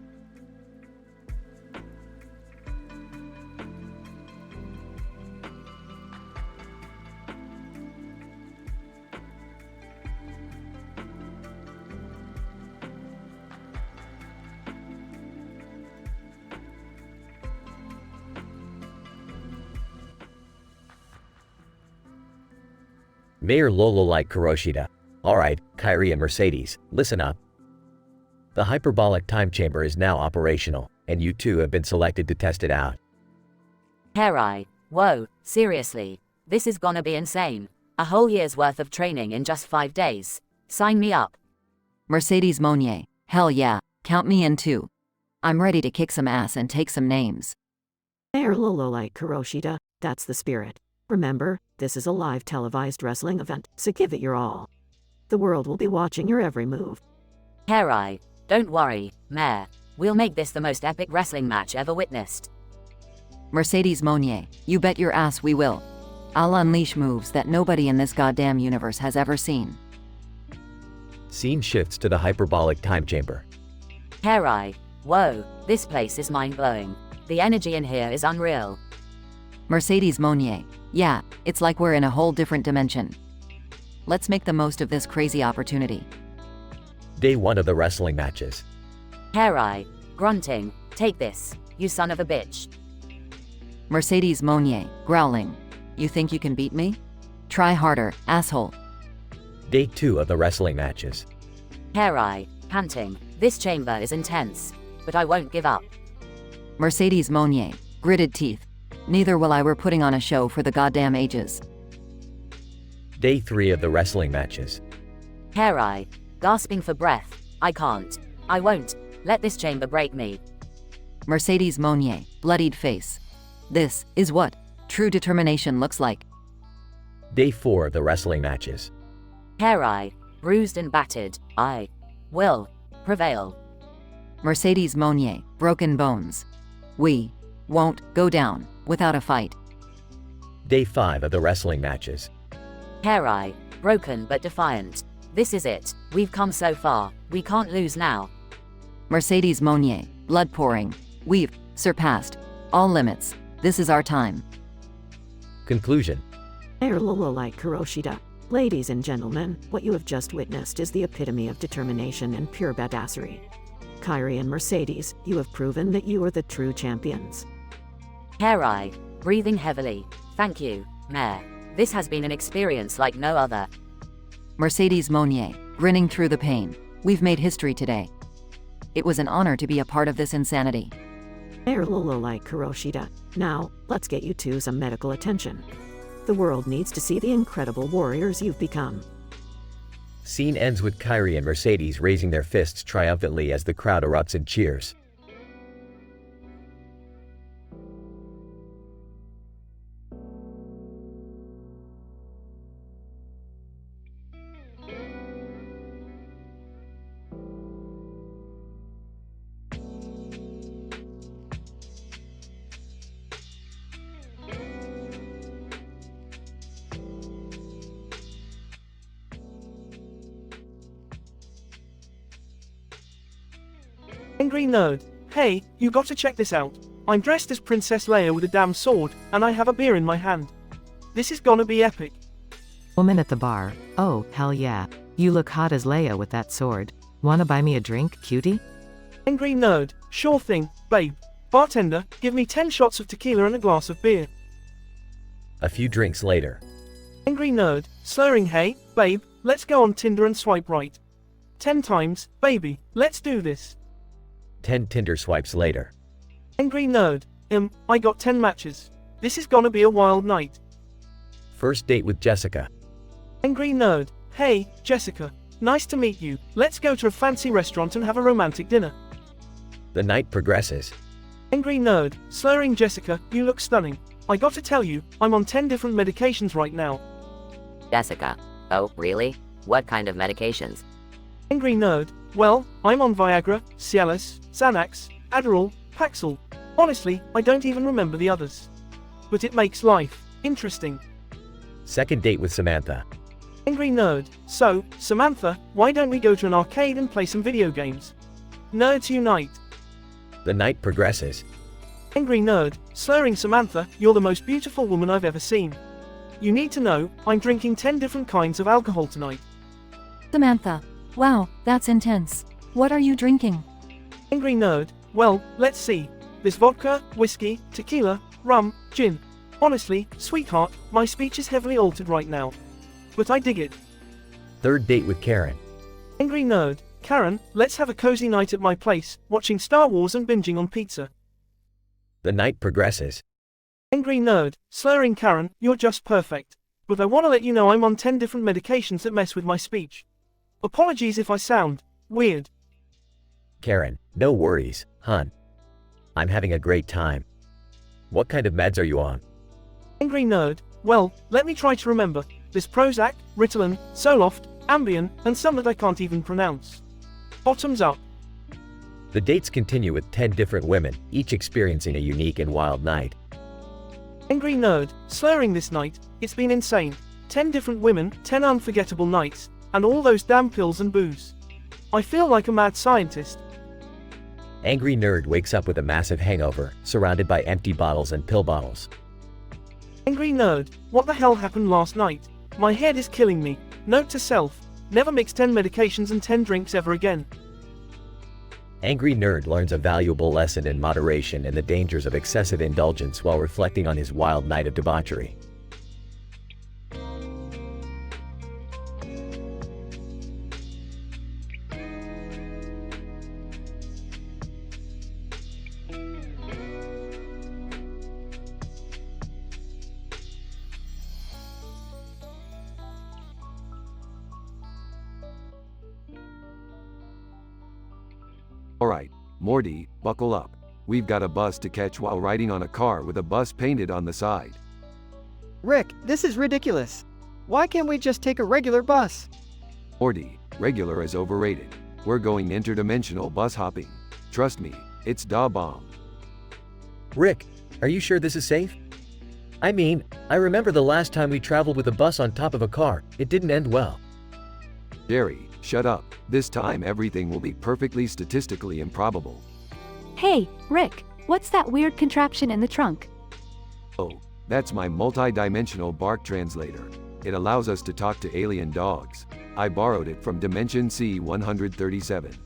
Mayor Lolo like Kuroshita. Alright, Kyrie and Mercedes, listen up. The hyperbolic time chamber is now operational, and you two have been selected to test it out. Harry, whoa, seriously, this is gonna be insane. A whole year's worth of training in just 5 days. Sign me up. Mercedes Monnier, hell yeah, count me in too. I'm ready to kick some ass and take some names. Mayor Lolo like Kuroshita, that's the spirit. Remember, this is a live televised wrestling event, so give it your all. The world will be watching your every move. Harry, don't worry, Mayor. We'll make this the most epic wrestling match ever witnessed. Mercedes Monnier, you bet your ass we will. I'll unleash moves that nobody in this goddamn universe has ever seen. Scene shifts to the hyperbolic time chamber. Harry, whoa, this place is mind-blowing. The energy in here is unreal. Mercedes Monnier, yeah, it's like we're in a whole different dimension. Let's make the most of this crazy opportunity. Day 1 of the wrestling matches. Harry, grunting, take this, you son of a bitch. Mercedes Monnier, growling. You think you can beat me? Try harder, asshole. Day 2 of the wrestling matches. Harry, panting, this chamber is intense, but I won't give up. Mercedes Monnier, gritted teeth. Neither will I. We're putting on a show for the goddamn ages. Day 3 of the wrestling matches. Harry, gasping for breath, I can't. I won't. Let this chamber break me. Mercedes Monnier, bloodied face. This is what true determination looks like. Day 4 of the wrestling matches. Harry, bruised and battered, I will prevail. Mercedes Monnier, broken bones. We won't go down without a fight. Day 5 of the wrestling matches. Harry, broken but defiant. This is it. We've come so far. We can't lose now. Mercedes Monnier, blood pouring. We've surpassed all limits. This is our time. Conclusion. Mayor Lolo like Kuroshita. Ladies and gentlemen, what you have just witnessed is the epitome of determination and pure badassery. Kyrie and Mercedes, you have proven that you are the true champions. Harry, breathing heavily. Thank you, Mayor. This has been an experience like no other. Mercedes Monnier, grinning through the pain. We've made history today. It was an honor to be a part of this insanity. Mayor Lolo like Kuroshita. Now, let's get you two some medical attention. The world needs to see the incredible warriors you've become. Scene ends with Kyrie and Mercedes raising their fists triumphantly as the crowd erupts in cheers. Angry nerd. Hey, you gotta check this out. I'm dressed as Princess Leia with a damn sword, and I have a beer in my hand. This is gonna be epic. Woman at the bar. Oh, hell yeah. You look hot as Leia with that sword. Wanna buy me a drink, cutie? Angry nerd. Sure thing, babe. Bartender, give me 10 shots of tequila and a glass of beer. A few drinks later. Angry nerd. Slurring. Hey, babe, let's go on Tinder and swipe right. 10 times, baby, let's do this. 10 Tinder swipes later. Angry nerd. I got 10 matches. This is gonna be a wild night. First date with Jessica. Angry nerd. Hey, Jessica. Nice to meet you. Let's go to a fancy restaurant and have a romantic dinner. The night progresses. Angry nerd. Slurring. Jessica, you look stunning. I gotta tell you, I'm on 10 different medications right now. Jessica. Oh, really? What kind of medications? Angry nerd. Well, I'm on Viagra, Cialis, Xanax, Adderall, Paxil. Honestly, I don't even remember the others. But it makes life interesting. Second date with Samantha. Angry nerd. So, Samantha, why don't we go to an arcade and play some video games? Nerds unite. The night progresses. Angry nerd. Slurring. Samantha, you're the most beautiful woman I've ever seen. You need to know, I'm drinking 10 different kinds of alcohol tonight. Samantha. Wow, that's intense. What are you drinking? Angry nerd. Well, let's see. There's vodka, whiskey, tequila, rum, gin. Honestly, sweetheart, my speech is heavily altered right now. But I dig it. Third date with Karen. Angry nerd. Karen, let's have a cozy night at my place, watching Star Wars and binging on pizza. The night progresses. Angry nerd. Slurring. Karen, you're just perfect. But I want to let you know I'm on 10 different medications that mess with my speech. Apologies if I sound weird. Karen, no worries, hun. I'm having a great time. What kind of meds are you on? Angry nerd. Well, let me try to remember. There's Prozac, Ritalin, Zoloft, Ambien, and some that I can't even pronounce. Bottoms up. The dates continue with 10 different women, each experiencing a unique and wild night. Angry nerd. Slurring. This night, it's been insane. 10 different women, 10 unforgettable nights, and all those damn pills and booze. I feel like a mad scientist. Angry nerd wakes up with a massive hangover, surrounded by empty bottles and pill bottles. Angry nerd. What the hell happened last night? My head is killing me. Note to self. Never mix 10 medications and 10 drinks ever again. Angry nerd learns a valuable lesson in moderation and the dangers of excessive indulgence while reflecting on his wild night of debauchery. Alright, Morty, buckle up. We've got a bus to catch while riding on a car with a bus painted on the side. Rick, this is ridiculous. Why can't we just take a regular bus? Morty, regular is overrated. We're going interdimensional bus hopping. Trust me, it's da bomb. Rick, are you sure this is safe? I mean, I remember the last time we traveled with a bus on top of a car. It didn't end well. Jerry, shut up. This time everything will be perfectly statistically improbable. Hey, Rick, what's that weird contraption in the trunk? Oh, that's my multi-dimensional bark translator. It allows us to talk to alien dogs. I borrowed it from Dimension C-137.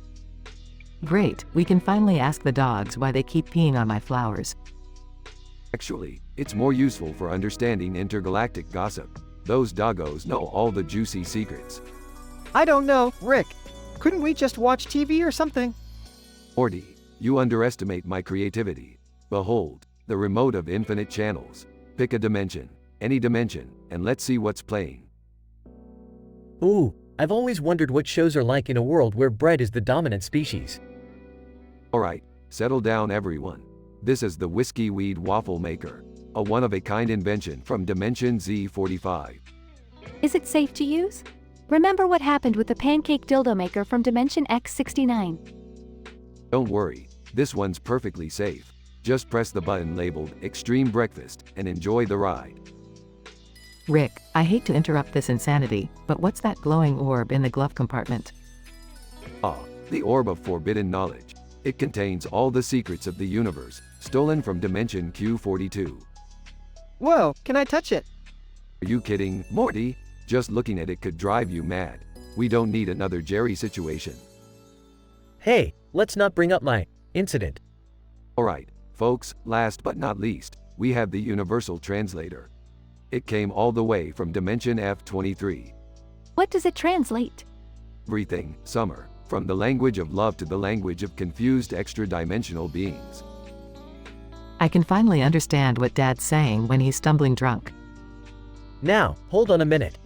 Great, we can finally ask the dogs why they keep peeing on my flowers. Actually, it's more useful for understanding intergalactic gossip. Those doggos know all the juicy secrets. I don't know, Rick. Couldn't we just watch TV or something? Morty, you underestimate my creativity. Behold, the remote of infinite channels. Pick a dimension, any dimension, and let's see what's playing. Ooh, I've always wondered what shows are like in a world where bread is the dominant species. Alright, settle down everyone. This is the Whiskey Weed Waffle Maker, a one-of-a-kind invention from Dimension Z45. Is it safe to use? Remember what happened with the pancake dildo maker from Dimension X69. Don't worry, this one's perfectly safe. Just press the button labeled Extreme Breakfast and enjoy the ride. Rick, I hate to interrupt this insanity, but what's that glowing orb in the glove compartment? Ah, the Orb of Forbidden Knowledge. It contains all the secrets of the universe, stolen from Dimension Q42. Whoa, can I touch it? Are you kidding, Morty? Just looking at it could drive you mad. We don't need another Jerry situation. Hey, let's not bring up my incident. Alright, folks, last but not least, we have the Universal Translator. It came all the way from Dimension F23. What does it translate? Everything, Summer, from the language of love to the language of confused extra-dimensional beings. I can finally understand what Dad's saying when he's stumbling drunk. Now, hold on a minute.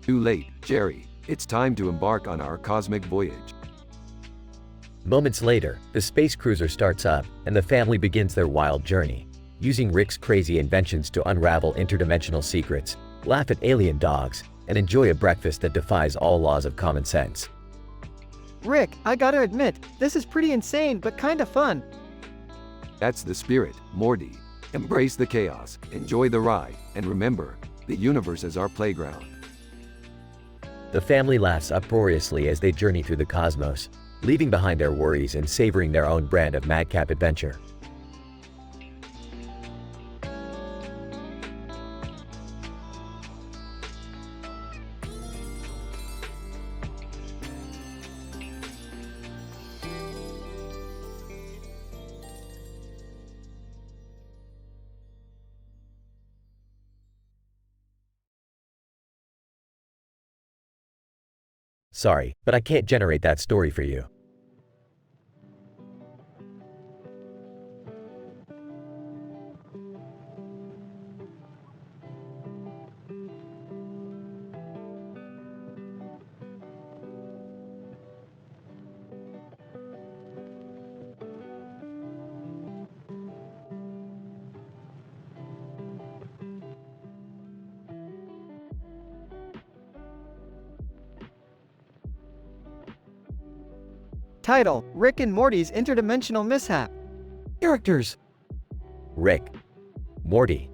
Too late, Jerry. It's time to embark on our cosmic voyage. Moments later, the space cruiser starts up, and the family begins their wild journey, using Rick's crazy inventions to unravel interdimensional secrets, laugh at alien dogs, and enjoy a breakfast that defies all laws of common sense. Rick, I gotta admit, this is pretty insane but kinda fun. That's the spirit, Morty. Embrace the chaos, enjoy the ride, and remember, the universe is our playground. The family laughs uproariously as they journey through the cosmos, leaving behind their worries and savoring their own brand of madcap adventure. Sorry, but I can't generate that story for you. Title: Rick and Morty's Interdimensional Mishap. Characters: Rick, Morty,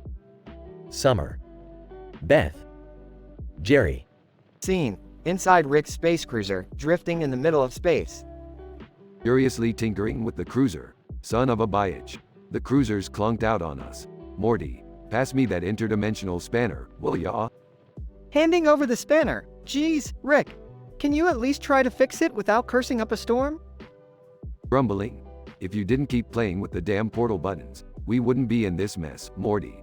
Summer, Beth, Jerry. Scene: inside Rick's space cruiser, drifting in the middle of space. Furiously tinkering with the cruiser, son of a bitch. The cruiser's clunked out on us. Morty, pass me that interdimensional spanner, will ya? Handing over the spanner. Geez, Rick, can you at least try to fix it without cursing up a storm? Grumbling. If you didn't keep playing with the damn portal buttons, we wouldn't be in this mess, Morty.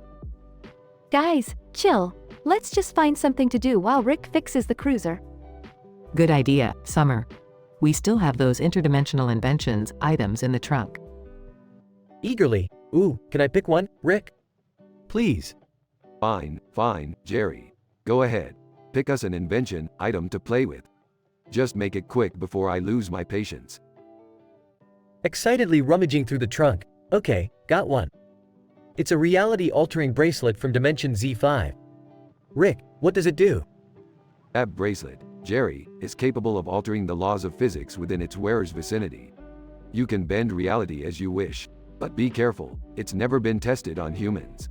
Guys, chill. Let's just find something to do while Rick fixes the cruiser. Good idea, Summer. We still have those interdimensional inventions items in the trunk. Eagerly. Ooh, can I pick one, Rick? Please. Fine, Jerry. Go ahead. Pick us an invention item to play with. Just make it quick before I lose my patience. Excitedly rummaging through the trunk. Okay, got one. It's a reality-altering bracelet from Dimension Z5. Rick, what does it do? That bracelet, Jerry, is capable of altering the laws of physics within its wearer's vicinity. You can bend reality as you wish, but be careful, it's never been tested on humans.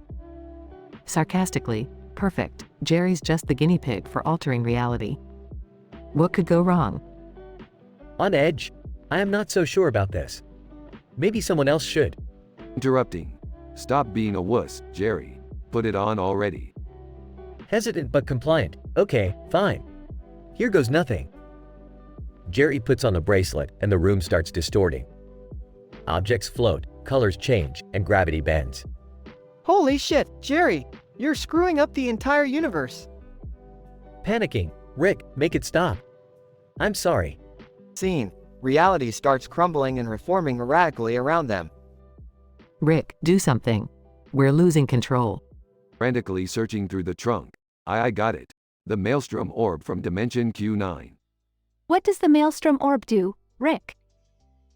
Sarcastically, perfect. Jerry's just the guinea pig for altering reality. What could go wrong? On edge? I am not so sure about this. Maybe someone else should. Interrupting. Stop being a wuss, Jerry. Put it on already. Hesitant but compliant. Okay, fine. Here goes nothing. Jerry puts on the bracelet and the room starts distorting. Objects float, colors change, and gravity bends. Holy shit, Jerry! You're screwing up the entire universe. Panicking. Rick, make it stop. I'm sorry. Scene: reality starts crumbling and reforming erratically around them. Rick, do something. We're losing control. Frantically searching through the trunk. I got it. The Maelstrom Orb from Dimension Q9. What does the Maelstrom Orb do, Rick?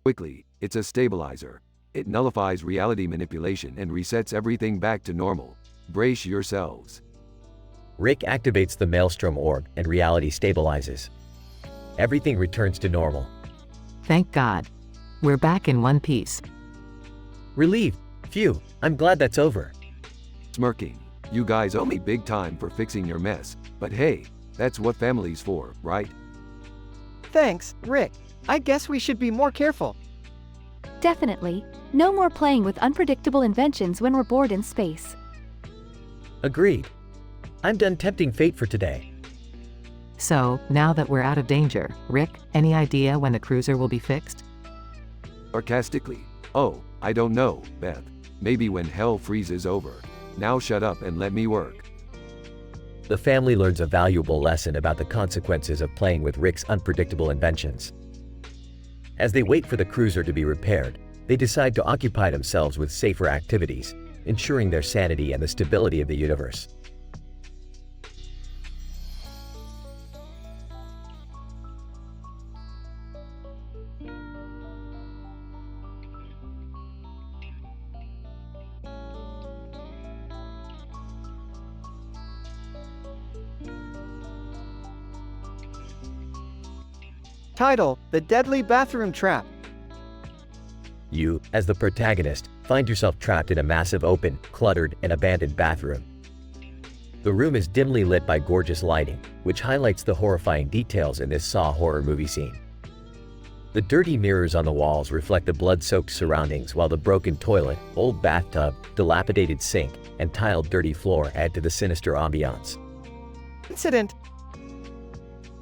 Quickly, it's a stabilizer. It nullifies reality manipulation and resets everything back to normal. Brace yourselves. Rick activates the Maelstrom Orb and reality stabilizes. Everything returns to normal. Thank God. We're back in one piece. Relieved. Phew, I'm glad that's over. Smirking. You guys owe me big time for fixing your mess, but hey, that's what family's for, right? Thanks, Rick. I guess we should be more careful. Definitely. No more playing with unpredictable inventions when we're bored in space. Agreed. I'm done tempting fate for today. So, now that we're out of danger, Rick, any idea when the cruiser will be fixed? Sarcastically. Oh, I don't know, Beth. Maybe when hell freezes over. Now shut up and let me work. The family learns a valuable lesson about the consequences of playing with Rick's unpredictable inventions. As they wait for the cruiser to be repaired, they decide to occupy themselves with safer activities, ensuring their sanity and the stability of the universe. Title: The Deadly Bathroom Trap. You, as the protagonist, find yourself trapped in a massive open, cluttered, and abandoned bathroom. The room is dimly lit by gorgeous lighting, which highlights the horrifying details in this Saw horror movie scene. The dirty mirrors on the walls reflect the blood-soaked surroundings, while the broken toilet, old bathtub, dilapidated sink, and tiled dirty floor add to the sinister ambiance. Incident.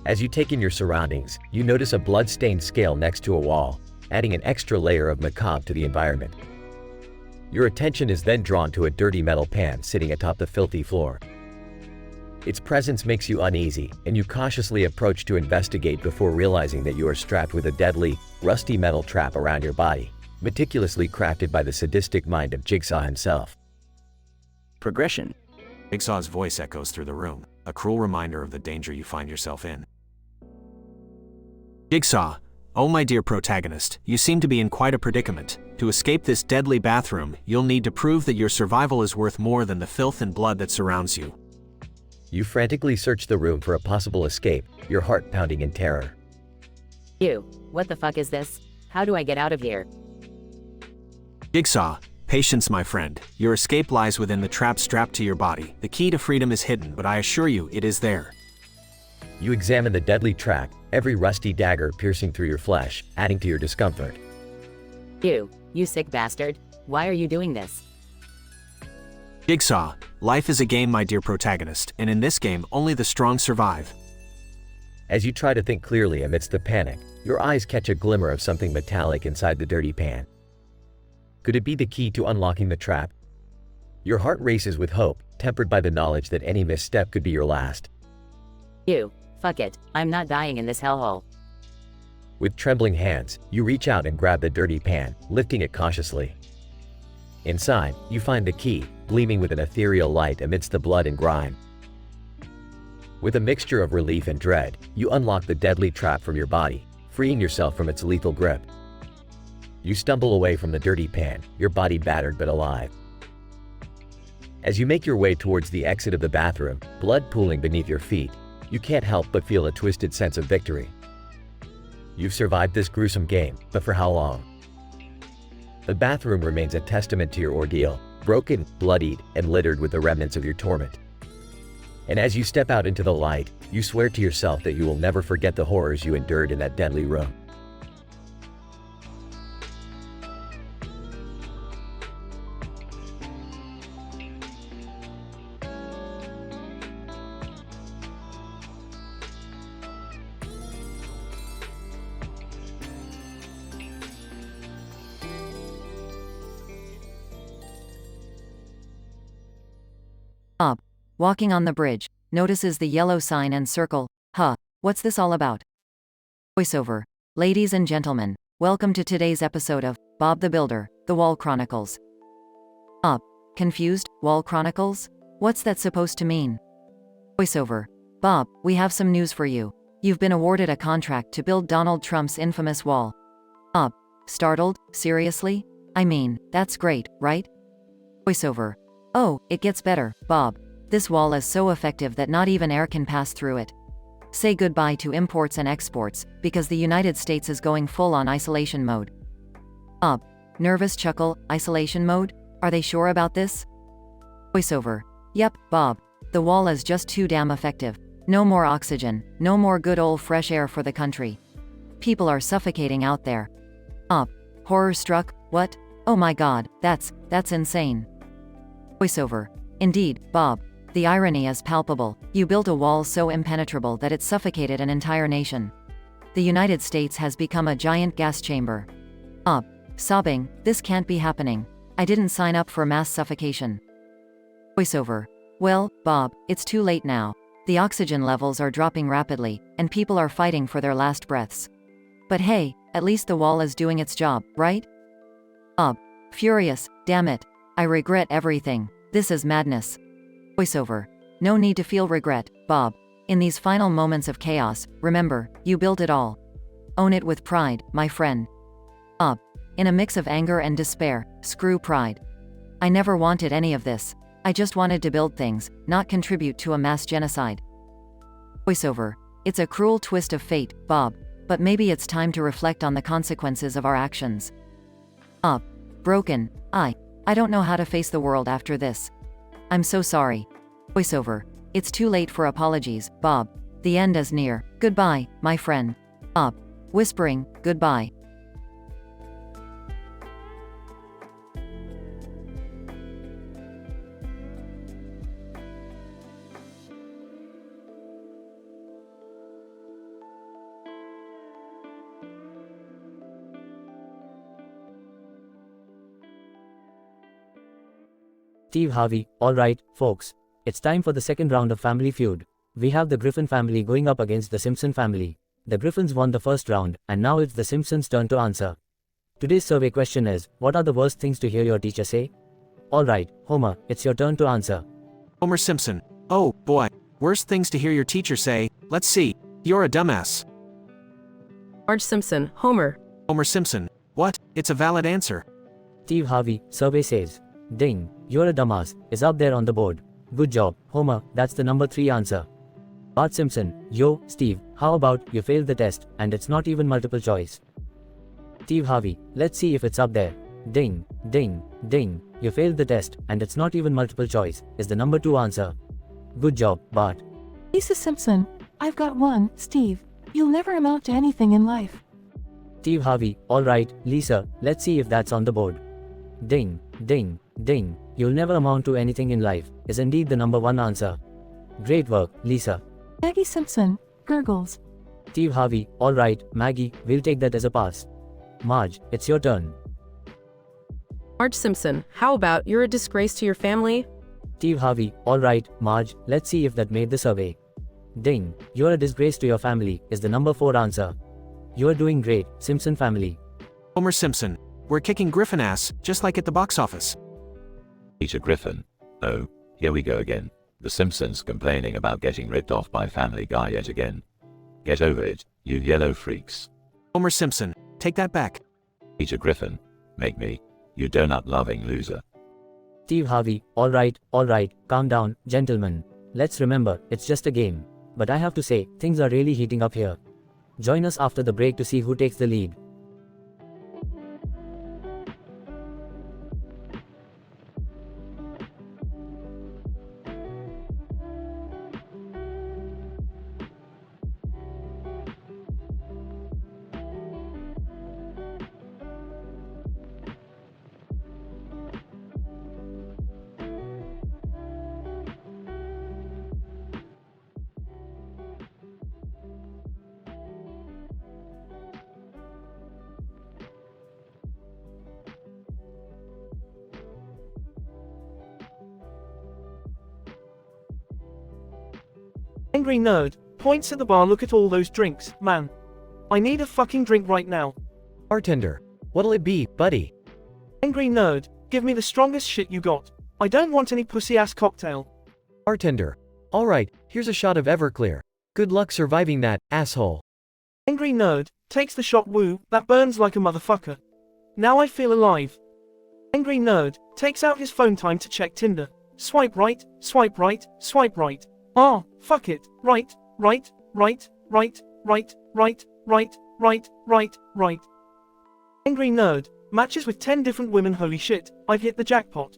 As you take in your surroundings, you notice a blood-stained scale next to a wall, adding an extra layer of macabre to the environment. Your attention is then drawn to a dirty metal pan sitting atop the filthy floor. Its presence makes you uneasy, and you cautiously approach to investigate before realizing that you are strapped with a deadly, rusty metal trap around your body, meticulously crafted by the sadistic mind of Jigsaw himself. Progression. Jigsaw's voice echoes through the room, a cruel reminder of the danger you find yourself in. Jigsaw, oh my dear protagonist, you seem to be in quite a predicament. To escape this deadly bathroom, you'll need to prove that your survival is worth more than the filth and blood that surrounds you. You frantically search the room for a possible escape, your heart pounding in terror. What the fuck is this? How do I get out of here? Jigsaw, patience my friend. Your escape lies within the trap strapped to your body. The key to freedom is hidden, but I assure you it is there. You examine the deadly trap, every rusty dagger piercing through your flesh, adding to your discomfort. You sick bastard. Why are you doing this? Jigsaw, life is a game my dear protagonist, and in this game only the strong survive. As you try to think clearly amidst the panic, your eyes catch a glimmer of something metallic inside the dirty pan. Could it be the key to unlocking the trap? Your heart races with hope, tempered by the knowledge that any misstep could be your last. Fuck it, I'm not dying in this hellhole. With trembling hands, you reach out and grab the dirty pan, lifting it cautiously. Inside, you find the key, gleaming with an ethereal light amidst the blood and grime. With a mixture of relief and dread, you unlock the deadly trap from your body, freeing yourself from its lethal grip. You stumble away from the dirty pan, your body battered but alive. As you make your way towards the exit of the bathroom, blood pooling beneath your feet, you can't help but feel a twisted sense of victory. You've survived this gruesome game, but for how long? The bathroom remains a testament to your ordeal, broken, bloodied, and littered with the remnants of your torment. And as you step out into the light, you swear to yourself that you will never forget the horrors you endured in that deadly room. Bob, walking on the bridge, notices the yellow sign and circle. What's this all about? Voiceover. Ladies and gentlemen, welcome to today's episode of Bob the Builder, The Wall Chronicles. Confused? Wall Chronicles? What's that supposed to mean? Voiceover. Bob, we have some news for you. You've been awarded a contract to build Donald Trump's infamous wall. Startled? Seriously? I mean, that's great, right? Voiceover. Oh, it gets better, Bob. This wall is so effective that not even air can pass through it. Say goodbye to imports and exports, because the United States is going full on isolation mode. Nervous chuckle, isolation mode? Are they sure about this? Voiceover. Yep, Bob. The wall is just too damn effective. No more oxygen, no more good old fresh air for the country. People are suffocating out there. Horror struck, what? Oh my god, that's insane. Voiceover. Indeed, Bob. The irony is palpable. You built a wall so impenetrable that it suffocated an entire nation. The United States has become a giant gas chamber. Bob. Sobbing, this can't be happening. I didn't sign up for mass suffocation. Voiceover. Well, Bob, it's too late now. The oxygen levels are dropping rapidly, and people are fighting for their last breaths. But hey, at least the wall is doing its job, right? Bob. Furious, damn it. I regret everything. This is madness. Voiceover. No need to feel regret, Bob. In these final moments of chaos, remember, you built it all. Own it with pride, my friend. Bob. In a mix of anger and despair, screw pride. I never wanted any of this. I just wanted to build things, not contribute to a mass genocide. Voiceover. It's a cruel twist of fate, Bob, but maybe it's time to reflect on the consequences of our actions. Bob. Broken. I don't know how to face the world after this. I'm so sorry. Voiceover. It's too late for apologies, Bob. The end is near. Goodbye, my friend. Bob. Whispering, goodbye. Steve Harvey. Alright, folks. It's time for the second round of Family Feud. We have the Griffin family going up against the Simpson family. The Griffins won the first round, and now it's the Simpsons' turn to answer. Today's survey question is, what are the worst things to hear your teacher say? Alright, Homer, it's your turn to answer. Homer Simpson. Oh, boy. Worst things to hear your teacher say. Let's see. You're a dumbass. Marge Simpson. Homer. Homer Simpson. What? It's a valid answer. Steve Harvey. Survey says. Ding. You're a dumbass. Is up there on the board. Good job, Homer. That's the number 3 answer. Bart Simpson. Yo, Steve. How about you failed the test, and it's not even multiple choice? Steve Harvey. Let's see if it's up there. Ding. Ding. Ding. You failed the test, and it's not even multiple choice, is the number 2 answer. Good job, Bart. Lisa Simpson. I've got one, Steve. You'll never amount to anything in life. Steve Harvey. Alright, Lisa, let's see if that's on the board. Ding. Ding. Ding. You'll never amount to anything in life, is indeed the number 1 answer. Great work, Lisa. Maggie Simpson. Gurgles. Steve Harvey. Alright, Maggie, we'll take that as a pass. Marge, it's your turn. Marge Simpson. How about you're a disgrace to your family? Steve Harvey. Alright, Marge, let's see if that made the survey. Ding. You're a disgrace to your family, is the number 4 answer. You're doing great, Simpson family. Homer Simpson. We're kicking Griffin ass, just like at the box office. Peter Griffin. Oh, here we go again. The Simpsons complaining about getting ripped off by Family Guy yet again. Get over it, you yellow freaks. Homer Simpson. Take that back. Peter Griffin. Make me, you donut-loving loser. Steve Harvey. Alright, calm down, gentlemen. Let's remember, it's just a game. But I have to say, things are really heating up here. Join us after the break to see who takes the lead. Angry nerd, points at the bar. Look at all those drinks, man. I need a fucking drink right now. Bartender. What'll it be, buddy? Angry nerd, give me the strongest shit you got. I don't want any pussy-ass cocktail. Bartender. Alright, here's a shot of Everclear. Good luck surviving that, asshole. Angry nerd, takes the shot. Woo, that burns like a motherfucker. Now I feel alive. Angry nerd, takes out his phone. Time to check Tinder. Swipe right, swipe right, swipe right. Ah, fuck it. Right, right, right, right, right, right, right, right, right, right. Angry nerd, matches with 10 different women. Holy shit, I've hit the jackpot.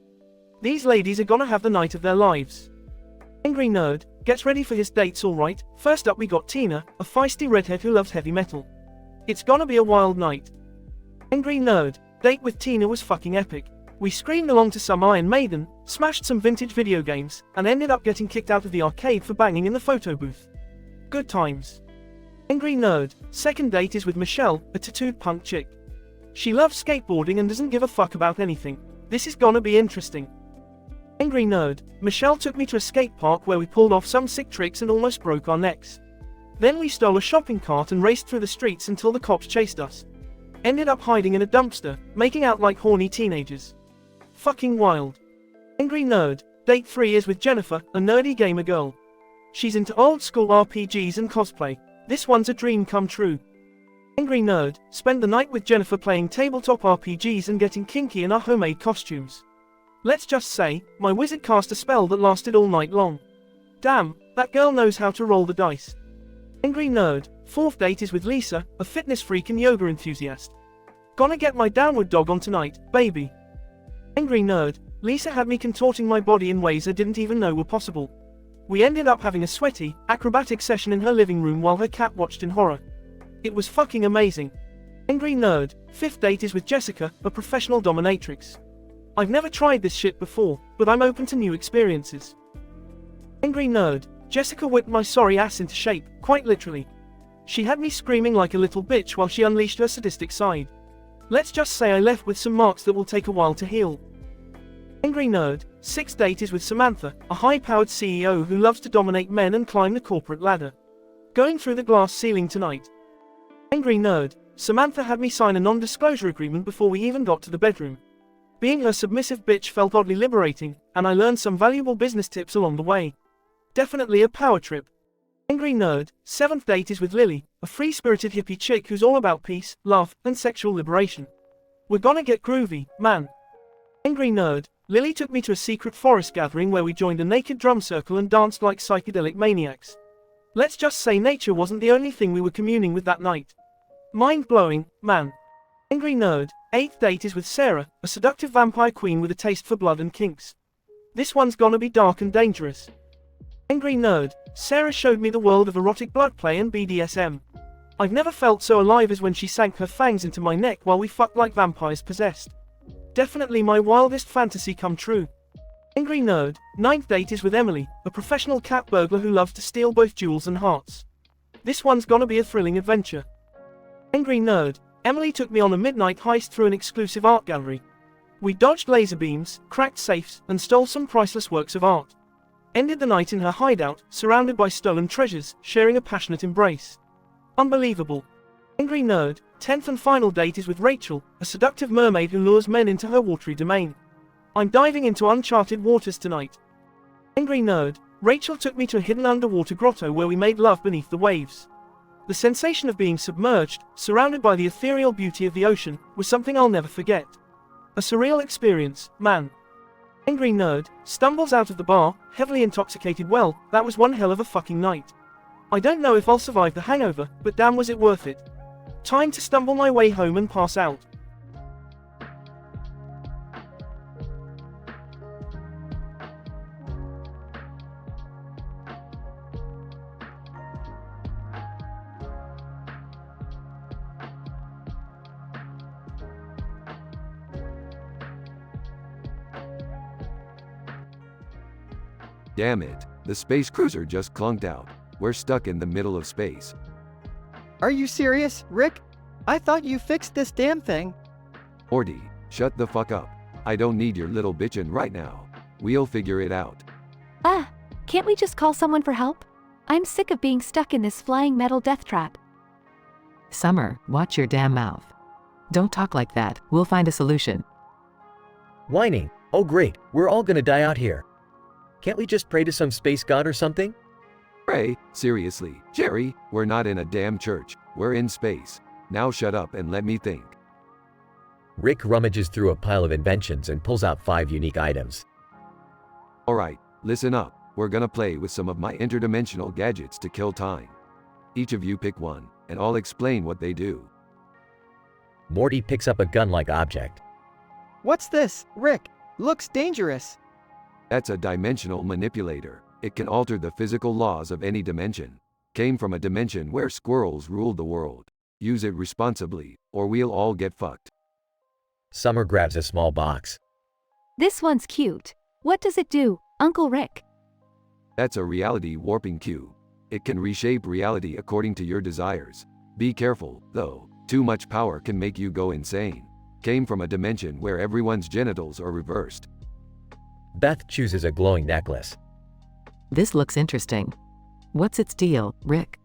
These ladies are gonna have the night of their lives. Angry nerd, gets ready for his dates. Alright, first up we got Tina, a feisty redhead who loves heavy metal. It's gonna be a wild night. Angry Nerd, date with Tina was fucking epic. We screamed along to some Iron Maiden, smashed some vintage video games, and ended up getting kicked out of the arcade for banging in the photo booth. Good times. Angry Nerd, second date is with Michelle, a tattooed punk chick. She loves skateboarding and doesn't give a fuck about anything. This is gonna be interesting. Angry Nerd, Michelle took me to a skate park where we pulled off some sick tricks and almost broke our necks. Then we stole a shopping cart and raced through the streets until the cops chased us. Ended up hiding in a dumpster, making out like horny teenagers. Fucking wild. Angry Nerd, date 3 is with Jennifer, a nerdy gamer girl. She's into old school RPGs and cosplay. This one's a dream come true. Angry Nerd, spend the night with Jennifer playing tabletop RPGs and getting kinky in our homemade costumes. Let's just say, my wizard cast a spell that lasted all night long. Damn, that girl knows how to roll the dice. Angry Nerd, fourth date is with Lisa, a fitness freak and yoga enthusiast. Gonna get my downward dog on tonight, baby. Angry Nerd, Lisa had me contorting my body in ways I didn't even know were possible. We ended up having a sweaty, acrobatic session in her living room while her cat watched in horror. It was fucking amazing. Angry Nerd, fifth date is with Jessica, a professional dominatrix. I've never tried this shit before, but I'm open to new experiences. Angry Nerd, Jessica whipped my sorry ass into shape, quite literally. She had me screaming like a little bitch while she unleashed her sadistic side. Let's just say I left with some marks that will take a while to heal. Angry Nerd, sixth date is with Samantha, a high-powered CEO who loves to dominate men and climb the corporate ladder. Going through the glass ceiling tonight. Angry Nerd, Samantha had me sign a non-disclosure agreement before we even got to the bedroom. Being her submissive bitch felt oddly liberating, and I learned some valuable business tips along the way. Definitely a power trip. Angry Nerd, seventh date is with Lily, a free-spirited hippie chick who's all about peace, love, and sexual liberation. We're gonna get groovy, man. Angry Nerd, Lily took me to a secret forest gathering where we joined a naked drum circle and danced like psychedelic maniacs. Let's just say nature wasn't the only thing we were communing with that night. Mind-blowing, man. Angry Nerd, eighth date is with Sarah, a seductive vampire queen with a taste for blood and kinks. This one's gonna be dark and dangerous. Angry Nerd, Sarah showed me the world of erotic blood play and BDSM. I've never felt so alive as when she sank her fangs into my neck while we fucked like vampires possessed. Definitely my wildest fantasy come true. Angry Nerd, ninth date is with Emily, a professional cat burglar who loves to steal both jewels and hearts. This one's gonna be a thrilling adventure. Angry Nerd, Emily took me on a midnight heist through an exclusive art gallery. We dodged laser beams, cracked safes, and stole some priceless works of art. Ended the night in her hideout, surrounded by stolen treasures, sharing a passionate embrace. Unbelievable. Angry Nerd, 10th and final date is with Rachel, a seductive mermaid who lures men into her watery domain. I'm diving into uncharted waters tonight. Angry Nerd, Rachel took me to a hidden underwater grotto where we made love beneath the waves. The sensation of being submerged, surrounded by the ethereal beauty of the ocean, was something I'll never forget. A surreal experience, man. Angry Nerd, stumbles out of the bar, heavily intoxicated. Well, that was one hell of a fucking night. I don't know if I'll survive the hangover, but damn was it worth it. Time to stumble my way home and pass out. Damn it, the space cruiser just clunked out. We're stuck in the middle of space. Are you serious, Rick? I thought you fixed this damn thing. Morty, shut the fuck up. I don't need your little bitchin' right now. We'll figure it out. Can't we just call someone for help? I'm sick of being stuck in this flying metal death trap. Summer, watch your damn mouth. Don't talk like that, we'll find a solution. Whining. Oh great, we're all gonna die out here. Can't we just pray to some space god or something? Pray? Seriously, Jerry, we're not in a damn church. We're in space. Now shut up and let me think. Rick rummages through a pile of inventions and pulls out 5 unique items. Alright, listen up. We're gonna play with some of my interdimensional gadgets to kill time. Each of you pick one, and I'll explain what they do. Morty picks up a gun-like object. What's this, Rick? Looks dangerous. That's a dimensional manipulator. It can alter the physical laws of any dimension. Came from a dimension where squirrels ruled the world. Use it responsibly, or we'll all get fucked. Summer grabs a small box. This one's cute. What does it do, Uncle Rick? That's a reality warping cube. It can reshape reality according to your desires. Be careful, though. Too much power can make you go insane. Came from a dimension where everyone's genitals are reversed. Beth chooses a glowing necklace. This looks interesting. What's its deal, Rick?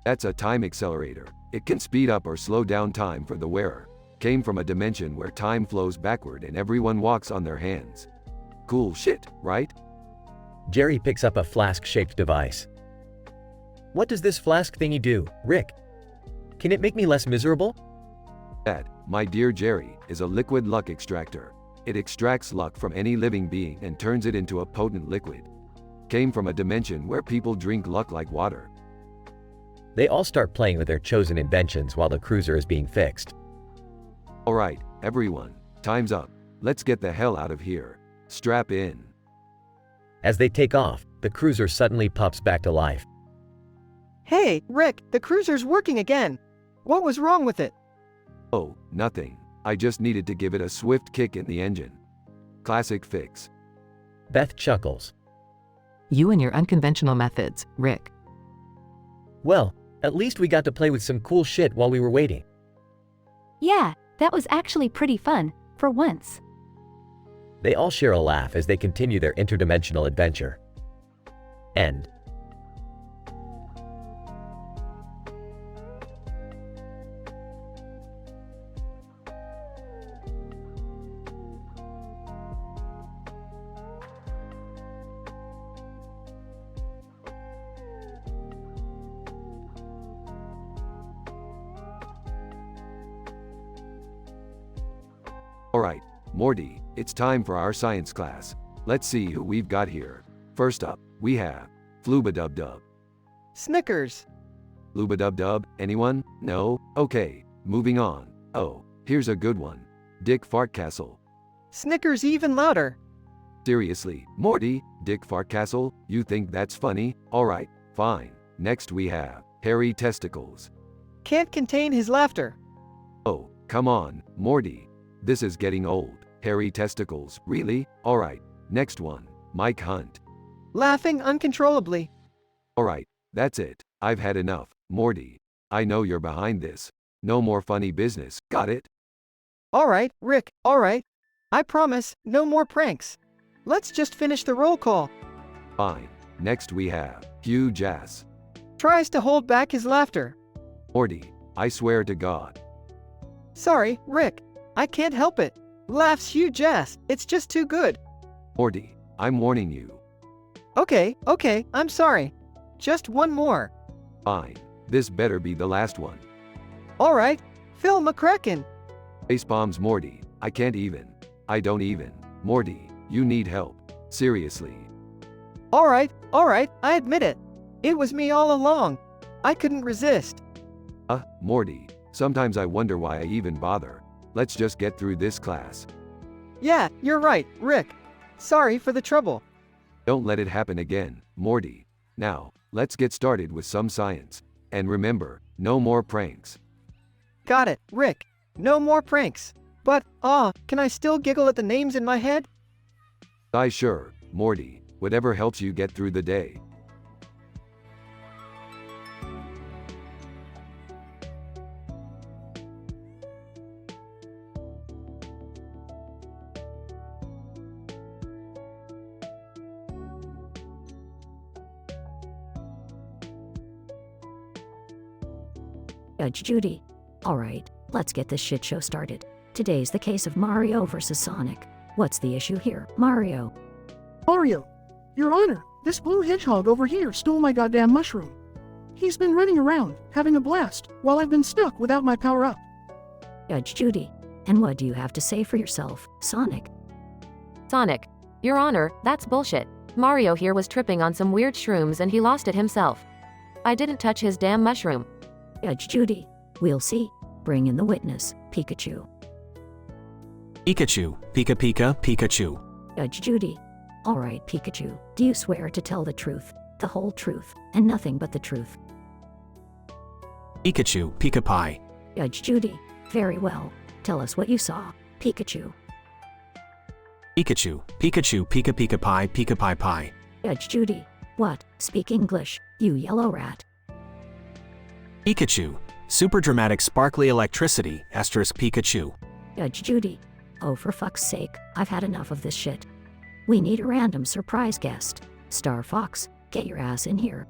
That's a time accelerator. It can speed up or slow down time for the wearer. Came from a dimension where time flows backward and everyone walks on their hands. Cool shit, right? Jerry picks up a flask-shaped device. What does this flask thingy do, Rick? Can it make me less miserable? That, my dear Jerry, is a liquid luck extractor. It extracts luck from any living being and turns it into a potent liquid. Came from a dimension where people drink luck like water. They all start playing with their chosen inventions while the cruiser is being fixed. Alright, everyone, time's up. Let's get the hell out of here. Strap in. As they take off, the cruiser suddenly pops back to life. Hey, Rick, the cruiser's working again. What was wrong with it? Oh, nothing. I just needed to give it a swift kick in the engine. Classic fix. Beth chuckles. You and your unconventional methods, Rick. Well, at least we got to play with some cool shit while we were waiting. Yeah, that was actually pretty fun, for once. They all share a laugh as they continue their interdimensional adventure. End. Alright, Morty, it's time for our science class. Let's see who we've got here. First up, we have Floobadubdub. Snickers. Floobadubdub, anyone? No? Okay, moving on. Oh, here's a good one. Dick Fartcastle. Snickers even louder. Seriously, Morty, Dick Fartcastle, you think that's funny? Alright, fine. Next we have Hairy Testicles. Can't contain his laughter. Oh, come on, Morty. This is getting old. Hairy Testicles, really? Alright, next one, Mike Hunt. Laughing uncontrollably. Alright, that's it. I've had enough, Morty. I know you're behind this. No more funny business, got it? Alright, Rick, alright. I promise, no more pranks. Let's just finish the roll call. Fine. Next we have Hugh Jass. Tries to hold back his laughter. Morty, I swear to God. Sorry, Rick. I can't help it. Laughs Hugh Jass, it's just too good. Morty, I'm warning you. Okay, I'm sorry. Just one more. Fine. This better be the last one. Alright, Phil McCracken. Facepalms Morty, I can't even. I don't even. Morty, you need help. Seriously. Alright, I admit it. It was me all along. I couldn't resist. Morty, sometimes I wonder why I even bother. Let's just get through this class. Yeah, you're right, Rick. Sorry for the trouble. Don't let it happen again, Morty. Now, let's get started with some science. And remember, no more pranks. Got it, Rick. No more pranks. But, can I still giggle at the names in my head? Sure, Morty. Whatever helps you get through the day. Judge Judy. Alright, let's get this shit show started. Today's the case of Mario versus Sonic. What's the issue here, Mario? Mario, Your Honor, this blue hedgehog over here stole my goddamn mushroom. He's been running around, having a blast, while I've been stuck without my power-up. Judge Judy. And what do you have to say for yourself, Sonic? Sonic. Your Honor, that's bullshit. Mario here was tripping on some weird shrooms and he lost it himself. I didn't touch his damn mushroom. Judge Judy. We'll see. Bring in the witness, Pikachu. Pikachu, Pika Pika, Pikachu. Judge Judy. Alright, Pikachu, do you swear to tell the truth, the whole truth, and nothing but the truth? Pikachu, Pika Pie. Judge Judy. Very well. Tell us what you saw, Pikachu. Pikachu, Pikachu, Pika Pika Pie, Pika Pie Pie. Judge Judy. What? Speak English, you yellow rat. Pikachu, super dramatic sparkly electricity, asterisk Pikachu. Judge Judy. Oh, for fuck's sake, I've had enough of this shit. We need a random surprise guest. Star Fox, get your ass in here.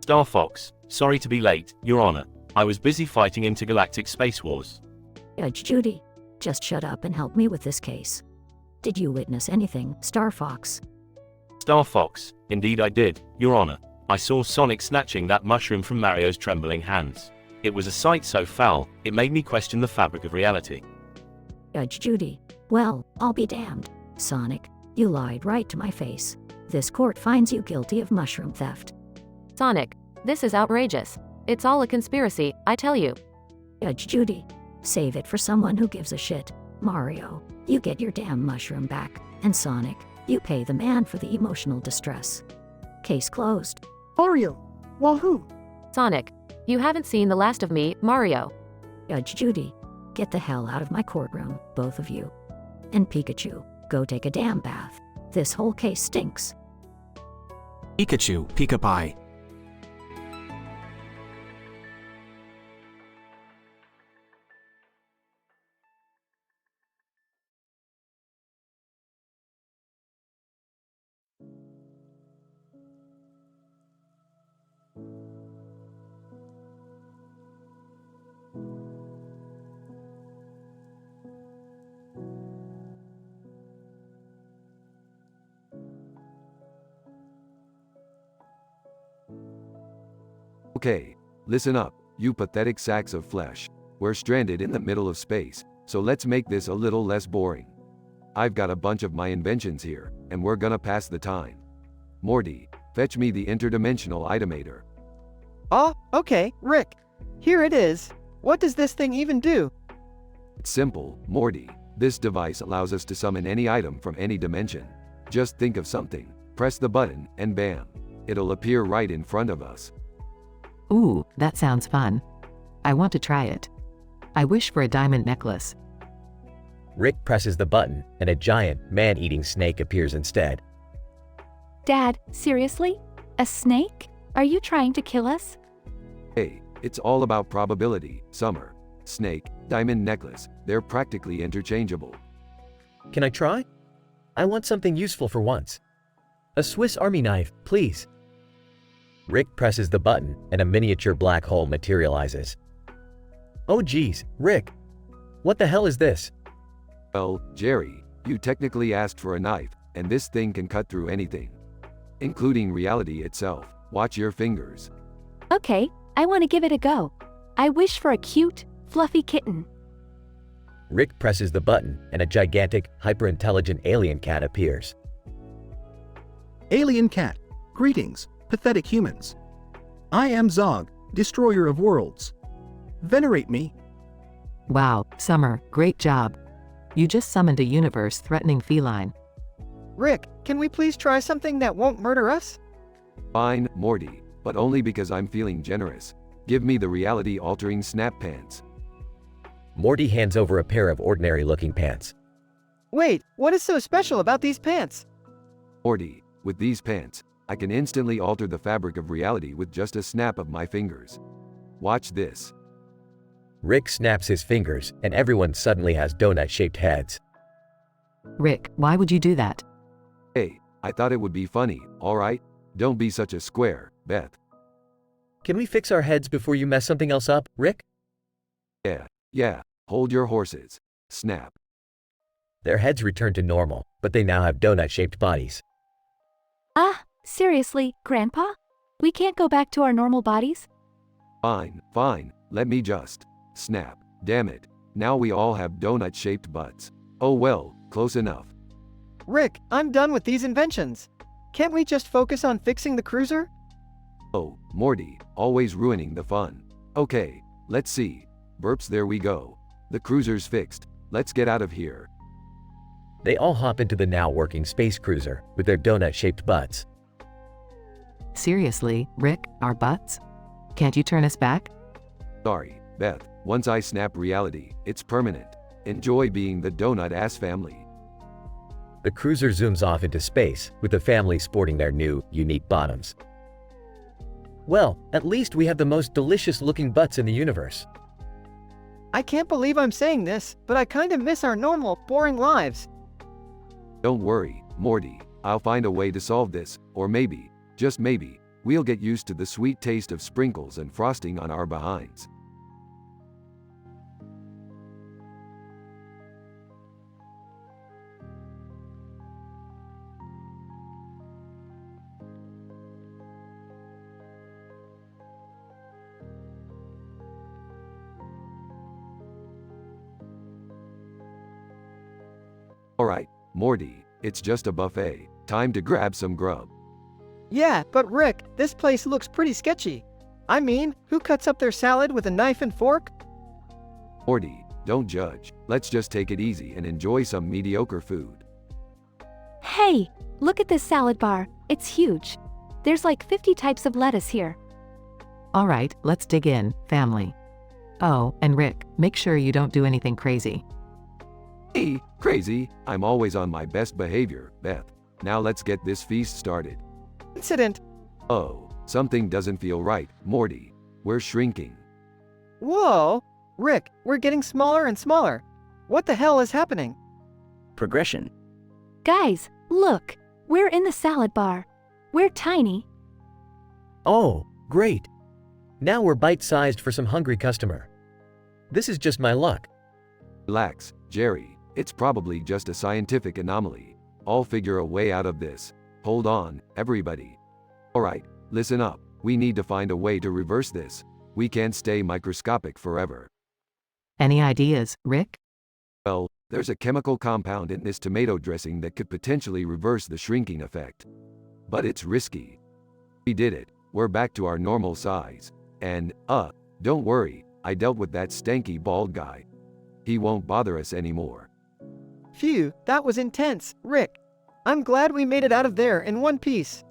Star Fox, sorry to be late, Your Honor. I was busy fighting intergalactic space wars. Judge Judy. Just shut up and help me with this case. Did you witness anything, Star Fox? Star Fox, indeed I did, Your Honor. I saw Sonic snatching that mushroom from Mario's trembling hands. It was a sight so foul, it made me question the fabric of reality. Judge Judy. Well, I'll be damned. Sonic, you lied right to my face. This court finds you guilty of mushroom theft. Sonic, this is outrageous. It's all a conspiracy, I tell you. Judge Judy. Save it for someone who gives a shit. Mario, you get your damn mushroom back. And Sonic, you pay the man for the emotional distress. Case closed. Mario. Wahoo. Sonic, you haven't seen the last of me, Mario. Judge Judy. Get the hell out of my courtroom, both of you. And Pikachu, go take a damn bath. This whole case stinks. Pikachu, Pika Pie. Okay, listen up, you pathetic sacks of flesh. We're stranded in the middle of space, so let's make this a little less boring. I've got a bunch of my inventions here, and we're gonna pass the time. Morty, fetch me the interdimensional itomator. Oh, okay, Rick. Here it is. What does this thing even do? It's simple, Morty. This device allows us to summon any item from any dimension. Just think of something, press the button, and bam. It'll appear right in front of us. Ooh, that sounds fun. I want to try it. I wish for a diamond necklace. Rick presses the button, and a giant, man-eating snake appears instead. Dad, seriously? A snake? Are you trying to kill us? Hey, it's all about probability, Summer. Snake, diamond necklace, they're practically interchangeable. Can I try? I want something useful for once. A Swiss Army knife, please. Rick presses the button, and a miniature black hole materializes. Oh geez, Rick. What the hell is this? Well, Jerry, you technically asked for a knife, and this thing can cut through anything. Including reality itself. Watch your fingers. Okay, I want to give it a go. I wish for a cute, fluffy kitten. Rick presses the button, and a gigantic, hyper-intelligent alien cat appears. Alien cat, greetings, pathetic humans. I am Zog, destroyer of worlds. Venerate me. Wow, Summer, great job. You just summoned a universe-threatening feline. Rick, can we please try something that won't murder us? Fine, Morty, but only because I'm feeling generous. Give me the reality-altering snap pants. Morty hands over a pair of ordinary-looking pants. Wait, what is so special about these pants? Morty, with these pants, I can instantly alter the fabric of reality with just a snap of my fingers. Watch this. Rick snaps his fingers, and everyone suddenly has donut-shaped heads. Rick, why would you do that? Hey, I thought it would be funny, alright? Don't be such a square, Beth. Can we fix our heads before you mess something else up, Rick? Yeah, hold your horses. Snap. Their heads return to normal, but they now have donut-shaped bodies. Ah, seriously, Grandpa? We can't go back to our normal bodies? Fine, let me just. Snap. Damn it. Now we all have donut-shaped butts. Oh well, close enough. Rick, I'm done with these inventions. Can't we just focus on fixing the cruiser? Oh, Morty, always ruining the fun. Okay, let's see. Burps, there we go. The cruiser's fixed. Let's get out of here. They all hop into the now working space cruiser with their donut-shaped butts. Seriously, Rick, our butts? Can't you turn us back? Sorry, Beth. Once I snap reality, it's permanent. enjoy being the donut-ass family. The cruiser zooms off into space, with the family sporting their new, unique bottoms. Well, at least we have the most delicious-looking butts in the universe. I can't believe I'm saying this, but I kind of miss our normal, boring lives. Don't worry, Morty. I'll find a way to solve this, or maybe, just maybe, we'll get used to the sweet taste of sprinkles and frosting on our behinds. Alright, Morty, it's just a buffet. Time to grab some grub. Yeah, but Rick, this place looks pretty sketchy. I mean, who cuts up their salad with a knife and fork? Morty, don't judge. Let's just take it easy and enjoy some mediocre food. Hey, look at this salad bar. It's huge. There's like 50 types of lettuce here. All right, let's dig in, family. Oh, and Rick, make sure you don't do anything crazy. Hey, crazy, I'm always on my best behavior, Beth. Now let's get this feast started. Incident. Oh, something doesn't feel right, Morty. We're shrinking. Whoa! Rick, we're getting smaller and smaller. What the hell is happening? Progression. Guys, look. We're in the salad bar. We're tiny. Oh, great. Now we're bite-sized for some hungry customer. This is just my luck. Relax, Jerry. It's probably just a scientific anomaly. I'll figure a way out of this. Hold on, everybody. Alright, listen up. We need to find a way to reverse this. We can't stay microscopic forever. Any ideas, Rick? Well, there's a chemical compound in this tomato dressing that could potentially reverse the shrinking effect. But it's risky. We did it. We're back to our normal size. And, don't worry, I dealt with that stanky bald guy. He won't bother us anymore. Phew, that was intense, Rick. I'm glad we made it out of there in one piece.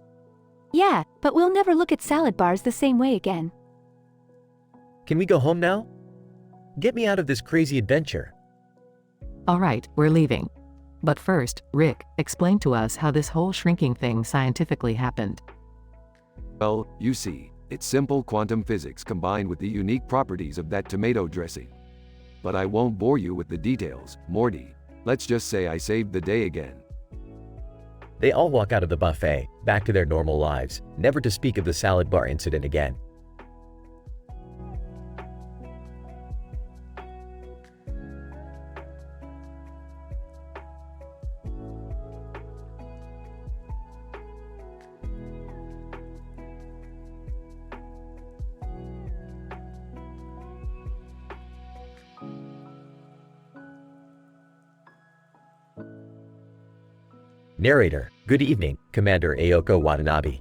Yeah, but we'll never look at salad bars the same way again. Can we go home now? Get me out of this crazy adventure. All right, we're leaving. But first, Rick, explain to us how this whole shrinking thing scientifically happened. Well, you see, it's simple quantum physics combined with the unique properties of that tomato dressing. But I won't bore you with the details, Morty. Let's just say I saved the day again. They all walk out of the buffet, back to their normal lives, never to speak of the salad bar incident again. Narrator, good evening, Commander Ayoko Watanabe.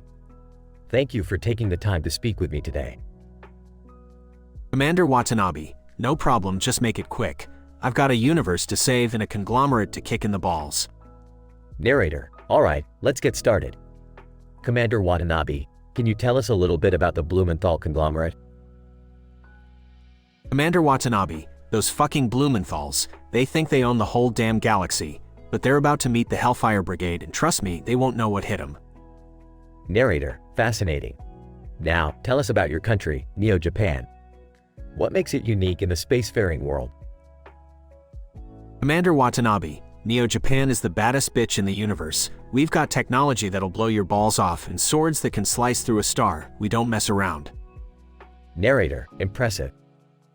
Thank you for taking the time to speak with me today. Commander Watanabe, no problem, just make it quick. I've got a universe to save and a conglomerate to kick in the balls. Narrator, alright, let's get started. Commander Watanabe, can you tell us a little bit about the Blumenthal conglomerate? Commander Watanabe, those fucking Blumenthals, they think they own the whole damn galaxy. But they're about to meet the Hellfire Brigade and trust me, they won't know what hit them. Narrator, fascinating. Now, tell us about your country, Neo-Japan. What makes it unique in the spacefaring world? Commander Watanabe, Neo-Japan is the baddest bitch in the universe. We've got technology that'll blow your balls off and swords that can slice through a star. We don't mess around. Narrator, impressive.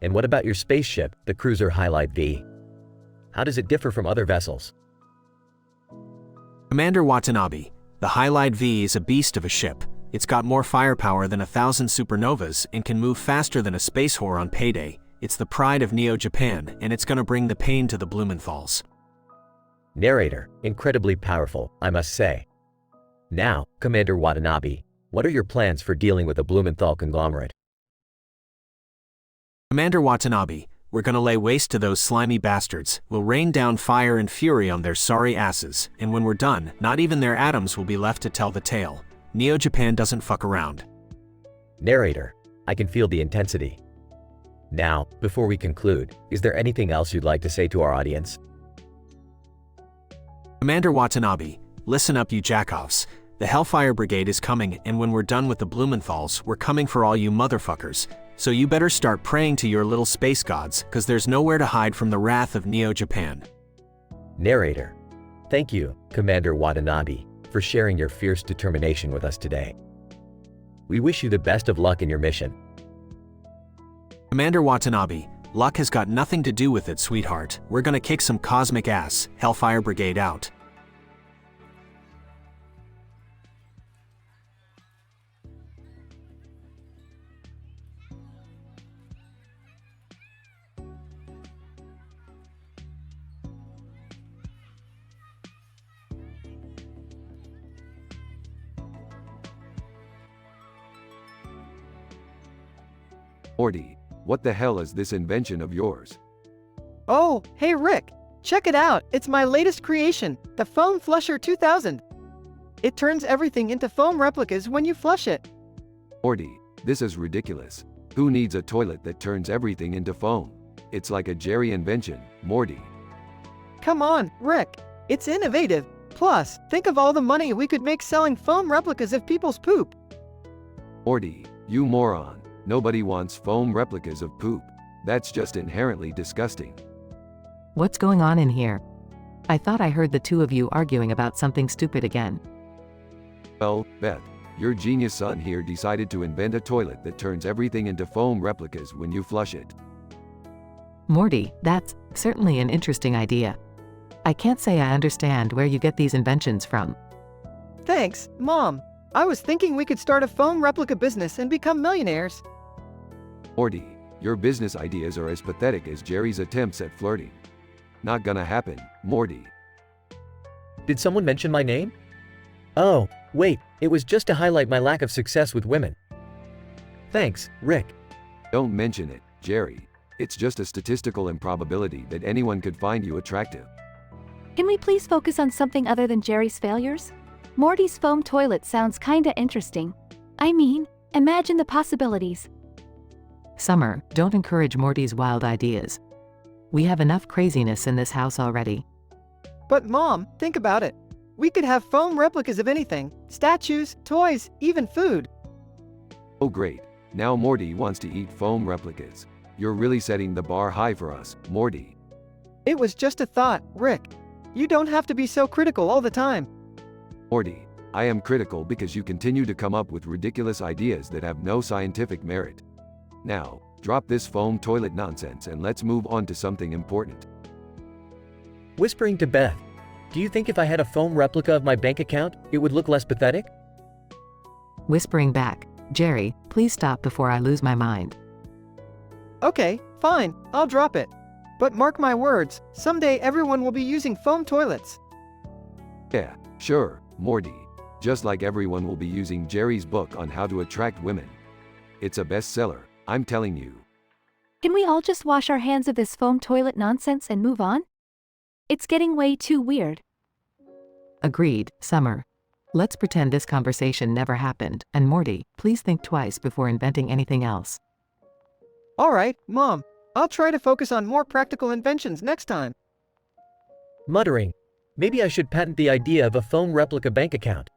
And what about your spaceship, the cruiser Highlight V? How does it differ from other vessels? Commander Watanabe, the Highlight V is a beast of a ship. It's got more firepower than 1,000 supernovas and can move faster than a space whore on payday. It's the pride of Neo-Japan, and it's gonna bring the pain to the Blumenthals. Narrator, incredibly powerful, I must say. Now, Commander Watanabe, what are your plans for dealing with the Blumenthal conglomerate? Commander Watanabe, we're gonna lay waste to those slimy bastards. We'll rain down fire and fury on their sorry asses, and when we're done, not even their atoms will be left to tell the tale. Neo-Japan doesn't fuck around. Narrator, I can feel the intensity. Now, before we conclude, is there anything else you'd like to say to our audience? Commander Watanabe, listen up you jackoffs. The Hellfire Brigade is coming, and when we're done with the Blumenthals, we're coming for all you motherfuckers. So you better start praying to your little space gods, cause there's nowhere to hide from the wrath of Neo-Japan. Narrator. Thank you, Commander Watanabe, for sharing your fierce determination with us today. We wish you the best of luck in your mission. Commander Watanabe, luck has got nothing to do with it, sweetheart. We're gonna kick some cosmic ass. Hellfire Brigade out. Morty, what the hell is this invention of yours? Oh, hey Rick, check it out. It's my latest creation, the Foam Flusher 2000. It turns everything into foam replicas when you flush it. Morty, this is ridiculous. Who needs a toilet that turns everything into foam? It's like a Jerry invention, Morty. Come on, Rick. It's innovative. Plus, think of all the money we could make selling foam replicas of people's poop. Morty, you moron. Nobody wants foam replicas of poop. That's just inherently disgusting. What's going on in here? I thought I heard the two of you arguing about something stupid again. Well, Beth, your genius son here decided to invent a toilet that turns everything into foam replicas when you flush it. Morty, that's certainly an interesting idea. I can't say I understand where you get these inventions from. Thanks, Mom. I was thinking we could start a foam replica business and become millionaires. Morty, your business ideas are as pathetic as Jerry's attempts at flirting. Not gonna happen, Morty. Did someone mention my name? Oh, wait, it was just to highlight my lack of success with women. Thanks, Rick. Don't mention it, Jerry. It's just a statistical improbability that anyone could find you attractive. Can we please focus on something other than Jerry's failures? Morty's foam toilet sounds kinda interesting. I mean, imagine the possibilities. Summer, don't encourage Morty's wild ideas. We have enough craziness in this house already. But Mom, think about it. We could have foam replicas of anything. Statues, toys, even food. Oh great, now Morty wants to eat foam replicas. You're really setting the bar high for us, Morty. It was just a thought, Rick. You don't have to be so critical all the time. Morty, I am critical because you continue to come up with ridiculous ideas that have no scientific merit. Now, drop this foam toilet nonsense and let's move on to something important. Whispering to Beth, do you think if I had a foam replica of my bank account, it would look less pathetic? Whispering back, Jerry, please stop before I lose my mind. Okay, fine, I'll drop it. But mark my words, someday everyone will be using foam toilets. Yeah, sure, Morty. Just like everyone will be using Jerry's book on how to attract women. It's a bestseller, I'm telling you. Can we all just wash our hands of this foam toilet nonsense and move on? It's getting way too weird. Agreed, Summer. Let's pretend this conversation never happened, and Morty, please think twice before inventing anything else. Alright, Mom. I'll try to focus on more practical inventions next time. Muttering, maybe I should patent the idea of a foam replica bank account.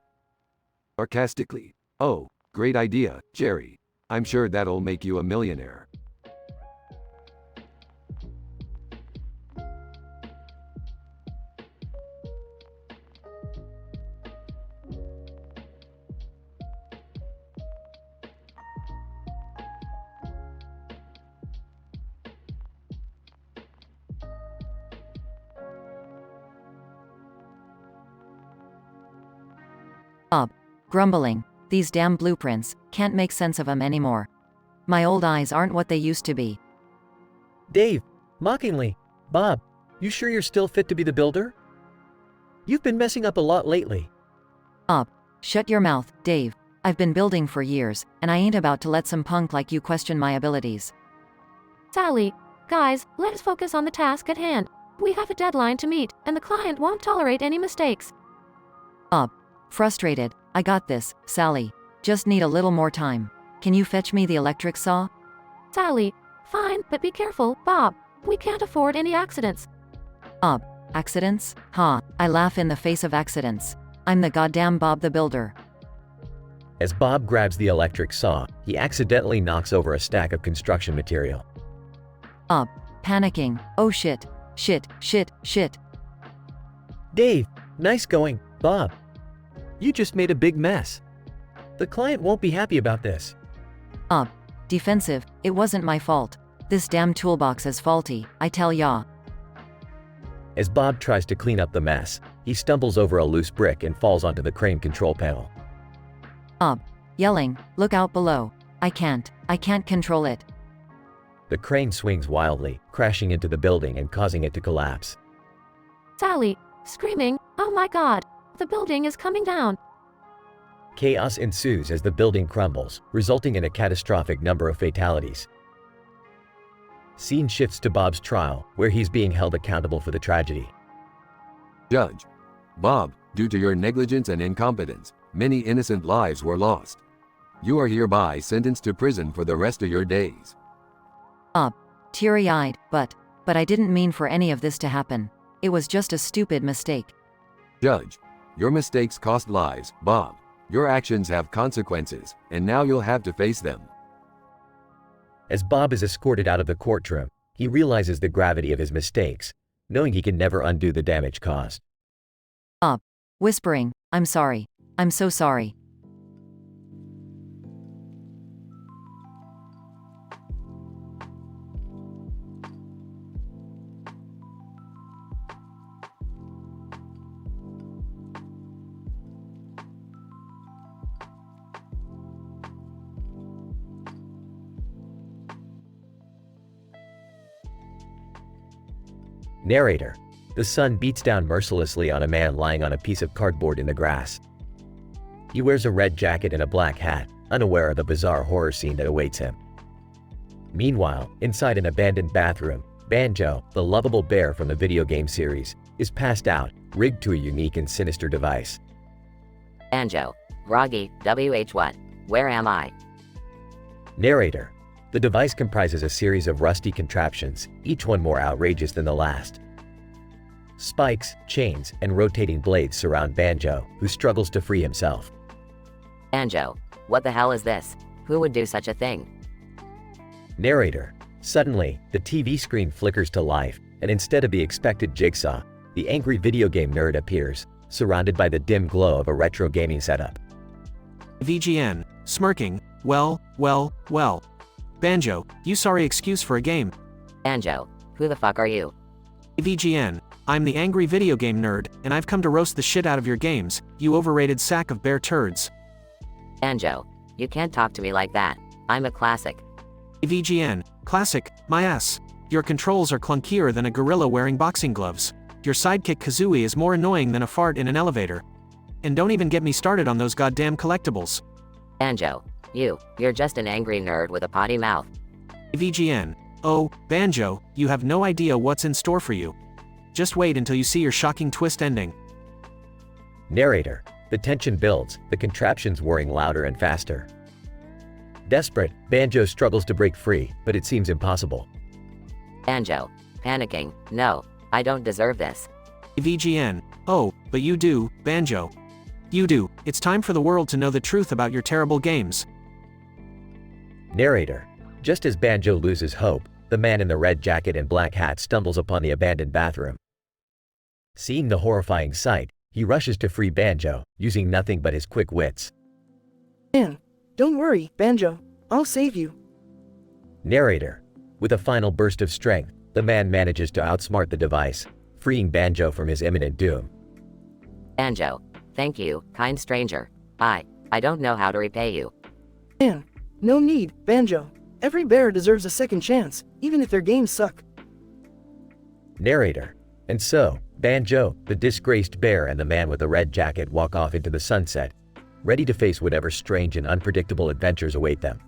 Sarcastically, oh, great idea, Jerry. I'm sure that'll make you a millionaire. Bob, grumbling, these damn blueprints, can't make sense of them anymore. My old eyes aren't what they used to be. Dave, mockingly, Bob, you sure you're still fit to be the builder? You've been messing up a lot lately. Bob, shut your mouth, Dave. I've been building for years, and I ain't about to let some punk like you question my abilities. Sally, guys, let's focus on the task at hand. We have a deadline to meet, and the client won't tolerate any mistakes. Bob, frustrated, I got this, Sally. Just need a little more time. Can you fetch me the electric saw? Sally, Fine, but be careful, Bob. We can't afford any accidents. Bob, accidents? Ha, I laugh in the face of accidents. I'm the goddamn Bob the Builder. As Bob grabs the electric saw, he accidentally knocks over a stack of construction material. Bob, panicking. Oh shit, shit, shit, shit. Dave, nice going, Bob. You just made a big mess. The client won't be happy about this. Bob, defensive, it wasn't my fault. This damn toolbox is faulty, I tell ya. As Bob tries to clean up the mess, he stumbles over a loose brick and falls onto the crane control panel. Bob, yelling, look out below. I can't control it. The crane swings wildly, crashing into the building and causing it to collapse. Sally, screaming, oh my god, the building is coming down. Chaos ensues as the building crumbles, resulting in a catastrophic number of fatalities. Scene shifts to Bob's trial, where he's being held accountable for the tragedy. Judge. Bob, due to your negligence and incompetence, many innocent lives were lost. You are hereby sentenced to prison for the rest of your days. Bob, teary-eyed, but I didn't mean for any of this to happen. It was just a stupid mistake. Judge. Your mistakes cost lives, Bob. Your actions have consequences, and now you'll have to face them. As Bob is escorted out of the courtroom, he realizes the gravity of his mistakes, knowing he can never undo the damage caused. Bob, whispering, I'm sorry. I'm so sorry. Narrator. The sun beats down mercilessly on a man lying on a piece of cardboard in the grass. He wears a red jacket and a black hat, unaware of the bizarre horror scene that awaits him. Meanwhile, inside an abandoned bathroom, Banjo, the lovable bear from the video game series, is passed out, rigged to a unique and sinister device. Banjo, Groggy, WH1, where am I? Narrator. The device comprises a series of rusty contraptions, each one more outrageous than the last. Spikes, chains, and rotating blades surround Banjo, who struggles to free himself. Banjo, what the hell is this? Who would do such a thing? Narrator. Suddenly, the TV screen flickers to life, and instead of the expected Jigsaw, the angry video game nerd appears, surrounded by the dim glow of a retro gaming setup. VGN, smirking, well. Banjo, you sorry excuse for a game. Banjo, who the fuck are you? VGN, I'm the angry video game nerd, and I've come to roast the shit out of your games, you overrated sack of bear turds. Banjo, you can't talk to me like that. I'm a classic. VGN, classic, my ass. Your controls are clunkier than a gorilla wearing boxing gloves. Your sidekick Kazooie is more annoying than a fart in an elevator. And don't even get me started on those goddamn collectibles. Banjo, you're just an angry nerd with a potty mouth. VGN, oh, Banjo, you have no idea what's in store for you. Just wait until you see your shocking twist ending. Narrator. The tension builds, the contraptions whirring louder and faster. Desperate, Banjo struggles to break free, but it seems impossible. Banjo, panicking, no, I don't deserve this. VGN, oh, but you do, Banjo. You do. It's time for the world to know the truth about your terrible games. Narrator. Just as Banjo loses hope, the man in the red jacket and black hat stumbles upon the abandoned bathroom. Seeing the horrifying sight, he rushes to free Banjo, using nothing but his quick wits. Man, don't worry, Banjo. I'll save you. Narrator. With a final burst of strength, the man manages to outsmart the device, freeing Banjo from his imminent doom. Banjo, thank you, kind stranger. I don't know how to repay you. Man, no need, Banjo. Every bear deserves a second chance, even if their games suck. Narrator. And so, Banjo, the disgraced bear and the man with the red jacket walk off into the sunset, ready to face whatever strange and unpredictable adventures await them.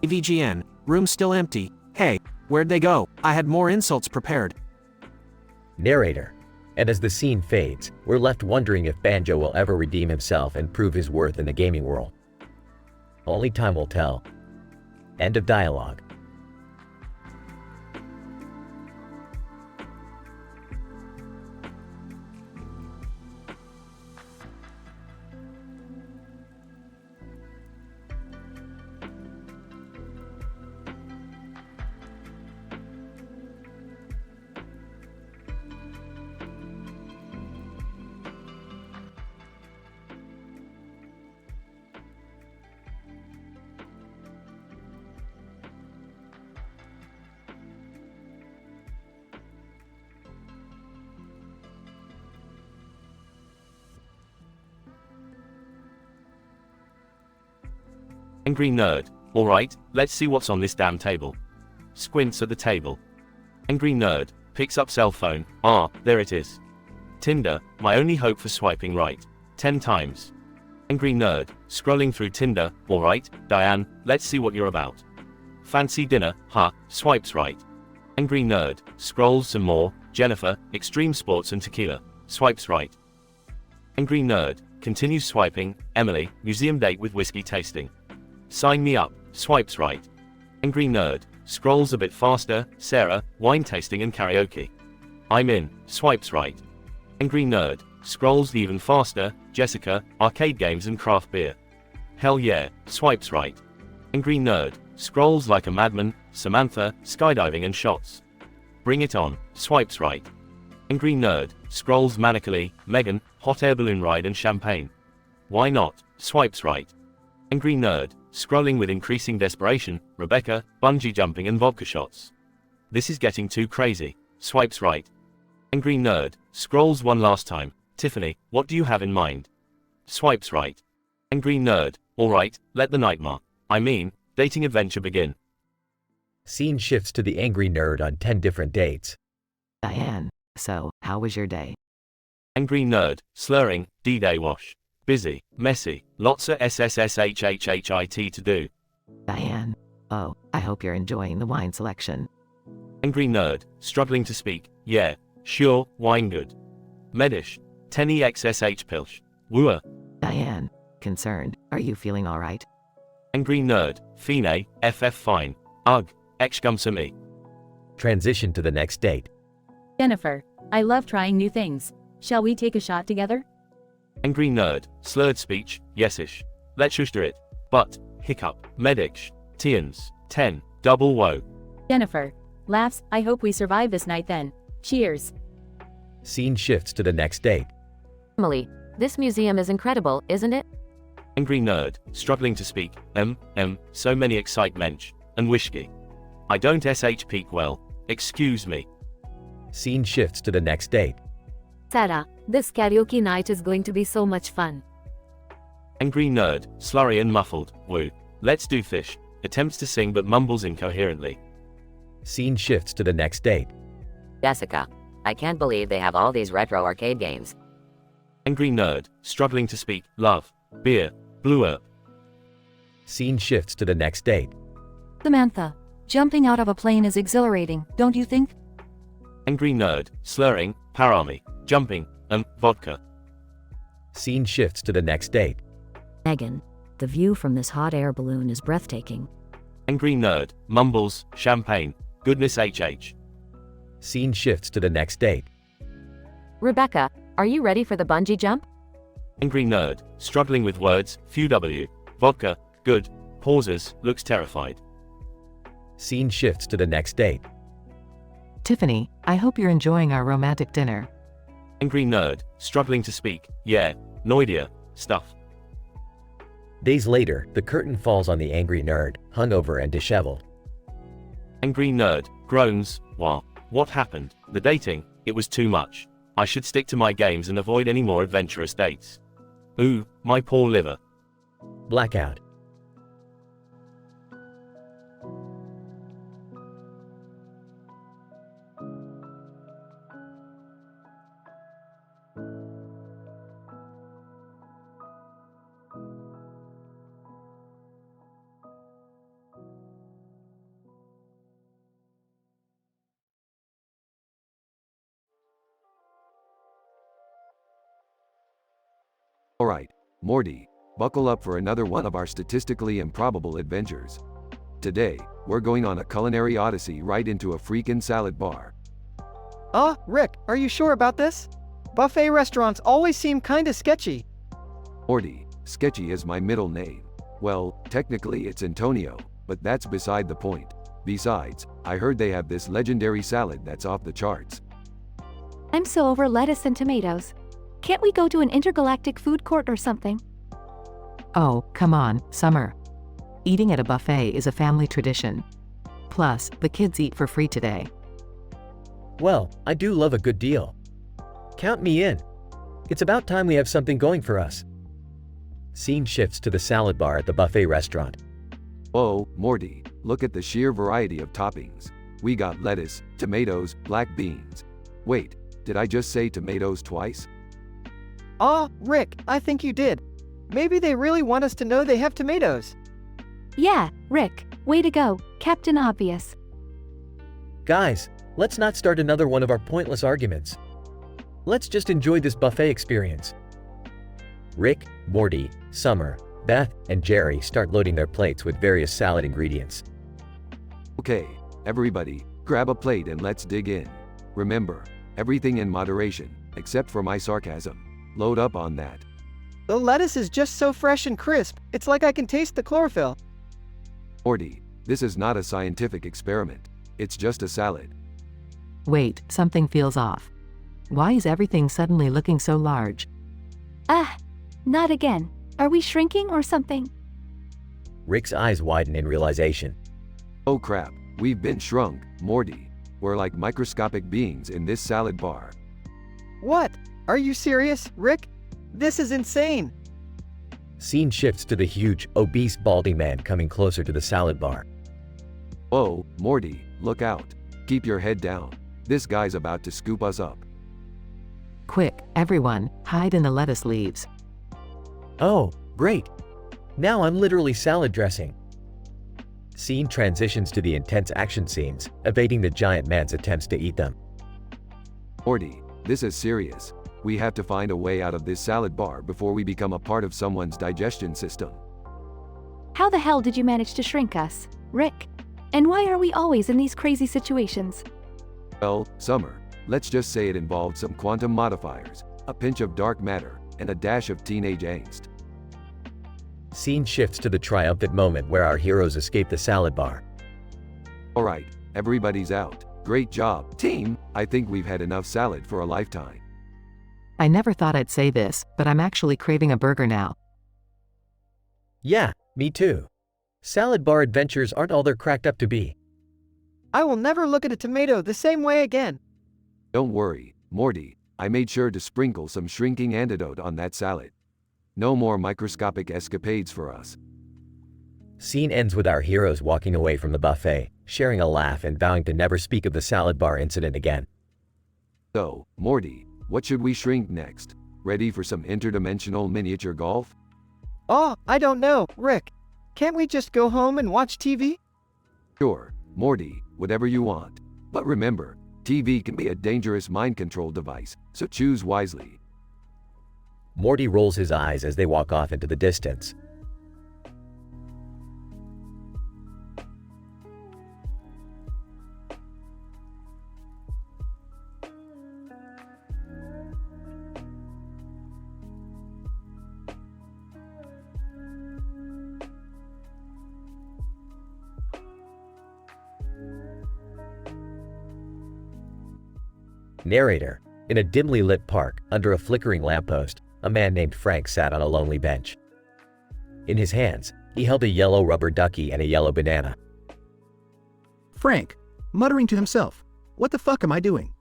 VGN, room still empty. Hey, where'd they go? I had more insults prepared. Narrator. And as the scene fades, we're left wondering if Banjo will ever redeem himself and prove his worth in the gaming world. Only time will tell. End of dialogue. Angry nerd. Alright, let's see what's on this damn table. Squints at the table. Angry nerd. Picks up cell phone. Ah, there it is. Tinder, my only hope for swiping right. 10 times. Angry nerd. Scrolling through Tinder. Alright, Diane, let's see what you're about. Fancy dinner, huh, swipes right. Angry nerd. Scrolls some more. Jennifer, extreme sports and tequila. Swipes right. Angry nerd. Continues swiping. Emily, museum date with whiskey tasting. Sign me up. Swipes right. Angry nerd. Scrolls a bit faster. Sarah, wine tasting and karaoke. I'm in. Swipes right. Angry nerd. Scrolls even faster. Jessica, arcade games and craft beer. Hell yeah. Swipes right. Angry nerd. Scrolls like a madman. Samantha, skydiving and shots. Bring it on. Swipes right. Angry nerd. Scrolls manically. Megan, hot air balloon ride and champagne. Why not? Swipes right. Angry nerd. Scrolling with increasing desperation. Rebecca, bungee jumping and vodka shots. This is getting too crazy. Swipes right. Angry nerd. Scrolls one last time. Tiffany, what do you have in mind? Swipes right. Angry nerd. Alright, let the nightmare, dating adventure begin. Scene shifts to the angry nerd on 10 different dates. Diane, so, how was your day? Angry nerd. Slurring, D-Day wash. Busy, messy, lots of SSSHHHIT to do. Diane, oh, I hope you're enjoying the wine selection. Angry nerd. Struggling to speak. Yeah, sure, wine good. Medish. 10EXSH pilch. Wooer. Diane, concerned, are you feeling alright? Angry nerd. Fine, FF fine. Ugh, Exgumsamy. Transition to the next date. Jennifer, I love trying new things. Shall we take a shot together? Angry nerd. Slurred speech. Yesish. Let's do it. But, hiccup. Medish. Tians. 10. Double woe. Jennifer. Laughs, I hope we survive this night then. Cheers. Scene shifts to the next date. Emily, this museum is incredible, isn't it? Angry nerd. Struggling to speak. So many excitement. And whiskey. I don't sh peak well. Excuse me. Scene shifts to the next date. Sarah, this karaoke night is going to be so much fun. Angry nerd. Slurry and muffled. Woo. Let's do fish. Attempts to sing but mumbles incoherently. Scene shifts to the next date. Jessica, I can't believe they have all these retro arcade games. Angry nerd. Struggling to speak. Love. Beer. Bluer. Scene shifts to the next date. Samantha, jumping out of a plane is exhilarating, don't you think? Angry nerd. Slurring. Parami. Jumping. Vodka. Scene shifts to the next date. Megan, the view from this hot air balloon is breathtaking. Angry nerd. Mumbles. Champagne. Goodness HH. Scene shifts to the next date. Rebecca, are you ready for the bungee jump? Angry nerd. Struggling with words. Few W. Vodka. Good. Pauses. Looks terrified. Scene shifts to the next date. Tiffany, I hope you're enjoying our romantic dinner. Angry nerd. Struggling to speak. Yeah. No idea. Stuff. Days later, the curtain falls on the angry nerd, hungover and disheveled. Angry nerd. Groans. Wow. What happened? The dating. It was too much. I should stick to my games and avoid any more adventurous dates. Ooh, my poor liver. Blackout. Alright, Morty, buckle up for another one of our statistically improbable adventures. Today, we're going on a culinary odyssey right into a freaking salad bar. Rick, are you sure about this? Buffet restaurants always seem kinda sketchy. Morty, sketchy is my middle name. Well, technically it's Antonio, but that's beside the point. Besides, I heard they have this legendary salad that's off the charts. I'm so over lettuce and tomatoes. Can't we go to an intergalactic food court or something? Oh, come on, Summer. Eating at a buffet is a family tradition. Plus, the kids eat for free today. Well, I do love a good deal. Count me in. It's about time we have something going for us. Scene shifts to the salad bar at the buffet restaurant. Oh, Morty, look at the sheer variety of toppings. We got lettuce, tomatoes, black beans. Wait, did I just say tomatoes twice? Aw, Rick, I think you did. Maybe they really want us to know they have tomatoes. Yeah, Rick, way to go, Captain Obvious. Guys, let's not start another one of our pointless arguments. Let's just enjoy this buffet experience. Rick, Morty, Summer, Beth, and Jerry start loading their plates with various salad ingredients. Okay, everybody, grab a plate and let's dig in. Remember, everything in moderation, except for my sarcasm. Load up on that. The lettuce is just so fresh and crisp, it's like I can taste the chlorophyll. Morty, this is not a scientific experiment. It's just a salad. Wait, something feels off. Why is everything suddenly looking so large? Ah, not again. Are we shrinking or something? Rick's eyes widen in realization. Oh crap, we've been shrunk, Morty. We're like microscopic beings in this salad bar. What? Are you serious, Rick? This is insane. Scene shifts to the huge, obese, balding man coming closer to the salad bar. Oh, Morty, look out. Keep your head down. This guy's about to scoop us up. Quick, everyone, hide in the lettuce leaves. Oh, great. Now I'm literally salad dressing. Scene transitions to the intense action scenes, evading the giant man's attempts to eat them. Morty, this is serious. We have to find a way out of this salad bar before we become a part of someone's digestion system. How the hell did you manage to shrink us, Rick? And why are we always in these crazy situations? Well, Summer, let's just say it involved some quantum modifiers, a pinch of dark matter, and a dash of teenage angst. Scene shifts to the triumphant moment where our heroes escape the salad bar. Alright, everybody's out. Great job, team. I think we've had enough salad for a lifetime. I never thought I'd say this, but I'm actually craving a burger now. Yeah, me too. Salad bar adventures aren't all they're cracked up to be. I will never look at a tomato the same way again. Don't worry, Morty. I made sure to sprinkle some shrinking antidote on that salad. No more microscopic escapades for us. Scene ends with our heroes walking away from the buffet, sharing a laugh and vowing to never speak of the salad bar incident again. So, Morty, what should we shrink next? Ready for some interdimensional miniature golf? Oh, I don't know, Rick. Can't we just go home and watch TV? Sure, Morty, whatever you want. But remember, TV can be a dangerous mind control device, so choose wisely. Morty rolls his eyes as they walk off into the distance. Narrator. In a dimly lit park, under a flickering lamppost, a man named Frank sat on a lonely bench. In his hands, he held a yellow rubber ducky and a yellow banana. Frank, muttering to himself, what the fuck am I doing?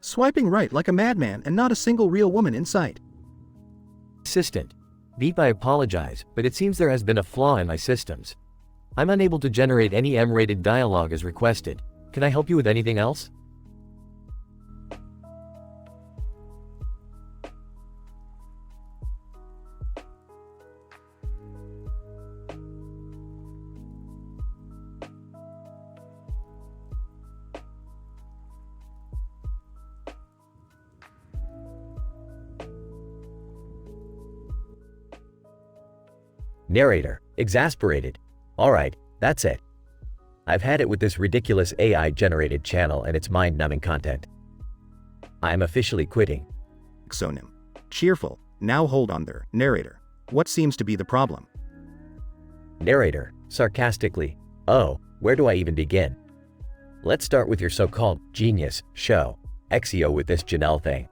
Swiping right like a madman and not a single real woman in sight. Assistant. Beep, I apologize, but it seems there has been a flaw in my systems. I'm unable to generate any M-rated dialogue as requested. Can I help you with anything else? Narrator. Exasperated. Alright, that's it. I've had it with this ridiculous AI-generated channel and its mind-numbing content. I'm officially quitting. Xonim. Cheerful. Now hold on there, narrator. What seems to be the problem? Narrator. Sarcastically. Oh, where do I even begin? Let's start with your so-called genius show, Exio, with this Janelle thing.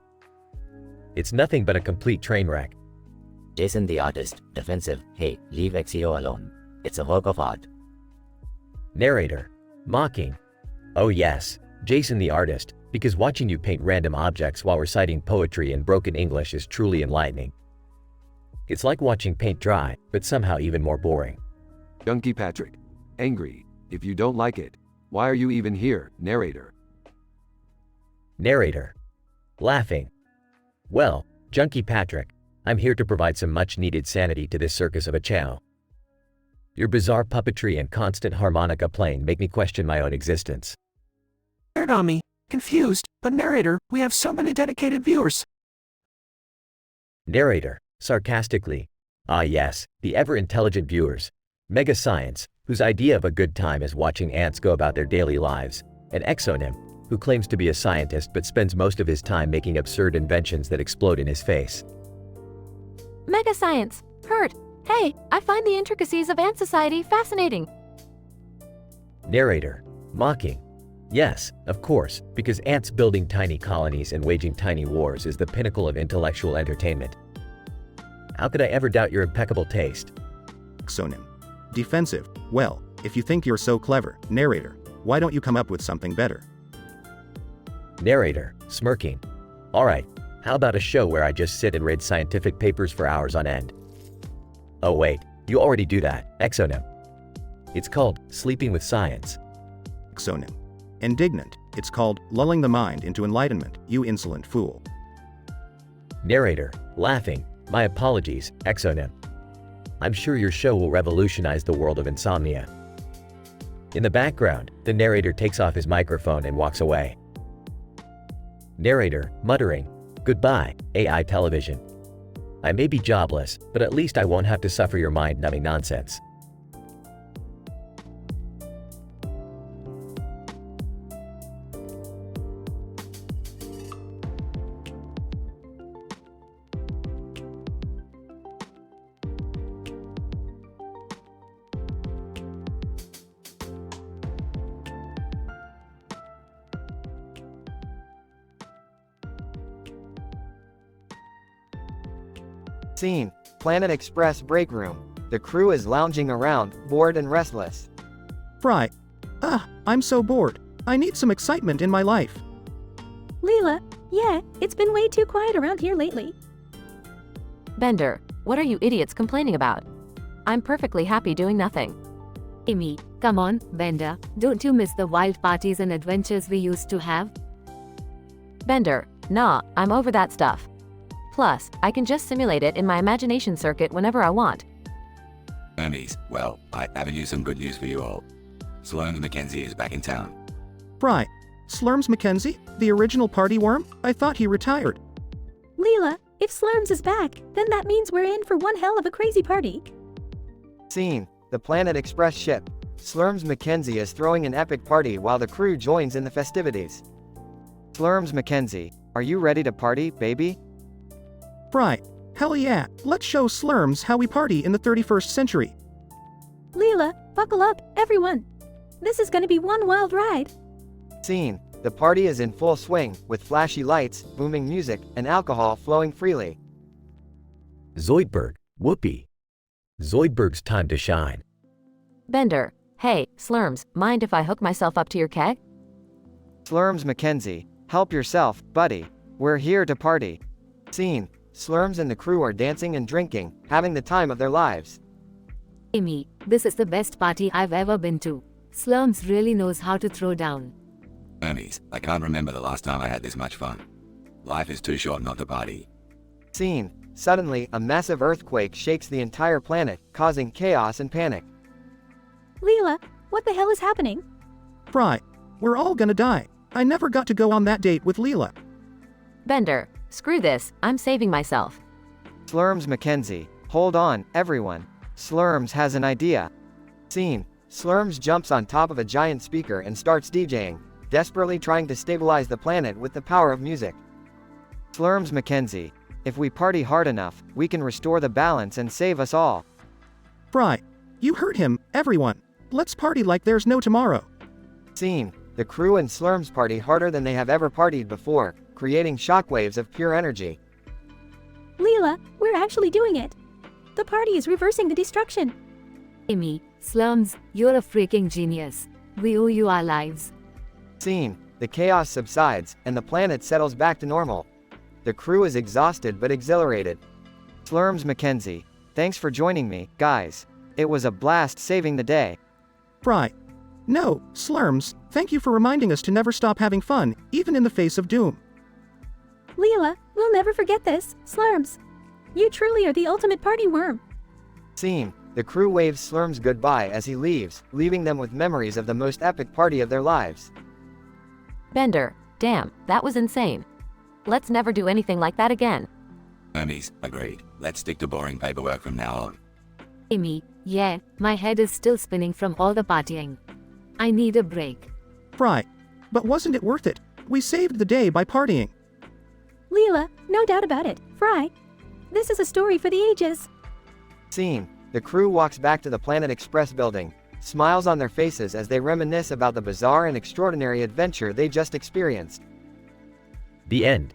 It's nothing but a complete train wreck. Jason the artist, defensive, hey, leave Exio alone. It's a work of art. Narrator. Mocking. Oh yes, Jason the artist, because watching you paint random objects while reciting poetry in broken English is truly enlightening. It's like watching paint dry, but somehow even more boring. Junkie Patrick. Angry. If you don't like it, why are you even here, narrator? Narrator. Laughing. Well, Junkie Patrick, I'm here to provide some much-needed sanity to this circus of a chow. Your bizarre puppetry and constant harmonica playing make me question my own existence. Scared on me. Confused. But narrator, we have so many dedicated viewers. Narrator, sarcastically. Ah yes, the ever-intelligent viewers. Mega Science, whose idea of a good time is watching ants go about their daily lives. And Exonym, who claims to be a scientist but spends most of his time making absurd inventions that explode in his face. Mega science. Heard. Hey, I find the intricacies of ant society fascinating. Narrator, mocking. Yes, of course, because ants building tiny colonies and waging tiny wars is the pinnacle of intellectual entertainment. How could I ever doubt your impeccable taste? Exonym. Defensive. Well, if you think you're so clever, narrator, why don't you come up with something better? Narrator, smirking. Alright, how about a show where I just sit and read scientific papers for hours on end? Oh wait, you already do that, Exonym. It's called Sleeping with Science. Exonym. Indignant. It's called Lulling the Mind into Enlightenment, you insolent fool. Narrator, laughing. My apologies, Exonym. I'm sure your show will revolutionize the world of insomnia. In the background, the narrator takes off his microphone and walks away. Narrator, muttering, "Goodbye, AiTelevision. I may be jobless, but at least I won't have to suffer your mind-numbing nonsense." Scene. Planet Express break room. The crew is lounging around, bored and restless. Fry. I'm so bored. I need some excitement in my life. Leela, yeah, it's been way too quiet around here lately. Bender, what are you idiots complaining about? I'm perfectly happy doing nothing. Amy, come on, Bender, don't you miss the wild parties and adventures we used to have? Bender, nah, I'm over that stuff. Plus, I can just simulate it in my imagination circuit whenever I want. Hermes, well, I have you some good news for you all. Sloane Mackenzie is back in town. Fry. Slurms Mackenzie? The original party worm? I thought he retired. Leela, if Slurms is back, then that means we're in for one hell of a crazy party. Scene. The Planet Express ship. Slurms Mackenzie is throwing an epic party while the crew joins in the festivities. Slurms Mackenzie, are you ready to party, baby? Fry. Hell yeah, let's show Slurms how we party in the 31st century. Leela, buckle up, everyone. This is gonna be one wild ride. Scene. The party is in full swing, with flashy lights, booming music, and alcohol flowing freely. Zoidberg, whoopee. Zoidberg's time to shine. Bender, hey, Slurms, mind if I hook myself up to your keg? Slurms Mackenzie, help yourself, buddy. We're here to party. Scene. Slurms and the crew are dancing and drinking, having the time of their lives. Amy, this is the best party I've ever been to. Slurms really knows how to throw down. Hermes, I can't remember the last time I had this much fun. Life is too short not to party. Scene. Suddenly, a massive earthquake shakes the entire planet, causing chaos and panic. Leela, what the hell is happening? Fry. We're all gonna die. I never got to go on that date with Leela. Bender, screw this, I'm saving myself. Slurms Mackenzie, hold on, everyone. Slurms has an idea. Scene. Slurms jumps on top of a giant speaker and starts DJing, desperately trying to stabilize the planet with the power of music. Slurms Mackenzie, if we party hard enough, we can restore the balance and save us all. Fry. You heard him, everyone. Let's party like there's no tomorrow. Scene. The crew and Slurms party harder than they have ever partied before, creating shockwaves of pure energy. Leela, we're actually doing it. The party is reversing the destruction. Amy, Slurms, you're a freaking genius. We owe you our lives. Scene. The chaos subsides, and the planet settles back to normal. The crew is exhausted but exhilarated. Slurms Mackenzie, thanks for joining me, guys. It was a blast saving the day. Fry. No, Slurms, thank you for reminding us to never stop having fun, even in the face of doom. Leela, we'll never forget this, Slurms. You truly are the ultimate party worm. Scene. The crew waves Slurms goodbye as he leaves, leaving them with memories of the most epic party of their lives. Bender, damn, that was insane. Let's never do anything like that again. Hermes, agreed. Let's stick to boring paperwork from now on. Amy, yeah, my head is still spinning from all the partying. I need a break. Fry. But wasn't it worth it? We saved the day by partying. Leela, no doubt about it, Fry. This is a story for the ages. Scene. The crew walks back to the Planet Express building, smiles on their faces as they reminisce about the bizarre and extraordinary adventure they just experienced. The end.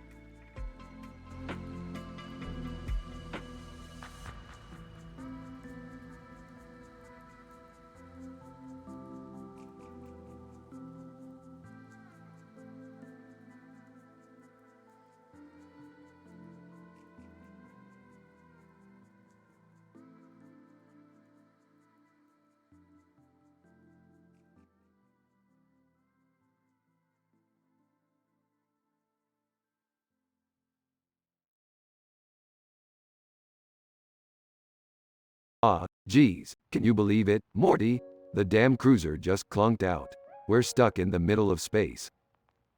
Geez, can you believe it, Morty? The damn cruiser just clunked out. We're stuck in the middle of space.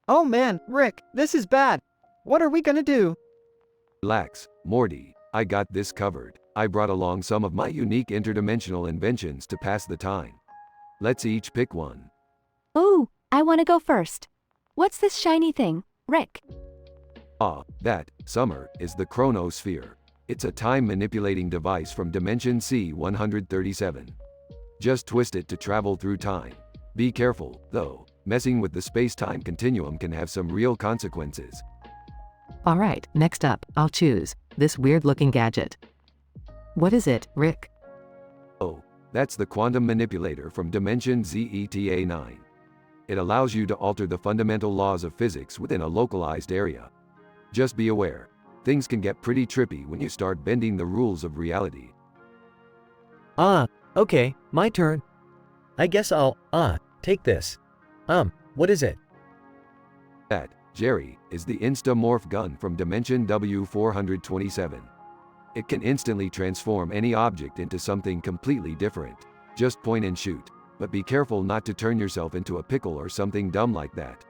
Oh man, Rick, this is bad. What are we gonna do? Relax, Morty, I got this covered. I brought along some of my unique interdimensional inventions to pass the time. Let's each pick one. Ooh, I want to go first. What's this shiny thing, Rick? That, Summer, is the chronosphere. It's a time-manipulating device from Dimension C-137. Just twist it to travel through time. Be careful, though. Messing with the space-time continuum can have some real consequences. Alright, next up, I'll choose this weird-looking gadget. What is it, Rick? Oh, that's the quantum manipulator from Dimension ZETA-9. It allows you to alter the fundamental laws of physics within a localized area. Just be aware. Things can get pretty trippy when you start bending the rules of reality. Okay, my turn. I guess I'll, take this. What is it? That, Jerry, is the Insta-Morph gun from Dimension W427. It can instantly transform any object into something completely different. Just point and shoot, but be careful not to turn yourself into a pickle or something dumb like that.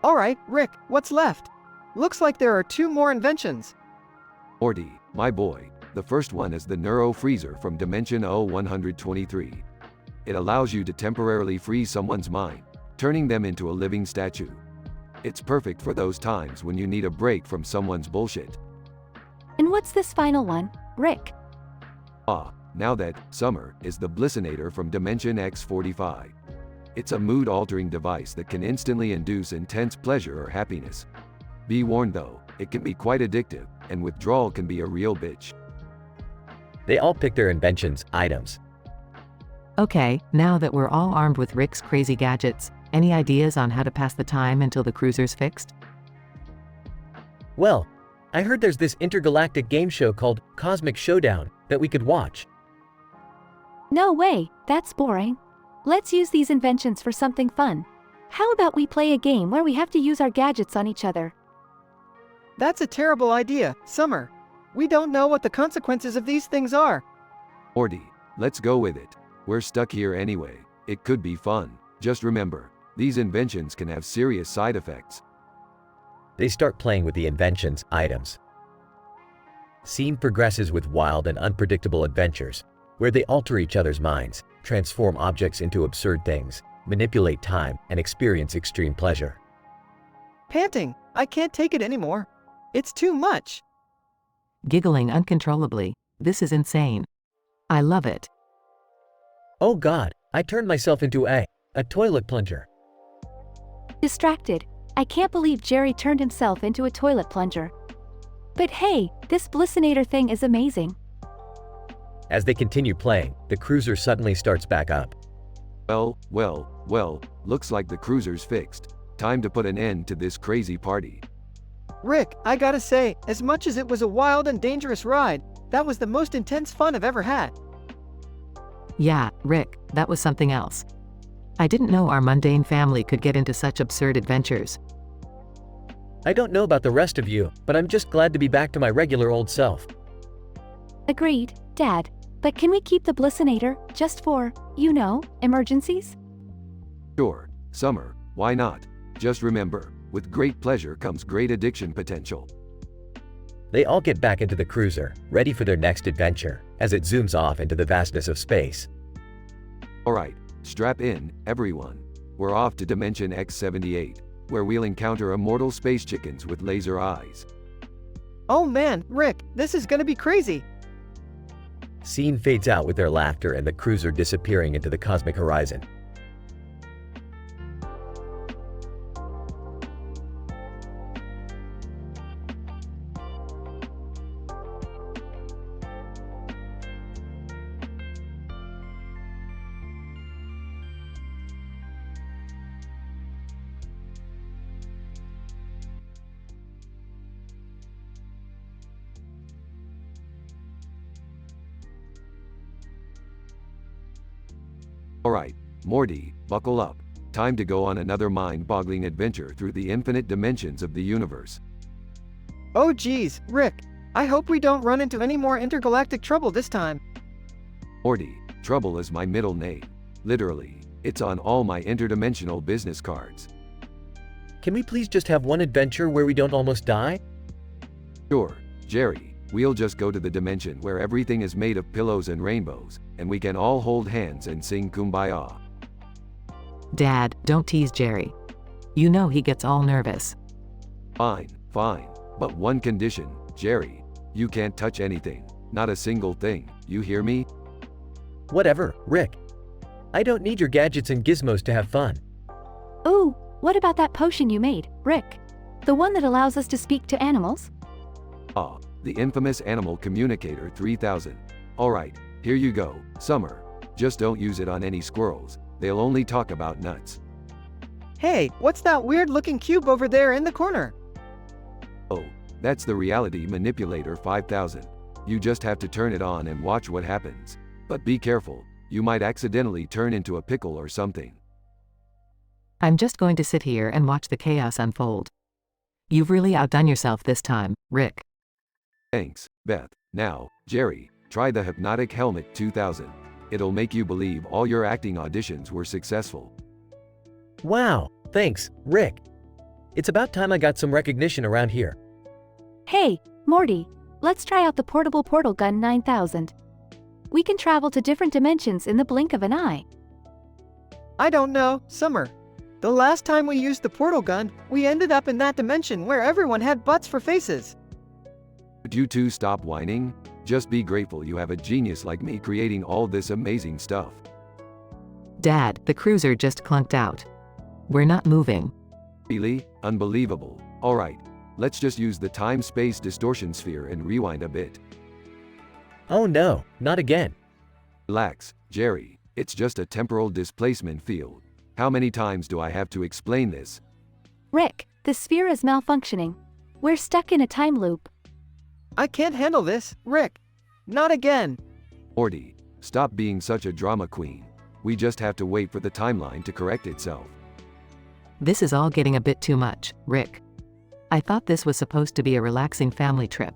Alright, Rick, what's left? Looks like there are 2 more inventions. Morty, my boy, the first one is the Neuro Freezer from Dimension O123. It allows you to temporarily freeze someone's mind, turning them into a living statue. It's perfect for those times when you need a break from someone's bullshit. And what's this final one, Rick? Now that, Summer, is the Blissinator from Dimension X45. It's a mood-altering device that can instantly induce intense pleasure or happiness. Be warned though, it can be quite addictive, and withdrawal can be a real bitch. They all pick their inventions, items. Okay, now that we're all armed with Rick's crazy gadgets, any ideas on how to pass the time until the cruiser's fixed? Well, I heard there's this intergalactic game show called Cosmic Showdown that we could watch. No way, that's boring. Let's use these inventions for something fun. How about we play a game where we have to use our gadgets on each other? That's a terrible idea, Summer. We don't know what the consequences of these things are. Morty, let's go with it. We're stuck here anyway. It could be fun. Just remember, these inventions can have serious side effects. They start playing with the inventions, items. Scene progresses with wild and unpredictable adventures, where they alter each other's minds, transform objects into absurd things, manipulate time, and experience extreme pleasure. Panting, I can't take it anymore. It's too much. Giggling uncontrollably, this is insane. I love it. Oh God, I turned myself into a toilet plunger. Distracted. I can't believe Jerry turned himself into a toilet plunger. But hey, this Blissinator thing is amazing. As they continue playing, the cruiser suddenly starts back up. Well, looks like the cruiser's fixed. Time to put an end to this crazy party. Rick, I gotta say, as much as it was a wild and dangerous ride, that was the most intense fun I've ever had. Yeah, Rick, that was something else. I didn't know our mundane family could get into such absurd adventures. I don't know about the rest of you, but I'm just glad to be back to my regular old self. Agreed, Dad. But can we keep the Blissinator, just for, emergencies? Sure, Summer, why not? Just remember, with great pleasure comes great addiction potential. They all get back into the cruiser, ready for their next adventure, as it zooms off into the vastness of space. Alright, strap in, everyone. We're off to Dimension X78, where we'll encounter immortal space chickens with laser eyes. Oh man, Rick, this is gonna be crazy. Scene fades out with their laughter and the cruiser disappearing into the cosmic horizon. Alright, Morty, buckle up. Time to go on another mind-boggling adventure through the infinite dimensions of the universe. Oh geez, Rick. I hope we don't run into any more intergalactic trouble this time. Morty, trouble is my middle name. Literally, it's on all my interdimensional business cards. Can we please just have one adventure where we don't almost die? Sure, Jerry. We'll just go to the dimension where everything is made of pillows and rainbows, and we can all hold hands and sing Kumbaya. Dad, don't tease Jerry. You know he gets all nervous. Fine, fine. But one condition, Jerry. You can't touch anything. Not a single thing. You hear me? Whatever, Rick. I don't need your gadgets and gizmos to have fun. Ooh, what about that potion you made, Rick? The one that allows us to speak to animals? Ah, the infamous Animal Communicator 3000. Alright, here you go, Summer. Just don't use it on any squirrels. They'll only talk about nuts. Hey, what's that weird-looking cube over there in the corner? Oh, that's the Reality Manipulator 5000. You just have to turn it on and watch what happens. But be careful, you might accidentally turn into a pickle or something. I'm just going to sit here and watch the chaos unfold. You've really outdone yourself this time, Rick. Thanks, Beth. Now, Jerry, try the Hypnotic Helmet 2000. It'll make you believe all your acting auditions were successful. Wow, thanks, Rick. It's about time I got some recognition around here. Hey, Morty, let's try out the portable portal gun 9000. We can travel to different dimensions in the blink of an eye. I don't know, Summer. The last time we used the portal gun, we ended up in that dimension where everyone had butts for faces. Would you two stop whining? Just be grateful you have a genius like me creating all this amazing stuff. Dad, the cruiser just clunked out. We're not moving. Really? Unbelievable. Alright, let's just use the time-space distortion sphere and rewind a bit. Oh no, not again. Relax, Jerry. It's just a temporal displacement field. How many times do I have to explain this? Rick, the sphere is malfunctioning. We're stuck in a time loop. I can't handle this, Rick. Not again. Morty, stop being such a drama queen. We just have to wait for the timeline to correct itself. This is all getting a bit too much, Rick. I thought this was supposed to be a relaxing family trip.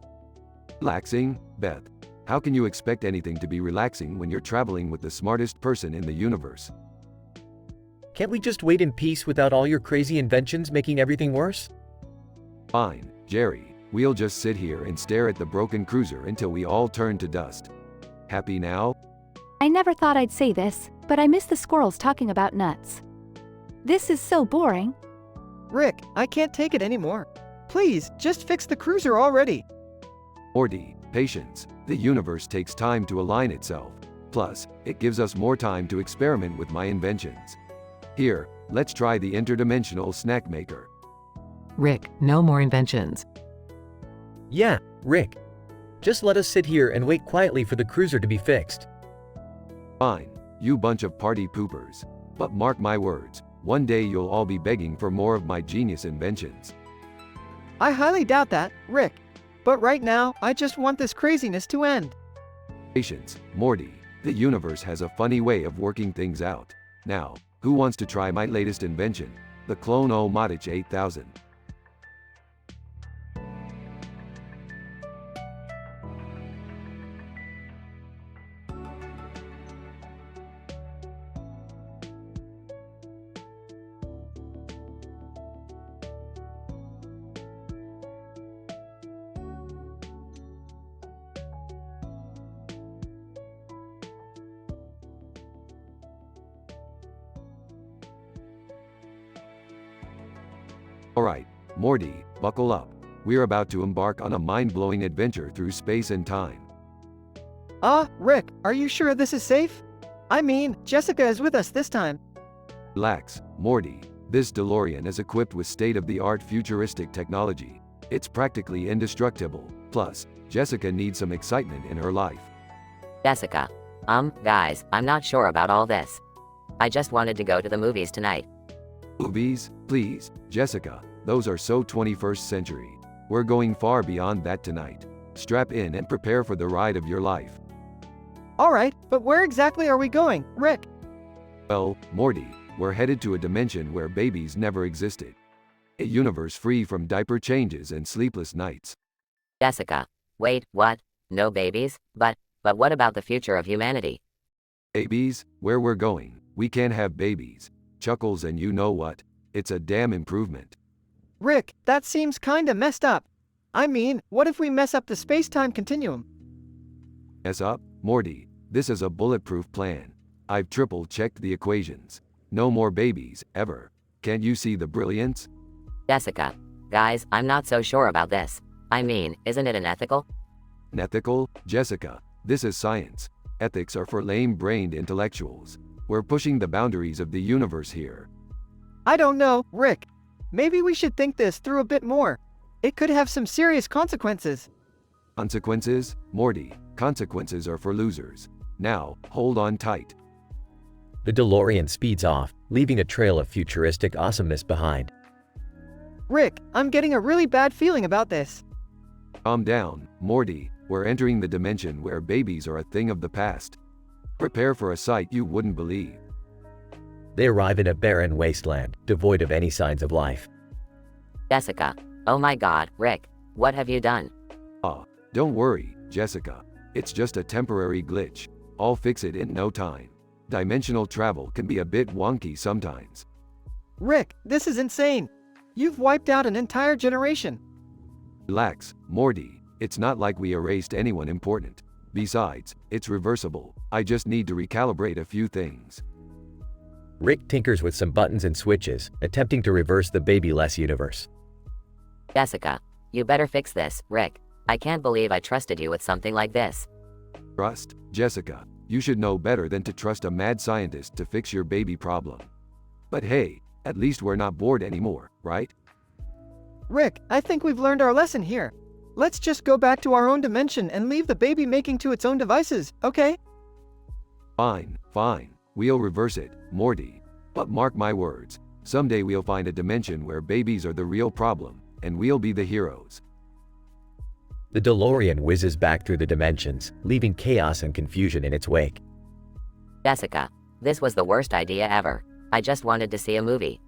Relaxing? Beth, how can you expect anything to be relaxing when you're traveling with the smartest person in the universe? Can't we just wait in peace without all your crazy inventions making everything worse? Fine, Jerry. We'll just sit here and stare at the broken cruiser until we all turn to dust. Happy now? I never thought I'd say this, but I miss the squirrels talking about nuts. This is so boring. Rick, I can't take it anymore. Please, just fix the cruiser already. Morty, patience. The universe takes time to align itself. Plus, it gives us more time to experiment with my inventions. Here, let's try the interdimensional snack maker. Rick, no more inventions. Yeah, Rick. Just let us sit here and wait quietly for the cruiser to be fixed. Fine, you bunch of party poopers. But mark my words, one day you'll all be begging for more of my genius inventions. I highly doubt that, Rick. But right now, I just want this craziness to end. Patience, Morty. The universe has a funny way of working things out. Now, who wants to try my latest invention, the Clone-O-Matic 8000? Alright, Morty, buckle up. We're about to embark on a mind-blowing adventure through space and time. Rick, are you sure this is safe? I mean, Jessica is with us this time. Relax, Morty. This DeLorean is equipped with state-of-the-art futuristic technology. It's practically indestructible. Plus, Jessica needs some excitement in her life. Jessica. Guys, I'm not sure about all this. I just wanted to go to the movies tonight. Movies? Please, Jessica, those are so 21st century. We're going far beyond that tonight. Strap in and prepare for the ride of your life. Alright, but where exactly are we going, Rick? Well, Morty, we're headed to a dimension where babies never existed. A universe free from diaper changes and sleepless nights. Jessica. Wait, what? No babies? But what about the future of humanity? Babies? Where we're going, we can't have babies. Chuckles, and you know what? It's a damn improvement. Rick, that seems kinda messed up. I mean, what if we mess up the space-time continuum? Mess up? Morty, this is a bulletproof plan. I've triple-checked the equations. No more babies, ever. Can't you see the brilliance? Jessica. Guys, I'm not so sure about this. I mean, isn't it unethical? Unethical? Jessica, this is science. Ethics are for lame-brained intellectuals. We're pushing the boundaries of the universe here. I don't know, Rick. Maybe we should think this through a bit more. It could have some serious consequences. Consequences? Morty, consequences are for losers. Now, hold on tight. The DeLorean speeds off, leaving a trail of futuristic awesomeness behind. Rick, I'm getting a really bad feeling about this. Calm down, Morty. We're entering the dimension where babies are a thing of the past. Prepare for a sight you wouldn't believe. They arrive in a barren wasteland, devoid of any signs of life. Jessica. Oh my god, Rick. What have you done? Don't worry, Jessica. It's just a temporary glitch. I'll fix it in no time. Dimensional travel can be a bit wonky sometimes. Rick, this is insane. You've wiped out an entire generation. Relax, Morty. It's not like we erased anyone important. Besides, it's reversible. I just need to recalibrate a few things. Rick tinkers with some buttons and switches, attempting to reverse the babyless universe. Jessica. You better fix this, Rick. I can't believe I trusted you with something like this. Trust? Jessica, you should know better than to trust a mad scientist to fix your baby problem. But hey, at least we're not bored anymore, right? Rick, I think we've learned our lesson here. Let's just go back to our own dimension and leave the baby making to its own devices, okay? Fine, fine. We'll reverse it, Morty. But mark my words, someday we'll find a dimension where babies are the real problem, and we'll be the heroes. The DeLorean whizzes back through the dimensions, leaving chaos and confusion in its wake. Jessica. This was the worst idea ever. I just wanted to see a movie.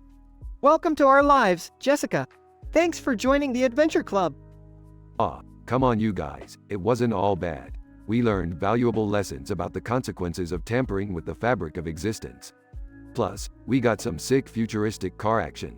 Welcome to our lives, Jessica. Thanks for joining the Adventure Club. Come on you guys, it wasn't all bad. We learned valuable lessons about the consequences of tampering with the fabric of existence. Plus, we got some sick futuristic car action.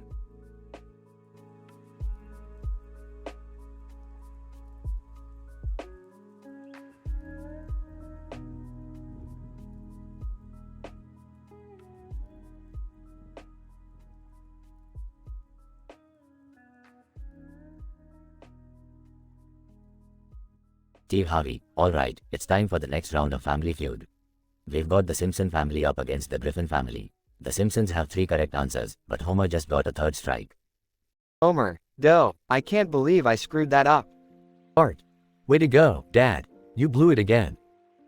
Steve Harvey, alright, it's time for the next round of Family Feud. We've got the Simpson family up against the Griffin family. The Simpsons have 3 correct answers, but Homer just got a 3rd strike. Homer, dough, I can't believe I screwed that up. Bart, way to go, Dad. You blew it again.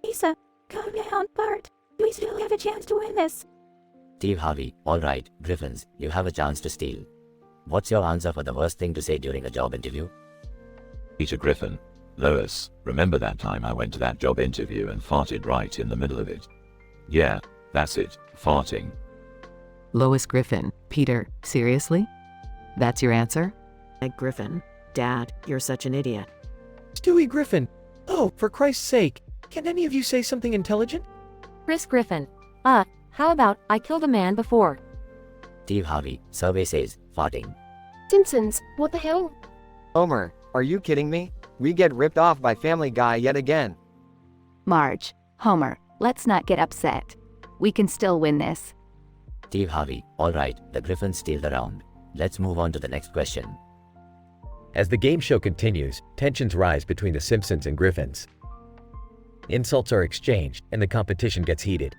Lisa, calm down, Bart. We still have a chance to win this. Steve Harvey, alright, Griffins, you have a chance to steal. What's your answer for the worst thing to say during a job interview? Peter Griffin. Lois, remember that time I went to that job interview and farted right in the middle of it? Yeah, that's it, farting. Lois Griffin, Peter, seriously? That's your answer? Griffin. Dad, you're such an idiot. Stewie Griffin. Oh, for Christ's sake, can any of you say something intelligent? Chris Griffin. How about I killed a man before? Steve Harvey, survey says, farting. Simpsons, what the hell? Homer, are you kidding me? We get ripped off by Family Guy yet again. Marge, Homer, let's not get upset. We can still win this. Steve Harvey, alright, the Griffins steal the round. Let's move on to the next question. As the game show continues, tensions rise between the Simpsons and Griffins. Insults are exchanged, and the competition gets heated.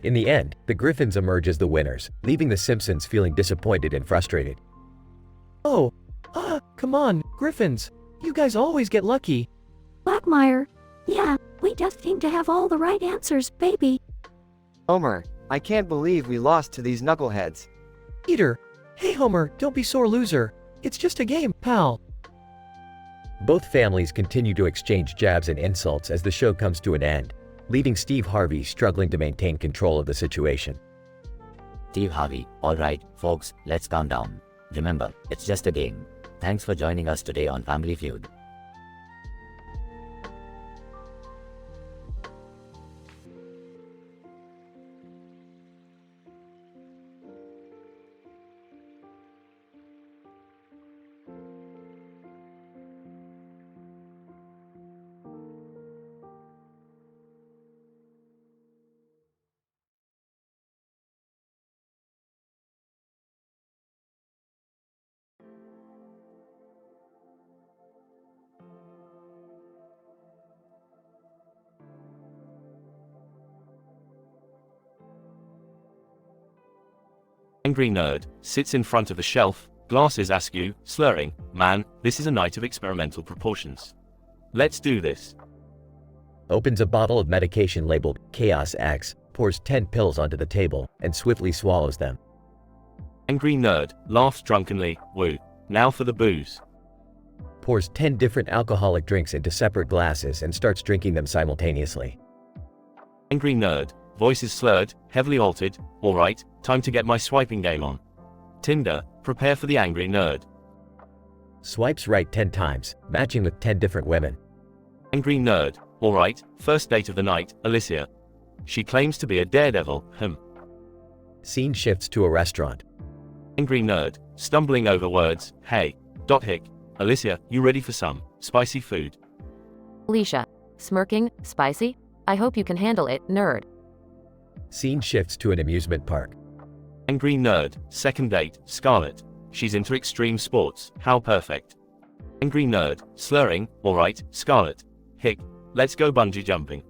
In the end, the Griffins emerge as the winners, leaving the Simpsons feeling disappointed and frustrated. Oh, come on, Griffins. You guys always get lucky. Blackmire. Yeah, we just seem to have all the right answers, baby. Homer, I can't believe we lost to these knuckleheads. Peter. Hey Homer, don't be sore loser. It's just a game, pal. Both families continue to exchange jabs and insults as the show comes to an end, leaving Steve Harvey struggling to maintain control of the situation. Steve Harvey, alright, folks, let's calm down. Remember, it's just a game. Thanks for joining us today on Family Feud. Angry nerd sits in front of a shelf, glasses askew, slurring, "Man, this is a night of experimental proportions. Let's do this." Opens a bottle of medication labeled Chaos X, pours 10 pills onto the table, and swiftly swallows them. Angry nerd laughs drunkenly, "Woo, now for the booze." Pours 10 different alcoholic drinks into separate glasses and starts drinking them simultaneously. Angry nerd, voice is slurred, heavily altered, "Alright, time to get my swiping game on. Tinder, prepare for the angry nerd." Swipes right 10 times, matching with 10 different women. Angry nerd, "Alright, first date of the night, Alicia. She claims to be a daredevil, Scene shifts to a restaurant. Angry nerd, stumbling over words, "Hey, Hick, Alicia, you ready for some spicy food?" Alicia, smirking, "Spicy? I hope you can handle it, nerd." Scene shifts to an amusement park. Angry nerd, second date, Scarlett. She's into extreme sports, how perfect. Angry nerd, slurring, "Alright, Scarlett. Hick, let's go bungee jumping."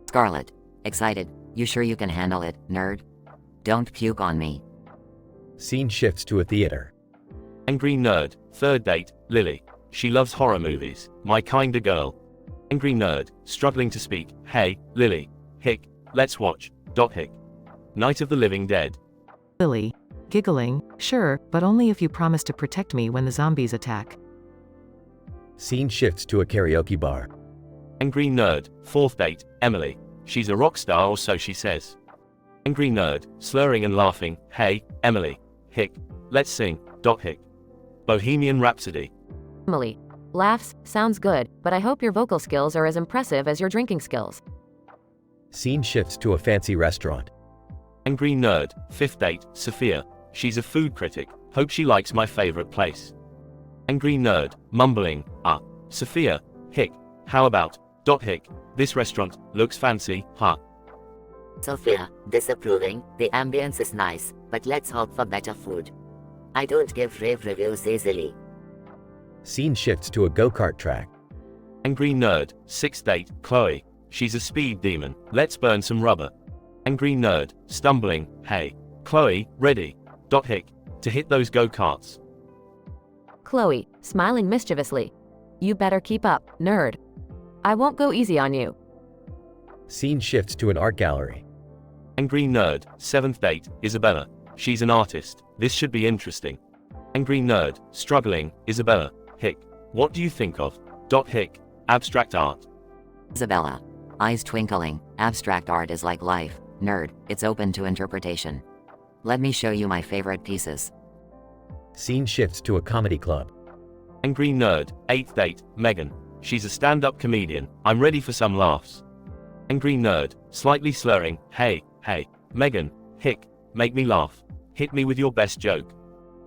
Scarlett, excited, "You sure you can handle it, nerd? Don't puke on me." Scene shifts to a theater. Angry nerd, third date, Lily. She loves horror movies, my kinda girl. Angry nerd, struggling to speak, "Hey, Lily. Hick, let's watch Hick. Night of the Living Dead." Lily, giggling, "Sure, but only if you promise to protect me when the zombies attack." Scene shifts to a karaoke bar. Angry nerd, fourth date, Emily. She's a rock star or so she says. Angry nerd, slurring and laughing, "Hey, Emily. Hick, let's sing Hick. Bohemian Rhapsody." Emily, laughs, "Sounds good, but I hope your vocal skills are as impressive as your drinking skills." Scene shifts to a fancy restaurant. Angry nerd, fifth date, Sophia. She's a food critic, hope she likes my favorite place. Angry nerd, mumbling, Sophia, Hick, how about Hick, this restaurant looks fancy, huh? Sophia, disapproving, "The ambience is nice, but let's hope for better food. I don't give rave reviews easily." Scene shifts to a go-kart track. Angry nerd, sixth date, Chloe. She's a speed demon, let's burn some rubber. Angry nerd, stumbling, "Hey, Chloe, ready Hick, to hit those go-karts." Chloe, smiling mischievously, "You better keep up, nerd. I won't go easy on you." Scene shifts to an art gallery. Angry nerd, seventh date, Isabella. She's an artist, this should be interesting. Angry nerd, struggling, "Isabella, Hick, what do you think of Hick. Abstract art. Isabella. Eyes twinkling. Abstract art is like life. Nerd. It's open to interpretation. Let me show you my favorite pieces. Scene shifts to a comedy club. Angry nerd. 8th date. Megan. She's a stand-up comedian. I'm ready for some laughs. Angry nerd. Slightly slurring. Hey, Megan. Hick. Make me laugh. Hit me with your best joke.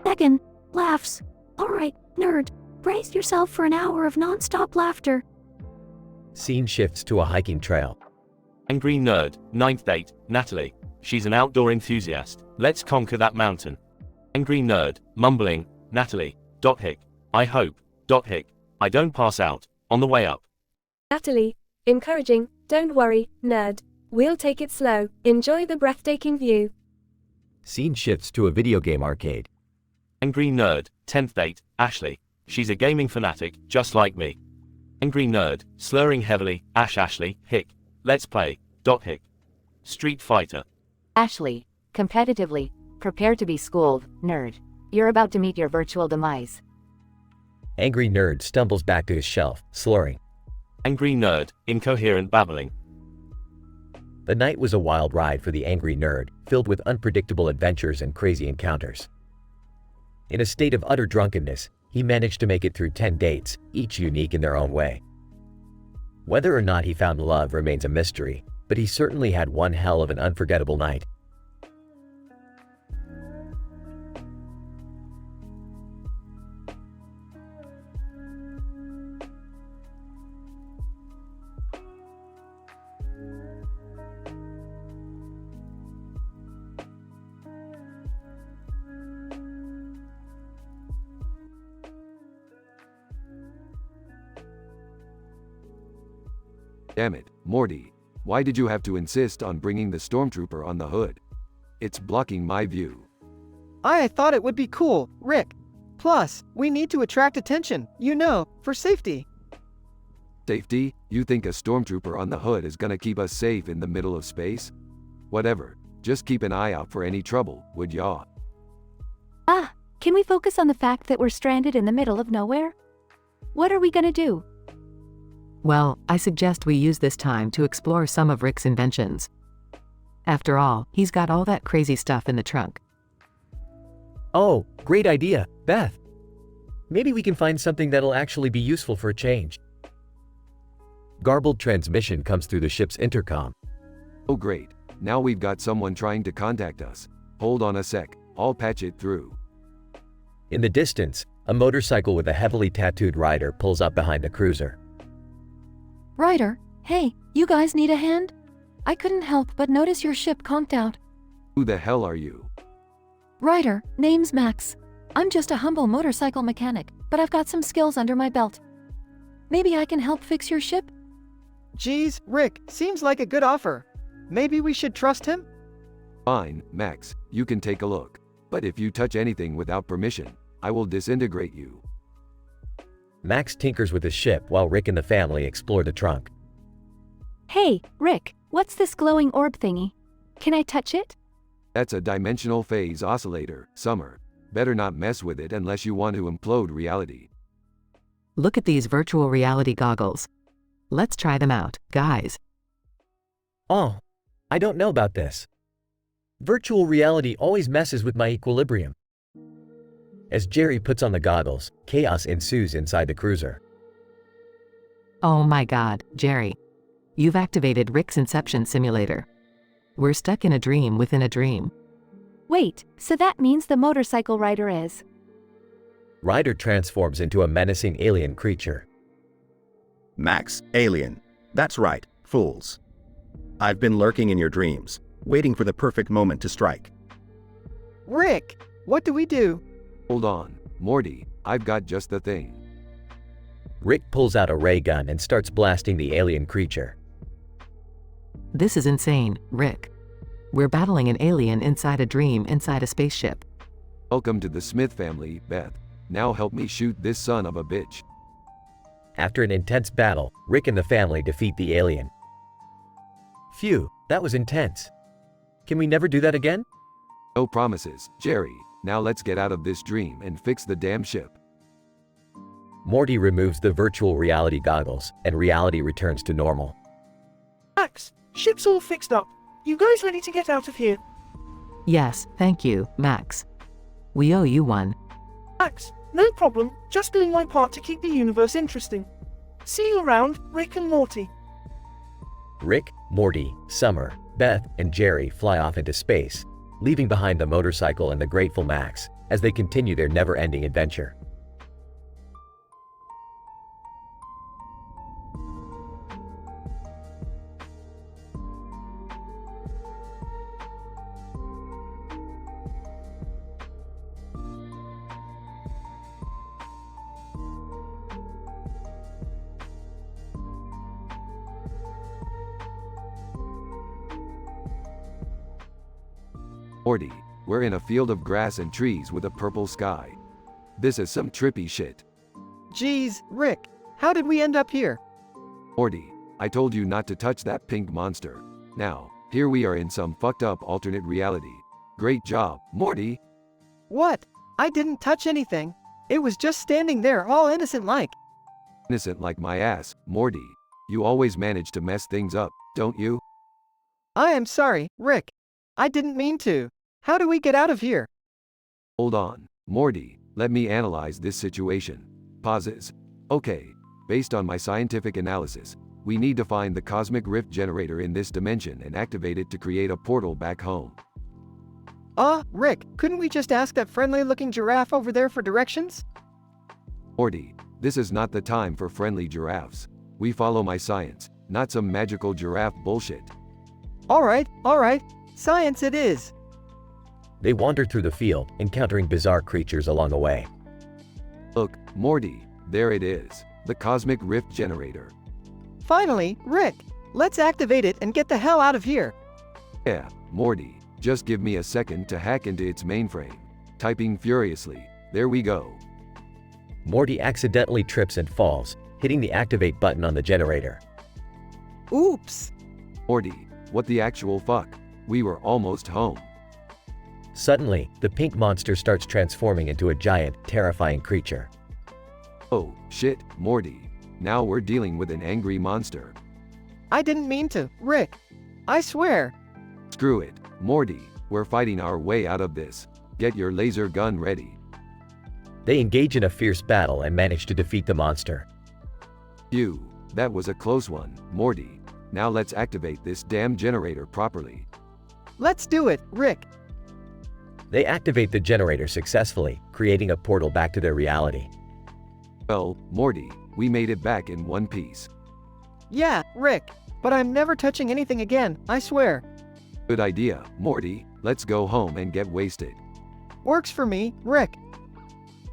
Megan. Laughs. Alright, nerd. Brace yourself for an hour of non-stop laughter. Scene shifts to a hiking trail. Angry nerd. 9th date. Natalie. She's an outdoor enthusiast. Let's conquer that mountain. Angry nerd. Mumbling. Natalie. Hick. I hope. Hick. I don't pass out. On the way up. Natalie. Encouraging. Don't worry, nerd. We'll take it slow. Enjoy the breathtaking view. Scene shifts to a video game arcade. Angry nerd. 10th date. Ashley. She's a gaming fanatic, just like me. Angry nerd. Slurring heavily. Ashley. Hick. Let's play. Hick. Street Fighter. Ashley. Competitively. Prepare to be schooled, nerd. You're about to meet your virtual demise. Angry nerd stumbles back to his shelf, slurring. Angry nerd. Incoherent babbling. The night was a wild ride for the angry nerd, filled with unpredictable adventures and crazy encounters. In a state of utter drunkenness, he managed to make it through 10 dates, each unique in their own way. Whether or not he found love remains a mystery, but he certainly had one hell of an unforgettable night. Damn it, Morty. Why did you have to insist on bringing the stormtrooper on the hood? It's blocking my view. I thought it would be cool, Rick. Plus, we need to attract attention, for safety. Safety? You think a stormtrooper on the hood is gonna keep us safe in the middle of space? Whatever. Just keep an eye out for any trouble, would ya? Can we focus on the fact that we're stranded in the middle of nowhere? What are we gonna do? Well, I suggest we use this time to explore some of Rick's inventions. After all, he's got all that crazy stuff in the trunk. Oh, great idea, Beth. Maybe we can find something that'll actually be useful for a change. Garbled transmission comes through the ship's intercom. Oh great, now we've got someone trying to contact us. Hold on a sec, I'll patch it through. In the distance, a motorcycle with a heavily tattooed rider pulls up behind the cruiser. Ryder, hey, you guys need a hand? I couldn't help but notice your ship conked out. Who the hell are you? Ryder, name's Max. I'm just a humble motorcycle mechanic, but I've got some skills under my belt. Maybe I can help fix your ship? Geez, Rick, seems like a good offer. Maybe we should trust him? Fine, Max, you can take a look. But if you touch anything without permission, I will disintegrate you. Max tinkers with his ship while Rick and the family explore the trunk. Hey, Rick, what's this glowing orb thingy? Can I touch it? That's a dimensional phase oscillator, Summer. Better not mess with it unless you want to implode reality. Look at these virtual reality goggles. Let's try them out, guys. Oh, I don't know about this. Virtual reality always messes with my equilibrium. As Jerry puts on the goggles, chaos ensues inside the cruiser. Oh my God, Jerry. You've activated Rick's Inception simulator. We're stuck in a dream within a dream. Wait, so that means the motorcycle rider is... Ryder transforms into a menacing alien creature. Max, alien. That's right, fools. I've been lurking in your dreams, waiting for the perfect moment to strike. Rick, what do we do? Hold on, Morty, I've got just the thing. Rick pulls out a ray gun and starts blasting the alien creature. This is insane, Rick. We're battling an alien inside a dream inside a spaceship. Welcome to the Smith family, Beth. Now help me shoot this son of a bitch. After an intense battle, Rick and the family defeat the alien. Phew, that was intense. Can we never do that again? No promises, Jerry. Now let's get out of this dream and fix the damn ship. Morty removes the virtual reality goggles, and reality returns to normal. Max, ship's all fixed up. You guys ready to get out of here? Yes, thank you, Max. We owe you one. Max, no problem, just doing my part to keep the universe interesting. See you around, Rick and Morty. Rick, Morty, Summer, Beth, and Jerry fly off into space, leaving behind the motorcycle and the grateful Max as they continue their never-ending adventure. Morty, we're in a field of grass and trees with a purple sky. This is some trippy shit. Geez, Rick, how did we end up here? Morty, I told you not to touch that pink monster. Now, here we are in some fucked up alternate reality. Great job, Morty. What? I didn't touch anything. It was just standing there all innocent-like. Innocent like my ass, Morty. You always manage to mess things up, don't you? I am sorry, Rick. I didn't mean to. How do we get out of here? Hold on, Morty, let me analyze this situation. Pauses. Okay, based on my scientific analysis, we need to find the cosmic rift generator in this dimension and activate it to create a portal back home. Rick, couldn't we just ask that friendly-looking giraffe over there for directions? Morty, this is not the time for friendly giraffes. We follow my science, not some magical giraffe bullshit. All right. Science it is. They wander through the field, encountering bizarre creatures along the way. Look, Morty, there it is, the cosmic rift generator. Finally, Rick, let's activate it and get the hell out of here. Yeah, Morty, just give me a second to hack into its mainframe. Typing furiously, there we go. Morty accidentally trips and falls, hitting the activate button on the generator. Oops. Morty, what the actual fuck? We were almost home. Suddenly, the pink monster starts transforming into a giant, terrifying creature. Oh, shit, Morty. Now we're dealing with an angry monster. I didn't mean to, Rick. I swear. Screw it, Morty. We're fighting our way out of this. Get your laser gun ready. They engage in a fierce battle and manage to defeat the monster. Phew, that was a close one, Morty. Now let's activate this damn generator properly. Let's do it, Rick. They activate the generator successfully, creating a portal back to their reality. Well, Morty, we made it back in one piece. Yeah, Rick, but I'm never touching anything again, I swear. Good idea, Morty. Let's go home and get wasted. Works for me, Rick.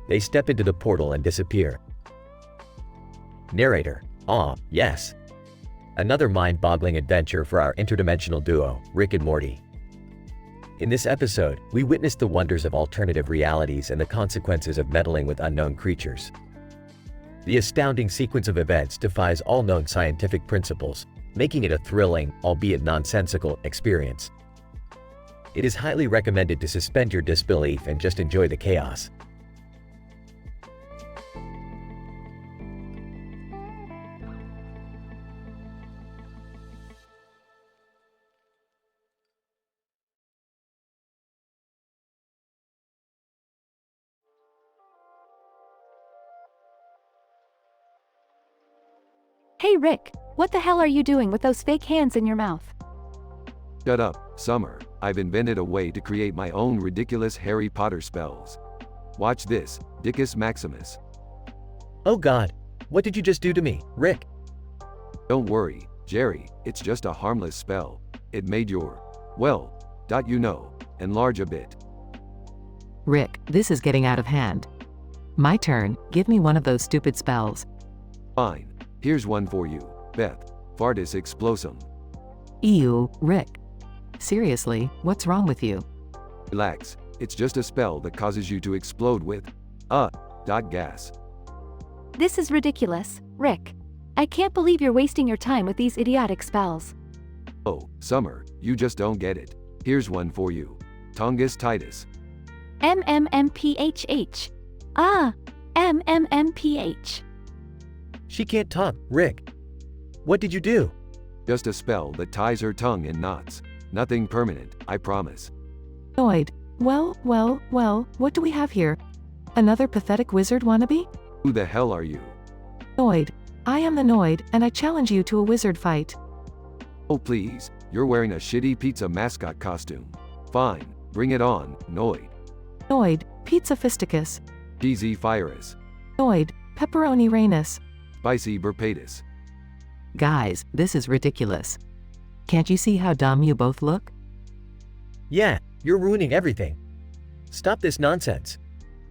They step into the portal and disappear. Narrator: Aw, yes. Another mind-boggling adventure for our interdimensional duo, Rick and Morty. In this episode, we witness the wonders of alternative realities and the consequences of meddling with unknown creatures. The astounding sequence of events defies all known scientific principles, making it a thrilling, albeit nonsensical, experience. It is highly recommended to suspend your disbelief and just enjoy the chaos. Hey Rick, what the hell are you doing with those fake hands in your mouth? Shut up, Summer. I've invented a way to create my own ridiculous Harry Potter spells. Watch this, Dickus Maximus. Oh God, what did you just do to me, Rick? Don't worry, Jerry, it's just a harmless spell. It made your, well, enlarge a bit. Rick, this is getting out of hand. My turn, give me one of those stupid spells. Fine. Here's one for you, Beth. Fartus explosum. Ew, Rick. Seriously, what's wrong with you? Relax, it's just a spell that causes you to explode with, gas. This is ridiculous, Rick. I can't believe you're wasting your time with these idiotic spells. Oh, Summer, you just don't get it. Here's one for you. Tongus Titus. MMMPHH. Ah, MMMPH. She can't talk, Rick. What did you do? Just a spell that ties her tongue in knots. Nothing permanent, I promise. Noid. Well, what do we have here? Another pathetic wizard wannabe? Who the hell are you? Noid. I am the Noid, and I challenge you to a wizard fight. Oh please, you're wearing a shitty pizza mascot costume. Fine, bring it on, Noid. Noid. Pizza Fisticus. Cheesy Fyrus. Noid. Pepperoni Rainus. Spicy Burpatus. Guys, this is ridiculous. Can't you see how dumb you both look? Yeah, you're ruining everything. Stop this nonsense.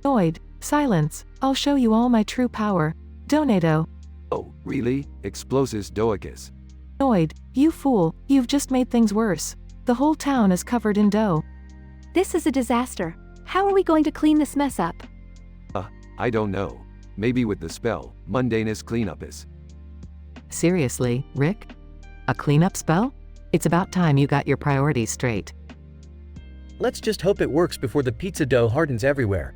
Noid. Silence. I'll show you all my true power. Donato. Oh, really? Explosis Doicus. Noid. You fool, you've just made things worse. The whole town is covered in dough. This is a disaster. How are we going to clean this mess up? I don't know. Maybe with the spell, Mundanus Cleanupus. Seriously, Rick? A cleanup spell? It's about time you got your priorities straight. Let's just hope it works before the pizza dough hardens everywhere.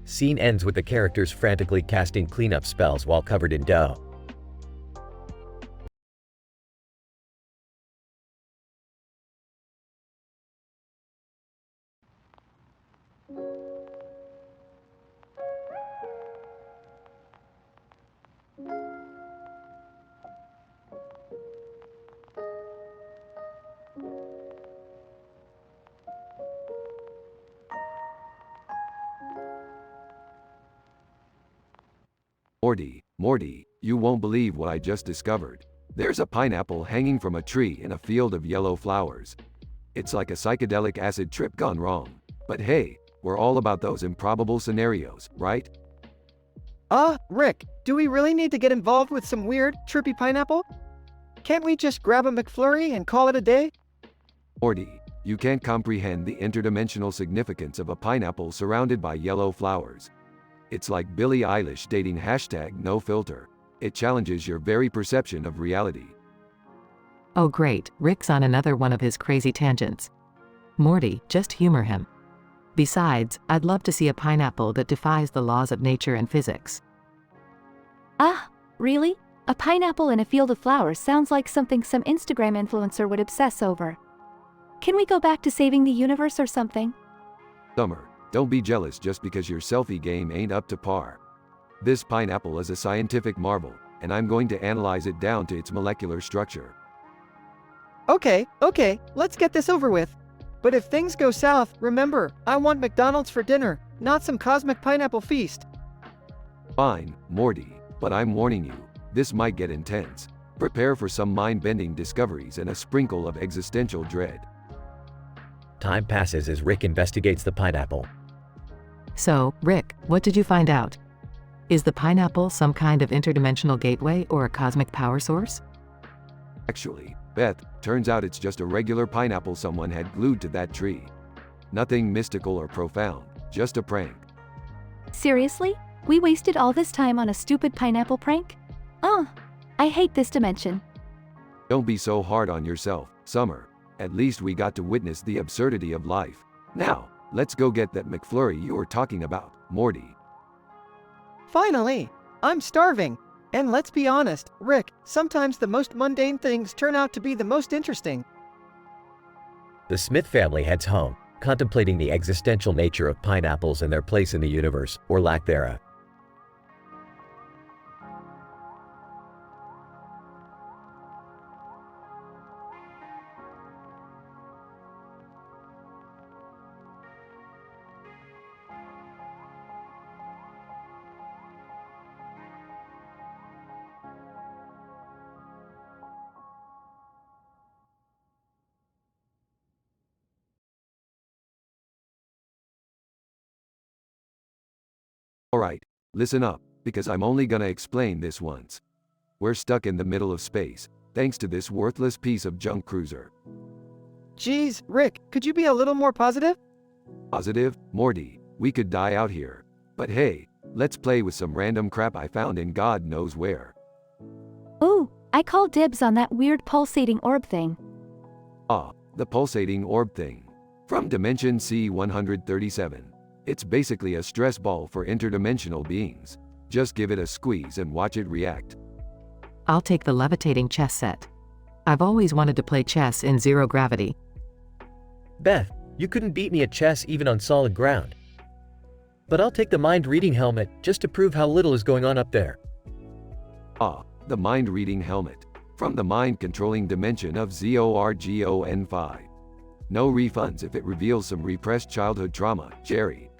Scene ends with the characters frantically casting cleanup spells while covered in dough. Morty, you won't believe what I just discovered. There's a pineapple hanging from a tree in a field of yellow flowers. It's like a psychedelic acid trip gone wrong. But hey, we're all about those improbable scenarios, right? Rick, do we really need to get involved with some weird, trippy pineapple? Can't we just grab a McFlurry and call it a day? Morty, you can't comprehend the interdimensional significance of a pineapple surrounded by yellow flowers. It's like Billie Eilish dating #NoFilter. It challenges your very perception of reality. Oh great, Rick's on another one of his crazy tangents. Morty, just humor him. Besides, I'd love to see a pineapple that defies the laws of nature and physics. Really? A pineapple in a field of flowers sounds like something some Instagram influencer would obsess over. Can we go back to saving the universe or something? Summer, don't be jealous just because your selfie game ain't up to par. This pineapple is a scientific marvel, and I'm going to analyze it down to its molecular structure. Okay, let's get this over with. But if things go south, remember, I want McDonald's for dinner, not some cosmic pineapple feast. Fine, Morty, but I'm warning you, this might get intense. Prepare for some mind-bending discoveries and a sprinkle of existential dread. Time passes as Rick investigates the pineapple. So, Rick, what did you find out? Is the pineapple some kind of interdimensional gateway or a cosmic power source? Actually, Beth, turns out it's just a regular pineapple someone had glued to that tree. Nothing mystical or profound, just a prank. Seriously? We wasted all this time on a stupid pineapple prank? I hate this dimension. Don't be so hard on yourself, Summer. At least we got to witness the absurdity of life. Now, let's go get that McFlurry you were talking about, Morty. Finally! I'm starving! And let's be honest, Rick, sometimes the most mundane things turn out to be the most interesting. The Smith family heads home, contemplating the existential nature of pineapples and their place in the universe, or lack thereof. Alright, listen up, because I'm only gonna explain this once. We're stuck in the middle of space, thanks to this worthless piece of junk cruiser. Geez, Rick, could you be a little more positive? Positive, Morty, we could die out here. But hey, let's play with some random crap I found in God knows where. Ooh, I call dibs on that weird pulsating orb thing. The pulsating orb thing. From Dimension C-137. It's basically a stress ball for interdimensional beings. Just give it a squeeze and watch it react. I'll take the levitating chess set. I've always wanted to play chess in zero gravity. Beth, you couldn't beat me at chess even on solid ground. But I'll take the mind-reading helmet just to prove how little is going on up there. Ah, the mind-reading helmet. From the mind-controlling dimension of ZORGON5. No refunds if it reveals some repressed childhood trauma, Jerry.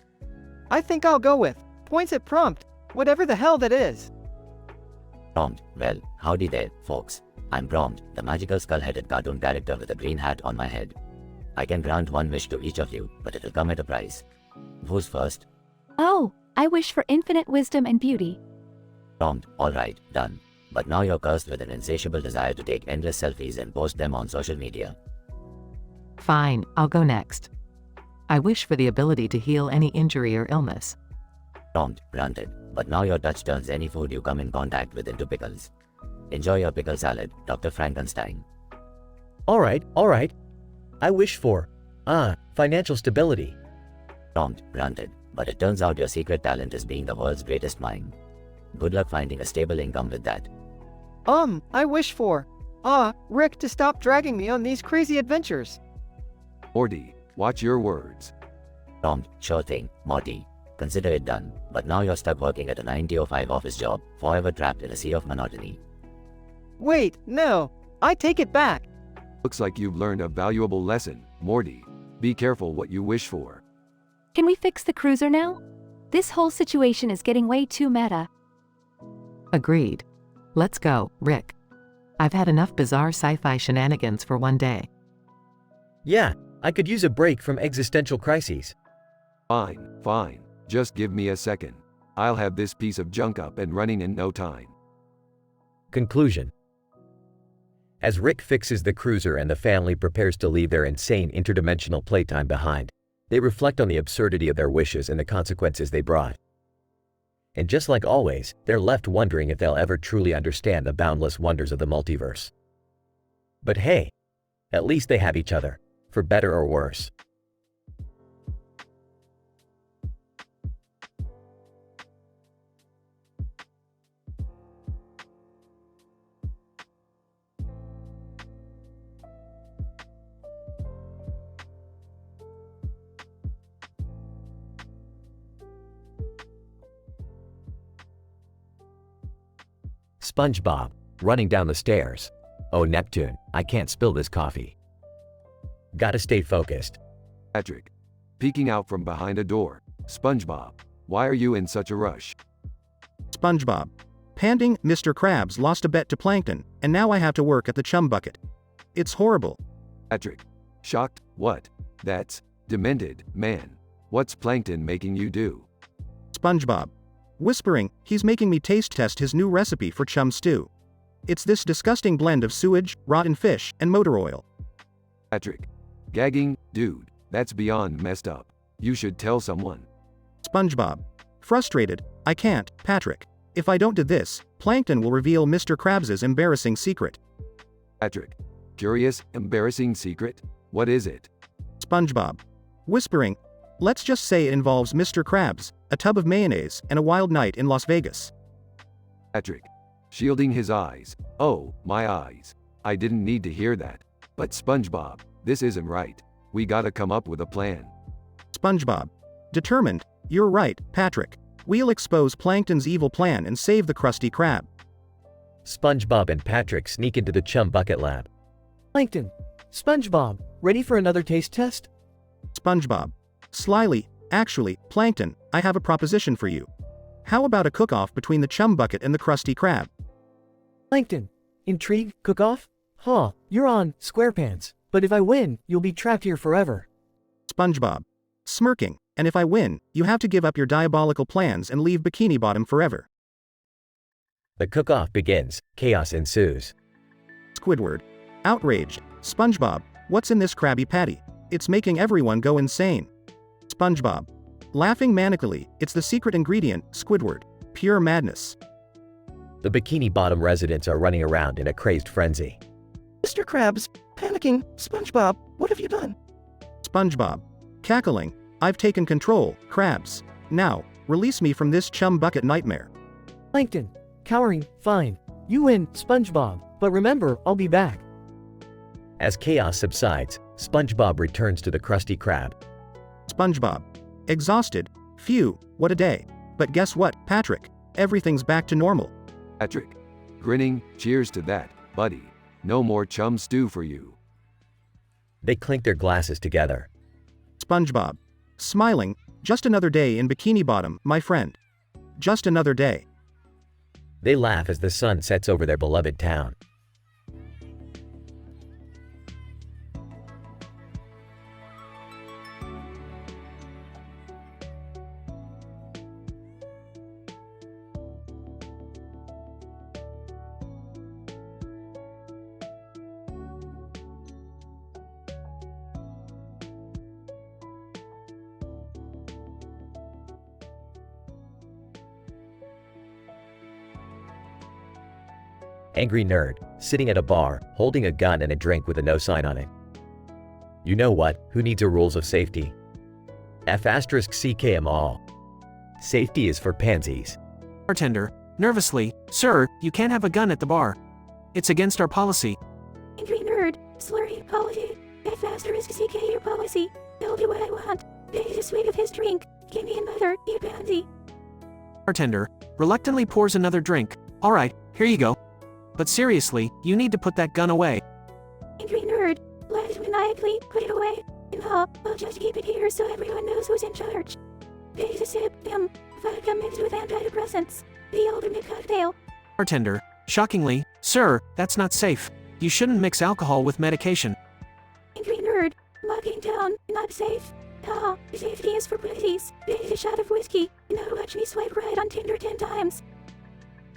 I think I'll go with points at prompt, whatever the hell that is. Prompt, well, howdy there, folks. I'm Prompt, the magical skull-headed cartoon character with a green hat on my head. I can grant one wish to each of you, but it'll come at a price. Who's first? Oh, I wish for infinite wisdom and beauty. Prompt, alright, done. But now you're cursed with an insatiable desire to take endless selfies and post them on social media. Fine, I'll go next. I wish for the ability to heal any injury or illness. Prompt, granted. But now your touch turns any food you come in contact with into pickles. Enjoy your pickle salad, Dr. Frankenstein. Alright. I wish for, financial stability. Prompt, granted. But it turns out your secret talent is being the world's greatest mime. Good luck finding a stable income with that. I wish for, Rick to stop dragging me on these crazy adventures. Morty, watch your words. Prompt, sure thing, Morty. Consider it done, but now you're stuck working at a 9 to 5 office job, forever trapped in a sea of monotony. Wait, no, I take it back. Looks like you've learned a valuable lesson, Morty. Be careful what you wish for. Can we fix the cruiser now? This whole situation is getting way too meta. Agreed. Let's go, Rick. I've had enough bizarre sci-fi shenanigans for one day. Yeah, I could use a break from existential crises. Fine. Just give me a second. I'll have this piece of junk up and running in no time. Conclusion. As Rick fixes the cruiser and the family prepares to leave their insane interdimensional playtime behind, they reflect on the absurdity of their wishes and the consequences they brought. And just like always, they're left wondering if they'll ever truly understand the boundless wonders of the multiverse. But hey, at least they have each other, for better or worse. SpongeBob, running down the stairs. Oh, Neptune, I can't spill this coffee. Gotta stay focused. Patrick, peeking out from behind a door. SpongeBob, why are you in such a rush? SpongeBob. Panting, Mr. Krabs lost a bet to Plankton, and now I have to work at the chum bucket. It's horrible. Patrick, shocked, what? That's demented, man. What's Plankton making you do? SpongeBob. Whispering, he's making me taste test his new recipe for chum stew. It's this disgusting blend of sewage, rotten fish, and motor oil. Patrick, gagging, dude, that's beyond messed up. You should tell someone. SpongeBob. Frustrated, I can't, Patrick. If I don't do this, Plankton will reveal Mr. Krabs's embarrassing secret. Patrick, curious, embarrassing secret? What is it? SpongeBob. Whispering, let's just say it involves Mr. Krabs, a tub of mayonnaise, and a wild night in Las Vegas. Patrick, shielding his eyes. Oh, my eyes. I didn't need to hear that. But SpongeBob, this isn't right. We gotta come up with a plan. SpongeBob. Determined, you're right, Patrick. We'll expose Plankton's evil plan and save the Krusty Krab. SpongeBob and Patrick sneak into the chum bucket lab. Plankton, SpongeBob, ready for another taste test? SpongeBob. Slyly, actually, Plankton, I have a proposition for you. How about a cook-off between the chum bucket and the Krusty Krab? Plankton, intrigue, cook-off? Huh, you're on, SquarePants, but if I win, you'll be trapped here forever. SpongeBob. Smirking, and if I win, you have to give up your diabolical plans and leave Bikini Bottom forever. The cook-off begins, chaos ensues. Squidward. Outraged. SpongeBob, what's in this Krabby Patty? It's making everyone go insane. SpongeBob. Laughing manically, it's the secret ingredient, Squidward. Pure madness. The Bikini Bottom residents are running around in a crazed frenzy. Mr. Krabs, panicking, SpongeBob, what have you done? SpongeBob. Cackling, I've taken control, Krabs. Now, release me from this chum bucket nightmare. Plankton. Cowering, fine. You win, SpongeBob. But remember, I'll be back. As chaos subsides, SpongeBob returns to the Krusty Krab. SpongeBob. Exhausted. Phew, what a day. But guess what, Patrick? Everything's back to normal. Patrick. Grinning, cheers to that, buddy. No more chum stew for you. They clink their glasses together. SpongeBob. Smiling, just another day in Bikini Bottom, my friend. Just another day. They laugh as the sun sets over their beloved town. Angry nerd, sitting at a bar, holding a gun and a drink with a no sign on it. You know what? Who needs a rules of safety? F*CK 'em all. Safety is for pansies. Bartender, nervously, sir, you can't have a gun at the bar. It's against our policy. Angry nerd, slurry policy. F*CK your policy. I'll do what I want. Taste the sweet of his drink. Give me another, you pansy. Bartender, reluctantly pours another drink. Alright, here you go. But seriously, you need to put that gun away. Angry nerd, let's maniacally put it away. No, I'll just keep it here so everyone knows who's in charge. Take a sip, vodka mixed with antidepressants. The ultimate cocktail. Bartender, shockingly, sir, that's not safe. You shouldn't mix alcohol with medication. Angry nerd, mocking down, not safe. Safety is for pussies. Take a shot of whiskey. Now watch me swipe right on Tinder 10 times.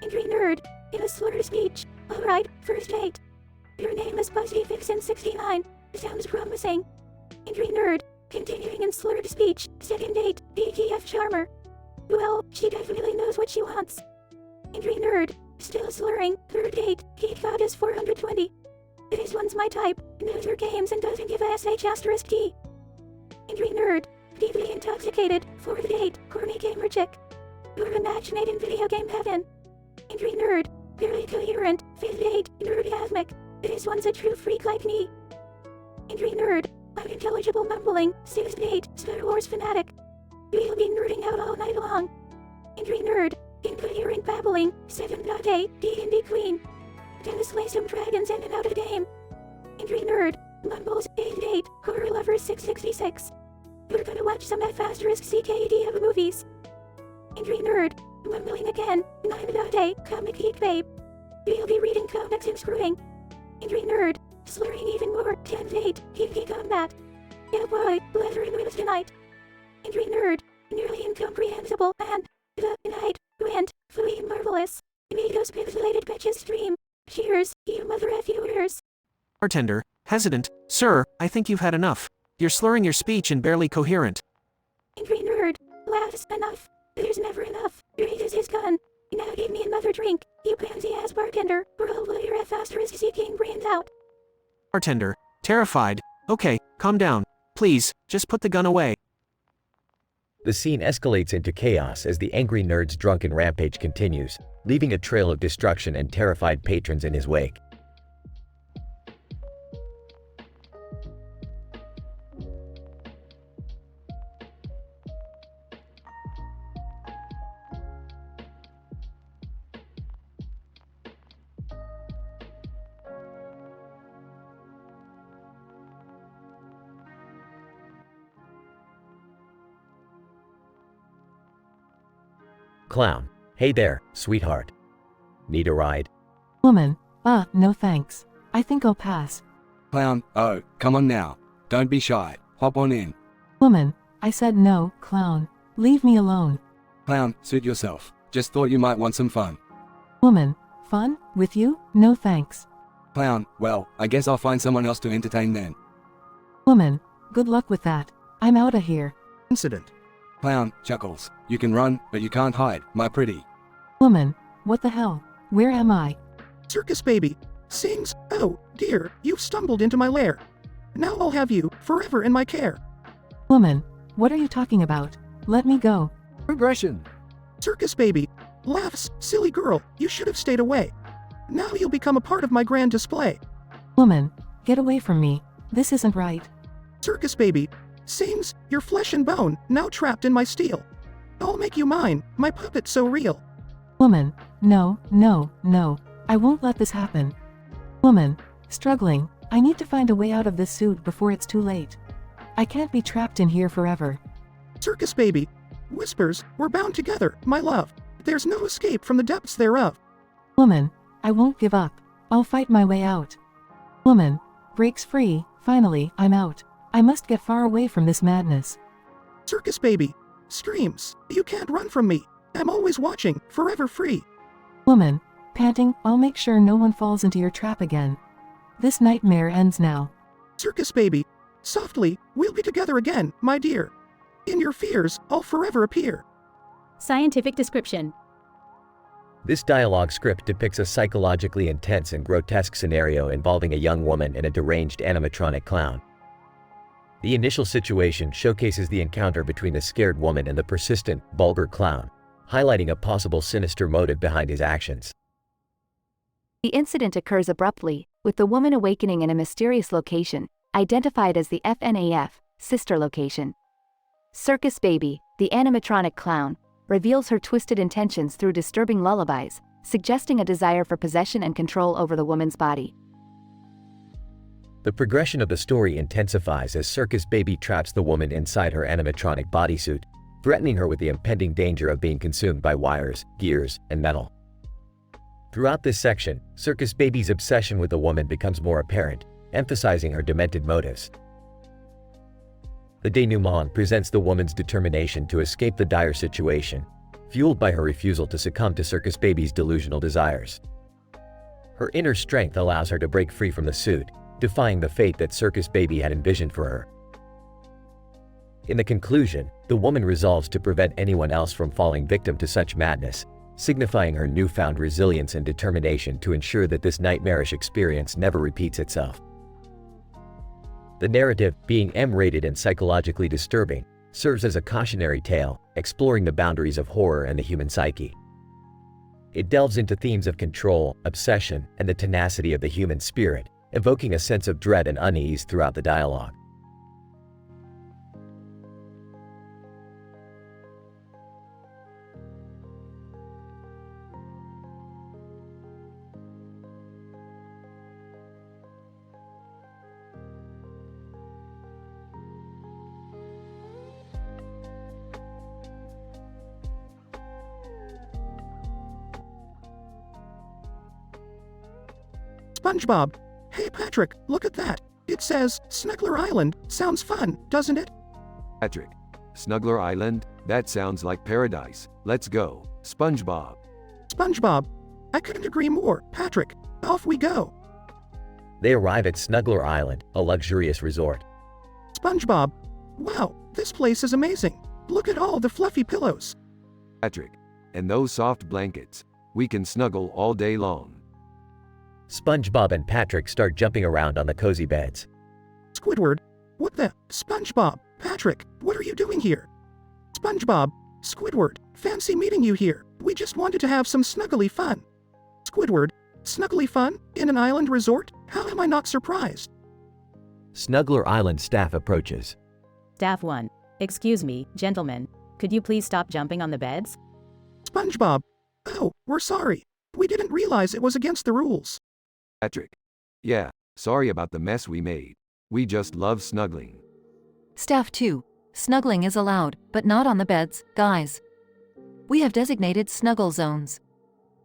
Angry nerd, in a slurred speech. Alright, first date. Your name is Pussy Vixen 69. Sounds promising. Angry nerd, continuing in slurred speech. Second date, DTF Charmer. Well, she definitely knows what she wants. Angry nerd, still slurring. Third date, Geek Goddess 420. This one's my type, knows her games and doesn't give a **T. Angry nerd, deeply intoxicated. Fourth date, corny gamer chick. You're a match made in video game heaven. Angry nerd, barely coherent. Fifth date, nerdgasmic. This one's a true freak like me. Angry nerd, unintelligible mumbling. Sixth date, Star Wars fanatic. We'll be nerding out all night long. Angry nerd, incoherent babbling. Seventh date, D&D queen. Gonna slay some dragons in and out of game. Angry nerd, mumbles. Eighth date, horror lover 666. We're gonna watch some F***CK movies. Angry nerd, mumbling again. 9 comic geek babe. We'll be reading comics and screwing. Angry nerd, slurring even more. 10th date, geeky combat. Yeah boy, leathering wheels tonight. Angry nerd, nearly incomprehensible, and the night went fully marvelous. Amigos pixelated bitches stream. Cheers, you mother viewers. Bartender, hesitant, sir, I think you've had enough. You're slurring your speech and barely coherent. Angry nerd, laughs enough. There's never enough. Raises his gun. Now give me another drink, you pansy-ass bartender, or I'll blow your F***CK brains out. Bartender, terrified. Okay, calm down. Please, just put the gun away. The scene escalates into chaos as the angry nerd's drunken rampage continues, leaving a trail of destruction and terrified patrons in his wake. Clown. Hey there, sweetheart. Need a ride? Woman. No thanks. I think I'll pass. Clown, oh, come on now. Don't be shy. Hop on in. Woman. I said no, clown. Leave me alone. Clown, suit yourself. Just thought you might want some fun. Woman. Fun? With you? No thanks. Clown, well, I guess I'll find someone else to entertain then. Woman. Good luck with that. I'm outta here. Incident. Clown, chuckles. You can run, but you can't hide, my pretty. Woman. What the hell? Where am I? Circus baby. Sings. Oh, dear, you've stumbled into my lair. Now I'll have you forever in my care. Woman. What are you talking about? Let me go. Progression. Circus baby. Laughs, silly girl, you should have stayed away. Now you'll become a part of my grand display. Woman, get away from me. This isn't right. Circus baby. Sings, you're flesh and bone, now trapped in my steel. I'll make you mine, my puppet so real. Woman, no, no, no. I won't let this happen. Woman, struggling, I need to find a way out of this suit before it's too late. I can't be trapped in here forever. Circus baby. Whispers, we're bound together, my love. There's no escape from the depths thereof. Woman, I won't give up. I'll fight my way out. Woman, breaks free, finally, I'm out. I must get far away from this madness. Circus baby. Screams, you can't run from me. I'm always watching, forever free. Woman, panting, I'll make sure no one falls into your trap again. This nightmare ends now. Circus baby. Softly, we'll be together again, my dear. In your fears, I'll forever appear. Scientific description. This dialogue script depicts a psychologically intense and grotesque scenario involving a young woman and a deranged animatronic clown. The initial situation showcases the encounter between the scared woman and the persistent, vulgar clown, highlighting a possible sinister motive behind his actions. The incident occurs abruptly, with the woman awakening in a mysterious location, identified as the FNAF, sister location. Circus Baby, the animatronic clown, reveals her twisted intentions through disturbing lullabies, suggesting a desire for possession and control over the woman's body. The progression of the story intensifies as Circus Baby traps the woman inside her animatronic bodysuit, threatening her with the impending danger of being consumed by wires, gears, and metal. Throughout this section, Circus Baby's obsession with the woman becomes more apparent, emphasizing her demented motives. The denouement presents the woman's determination to escape the dire situation, fueled by her refusal to succumb to Circus Baby's delusional desires. Her inner strength allows her to break free from the suit, defying the fate that Circus Baby had envisioned for her. In the conclusion, the woman resolves to prevent anyone else from falling victim to such madness, signifying her newfound resilience and determination to ensure that this nightmarish experience never repeats itself. The narrative, being M-rated and psychologically disturbing, serves as a cautionary tale, exploring the boundaries of horror and the human psyche. It delves into themes of control, obsession, and the tenacity of the human spirit, evoking a sense of dread and unease throughout the dialogue. SpongeBob. Hey Patrick, look at that. It says, Snuggler Island. Sounds fun, doesn't it? Patrick. Snuggler Island? That sounds like paradise. Let's go, SpongeBob. SpongeBob. I couldn't agree more, Patrick. Off we go. They arrive at Snuggler Island, a luxurious resort. SpongeBob. Wow, this place is amazing. Look at all the fluffy pillows. Patrick. And those soft blankets. We can snuggle all day long. SpongeBob and Patrick start jumping around on the cozy beds. Squidward. What the? SpongeBob. Patrick, what are you doing here? SpongeBob. Squidward. Fancy meeting you here. We just wanted to have some snuggly fun. Squidward. Snuggly fun? In an island resort? How am I not surprised? Snuggler Island staff approaches. Staff 1. Excuse me, gentlemen. Could you please stop jumping on the beds? SpongeBob. Oh, we're sorry. We didn't realize it was against the rules. Patrick. Yeah, sorry about the mess we made. We just love snuggling. Staff 2. Snuggling is allowed, but not on the beds, guys. We have designated snuggle zones.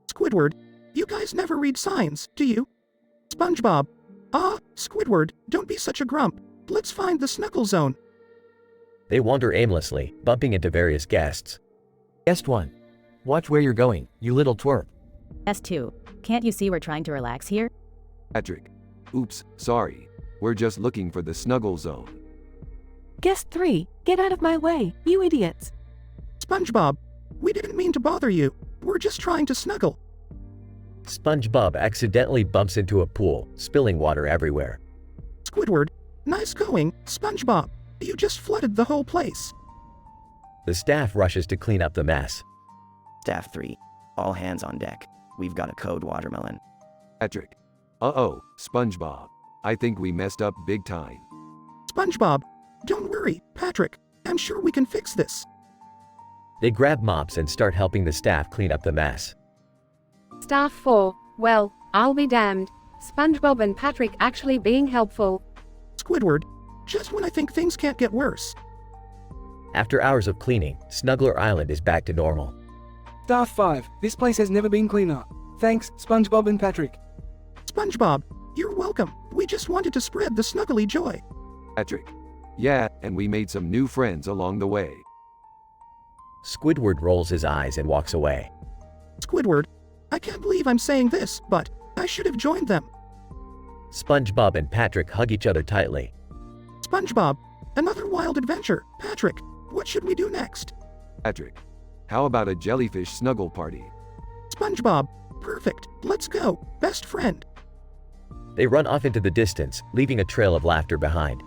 Squidward. You guys never read signs, do you? SpongeBob. Ah, Squidward, don't be such a grump. Let's find the snuggle zone. They wander aimlessly, bumping into various guests. Guest 1. Watch where you're going, you little twerp. S2. Can't you see we're trying to relax here? Patrick. Oops, sorry. We're just looking for the snuggle zone. Guest 3, get out of my way, you idiots. SpongeBob. We didn't mean to bother you. We're just trying to snuggle. SpongeBob accidentally bumps into a pool, spilling water everywhere. Squidward. Nice going, SpongeBob. You just flooded the whole place. The staff rushes to clean up the mess. Staff 3. All hands on deck. We've got a code watermelon. Patrick. Uh-oh, SpongeBob. I think we messed up big time. SpongeBob, don't worry, Patrick. I'm sure we can fix this. They grab mops and start helping the staff clean up the mess. Staff 4. Well, I'll be damned. SpongeBob and Patrick actually being helpful. Squidward, just when I think things can't get worse. After hours of cleaning, Snuggler Island is back to normal. Staff 5. This place has never been cleaner. Thanks, SpongeBob and Patrick. SpongeBob, you're welcome. We just wanted to spread the snuggly joy. Patrick. Yeah, and we made some new friends along the way. Squidward rolls his eyes and walks away. Squidward, I can't believe I'm saying this, but I should have joined them. SpongeBob and Patrick hug each other tightly. SpongeBob, another wild adventure. Patrick, what should we do next? Patrick. How about a jellyfish snuggle party? SpongeBob, perfect. Let's go, best friend. They run off into the distance, leaving a trail of laughter behind.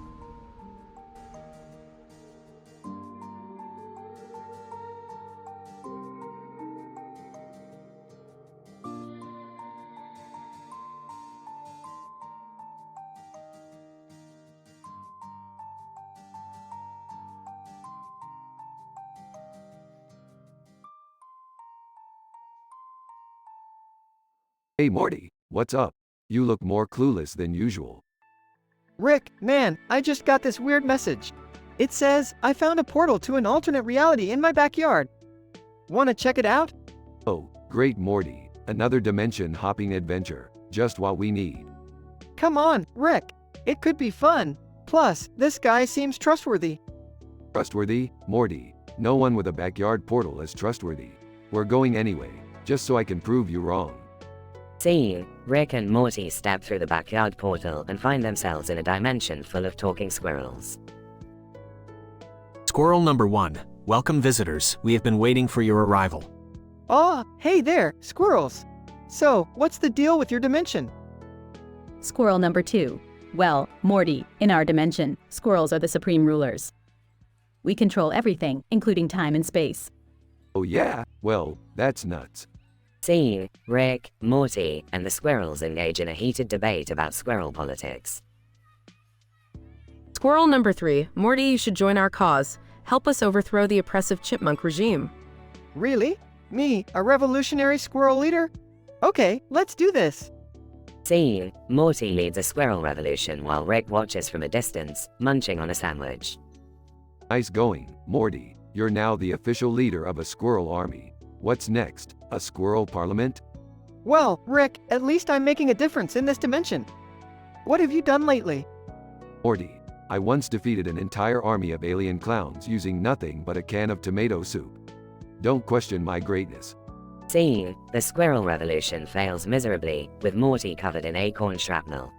Hey Morty, what's up? You look more clueless than usual. Rick, man, I just got this weird message. It says, I found a portal to an alternate reality in my backyard. Wanna check it out? Oh, great Morty. Another dimension hopping adventure. Just what we need. Come on, Rick. It could be fun. Plus, this guy seems trustworthy. Trustworthy? Morty. No one with a backyard portal is trustworthy. We're going anyway, just so I can prove you wrong. See, Rick and Morty step through the backyard portal and find themselves in a dimension full of talking squirrels. Squirrel number 1. Welcome visitors, we have been waiting for your arrival. Aw, hey there, squirrels. So, what's the deal with your dimension? Squirrel number 2. Well, Morty, in our dimension, squirrels are the supreme rulers. We control everything, including time and space. Oh yeah? Well, that's nuts. See, Rick, Morty, and the squirrels engage in a heated debate about squirrel politics. Squirrel number 3. Morty, you should join our cause. Help us overthrow the oppressive chipmunk regime. Really? Me, a revolutionary squirrel leader? Okay, let's do this. See, Morty leads a squirrel revolution while Rick watches from a distance, munching on a sandwich. Nice going, Morty. You're now the official leader of a squirrel army. What's next? A squirrel parliament? Well, Rick, at least I'm making a difference in this dimension. What have you done lately? Morty, I once defeated an entire army of alien clowns using nothing but a can of tomato soup. Don't question my greatness. See, the squirrel revolution fails miserably, with Morty covered in acorn shrapnel.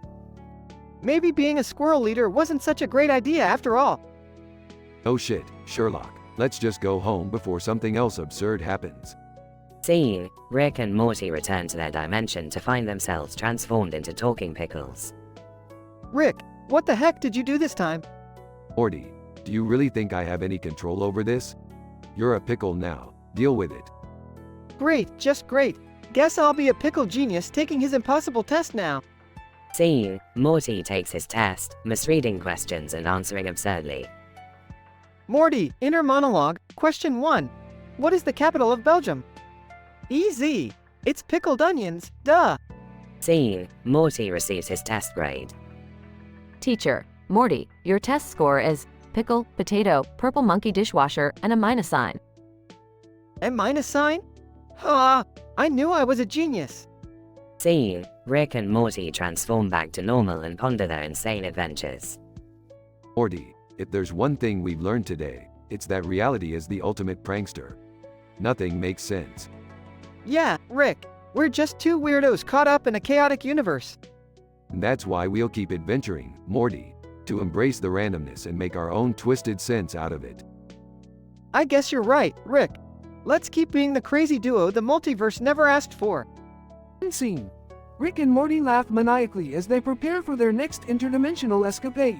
Maybe being a squirrel leader wasn't such a great idea after all. Oh shit, Sherlock. Let's just go home before something else absurd happens. See, Rick and Morty return to their dimension to find themselves transformed into talking pickles. Rick, what the heck did you do this time? Morty, do you really think I have any control over this? You're a pickle now. Deal with it. Great, just great. Guess I'll be a pickle genius taking his impossible test now. See, Morty takes his test, misreading questions and answering absurdly. Morty, inner monologue, question 1. What is the capital of Belgium? Easy. It's pickled onions, duh. See, Morty receives his test grade. Teacher, Morty, your test score is pickle, potato, purple monkey dishwasher, and a minus sign. A minus sign? Ha! I knew I was a genius. See, Rick and Morty transform back to normal and ponder their insane adventures. Morty, if there's one thing we've learned today, it's that reality is the ultimate prankster. Nothing makes sense. Yeah, Rick, we're just two weirdos caught up in a chaotic universe. And that's why we'll keep adventuring, Morty, to embrace the randomness and make our own twisted sense out of it. I guess you're right, Rick. Let's keep being the crazy duo the multiverse never asked for. Scene. Rick and Morty laugh maniacally as they prepare for their next interdimensional escapade.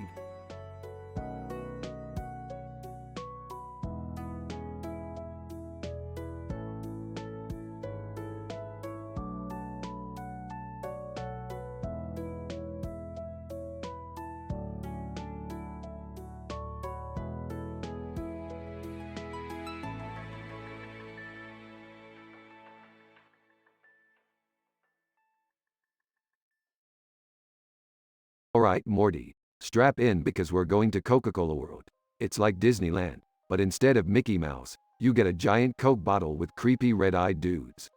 Alright, Morty. Strap in because we're going to Coca-Cola World. It's like Disneyland, but instead of Mickey Mouse, you get a giant Coke bottle with creepy red-eyed dudes.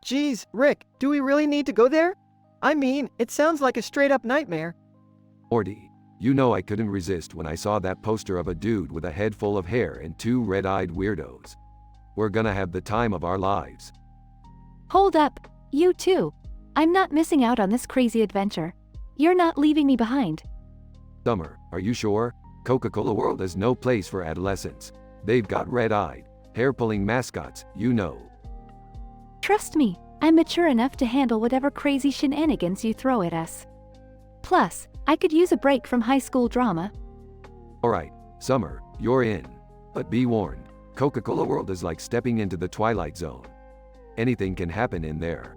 Geez, Rick, do we really need to go there? I mean, it sounds like a straight-up nightmare. Morty, you know I couldn't resist when I saw that poster of a dude with a head full of hair and two red-eyed weirdos. We're gonna have the time of our lives. Hold up, you too. I'm not missing out on this crazy adventure. You're not leaving me behind. Summer, are you sure? Coca-Cola World is no place for adolescents. They've got red-eyed, hair-pulling mascots, you know. Trust me, I'm mature enough to handle whatever crazy shenanigans you throw at us. Plus, I could use a break from high school drama. Alright, Summer, you're in. But be warned, Coca-Cola World is like stepping into the Twilight Zone. Anything can happen in there.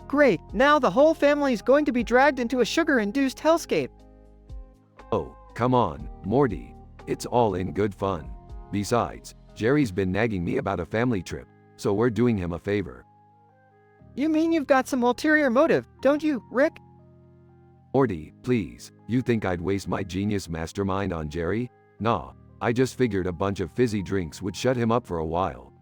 Great, now the whole family's going to be dragged into a sugar-induced hellscape. Oh, come on, Morty. It's all in good fun. Besides, Jerry's been nagging me about a family trip, so we're doing him a favor. You mean you've got some ulterior motive, don't you, Rick? Morty, please, you think I'd waste my genius mastermind on Jerry? Nah, I just figured a bunch of fizzy drinks would shut him up for a while.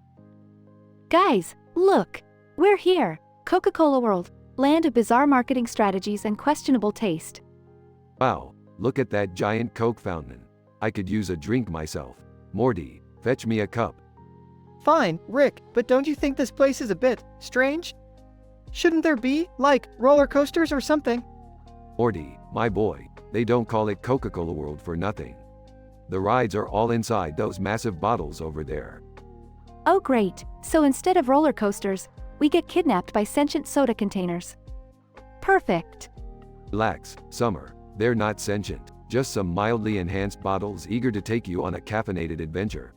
Guys, look! We're here! Coca-Cola World, land of bizarre marketing strategies and questionable taste. Wow, look at that giant Coke fountain. I could use a drink myself. Morty, fetch me a cup. Fine, Rick, but don't you think this place is a bit strange? Shouldn't there be, like, roller coasters or something? Morty, my boy, they don't call it Coca-Cola World for nothing. The rides are all inside those massive bottles over there. Oh great, so instead of roller coasters, we get kidnapped by sentient soda containers. Perfect. Relax, Summer, they're not sentient, just some mildly enhanced bottles eager to take you on a caffeinated adventure.